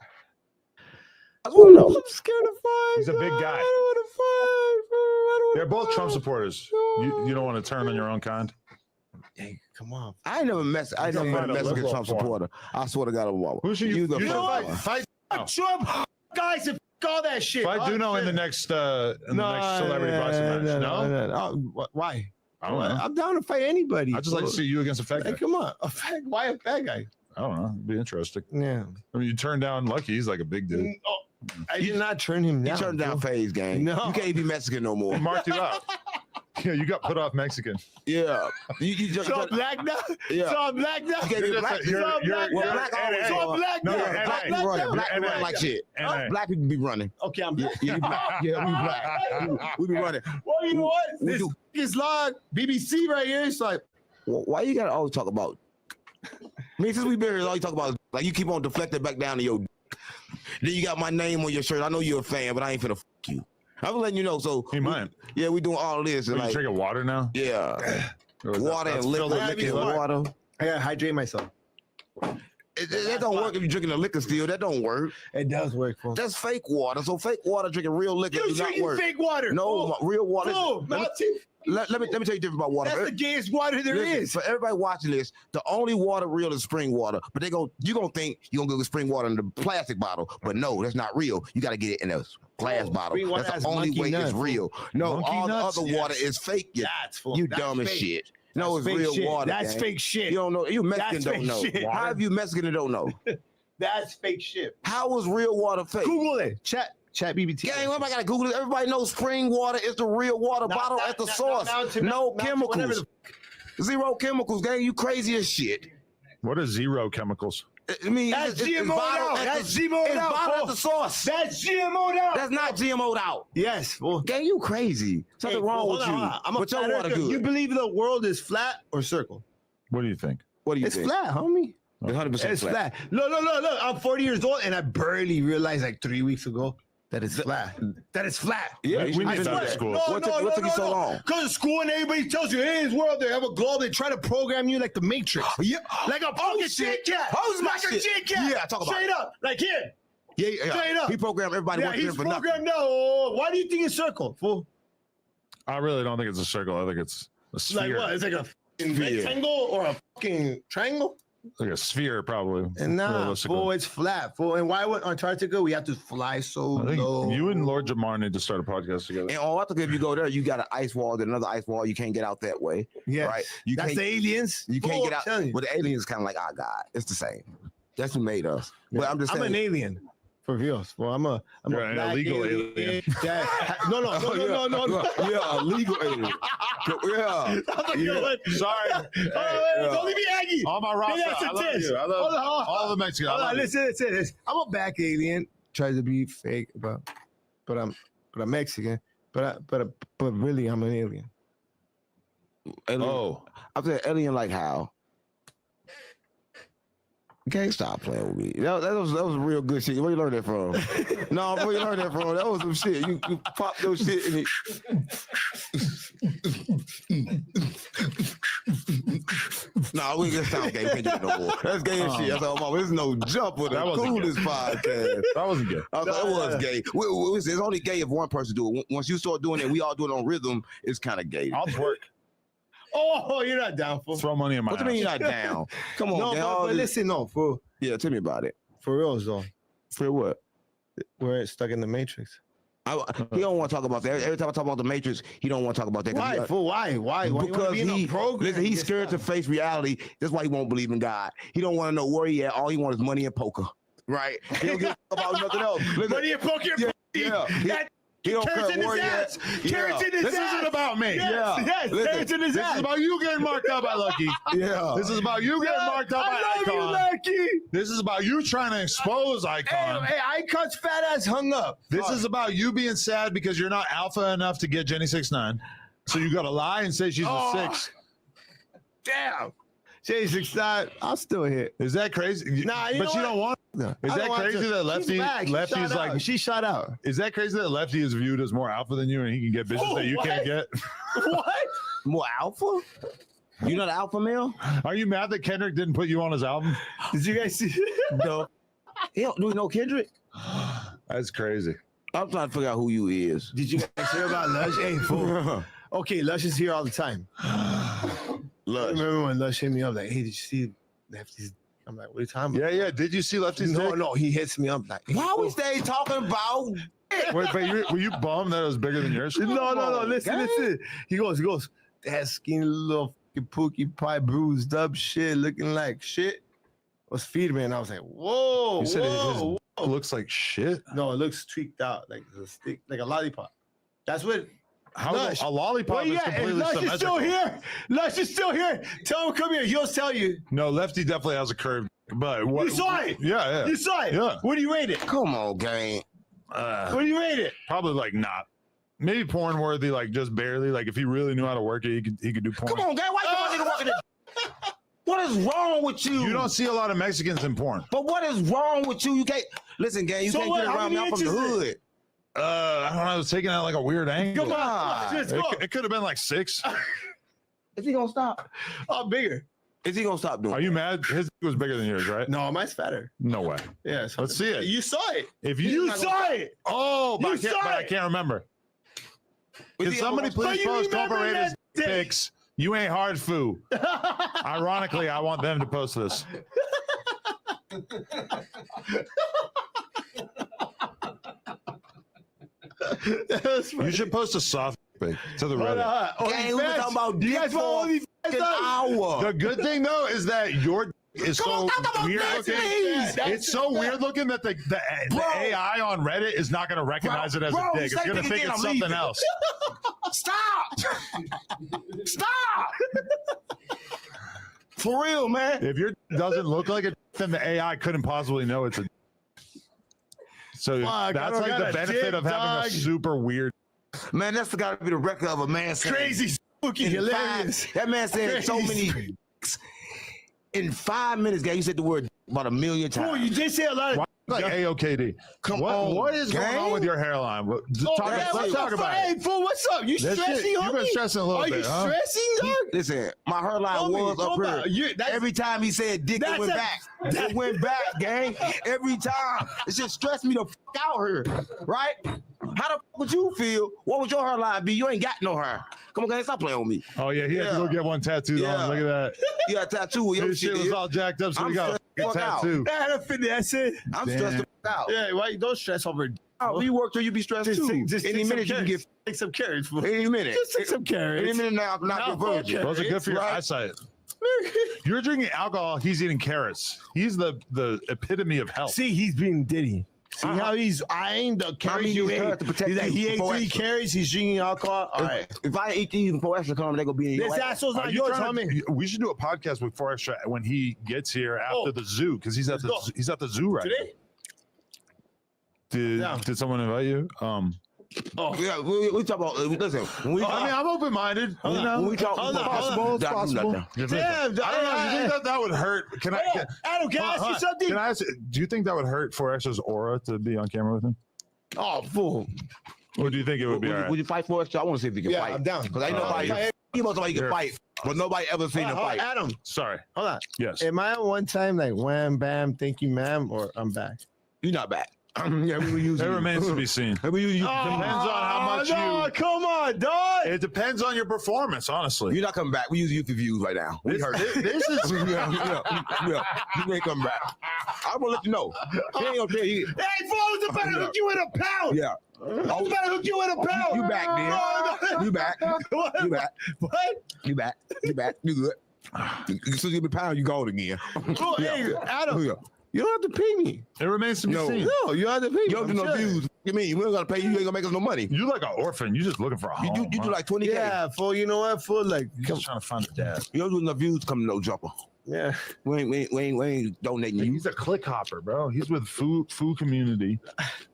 I don't know. I'm scared to fight. He's a big guy. I don't want to fight. They're both Trump supporters. You don't want to turn on your own kind. Hey, come on. I ain't never met a Mexican Trump supporter. I swear to God, who should you fight Trump guys and all that shit. Fight Duno in the next celebrity boxing match. No? Why? I don't know. I'm down to fight anybody. I just like to see you against a fat guy. Hey, come on. Why a fat guy? I don't know. It'd be interesting. Yeah. I mean, you turn down Lucky. He's like a big dude. I did not turn him down. He turned down FaZe, gang. No. You can't be Mexican no more. He marked you out. Yeah, you got put off Mexican. Yeah. You just so black now? Yeah. So black now? You can't be black. Black always black now. Black people running. Black people run like shit. Black people be running. Okay, I'm black. Yeah, we black. We be running. Well, you know what? This is live BBC right here. It's like, why you gotta always talk about? I mean, since we been here, all you talk about is like you keep on deflecting back down to your. Then you got my name on your shirt. I know you're a fan, but I ain't finna fuck you. I'm letting you know. So he might. Yeah, we doing all this. Are like, you drinking water now? Yeah. Water and liquor water. I gotta hydrate myself. That don't work if you're drinking a liquor still. That don't work. It does work, folks. That's fake water. So fake water drinking real liquor You does not drinking work. fake water? No, real water. Let me tell you different about water. That's the gayest water there is. For everybody watching this, the only water real is spring water. But you gonna think you're gonna get spring water in the plastic bottle. But no, that's not real. You gotta get it in a glass bottle. That's the only way it's real. No, all the other water is fake. You dumb as shit. No, it's real water. That's fake shit. You don't know. You Mexican don't know. How have you Mexican and don't know? That's fake shit. How is real water fake? Google it. Chat BBT. Gang, why am I gotta Google it? Everybody knows spring water is the real water bottle at the source. No chemicals. Zero chemicals, gang. You crazy as shit. What are zero chemicals? I mean, that's GMO'd out. That's GMO'd out. Bottle at the source. That's GMO'd out. That's not GMO'd out. Yes. Well, gang, you crazy. Something wrong with you. But your water good. You believe the world is flat or circle? What do you think? What do you think? It's flat, homie. 100% It's flat. Look. I'm 40 years old, and I barely realized like 3 weeks ago that it's flat. That it's flat. Yeah, we need that at school. What took you so long? Because school and everybody tells you, hey, in this world, they have a globe. They try to program you like the Matrix. Yeah. Like a fucking shit cat. Like a shit cat. Yeah, talk about straight up. Like here. Yeah. Straight up. He programmed everybody working he's for nothing. programmed now. Why do you think it's circle, fool? I really don't think it's a circle. I think it's a sphere. Like what? It's like a rectangle or a fucking triangle? Like a sphere, probably. And nah, fool, it's flat, fool. And why would Antarctica we have to fly so low? You and Lord Jamar need to start a podcast together. And Antarctica, if you go there, you got an ice wall, then another ice wall. You can't get out that way. Yeah, right. That's the aliens. You can't get out. But the aliens kind of like our God. It's the same. That's what made us. Yeah. But I'm just saying. I'm an alien. For reals. Well, I'm a an illegal alien. No. Yeah, illegal alien. Yeah. Sorry. Don't leave me Aggie. All my roster. I love you. I love all the Mexicans. Listen. I'm a black alien. Tries to be fake, but I'm Mexican. But really, I'm an alien. Oh, I'm saying alien like how? Can't stop playing with me. That was real good shit. Where you learn that from? No, where you learn that from? That was some shit. You pop those shit in it. Nah, we just sound gay. We can't do it no more. That's gay as shit. I thought, Mama, there's no jump with the coolest podcast. That wasn't gay. I thought it was gay. It's only gay if one person do it. Once you start doing it, we all do it on rhythm. It's kind of gay. I'll twerk. Oh, you're not down for. Throw money in my What do you mean you're not down? Come on, no, but listen, no, for yeah, tell me about it. For real, though. For what? We're stuck in the Matrix. He don't want to talk about that. Every time I talk about the Matrix, he don't want to talk about that. Why? Why? Because he's scared to face reality. That's why he won't believe in God. He don't want to know where he at. All he wants is money and poker. Right? He don't give a about nothing else. Money and poker. Yeah. He don't Carrots cut in his warrior. ass. Carrots in his This ass. isn't about me. Yes, yes, Listen, carrots in his This ass. is about you getting marked up by Lucky. Yeah. This is about you getting marked up by I love you, Icon. Lucky. This is about you trying to expose Icon. Hey, Icon's fat ass hung up. This is about you being sad because you're not alpha enough to get Jenny 6'9". So you got to lie and say she's a 6. Damn. Jenny 6'9", I'll still hit. Is that crazy? Nah, but you don't want. Is that crazy that Lefty's like she shot out? Is that crazy that Lefty is viewed as more alpha than you and he can get bitches that you can't get? What? More alpha? You not an alpha male? Are you mad that Kendrick didn't put you on his album? Did you guys see? No. Do we know Kendrick? That's crazy. I'm trying to figure out who you is. Did you guys hear about Lush? Hey, fool. Okay, Lush is here all the time. Lush. I remember when Lush hit me up like, hey, did you see Lefty's? I'm like, what are you talking about? Yeah. Did you see Lefty's dick? No, he hits me up like, hey, why we stay talking about? Wait, but were you bummed that it was bigger than yours? No. Listen. He goes, that skinny little fucking pookie pie bruised up shit, looking like shit. Was feeding me, and I was like, whoa, You said whoa. it looks like shit. No, it looks tweaked out like a stick, like a lollipop. That's what. How Lush. a lollipop is completely Lush symmetrical. is still here. Lush is still here. Tell him come here. He'll tell you. No, Lefty definitely has a curve. But what? You saw it. Yeah. You saw it. Yeah. What do you rate it? Come on, gang. What do you rate it? Probably like not. Maybe porn worthy, like just barely. Like if he really knew how to work it, he could do porn. Come on, gang. Why you want to work it? What is wrong with you? You don't see a lot of Mexicans in porn. But what is wrong with you? You can't listen, gang. You So can't what? get How around me. many I'm from the inches is hood. I don't know. I was taking out like a weird angle. Come on, let's go. It could have been like 6. Is he gonna stop? Oh, bigger. Is he gonna stop doing? Are you mad? His was bigger than yours, right? No, mine's fatter. No way. Yeah. Let's see it. You saw it. If You saw it. Oh, but, You saw I it. can't remember. Can somebody But please you post remember Corporated's that day. pics? You ain't hard foo. Ironically, I want them to post this. You should post a soft pic to the Reddit. Gang, we were talking about You guys dick follow for OnlyFans? an hour. The good thing though is that your is so weird looking. It's so weird looking that the AI on Reddit is not going to recognize it as a dick. It's going to think it's something else. Stop! Stop! For real, man. If your doesn't look like a then the AI couldn't possibly know it's a. So Fuck, I that's don't like got the a benefit dick, of having dog. a super weird. Man, that's got to be the record of a man saying. Crazy, spooky, hilarious. That man said so Crazy. many. In 5 minutes, guy, you said the word about 1 million times. Cool, you did say a lot of. Why like AOKD? Come on, what is going on with your hairline? Let's talk about it. Hey, fool, what's up? You That stressing, shit- homie? you've been stressing a little Are bit, you huh? stressing, dog? Listen, my hairline Homie, was up come here. on, you- that's- Every time he said dick, it that's went a- back. It went back, gang. Every time. It just stressed me the fuck out here, right? How the fuck would you feel? What would your hairline be? You ain't got no hair. Come on, guys, stop playing with me. Oh yeah, he had to go get one tattooed on. Look at that. You got a tattoo with your His shit was all jacked up, so I'm he got a stressed the fuck out. tattoo. I had a fit. That's it. I'm stressed the fuck out. Yeah, why you don't stress over? Oh, you work till you be stressed Just too. take Any some minute you can carrots. get. Take some carrots. Fool. Any minute. Just take some carrots. Any minute now, I'm not Now, your virgin. fuck Those are good for your Right. eyesight. You're drinking alcohol. He's eating carrots. He's the epitome of health. See, he's being Diddy. See how he's eyeing the carrots you ate. He's like, he ate 3 carrots. He's drinking alcohol. All right. If I eat these before extra come, they gonna be in your This ass. asshole's Are not you yours, trying homie. to- we should do a podcast with 4 Extra when he gets here after Oh. the zoo because he's at the Let's go. he's at the zoo right Today? now. Did someone invite you? Oh, Yeah, we talk about. Listen, when we I mean, I'm open minded. You know, when we talk Hold on, possible, it's possible. Damn, I don't know. You think that would hurt? Can I? Adam, can I ask you something? Can I ask? Do you think that would hurt 4 Extra's aura to be on camera with him? Oh, fool. Or do you think it would be all right? Would you fight for extra? I want to see if you can Yeah, fight. I'm down. Because ain't Oh, nobody. yeah. He must somebody can You're- fight, but nobody ever seen him fight. Adam, Sorry. hold on. Yes. Am I at one time like wham, bam, thank you, ma'am, or I'm back? You're not back. Yeah, we use It remains to be seen. We use you. Depends on how much no, you. come on, dog. It depends on your performance, honestly. You're not coming back. We use you for views right now. We heard it. This is Yeah. You ain't coming back. I'm gonna let you know. He ain't gonna tell you. Hey, fool, it's about to hook you in a pound. Yeah. It's about to hook you in a pound. You back, man. No, no. You back. You back. What? You back. You back. You good. As soon as you get a pound, you gone again. Cool. Hey, Adam, Yeah. you don't have to pay me. It remains to be seen. No, you don't have to pay me. You don't do I'm no chilling. views. You mean we ain't gonna pay you? You ain't gonna make us no money. You like an orphan. You just looking for a home. You do like 20K. Yeah, fool. You know what, fool? Like, You're just trying to find a dad. You don't do enough views to come to No Jumper. Yeah. We ain't donating you. He's a click hopper, bro. He's with food community.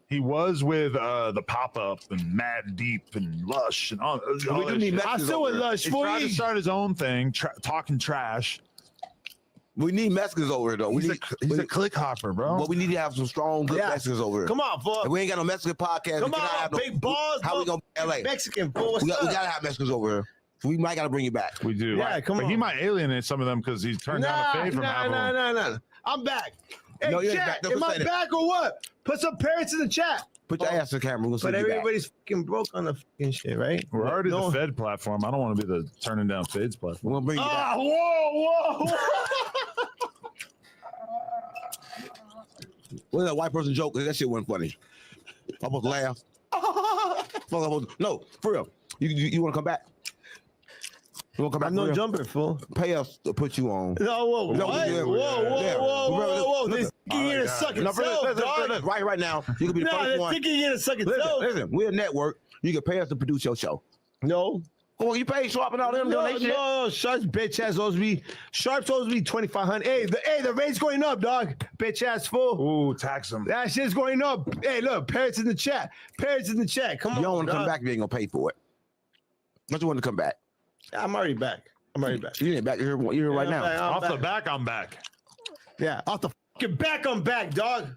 He was with the pop up and Mad Deep and Lush and all. We do need I still with Lush. He's trying to start his own thing, talking trash. We need Mexicans over here, though. He's a click hopper, bro. But we need to have some strong, good Mexicans over here. Come on, fool. If we ain't got no Mexican podcast. Come we cannot on, have big balls. How we gonna be LA? Mexican, fool. We gotta have Mexicans over here. So we might gotta bring you back. We do. Yeah, come but on. He might alienate some of them because he's turned down a fade from half of them. No. I'm back. Hey, No, you ain't chat, back. Don't am I say that. back or what? Put some parents in the chat. Put your ass to the camera. We'll see But you back. everybody's fucking broke on the fucking shit, right? We're already No. the Fed platform. I don't want to be the turning down fades platform. We'll bring you back. Whoa. What's that white person joke? That shit wasn't funny. I'm supposed to laugh. No, for real. You want to come back? You want to come back? I'm no for real? jumper, fool. Pay us to put you on. No, whoa, No, what? we do it. Whoa. This dicky here to suck No, itself, listen, dog. right now, you can be the No, first this one. dicky here to suck itself. Listen, we're a network. You can pay us to produce your show. No. Well, you pay Sharp and all them doing that shit. No, Sharp's bitch ass owes me. Sharp's owes me $2,500. Hey, the rate's going up, dog. Bitch ass fool. Ooh, tax him. That shit's going up. Hey, look, parents in the chat. Parents in the chat. Come on. You don't want to come dog. back if you ain't gonna pay for it. Don't you want to come back? I'm already back. You ain't back. You're here right now. Off the back, I'm back. Yeah, off the fucking back, I'm back, dog.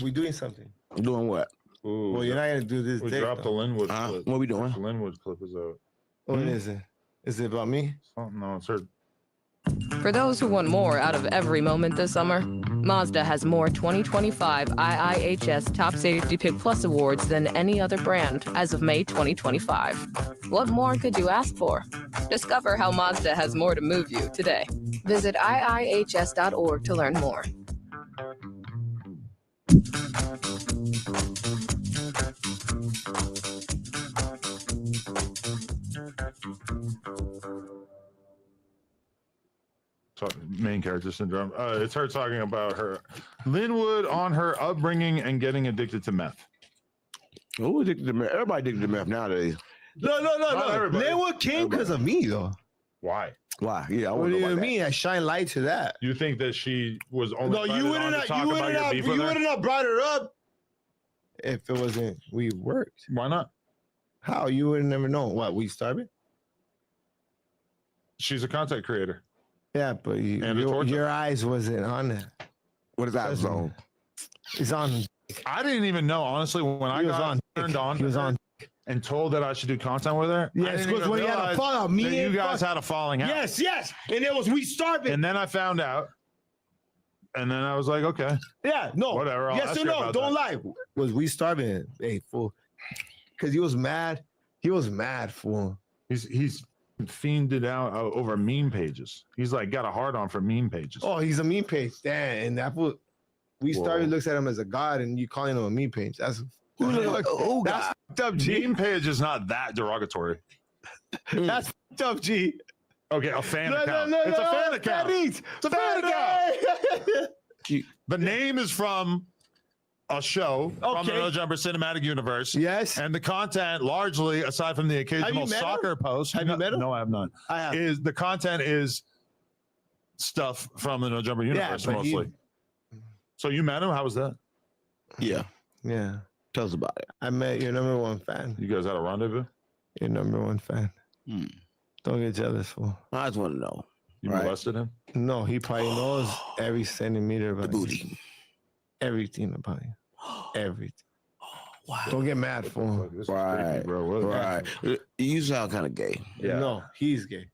We doing something. Doing what? Ooh, Well, you're not gonna do this. We dick, dropped the though. Linwood clip. What we doing? The Linwood clip is out. What is it? Is it about me? Oh, no, it's her. For those who want more out of every moment this summer, Mazda has more 2025 IIHS Top Safety Pick Plus awards than any other brand as of May 2025. What more could you ask for? Discover how Mazda has more to move you today. Visit iihs.org to learn more. Main character syndrome. It's her talking about her Linwood on her upbringing and getting addicted to meth. Who addicted to meth? Everybody addicted to meth nowadays. No. everybody. Linwood came because of me, though. Why? Why? Yeah, I What want do to know you about mean? I shine light to that. You think that she was only No, you wouldn't have brought her up if it wasn't we worked. Why not? How? You would never know. What, we started? She's a content creator. Yeah, but your eyes wasn't on that. What is that zone? It's on. I didn't even know, honestly, when I got turned on. He was on. And told that I should do content with her. Yes, because when he had a fallout, me that and you guys had a falling out. Yes, and it was we started. And then I found out, and then I was like, okay, yeah, no, whatever. I'll yes ask or her no? about Don't that. lie. Was we starving? Hey, fool, because he was mad. He was mad, fool. He's fiended out over meme pages. He's like got a hard on for meme pages. Oh, he's a meme page. Damn, and that fool. We started looks at him as a god, and you calling him a meme page. That's that's fucked up, G. Meme page is not that derogatory. That's fucked up, G. Okay, a fan account. It's a fan account. It's a fan account. The name is from a show from the No Jumper Cinematic Universe. Yes. And the content, largely, aside from the occasional soccer post. Have you met him? No, I have not. I have. Is the content is stuff from the No Jumper Universe mostly. So you met him? How was that? Yeah. Tell us about it. I met your number one fan. You guys had a rendezvous? Your number one fan. Don't get jealous, fool. I just want to know. You molested him? No, he probably knows every centimeter about the booty. Everything about you. Everything. Wow. Don't get mad, fool. Right, right. You sound kind of gay. Yeah. No, he's gay.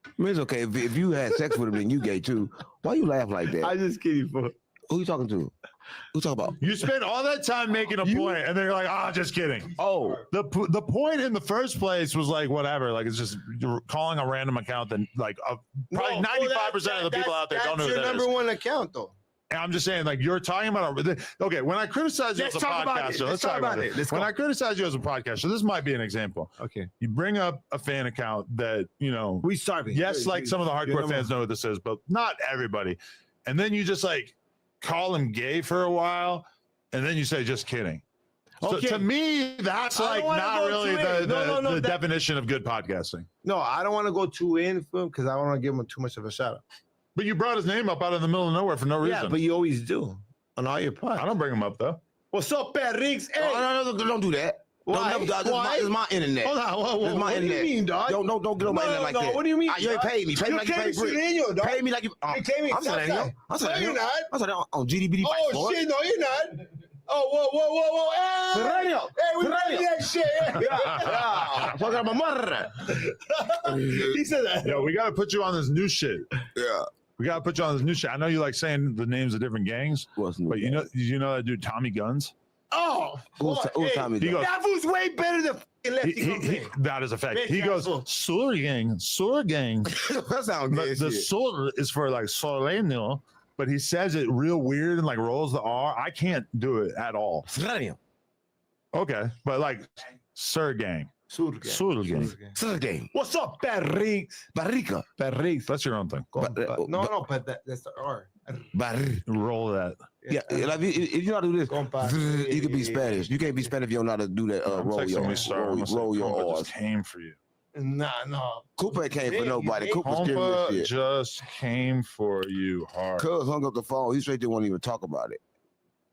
I mean, it's okay. If you had sex with him, then you gay too. Why you laugh like that? I just kidding, fool. Who you talking to? Who talking about? You spent all that time making a point, and then you're like, just kidding. Oh. The point in the first place was like, whatever. Like, it's just you're calling a random account that, like, probably 95% of the people out there don't know who that is. That's your number one account, though. And I'm just saying, like, you're talking about okay. When I criticize you as a podcaster, let's talk about it. When I criticize you as a podcaster, this might be an example. Okay, you bring up a fan account that we started. Yes, like some of the hardcore fans know what this is, but not everybody. And then you just like call him gay for a while, and then you say, "Just kidding." So to me, that's like not really the that- definition of good podcasting. No, I don't want to go too in for him because I don't want to give him too much of a shout out. But you brought his name up out of the middle of nowhere for no reason. Yeah, but you always do on all your pods. I don't bring him up though. What's up, Perrix? Hey. No, don't do that. Why? Don't never, this is my internet. Hold on. This is my What do internet. you mean, dog? Don't get on my internet like that. What do you mean? You ain't paid me. Pay me like you paid Brick. Dog. Pay me like you. You came in I'm saying that. I'm saying no, you're not. I'm saying on GDBD. Oh shit, no, you're not. Oh, whoa. Hey, we ready that shit. Yeah. Fuck out my mother. He said that. Yo, we gotta put you on this new shit. Yeah. We gotta put you on this new shit. I know you like saying the names of different gangs, but you know that dude Tommy Guns? Oh, Who's Tommy Guns? That was way better than fucking Lefty. That is a fact. He goes, Sur gang. That sounds good. The Sur is for like Soleno, but he says it real weird and like rolls the R. I can't do it at all. Okay, but like Sur gang. Sur gang. What's up, Perrix? Barrica. That's your own thing. No, but that's the R. Roll that. Yeah, like if you know how to do this, you can be Spanish. You can't be Spanish if you don't know how to do that. Roll your R's. Just came for you. No. Cooper came for nobody. Cooper's giving me shit. Just came for you hard. Cuz hung up the phone. He straight didn't want to even talk about it.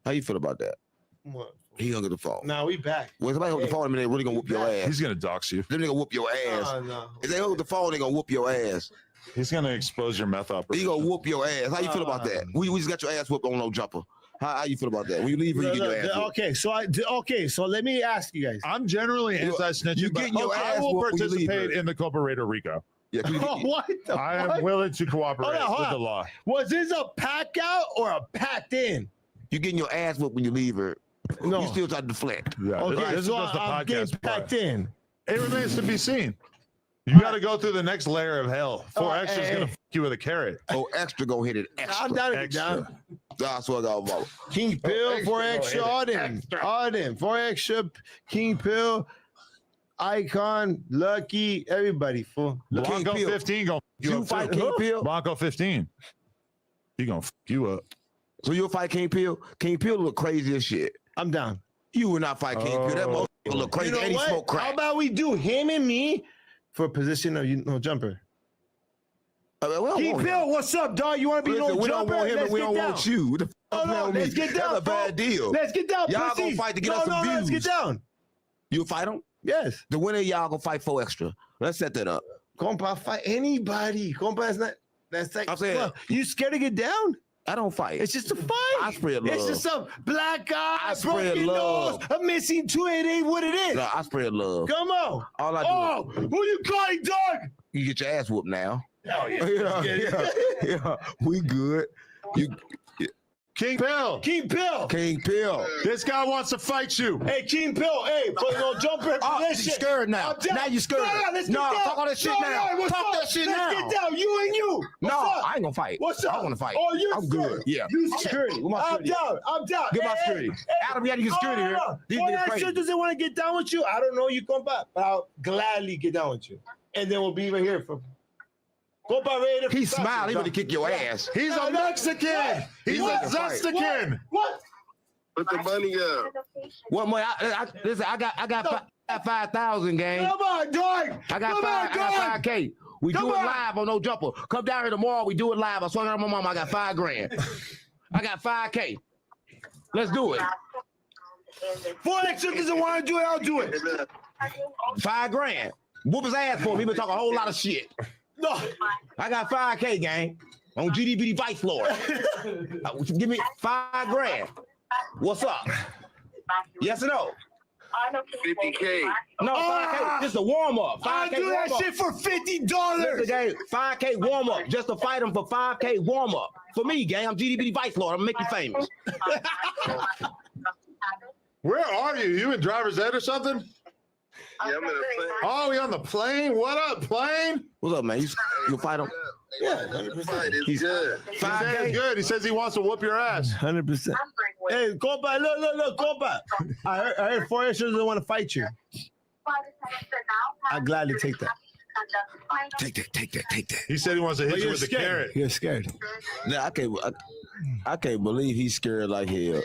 How you feel about that? What? He hung up the phone. Nah, we back. When somebody hung up the phone, they really gonna whoop your ass. He's gonna dox you. They're gonna whoop your ass. No. If they hung up the phone, they gonna whoop your ass. He's gonna expose your meth operation. He gonna whoop your ass. How you feel about that? We just got your ass whooped on no jumper. How you feel about that? When you leave, you get your ass whooped. Okay, so let me ask you guys. I'm generally anti-snitching, You but getting your ass I will whooped when you leave participate it. in the Cooperator Rico. Yeah, What the I am fuck? willing to cooperate Hold with on. the law. Was this a pack out or a packed in? You getting your ass whooped when you leave her. No. You still try to deflect. Yeah, Okay, this is so just the I'm podcast getting packed part. in. It remains to be seen. You got to go through the next layer of hell. 4 Extra's gonna fuck you with a carrot. Oh, extra gonna hit it extra. I'm down to get Extra. down. That's what I got. King Pill, 4 extra, Auden, 4 extra, King Pill, Icon, Lucky, everybody, fool. Blanco King Pill. 15 gonna fuck you You up fight too. King Pill? Blanco 15. He gonna fuck you up. So you'll fight King Pill? King Pill look crazy as shit. I'm down. You will not fight King Pill. That motherfucker look crazy. You know And he what? smoke How crack. about we do him and me for a position of no jumper? We don't King want him. Pill, what's up, dog? You want to be Listen, no we jumper? don't want him and we don't want you. What the fuck No, wrong with let's me? get down. That's a bad deal. Let's get down, Y'all pussies. gonna fight to get No, us some Let's views. get down. You fight him? Yes. The winner of y'all gonna fight 4 extra. Let's set that up. Compa, fight anybody. Compa is not. That's like. I'm saying- Look, you scared to get down? I don't fight. It's just a fight. I spread love. It's just some black eye, I spread broken love. nose, a missing tooth. It ain't what it is. No, I spread love. Come on. All I do Oh, who you calling, dog? you get your ass whooped now. Oh, Yeah. We good. You King Pill. King Pill. King Pill. This guy wants to fight you. Hey, King Pill. Hey, for no jumper Oh, position. you scared now. I'm down. Now you scared. No, let's get No, down. talk all that shit now. what's Talk up? that shit let's now. Get down. You and you. What's No, up? I ain't gonna fight. What's up? I want to fight. Oh, you're I'm scared. good. Yeah. You security. Where my I'm security? down. I'm down. Get my Hey, security. Adam, you had to get security here. These Well, niggas that crazy. shit doesn't want to get down with you. I don't know you come back, but I'll gladly get down with you. And then we'll be right here for. He smiled. He would to kick your ass. He's a Mexican. He's a Zexican. What? Put the money up. What money? Listen, I got 5,000, gang. Come on, dog. I got Come five. on, I got dog. 5K. We Come do it on. live on No Jumper. Come down here tomorrow. We do it live. I swear to my mom, I got 5 grand. I got 5K. Let's do it. 4 extra doesn't want to do it. I'll do it. 5 grand. Whoop his ass for him. He been talking a whole lot of shit. No. I got 5K, gang. On GDBD Vice Lord. Give me 5 grand. What's up? Yes or no? 50K. No, 5K. Just a warm up. 5K I'll do that warm-up. shit for $50. Listen, gang, 5K warm up. Just to fight him for 5K warm up. For me, gang, I'm GDBD Vice Lord. I'm gonna make you famous. Where are you? You in driver's ed or something? Yeah, I'm in a plane. Oh, we on the plane? What up, plane? What's up, man? You fight him? Yeah, 100%. It's good. He says good. He says he wants to whoop your ass. 100%. Hey, go back. Look, go back. I heard 4 extras doesn't want to fight you. I gladly take that. Take that. He said he wants to hit But you you're with a scared. carrot. You're scared. Nah, I can't believe he's scared like hell.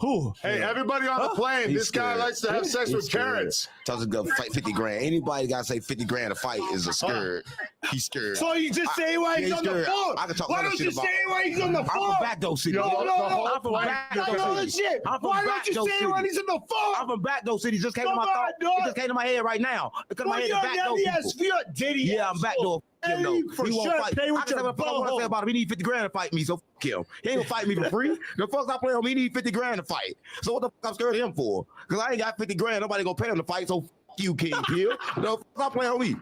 Who? Hey, everybody on the plane. He's This guy scared. likes to have sex He's with scared. carrots. Tells him to go fight 50 grand. Anybody got to say 50 grand to fight is a scared. He's scared. So you just say why he's on the scared. phone. I can talk Why other don't shit you about say why he's on the I'm phone? from Backdoor City. No, I'm from I Backdoor know City. this shit. I'm from Why don't you Backdoor say City. when he's on the phone? I'm from Backdoor City. Just came to Come my thought. on, dog. It just came to my head right now. It came to my head. You're The Backdoor yes, people. you're a Diddy. Yeah, I'm Backdoor. Him, though. Hey, for He won't sure, fight. play I with can say your what I want to say about him. He need 50 grand to fight me, so f him. He ain't gonna fight me for free. The fuck I play him, he need 50 grand to fight. So what the fuck I'm scared of him for? Because I ain't got 50 grand. Nobody gonna pay him to fight, so f you, King Kill. The fuck I play on me?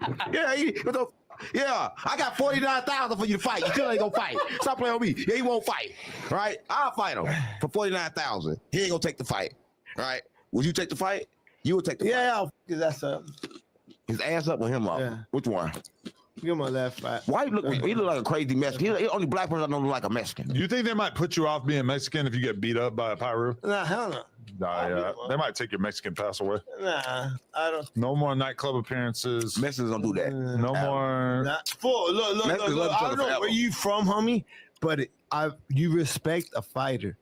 Yeah, I got 49,000 for you to fight. You still ain't gonna fight. Stop playing on me. Yeah, he won't fight. Right? I'll fight him for 49,000. He ain't gonna take the fight. Right? Would you take the fight? You would take the fight. Yeah, that's his ass up or him up? Yeah. Which one? Give him a left fight. Why he look like a crazy Mexican? He's the only black person I know look like a Mexican. You think they might put you off being Mexican if you get beat up by a Pyro? Nah, hell no. Nah, yeah. They might take your Mexican pass away. Nah, I don't. No more nightclub appearances. Mexicans don't do that. No more. Nah. Look. I don't know where you from, homie, but you respect a fighter.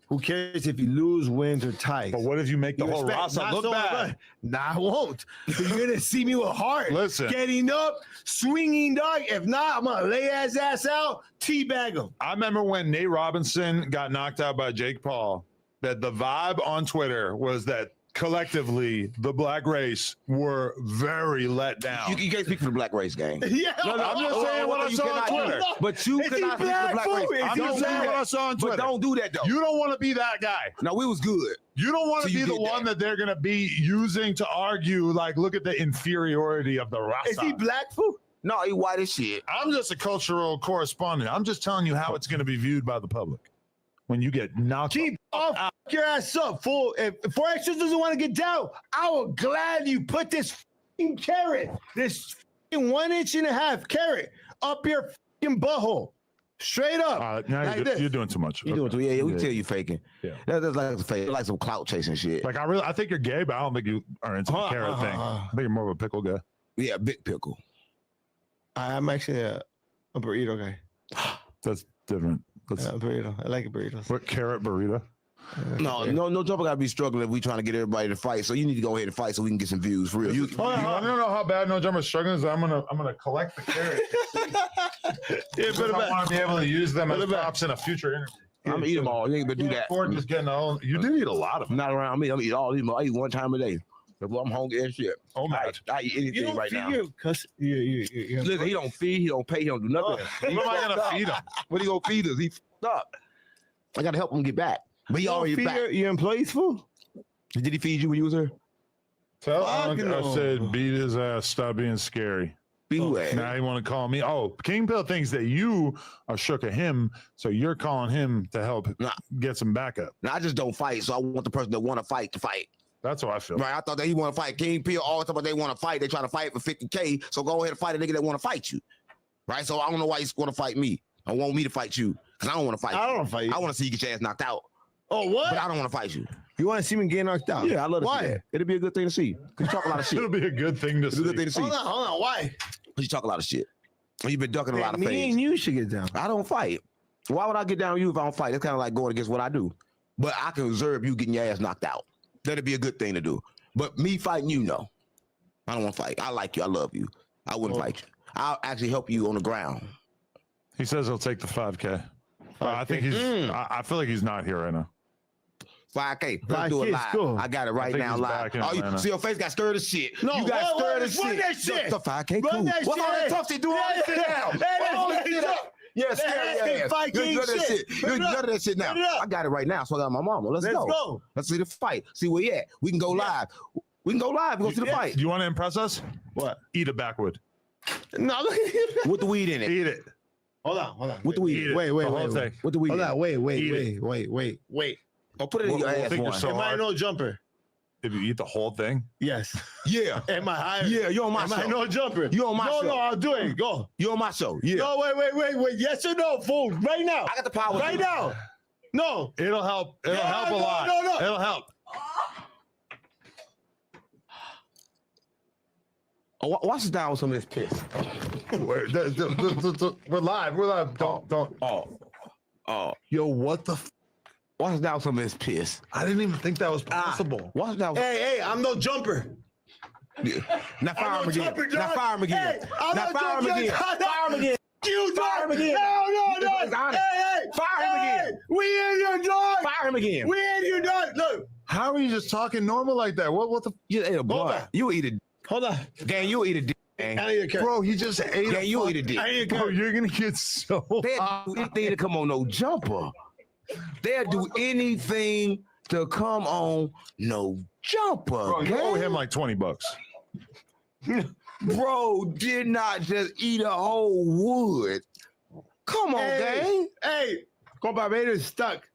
Who cares if you lose, wins, or ties? But what if you make the whole roster look bad? Nah, I won't. You're gonna see me with heart. Listen. Getting up, swinging, dog. If not, I'm gonna lay his ass out, teabag him. I remember when Nate Robinson got knocked out by Jake Paul, that the vibe on Twitter was that collectively the black race were very let down. You can't speak for the black race, gang. Yeah, I'm just saying what I saw on Twitter. But you cannot speak for the black race. I'm just saying what I saw on Twitter. But don't do that though. You don't want to be that guy. No, we was good. You don't want to So be you the did one that they're gonna be using to argue, like, look at the inferiority of the race. Is he black, fool? No, he white as shit. I'm just a cultural correspondent. I'm just telling you how it's gonna be viewed by the public when you get knocked Keep off your ass up, fool. If 4Xers doesn't want to get down, I will gladly put this carrot, this 1.5-inch carrot up your butthole. Straight up. Now Like this. you're doing too much. You doing too? Yeah, we can tell you faking. Yeah. That's like fake, like some clout chasing shit. Like I think you're gay, but I don't think you are into the carrot thing. I think you're more of a pickle guy. Yeah, big pickle. I'm actually a burrito guy. That's different. That's burrito. I like a burrito. What carrot burrito? No jumper gotta be struggling if we trying to get everybody to fight. So you need to go ahead and fight so we can get some views for real. You I don't know how bad No Jumper's struggling is. I'm gonna collect the carrots. Yeah, I want to be able to use them as props in a future interview. I'm gonna eat them all. You ain't gonna do that. Or just getting all. You do eat a lot of them. Not around me. I'm gonna eat all of them. I eat one time a day. I'm hungry as shit. Oh my! I eat anything right now. Listen, he don't feed. He don't pay. He don't do nothing. What am I gonna feed him? What he gonna feed us? He f***ed up. I gotta help him get back. But he already back. Your employees, fool? Did he feed you when you was here? Tell him I said beat his ass. Stop being scary. Beat who ass? Now you want to call me? Oh, King Pill thinks that you are shook of him, so you're calling him to help get some backup. Now I just don't fight, so I want the person that want to fight to fight. That's what I feel. Right, I thought that he want to fight. King Pill all the time, they want to fight. They trying to fight for 50K, so go ahead and fight a nigga that want to fight you. Right, so I don't know why he's going to fight me. I want me to fight you because I don't want to fight you. I don't want to fight you. I want to see you get your ass knocked out. Oh, what? But I don't want to fight you. You want to see me get knocked out? Yeah, I love to Why? see that. It'll be a good thing to see. Cause you talk a lot of shit. It'll be a good thing to It's a good thing to see. Hold on. Why? Cause you talk a lot of shit. You've been ducking a lot of Me things. and you should get down. I don't fight. Why would I get down with you if I don't fight? It's kind of like going against what I do. But I can observe you getting your ass knocked out. That'd be a good thing to do. But me fighting you, no. I don't want to fight. I like you. I love you. I wouldn't fight you. I'll actually help you on the ground. He says he'll take the 5K. I think he's. I feel like he's not here right now. 5K. Let's do it live. Cool. I got it right now live. Oh, you see your face got scared as shit. No, you got scared as run shit. that shit. The 5K Run cool. that What's all that shit. tough shit? Do all that shit now. All that shit out. Yeah, scary ass. You're good at that shit. You're good at that shit now. I got it right now. So I got my mama. Let's go. Let's see the fight. See where you at. We can go live. We can go live. Go see the fight. Do you want to impress us? What? Eat a backwood. No, look at you. With the weed in it. Eat it. Hold on. With the weed. Wait. With the weed. Hold on. Wait. Oh, put it in your ass. Think you're so Am I hard. no jumper? If you eat the whole thing? Yes. Yeah. Am I higher? Yeah, you're on my Am show. I no jumper? You on my show. No, I'll do it. Go. You on my show. Yeah. No, wait. Yes or no, fool? Right now. I got the power. Right now. No. It'll help. It'll help a lot. No. It'll help. Oh, watch us down with some of this piss. We're live. We're live. Don't. Oh. Yo, what the f? Wash down some of this piss. I didn't even think that was possible. Wash down. Hey, I'm no jumper. Now fire him again. Now fire him again. Hey, I'm Now no fire him jumper. again. Fire him again. You Fire him again. No. Hey, fire him again. We in your dog. Fire him again. We in your dog. Look. How are you just talking normal like that? What the? You ate a blunt. You eat a. Hold on. Gang, you eat a dick. Bro, he just ate gang, you eat a dick. Bro, you're gonna get so. They'll do anything to come on no jumper. They'll do anything to come on no jumper. Bro, you owe him like $20. Bro did not just eat a whole wood. Come on, gang. Hey, go Barbados stuck.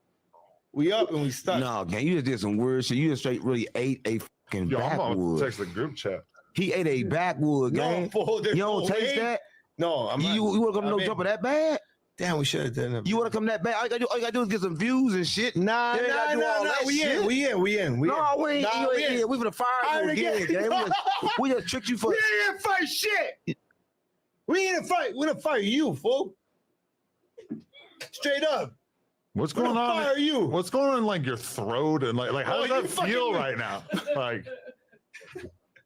We up and we stuck. No, gang, you just did some weird shit. You just straight really ate a fucking Yo, I'm gonna backwood. text the group chat. He ate a backwood, gang. fool, you don't no taste way. that? No, I'm not. You want to come no jumper that bad? Damn, we should have done it. You want to come that bad? All you gotta do is get some views and shit. Nah. We in. No, we ain't. We ain't. We finna fire you again, gang. We just tricked you for. We ain't fight shit. We ain't fight. We didn't fire you, fool. Straight up. What's going on? Fire you. What's going on in like your throat and like how Oh, does you that feel fucking- right now? Like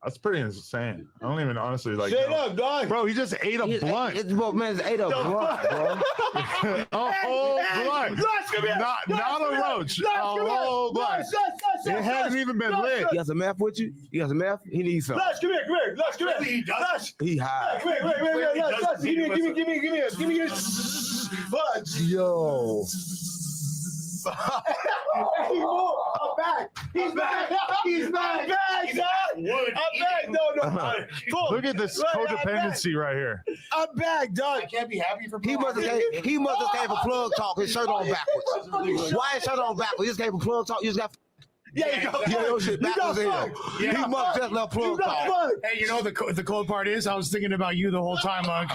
that's pretty insane. I don't even honestly like. Straight know. up, dog. Bro, he just ate a blunt. Bro, man, ate a blunt, bro. A whole blunt. Lush, come here. Not a roach. A whole blunt. It hadn't even been lit. You got some meth with you? You got some meth? He needs some. Lush, come here. Lush, come here. Lush. He high. Wait. Lush. Give me your fudge. Yo. I'm back. He's back. I'm back, dog. I'm back. No. Cool. Look at this codependency right here. I'm back, dog. I can't be happy for He must have came for plug talk. His shirt on backwards. Why his shirt on backwards? He just came for plug talk. You just got. Yeah, your shit backwards in here. He must just left plug talk. Hey, you know the cold part is I was thinking about you the whole time, Ugg.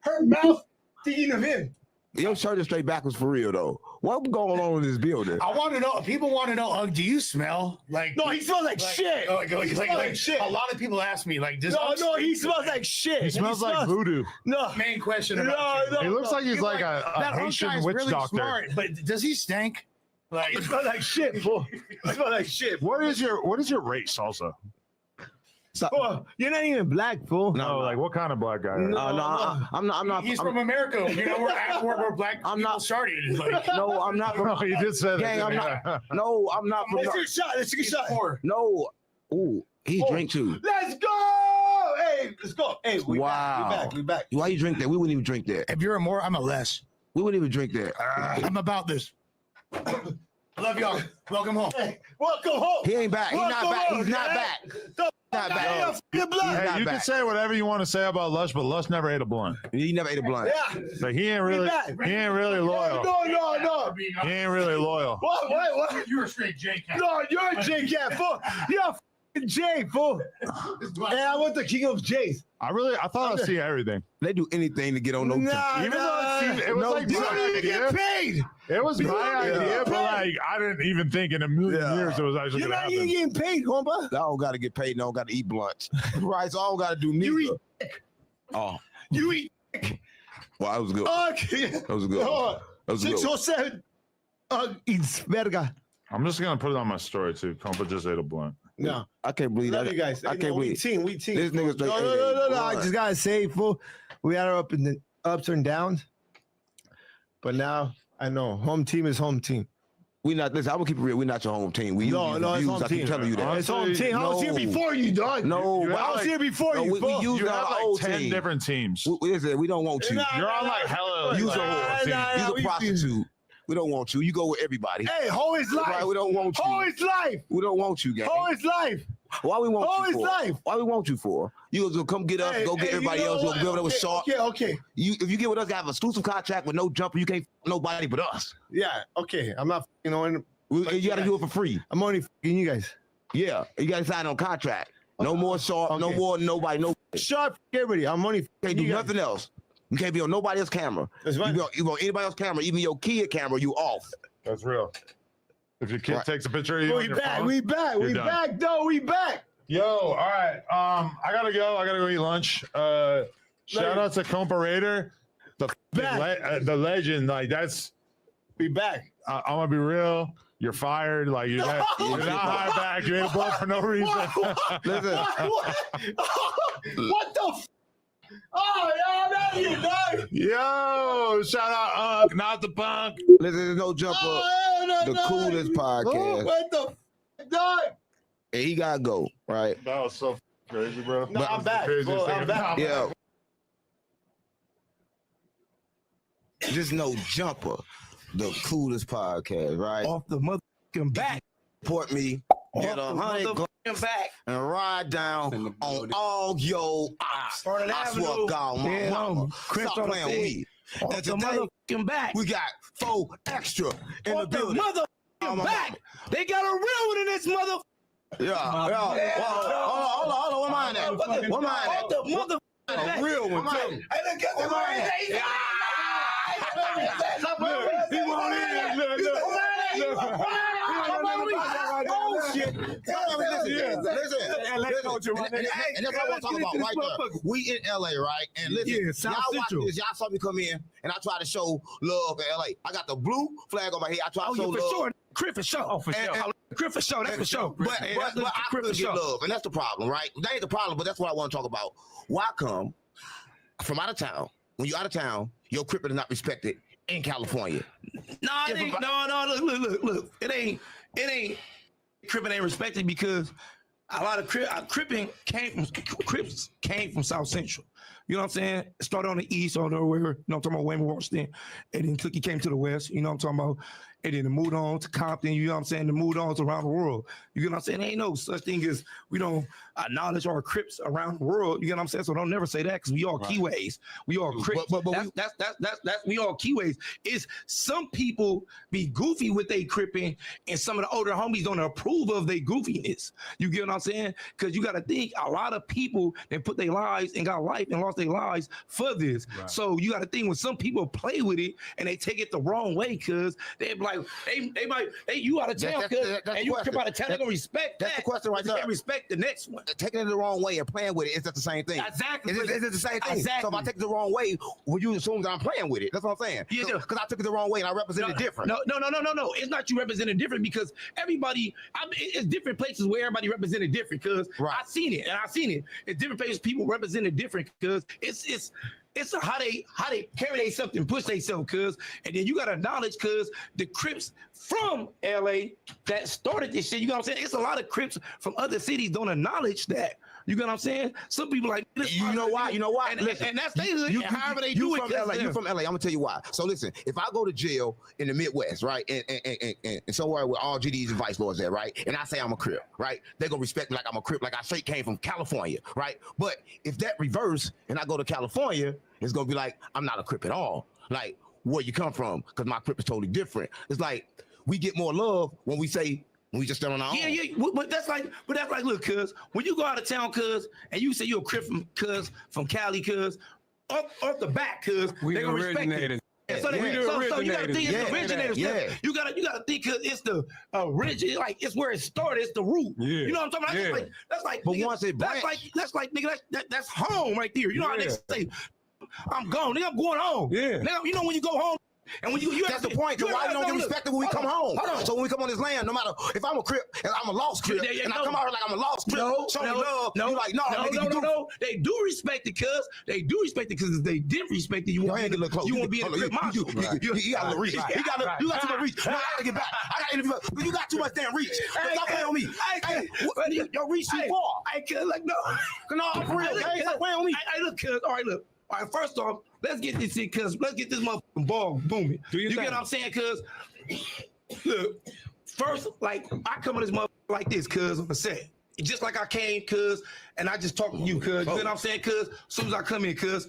Her mouth thinking of him. Your shirt is straight backwards for real though. What's going on in this building? I want to know. People want to know. Ugg, do you smell like? No, he smells like shit. Like shit. A lot of people ask me like, does Ugg No, he smells like shit. He smells like voodoo. No. Main question about you. He looks like he's like a that Ugg Haitian guy's witch really doctor. smart, but does he stink? Like, He smells like shit, fool. He smells like shit. What is your race also? Fool, you're not even black, fool. No, like what kind of black guy? I'm not. He's from America. You know, we're black. I'm not started. Like, no, I'm not from. No, he did say that. Gang, I'm not. No, I'm not from. Let's take a shot. No. Ooh, he drink too. Let's go. Hey, let's go. Hey, we back. We back. Why you drink that? We wouldn't even drink that. if you're a more, I'm a less. We wouldn't even drink that. I'm about this. Love y'all. Welcome home. Hey, welcome home. He ain't back. He's not back. He's not gang. back. Not Hey, back. Hey, you can back. say whatever you want to say about Lush, but Lush never ate a blunt. He never ate a blunt. Yeah. So he ain't really loyal. No. He ain't really loyal. What? You're a straight J cat. No, you're a J cat, fool. You're a fucking J, fool. And I want the king of J's. I thought I'd see everything. They do anything to get on no Nah, Even though it was like you my don't even idea. get paid. It was You my don't even idea, get but paid. like I didn't even think in a million years it was actually You're gonna not even happen. getting paid, homie. I don't gotta get paid. I don't gotta eat blunts. Right, so I don't gotta do neither. You eat. Oh, You eat. well, that was good. Okay. That was good. That was good. 607. Eats verga. I'm just gonna put it on my story too. Compa just ate a blunt. No. I can't believe Love that. you guys. I Hey, can't no, we believe team. We team. this nigga straight. No. I just gotta say, fool. We had our ups and downs, but now I know home team is home team. We not. Listen, I will keep it real. We not your home team. We No, use it's reviews. home I keep team. telling you that. It's home team. I was here No. before you, dog. No, I was here before no, you. we fool. use You our have like old 10 team. different teams. Listen, we don't want you. Nah, You're on like hella. Use a Nah, whore. nah, Use a we- prostitute. We don't want you. You go with everybody. Hey, hoe is life. Right, we don't want you. Hoe is life. We don't want you, gang. Hoe is life. Why we want Hoe you is for? life. Why we want you for? You gonna come get us, Hey, go get hey, everybody you know else. You'll what? be over there with Sharp. Okay. If you get with us, have an exclusive contract with no jumper. You can't f nobody but us. Yeah, okay. I'm not, You gotta do it for free. I'm only f***ing you guys. Yeah, you gotta sign on contract. No more Sharp. No Okay. more nobody. No. Sharp, everybody. I'm only Can't do nothing else. You can't be on nobody else's camera. That's right. You on anybody else's camera, even your kid camera, you off. That's real. If your kid Right. takes a picture of you, on We your back. phone, We back. you're We done. back, though. We back. Yo, all right. I gotta go. I gotta go eat lunch. Shout out to Compa Raider, the Back. legend. Like that's Be back. I'm gonna be real. You're fired. Like you're not hired back. You ain't blown for no reason. Listen. What the? Oh, y'all, that you done. Yo, shout out Unk, not the punk. Listen, there's no jumper. The coolest podcast. What the done? And he gotta go, right? That was so crazy, bro. No, I'm back. Bro, I'm back. Yeah. Just no jumper. The coolest podcast, right? Off the motherfucking back. Support me. Get 100 back and ride down on all your ops. I swear to God, my mama. Stop playing with me. And today, back. we got 4 extra in the building. Motherfucking back. They got a real one in this mother. Yeah. Hold on. What mine at? What mine at? The motherfucking a real one, too. Hey, look, get the mine. He won't in. Look. Oh shit! Listen. And that's what I want to talk about right there. We in LA, right? And listen, y'all watch this. Y'all saw me come in, and I try to show love in LA. I got the blue flag on my head. I try to show love. Sure. Crip for sure. Oh, for sure. Crip for sure. That's for sure. But I couldn't get love, and that's the problem, right? That ain't the problem, but that's what I want to talk about. Why come from out of town? When you're out of town, your Crip is not respected in California. No, it ain't. No. Look. It ain't. Crippin' ain't respected because a lot of Crippin' Crips came from South Central. You know what I'm saying? It started on the east or nowhere. You know what I'm talking about? Wayne Washington. And then Cookie came to the west. You know what I'm talking about? And then it moved on to Compton. You know what I'm saying? It moved on to around the world. You know what I'm saying? There ain't no such thing as we don't acknowledge our Crips around the world. You know what I'm saying? So don't never say that because we all Keyways. We all Crips. That's we all Keyways. It's some people be goofy with they Crippin' and some of the older homies don't approve of their goofiness. You get what I'm saying? Because you got to think a lot of people that put their lives and got life and lost their lives for this. Right. So you got to think when some people play with it and they take it the wrong way because they're like, you out of town, and you come out of town, they're gonna respect that. That's the question right there. They respect the next one. Taking it the wrong way and playing with it, is that the same thing? Exactly. Is it the same thing? Exactly. So if I take it the wrong way, will you assume that I'm playing with it? That's what I'm saying. Yeah. Because I took it the wrong way and I represented different. No. It's not you representing different because everybody, it's different places where everybody represented different because I've seen it. It's different places people represented different because it's how they carry themselves and push themselves, cuz. And then you gotta acknowledge, cuz, the Crips from LA that started this shit, you know what I'm saying? It's a lot of Crips from other cities don't acknowledge that. You know what I'm saying? Some people like you know why? And, listen, and that's however they do it. You from LA. I'm gonna tell you why. So listen, if I go to jail in the Midwest, right, and somewhere where all GDs and vice lords at, right, and I say I'm a Crip, right, they gonna respect me like I'm a Crip, like I straight came from California, right? But if that reverse and I go to California, it's gonna be like I'm not a Crip at all. Like where you come from, because my Crip is totally different. It's like we get more love when we say. We just stand on our own. Yeah. But that's like, look, cuz, when you go out of town, cuz, and you say you're a Crip from Cali, cuz, off the back, cuz, they gonna respect it. So you gotta think it's the originators. Yeah. You gotta think cause it's the original, like it's where it started, it's the root. Yeah. You know what I'm talking about? That's like but nigga, once it that's like nigga, that's home right there. You know how they say, I'm gone, nigga, I'm going home. Yeah. Now, you know when you go home. And when you that's the point. Cause why we don't get respected when we come home? So when we come on this land, no matter if I'm a Crip and I'm a lost Crip, and I come out here like I'm a lost Crip, show me love. You like no. They do respect it, cuz they do respect it, cause if they didn't respect it, you won't be in the Crip monster. You got to reach. You got too much reach. I gotta get back. I got interview. You got too much damn reach. Stop playing on me. Your reach too far. No, for real. Stop playing on me. Look, cuz. All right, first off, let's get this shit, cuz. Let's get this motherfucking ball booming. You get what I'm saying, cuz? Look, first, like, I come on this motherfucker like this, cuz, on the set. Just like I came, cuz, and I just talk to you, cuz. You know what I'm saying, cuz? As soon as I come in, cuz,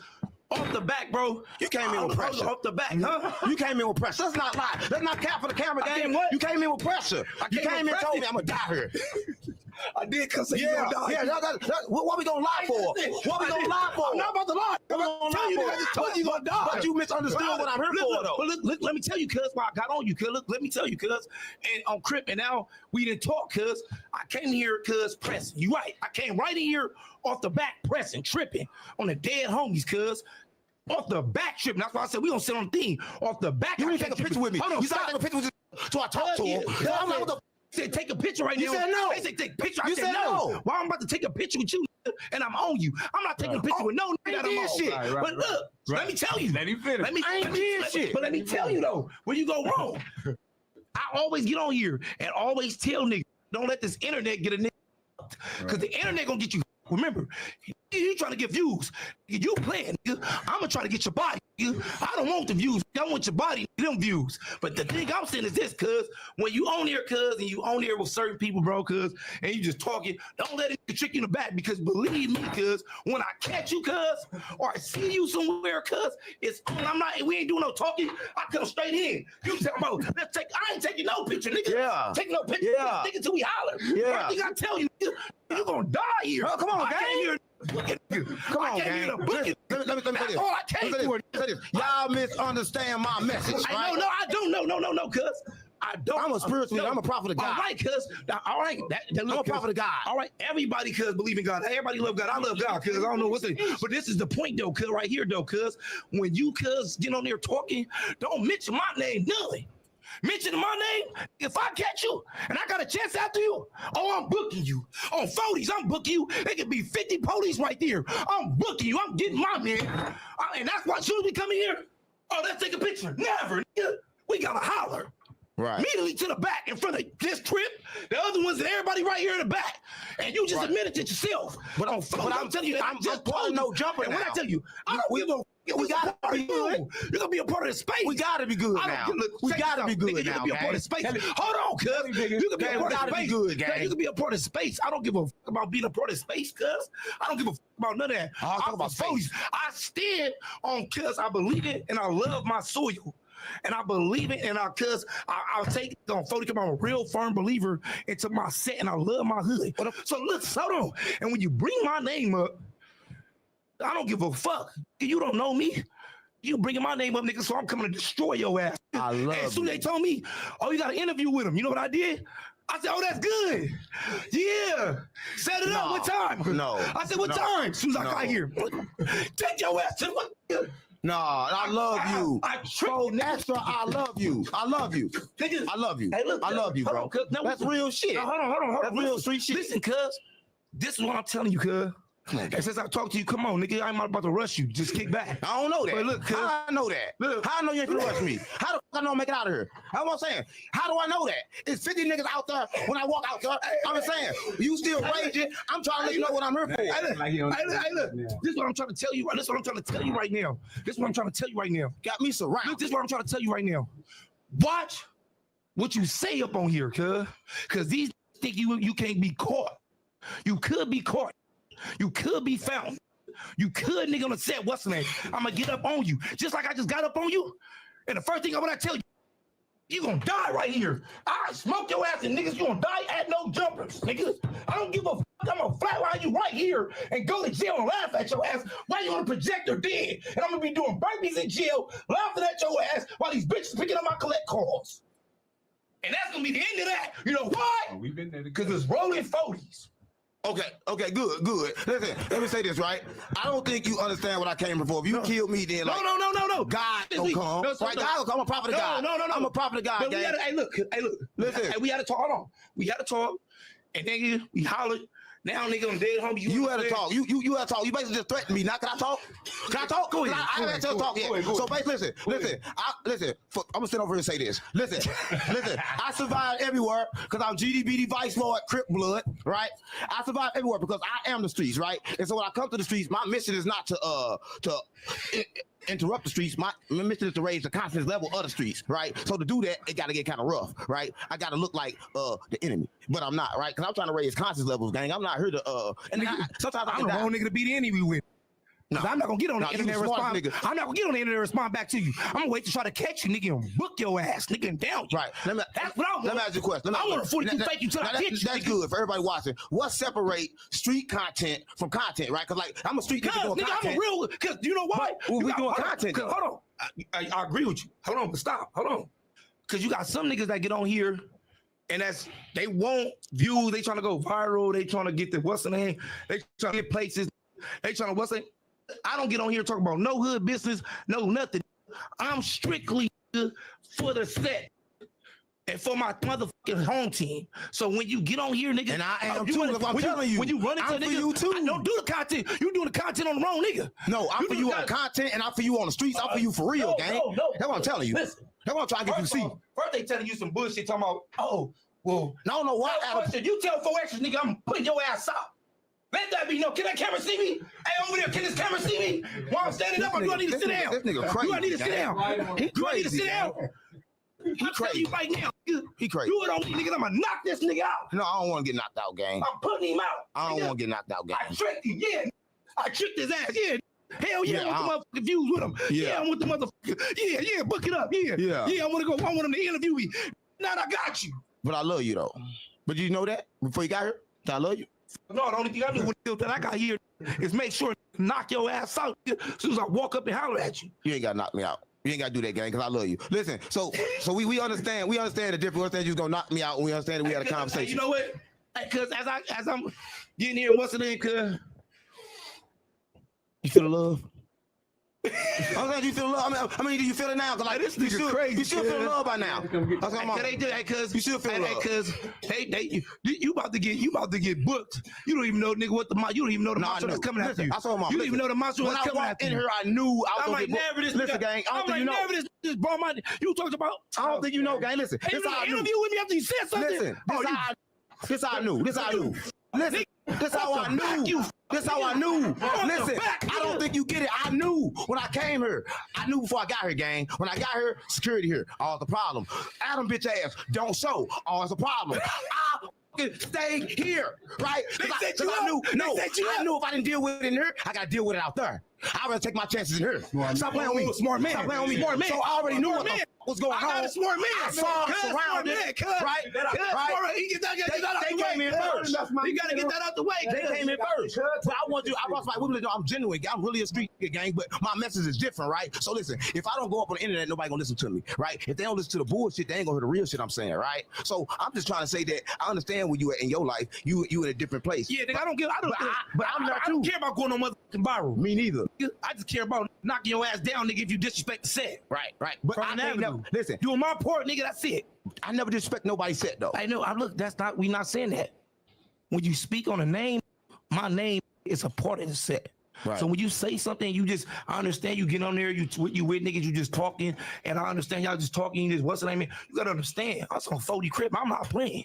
off the back, bro. You came in with pressure. Off the back, huh? You came in with pressure. Let's not lie. Let's not cap for the camera game. You came in with pressure. You came in and told me I'm going to die here. I did come say you gonna die. What we gonna lie for? What we gonna lie for? I'm not about to lie. What we gonna lie for? I just told you gonna die. But you misunderstood what I'm here for, though. Look, let me tell you, cuz, why I got on you, cuz. Let me tell you, cuz. And on Crip, and now we didn't talk, cuz. I came here, cuz, pressing. You right. I came right in here off the back, pressing, tripping on the dead homies, cuz. off the back tripping. That's why I said we gonna sit on the thing off the back. You didn't take a picture with me. Hold on, You said I take a picture with you. So I talked to him. So I'm like, what the said take a picture right now. You said no. They said take a picture. I You said said no. no. Why I'm about to take a picture with you and I'm on you. I'm not taking a picture with no nigga that I'm on. shit. But look, let me tell you. Let him finish. I ain't did shit. But let me tell you though, where you go wrong. I always get on here and always tell niggas, don't let this internet get a nigga. Because the internet gonna get you. Remember, you trying to get views. You playing, nigga. I'm gonna try to get your body. Nigga. I don't want the views. I want your body, them views. But the thing I'm saying is this, cuz when you on here, cuz, and you on here with certain people, bro, cuz, and you just talking, don't let it trick you in the back. Because believe me, cuz, when I catch you, cuz, or I see you somewhere, cuz, it's we ain't doing no talking. I come straight in. You tell about, I ain't taking no picture, nigga. Yeah. Take no picture, nigga, till we holler. Yeah. First thing I tell you, nigga, you're gonna die here. Oh, come on, I gang. came here to book it, nigga. Come on, I came gang. here to book it. Let me say That's this. all I came for. Say this. Y'all misunderstand my message, right? No, I don't. No, cuz. I don't. I'm a spiritual leader. I'm a prophet of God. All right, cuz. All right. I'm a prophet of God. All right. Everybody, cuz, believe in God. Everybody love God. I love God, cuz. I don't know what's it. But this is the point, though, cuz, right here, though, cuz. When you, cuz, get on there talking, don't mention my name, none. Mention my name. If I catch you and I got a chance after you, oh, I'm booking you. On 40s, I'm booking you. It could be 50 police right there. I'm booking you. I'm getting my man. And that's why as soon as we come in here, oh, let's take a picture. Never, nigga. We gotta holler. Right. Immediately to the back in front of this trip, the other ones and everybody right here in the back. And you just admitted it yourself. But I'm telling you that I'm just pulling no jumper. And when I tell you, I don't give a we gotta be good. You're gonna be a part of the space. We gotta be good now. We gotta be good now. You're gonna be a part of the space. Hold on, cuz. You can be a part of the space. You can be a part of space. I don't give a fuck about being a part of space, cuz. I don't give a fuck about none of that. I'll talk about space. I stand on cuz I believe it and I love my soil. And I believe it, and I'll take it on 40. I'm a real firm believer into my set, and I love my hood. So look, hold on. And when you bring my name up, I don't give a fuck. You don't know me. You bringing my name up, nigga, so I'm coming to destroy your ass. I love And as soon as they told me, oh, you got an interview with him, you know what I did? I said, oh, that's good. Yeah. Set it up. What time? No. I said, what time? As soon as I got here. Take your ass to the No, I love you. So extra, I love you. I love you. I love you. Hey, look, I love you, bro. That's real shit. Hold on. That's real street shit. Listen, cuz, this is what I'm telling you, cuz. And since I talked to you, come on, nigga, I'm not about to rush you. Just kick back. I don't know that. But look, cuz, how I know that? Look. How I know you ain't gonna rush me? How the fuck I know I'm make it out of here? That's what I'm saying. How do I know that? It's 50 niggas out there when I walk out there. I'm just saying, you still raging. I'm trying to let you know what I'm here for. Hey, look. This is what I'm trying to tell you. This is what I'm trying to tell you right now. This is what I'm trying to tell you right now. Got me surrounded. Look, this is what I'm trying to tell you right now. Watch what you say up on here, cuz. Because these think you can't be caught. You could be caught. You could be found. You could, nigga, on the set. What's the name? I'm gonna get up on you, just like I just got up on you. And the first thing I'm gonna tell you, you gonna die right here. I smoke your ass, and niggas, you gonna die at no jumpers, niggas. I don't give a fuck. I'm gonna flatline you right here and go to jail and laugh at your ass while you on the projector dead. And I'm gonna be doing burpees in jail, laughing at your ass while these bitches picking up my collect calls. And that's gonna be the end of that. You know why? We've been there because it's rolling 40s. Okay, good. Listen, let me say this, right? I don't think you understand what I came here for. If you kill me, then like, no. God gonna come. Right? God gonna come. I'm a prophet of God. No. I'm a prophet of God, But gang. hey, look. Listen. Hey, we had to talk. Hold on. We had to talk. And then we hollered. Now, nigga, I'm dead home. You had to talk. You had to talk. You basically just threatened me. Now, can I talk? Can I talk? Go ahead. I haven't had to talk yet. So basically, listen. I'm gonna sit over here and say this. Listen. I survived everywhere because I'm GDBD Vice Lord, Crip Blood, right? I survived everywhere because I am the streets, right? And so when I come to the streets, my mission is not to interrupt the streets. My mission is to raise the confidence level of the streets, right? So to do that, it got to get kind of rough, right? I got to look like the enemy, but I'm not, right? Because I'm trying to raise confidence levels, gang. I'm not here to sometimes I'm the wrong nigga to be the enemy with. No. I'm not gonna get on the internet and respond. I'm not gonna get on the internet and respond back to you. I'm gonna wait to try to catch you, nigga, and book your ass, nigga, and down you. Right. That's what I want. Let me ask you a question. I want to 42 fake you till I get you. That's good for everybody watching. What separate street content from content, right? Because like I'm a street nigga doing content. I'm a real. Because you know why? We doing content. Hold on. I agree with you. Hold on, but stop. Hold on. Because you got some niggas that get on here. And they want views. They trying to go viral. They trying to get the what's the name. They trying to get places. They trying to what's it. I don't get on here talking about no hood business, no nothing. I'm strictly for the set and for my motherfucking home team. So when you get on here, nigga, and I am too. I'm telling you, when you run into I'm for niggas, you too. I don't do the content. You doing the content on the wrong nigga. No, I'm for you on content, and I'm for you on the streets. I'm for you for real, gang. That's what I'm telling you. Listen, that's what I'm trying to get you to see. First they telling you some bullshit talking about, oh, well, I don't know why. You tell 4 extras, nigga, I'm putting your ass out. Let that be known. Can that camera see me? Hey, over there, can this camera see me? While I'm standing up, or do I need to sit down? This nigga crazy. Do I need to sit down? Do I need to sit down? He crazy. You right now, nigga. He crazy. Do it on me, nigga. I'm gonna knock this nigga out. No, I don't want to get knocked out, gang. I'm putting him out. I don't want to get knocked out, gang. I tricked him, yeah. I tricked his ass, yeah. Hell yeah, I want the motherfucking views with him. Yeah, I want the motherfucker. Yeah, book it up. Yeah, I want to go. I want him to interview me. Now I got you. But I love you though. But you know that before you got here, I love you. No, the only thing I do that I got here is make sure to knock your ass out as soon as I walk up and holler at you. You ain't got to knock me out. You ain't got to do that, gang, because I love you. Listen, so we understand. We understand the difference. We understand you're going to knock me out, and we understand that we had a conversation. You know what? Because as I'm getting here, what's the name? Cause you feel the love. I'm saying, do you feel love? I mean, do you feel it now? Cause like this nigga crazy. You still feel love by now. They do that because you still feel love. Because you about to get booked. You don't even know, nigga, what you don't even know the monster that's coming after you. I saw him. You don't even know the monster that's coming after you. In here, I knew I was like, never this. Listen, gang. I don't think you know. Never this, bro. You talked about. I don't think you know, gang. Listen, this how I knew. Interview with me after you said something. Listen, this how I knew. This how I knew. Listen, this how I knew. This how I knew. Listen, I don't think you get it. I knew when I came here. I knew before I got here, gang. When I got here, security here. All the problem. Adam bitch ass don't show. All the problem. I stay here, right? Because I knew. No, I knew if I didn't deal with it in here, I gotta deal with it out there. I gotta take my chances in here. Stop playing on me. Smart man. Stop playing on me. Smart man. So I already knew what was going on. I got a smart man. I saw surrounded. Right? They came in first. You gotta get that out the way. They came in first. But I want you. I was like, I'm genuine. I'm really a street gang, but my message is different, right? So listen, if I don't go up on the internet, nobody gonna listen to me, right? If they don't listen to the bullshit, they ain't gonna hear the real shit I'm saying, right? So I'm just trying to say that I understand where you at in your life. You in a different place. Yeah, nigga, I don't care about going on motherfucking viral. Me neither. I just care about knocking your ass down, nigga, if you disrespect the set. Right. But I never listen. Doing my part, nigga, that's it. I never disrespect nobody's set though. I know. Look, we not saying that. When you speak on a name, my name is a part of the set. Right. So when you say something, I understand you get on there, you with niggas, you just talking, and I understand y'all just talking, what's the name? You gotta understand, I'm on 40 crib, I'm not playing.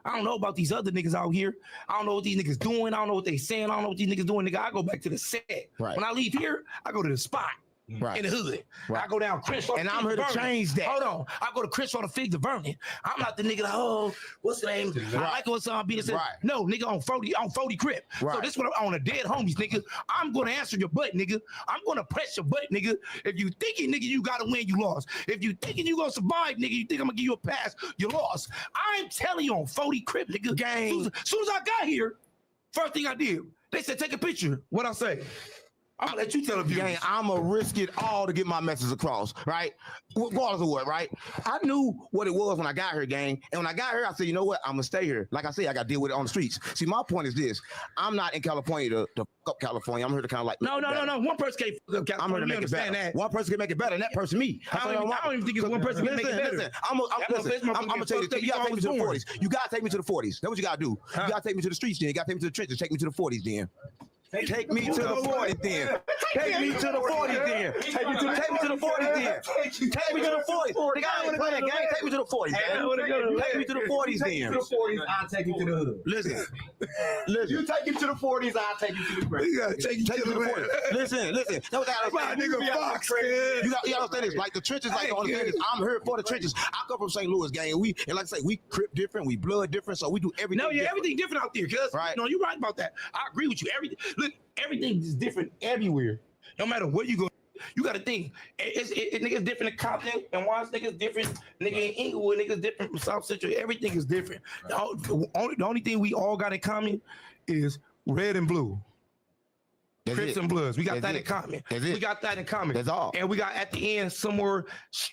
I don't know about these other niggas out here. I don't know what these niggas doing. I don't know what they saying. I don't know what these niggas doing, nigga. I go back to the set. Right. When I leave here, I go to the spot. Right. In the hood. Right. I go down Crenshaw. And I'm here to change that. Hold on. I go to Crenshaw to Fig to Vernon. I'm not the nigga that, what's the name? Right. I like what's on being said. Right. No, nigga, on 40 crib. Right. So this one on a dead homies, nigga. I'm gonna answer your butt, nigga. I'm gonna press your butt, nigga. If you thinking, nigga, you gotta win, you lost. If you thinking you gonna survive, nigga, you think I'm gonna give you a pass, you lost. I'm telling you on 40 crib, nigga. Gang. Soon as I got here, first thing I did, they said take a picture. What I say? I'm gonna let you tell the viewers. Gang, I'm gonna risk it all to get my message across, right? Regardless of what, right? I knew what it was when I got here, gang. And when I got here, I said, you know what? I'm gonna stay here. Like I said, I gotta deal with it on the streets. See, my point is this. I'm not in California to fuck up California. I'm here to kind of like No. One person can't fuck up California. I'm here to make it better. That. One person can make it better, and that person me. I don't even think it's one person can make it better. Listen, I'm gonna tell you this. You gotta take me to the 40s. You gotta take me to the 40s. That's what you gotta do. You gotta take me to the streets then. You gotta take me to the trenches. Take me to the 40s then. Take me to the 40s then. Take me to the 40s then. Take me to the 40s then. Take me to the 40s. Nigga, I ain't playing, gang. Take me to the 40s, gang. Take me to the 40s then. I'll take you to the hood. Listen. You take him to the 40s, I'll take you to the grave. You gotta take you to the 40s. Listen. That's what I my nigga Fox, you gotta understand this. Like the trenches, like the only thing is I'm here for the trenches. I come from St. Louis, gang. And like I say, we crip different, we blood different, so we do everything. No, yeah, everything different out there, cuz. Right. No, you're right about that. I agree with you. Everything is different everywhere. No matter where you go, you got to think. Niggas different in Compton, and Watts niggas different. Nigga in Inglewood, niggas different from South Central. Everything is different. Right. The only thing we all got in common is red and blue. That's Crips it. and Bloods. We got That's that it. in common. That's it. We got that in common. That's all. And we got at the end somewhere,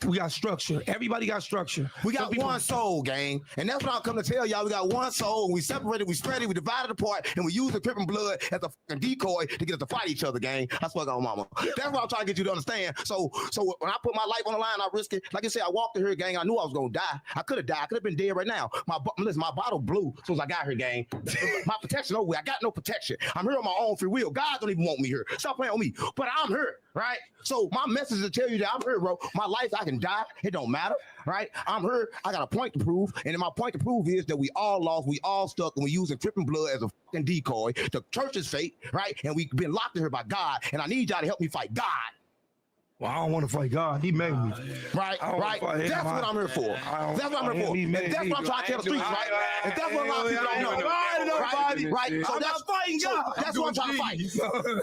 we got structure. Everybody got structure. We got one soul, gang. And that's what I'm coming to tell y'all. We got one soul. And we separated, we spread it, we divided apart, and we use the Crip and Blood as a fucking decoy to get us to fight each other, gang. That's what I got, mama. That's what I'm trying to get you to understand. So when I put my life on the line, I risk it. Like I said, I walked in here, gang. I knew I was gonna die. I could have died. I could have been dead right now. Listen, my bottle blew as soon as I got here, gang. My protection over. I got no protection. I'm here on my own free will. God don't even want me here. Stop playing with me. But I'm here, right? So my message is to tell you that I'm here, bro. My life, I can die. It don't matter, right? I'm here. I got a point to prove. And my point to prove is that we all lost. We all stuck. And we using Crip and Blood as a fucking decoy. The church's fate, right? And we've been locked in here by God. And I need y'all to help me fight God. Well, I don't want to fight God. He made me. Right. That's what I'm here for. That's what I'm here for. And that's what I'm trying to tell the streets, right? And that's what a lot of people don't know. Right? So that's fighting God. That's what I'm trying to fight.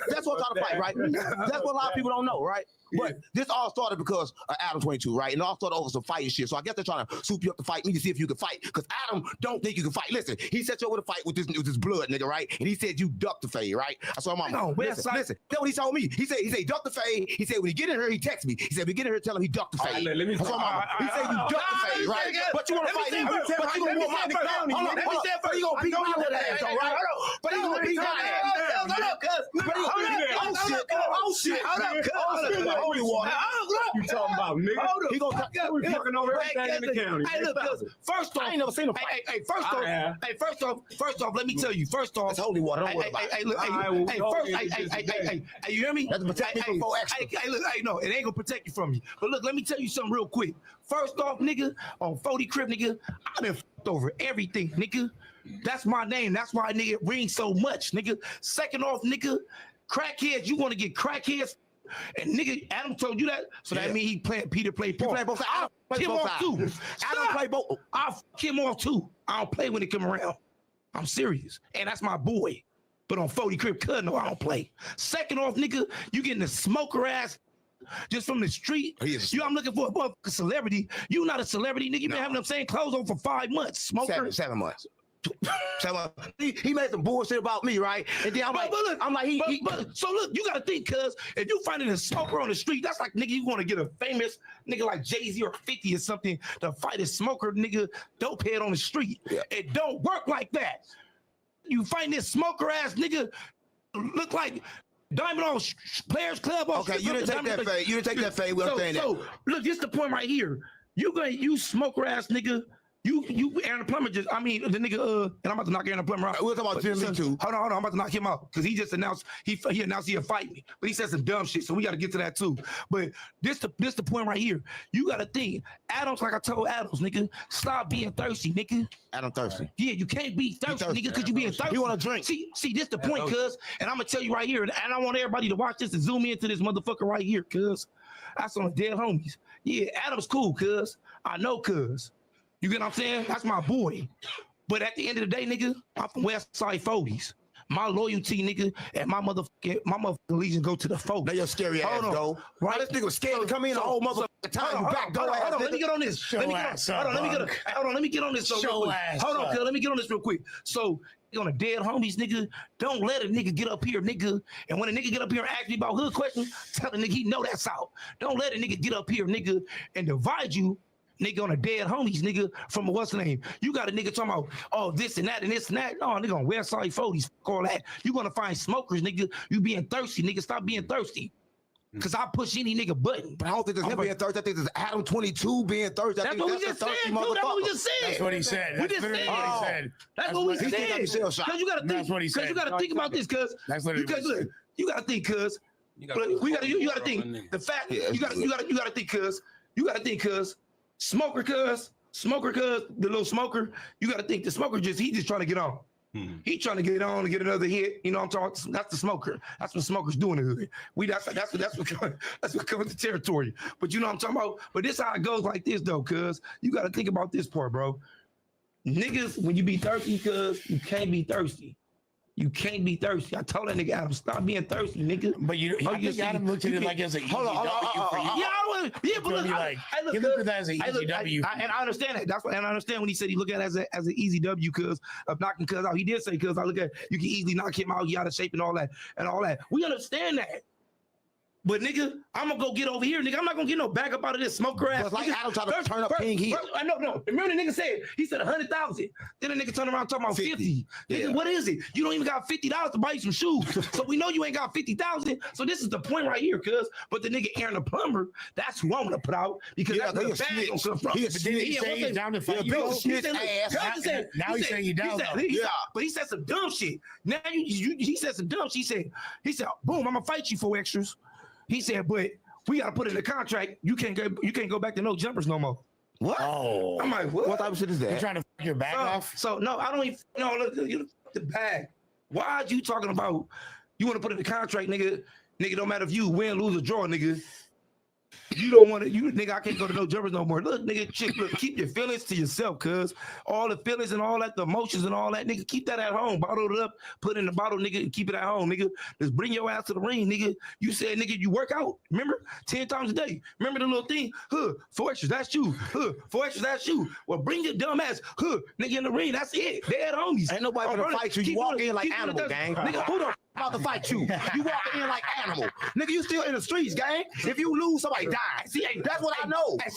That's what I'm trying to fight, right? That's what a lot of people don't know, right? But this all started because of Adam 22, right? And it all started over some fighting shit. So I guess they're trying to soup you up to fight me to see if you can fight. Because Adam don't think you can fight. Listen, he set you over to fight with this blood, nigga, right? And he said you duck the fade, right? I saw my mom. Listen, that's what he told me. He said duck the fade. He said when he get in here, he text me. He said we get in here, tell him he duck the fade. He said you duck the fade, right? But you want to fight him. But you gonna want my nigga. Hold on. But he gonna beat my little ass, all right? But he gonna beat my ass. Oh shit. Holy water. You talking about, nigga? He gonna we fucking over everything in the county. Hey, look, first off, I ain't never seen him. First off, let me tell you. First off, it's holy water. Don't worry about it. Hey, you hear me? That's to protect me from four extra. No, it ain't gonna protect you from me. But look, let me tell you something real quick. First off, nigga, on 40 Crip, nigga, I been fucked over everything, nigga. That's my name. That's why nigga rings so much, nigga. Second off, nigga, crackheads, you want to get crackheads? And nigga, Adam told you that, so that means Peter played both. Both sides. I'll fuck him off too. Adam play both. I'll fuck him off too. I don't play when it come around. I'm serious, and that's my boy. But on 40 Crip, no, I don't play. Second off, nigga, you getting the smoker ass just from the street. I'm looking for a celebrity. You not a celebrity, nigga. You been having them same clothes on for 5 months. Smoker. 7 months. He made some bullshit about me, right? And then so look, you gotta think, cuz if you finding a smoker on the street, that's like nigga, you want to get a famous nigga like Jay-Z or 50 or something to fight a smoker nigga dope head on the street. Yeah. It don't work like that. You find this smoker ass nigga look like Diamond on Players Club. Okay, you didn't take that fade. You didn't take that fade. We understand that. So look, this the point right here. You gonna use smoker ass nigga. You Aaron the Plumber just, I mean, the nigga, and I'm about to knock Aaron the Plumber out. We'll talk about Jim Lee too. Hold on, I'm about to knock him out because he just announced, he announced he'll fight me. But he said some dumb shit, so we got to get to that too. But this the point right here. You got to think, Adams, like I told Adams, nigga, stop being thirsty, nigga. Adam thirsty. Yeah, you can't be thirsty, nigga, because you being thirsty. You want to drink. See, this the point, cuz, and I'm going to tell you right here, and I want everybody to watch this and zoom into this motherfucker right here, cuz. That's on the dead homies. Yeah, Adam's cool, cuz. I know, cuz. You get what I'm saying? That's my boy. But at the end of the day, nigga, I'm from West Side 40s. My loyalty, nigga, and my motherfucking allegiance go to the folks. Now your scary ass go. Right? This nigga was scared to come in the whole motherfucking time. Hold on, let me get on this. Let me get on this. Hold on, cuz, let me get on this real quick. So, on the dead homies, nigga, don't let a nigga get up here, nigga. And when a nigga get up here and ask me about hood questions, tell the nigga he know that's out. Don't let a nigga get up here, nigga, and divide you, nigga, on the dead homies, nigga, from what's the name? You got a nigga talking about, oh, this and that and this and that. No, nigga, on West Side 40s, fuck all that. You gonna find smokers, nigga. You being thirsty, nigga. Stop being thirsty. Cause I push any nigga button. But I don't think there's him being thirsty. I think there's Adam 22 being thirsty. That's what we just said, dude. That's what we just said. That's what he said. We just said. That's what we said. Cause you gotta think. Cause you gotta think about this. Cause look, you gotta think. Cause you gotta think. The fact you gotta think. Cause you gotta think. Cause smoker. Cause the little smoker. You gotta think the smoker he just trying to get on. He trying to get on and get another hit. You know what I'm talking? That's the smoker. That's what smokers do in the hood. That's what comes to territory. But you know what I'm talking about? But this how it goes like this though, cuz you gotta think about this part, bro. Niggas, when you be thirsty, cuz you can't be thirsty. You can't be thirsty. I told that nigga Adam, stop being thirsty, nigga. But I think Adam looked at it like as an easy W for you. Yeah, but look, he looked at that as an easy W. And I understand that. That's what, and I understand when he said he looked at it as an easy W because of knocking Cuz out. He did say because I look at you can easily knock him out, he out of shape and all that. We understand that. But nigga, I'm gonna go get over here, nigga. I'm not gonna get no back up out of this smoker ass. But like Adam tried to turn up King Heat. I know. Remember the nigga said he said 100,000. Then the nigga turned around talking about 50. Nigga, what is it? You don't even got $50 to buy you some shoes. So we know you ain't got 50,000. So this is the point right here, cuz. But the nigga Aaron the plumber, that's who I'm gonna put out because that's where the bag gonna come from. He say down to fight. Now he's saying he down. But he said some dumb shit. Now he said some dumb shit. He said, boom, I'm gonna fight you for extras. He said, but we gotta put in the contract. You can't go back to no jumpers no more. What? Oh, I'm like, what? What type of shit is that? You trying to fuck your bag off? So no, I don't even. No, look, you the bag. Why are you talking about? You want to put in the contract, nigga? Nigga, no matter if you win, lose, or draw, nigga. You don't want to, nigga, I can't go to no jumpers no more. Look, nigga, look, keep your feelings to yourself, cuz. All the feelings and all that, the emotions and all that, nigga, keep that at home. Bottle it up, put it in the bottle, nigga, and keep it at home, nigga. Just bring your ass to the ring, nigga. You said, nigga, you work out, remember? 10 times a day. Remember the little thing? 4 extras, that's you. 4 extras, that's you. Well, bring your dumb ass, nigga, in the ring, that's it. Dead homies. Ain't nobody gonna fight you. You walk in like animal, gang. Nigga, who the about to fight you? You walk in like animal. Nigga, you still in the streets, gang. If you lose, somebody dies. See, that's what I know. Hey,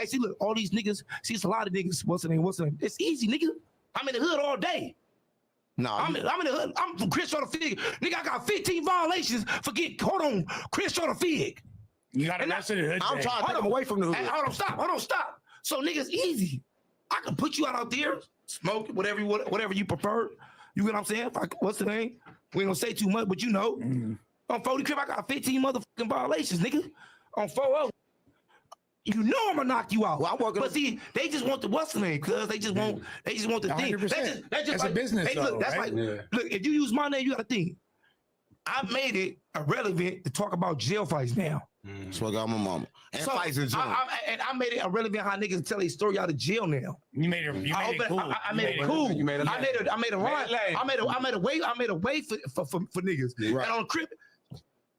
see, look, all these niggas, see, it's a lot of niggas. What's the name? It's easy, nigga. I'm in the hood all day. No, I'm in the hood. I'm from Chris Shorter Fig. Nigga, I got 15 violations for hold on, Chris Shorter Fig. You got arrested in the hood. I'm trying to take him away from the hood. Hey, hold on, stop. So, niggas, easy. I can put you out there, smoke, whatever you prefer. You get what I'm saying? What's the name? We ain't gonna say too much, but you know. On 40 Crib, I got 15 motherfucking violations, nigga. On 4-0. You know I'm gonna knock you out. Well, I'm working. But see, they just want the what's the name, cuz they just want the thing. That's just like, a business. Hey, look, that's right? Look, if you use my name, you gotta think. I made it irrelevant to talk about jail fights now. So I got my mama. And fights in jail. I made it irrelevant how niggas tell a story out of jail now. You made it cool. I made it cool. I made a run. I made a way for niggas. Right. And on the crib,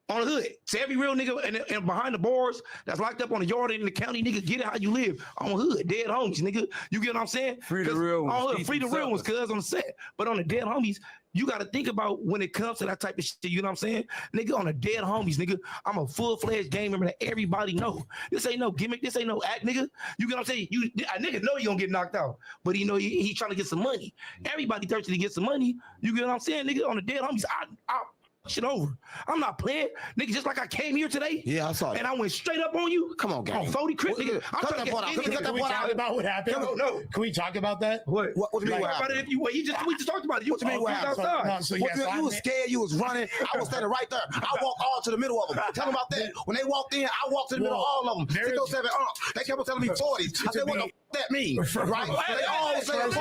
on the hood. So every real nigga and behind the bars that's locked up on the yard in the county, nigga, get it how you live. On the hood, dead homies, nigga. You get what I'm saying? Free the real ones. Free the real ones, cuz on the set. But on the dead homies, you got to think about when it comes to that type of shit, you know what I'm saying? Nigga, on the dead homies, nigga, I'm a full-fledged gang member that everybody know. This ain't no gimmick. This ain't no act, nigga. You get what I'm saying? A nigga know you gonna get knocked out, but he know he trying to get some money. Everybody thirsty to get some money. You get what I'm saying? Nigga, on the dead homies, I shit over. I'm not playing. Nigga, just like I came here today. Yeah, I saw it. And I went straight up on you. Come on, gang. On 40 Crip, nigga. I'm trying to get Can we talk about what happened? No. Can we talk about that? What do you mean what happened? We just talked about it. What you mean what happened? You was scared, you was running. I was standing right there. I walked all to the middle of them. Tell them about that. When they walked in, I walked to the middle of all of them. 607 They kept on telling me 40s. I said, what the f that mean? Right? They all say 40.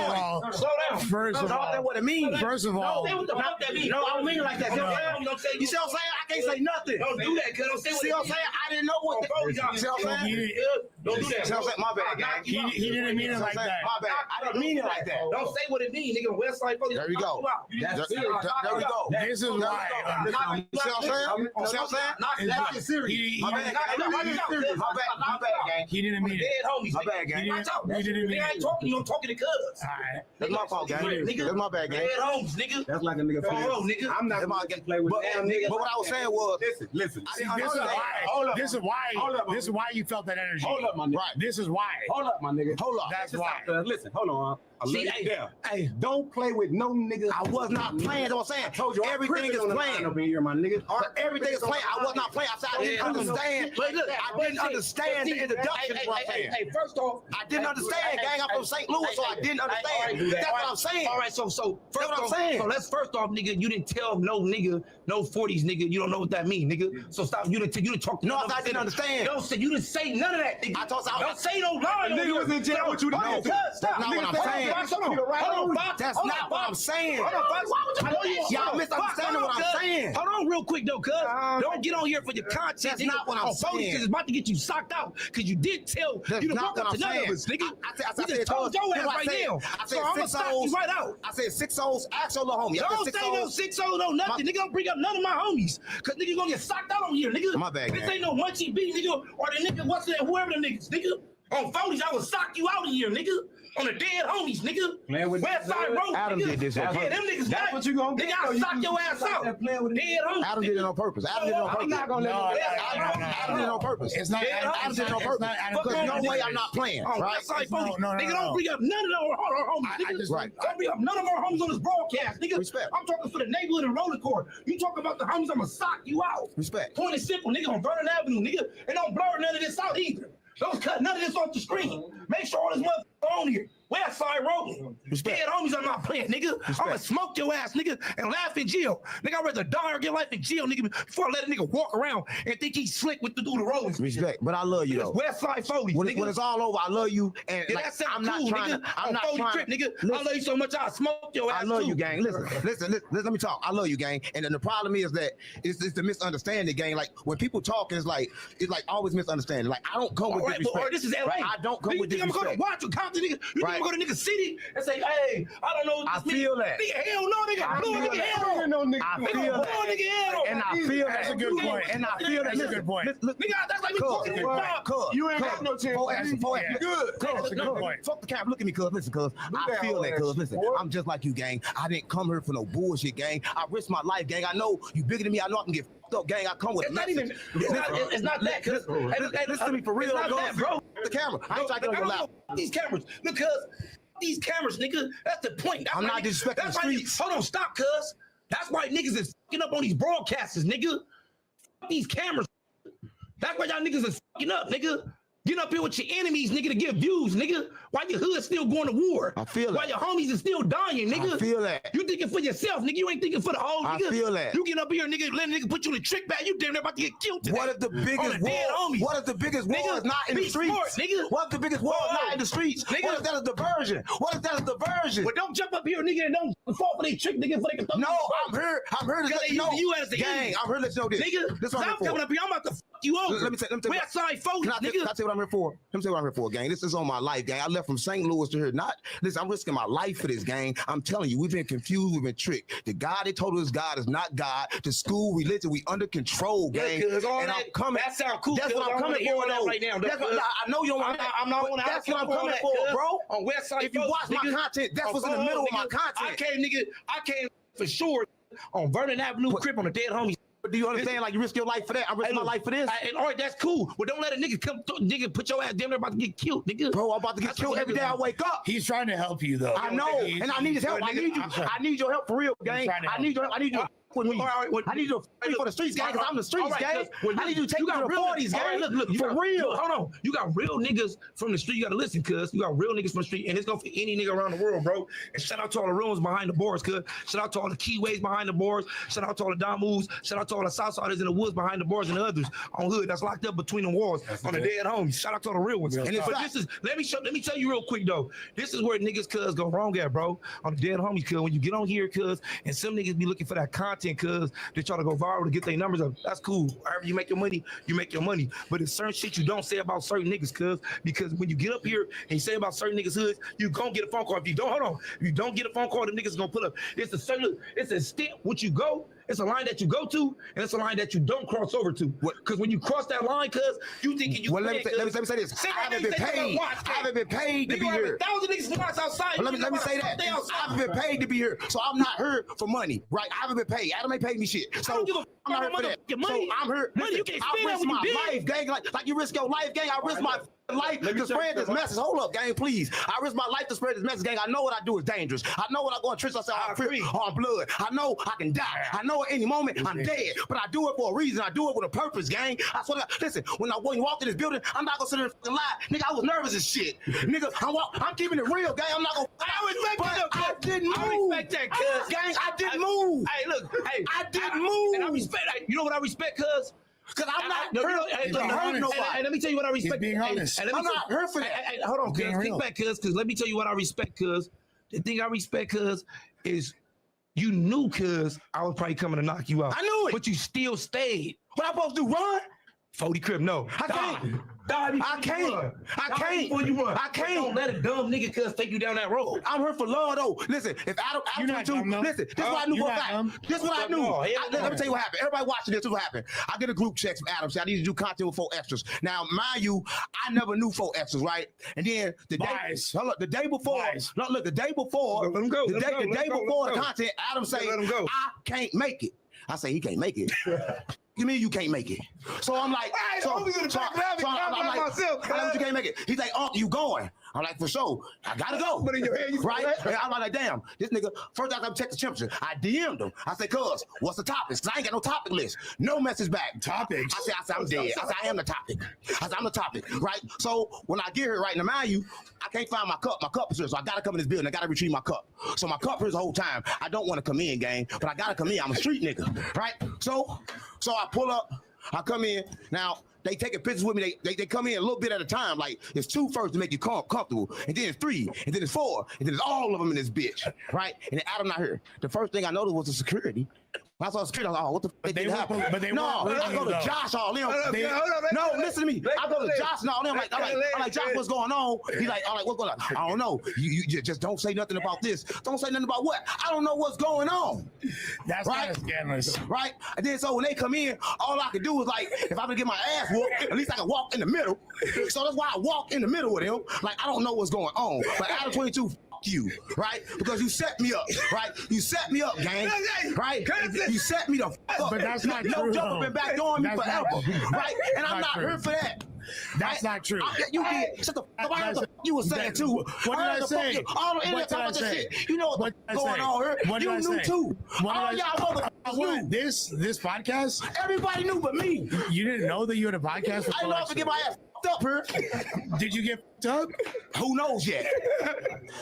Slow down. First of all, that's what it means. First of all, what the fuck that mean? No, I don't mean it like that. You see what I'm saying? I can't say nothing. Don't do that, cuz. Don't say See what I'm saying? I didn't know what. You see what I'm saying? Don't do that. See what I'm saying? My bad, gang. He didn't mean it like that. My bad. I didn't mean it like that. Don't say what it means, nigga. Westside Police. There we go. There we go. This is why. See what I'm saying? See what I'm saying? Not serious. My bad, gang. My bad, gang. He didn't mean it. Dead homies. My bad, gang. He didn't mean I ain't it. talking to you. I'm talking to cuz. That's my fault, gang. That's my bad, gang. Dead homies, nigga. That's like a nigga. Nigga. I'm not gonna play with damn nigga. But what I was saying was, listen. This is why you felt that energy. Hold up, my nigga. Right. This is why. Hold up, my nigga. Hold up. That's why. Listen, hold on. Hey, don't play with no nigga. I was not playing. That's what I'm saying. I told you everything is playing. Up in here, my nigga. Everything is playing. I was not playing. I said I didn't understand. I didn't understand the introduction. Hey, first off, I didn't understand, gang. I'm from St. Louis, so I didn't understand. That's what I'm saying. All right, so that's what I'm saying. So let's first off, nigga, you didn't tell no nigga, no 40s, nigga. You don't know what that mean, nigga. So stop. You didn't talk. No, I didn't understand. No, you didn't say none of that, nigga. I told you. Don't say no lie. Nigga was in jail. What you did? Stop. That's not what I'm saying. Fox, hold on, Fox. That's not what I'm saying. Hold on, Fox. Y'all misunderstanding what I'm saying. Hold on real quick, though, cuz. Don't get on here for your content. That's not what I'm saying. Because it's about to get you socked out because you did tell you to walk up to none of us, nigga. I just told your ass right now. So I'm going to stop you right out. I said 6 O's, ask your little homie. Don't say no 6 O's, no nothing. Nigga, don't bring up none of my homies. Because nigga going to get socked out on here, nigga. My bad, This ain't no Munchie B, nigga, or the nigga, what's that, whoever the niggas, nigga. On 40s, I will sock you out of here, nigga. On the dead homies, nigga. Westside Road, Adam nigga. did this on Yeah, purpose. them niggas. That's what you gonna Nigga, get, I'll though. sock You your ass out. Dead homies. Adam did it on purpose. Adam did it on purpose. I'm not gonna let Adam did it on purpose. It's not. Adam did it on purpose. Because no way I'm not playing. Oh, Right? Westside Road. Nigga, don't bring up none of our homies, nigga. Right. Don't bring up none of our homies on this broadcast, nigga. Respect. I'm talking for the neighborhood and roller court. You talking about the homies, I'm gonna sock you out. Respect. Point and simple, nigga, on Vernon Avenue, nigga. And don't blur none of this out either. Don't cut none of this off the screen. Make sure all this motherfucker on here. Westside Road. Dead homies, I'm not playing, nigga. I'm gonna smoke your ass, nigga, and laugh in jail. Nigga, I'd rather die or get life in jail, nigga, before I let a nigga walk around and think he's slick with the do the rolling. Respect, but I love you though. Westside Foley, when, nigga. when it's all over, I love you. And Yeah, like, that sound I'm not cool, trying. nigga. I'm not Foley trying. Trip, nigga. Listen, I love you so much, I'll smoke your ass. I love too. you, gang. Listen. Let me talk. I love you, gang. And then the problem is that it's the misunderstanding, gang. Like when people talk, it's like always misunderstanding. Like I don't come with disrespect. Or this is LA. Right? I don't come with You think I'm disrespect. gonna watch you Compton, nigga? You think I'm gonna go to nigga city and say, hey, I don't know. I feel that. Nigga, hell no, nigga. Blue nigga, hell no. I feel that. Nigga, hell no. And I feel that. That's a good point. And I feel that. That's a good point. Nigga, that's like me talking to you. You ain't got no chance. Good. That's a good point. Fuck the camera. Look at me, cuz. Listen, cuz. I feel that, cuz. Listen, I'm just like you, gang. I didn't come here for no bullshit, gang. I risk my life, gang. I know you bigger than me. I know I can get fucked up, gang. I come with It's not even. It's not that, cuz. Listen to me for real, It's not that, bro. The camera. I ain't trying to get on your lap. These cameras, because these cameras, nigga. That's the point. That's I'm why not disrespecting that's the why streets. Hold on, stop, cuz. That's why niggas is fucking up on these broadcasters, nigga. Fuck these cameras. That's why y'all niggas is fucking up, nigga. Get up here with your enemies, nigga, to get views, nigga. Why your hood still going to war? I feel that. Why your homies is still dying, nigga. I feel that. You thinking for yourself, nigga. You ain't thinking for the whole I nigga. feel that. You get up here, nigga, let a nigga put you in a trick bag. You damn near about to get killed today. What if the biggest war? Homies. What if the biggest war Nigga, is not in the be streets? smart, nigga. What if the biggest war is not in the streets? Nigga. What if that is diversion? What if that is diversion? Well, don't jump up here, nigga, and don't fall for they trick, nigga, for they can throw No, you. I'm here to let you know. You as the gang, enemy. I'm here to let you know this. Nigga, This what I'm here stop for. coming up here. I'm about to fuck you over. Let me tell you. Westside folks, Can I tell you what I'm here for? Let me tell you what I'm here for, gang. This is on my life, gang. I left from St. Louis to here. Listen, I'm risking my life for this, gang. I'm telling you, we've been confused, we've been tricked. The God they told us God is not God. The school, religion, we under control, gang. Yeah, and I'm coming. That sound cool. That's what I'm coming for, though. Right now, That's what, I know you don't want that. I'm not on That's what I'm coming for, bro. On Westside, if you watch my content, that's what's in the middle of my content. I came for sure on Vernon Avenue, crib on the dead homies. Do you understand? Like you risk your life for that. I risk my life for this. All right, that's cool. But don't let a nigga come, nigga, put your ass down there about to get killed, nigga. Bro, I'm about to get killed every day I wake up. He's trying to help you though. I know, and I need his help. I need you. I need your help for real, gang. I need your help. I need you. With me. I need you to fight for the streets, gang, because I'm the streets, gang. I need you to take me to the 40s, gang. Look, for real. Hold on. You got real niggas from the street. You got to listen, cuz. You got real niggas from the street, and it's going for any nigga around the world, bro. And shout out to all the real ones behind the boards, cuz. Shout out to all the keyways behind the boards. Shout out to all the Damus. Shout out to all the Southsiders in the woods behind the boards and the others on hood that's locked up between the walls on the dead homies. Shout out to all the real ones. And but this is, let me tell you real quick, though. This is where niggas, cuz, go wrong at, bro. On the dead homies, cuz. When you get on here, cuz, and some niggas be looking for that content, cuz, try to go viral to get their numbers up. That's cool. Wherever you make your money, you make your money. But it's certain shit you don't say about certain niggas, cuz. Because when you get up here and you say about certain niggas' hoods, you gonna get a phone call. If you don't, hold on. If you don't get a phone call, the niggas gonna pull up. It's a step which you go. It's a line that you go to, and it's a line that you don't cross over to. Because when you cross that line, cuz, you thinking you let me say this. I haven't been paid. I haven't been paid to be here. 1,000 niggas watch outside. Let me say that. I haven't been paid to be here. So I'm not here for money, right? I haven't been paid. Adam ain't paid me shit. So I'm not here for that. Money. So I'm here. Money, you can't spend that when you my life, gang. Like you risk your life, gang. I risk my life to spread this message. Hold up, gang, please. I risk my life to spread this message, gang. I know what I do is dangerous. I know when I go and trick myself on blood. I know I can die. I know at any moment I'm dead. But I do it for a reason. I do it with a purpose, gang. I swear to God, listen, when I walk in this building, I'm not gonna sit there and fucking lie. Nigga, I was nervous as shit. Nigga, I'm keeping it real, gang. I'm not gonna. I respect that. I didn't move. I respect that, cuz. Gang, I didn't move. Hey, look, hey. I didn't move. And I respect, you know what I respect, cuz? Because I'm not hurt nobody. Let me tell you what I respect. He's being honest. I'm not hurt for that. Hold on, cuz. Kick back, cuz. Because let me tell you what I respect, cuz. The thing I respect, cuz, is you knew, cuz, I was probably coming to knock you out. I knew it. But you still stayed. What I supposed to do, run? 40 crib, no. I can't. I can't. I can't. Before you run. I can't. Don't let a dumb nigga cuz take you down that road. I'm here for love though. Listen, if Adam 22, listen, this is what I knew for a fact. This is what I knew. Let me tell you what happened. Everybody watching this, this is what happened. I get a group text from Adam. Say I need to do content with 4 extras. Now, mind you, I never knew 4 extras, right? And then the day before, the day before, let him go. The day before the content, Adam say, I can't make it. I say he can't make it. You mean you can't make it? So I'm like, I'm like, how you can't make it? He's like, oh, you going? I'm like, for sure. I gotta go. But in your head, you right? And I'm like, damn, this nigga, first I gotta check the temperature. I DM'd him. I said, cuz, what's the topics? Cause I ain't got no topic list. No message back. Topics? I said, I'm dead. I said, I am the topic. I said, I'm the topic, right? So when I get here, right, now mind you, I can't find my cup. My cup is here, so I gotta come in this building. I gotta retrieve my cup. So my cup here the whole time. I don't want to come in, gang, but I gotta come in. I'm a street nigga, right? So I pull up. I come in. Now, they taking pictures with me. They come in a little bit at a time. Like, it's 2 first to make you comfortable. And then it's 3. And then it's 4. And then it's all of them in this bitch. Right? And then Adam not here. The first thing I noticed was the security. When I saw security, I was like, oh, what the fuck did happen? I go to Josh all them. No, listen to me. I go to Josh and all them. I'm like, Josh, what's going on? He's like, what's going on? I don't know. You just don't say nothing about this. Don't say nothing about what? I don't know what's going on. That's right? Kind of scandalous. Right? And then so when they come in, all I can do is like, if I'm gonna get my ass whooped, at least I can walk in the middle. So that's why I walk in the middle with him. Like, I don't know what's going on. But Adam 22, you, right? Because you set me up, right? You set me up, gang, right? You set me the fuck up. But that's not true. No jumper been back on me forever, right? And I'm not here for that. That's not true. You did. Shut the fuck up. What the you was saying too. What did I say? All the internet talking about this shit. You know what's going on here. You knew too. All y'all motherfuckers knew. This podcast? Everybody knew but me. You didn't know that you had a podcast? I know I to get my ass up here. Did you get up? Who knows yet?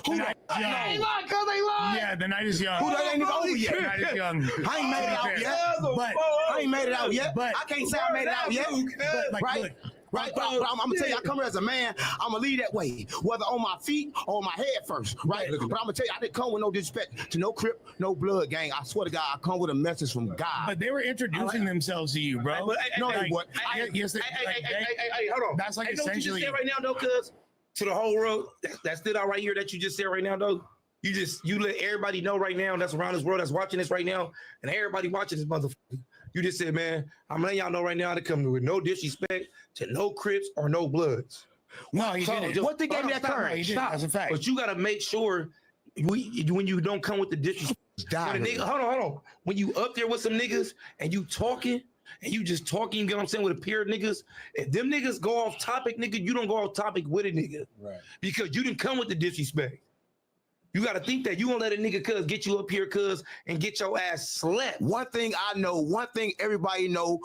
Who knows? They lied, cuz they lied. Yeah, the night is young. Who that ain't even over yet? The night is young. I ain't made it out yet. But I ain't made it out yet. But I can't say I made it out yet. Right? Right, but I'm gonna tell you, I come here as a man. I'm gonna lead that way, whether on my feet or on my head first, right? But I'm gonna tell you, I didn't come with no disrespect to no Crip, no blood gang. I swear to God, I come with a message from God. But they were introducing themselves to you, bro. No, they what? Yes, hey, hold on. That's like essentially. What you just said right now, though, cuz to the whole world that stood out right here that you just said right now, though. You let everybody know right now that's around this world that's watching this right now, and everybody watching this motherfucker. You just said, man, I'm letting y'all know right now to come with no disrespect to no Crips or no Bloods. No, he didn't. What they gave me that courage? Stop. That's a fact. But you gotta make sure when you don't come with the disrespect. Hold on. When you up there with some niggas and you talking and you just talking, you get what I'm saying, with a pair of niggas, if them niggas go off topic, nigga, you don't go off topic with a nigga. Right. Because you didn't come with the disrespect. You got to think that you won't let a nigga cuz get you up here cuz and get your ass slept. One thing I know, one thing everybody know,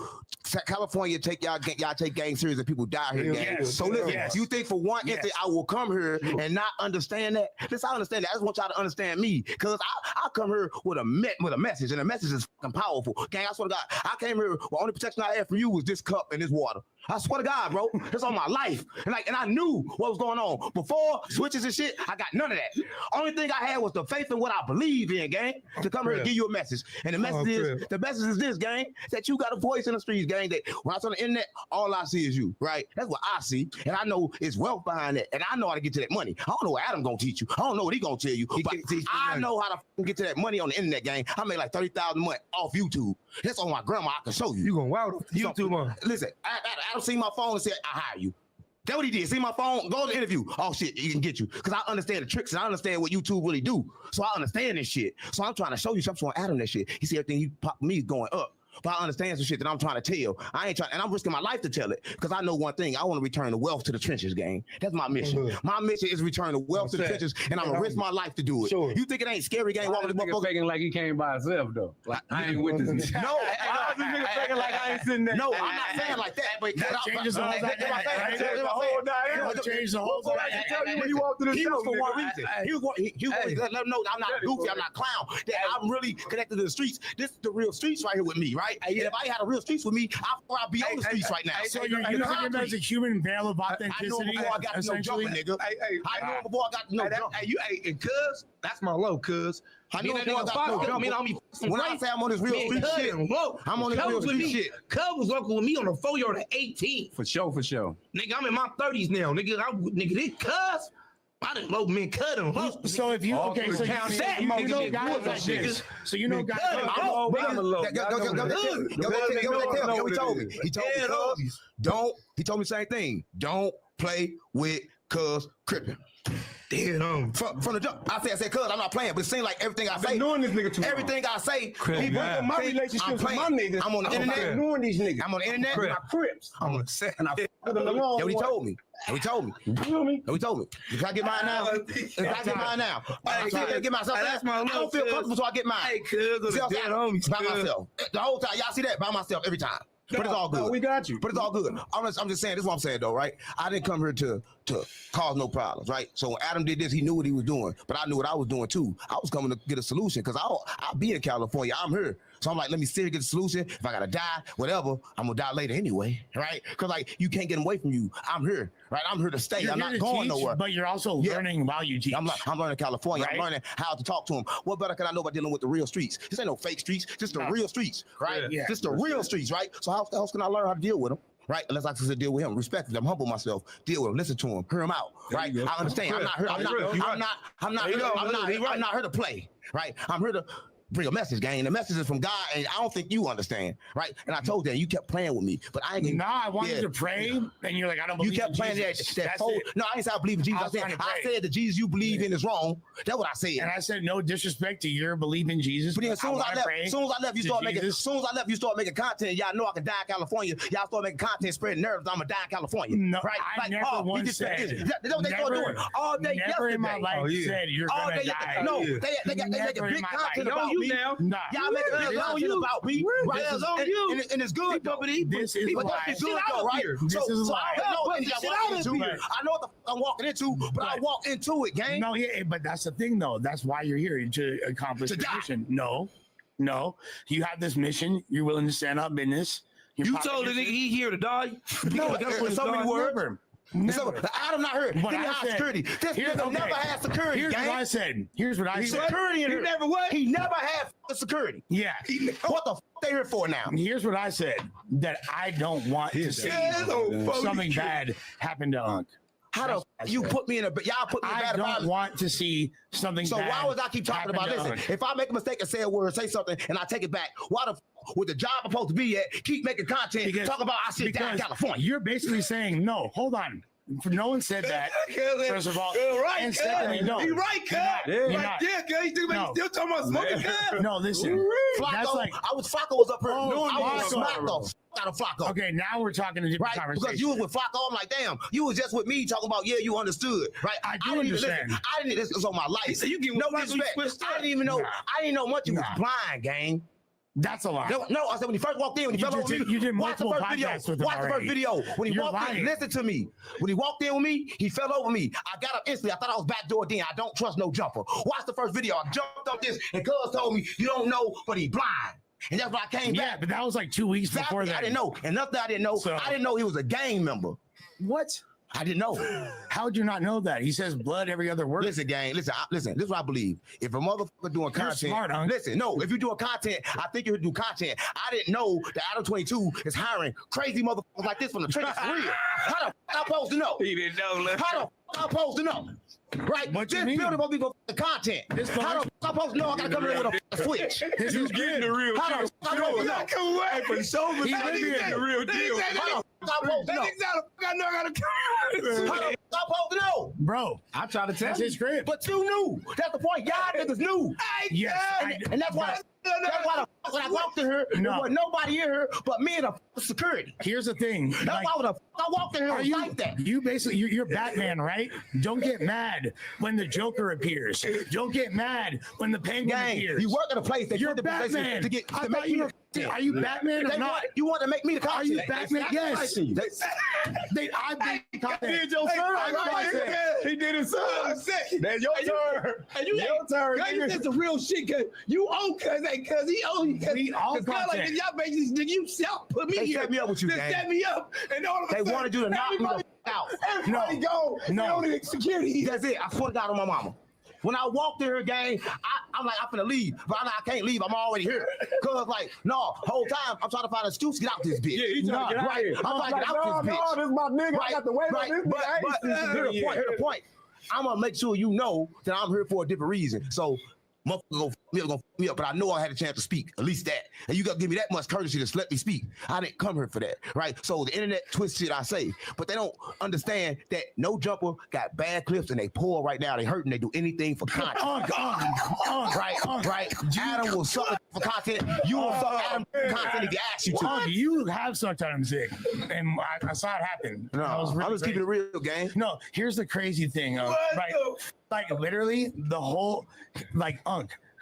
California take y'all take gang serious and people die here. Yes. So listen, you think for one instant I will come here and not understand that? Listen, I understand that. I just want y'all to understand me because I come here with a message and the message is fucking powerful. Gang, I swear to God, I came here, the only protection I had for you was this cup and this water. I swear to God, bro, it's on my life. And I knew what was going on. Before switches and shit, I got none of that. Only thing I had was the faith in what I believe in, gang, to come here and give you a message. And the message is this, gang, that you got a voice in the streets, gang, that when I was on the internet, all I see is you, right? That's what I see. And I know it's wealth behind that. And I know how to get to that money. I don't know what Adam gonna teach you. I don't know what he gonna tell you. But I know how to get to that money on the internet, gang. I made like $30,000 a month off YouTube. That's on my grandma. I can show you. You going wild off YouTube, man. Listen, Adam seen my phone and said, I hire you. That's what he did. See my phone, go to the interview. Oh shit, he can get you. Because I understand the tricks and I understand what YouTube really do. So I understand this shit. So I'm trying to show you something on Adam that shit. He see everything he popped me going up. But I understand some shit that I'm trying to tell. I ain't trying, and I'm risking my life to tell it. Because I know one thing. I want to return the wealth to the trenches, gang. That's my mission. My mission is return the wealth to the trenches, and I'm gonna risk my life to do it. Sure. You think it ain't scary, gang? Walking this motherfucker faking like he came by himself, though. Like I ain't with this. No, this nigga faking like I ain't sitting there. No, I'm not saying like that. But that changes the whole dynamic. Change the whole dynamic. Tell you when you walk through the show for one reason. He was let them know I'm not goofy. I'm not clown. That I'm really connected to the streets. This is the real streets right here with me, right? right? And if I had a real streets with me, I'd be on the streets right now. So you're using him as a human veil of authenticity. I know before I got to know jumping, nigga. I know before I got to know jumping. And cuz, that's my low, cuz. I know before I got to know jumping. When I say I'm on this real street shit, I'm on this real street shit. Cuz was working with me on the 4-yard at 18. For sure. Nigga, I'm in my 30s now. Nigga, this cuz. I didn't low men cut him. So if you okay, so count you that, know guys like this. So you know guys like Go told me. He told me, he told me the same thing. Don't play with cuz crippin'. Damn. From the jump, I said, cuz I'm not playing, but it seems like everything I say, knowing this nigga too everything I say, he breaking my relationships with my niggas. I'm on the internet. I'm ignoring these niggas. I'm on the internet. My Crips. I'm on the set. And I yeah, he told me. He told me. You feel me? He told me. Can I get mine now? Can I get mine now? I can't get myself. I don't feel comfortable, so I get mine. Hey, cuz, by myself. The whole time, y'all see that? By myself every time. But it's all good. No, we got you. But it's all good. I'm just saying, this is what I'm saying though, right? I didn't come here to cause no problems, right? So when Adam did this, he knew what he was doing, but I knew what I was doing too. I was coming to get a solution because I'll be in California. I'm here. So I'm like, let me sit here, get a solution. If I gotta die, whatever, I'm gonna die later anyway, right? Because like you can't get them away from you. I'm here, right? I'm here to stay. You're I'm not going nowhere. But you're also learning while you teach. I'm learning California. Right? I'm learning how to talk to them. What better can I know about dealing with the real streets? This ain't no fake streets, just the real streets, right? Yeah. Just the real streets, right? So how else can I learn how to deal with them? Right, unless I just deal with him, respect him, humble myself, deal with him, listen to him, hear him out. Right, I understand. I'm not here to play. Right, I'm here to bring a message, gang. The message is from God, and I don't think you understand, right? And I told you, you kept playing with me, but I ain't. Nah, I wanted to pray, and you're like, I don't believe. You kept playing that. No, I ain't said I believe in Jesus. I said the Jesus you believe in is wrong. That's what I said. And I said no disrespect to your belief in Jesus. But then as soon as I left, you start making content. Y'all know I can die in California. Y'all start making content, spreading nerves. I'ma die in California. No, right? I never once said. That's what they start doing all day. Never in my life said you're gonna die. No, they got big content about me. Nah. Y'all make a big content about me, right? And it's good, though. This is why. It's good, though, right? So I know what I'm walking into. I know what the fuck I'm walking into, but I walk into it, gang. No, yeah, but that's the thing, though. That's why you're here, to accomplish the mission. No. You have this mission. You're willing to stand up in this. You told the nigga he here to die? No, that's so many words. Never. Adam not hurt. He didn't have security. This nigga never had security. Here's what I said. Here's what I said. Security in here. He never had security. Yeah. What the f they here for now? Here's what I said. That I don't want to see something bad happen to Unc. How the you put me in a y'all put me in a bad environment? I don't want to see something. So bad why would I keep talking about this? If I make a mistake and say a word, say something, and I take it back, why the with the job I'm supposed to be at, keep making content, talk about I shit down in California? You're basically saying no. Hold on. No one said that. First of all, right, and secondly, no. He right, cuz. Right there, cuz. He still talking about smoking, cuz. No, listen. Flacco, Flacco was up here. I was smacked the out of Flacco. Okay, now we're talking a different conversation. Because you was with Flacco, I'm like, damn, you was just with me talking about, you understood, right? I do understand. I didn't listen on my life. So you give no respect. I didn't even know. I didn't know much. You was blind, gang. That's a lie. No, I said when he first walked in, when he fell over me, you did multiple podcasts with him watch the first video. When he You're walked lying. in, listen to me. When he walked in with me, he fell over me. I got up instantly. I thought I was backdoor then. I don't trust no jumper. Watch the first video. I jumped up this, and cuz told me, you don't know, but he blind. And that's when I came back. Yeah, but that was like 2 weeks before that. I didn't know. And nothing I didn't know. So, I didn't know he was a gang member. What? I didn't know. How would you not know that? He says blood every other word. Listen, gang. Listen. This is what I believe. If a motherfucker doing content, smart, huh? Listen. No, if you're doing content, I think you do content. I didn't know that Adam 22 is hiring crazy motherfuckers like this from the trenches for real. How the fuck I supposed to know? He didn't know. How the fuck I supposed to know? Right? What this you mean? building supposed to be for the content. How the fuck I supposed to know I gotta come in with a switch? You getting the real deal. How the fuck I supposed to know? Come away for so much. He getting the real deal. How the fuck I supposed to know? I know I gotta How the fuck I supposed to know? Bro, I try to tell that's you. his crib. But you knew. That's the point. Y'all niggas knew. Yes. And that's why when I walked in here, there wasn't nobody in here but me and the security. Here's the thing. That's why when I walked in here, it was like that. You basically, you're Batman, right? Don't get mad when the Joker appears. Don't get mad when the Penguin appears. You work at a place that you're Batman. To make you. Are you Batman or not? You want to make me the content? Are you Batman? Yes. I did content. Your turn. He did his son. That's your turn. Your turn. That's the real shit. Cause you own cuz. like, cause he owe you. We all Cause like, content. y'all basically, you self put me They here. set me up with you, They gang. set me up, and all of a They sudden, wanted you to knock me the everybody- f- out. Everybody go. No. Only security. That's it. I swear to God on my mama. When I walked in her, gang, I'm like, I'm finna leave. But I'm like, I can't leave. I'm already here. Cause like, no, whole time I'm trying to find an excuse to get out this bitch. Yeah, he trying to get out right. here. I'm trying to get out this bitch. No, this is my nigga. I got to wait on this nigga. I ain't But seen this here's nigga the point. yet. Here's the point. I'm gonna make sure you know that I'm here for a different reason. So motherfucker gonna f me up, but I know I had a chance to speak, at least that. And you gotta give me that much courtesy to let me speak. I didn't come here for that, right? So the internet twist shit I say, but they don't understand that No Jumper got bad clips and they poor right now. They hurting. They do anything for content. Right. Adam will suck it for content. You will suck Adam for content if he asks you to. You have sucked Adam's dick, and I saw it happen. No, That was I'm really just keeping it great. real, gang. No, here's the crazy thing. Right, like literally the whole, like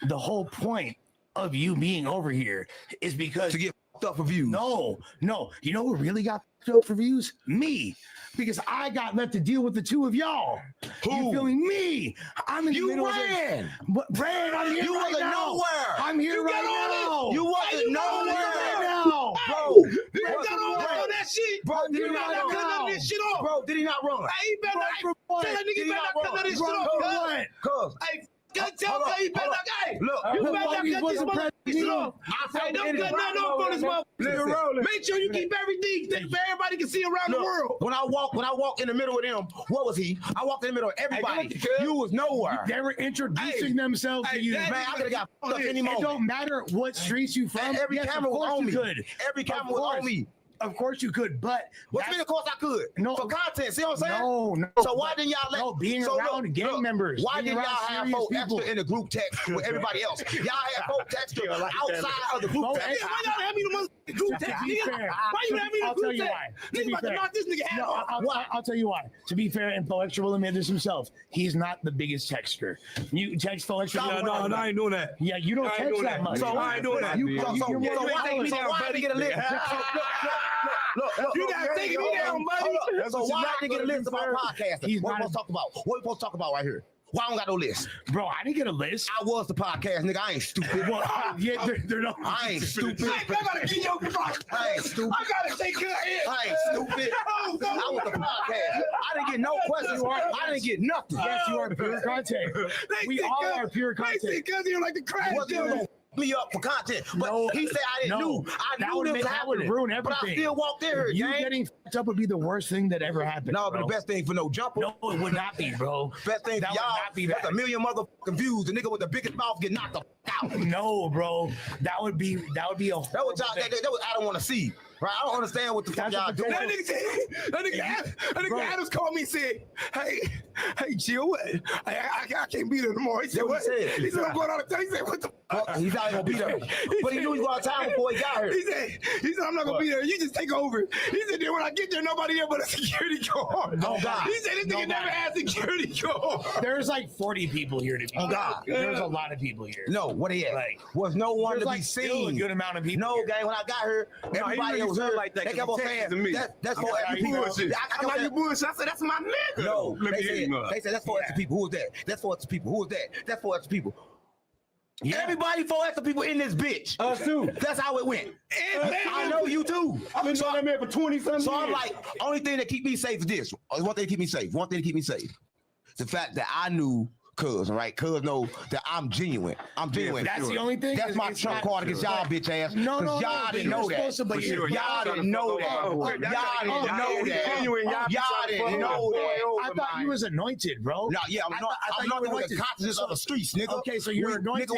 the whole point of you being over here is because to get fucked up for views. No, you know who really got fucked up for views? Me, because I got left to deal with the two of y'all. You feeling me? I'm in the middle ran. But Ran, I'm here You right wasn't now. nowhere. I'm here You got right on now. it. You wasn't nowhere. right now, Bro. You got all that shit. Bro, did he You not better not cut none run? of this shit off. Bro, did he not run? Hey, you better not. Tell that nigga Did he better not not cut none of this shit run? off. Cuz. Hey, tell me you better not. Hey, Look, you look, better not he cut was this the motherfucker shit off. Hey, don't cut nothing off on this motherfucker. Make sure you keep everything that everybody can see around the world. When I walk in the middle of them, what was he? I walked in the middle of everybody. You was nowhere. They were introducing themselves to you. Man, I could have got fucked up any It moment. don't matter what streets you from. Every Yes, camera of was course on you me. could. Every Of camera was on course. me. Of course you could, but What you mean? Of course I could. No, for content. See what I'm saying? No. So why didn't y'all let? No, being so around gang members. Why being didn't y'all around have serious folk people. extra in the group text with everybody else? Y'all had folk text outside of the group text. Why y'all have me the group text? To be Nigga? fair, Why you have me the I'll tell group you text? why. To Nigga be about to fair. knock this nigga head No, off. I'll tell you why. To be fair, and Fo Extra will admit this himself. He's not the biggest texter. You text Fo Extra. No, I ain't doing that. Yeah, you don't I ain't text doing that that. much. So I ain't doing that. You're So more why followers. did he get a list? You gotta take me down, buddy. So why did he get a list about podcasting? He's What not we supposed to talk about? What we supposed to talk about right here? Why I don't got no list? Bro, I didn't get a list. I was the podcast, nigga. I ain't stupid. Well, yeah, they're not. I ain't stupid. I gotta get your I ain't stupid. I gotta take good head. I ain't stupid. Oh, go. I was the podcast. I didn't get no questions. I didn't get nothing. Yes, you are pure content. We all are pure content. Because you're like the crash Wasn't dealer. gonna f me up for content, but No, he said I didn't no. know. I That knew would this make- was that would happening, ruin but I everything. still walked in here. You gang. getting fucked up would be the worst thing that ever happened. No, but bro. the best thing for No Jumper. No, it would not be, bro. Best thing That for would y'all. not be That's that. a million motherfucking views. The nigga with the biggest mouth get knocked the f out. No, bro. That would be a That was y'all. That was I don't want to see. Right? I don't understand what the fuck y'all doing. That nigga Adams called me and said, hey, Jill, what? I can't be there tomorrow. He said, What what? he said? He said, I'm going out of town. He said, what the fuck? He's not gonna be there. But he knew he was going out of town before he got here. He said, I'm not gonna be there. You just take over. He said, then when I get there, nobody there but a security guard. Oh, God. He said, this nigga never had security guard. There's like 40 people here to be. Oh, God. There's a lot of people here. No, what he had? Like, was no one there's to like be still a seen. good amount of people. No, here. gang. When I got here, everybody that was here, like that they kept on saying, that's for extra people. bullshit. I'm not you bullshit. I said, that's my nigga. No, Let me hear you, they said that's for extra people. Who was that? That's for extra people. Who was that? That's for extra people. Yeah. Everybody for extra people in this bitch. Us too. That's how it went. I know you too. I've been doing that man for 20-something years. So I'm like, only thing that keep me safe is this. One thing to keep me safe. One thing to keep me safe. The fact that I knew Cuz, right? Cuz know that I'm genuine. I'm genuine. That's the only thing. That's my It's trump not- card against y'all bitch ass. No, no, Cause no, y'all but didn't you're know that. supposed to, but you're- Y'all didn't know that. Y'all didn't know that. Y'all didn't know that. I thought you was anointed, bro. No, yeah, I'm not. I'm not with the consciousness of the streets, nigga. Okay, so you're anointed.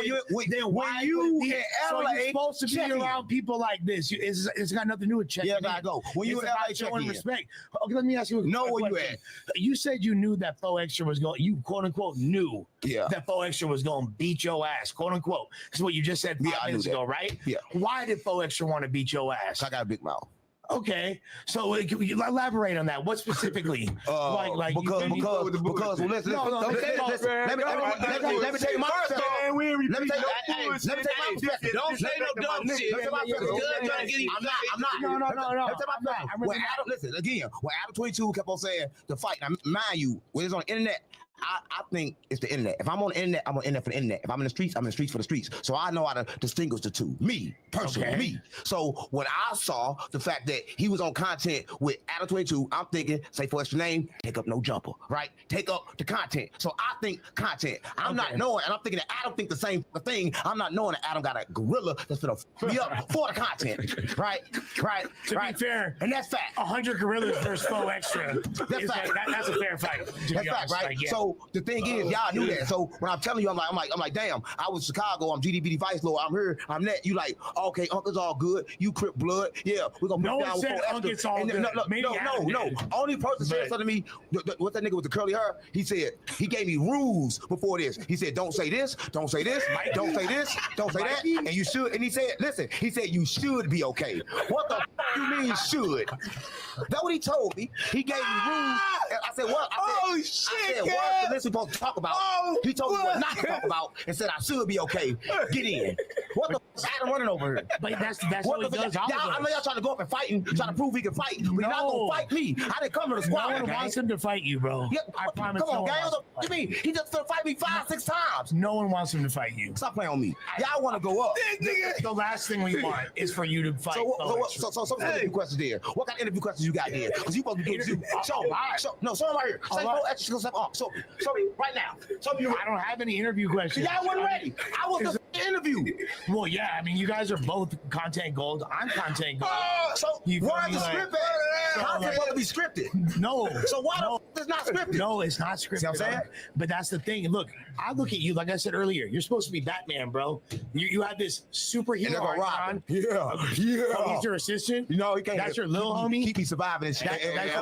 Then why you would in so LA, you're supposed to be checking. around people like this? It's got nothing to do with checking. Yeah, gotta go. When you It's in about LA, check showing in. respect. Okay, let me ask you a Know where you question. You said you knew that Fo Extra was going. You quote unquote knew that Fo Extra was going to beat your ass. Quote unquote. That's what you just said 5 I knew minutes that. ago, right? Yeah. Why did Fo Extra want to beat your ass? I got a big mouth. Okay, so can you elaborate on that. What specifically? Because well, listen, let me tell you my perspective. Let me tell you my perspective. Don't say no dumb shit. I'm not. Listen, again, when Adam 22 kept on saying the fight, now mind you, when it's on the internet, I think it's the internet. If I'm on the internet, I'm on the internet for the internet. If I'm in the streets, I'm in the streets for the streets. So I know how to distinguish the two. Me, personally, me. So when I saw the fact that he was on content with Adam 22, I'm thinking, say for extra name, take up no jumper, right? Take up the content. So I think content. I'm not knowing, and I'm thinking that Adam think the same thing. I'm not knowing that Adam got a gorilla that's gonna f me up for the content, right? To be fair, and that's fact. 100 gorillas versus faux extra. That's fact. That's a fair fight. That's fact, right? Like, yeah. So the thing is, y'all knew that. So when I'm telling you, I'm like, damn, I was Chicago, I'm GDBD Vice Lord, I'm here, I'm that. You like, okay, Uncle's all good. You Crip blood, yeah, we're gonna put down with faux extra. It's all good. No. Only person said something to me. What's that nigga with the curly hair? He said he gave me rules before this. He said, don't say this, don't say this, don't say this, don't say that, and you should. And he said, listen, he said you should be okay. What the f you mean should? That's what he told me. He gave me rules. And I said, what? I said, what is this supposed to talk about? He told me what not to talk about and said I should be okay. Get in. What the f Adam running over here? But that's what he does. I know y'all trying to go up and fight and trying to prove he can fight, but he's not gonna fight me. I didn't come to the squad. No one wants him to fight you, bro. Yeah, I promise. Come on, gang. What you mean? He just gonna fight me 5-6 times. No one wants him to fight you. Stop playing on me. Y'all want to go up. The last thing we want is for you to fight. So some interview questions there. What kind of interview questions you got there? Because you supposed to be doing show them right here. Say no extra stuff off. So show me right now. Show me. I don't have any interview questions. Y'all wasn't ready. I was the interview. Well, yeah. I mean, you guys are both content gold. I'm content gold. So why the script? Content supposed to be scripted. No. So why the it's not scripted? No, it's not scripted. See what I'm saying? But that's the thing. Look, I look at you like I said earlier. You're supposed to be Batman, bro. You have this superhero icon. Yeah. Oh, he's your assistant. You know, he can't. That's your little homie. Keep me surviving. That's your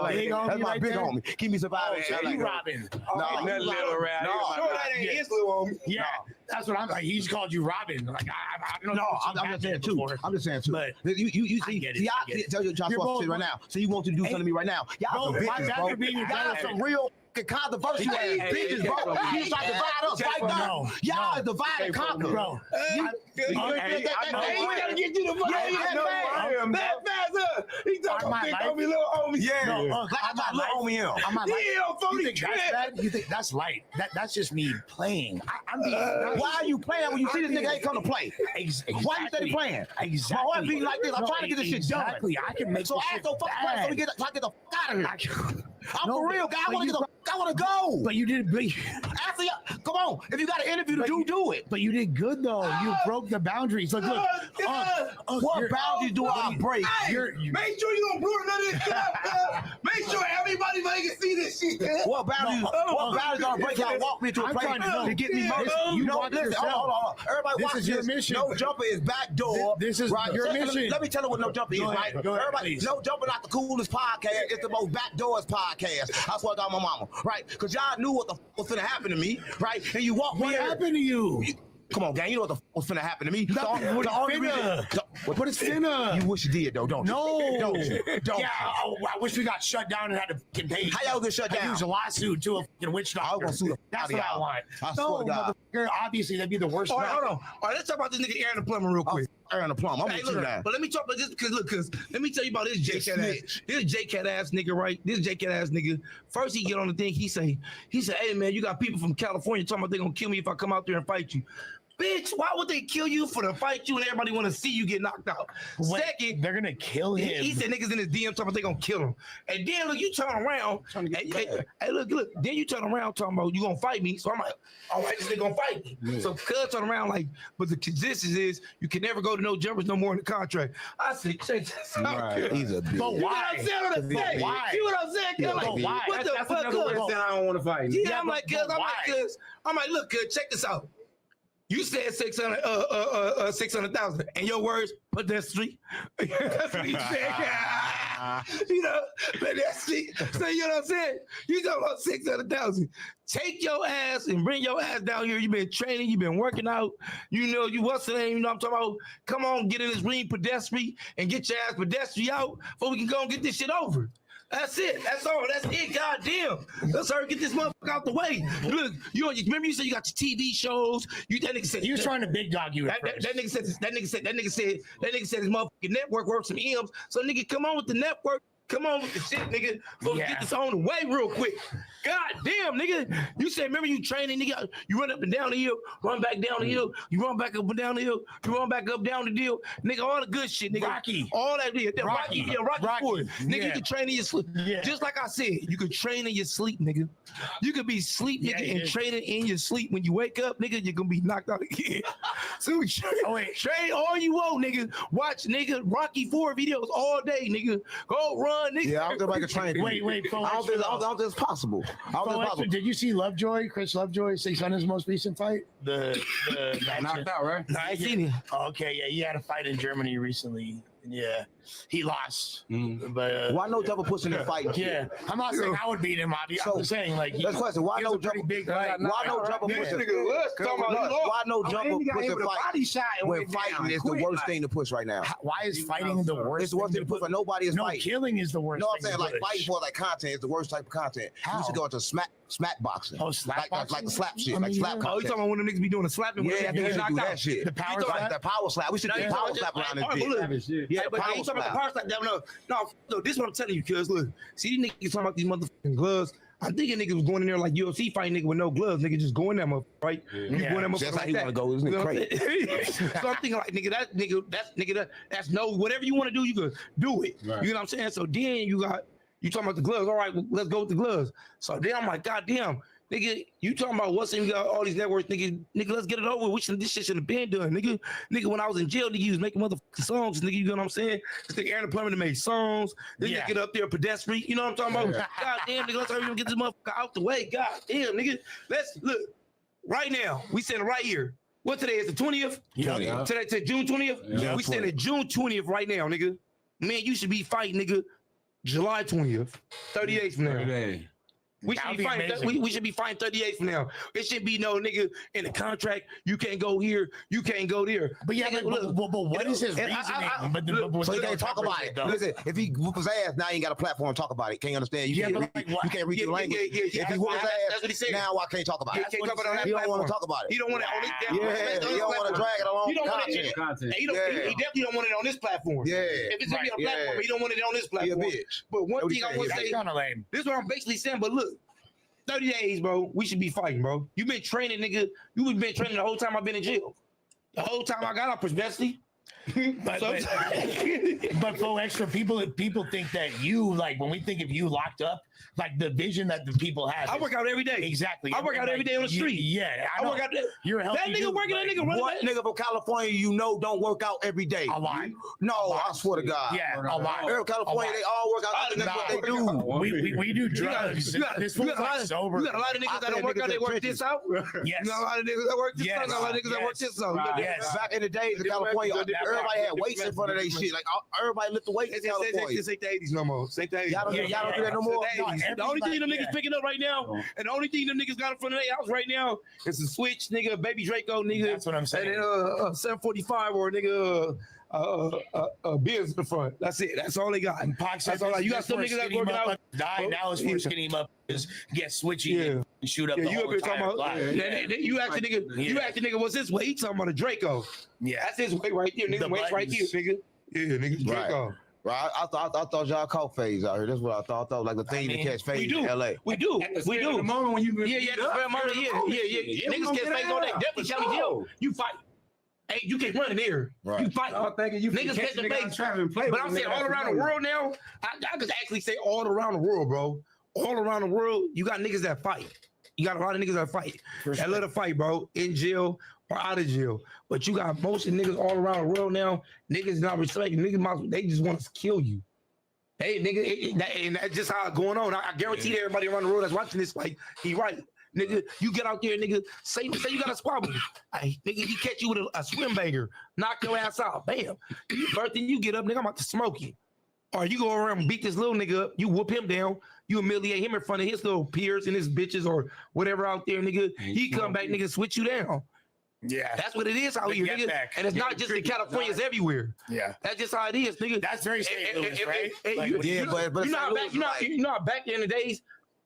big homie. That's my right big there? homie. Keep me surviving. So you Robin. No, that little rat. No, that ain't his little homie. Yeah, that's what I'm like. He's called you Robin. Like I don't know. I'm just saying too. I'm just saying too. But you see, y'all tell you y'all shit right now. So you want to do something to me right now? Y'all some bitches, bro. Y'all some real controversial ass bitches, bro. You try to divide us right now. Y'all divide and conquer, bro. We gotta get you the fuck. That fast. He talking big homie, little homie. Yeah, I'm not little homie him. I'm not you think that's light? That's just me playing. I'm being why are you playing when you see this nigga ain't come to play? Why you steady playing? Exactly. My wife be like this. I'm trying to get this shit done. Exactly. I can make so ask no fuck question so we get the fuck out of here. I'm for real, guy. I want to go. But you did. After come on. If you got an interview to do it. But you did good though. You broke the boundaries. Look. What boundaries do I break? Make sure you don't blow none of this shit up. Make sure everybody can see this shit. What boundaries? What boundaries are break? Y'all walk me to a place to get me murdered. You know, listen. Hold on. Everybody watch this. Your mission. No jumper is back door. This is your mission. Let me tell you what no jumper is. Right? Everybody, no jumper not the coolest podcast. It's the most backdoors podcast. I swear to God, my mama. Right? Because y'all knew what the was finna happen to me. Right? And you walk me. What happened to you? Come on, gang. You know what the was finna happen to me. What is finna? You wish you did, though, don't you? No. Don't you? Don't yeah, I wish we got shut down and had to fucking pay. How y'all get shut down? Use a lawsuit to a fucking witch doctor. I was gonna sue the That's what I want. I swear to God. Obviously, that'd be the worst. All right, hold on. All right, let's talk about this nigga Aaron the Plumber real quick. Aaron the Plumber. Hey, look, but let me talk about this because let me tell you about this J-Cat ass. This J-Cat ass nigga, right? This J-Cat ass nigga. First he get on the thing, he say, hey man, you got people from California talking about they gonna kill me if I come out there and fight you. Bitch, why would they kill you for the fight you and everybody want to see you get knocked out? Wait, second, they're gonna kill him. He said niggas in his DM talking about they gonna kill him. And then look, you turn around. Hey, look. Then you turn around talking about you gonna fight me. So I'm like, all right, this nigga gonna fight me. Yeah. So cuz turn around like, but the consistency is you can never go to no jumpers no more in the contract. I said, check this out. Right. He's a bitch. But why? See what I'm saying? Why? See what I'm saying? Yeah, like, why? What the That's fuck? another way of saying I don't want to fight. Yeah, I'm like, cuz. I'm like, look, cuz, check this out. You said 600,000. In your words, pedestrian. That's what you said. You know, pedestrian. So you know what I'm saying? You talking about 600,000. Take your ass and bring your ass down here. You've been training, you've been working out. You know, what's the name? You know what I'm talking about? Come on, get in this ring pedestrian and get your ass pedestrian out before we can go and get this shit over. That's it. That's all. That's it. Goddamn. Let's hurry get this motherfucker out the way. Look, remember you said you got your TV shows. That nigga said he was trying to big dog you. That nigga said his motherfucking network worth some M's. So nigga, come on with the network. Come on with the shit, nigga. Let's get this on the way real quick. God damn, nigga. You said, remember you training, nigga. You run up and down the hill, run back down the hill, you run back up and down the hill, you run back up down the hill. Nigga, all the good shit, nigga. Rocky. All that, yeah, Rocky Ford. Nigga, you can train in your sleep. Yeah. Just like I said, you can train in your sleep, nigga. You could be sleep, nigga, and training in your sleep. When you wake up, nigga, you're gonna be knocked out again. So train all you want, nigga. Watch, nigga, Rocky 4 videos all day, nigga. Go run, nigga. Yeah, I don't think I can train. Wait, I don't think it's possible. I don't think it's possible. Did you see Lovejoy, Chris Lovejoy, say on his most recent fight? The knocked out, right? No, I ain't seen it. Oh, okay, yeah, he had a fight in Germany recently. Yeah, he lost. But why no double pushing the fight? Yeah, I'm not saying I would beat him. I'm just saying like. That's question. Why no double big fight? Why no double pushing? Why no double pushing fight? When fighting is the worst thing to push right now. Why is fighting the worst? It's the worst thing to push for nobody. Is fighting. Killing is the worst. No, I'm saying like fighting for like content is the worst type of content. How? You should go into smack boxing. Oh, slap boxing? Like the slap shit, I mean, like slap. Oh, you talking about when the niggas be doing the slapping? Yeah, niggas knocked do out. that shit. The power slap. The power slap. We should do power slap around this bitch. Yeah, but you talking about the power slap? No, this is what I'm telling you, cuz look, see these niggas talking about these motherfucking gloves. I'm thinking niggas was going in there like UFC fighting nigga with no gloves. Nigga just go in there, right? You go in there, Just like like he that. want to go, isn't it crazy? So I'm thinking like that's no, whatever you want to do, you can do it. Right. You know what I'm saying? So then you talking about the gloves. All right, well, let's go with the gloves. So then I'm like, God damn. Nigga, you talking about what's in you got all these networks, nigga, let's get it over with. This shit should have been done, nigga, when I was in jail, nigga, you was making motherfucking songs, nigga, you know what I'm saying? This nigga Aaron Plummer made songs, this nigga get up there, pedestrian, you know what I'm talking about? God damn, nigga, let's hurry up and get this motherfucker out the way, god damn, nigga, let's, look, right now, we sitting right here. What today is, the 20th? Yeah. Today, June 20th? Yeah, we sitting at June 20th right now, nigga. Man, you should be fighting, nigga, July 20th, 30 days from now. 30 days. We should be fighting. We should be fighting 38 from now. It should be no nigga in the contract. You can't go here. You can't go there. But yeah, but what is his reasoning? So he can't talk about it. Listen, if he whoop his ass, now he ain't got a platform to talk about it. Can't you understand? You can't read the language. If he whoop his ass, now I can't talk about it. He don't want to talk about it. He don't want it on this. Yeah, he don't want to drag it along. He don't want it. He definitely don't want it on this platform. Yeah. If it's gonna be on a platform, he don't want it on this platform. But one thing I want to say, this is what I'm basically saying. But look. 30 days, bro. We should be fighting, bro. You been training, nigga. You been training the whole time I've been in jail. The whole time I got out, bestie. But for extra people think that you, like, when we think of you locked up, like the vision that the people have. I work out every day. Exactly. I work out every day on the street. Yeah, I work out there. You're a healthy that nigga dude, working. That nigga running. What nigga from California you know don't work out every day? A lot. No, I swear to God. Yeah, a lot. California, they all work out. That's what they do. We do drugs. You got a lot of niggas that don't work out. They work this out. Yes. You got a lot of niggas that work this out. You got a lot of niggas that work this out. Yes. Back in the days in California, everybody had weights in front of their shit. Like everybody lift the weights in California. This ain't the 80s no more. This ain't the 80s. Y'all don't do that no more. The only thing them niggas picking up right now, and the only thing them niggas got in front of their house right now is a Switch, nigga, Baby Draco, nigga. That's what I'm saying. And then 745 or nigga a Benz in the front. That's it. That's all they got. That's all. You got some niggas that working out. Now it's for skinny him up is get switchy and shoot up the you whole entire block. You asked the nigga, what's this way? He talking about a Draco. Yeah. That's his way right here. Nigga, weight right here, nigga. Yeah, nigga, Draco. Right, I thought y'all caught phase out here. That's what I thought. Like the thing to catch phase in LA. We do. At the moment when you yeah, niggas catch phase on that. Definitely Shelly Jill. You fight. Hey, you can't run in there. Right. You fight. I'm thinking you niggas catch the phase. play. But I'm saying all around the world now. I could actually say all around the world, bro. All around the world, you got niggas that fight. You got a lot of niggas that fight. That let her fight, bro. In jail or out of jail. But you got most of the niggas all around the world now. Niggas not respecting. Niggas, they just want to kill you. Hey, nigga, and that's just how it's going on. I guarantee that everybody around the world that's watching this, like, he right. Nigga, you get out there, nigga, say you got a squabble. Hey, nigga, he catch you with a swim banger, knock your ass out. Bam. First thing you get up, nigga, I'm about to smoke you. Or you go around and beat this little nigga up, you whoop him down, you humiliate him in front of his little peers and his bitches or whatever out there, nigga. He come back, nigga, switch you down. Yeah. That's what it is out here, nigga. And it's not just in California, it's everywhere. Yeah. That's just how it is, nigga. That's very St. Louis, right? You know, back in the days,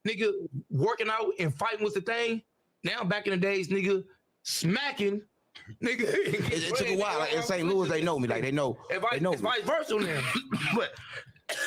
nigga, working out and fighting was the thing. Now, back in the days, nigga, smacking, nigga. It took a while. Like in St. Louis, they know me. Like they know. It's vice versa now. But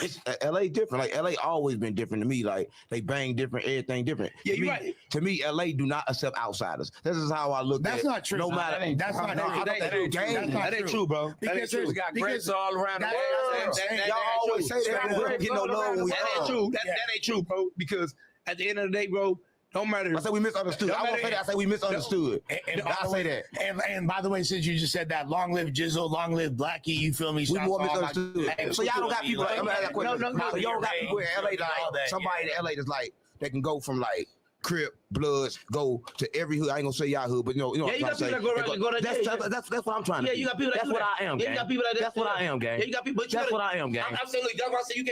it's LA different. Like LA always been different to me. Like they bang different, everything different. Yeah, to you're me, right. To me, LA do not accept outsiders. This is how I look at it. That's not true. No matter. That's not true. That ain't true, bro. Because true. we got Grits all around the world. Y'all always say that. We don't get no love when we That ain't true. That ain't true, bro. Because at the end of the day, bro, don't matter. I say we misunderstood. I won't say that. I say we misunderstood. I say that. And by the way, since you just said that, long live Jizzle, long live Blackie, you feel me? We more misunderstood. So y'all don't got people like, I'm asking a question. So y'all don't got people in LA like, somebody in LA that's like, they can go from like, Crip, Bloods, go to every hood. I ain't gonna say y'all hood, but you know yeah, what you I'm got trying people to that say. go to jail. That's what I'm trying to Yeah, do. you got people that That's do what that. I am, Yeah, gang. you got people that That's what I am, gang. Yeah, you got people. That's what I am, gang. I'm saying, like, that's why I say you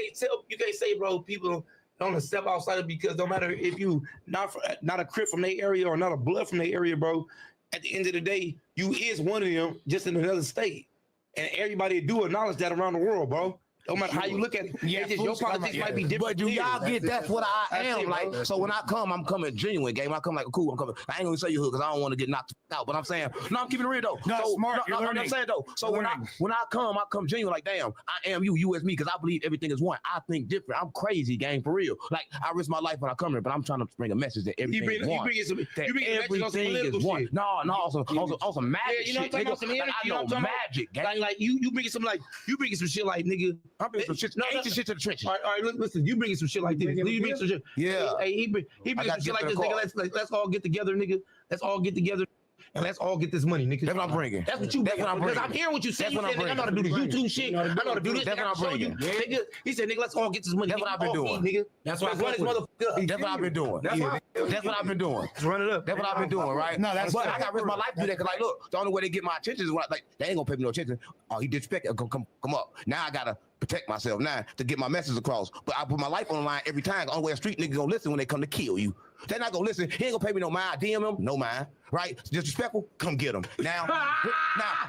can't say, bro, people don't step outside of because no matter if you not a Crip from their area or not a Blood from their area, bro. At the end of the day, you is one of them, just in another state, and everybody do acknowledge that around the world, bro. No matter how you look at it, yeah, just your politics might be different. But do y'all get that's what I am? it, like, bro. so when I come, I'm coming genuine, game. I come like cool. I'm coming. I ain't gonna say you hood because I don't want to get knocked out. But I'm saying, no, I'm keeping it real though. No, so, smart. No, I'm saying though. So when I come genuine, like damn, I am you, you as me, because I believe everything is one. I think different. I'm crazy, gang, for real. Like I risk my life when I come here, but I'm trying to bring a message that everything is one. Everything is one. No, on some magic you know shit. what I'm talking about? Some energy. I know magic, gang. Like you bringing some shit like nigga. I'm bringing some shit. Ancient shit to the trenches. All right, listen. You bringing some shit like this. You bring some shit. Yeah. Hey, he bring some shit like this, nigga. Let's all get together, nigga. Let's all get together. And let's all get this money, nigga. That's what I'm bringing. That's what you bringing. Because I'm hearing what you said. You said, nigga, I know how to do the YouTube shit. I know how to do this. That's what I'm bringing. Nigga, he said, nigga, let's all get this money. That's what I've been doing. Nigga. That's what That's what I've been doing. That's what I've been doing. Let's run it up. That's what I've been doing, right? No, that's but I got to risk my life to do that because, like, look, the only way they get my attention is when, like, they ain't gonna pay me no attention. Oh, he disrespected. Come up. Now I gotta protect myself now to get my message across. But I put my life on the line every time. The only way a street nigga gonna listen when they come to kill you. They're not gonna listen. He ain't gonna pay me no mind. DM him, no mind. Right? Disrespectful, come get him. Now,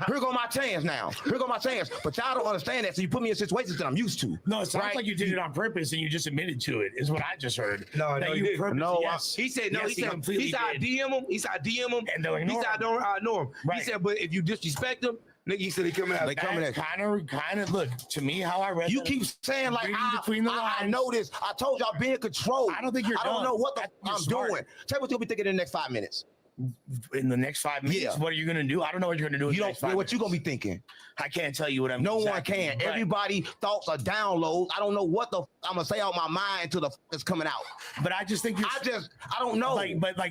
here go my chance now. Here go my chance. But y'all don't understand that, so you put me in situations that I'm used to. No, it sounds right? like you did it on purpose and you just admitted to it, is what I just heard. No, that no, you he purposely, No, yes. He said, no, Yes, he said, I DM him. He said, I DM him. And they'll He ignore said, I don't ignore him. Right. He said, but if you disrespect him, nigga, he said they coming out. They coming at you. Kind of, look, to me, how I read You that, keep saying like between the lines. I know this. I told y'all be in control. I don't think you're I don't dumb. know what the You're I'm smart. doing. Tell me what you'll be thinking in the next 5 minutes. In the next 5 minutes, Yeah. what are you gonna do? I don't know what you're gonna do. In You the don't next 5 know what minutes. you gonna be thinking. I can't tell you what I'm. No one exactly, can. but- Everybody thoughts are downloads. I don't know what the I'm gonna say out my mind until the is coming out. But I just think you're. I don't know.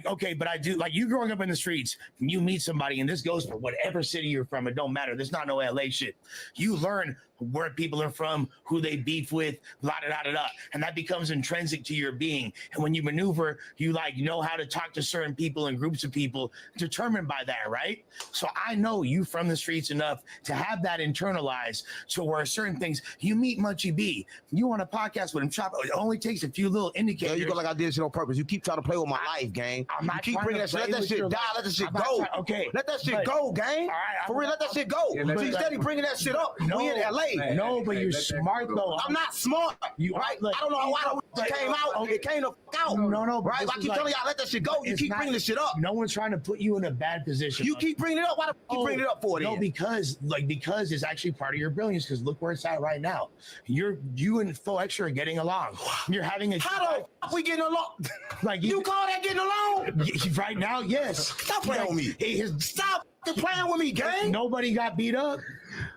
Okay, but I do like you growing up in the streets. You meet somebody, and this goes for whatever city you're from. It don't matter. There's not no LA shit. You learn where people are from, who they beef with, la da da da da, and that becomes intrinsic to your being. And when you maneuver, you like know how to talk to certain people and groups of people, determined by that, right? So I know you from the streets enough to have that internalized. So where certain things you meet Munchie B, you on a podcast with him, chop. It only takes a few little indicators. You go like I did shit on purpose. You keep trying to play with my life, gang. You keep bringing that shit. Let that shit die. Let that shit go. Okay, let that shit go, gang. For real, let that shit go. So you steady bringing that shit up. We in LA. No, but you're smart though. I'm not smart. You right? I don't know why it came out. It came the fuck out. No. Right? I keep telling y'all, let that shit go. You keep bringing this shit up. No one's trying to put you in a bad position. You keep bringing it up. Why the fuck you bringing it up for? No, because it's actually part of your brilliance. Because look where it's at right now. You and Full Extra are getting along. You're having a. How the fuck we getting along? Like you call that getting along? Right now, yes. Stop playing with me. Stop playing with me, gang. Nobody got beat up.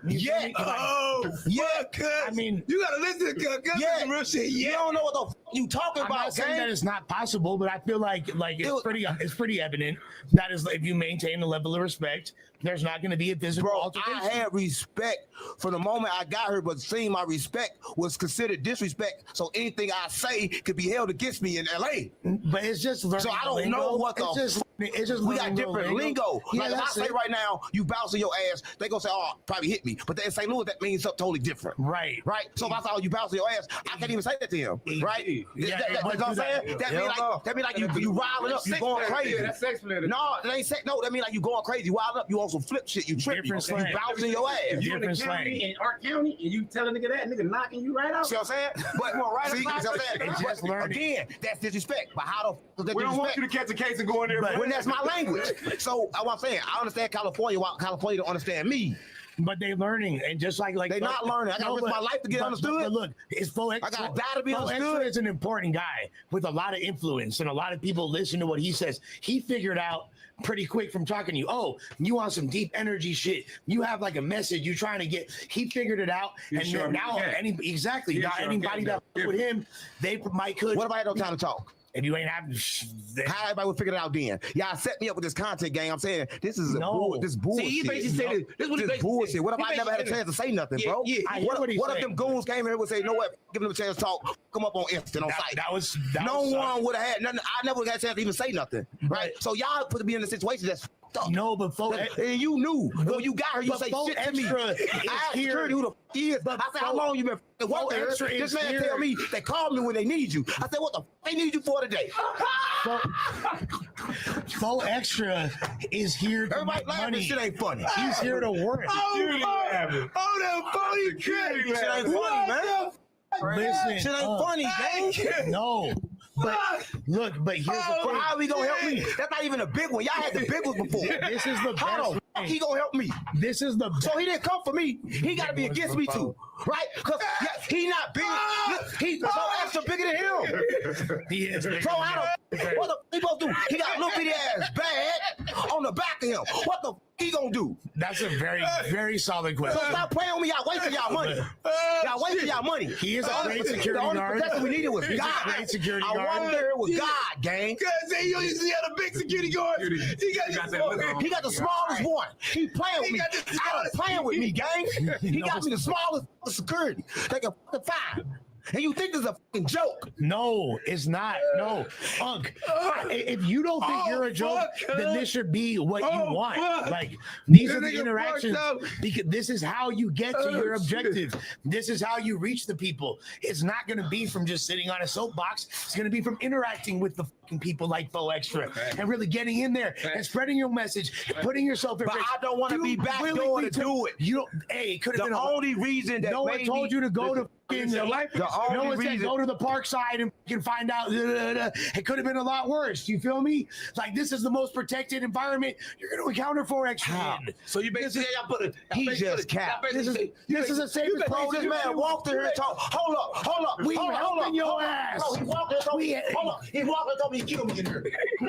Yeah. I mean, you gotta listen to real shit. You don't know what the fuck you talking I'm about, not saying gang. that it's not possible, but I feel like it's pretty evident that is if you maintain a level of respect, there's not going to be a physical altercation. I had respect from the moment I got here, but seeing my respect was considered disrespect. So anything I say could be held against me in LA. But it's just learning. So I don't know what the. It's just we got different lingo. Yeah, like if I say right now, you bouncing your ass, they gonna say, "Oh, probably hit me." But then in St. Louis, that means something totally different. Right. So if I say, "Oh, you bouncing your ass," I can't even say that to him. Right? Yeah, That's what I'm saying. That mean like you riling up, you going crazy. That's sex planner. No, that ain't sex. No, that mean like you going crazy, wild up. You on some flip shit. You tripping. You bouncing your ass. If you in the county in Ark County and you tell a nigga that, nigga knocking you right out. See what I'm saying? But right see what I'm saying? It's just learning. Again, that's disrespect. But how the We don't want you to catch a case and go in there. when that's my language. So what I'm saying, I understand California. Why California don't understand me? But they're learning, and just like They not learning. I gotta risk my life to get understood. But look, it's Faux Extra. I gotta die to be Faux understood. Extra is an important guy with a lot of influence, and a lot of people listen to what he says. He figured out pretty quick from talking to you. Oh, you want some deep energy shit? You have like a message you're trying to get. He figured it out, and sure now He now sure anybody can. that with him, they might could. What if I had no time to talk? If you ain't having, how everybody would figure it out then? Y'all set me up with this content game. I'm saying this is this bullshit. See, he basically said this what he basically bullshit. said. What if He I never had a basically chance to say nothing, Yeah, bro? yeah. What if them goons came here and would say, you know what? Give them a chance to talk. Come up on instant on site. No one would have had nothing. I never got a chance to even say nothing. Right? So y'all put me in a situation that's fucked up. No, but and you knew when you got her, you but say Faux shit to me. Extra I is asked here. security who the f he is. I said, how long you been working here? Extra This is man here. tell me they called me when they need you. I said, what the f they need you for today? Faux Extra is here to Everybody make laughing. money. This shit ain't funny. He's here to work. that phony credit. Shit ain't funny, man. Listen, Shit ain't funny, gang. No. But look, but here's the thing. How he gonna help me? That's not even a big one. Y'all had the big ones before. This is the best. Hold on. He gonna help me. This is the So he didn't come for me. He gotta be against me too. Right? Because he not big. He's so extra bigger than him. He is. So I don't. What the f he supposed to do? He got a little bitty ass bag on the back of him. What the f he gonna do? That's a very, very solid question. So stop playing with me. Y'all wasting y'all money. Y'all wasting y'all money. He is a great security The only guard. protection we needed was He's a God. great security I guard. wonder it was God, gang. Cause he usually had a big security guard. He got the smallest one. He playing with me. I don't playing with me, gang. He got me the smallest security. They can fucking find. And you think this is a fucking joke? No, it's not. No, Unk. If you don't think you're a joke, then this should be what you want. Like these are the interactions. Because this is how you get to your objective. This is how you reach the people. It's not going to be from just sitting on a soapbox. It's going to be from interacting with the fucking people like Faux Extra and really getting in there and spreading your message, putting yourself in. But I don't want to be backdoor to do it. You don't. Hey, it could have been the only reason that no one told you to go to. No one said go to the park side and can find out. It could have been a lot worse. You feel me? Like this is the most protected environment you're going to encounter for extra. So you basically y'all put a He just capped. This is a safe Bro, this man walked in here and told. Hold up. We helping your ass. Bro, he walked in and told me. Hold up. He walked in and told me he killed me in here.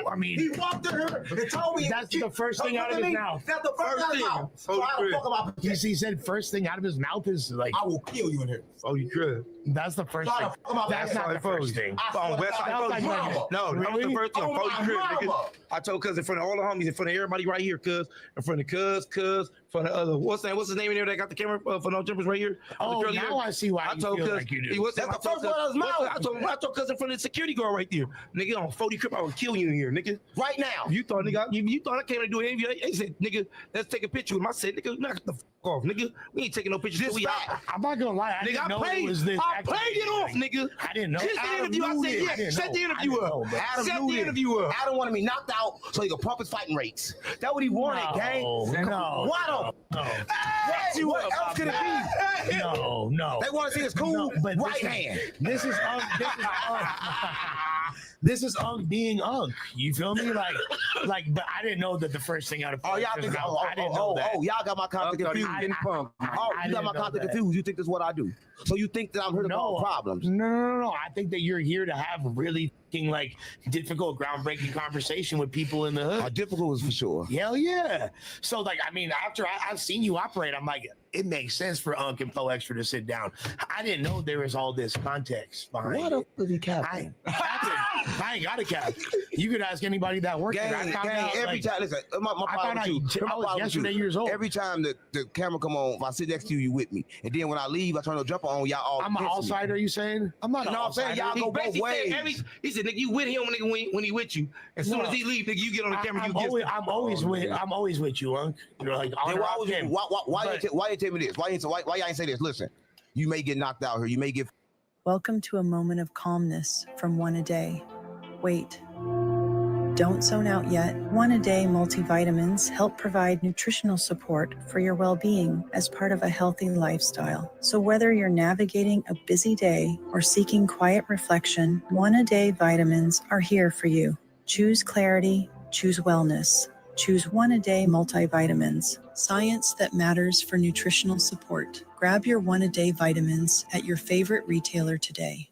I mean, he walked in here and told me. That's the first thing out of his mouth. That's the first thing out of his mouth. So I don't talk about. He said first thing out of his mouth is like, I will kill you in here. Oh, you could. That's the first thing. That's not the first thing. On West Side Folks. No, that was the first thing. Oh, On 40 crib, nigga. I told cuz in front of all the homies, in front of everybody right here, cuz in front of cuz, in front of other. What's his name in there that got the camera for no jumpers right here? Oh, now I see why I you told feel cuz. like you do. That's the first one out of his mouth. I told cuz in front of the security guard right there. Nigga, on 40 crib, I would kill you in here, nigga. Right now. You thought, nigga, you thought I came to do anything. He said, nigga, let's take a picture with him. I said, nigga, knock the f off, nigga. We ain't taking no pictures. I'm not gonna lie. I didn't know it was this. I played it off, nigga. I didn't know. Just the interview, I said, yeah. Set the interview up. Set the interview up. Adam wanted me knocked out so he could pump his fighting rates. That's what he wanted, gang. No. Why don't? What else could it be? No. They want to see his cool right hand. This is This is Unk being Unk. You feel me? Like, but I didn't know that the first thing out of y'all think I didn't know that. Y'all got my content confused. You got my content confused. You think this is what I do? So you think that I'm here to solve problems? No. I think that you're here to have really like difficult, groundbreaking conversation with people in the hood. Difficult is for sure. Hell yeah. So like, I mean, after I've seen you operate, I'm like, it makes sense for Unk and Faux Extra to sit down. I didn't know there was all this context behind what it. What capping? I ain't got a cap. You could ask anybody that worked there. I found out, every time. Listen, my problem with you. I was yesterday years old. Every time the camera come on, if I sit next to you, you with me. And then when I leave, I turn the jumper on. Y'all all. I'm an outsider. You saying? I'm not. No, I'm saying y'all go both ways. He said, nigga, you with him, nigga, when he with you. As soon as he leave, nigga, you get on the camera. I'm always with you, Unk. You're like, why you tell me this? Why y'all ain't say this? Listen, you may get knocked out here. You may get. Welcome to a moment of calmness from One A Day. Wait. Don't zone out yet. One A Day multivitamins help provide nutritional support for your well-being as part of a healthy lifestyle. So whether you're navigating a busy day or seeking quiet reflection, One A Day vitamins are here for you. Choose clarity, choose wellness. Choose One-A-Day multivitamins, science that matters for nutritional support. Grab your One-A-Day vitamins at your favorite retailer today.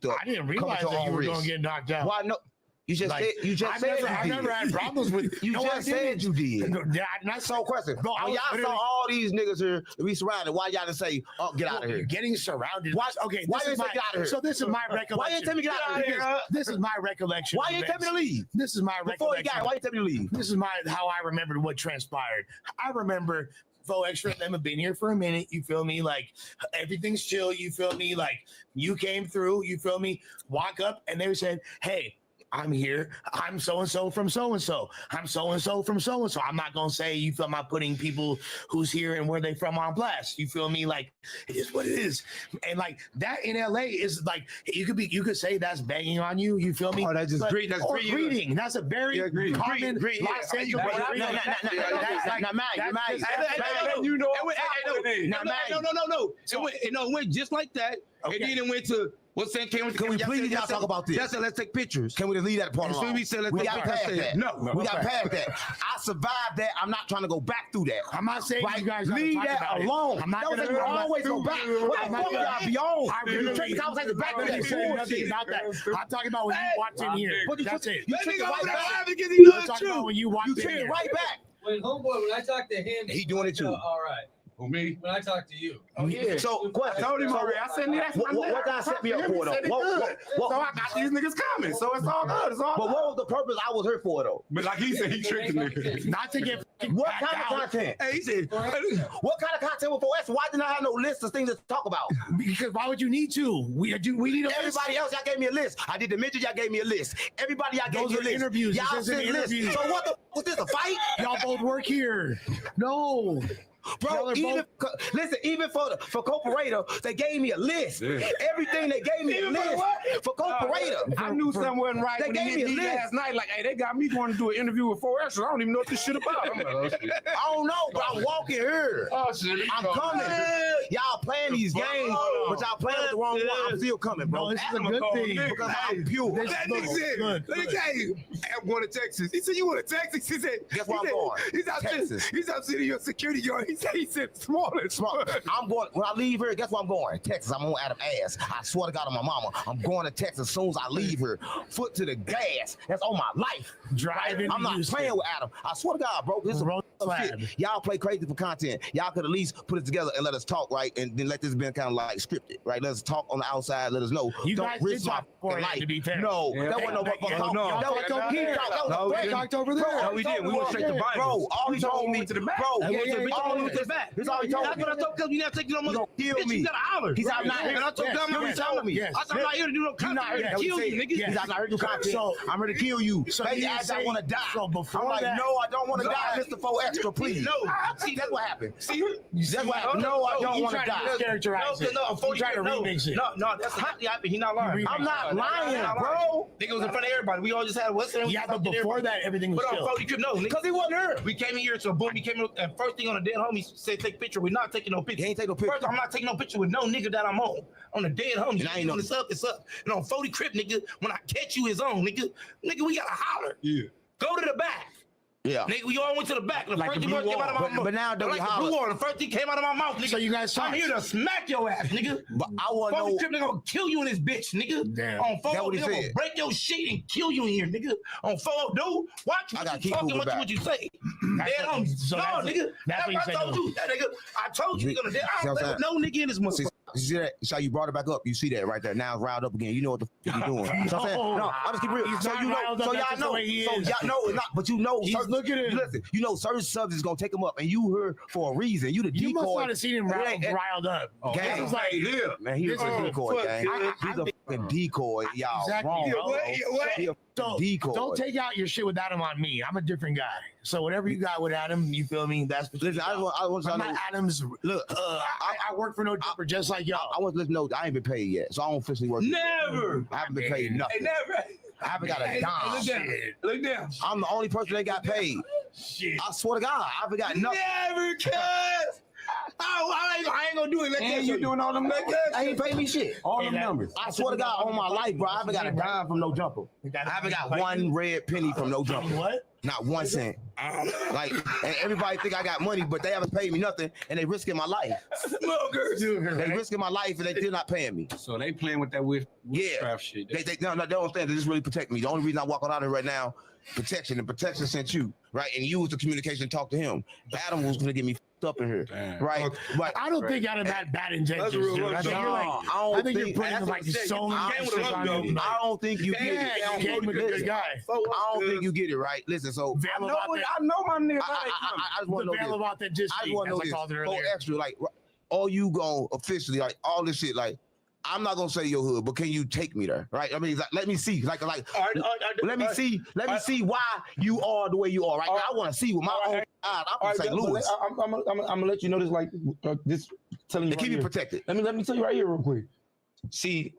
I didn't realize that you were going to get knocked out. Why no? You just said you just said I never had problems with you. Just said you did. That's so question. Bro, when y'all saw all these niggas here be surrounded, why y'all didn't say, "Oh, get out of here"? Getting surrounded. Why? Okay, Why you say get out of here? So this is my recollection. Why you tell me get out of here? This is my recollection. Why you tell me to leave? This is my before recollection. you got. Why you tell me to leave? This is how I remembered what transpired. I remember Faux Extra and them have been here for a minute. You feel me? Like everything's chill. You feel me? Like you came through. You feel me? Walk up and they said, "Hey, I'm here. I'm so-and-so from so-and-so. I'm so-and-so from so-and-so." I'm not going to say, you feel me, I'm putting people who's here and where they from on blast. You feel me? Like, it is what it is. And like that in LA is like, you could say that's banging on you. You feel me? Oh, that's just great. That's greeting. That's a very common Los Angeles. You know, no. It went just like that. And then it went to what's saying? Can we please y'all talk about this? That's it. Let's take pictures. Can we just leave that part alone? We said we got past that. No, we got past that. I survived that. I'm not trying to go back through that. I'm not saying you guys leave that alone. I'm not going to always go back. What the fuck y'all be on? You take the conversation back to that bullshit. I'm talking about when you walked in here. That's it. You take it right back because he knows the truth. When you walked in here. You take it right back. When I talk to him, he doing it too. All right. Who, me? When I talk to you. Oh yeah. So question. I told him already. I said that's what God set me up for though. So I got these niggas coming. So it's all good. It's all But what was the purpose I was here for though? But like he said, he tricked the nigga. Not to get what kind of content? Hey, he said, what kind of content was for us? Why didn't I have no list of things to talk about? Because why would you need to? We need a everybody list. else. Y'all gave me a list. I did the midget. Y'all gave me a list. Everybody, y'all gave me a list. Interviews. Y'all sent lists. So what the was this a fight? Y'all both work here. No. Bro, even for Corporator, they gave me a list. Yeah. Everything they gave me a list for Corporator. I knew something wasn't right. They gave me a list last night. Like, hey, they got me going to do an interview with 4 Extras. I don't even know what this shit about. I'm like, oh, shit. I don't know, but I'm walking here. Oh shit, I'm coming. Y'all playing these games, but y'all playing with the wrong one. I'm still coming, bro. No, this is a good thing because I'm pure. That nigga said, let me tell you, I'm going to Texas. He said, you want to Texas? He said, guess where I'm going? He's out sitting your security guard. He said, small. I'm going, when I leave here, guess where I'm going? Texas. I'm on Adam ass. I swear to God on my mama. I'm going to Texas as soon as I leave here. Foot to the gas. That's on my life. Driving. I'm not playing with Adam. I swear to God, bro. This is shit. Y'all play crazy for content. Y'all could at least put it together and let us talk, right? And then let this be kind of like scripted, right? Let us talk on the outside. Let us know. You don't guys risk did talk my life. To be fair. No, that wasn't no motherfucker talk. No, we talked over there. No, we did. We went straight to Bible. Bro, all he told me to the back. Bro, all he went to the back. That's all he told me. That's what I told because you never take no money. Kill me. You got to holler. He's out not here. I told him what he told me. I said I'm not here to do no content. I'm here to kill you, nigga. He's out not here to do content. I'm here to kill you. Baby, I want to die. So before I'm like, that, no, I don't want to die, Mr. 4 Extra, please. No. See, that's what happened. See, that's what happened. No, I don't want to die. Characterize it. No, I'm trying to remix it. No, that's not happened. He's not lying. I'm not lying, bro. Nigga was in front of everybody. We all just had what's in. Yeah, but before that, everything was chill. But on, no, because he wasn't here. We came in here, so boom, he came in, and first thing on the dead homie said, take a picture. We're not taking no picture. He ain't take no picture. First, I'm not taking no picture with no nigga that I'm on. On the dead homie. And I ain't know. It's up. And on 40 Crip, nigga, when I catch you, it's on, nigga. Nigga, we gotta holler. Yeah. Go to the back. Yeah. Nigga, we all went to the back. The like first the thing came out of my mouth. But now don't like we the holler. blue one. The first thing came out of my mouth, nigga. So you guys I'm here to smack your ass, nigga. But I want to know. Crip, nigga, gonna kill you in this bitch, nigga. Damn. On photo, what he nigga, said. gonna break your shit and kill you in here, nigga. On photo, dude, watch what you talking, what you say. Dead homie. So no, nigga. That's what I told you. That nigga, I told you, I don't play with no nigga in this motherfucker. You see that? So you brought it back up. You see that right there. Now it's riled up again. You know what the fuck you doing. So I'm saying, no, I'm just keep real. So you know, so y'all know. So y'all know it's not, but you know, look at him. Listen, you know, certain subjects gonna take him up, and you here for a reason. You the decoy. You must not have seen him riled up. Gang, was like, yeah, man, he's a decoy, gang. He's a fucking decoy. Y'all exactly. wrong. What? So decoy. Don't take out your shit with Adam on me. I'm a different guy. So whatever you got with Adam, you feel me? That's what listen. I want I'm not Adam's. Look, I work for no jumper just like y'all. I want to let you know I ain't been paid yet, so I don't officially work. Never. I haven't been paid nothing. Never. I haven't got a dime. Look down. I'm the only person that got paid. Shit. I swear to God, I haven't got nothing. Never, cuz. I ain't gonna do it like that. You doing all them like that? I ain't pay me shit. All them numbers. I swear to God, on my life, bro, I haven't got a dime from no jumper. I haven't got one red penny from no jumper. What? Not 1 cent. Like, and everybody think I got money, but they haven't paid me nothing, and they risking my life. They risking my life, and they still not paying me. So they playing with that witchcraft shit. They don't understand. They just really protect me. The only reason I walk out here right now, protection, and protection sent you, right? And you was the communication, talk to him. Adam was gonna get me up in here, right? But I don't think Adam had bad intentions. Dude. I think you're like, I think you're putting like so many shit on you. I don't think you get it. Yeah, you came with a good guy. I don't think you get it right. Listen, so I know my nigga. I just want to know about that. I just want to know this. So extra, like, all you go officially, like all this shit, like. I'm not gonna say your hood, but can you take me there? Right? I mean, like, let me see. Let me see why you are the way you are. Right? Now, I want to see with my own eyes. I'm from St. Louis. I'm gonna let you know this. Like this, telling you. They keep you protected. Let me tell you right here, real quick. See,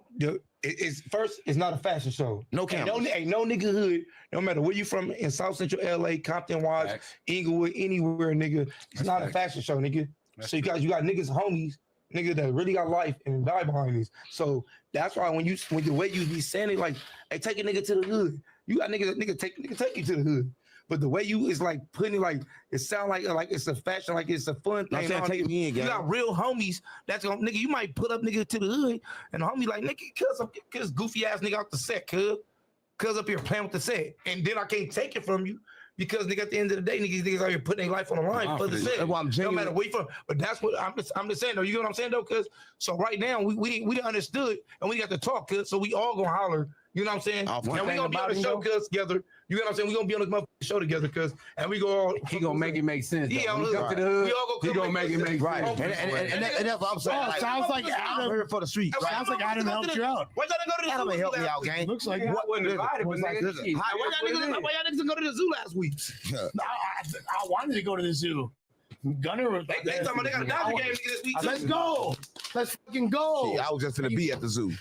it's not a fashion show. No cameras. Ain't no nigga hood. No matter where you from in South Central LA, Compton, Watts, Inglewood, anywhere, nigga. It's not a fashion show, nigga. So you got niggas, homies. Nigga that really got life and die behind this. So that's why when the way you be saying it, like, hey, take a nigga to the hood. You got nigga take you to the hood. But the way you is like putting it, like it sound like it's a fashion, like it's a fun thing. I'm saying, take me in, you got real homies. That's gonna nigga. You might put up nigga to the hood, and the homie like nigga, cause goofy ass nigga out the set, cuz up here playing with the set, and then I can't take it from you. Because nigga, at the end of the day, niggas out here putting their life on the line for the set. No matter where you from. But that's what I'm just saying though. You know what I'm saying though? Cause so right now we done understood and we got to talk, cuz so we all gonna holler. You know what I'm saying? And we gonna be on the show together. You know what I'm saying? We gonna be on the motherfucking show together, cuz and we go all. He gonna make it make sense. Yeah, when we come to the hood, we all he gonna make it make right. sense. And that's what I'm saying. Oh, sounds like Adam. I'm here for the street. Right? Sounds like Adam helped you out. Why y'all go to the Adam zoo? help me out, gang. Looks like I wasn't invited, but why y'all niggas go to the zoo last week? I wanted to go to the zoo. Gunner, they talking about they got a Dodger game this week. Let's go. Let's fucking go. See, I was just gonna be at the zoo.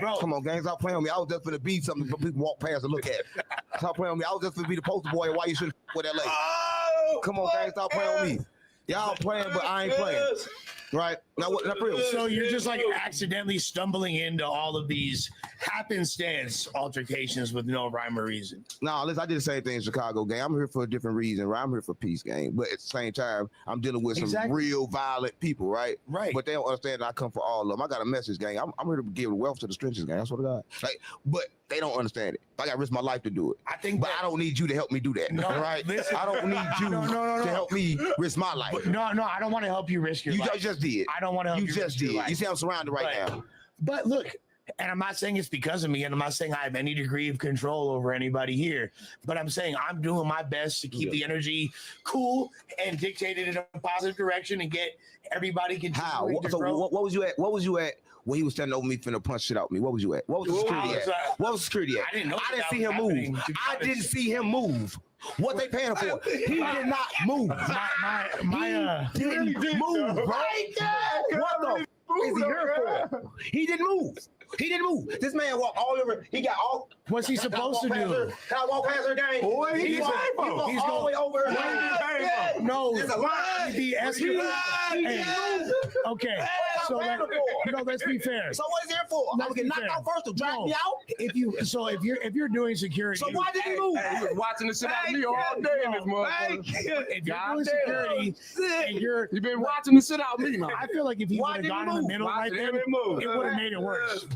Bro. Come on, gang, stop playing with me. I was just gonna be something for people to walk past and look at. Stop playing with me. I was just gonna be the poster boy. Why you shouldn't with LA? Come on, gang, stop playing with me. Y'all playing, but I ain't playing. Right now, what? So you're just like accidentally stumbling into all of these happenstance altercations with no rhyme or reason. No, listen, I did the same thing in Chicago, gang. I'm here for a different reason, right? I'm here for peace, gang. But at the same time, I'm dealing with some real violent people, right? Right. But they don't understand that I come for all of them. I got a message, gang. I'm here to give wealth to the trenches, gang. That's what I got. Like, but they don't understand it. I got to risk my life to do it. But I don't need you to help me do that, right? Listen, I don't need you to help me risk my life. But no, I don't want to help you risk your life. You just did. I don't want to help you just did. You see, I'm surrounded right now. But look, and I'm not saying it's because of me, and I'm not saying I have any degree of control over anybody here, but I'm saying I'm doing my best to keep the energy cool and dictated in a positive direction and get everybody continuing. How? So what was you at? What was you at when he was standing over me finna punch shit out me? What was you at? What was the security at? What was the security at? I didn't see him move. I didn't see him move. What they paying for? He did not move. He didn't move, right? What the is he here for? He didn't move. He didn't move. This man walked all over. He got all. What's he supposed to do? Can I walk past her, gang? Boy, he's all the way over her. No, there's a line. Okay, so let's be fair. So what is he here for? I'm gonna get knocked out first to drag me out. If you're doing security, so why did he move? He was watching the shit out of me all day in this motherfucker. If you're doing security, and you've been watching the shit out of me, man. I feel like if he would have gone in the middle right there, it would have made it worse.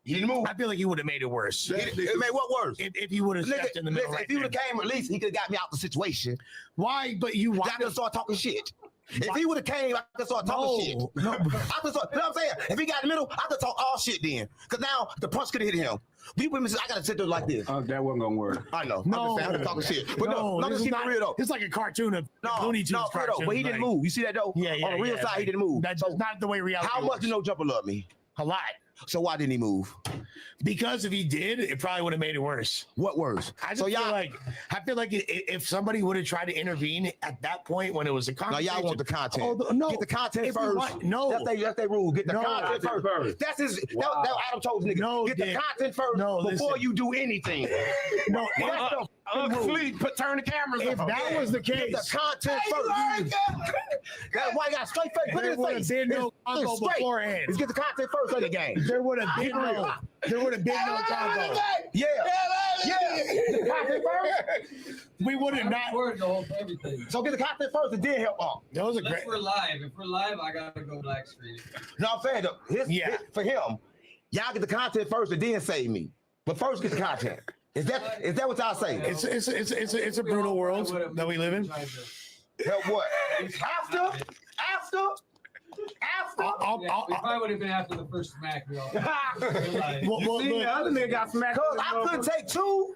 He didn't move. I feel like he would have made it worse. It made what worse? If he would have stepped in the middle. If he would have came, at least he could have got me out the situation. Why? But you I could start talking shit. If he would have came, I could start talking shit. No. I could start, you know what I'm saying? If he got in the middle, I could talk all shit then. Because now the punch could have hit him. People, I got to sit there like this. That wasn't going to work. I know. No. I'm talking shit. But no, this is not real though. It's like a cartoon of Looney Tunes. No, but he didn't move. You see that though? Yeah. On the real side, he didn't move. That's not the way reality How much do No Jumper love me? A lot. So why didn't he move? Because if he did, it probably would have made it worse. What worse? I feel like if somebody would have tried to intervene at that point when it was a conversation. Now y'all want the content. No, get the content first. No, that's their rule. Get the content first. That's his. That Adam told nigga. No, get the content first before you do anything. No, turn the cameras if off. that was the case, get the content first. That's why you got straight face. Look at his face. There would have been no combo beforehand. Let's get the content first of the game. There would have been no combo. Yeah. content first? We would have not. Everything. So get the content first and then help on. Those are Unless great. we're live. If we're live, I gotta go black screen. No, I'm saying though, for him, y'all get the content first and then save me. But first get the content. Is that what y'all say? It's a brutal world that we live in. Help what? After? We probably would have been after the first smack. We all. The other nigga got smacked. Cause I couldn't take two.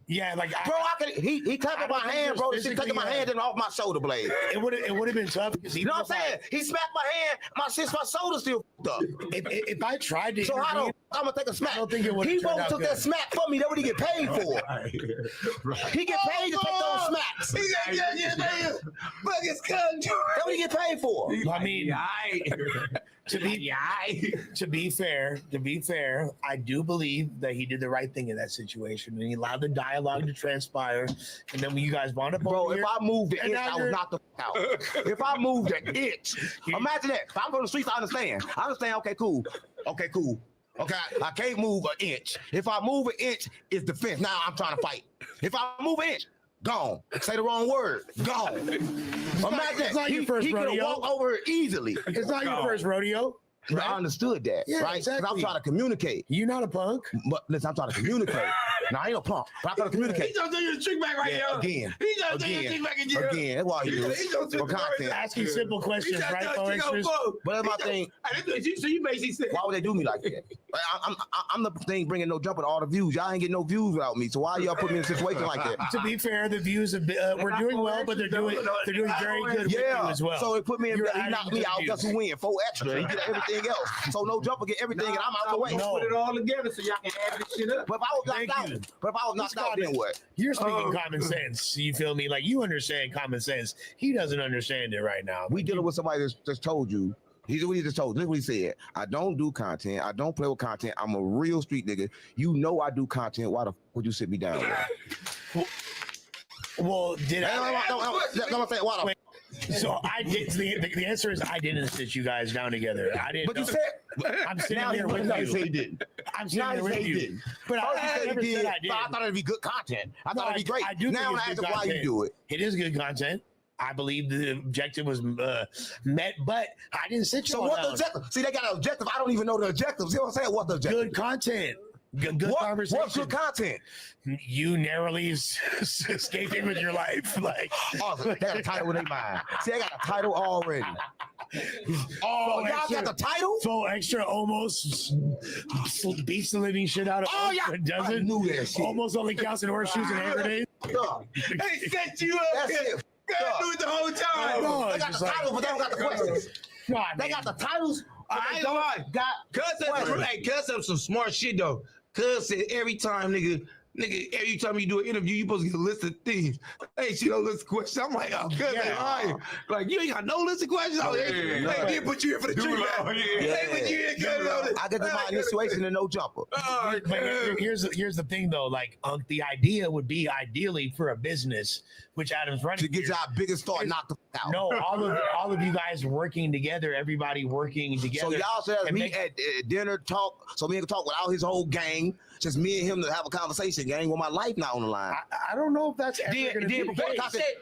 Yeah, like bro, he clapped my hand, bro. She taking my hand and off my shoulder blade. It would have been tough because you know what I'm saying? He smacked my hand, my shoulder still up. If I tried to, so I'm gonna take a smack. I don't think it would. He won't took that smack from me. That's what he get paid for. He get paid to take those smacks. He get paid. Fuck his country. That's what he get paid for. I mean, to be fair, I do believe that he did the right thing in that situation, and he allowed the dialogue to transpire. And then when you guys wound up, bro, if I moved an inch, I was knocked the out. If I moved an inch, imagine that. If I'm from the streets, I understand. Okay, cool. Okay, I can't move an inch. If I move an inch, it's defense. Now I'm trying to fight. If I move an inch, gone. Say the wrong word, gone. Imagine it's not your first he rodeo. He could walk over it easily. It's not your first rodeo. Right? I understood that, Yeah, right? exactly. I'm trying to communicate. You're not a punk. But listen, I'm trying to communicate. No, I ain't no punk, but I'm trying to communicate. He's gonna do your trick back right now. Again. He's gonna do your trick back again. Again, that's why he do it. For content. Asking simple questions, right? But that's my thing. So you basically said, why would they do me like that? I'm the thing bringing no jumper to all the views. Y'all ain't getting no views without me. So why y'all put me in a situation like that? To be fair, the views have been, we're doing well, but they're doing very good with you as well. So it put me in. You're He knocked me out. Guess who win? 4 extra. He get everything else. So no jumper get everything, and I'm out the way. Put it all together so y'all can add this shit up. But if I was knocked out, then what? You're speaking common sense. You feel me? Like you understand common sense. He doesn't understand it right now. We dealing with somebody that's just told you. He's what he just told. This is what he said. I don't do content. I don't play with content. I'm a real street nigga. You know I do content. Why the would you sit me down? Well, did I? I'm saying why the. So I did. The answer is I didn't sit you guys down together. I didn't. But you said I'm sitting here with you. He didn't. I'm sitting here with you. But I never said I did. I thought it'd be good content. I thought it'd be great. I do. Now I ask why you do it. It is good content. I believe the objective was met, but I didn't sit you. So what the objective? See, they got an objective. I don't even know the objective. See what I'm saying? What the objective? Good content. Good conversation. What's good content? You narrowly escaping with your life. Like, awesome. They got a title in their mind. See, I got a title already. Oh, y'all got the title? So extra almost beats the living shit out of. Oh yeah, doesn't. I knew that shit. Almost only counts in horseshoes and hand grenades. They set you up. That's it. Do it the whole time. No, they got the title, but they don't got the questions. They got the titles. I ain't gonna lie. Cuz said some smart shit though. Cuz said every time, nigga, every time you do an interview, you supposed to get a list of things. Hey, she don't list of questions. I'm like, oh, Cuz ain't lying. Like, you ain't got no list of questions. They did put you here for the treatment. They put you here, Cuz. I get my initiation and no jumper. But here's the thing though. Like, the idea would be ideally for a business, which Adam's running to get y'all biggest start knocked the fuck out. No, all of you guys working together, everybody working together. So y'all should meet at dinner, talk. So me and talk without his whole gang. Just me and him to have a conversation, gang, with my life now on the line. I don't know if that's ever gonna be the case.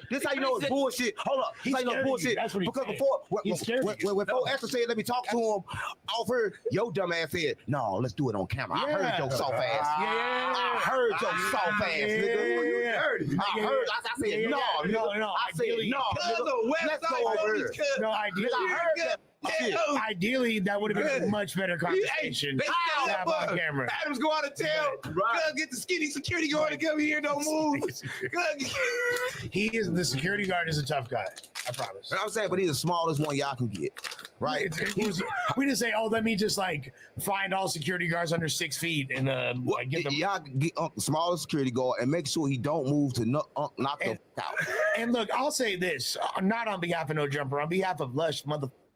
This how you know it's bullshit. Hold up. This how you know it's bullshit. Because before, when 4 extra said, let me talk to him, off her, your dumb ass said, no, let's do it on camera. I heard your soft ass. I heard your soft ass, nigga. I heard. I said, no. I said, no. Let's go over here. No, ideally, that would have been a much better conversation. On camera. Adams go out of town. Right. Get the skinny security guard to come here. Don't move. The security guard is a tough guy. I promise. I'm saying, but he's the smallest one y'all can get. Right? We didn't say, let me just like find all security guards under 6 feet and get them. Y'all get the smallest security guard and make sure he don't move to knock the out. And look, I'll say this, not on behalf of No Jumper, on behalf of Lush,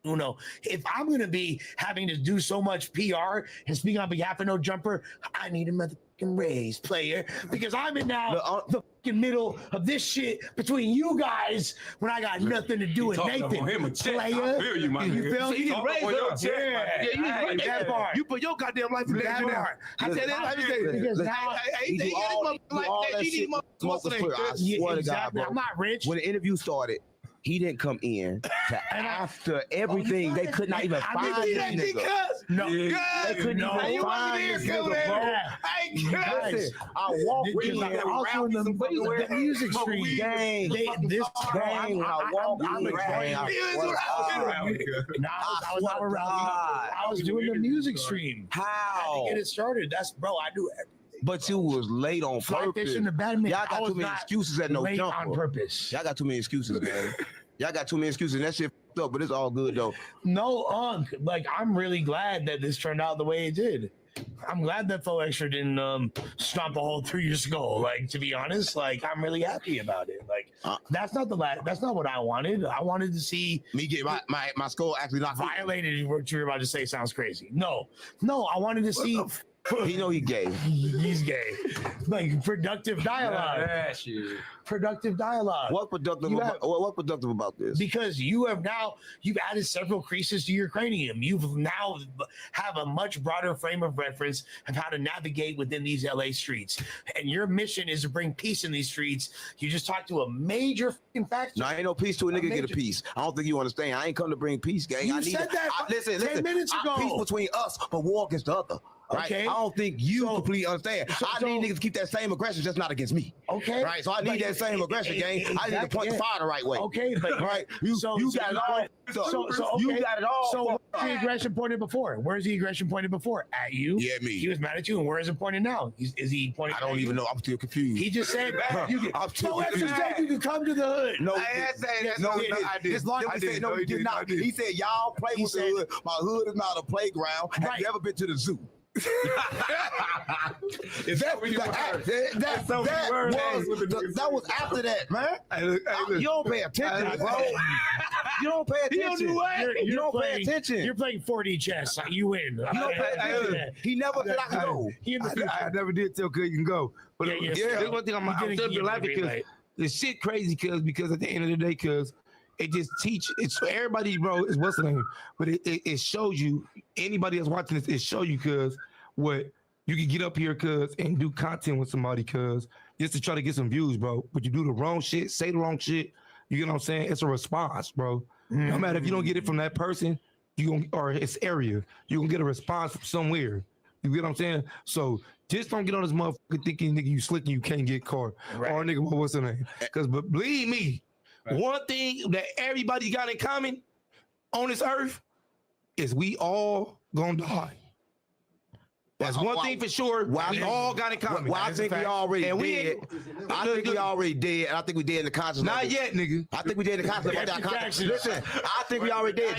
You know, if I'm gonna be having to do so much PR and speak on behalf of No Jumper, I need a motherfucking raise, player, because I'm in now the fucking middle of this shit between you guys when I got nothing to do with Nathan. Player, I feel you, my you nigga. feel So you me? need to raise your check, Yeah, you need to raise that part. You put your goddamn life in That danger now. part. I said that. I said Because that. now He did all that shit. Smoke was clear. I swear to God, bro. I'm not rich. When the interview started, he didn't come in to after everything. They could not even find this nigga. No, they couldn't even find this nigga, bro. Listen, I walked in. Also in the music stream, gang. This gang. When I walked in, I was not around. I was doing the music stream. How? To get it started. That's bro. I do everything. But you was late on Fly purpose. fishing the badminton. Y'all got too many excuses at No Jumper. On purpose. Y'all got too many excuses, man. Y'all got too many excuses. That shit f***ed up, but it's all good though. No, like I'm really glad that this turned out the way it did. I'm glad that Faux Extra didn't stomp a hole through your skull. Like, to be honest, like I'm really happy about it. Like that's not what I wanted. I wanted to see me get my skull actually not violated. What you're about to say sounds crazy. No, I wanted to see. He know he gay. He's gay. Like productive dialogue. Yeah, shit. Productive dialogue. What productive about this? Because you've added several creases to your cranium. You've now have a much broader frame of reference of how to navigate within these LA streets. And your mission is to bring peace in these streets. You just talked to a major fucking faction. No, ain't no peace to a nigga get a peace. I don't think you understand. I ain't come to bring peace, gang. You said that listen, 10 minutes ago. Peace between us, but war against the other. Right? Okay. I don't think you completely understand. I need niggas to keep that same aggression, just not against me. Okay. Right. So I need that same aggression, gang. I need to point the fire the right way. Okay, but right. You got it all. You got it all. So where's the aggression pointed before? Where's the aggression pointed before? At you? Yeah, me. He was mad at you, and where is it pointed now? Is he pointing? I don't even know. I'm still confused. He just said, I'm still confused. You can come to the hood. No, I did. As long as he said no, he did not. He said y'all play with the hood. My hood is not a playground. Have you ever been to the zoo? That was after that, man. You don't pay attention, bro. You don't pay attention. You don't pay attention. You're playing 4D chess. You win. He never said I could go. I never did tell Cuz you can go. But there's one thing I'm still be laughing because the shit crazy because at the end of the day, cuz it just it's for everybody, bro, is what's the name. But it shows you, anybody that's watching this, it show you cuz what you can get up here cuz and do content with somebody cuz just to try to get some views, bro. But you do the wrong shit, say the wrong shit, you get what I'm saying? It's a response, bro. No matter if you don't get it from that person, or its area, you're gonna get a response from somewhere. You get what I'm saying? So just don't get on this motherfucker thinking nigga you slick and you can't get caught. Right. Or nigga, what's the name? Because but believe me, one thing that everybody got in common on this earth is we all gonna die. That's one thing for sure. We all got in common. Well, I think we already did. I think we already did, and I think we did in the conscious. Not yet, nigga. I think we did in the conscious. Listen, I think we already did.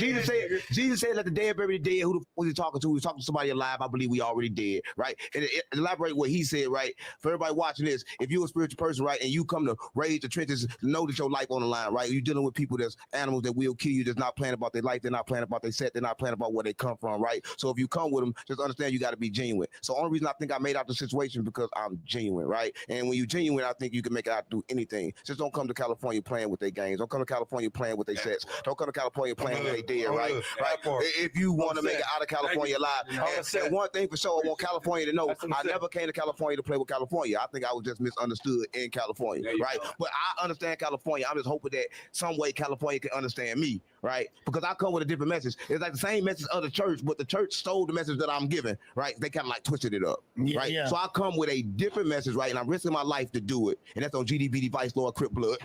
Jesus said, "Let the dead bury the dead." Who the fuck was he talking to? He was talking to somebody alive. I believe we already did, right? And elaborate what he said, right? For everybody watching this, if you're a spiritual person, right, and you come to raise the trenches, know that your life on the line, right? You're dealing with people that's animals that will kill you. That's not planning about their life. They're not planning about their set. They're not planning about where they come from, right? So if you come with them, just understand you got to be genuine. So only reason I think I made out the situation because I'm genuine, right? And when you're genuine, I think you can make it out do anything. Just don't come to California playing with their games. Don't come to California playing with their sets. Don't come to California playing with their dead, right? Right. If you want to make it out of California alive, and one thing for sure, I want California to know, I never came to California to play with California. I think I was just misunderstood in California, right? But I understand California. I'm just hoping that some way California can understand me, right? Because I come with a different message. It's like the same message of the church, but the church stole the message that I'm giving, right? They kind of like twisted it up, right? Yeah. So I come with a different message, right? And I'm risking my life to do it. And that's on GDB Vice Lord Crip Blood.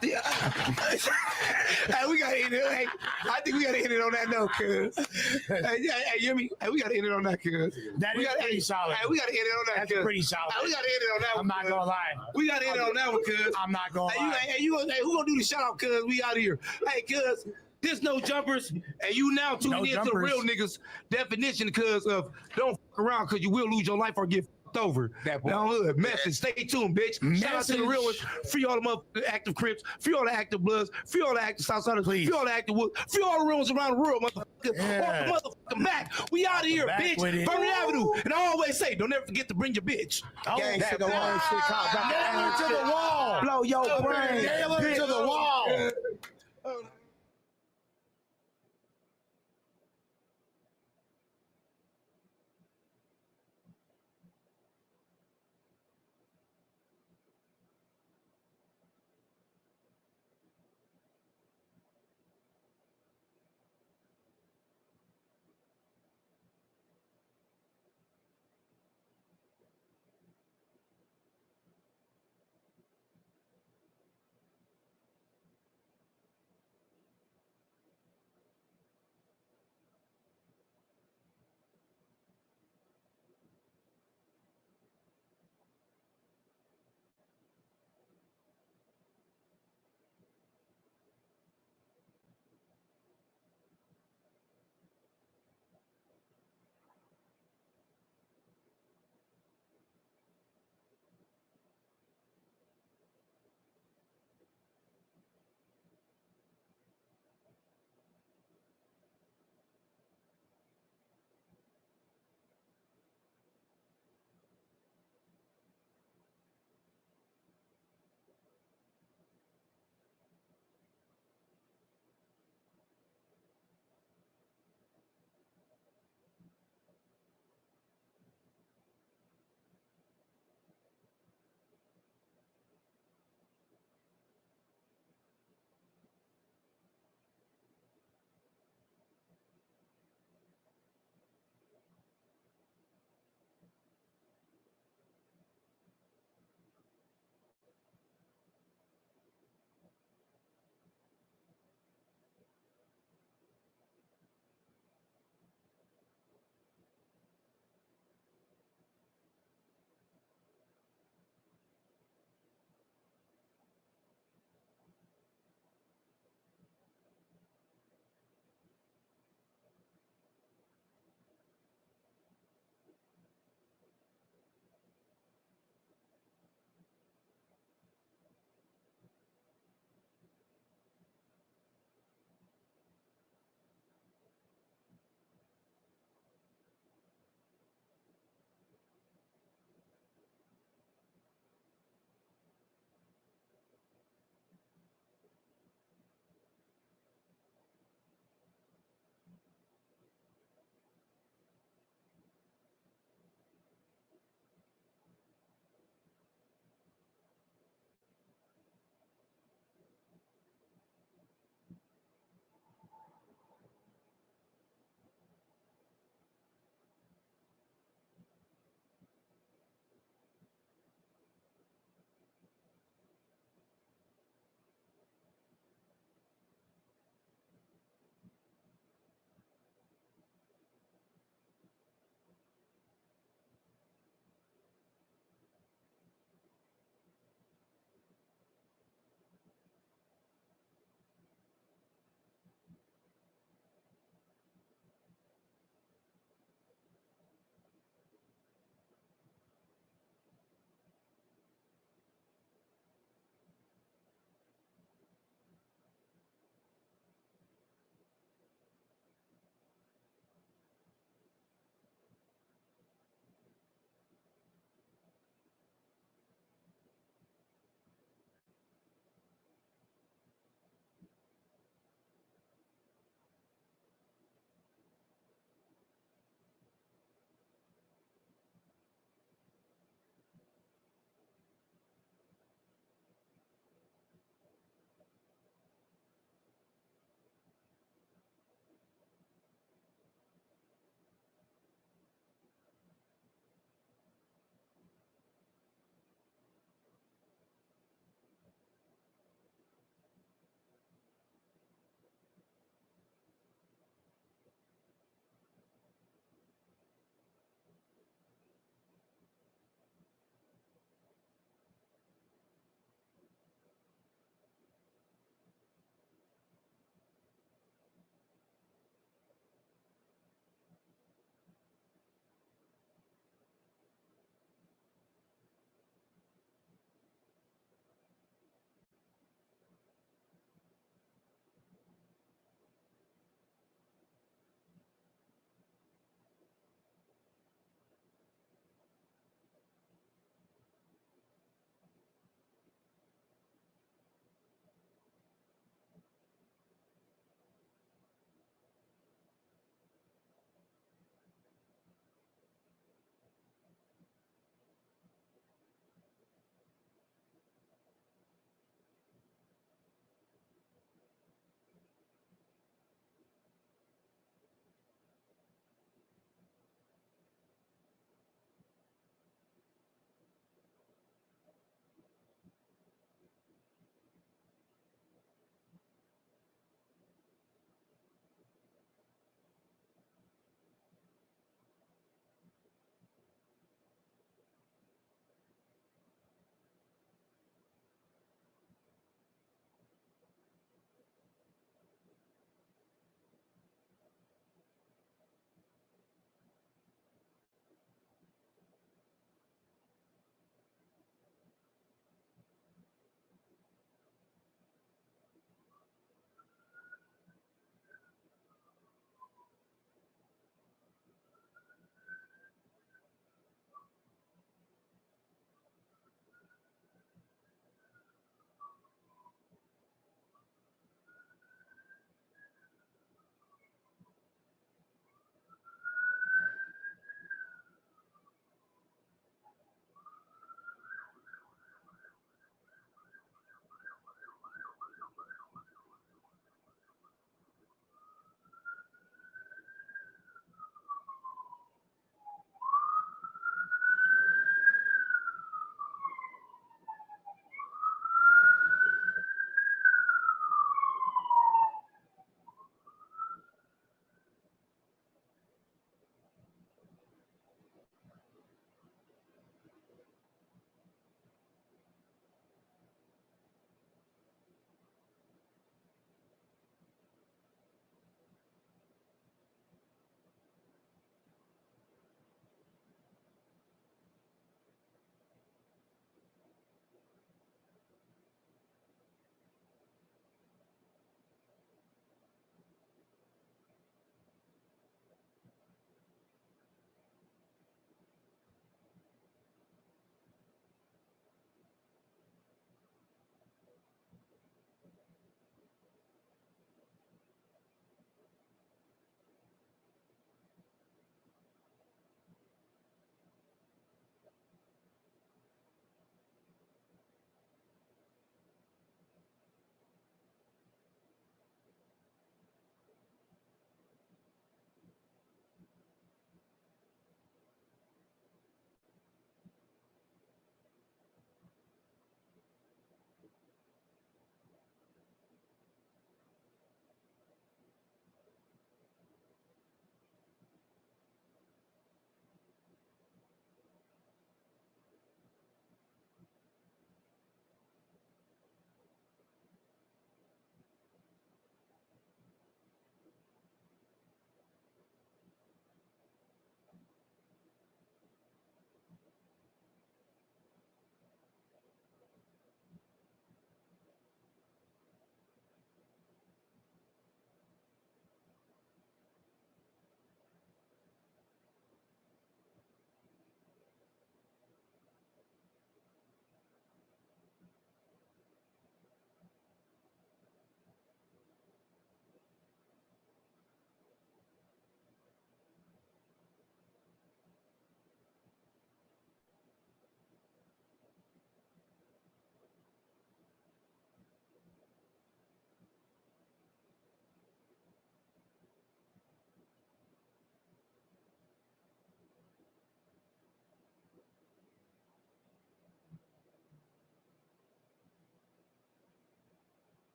Hey, we gotta end it. Hey, I think we gotta end it on that note, cuz. Hey, Yumi. Hey, we gotta end it on that, cuz. That is pretty solid. Hey, we gotta end it on that. That's pretty solid. Hey, we gotta end it on that one. I'm not gonna lie. We gotta end it on that one, cuz. I'm not gonna lie. Hey, who gonna do the shout out, cuz? We out here. Hey, cuz. This No Jumpers, and you now tuning in to the real niggas definition because of don't fuck around because you will lose your life or get fucked over. Now, look, message. Stay tuned, bitch. Shout out to the real ones. Free all the motherfucking active Crips. Free all the active Bloods. Free all the active Southsiders. Free all the active Woods. Free all the real ones around the world, motherfucker. Yeah. Motherfucking back. We out of here, bitch. Permanent Avenue. And I always say, don't ever forget to bring your bitch. Gang shit, the wrong shit. Nail it to the wall. Blow your brain. Nail it to the wall.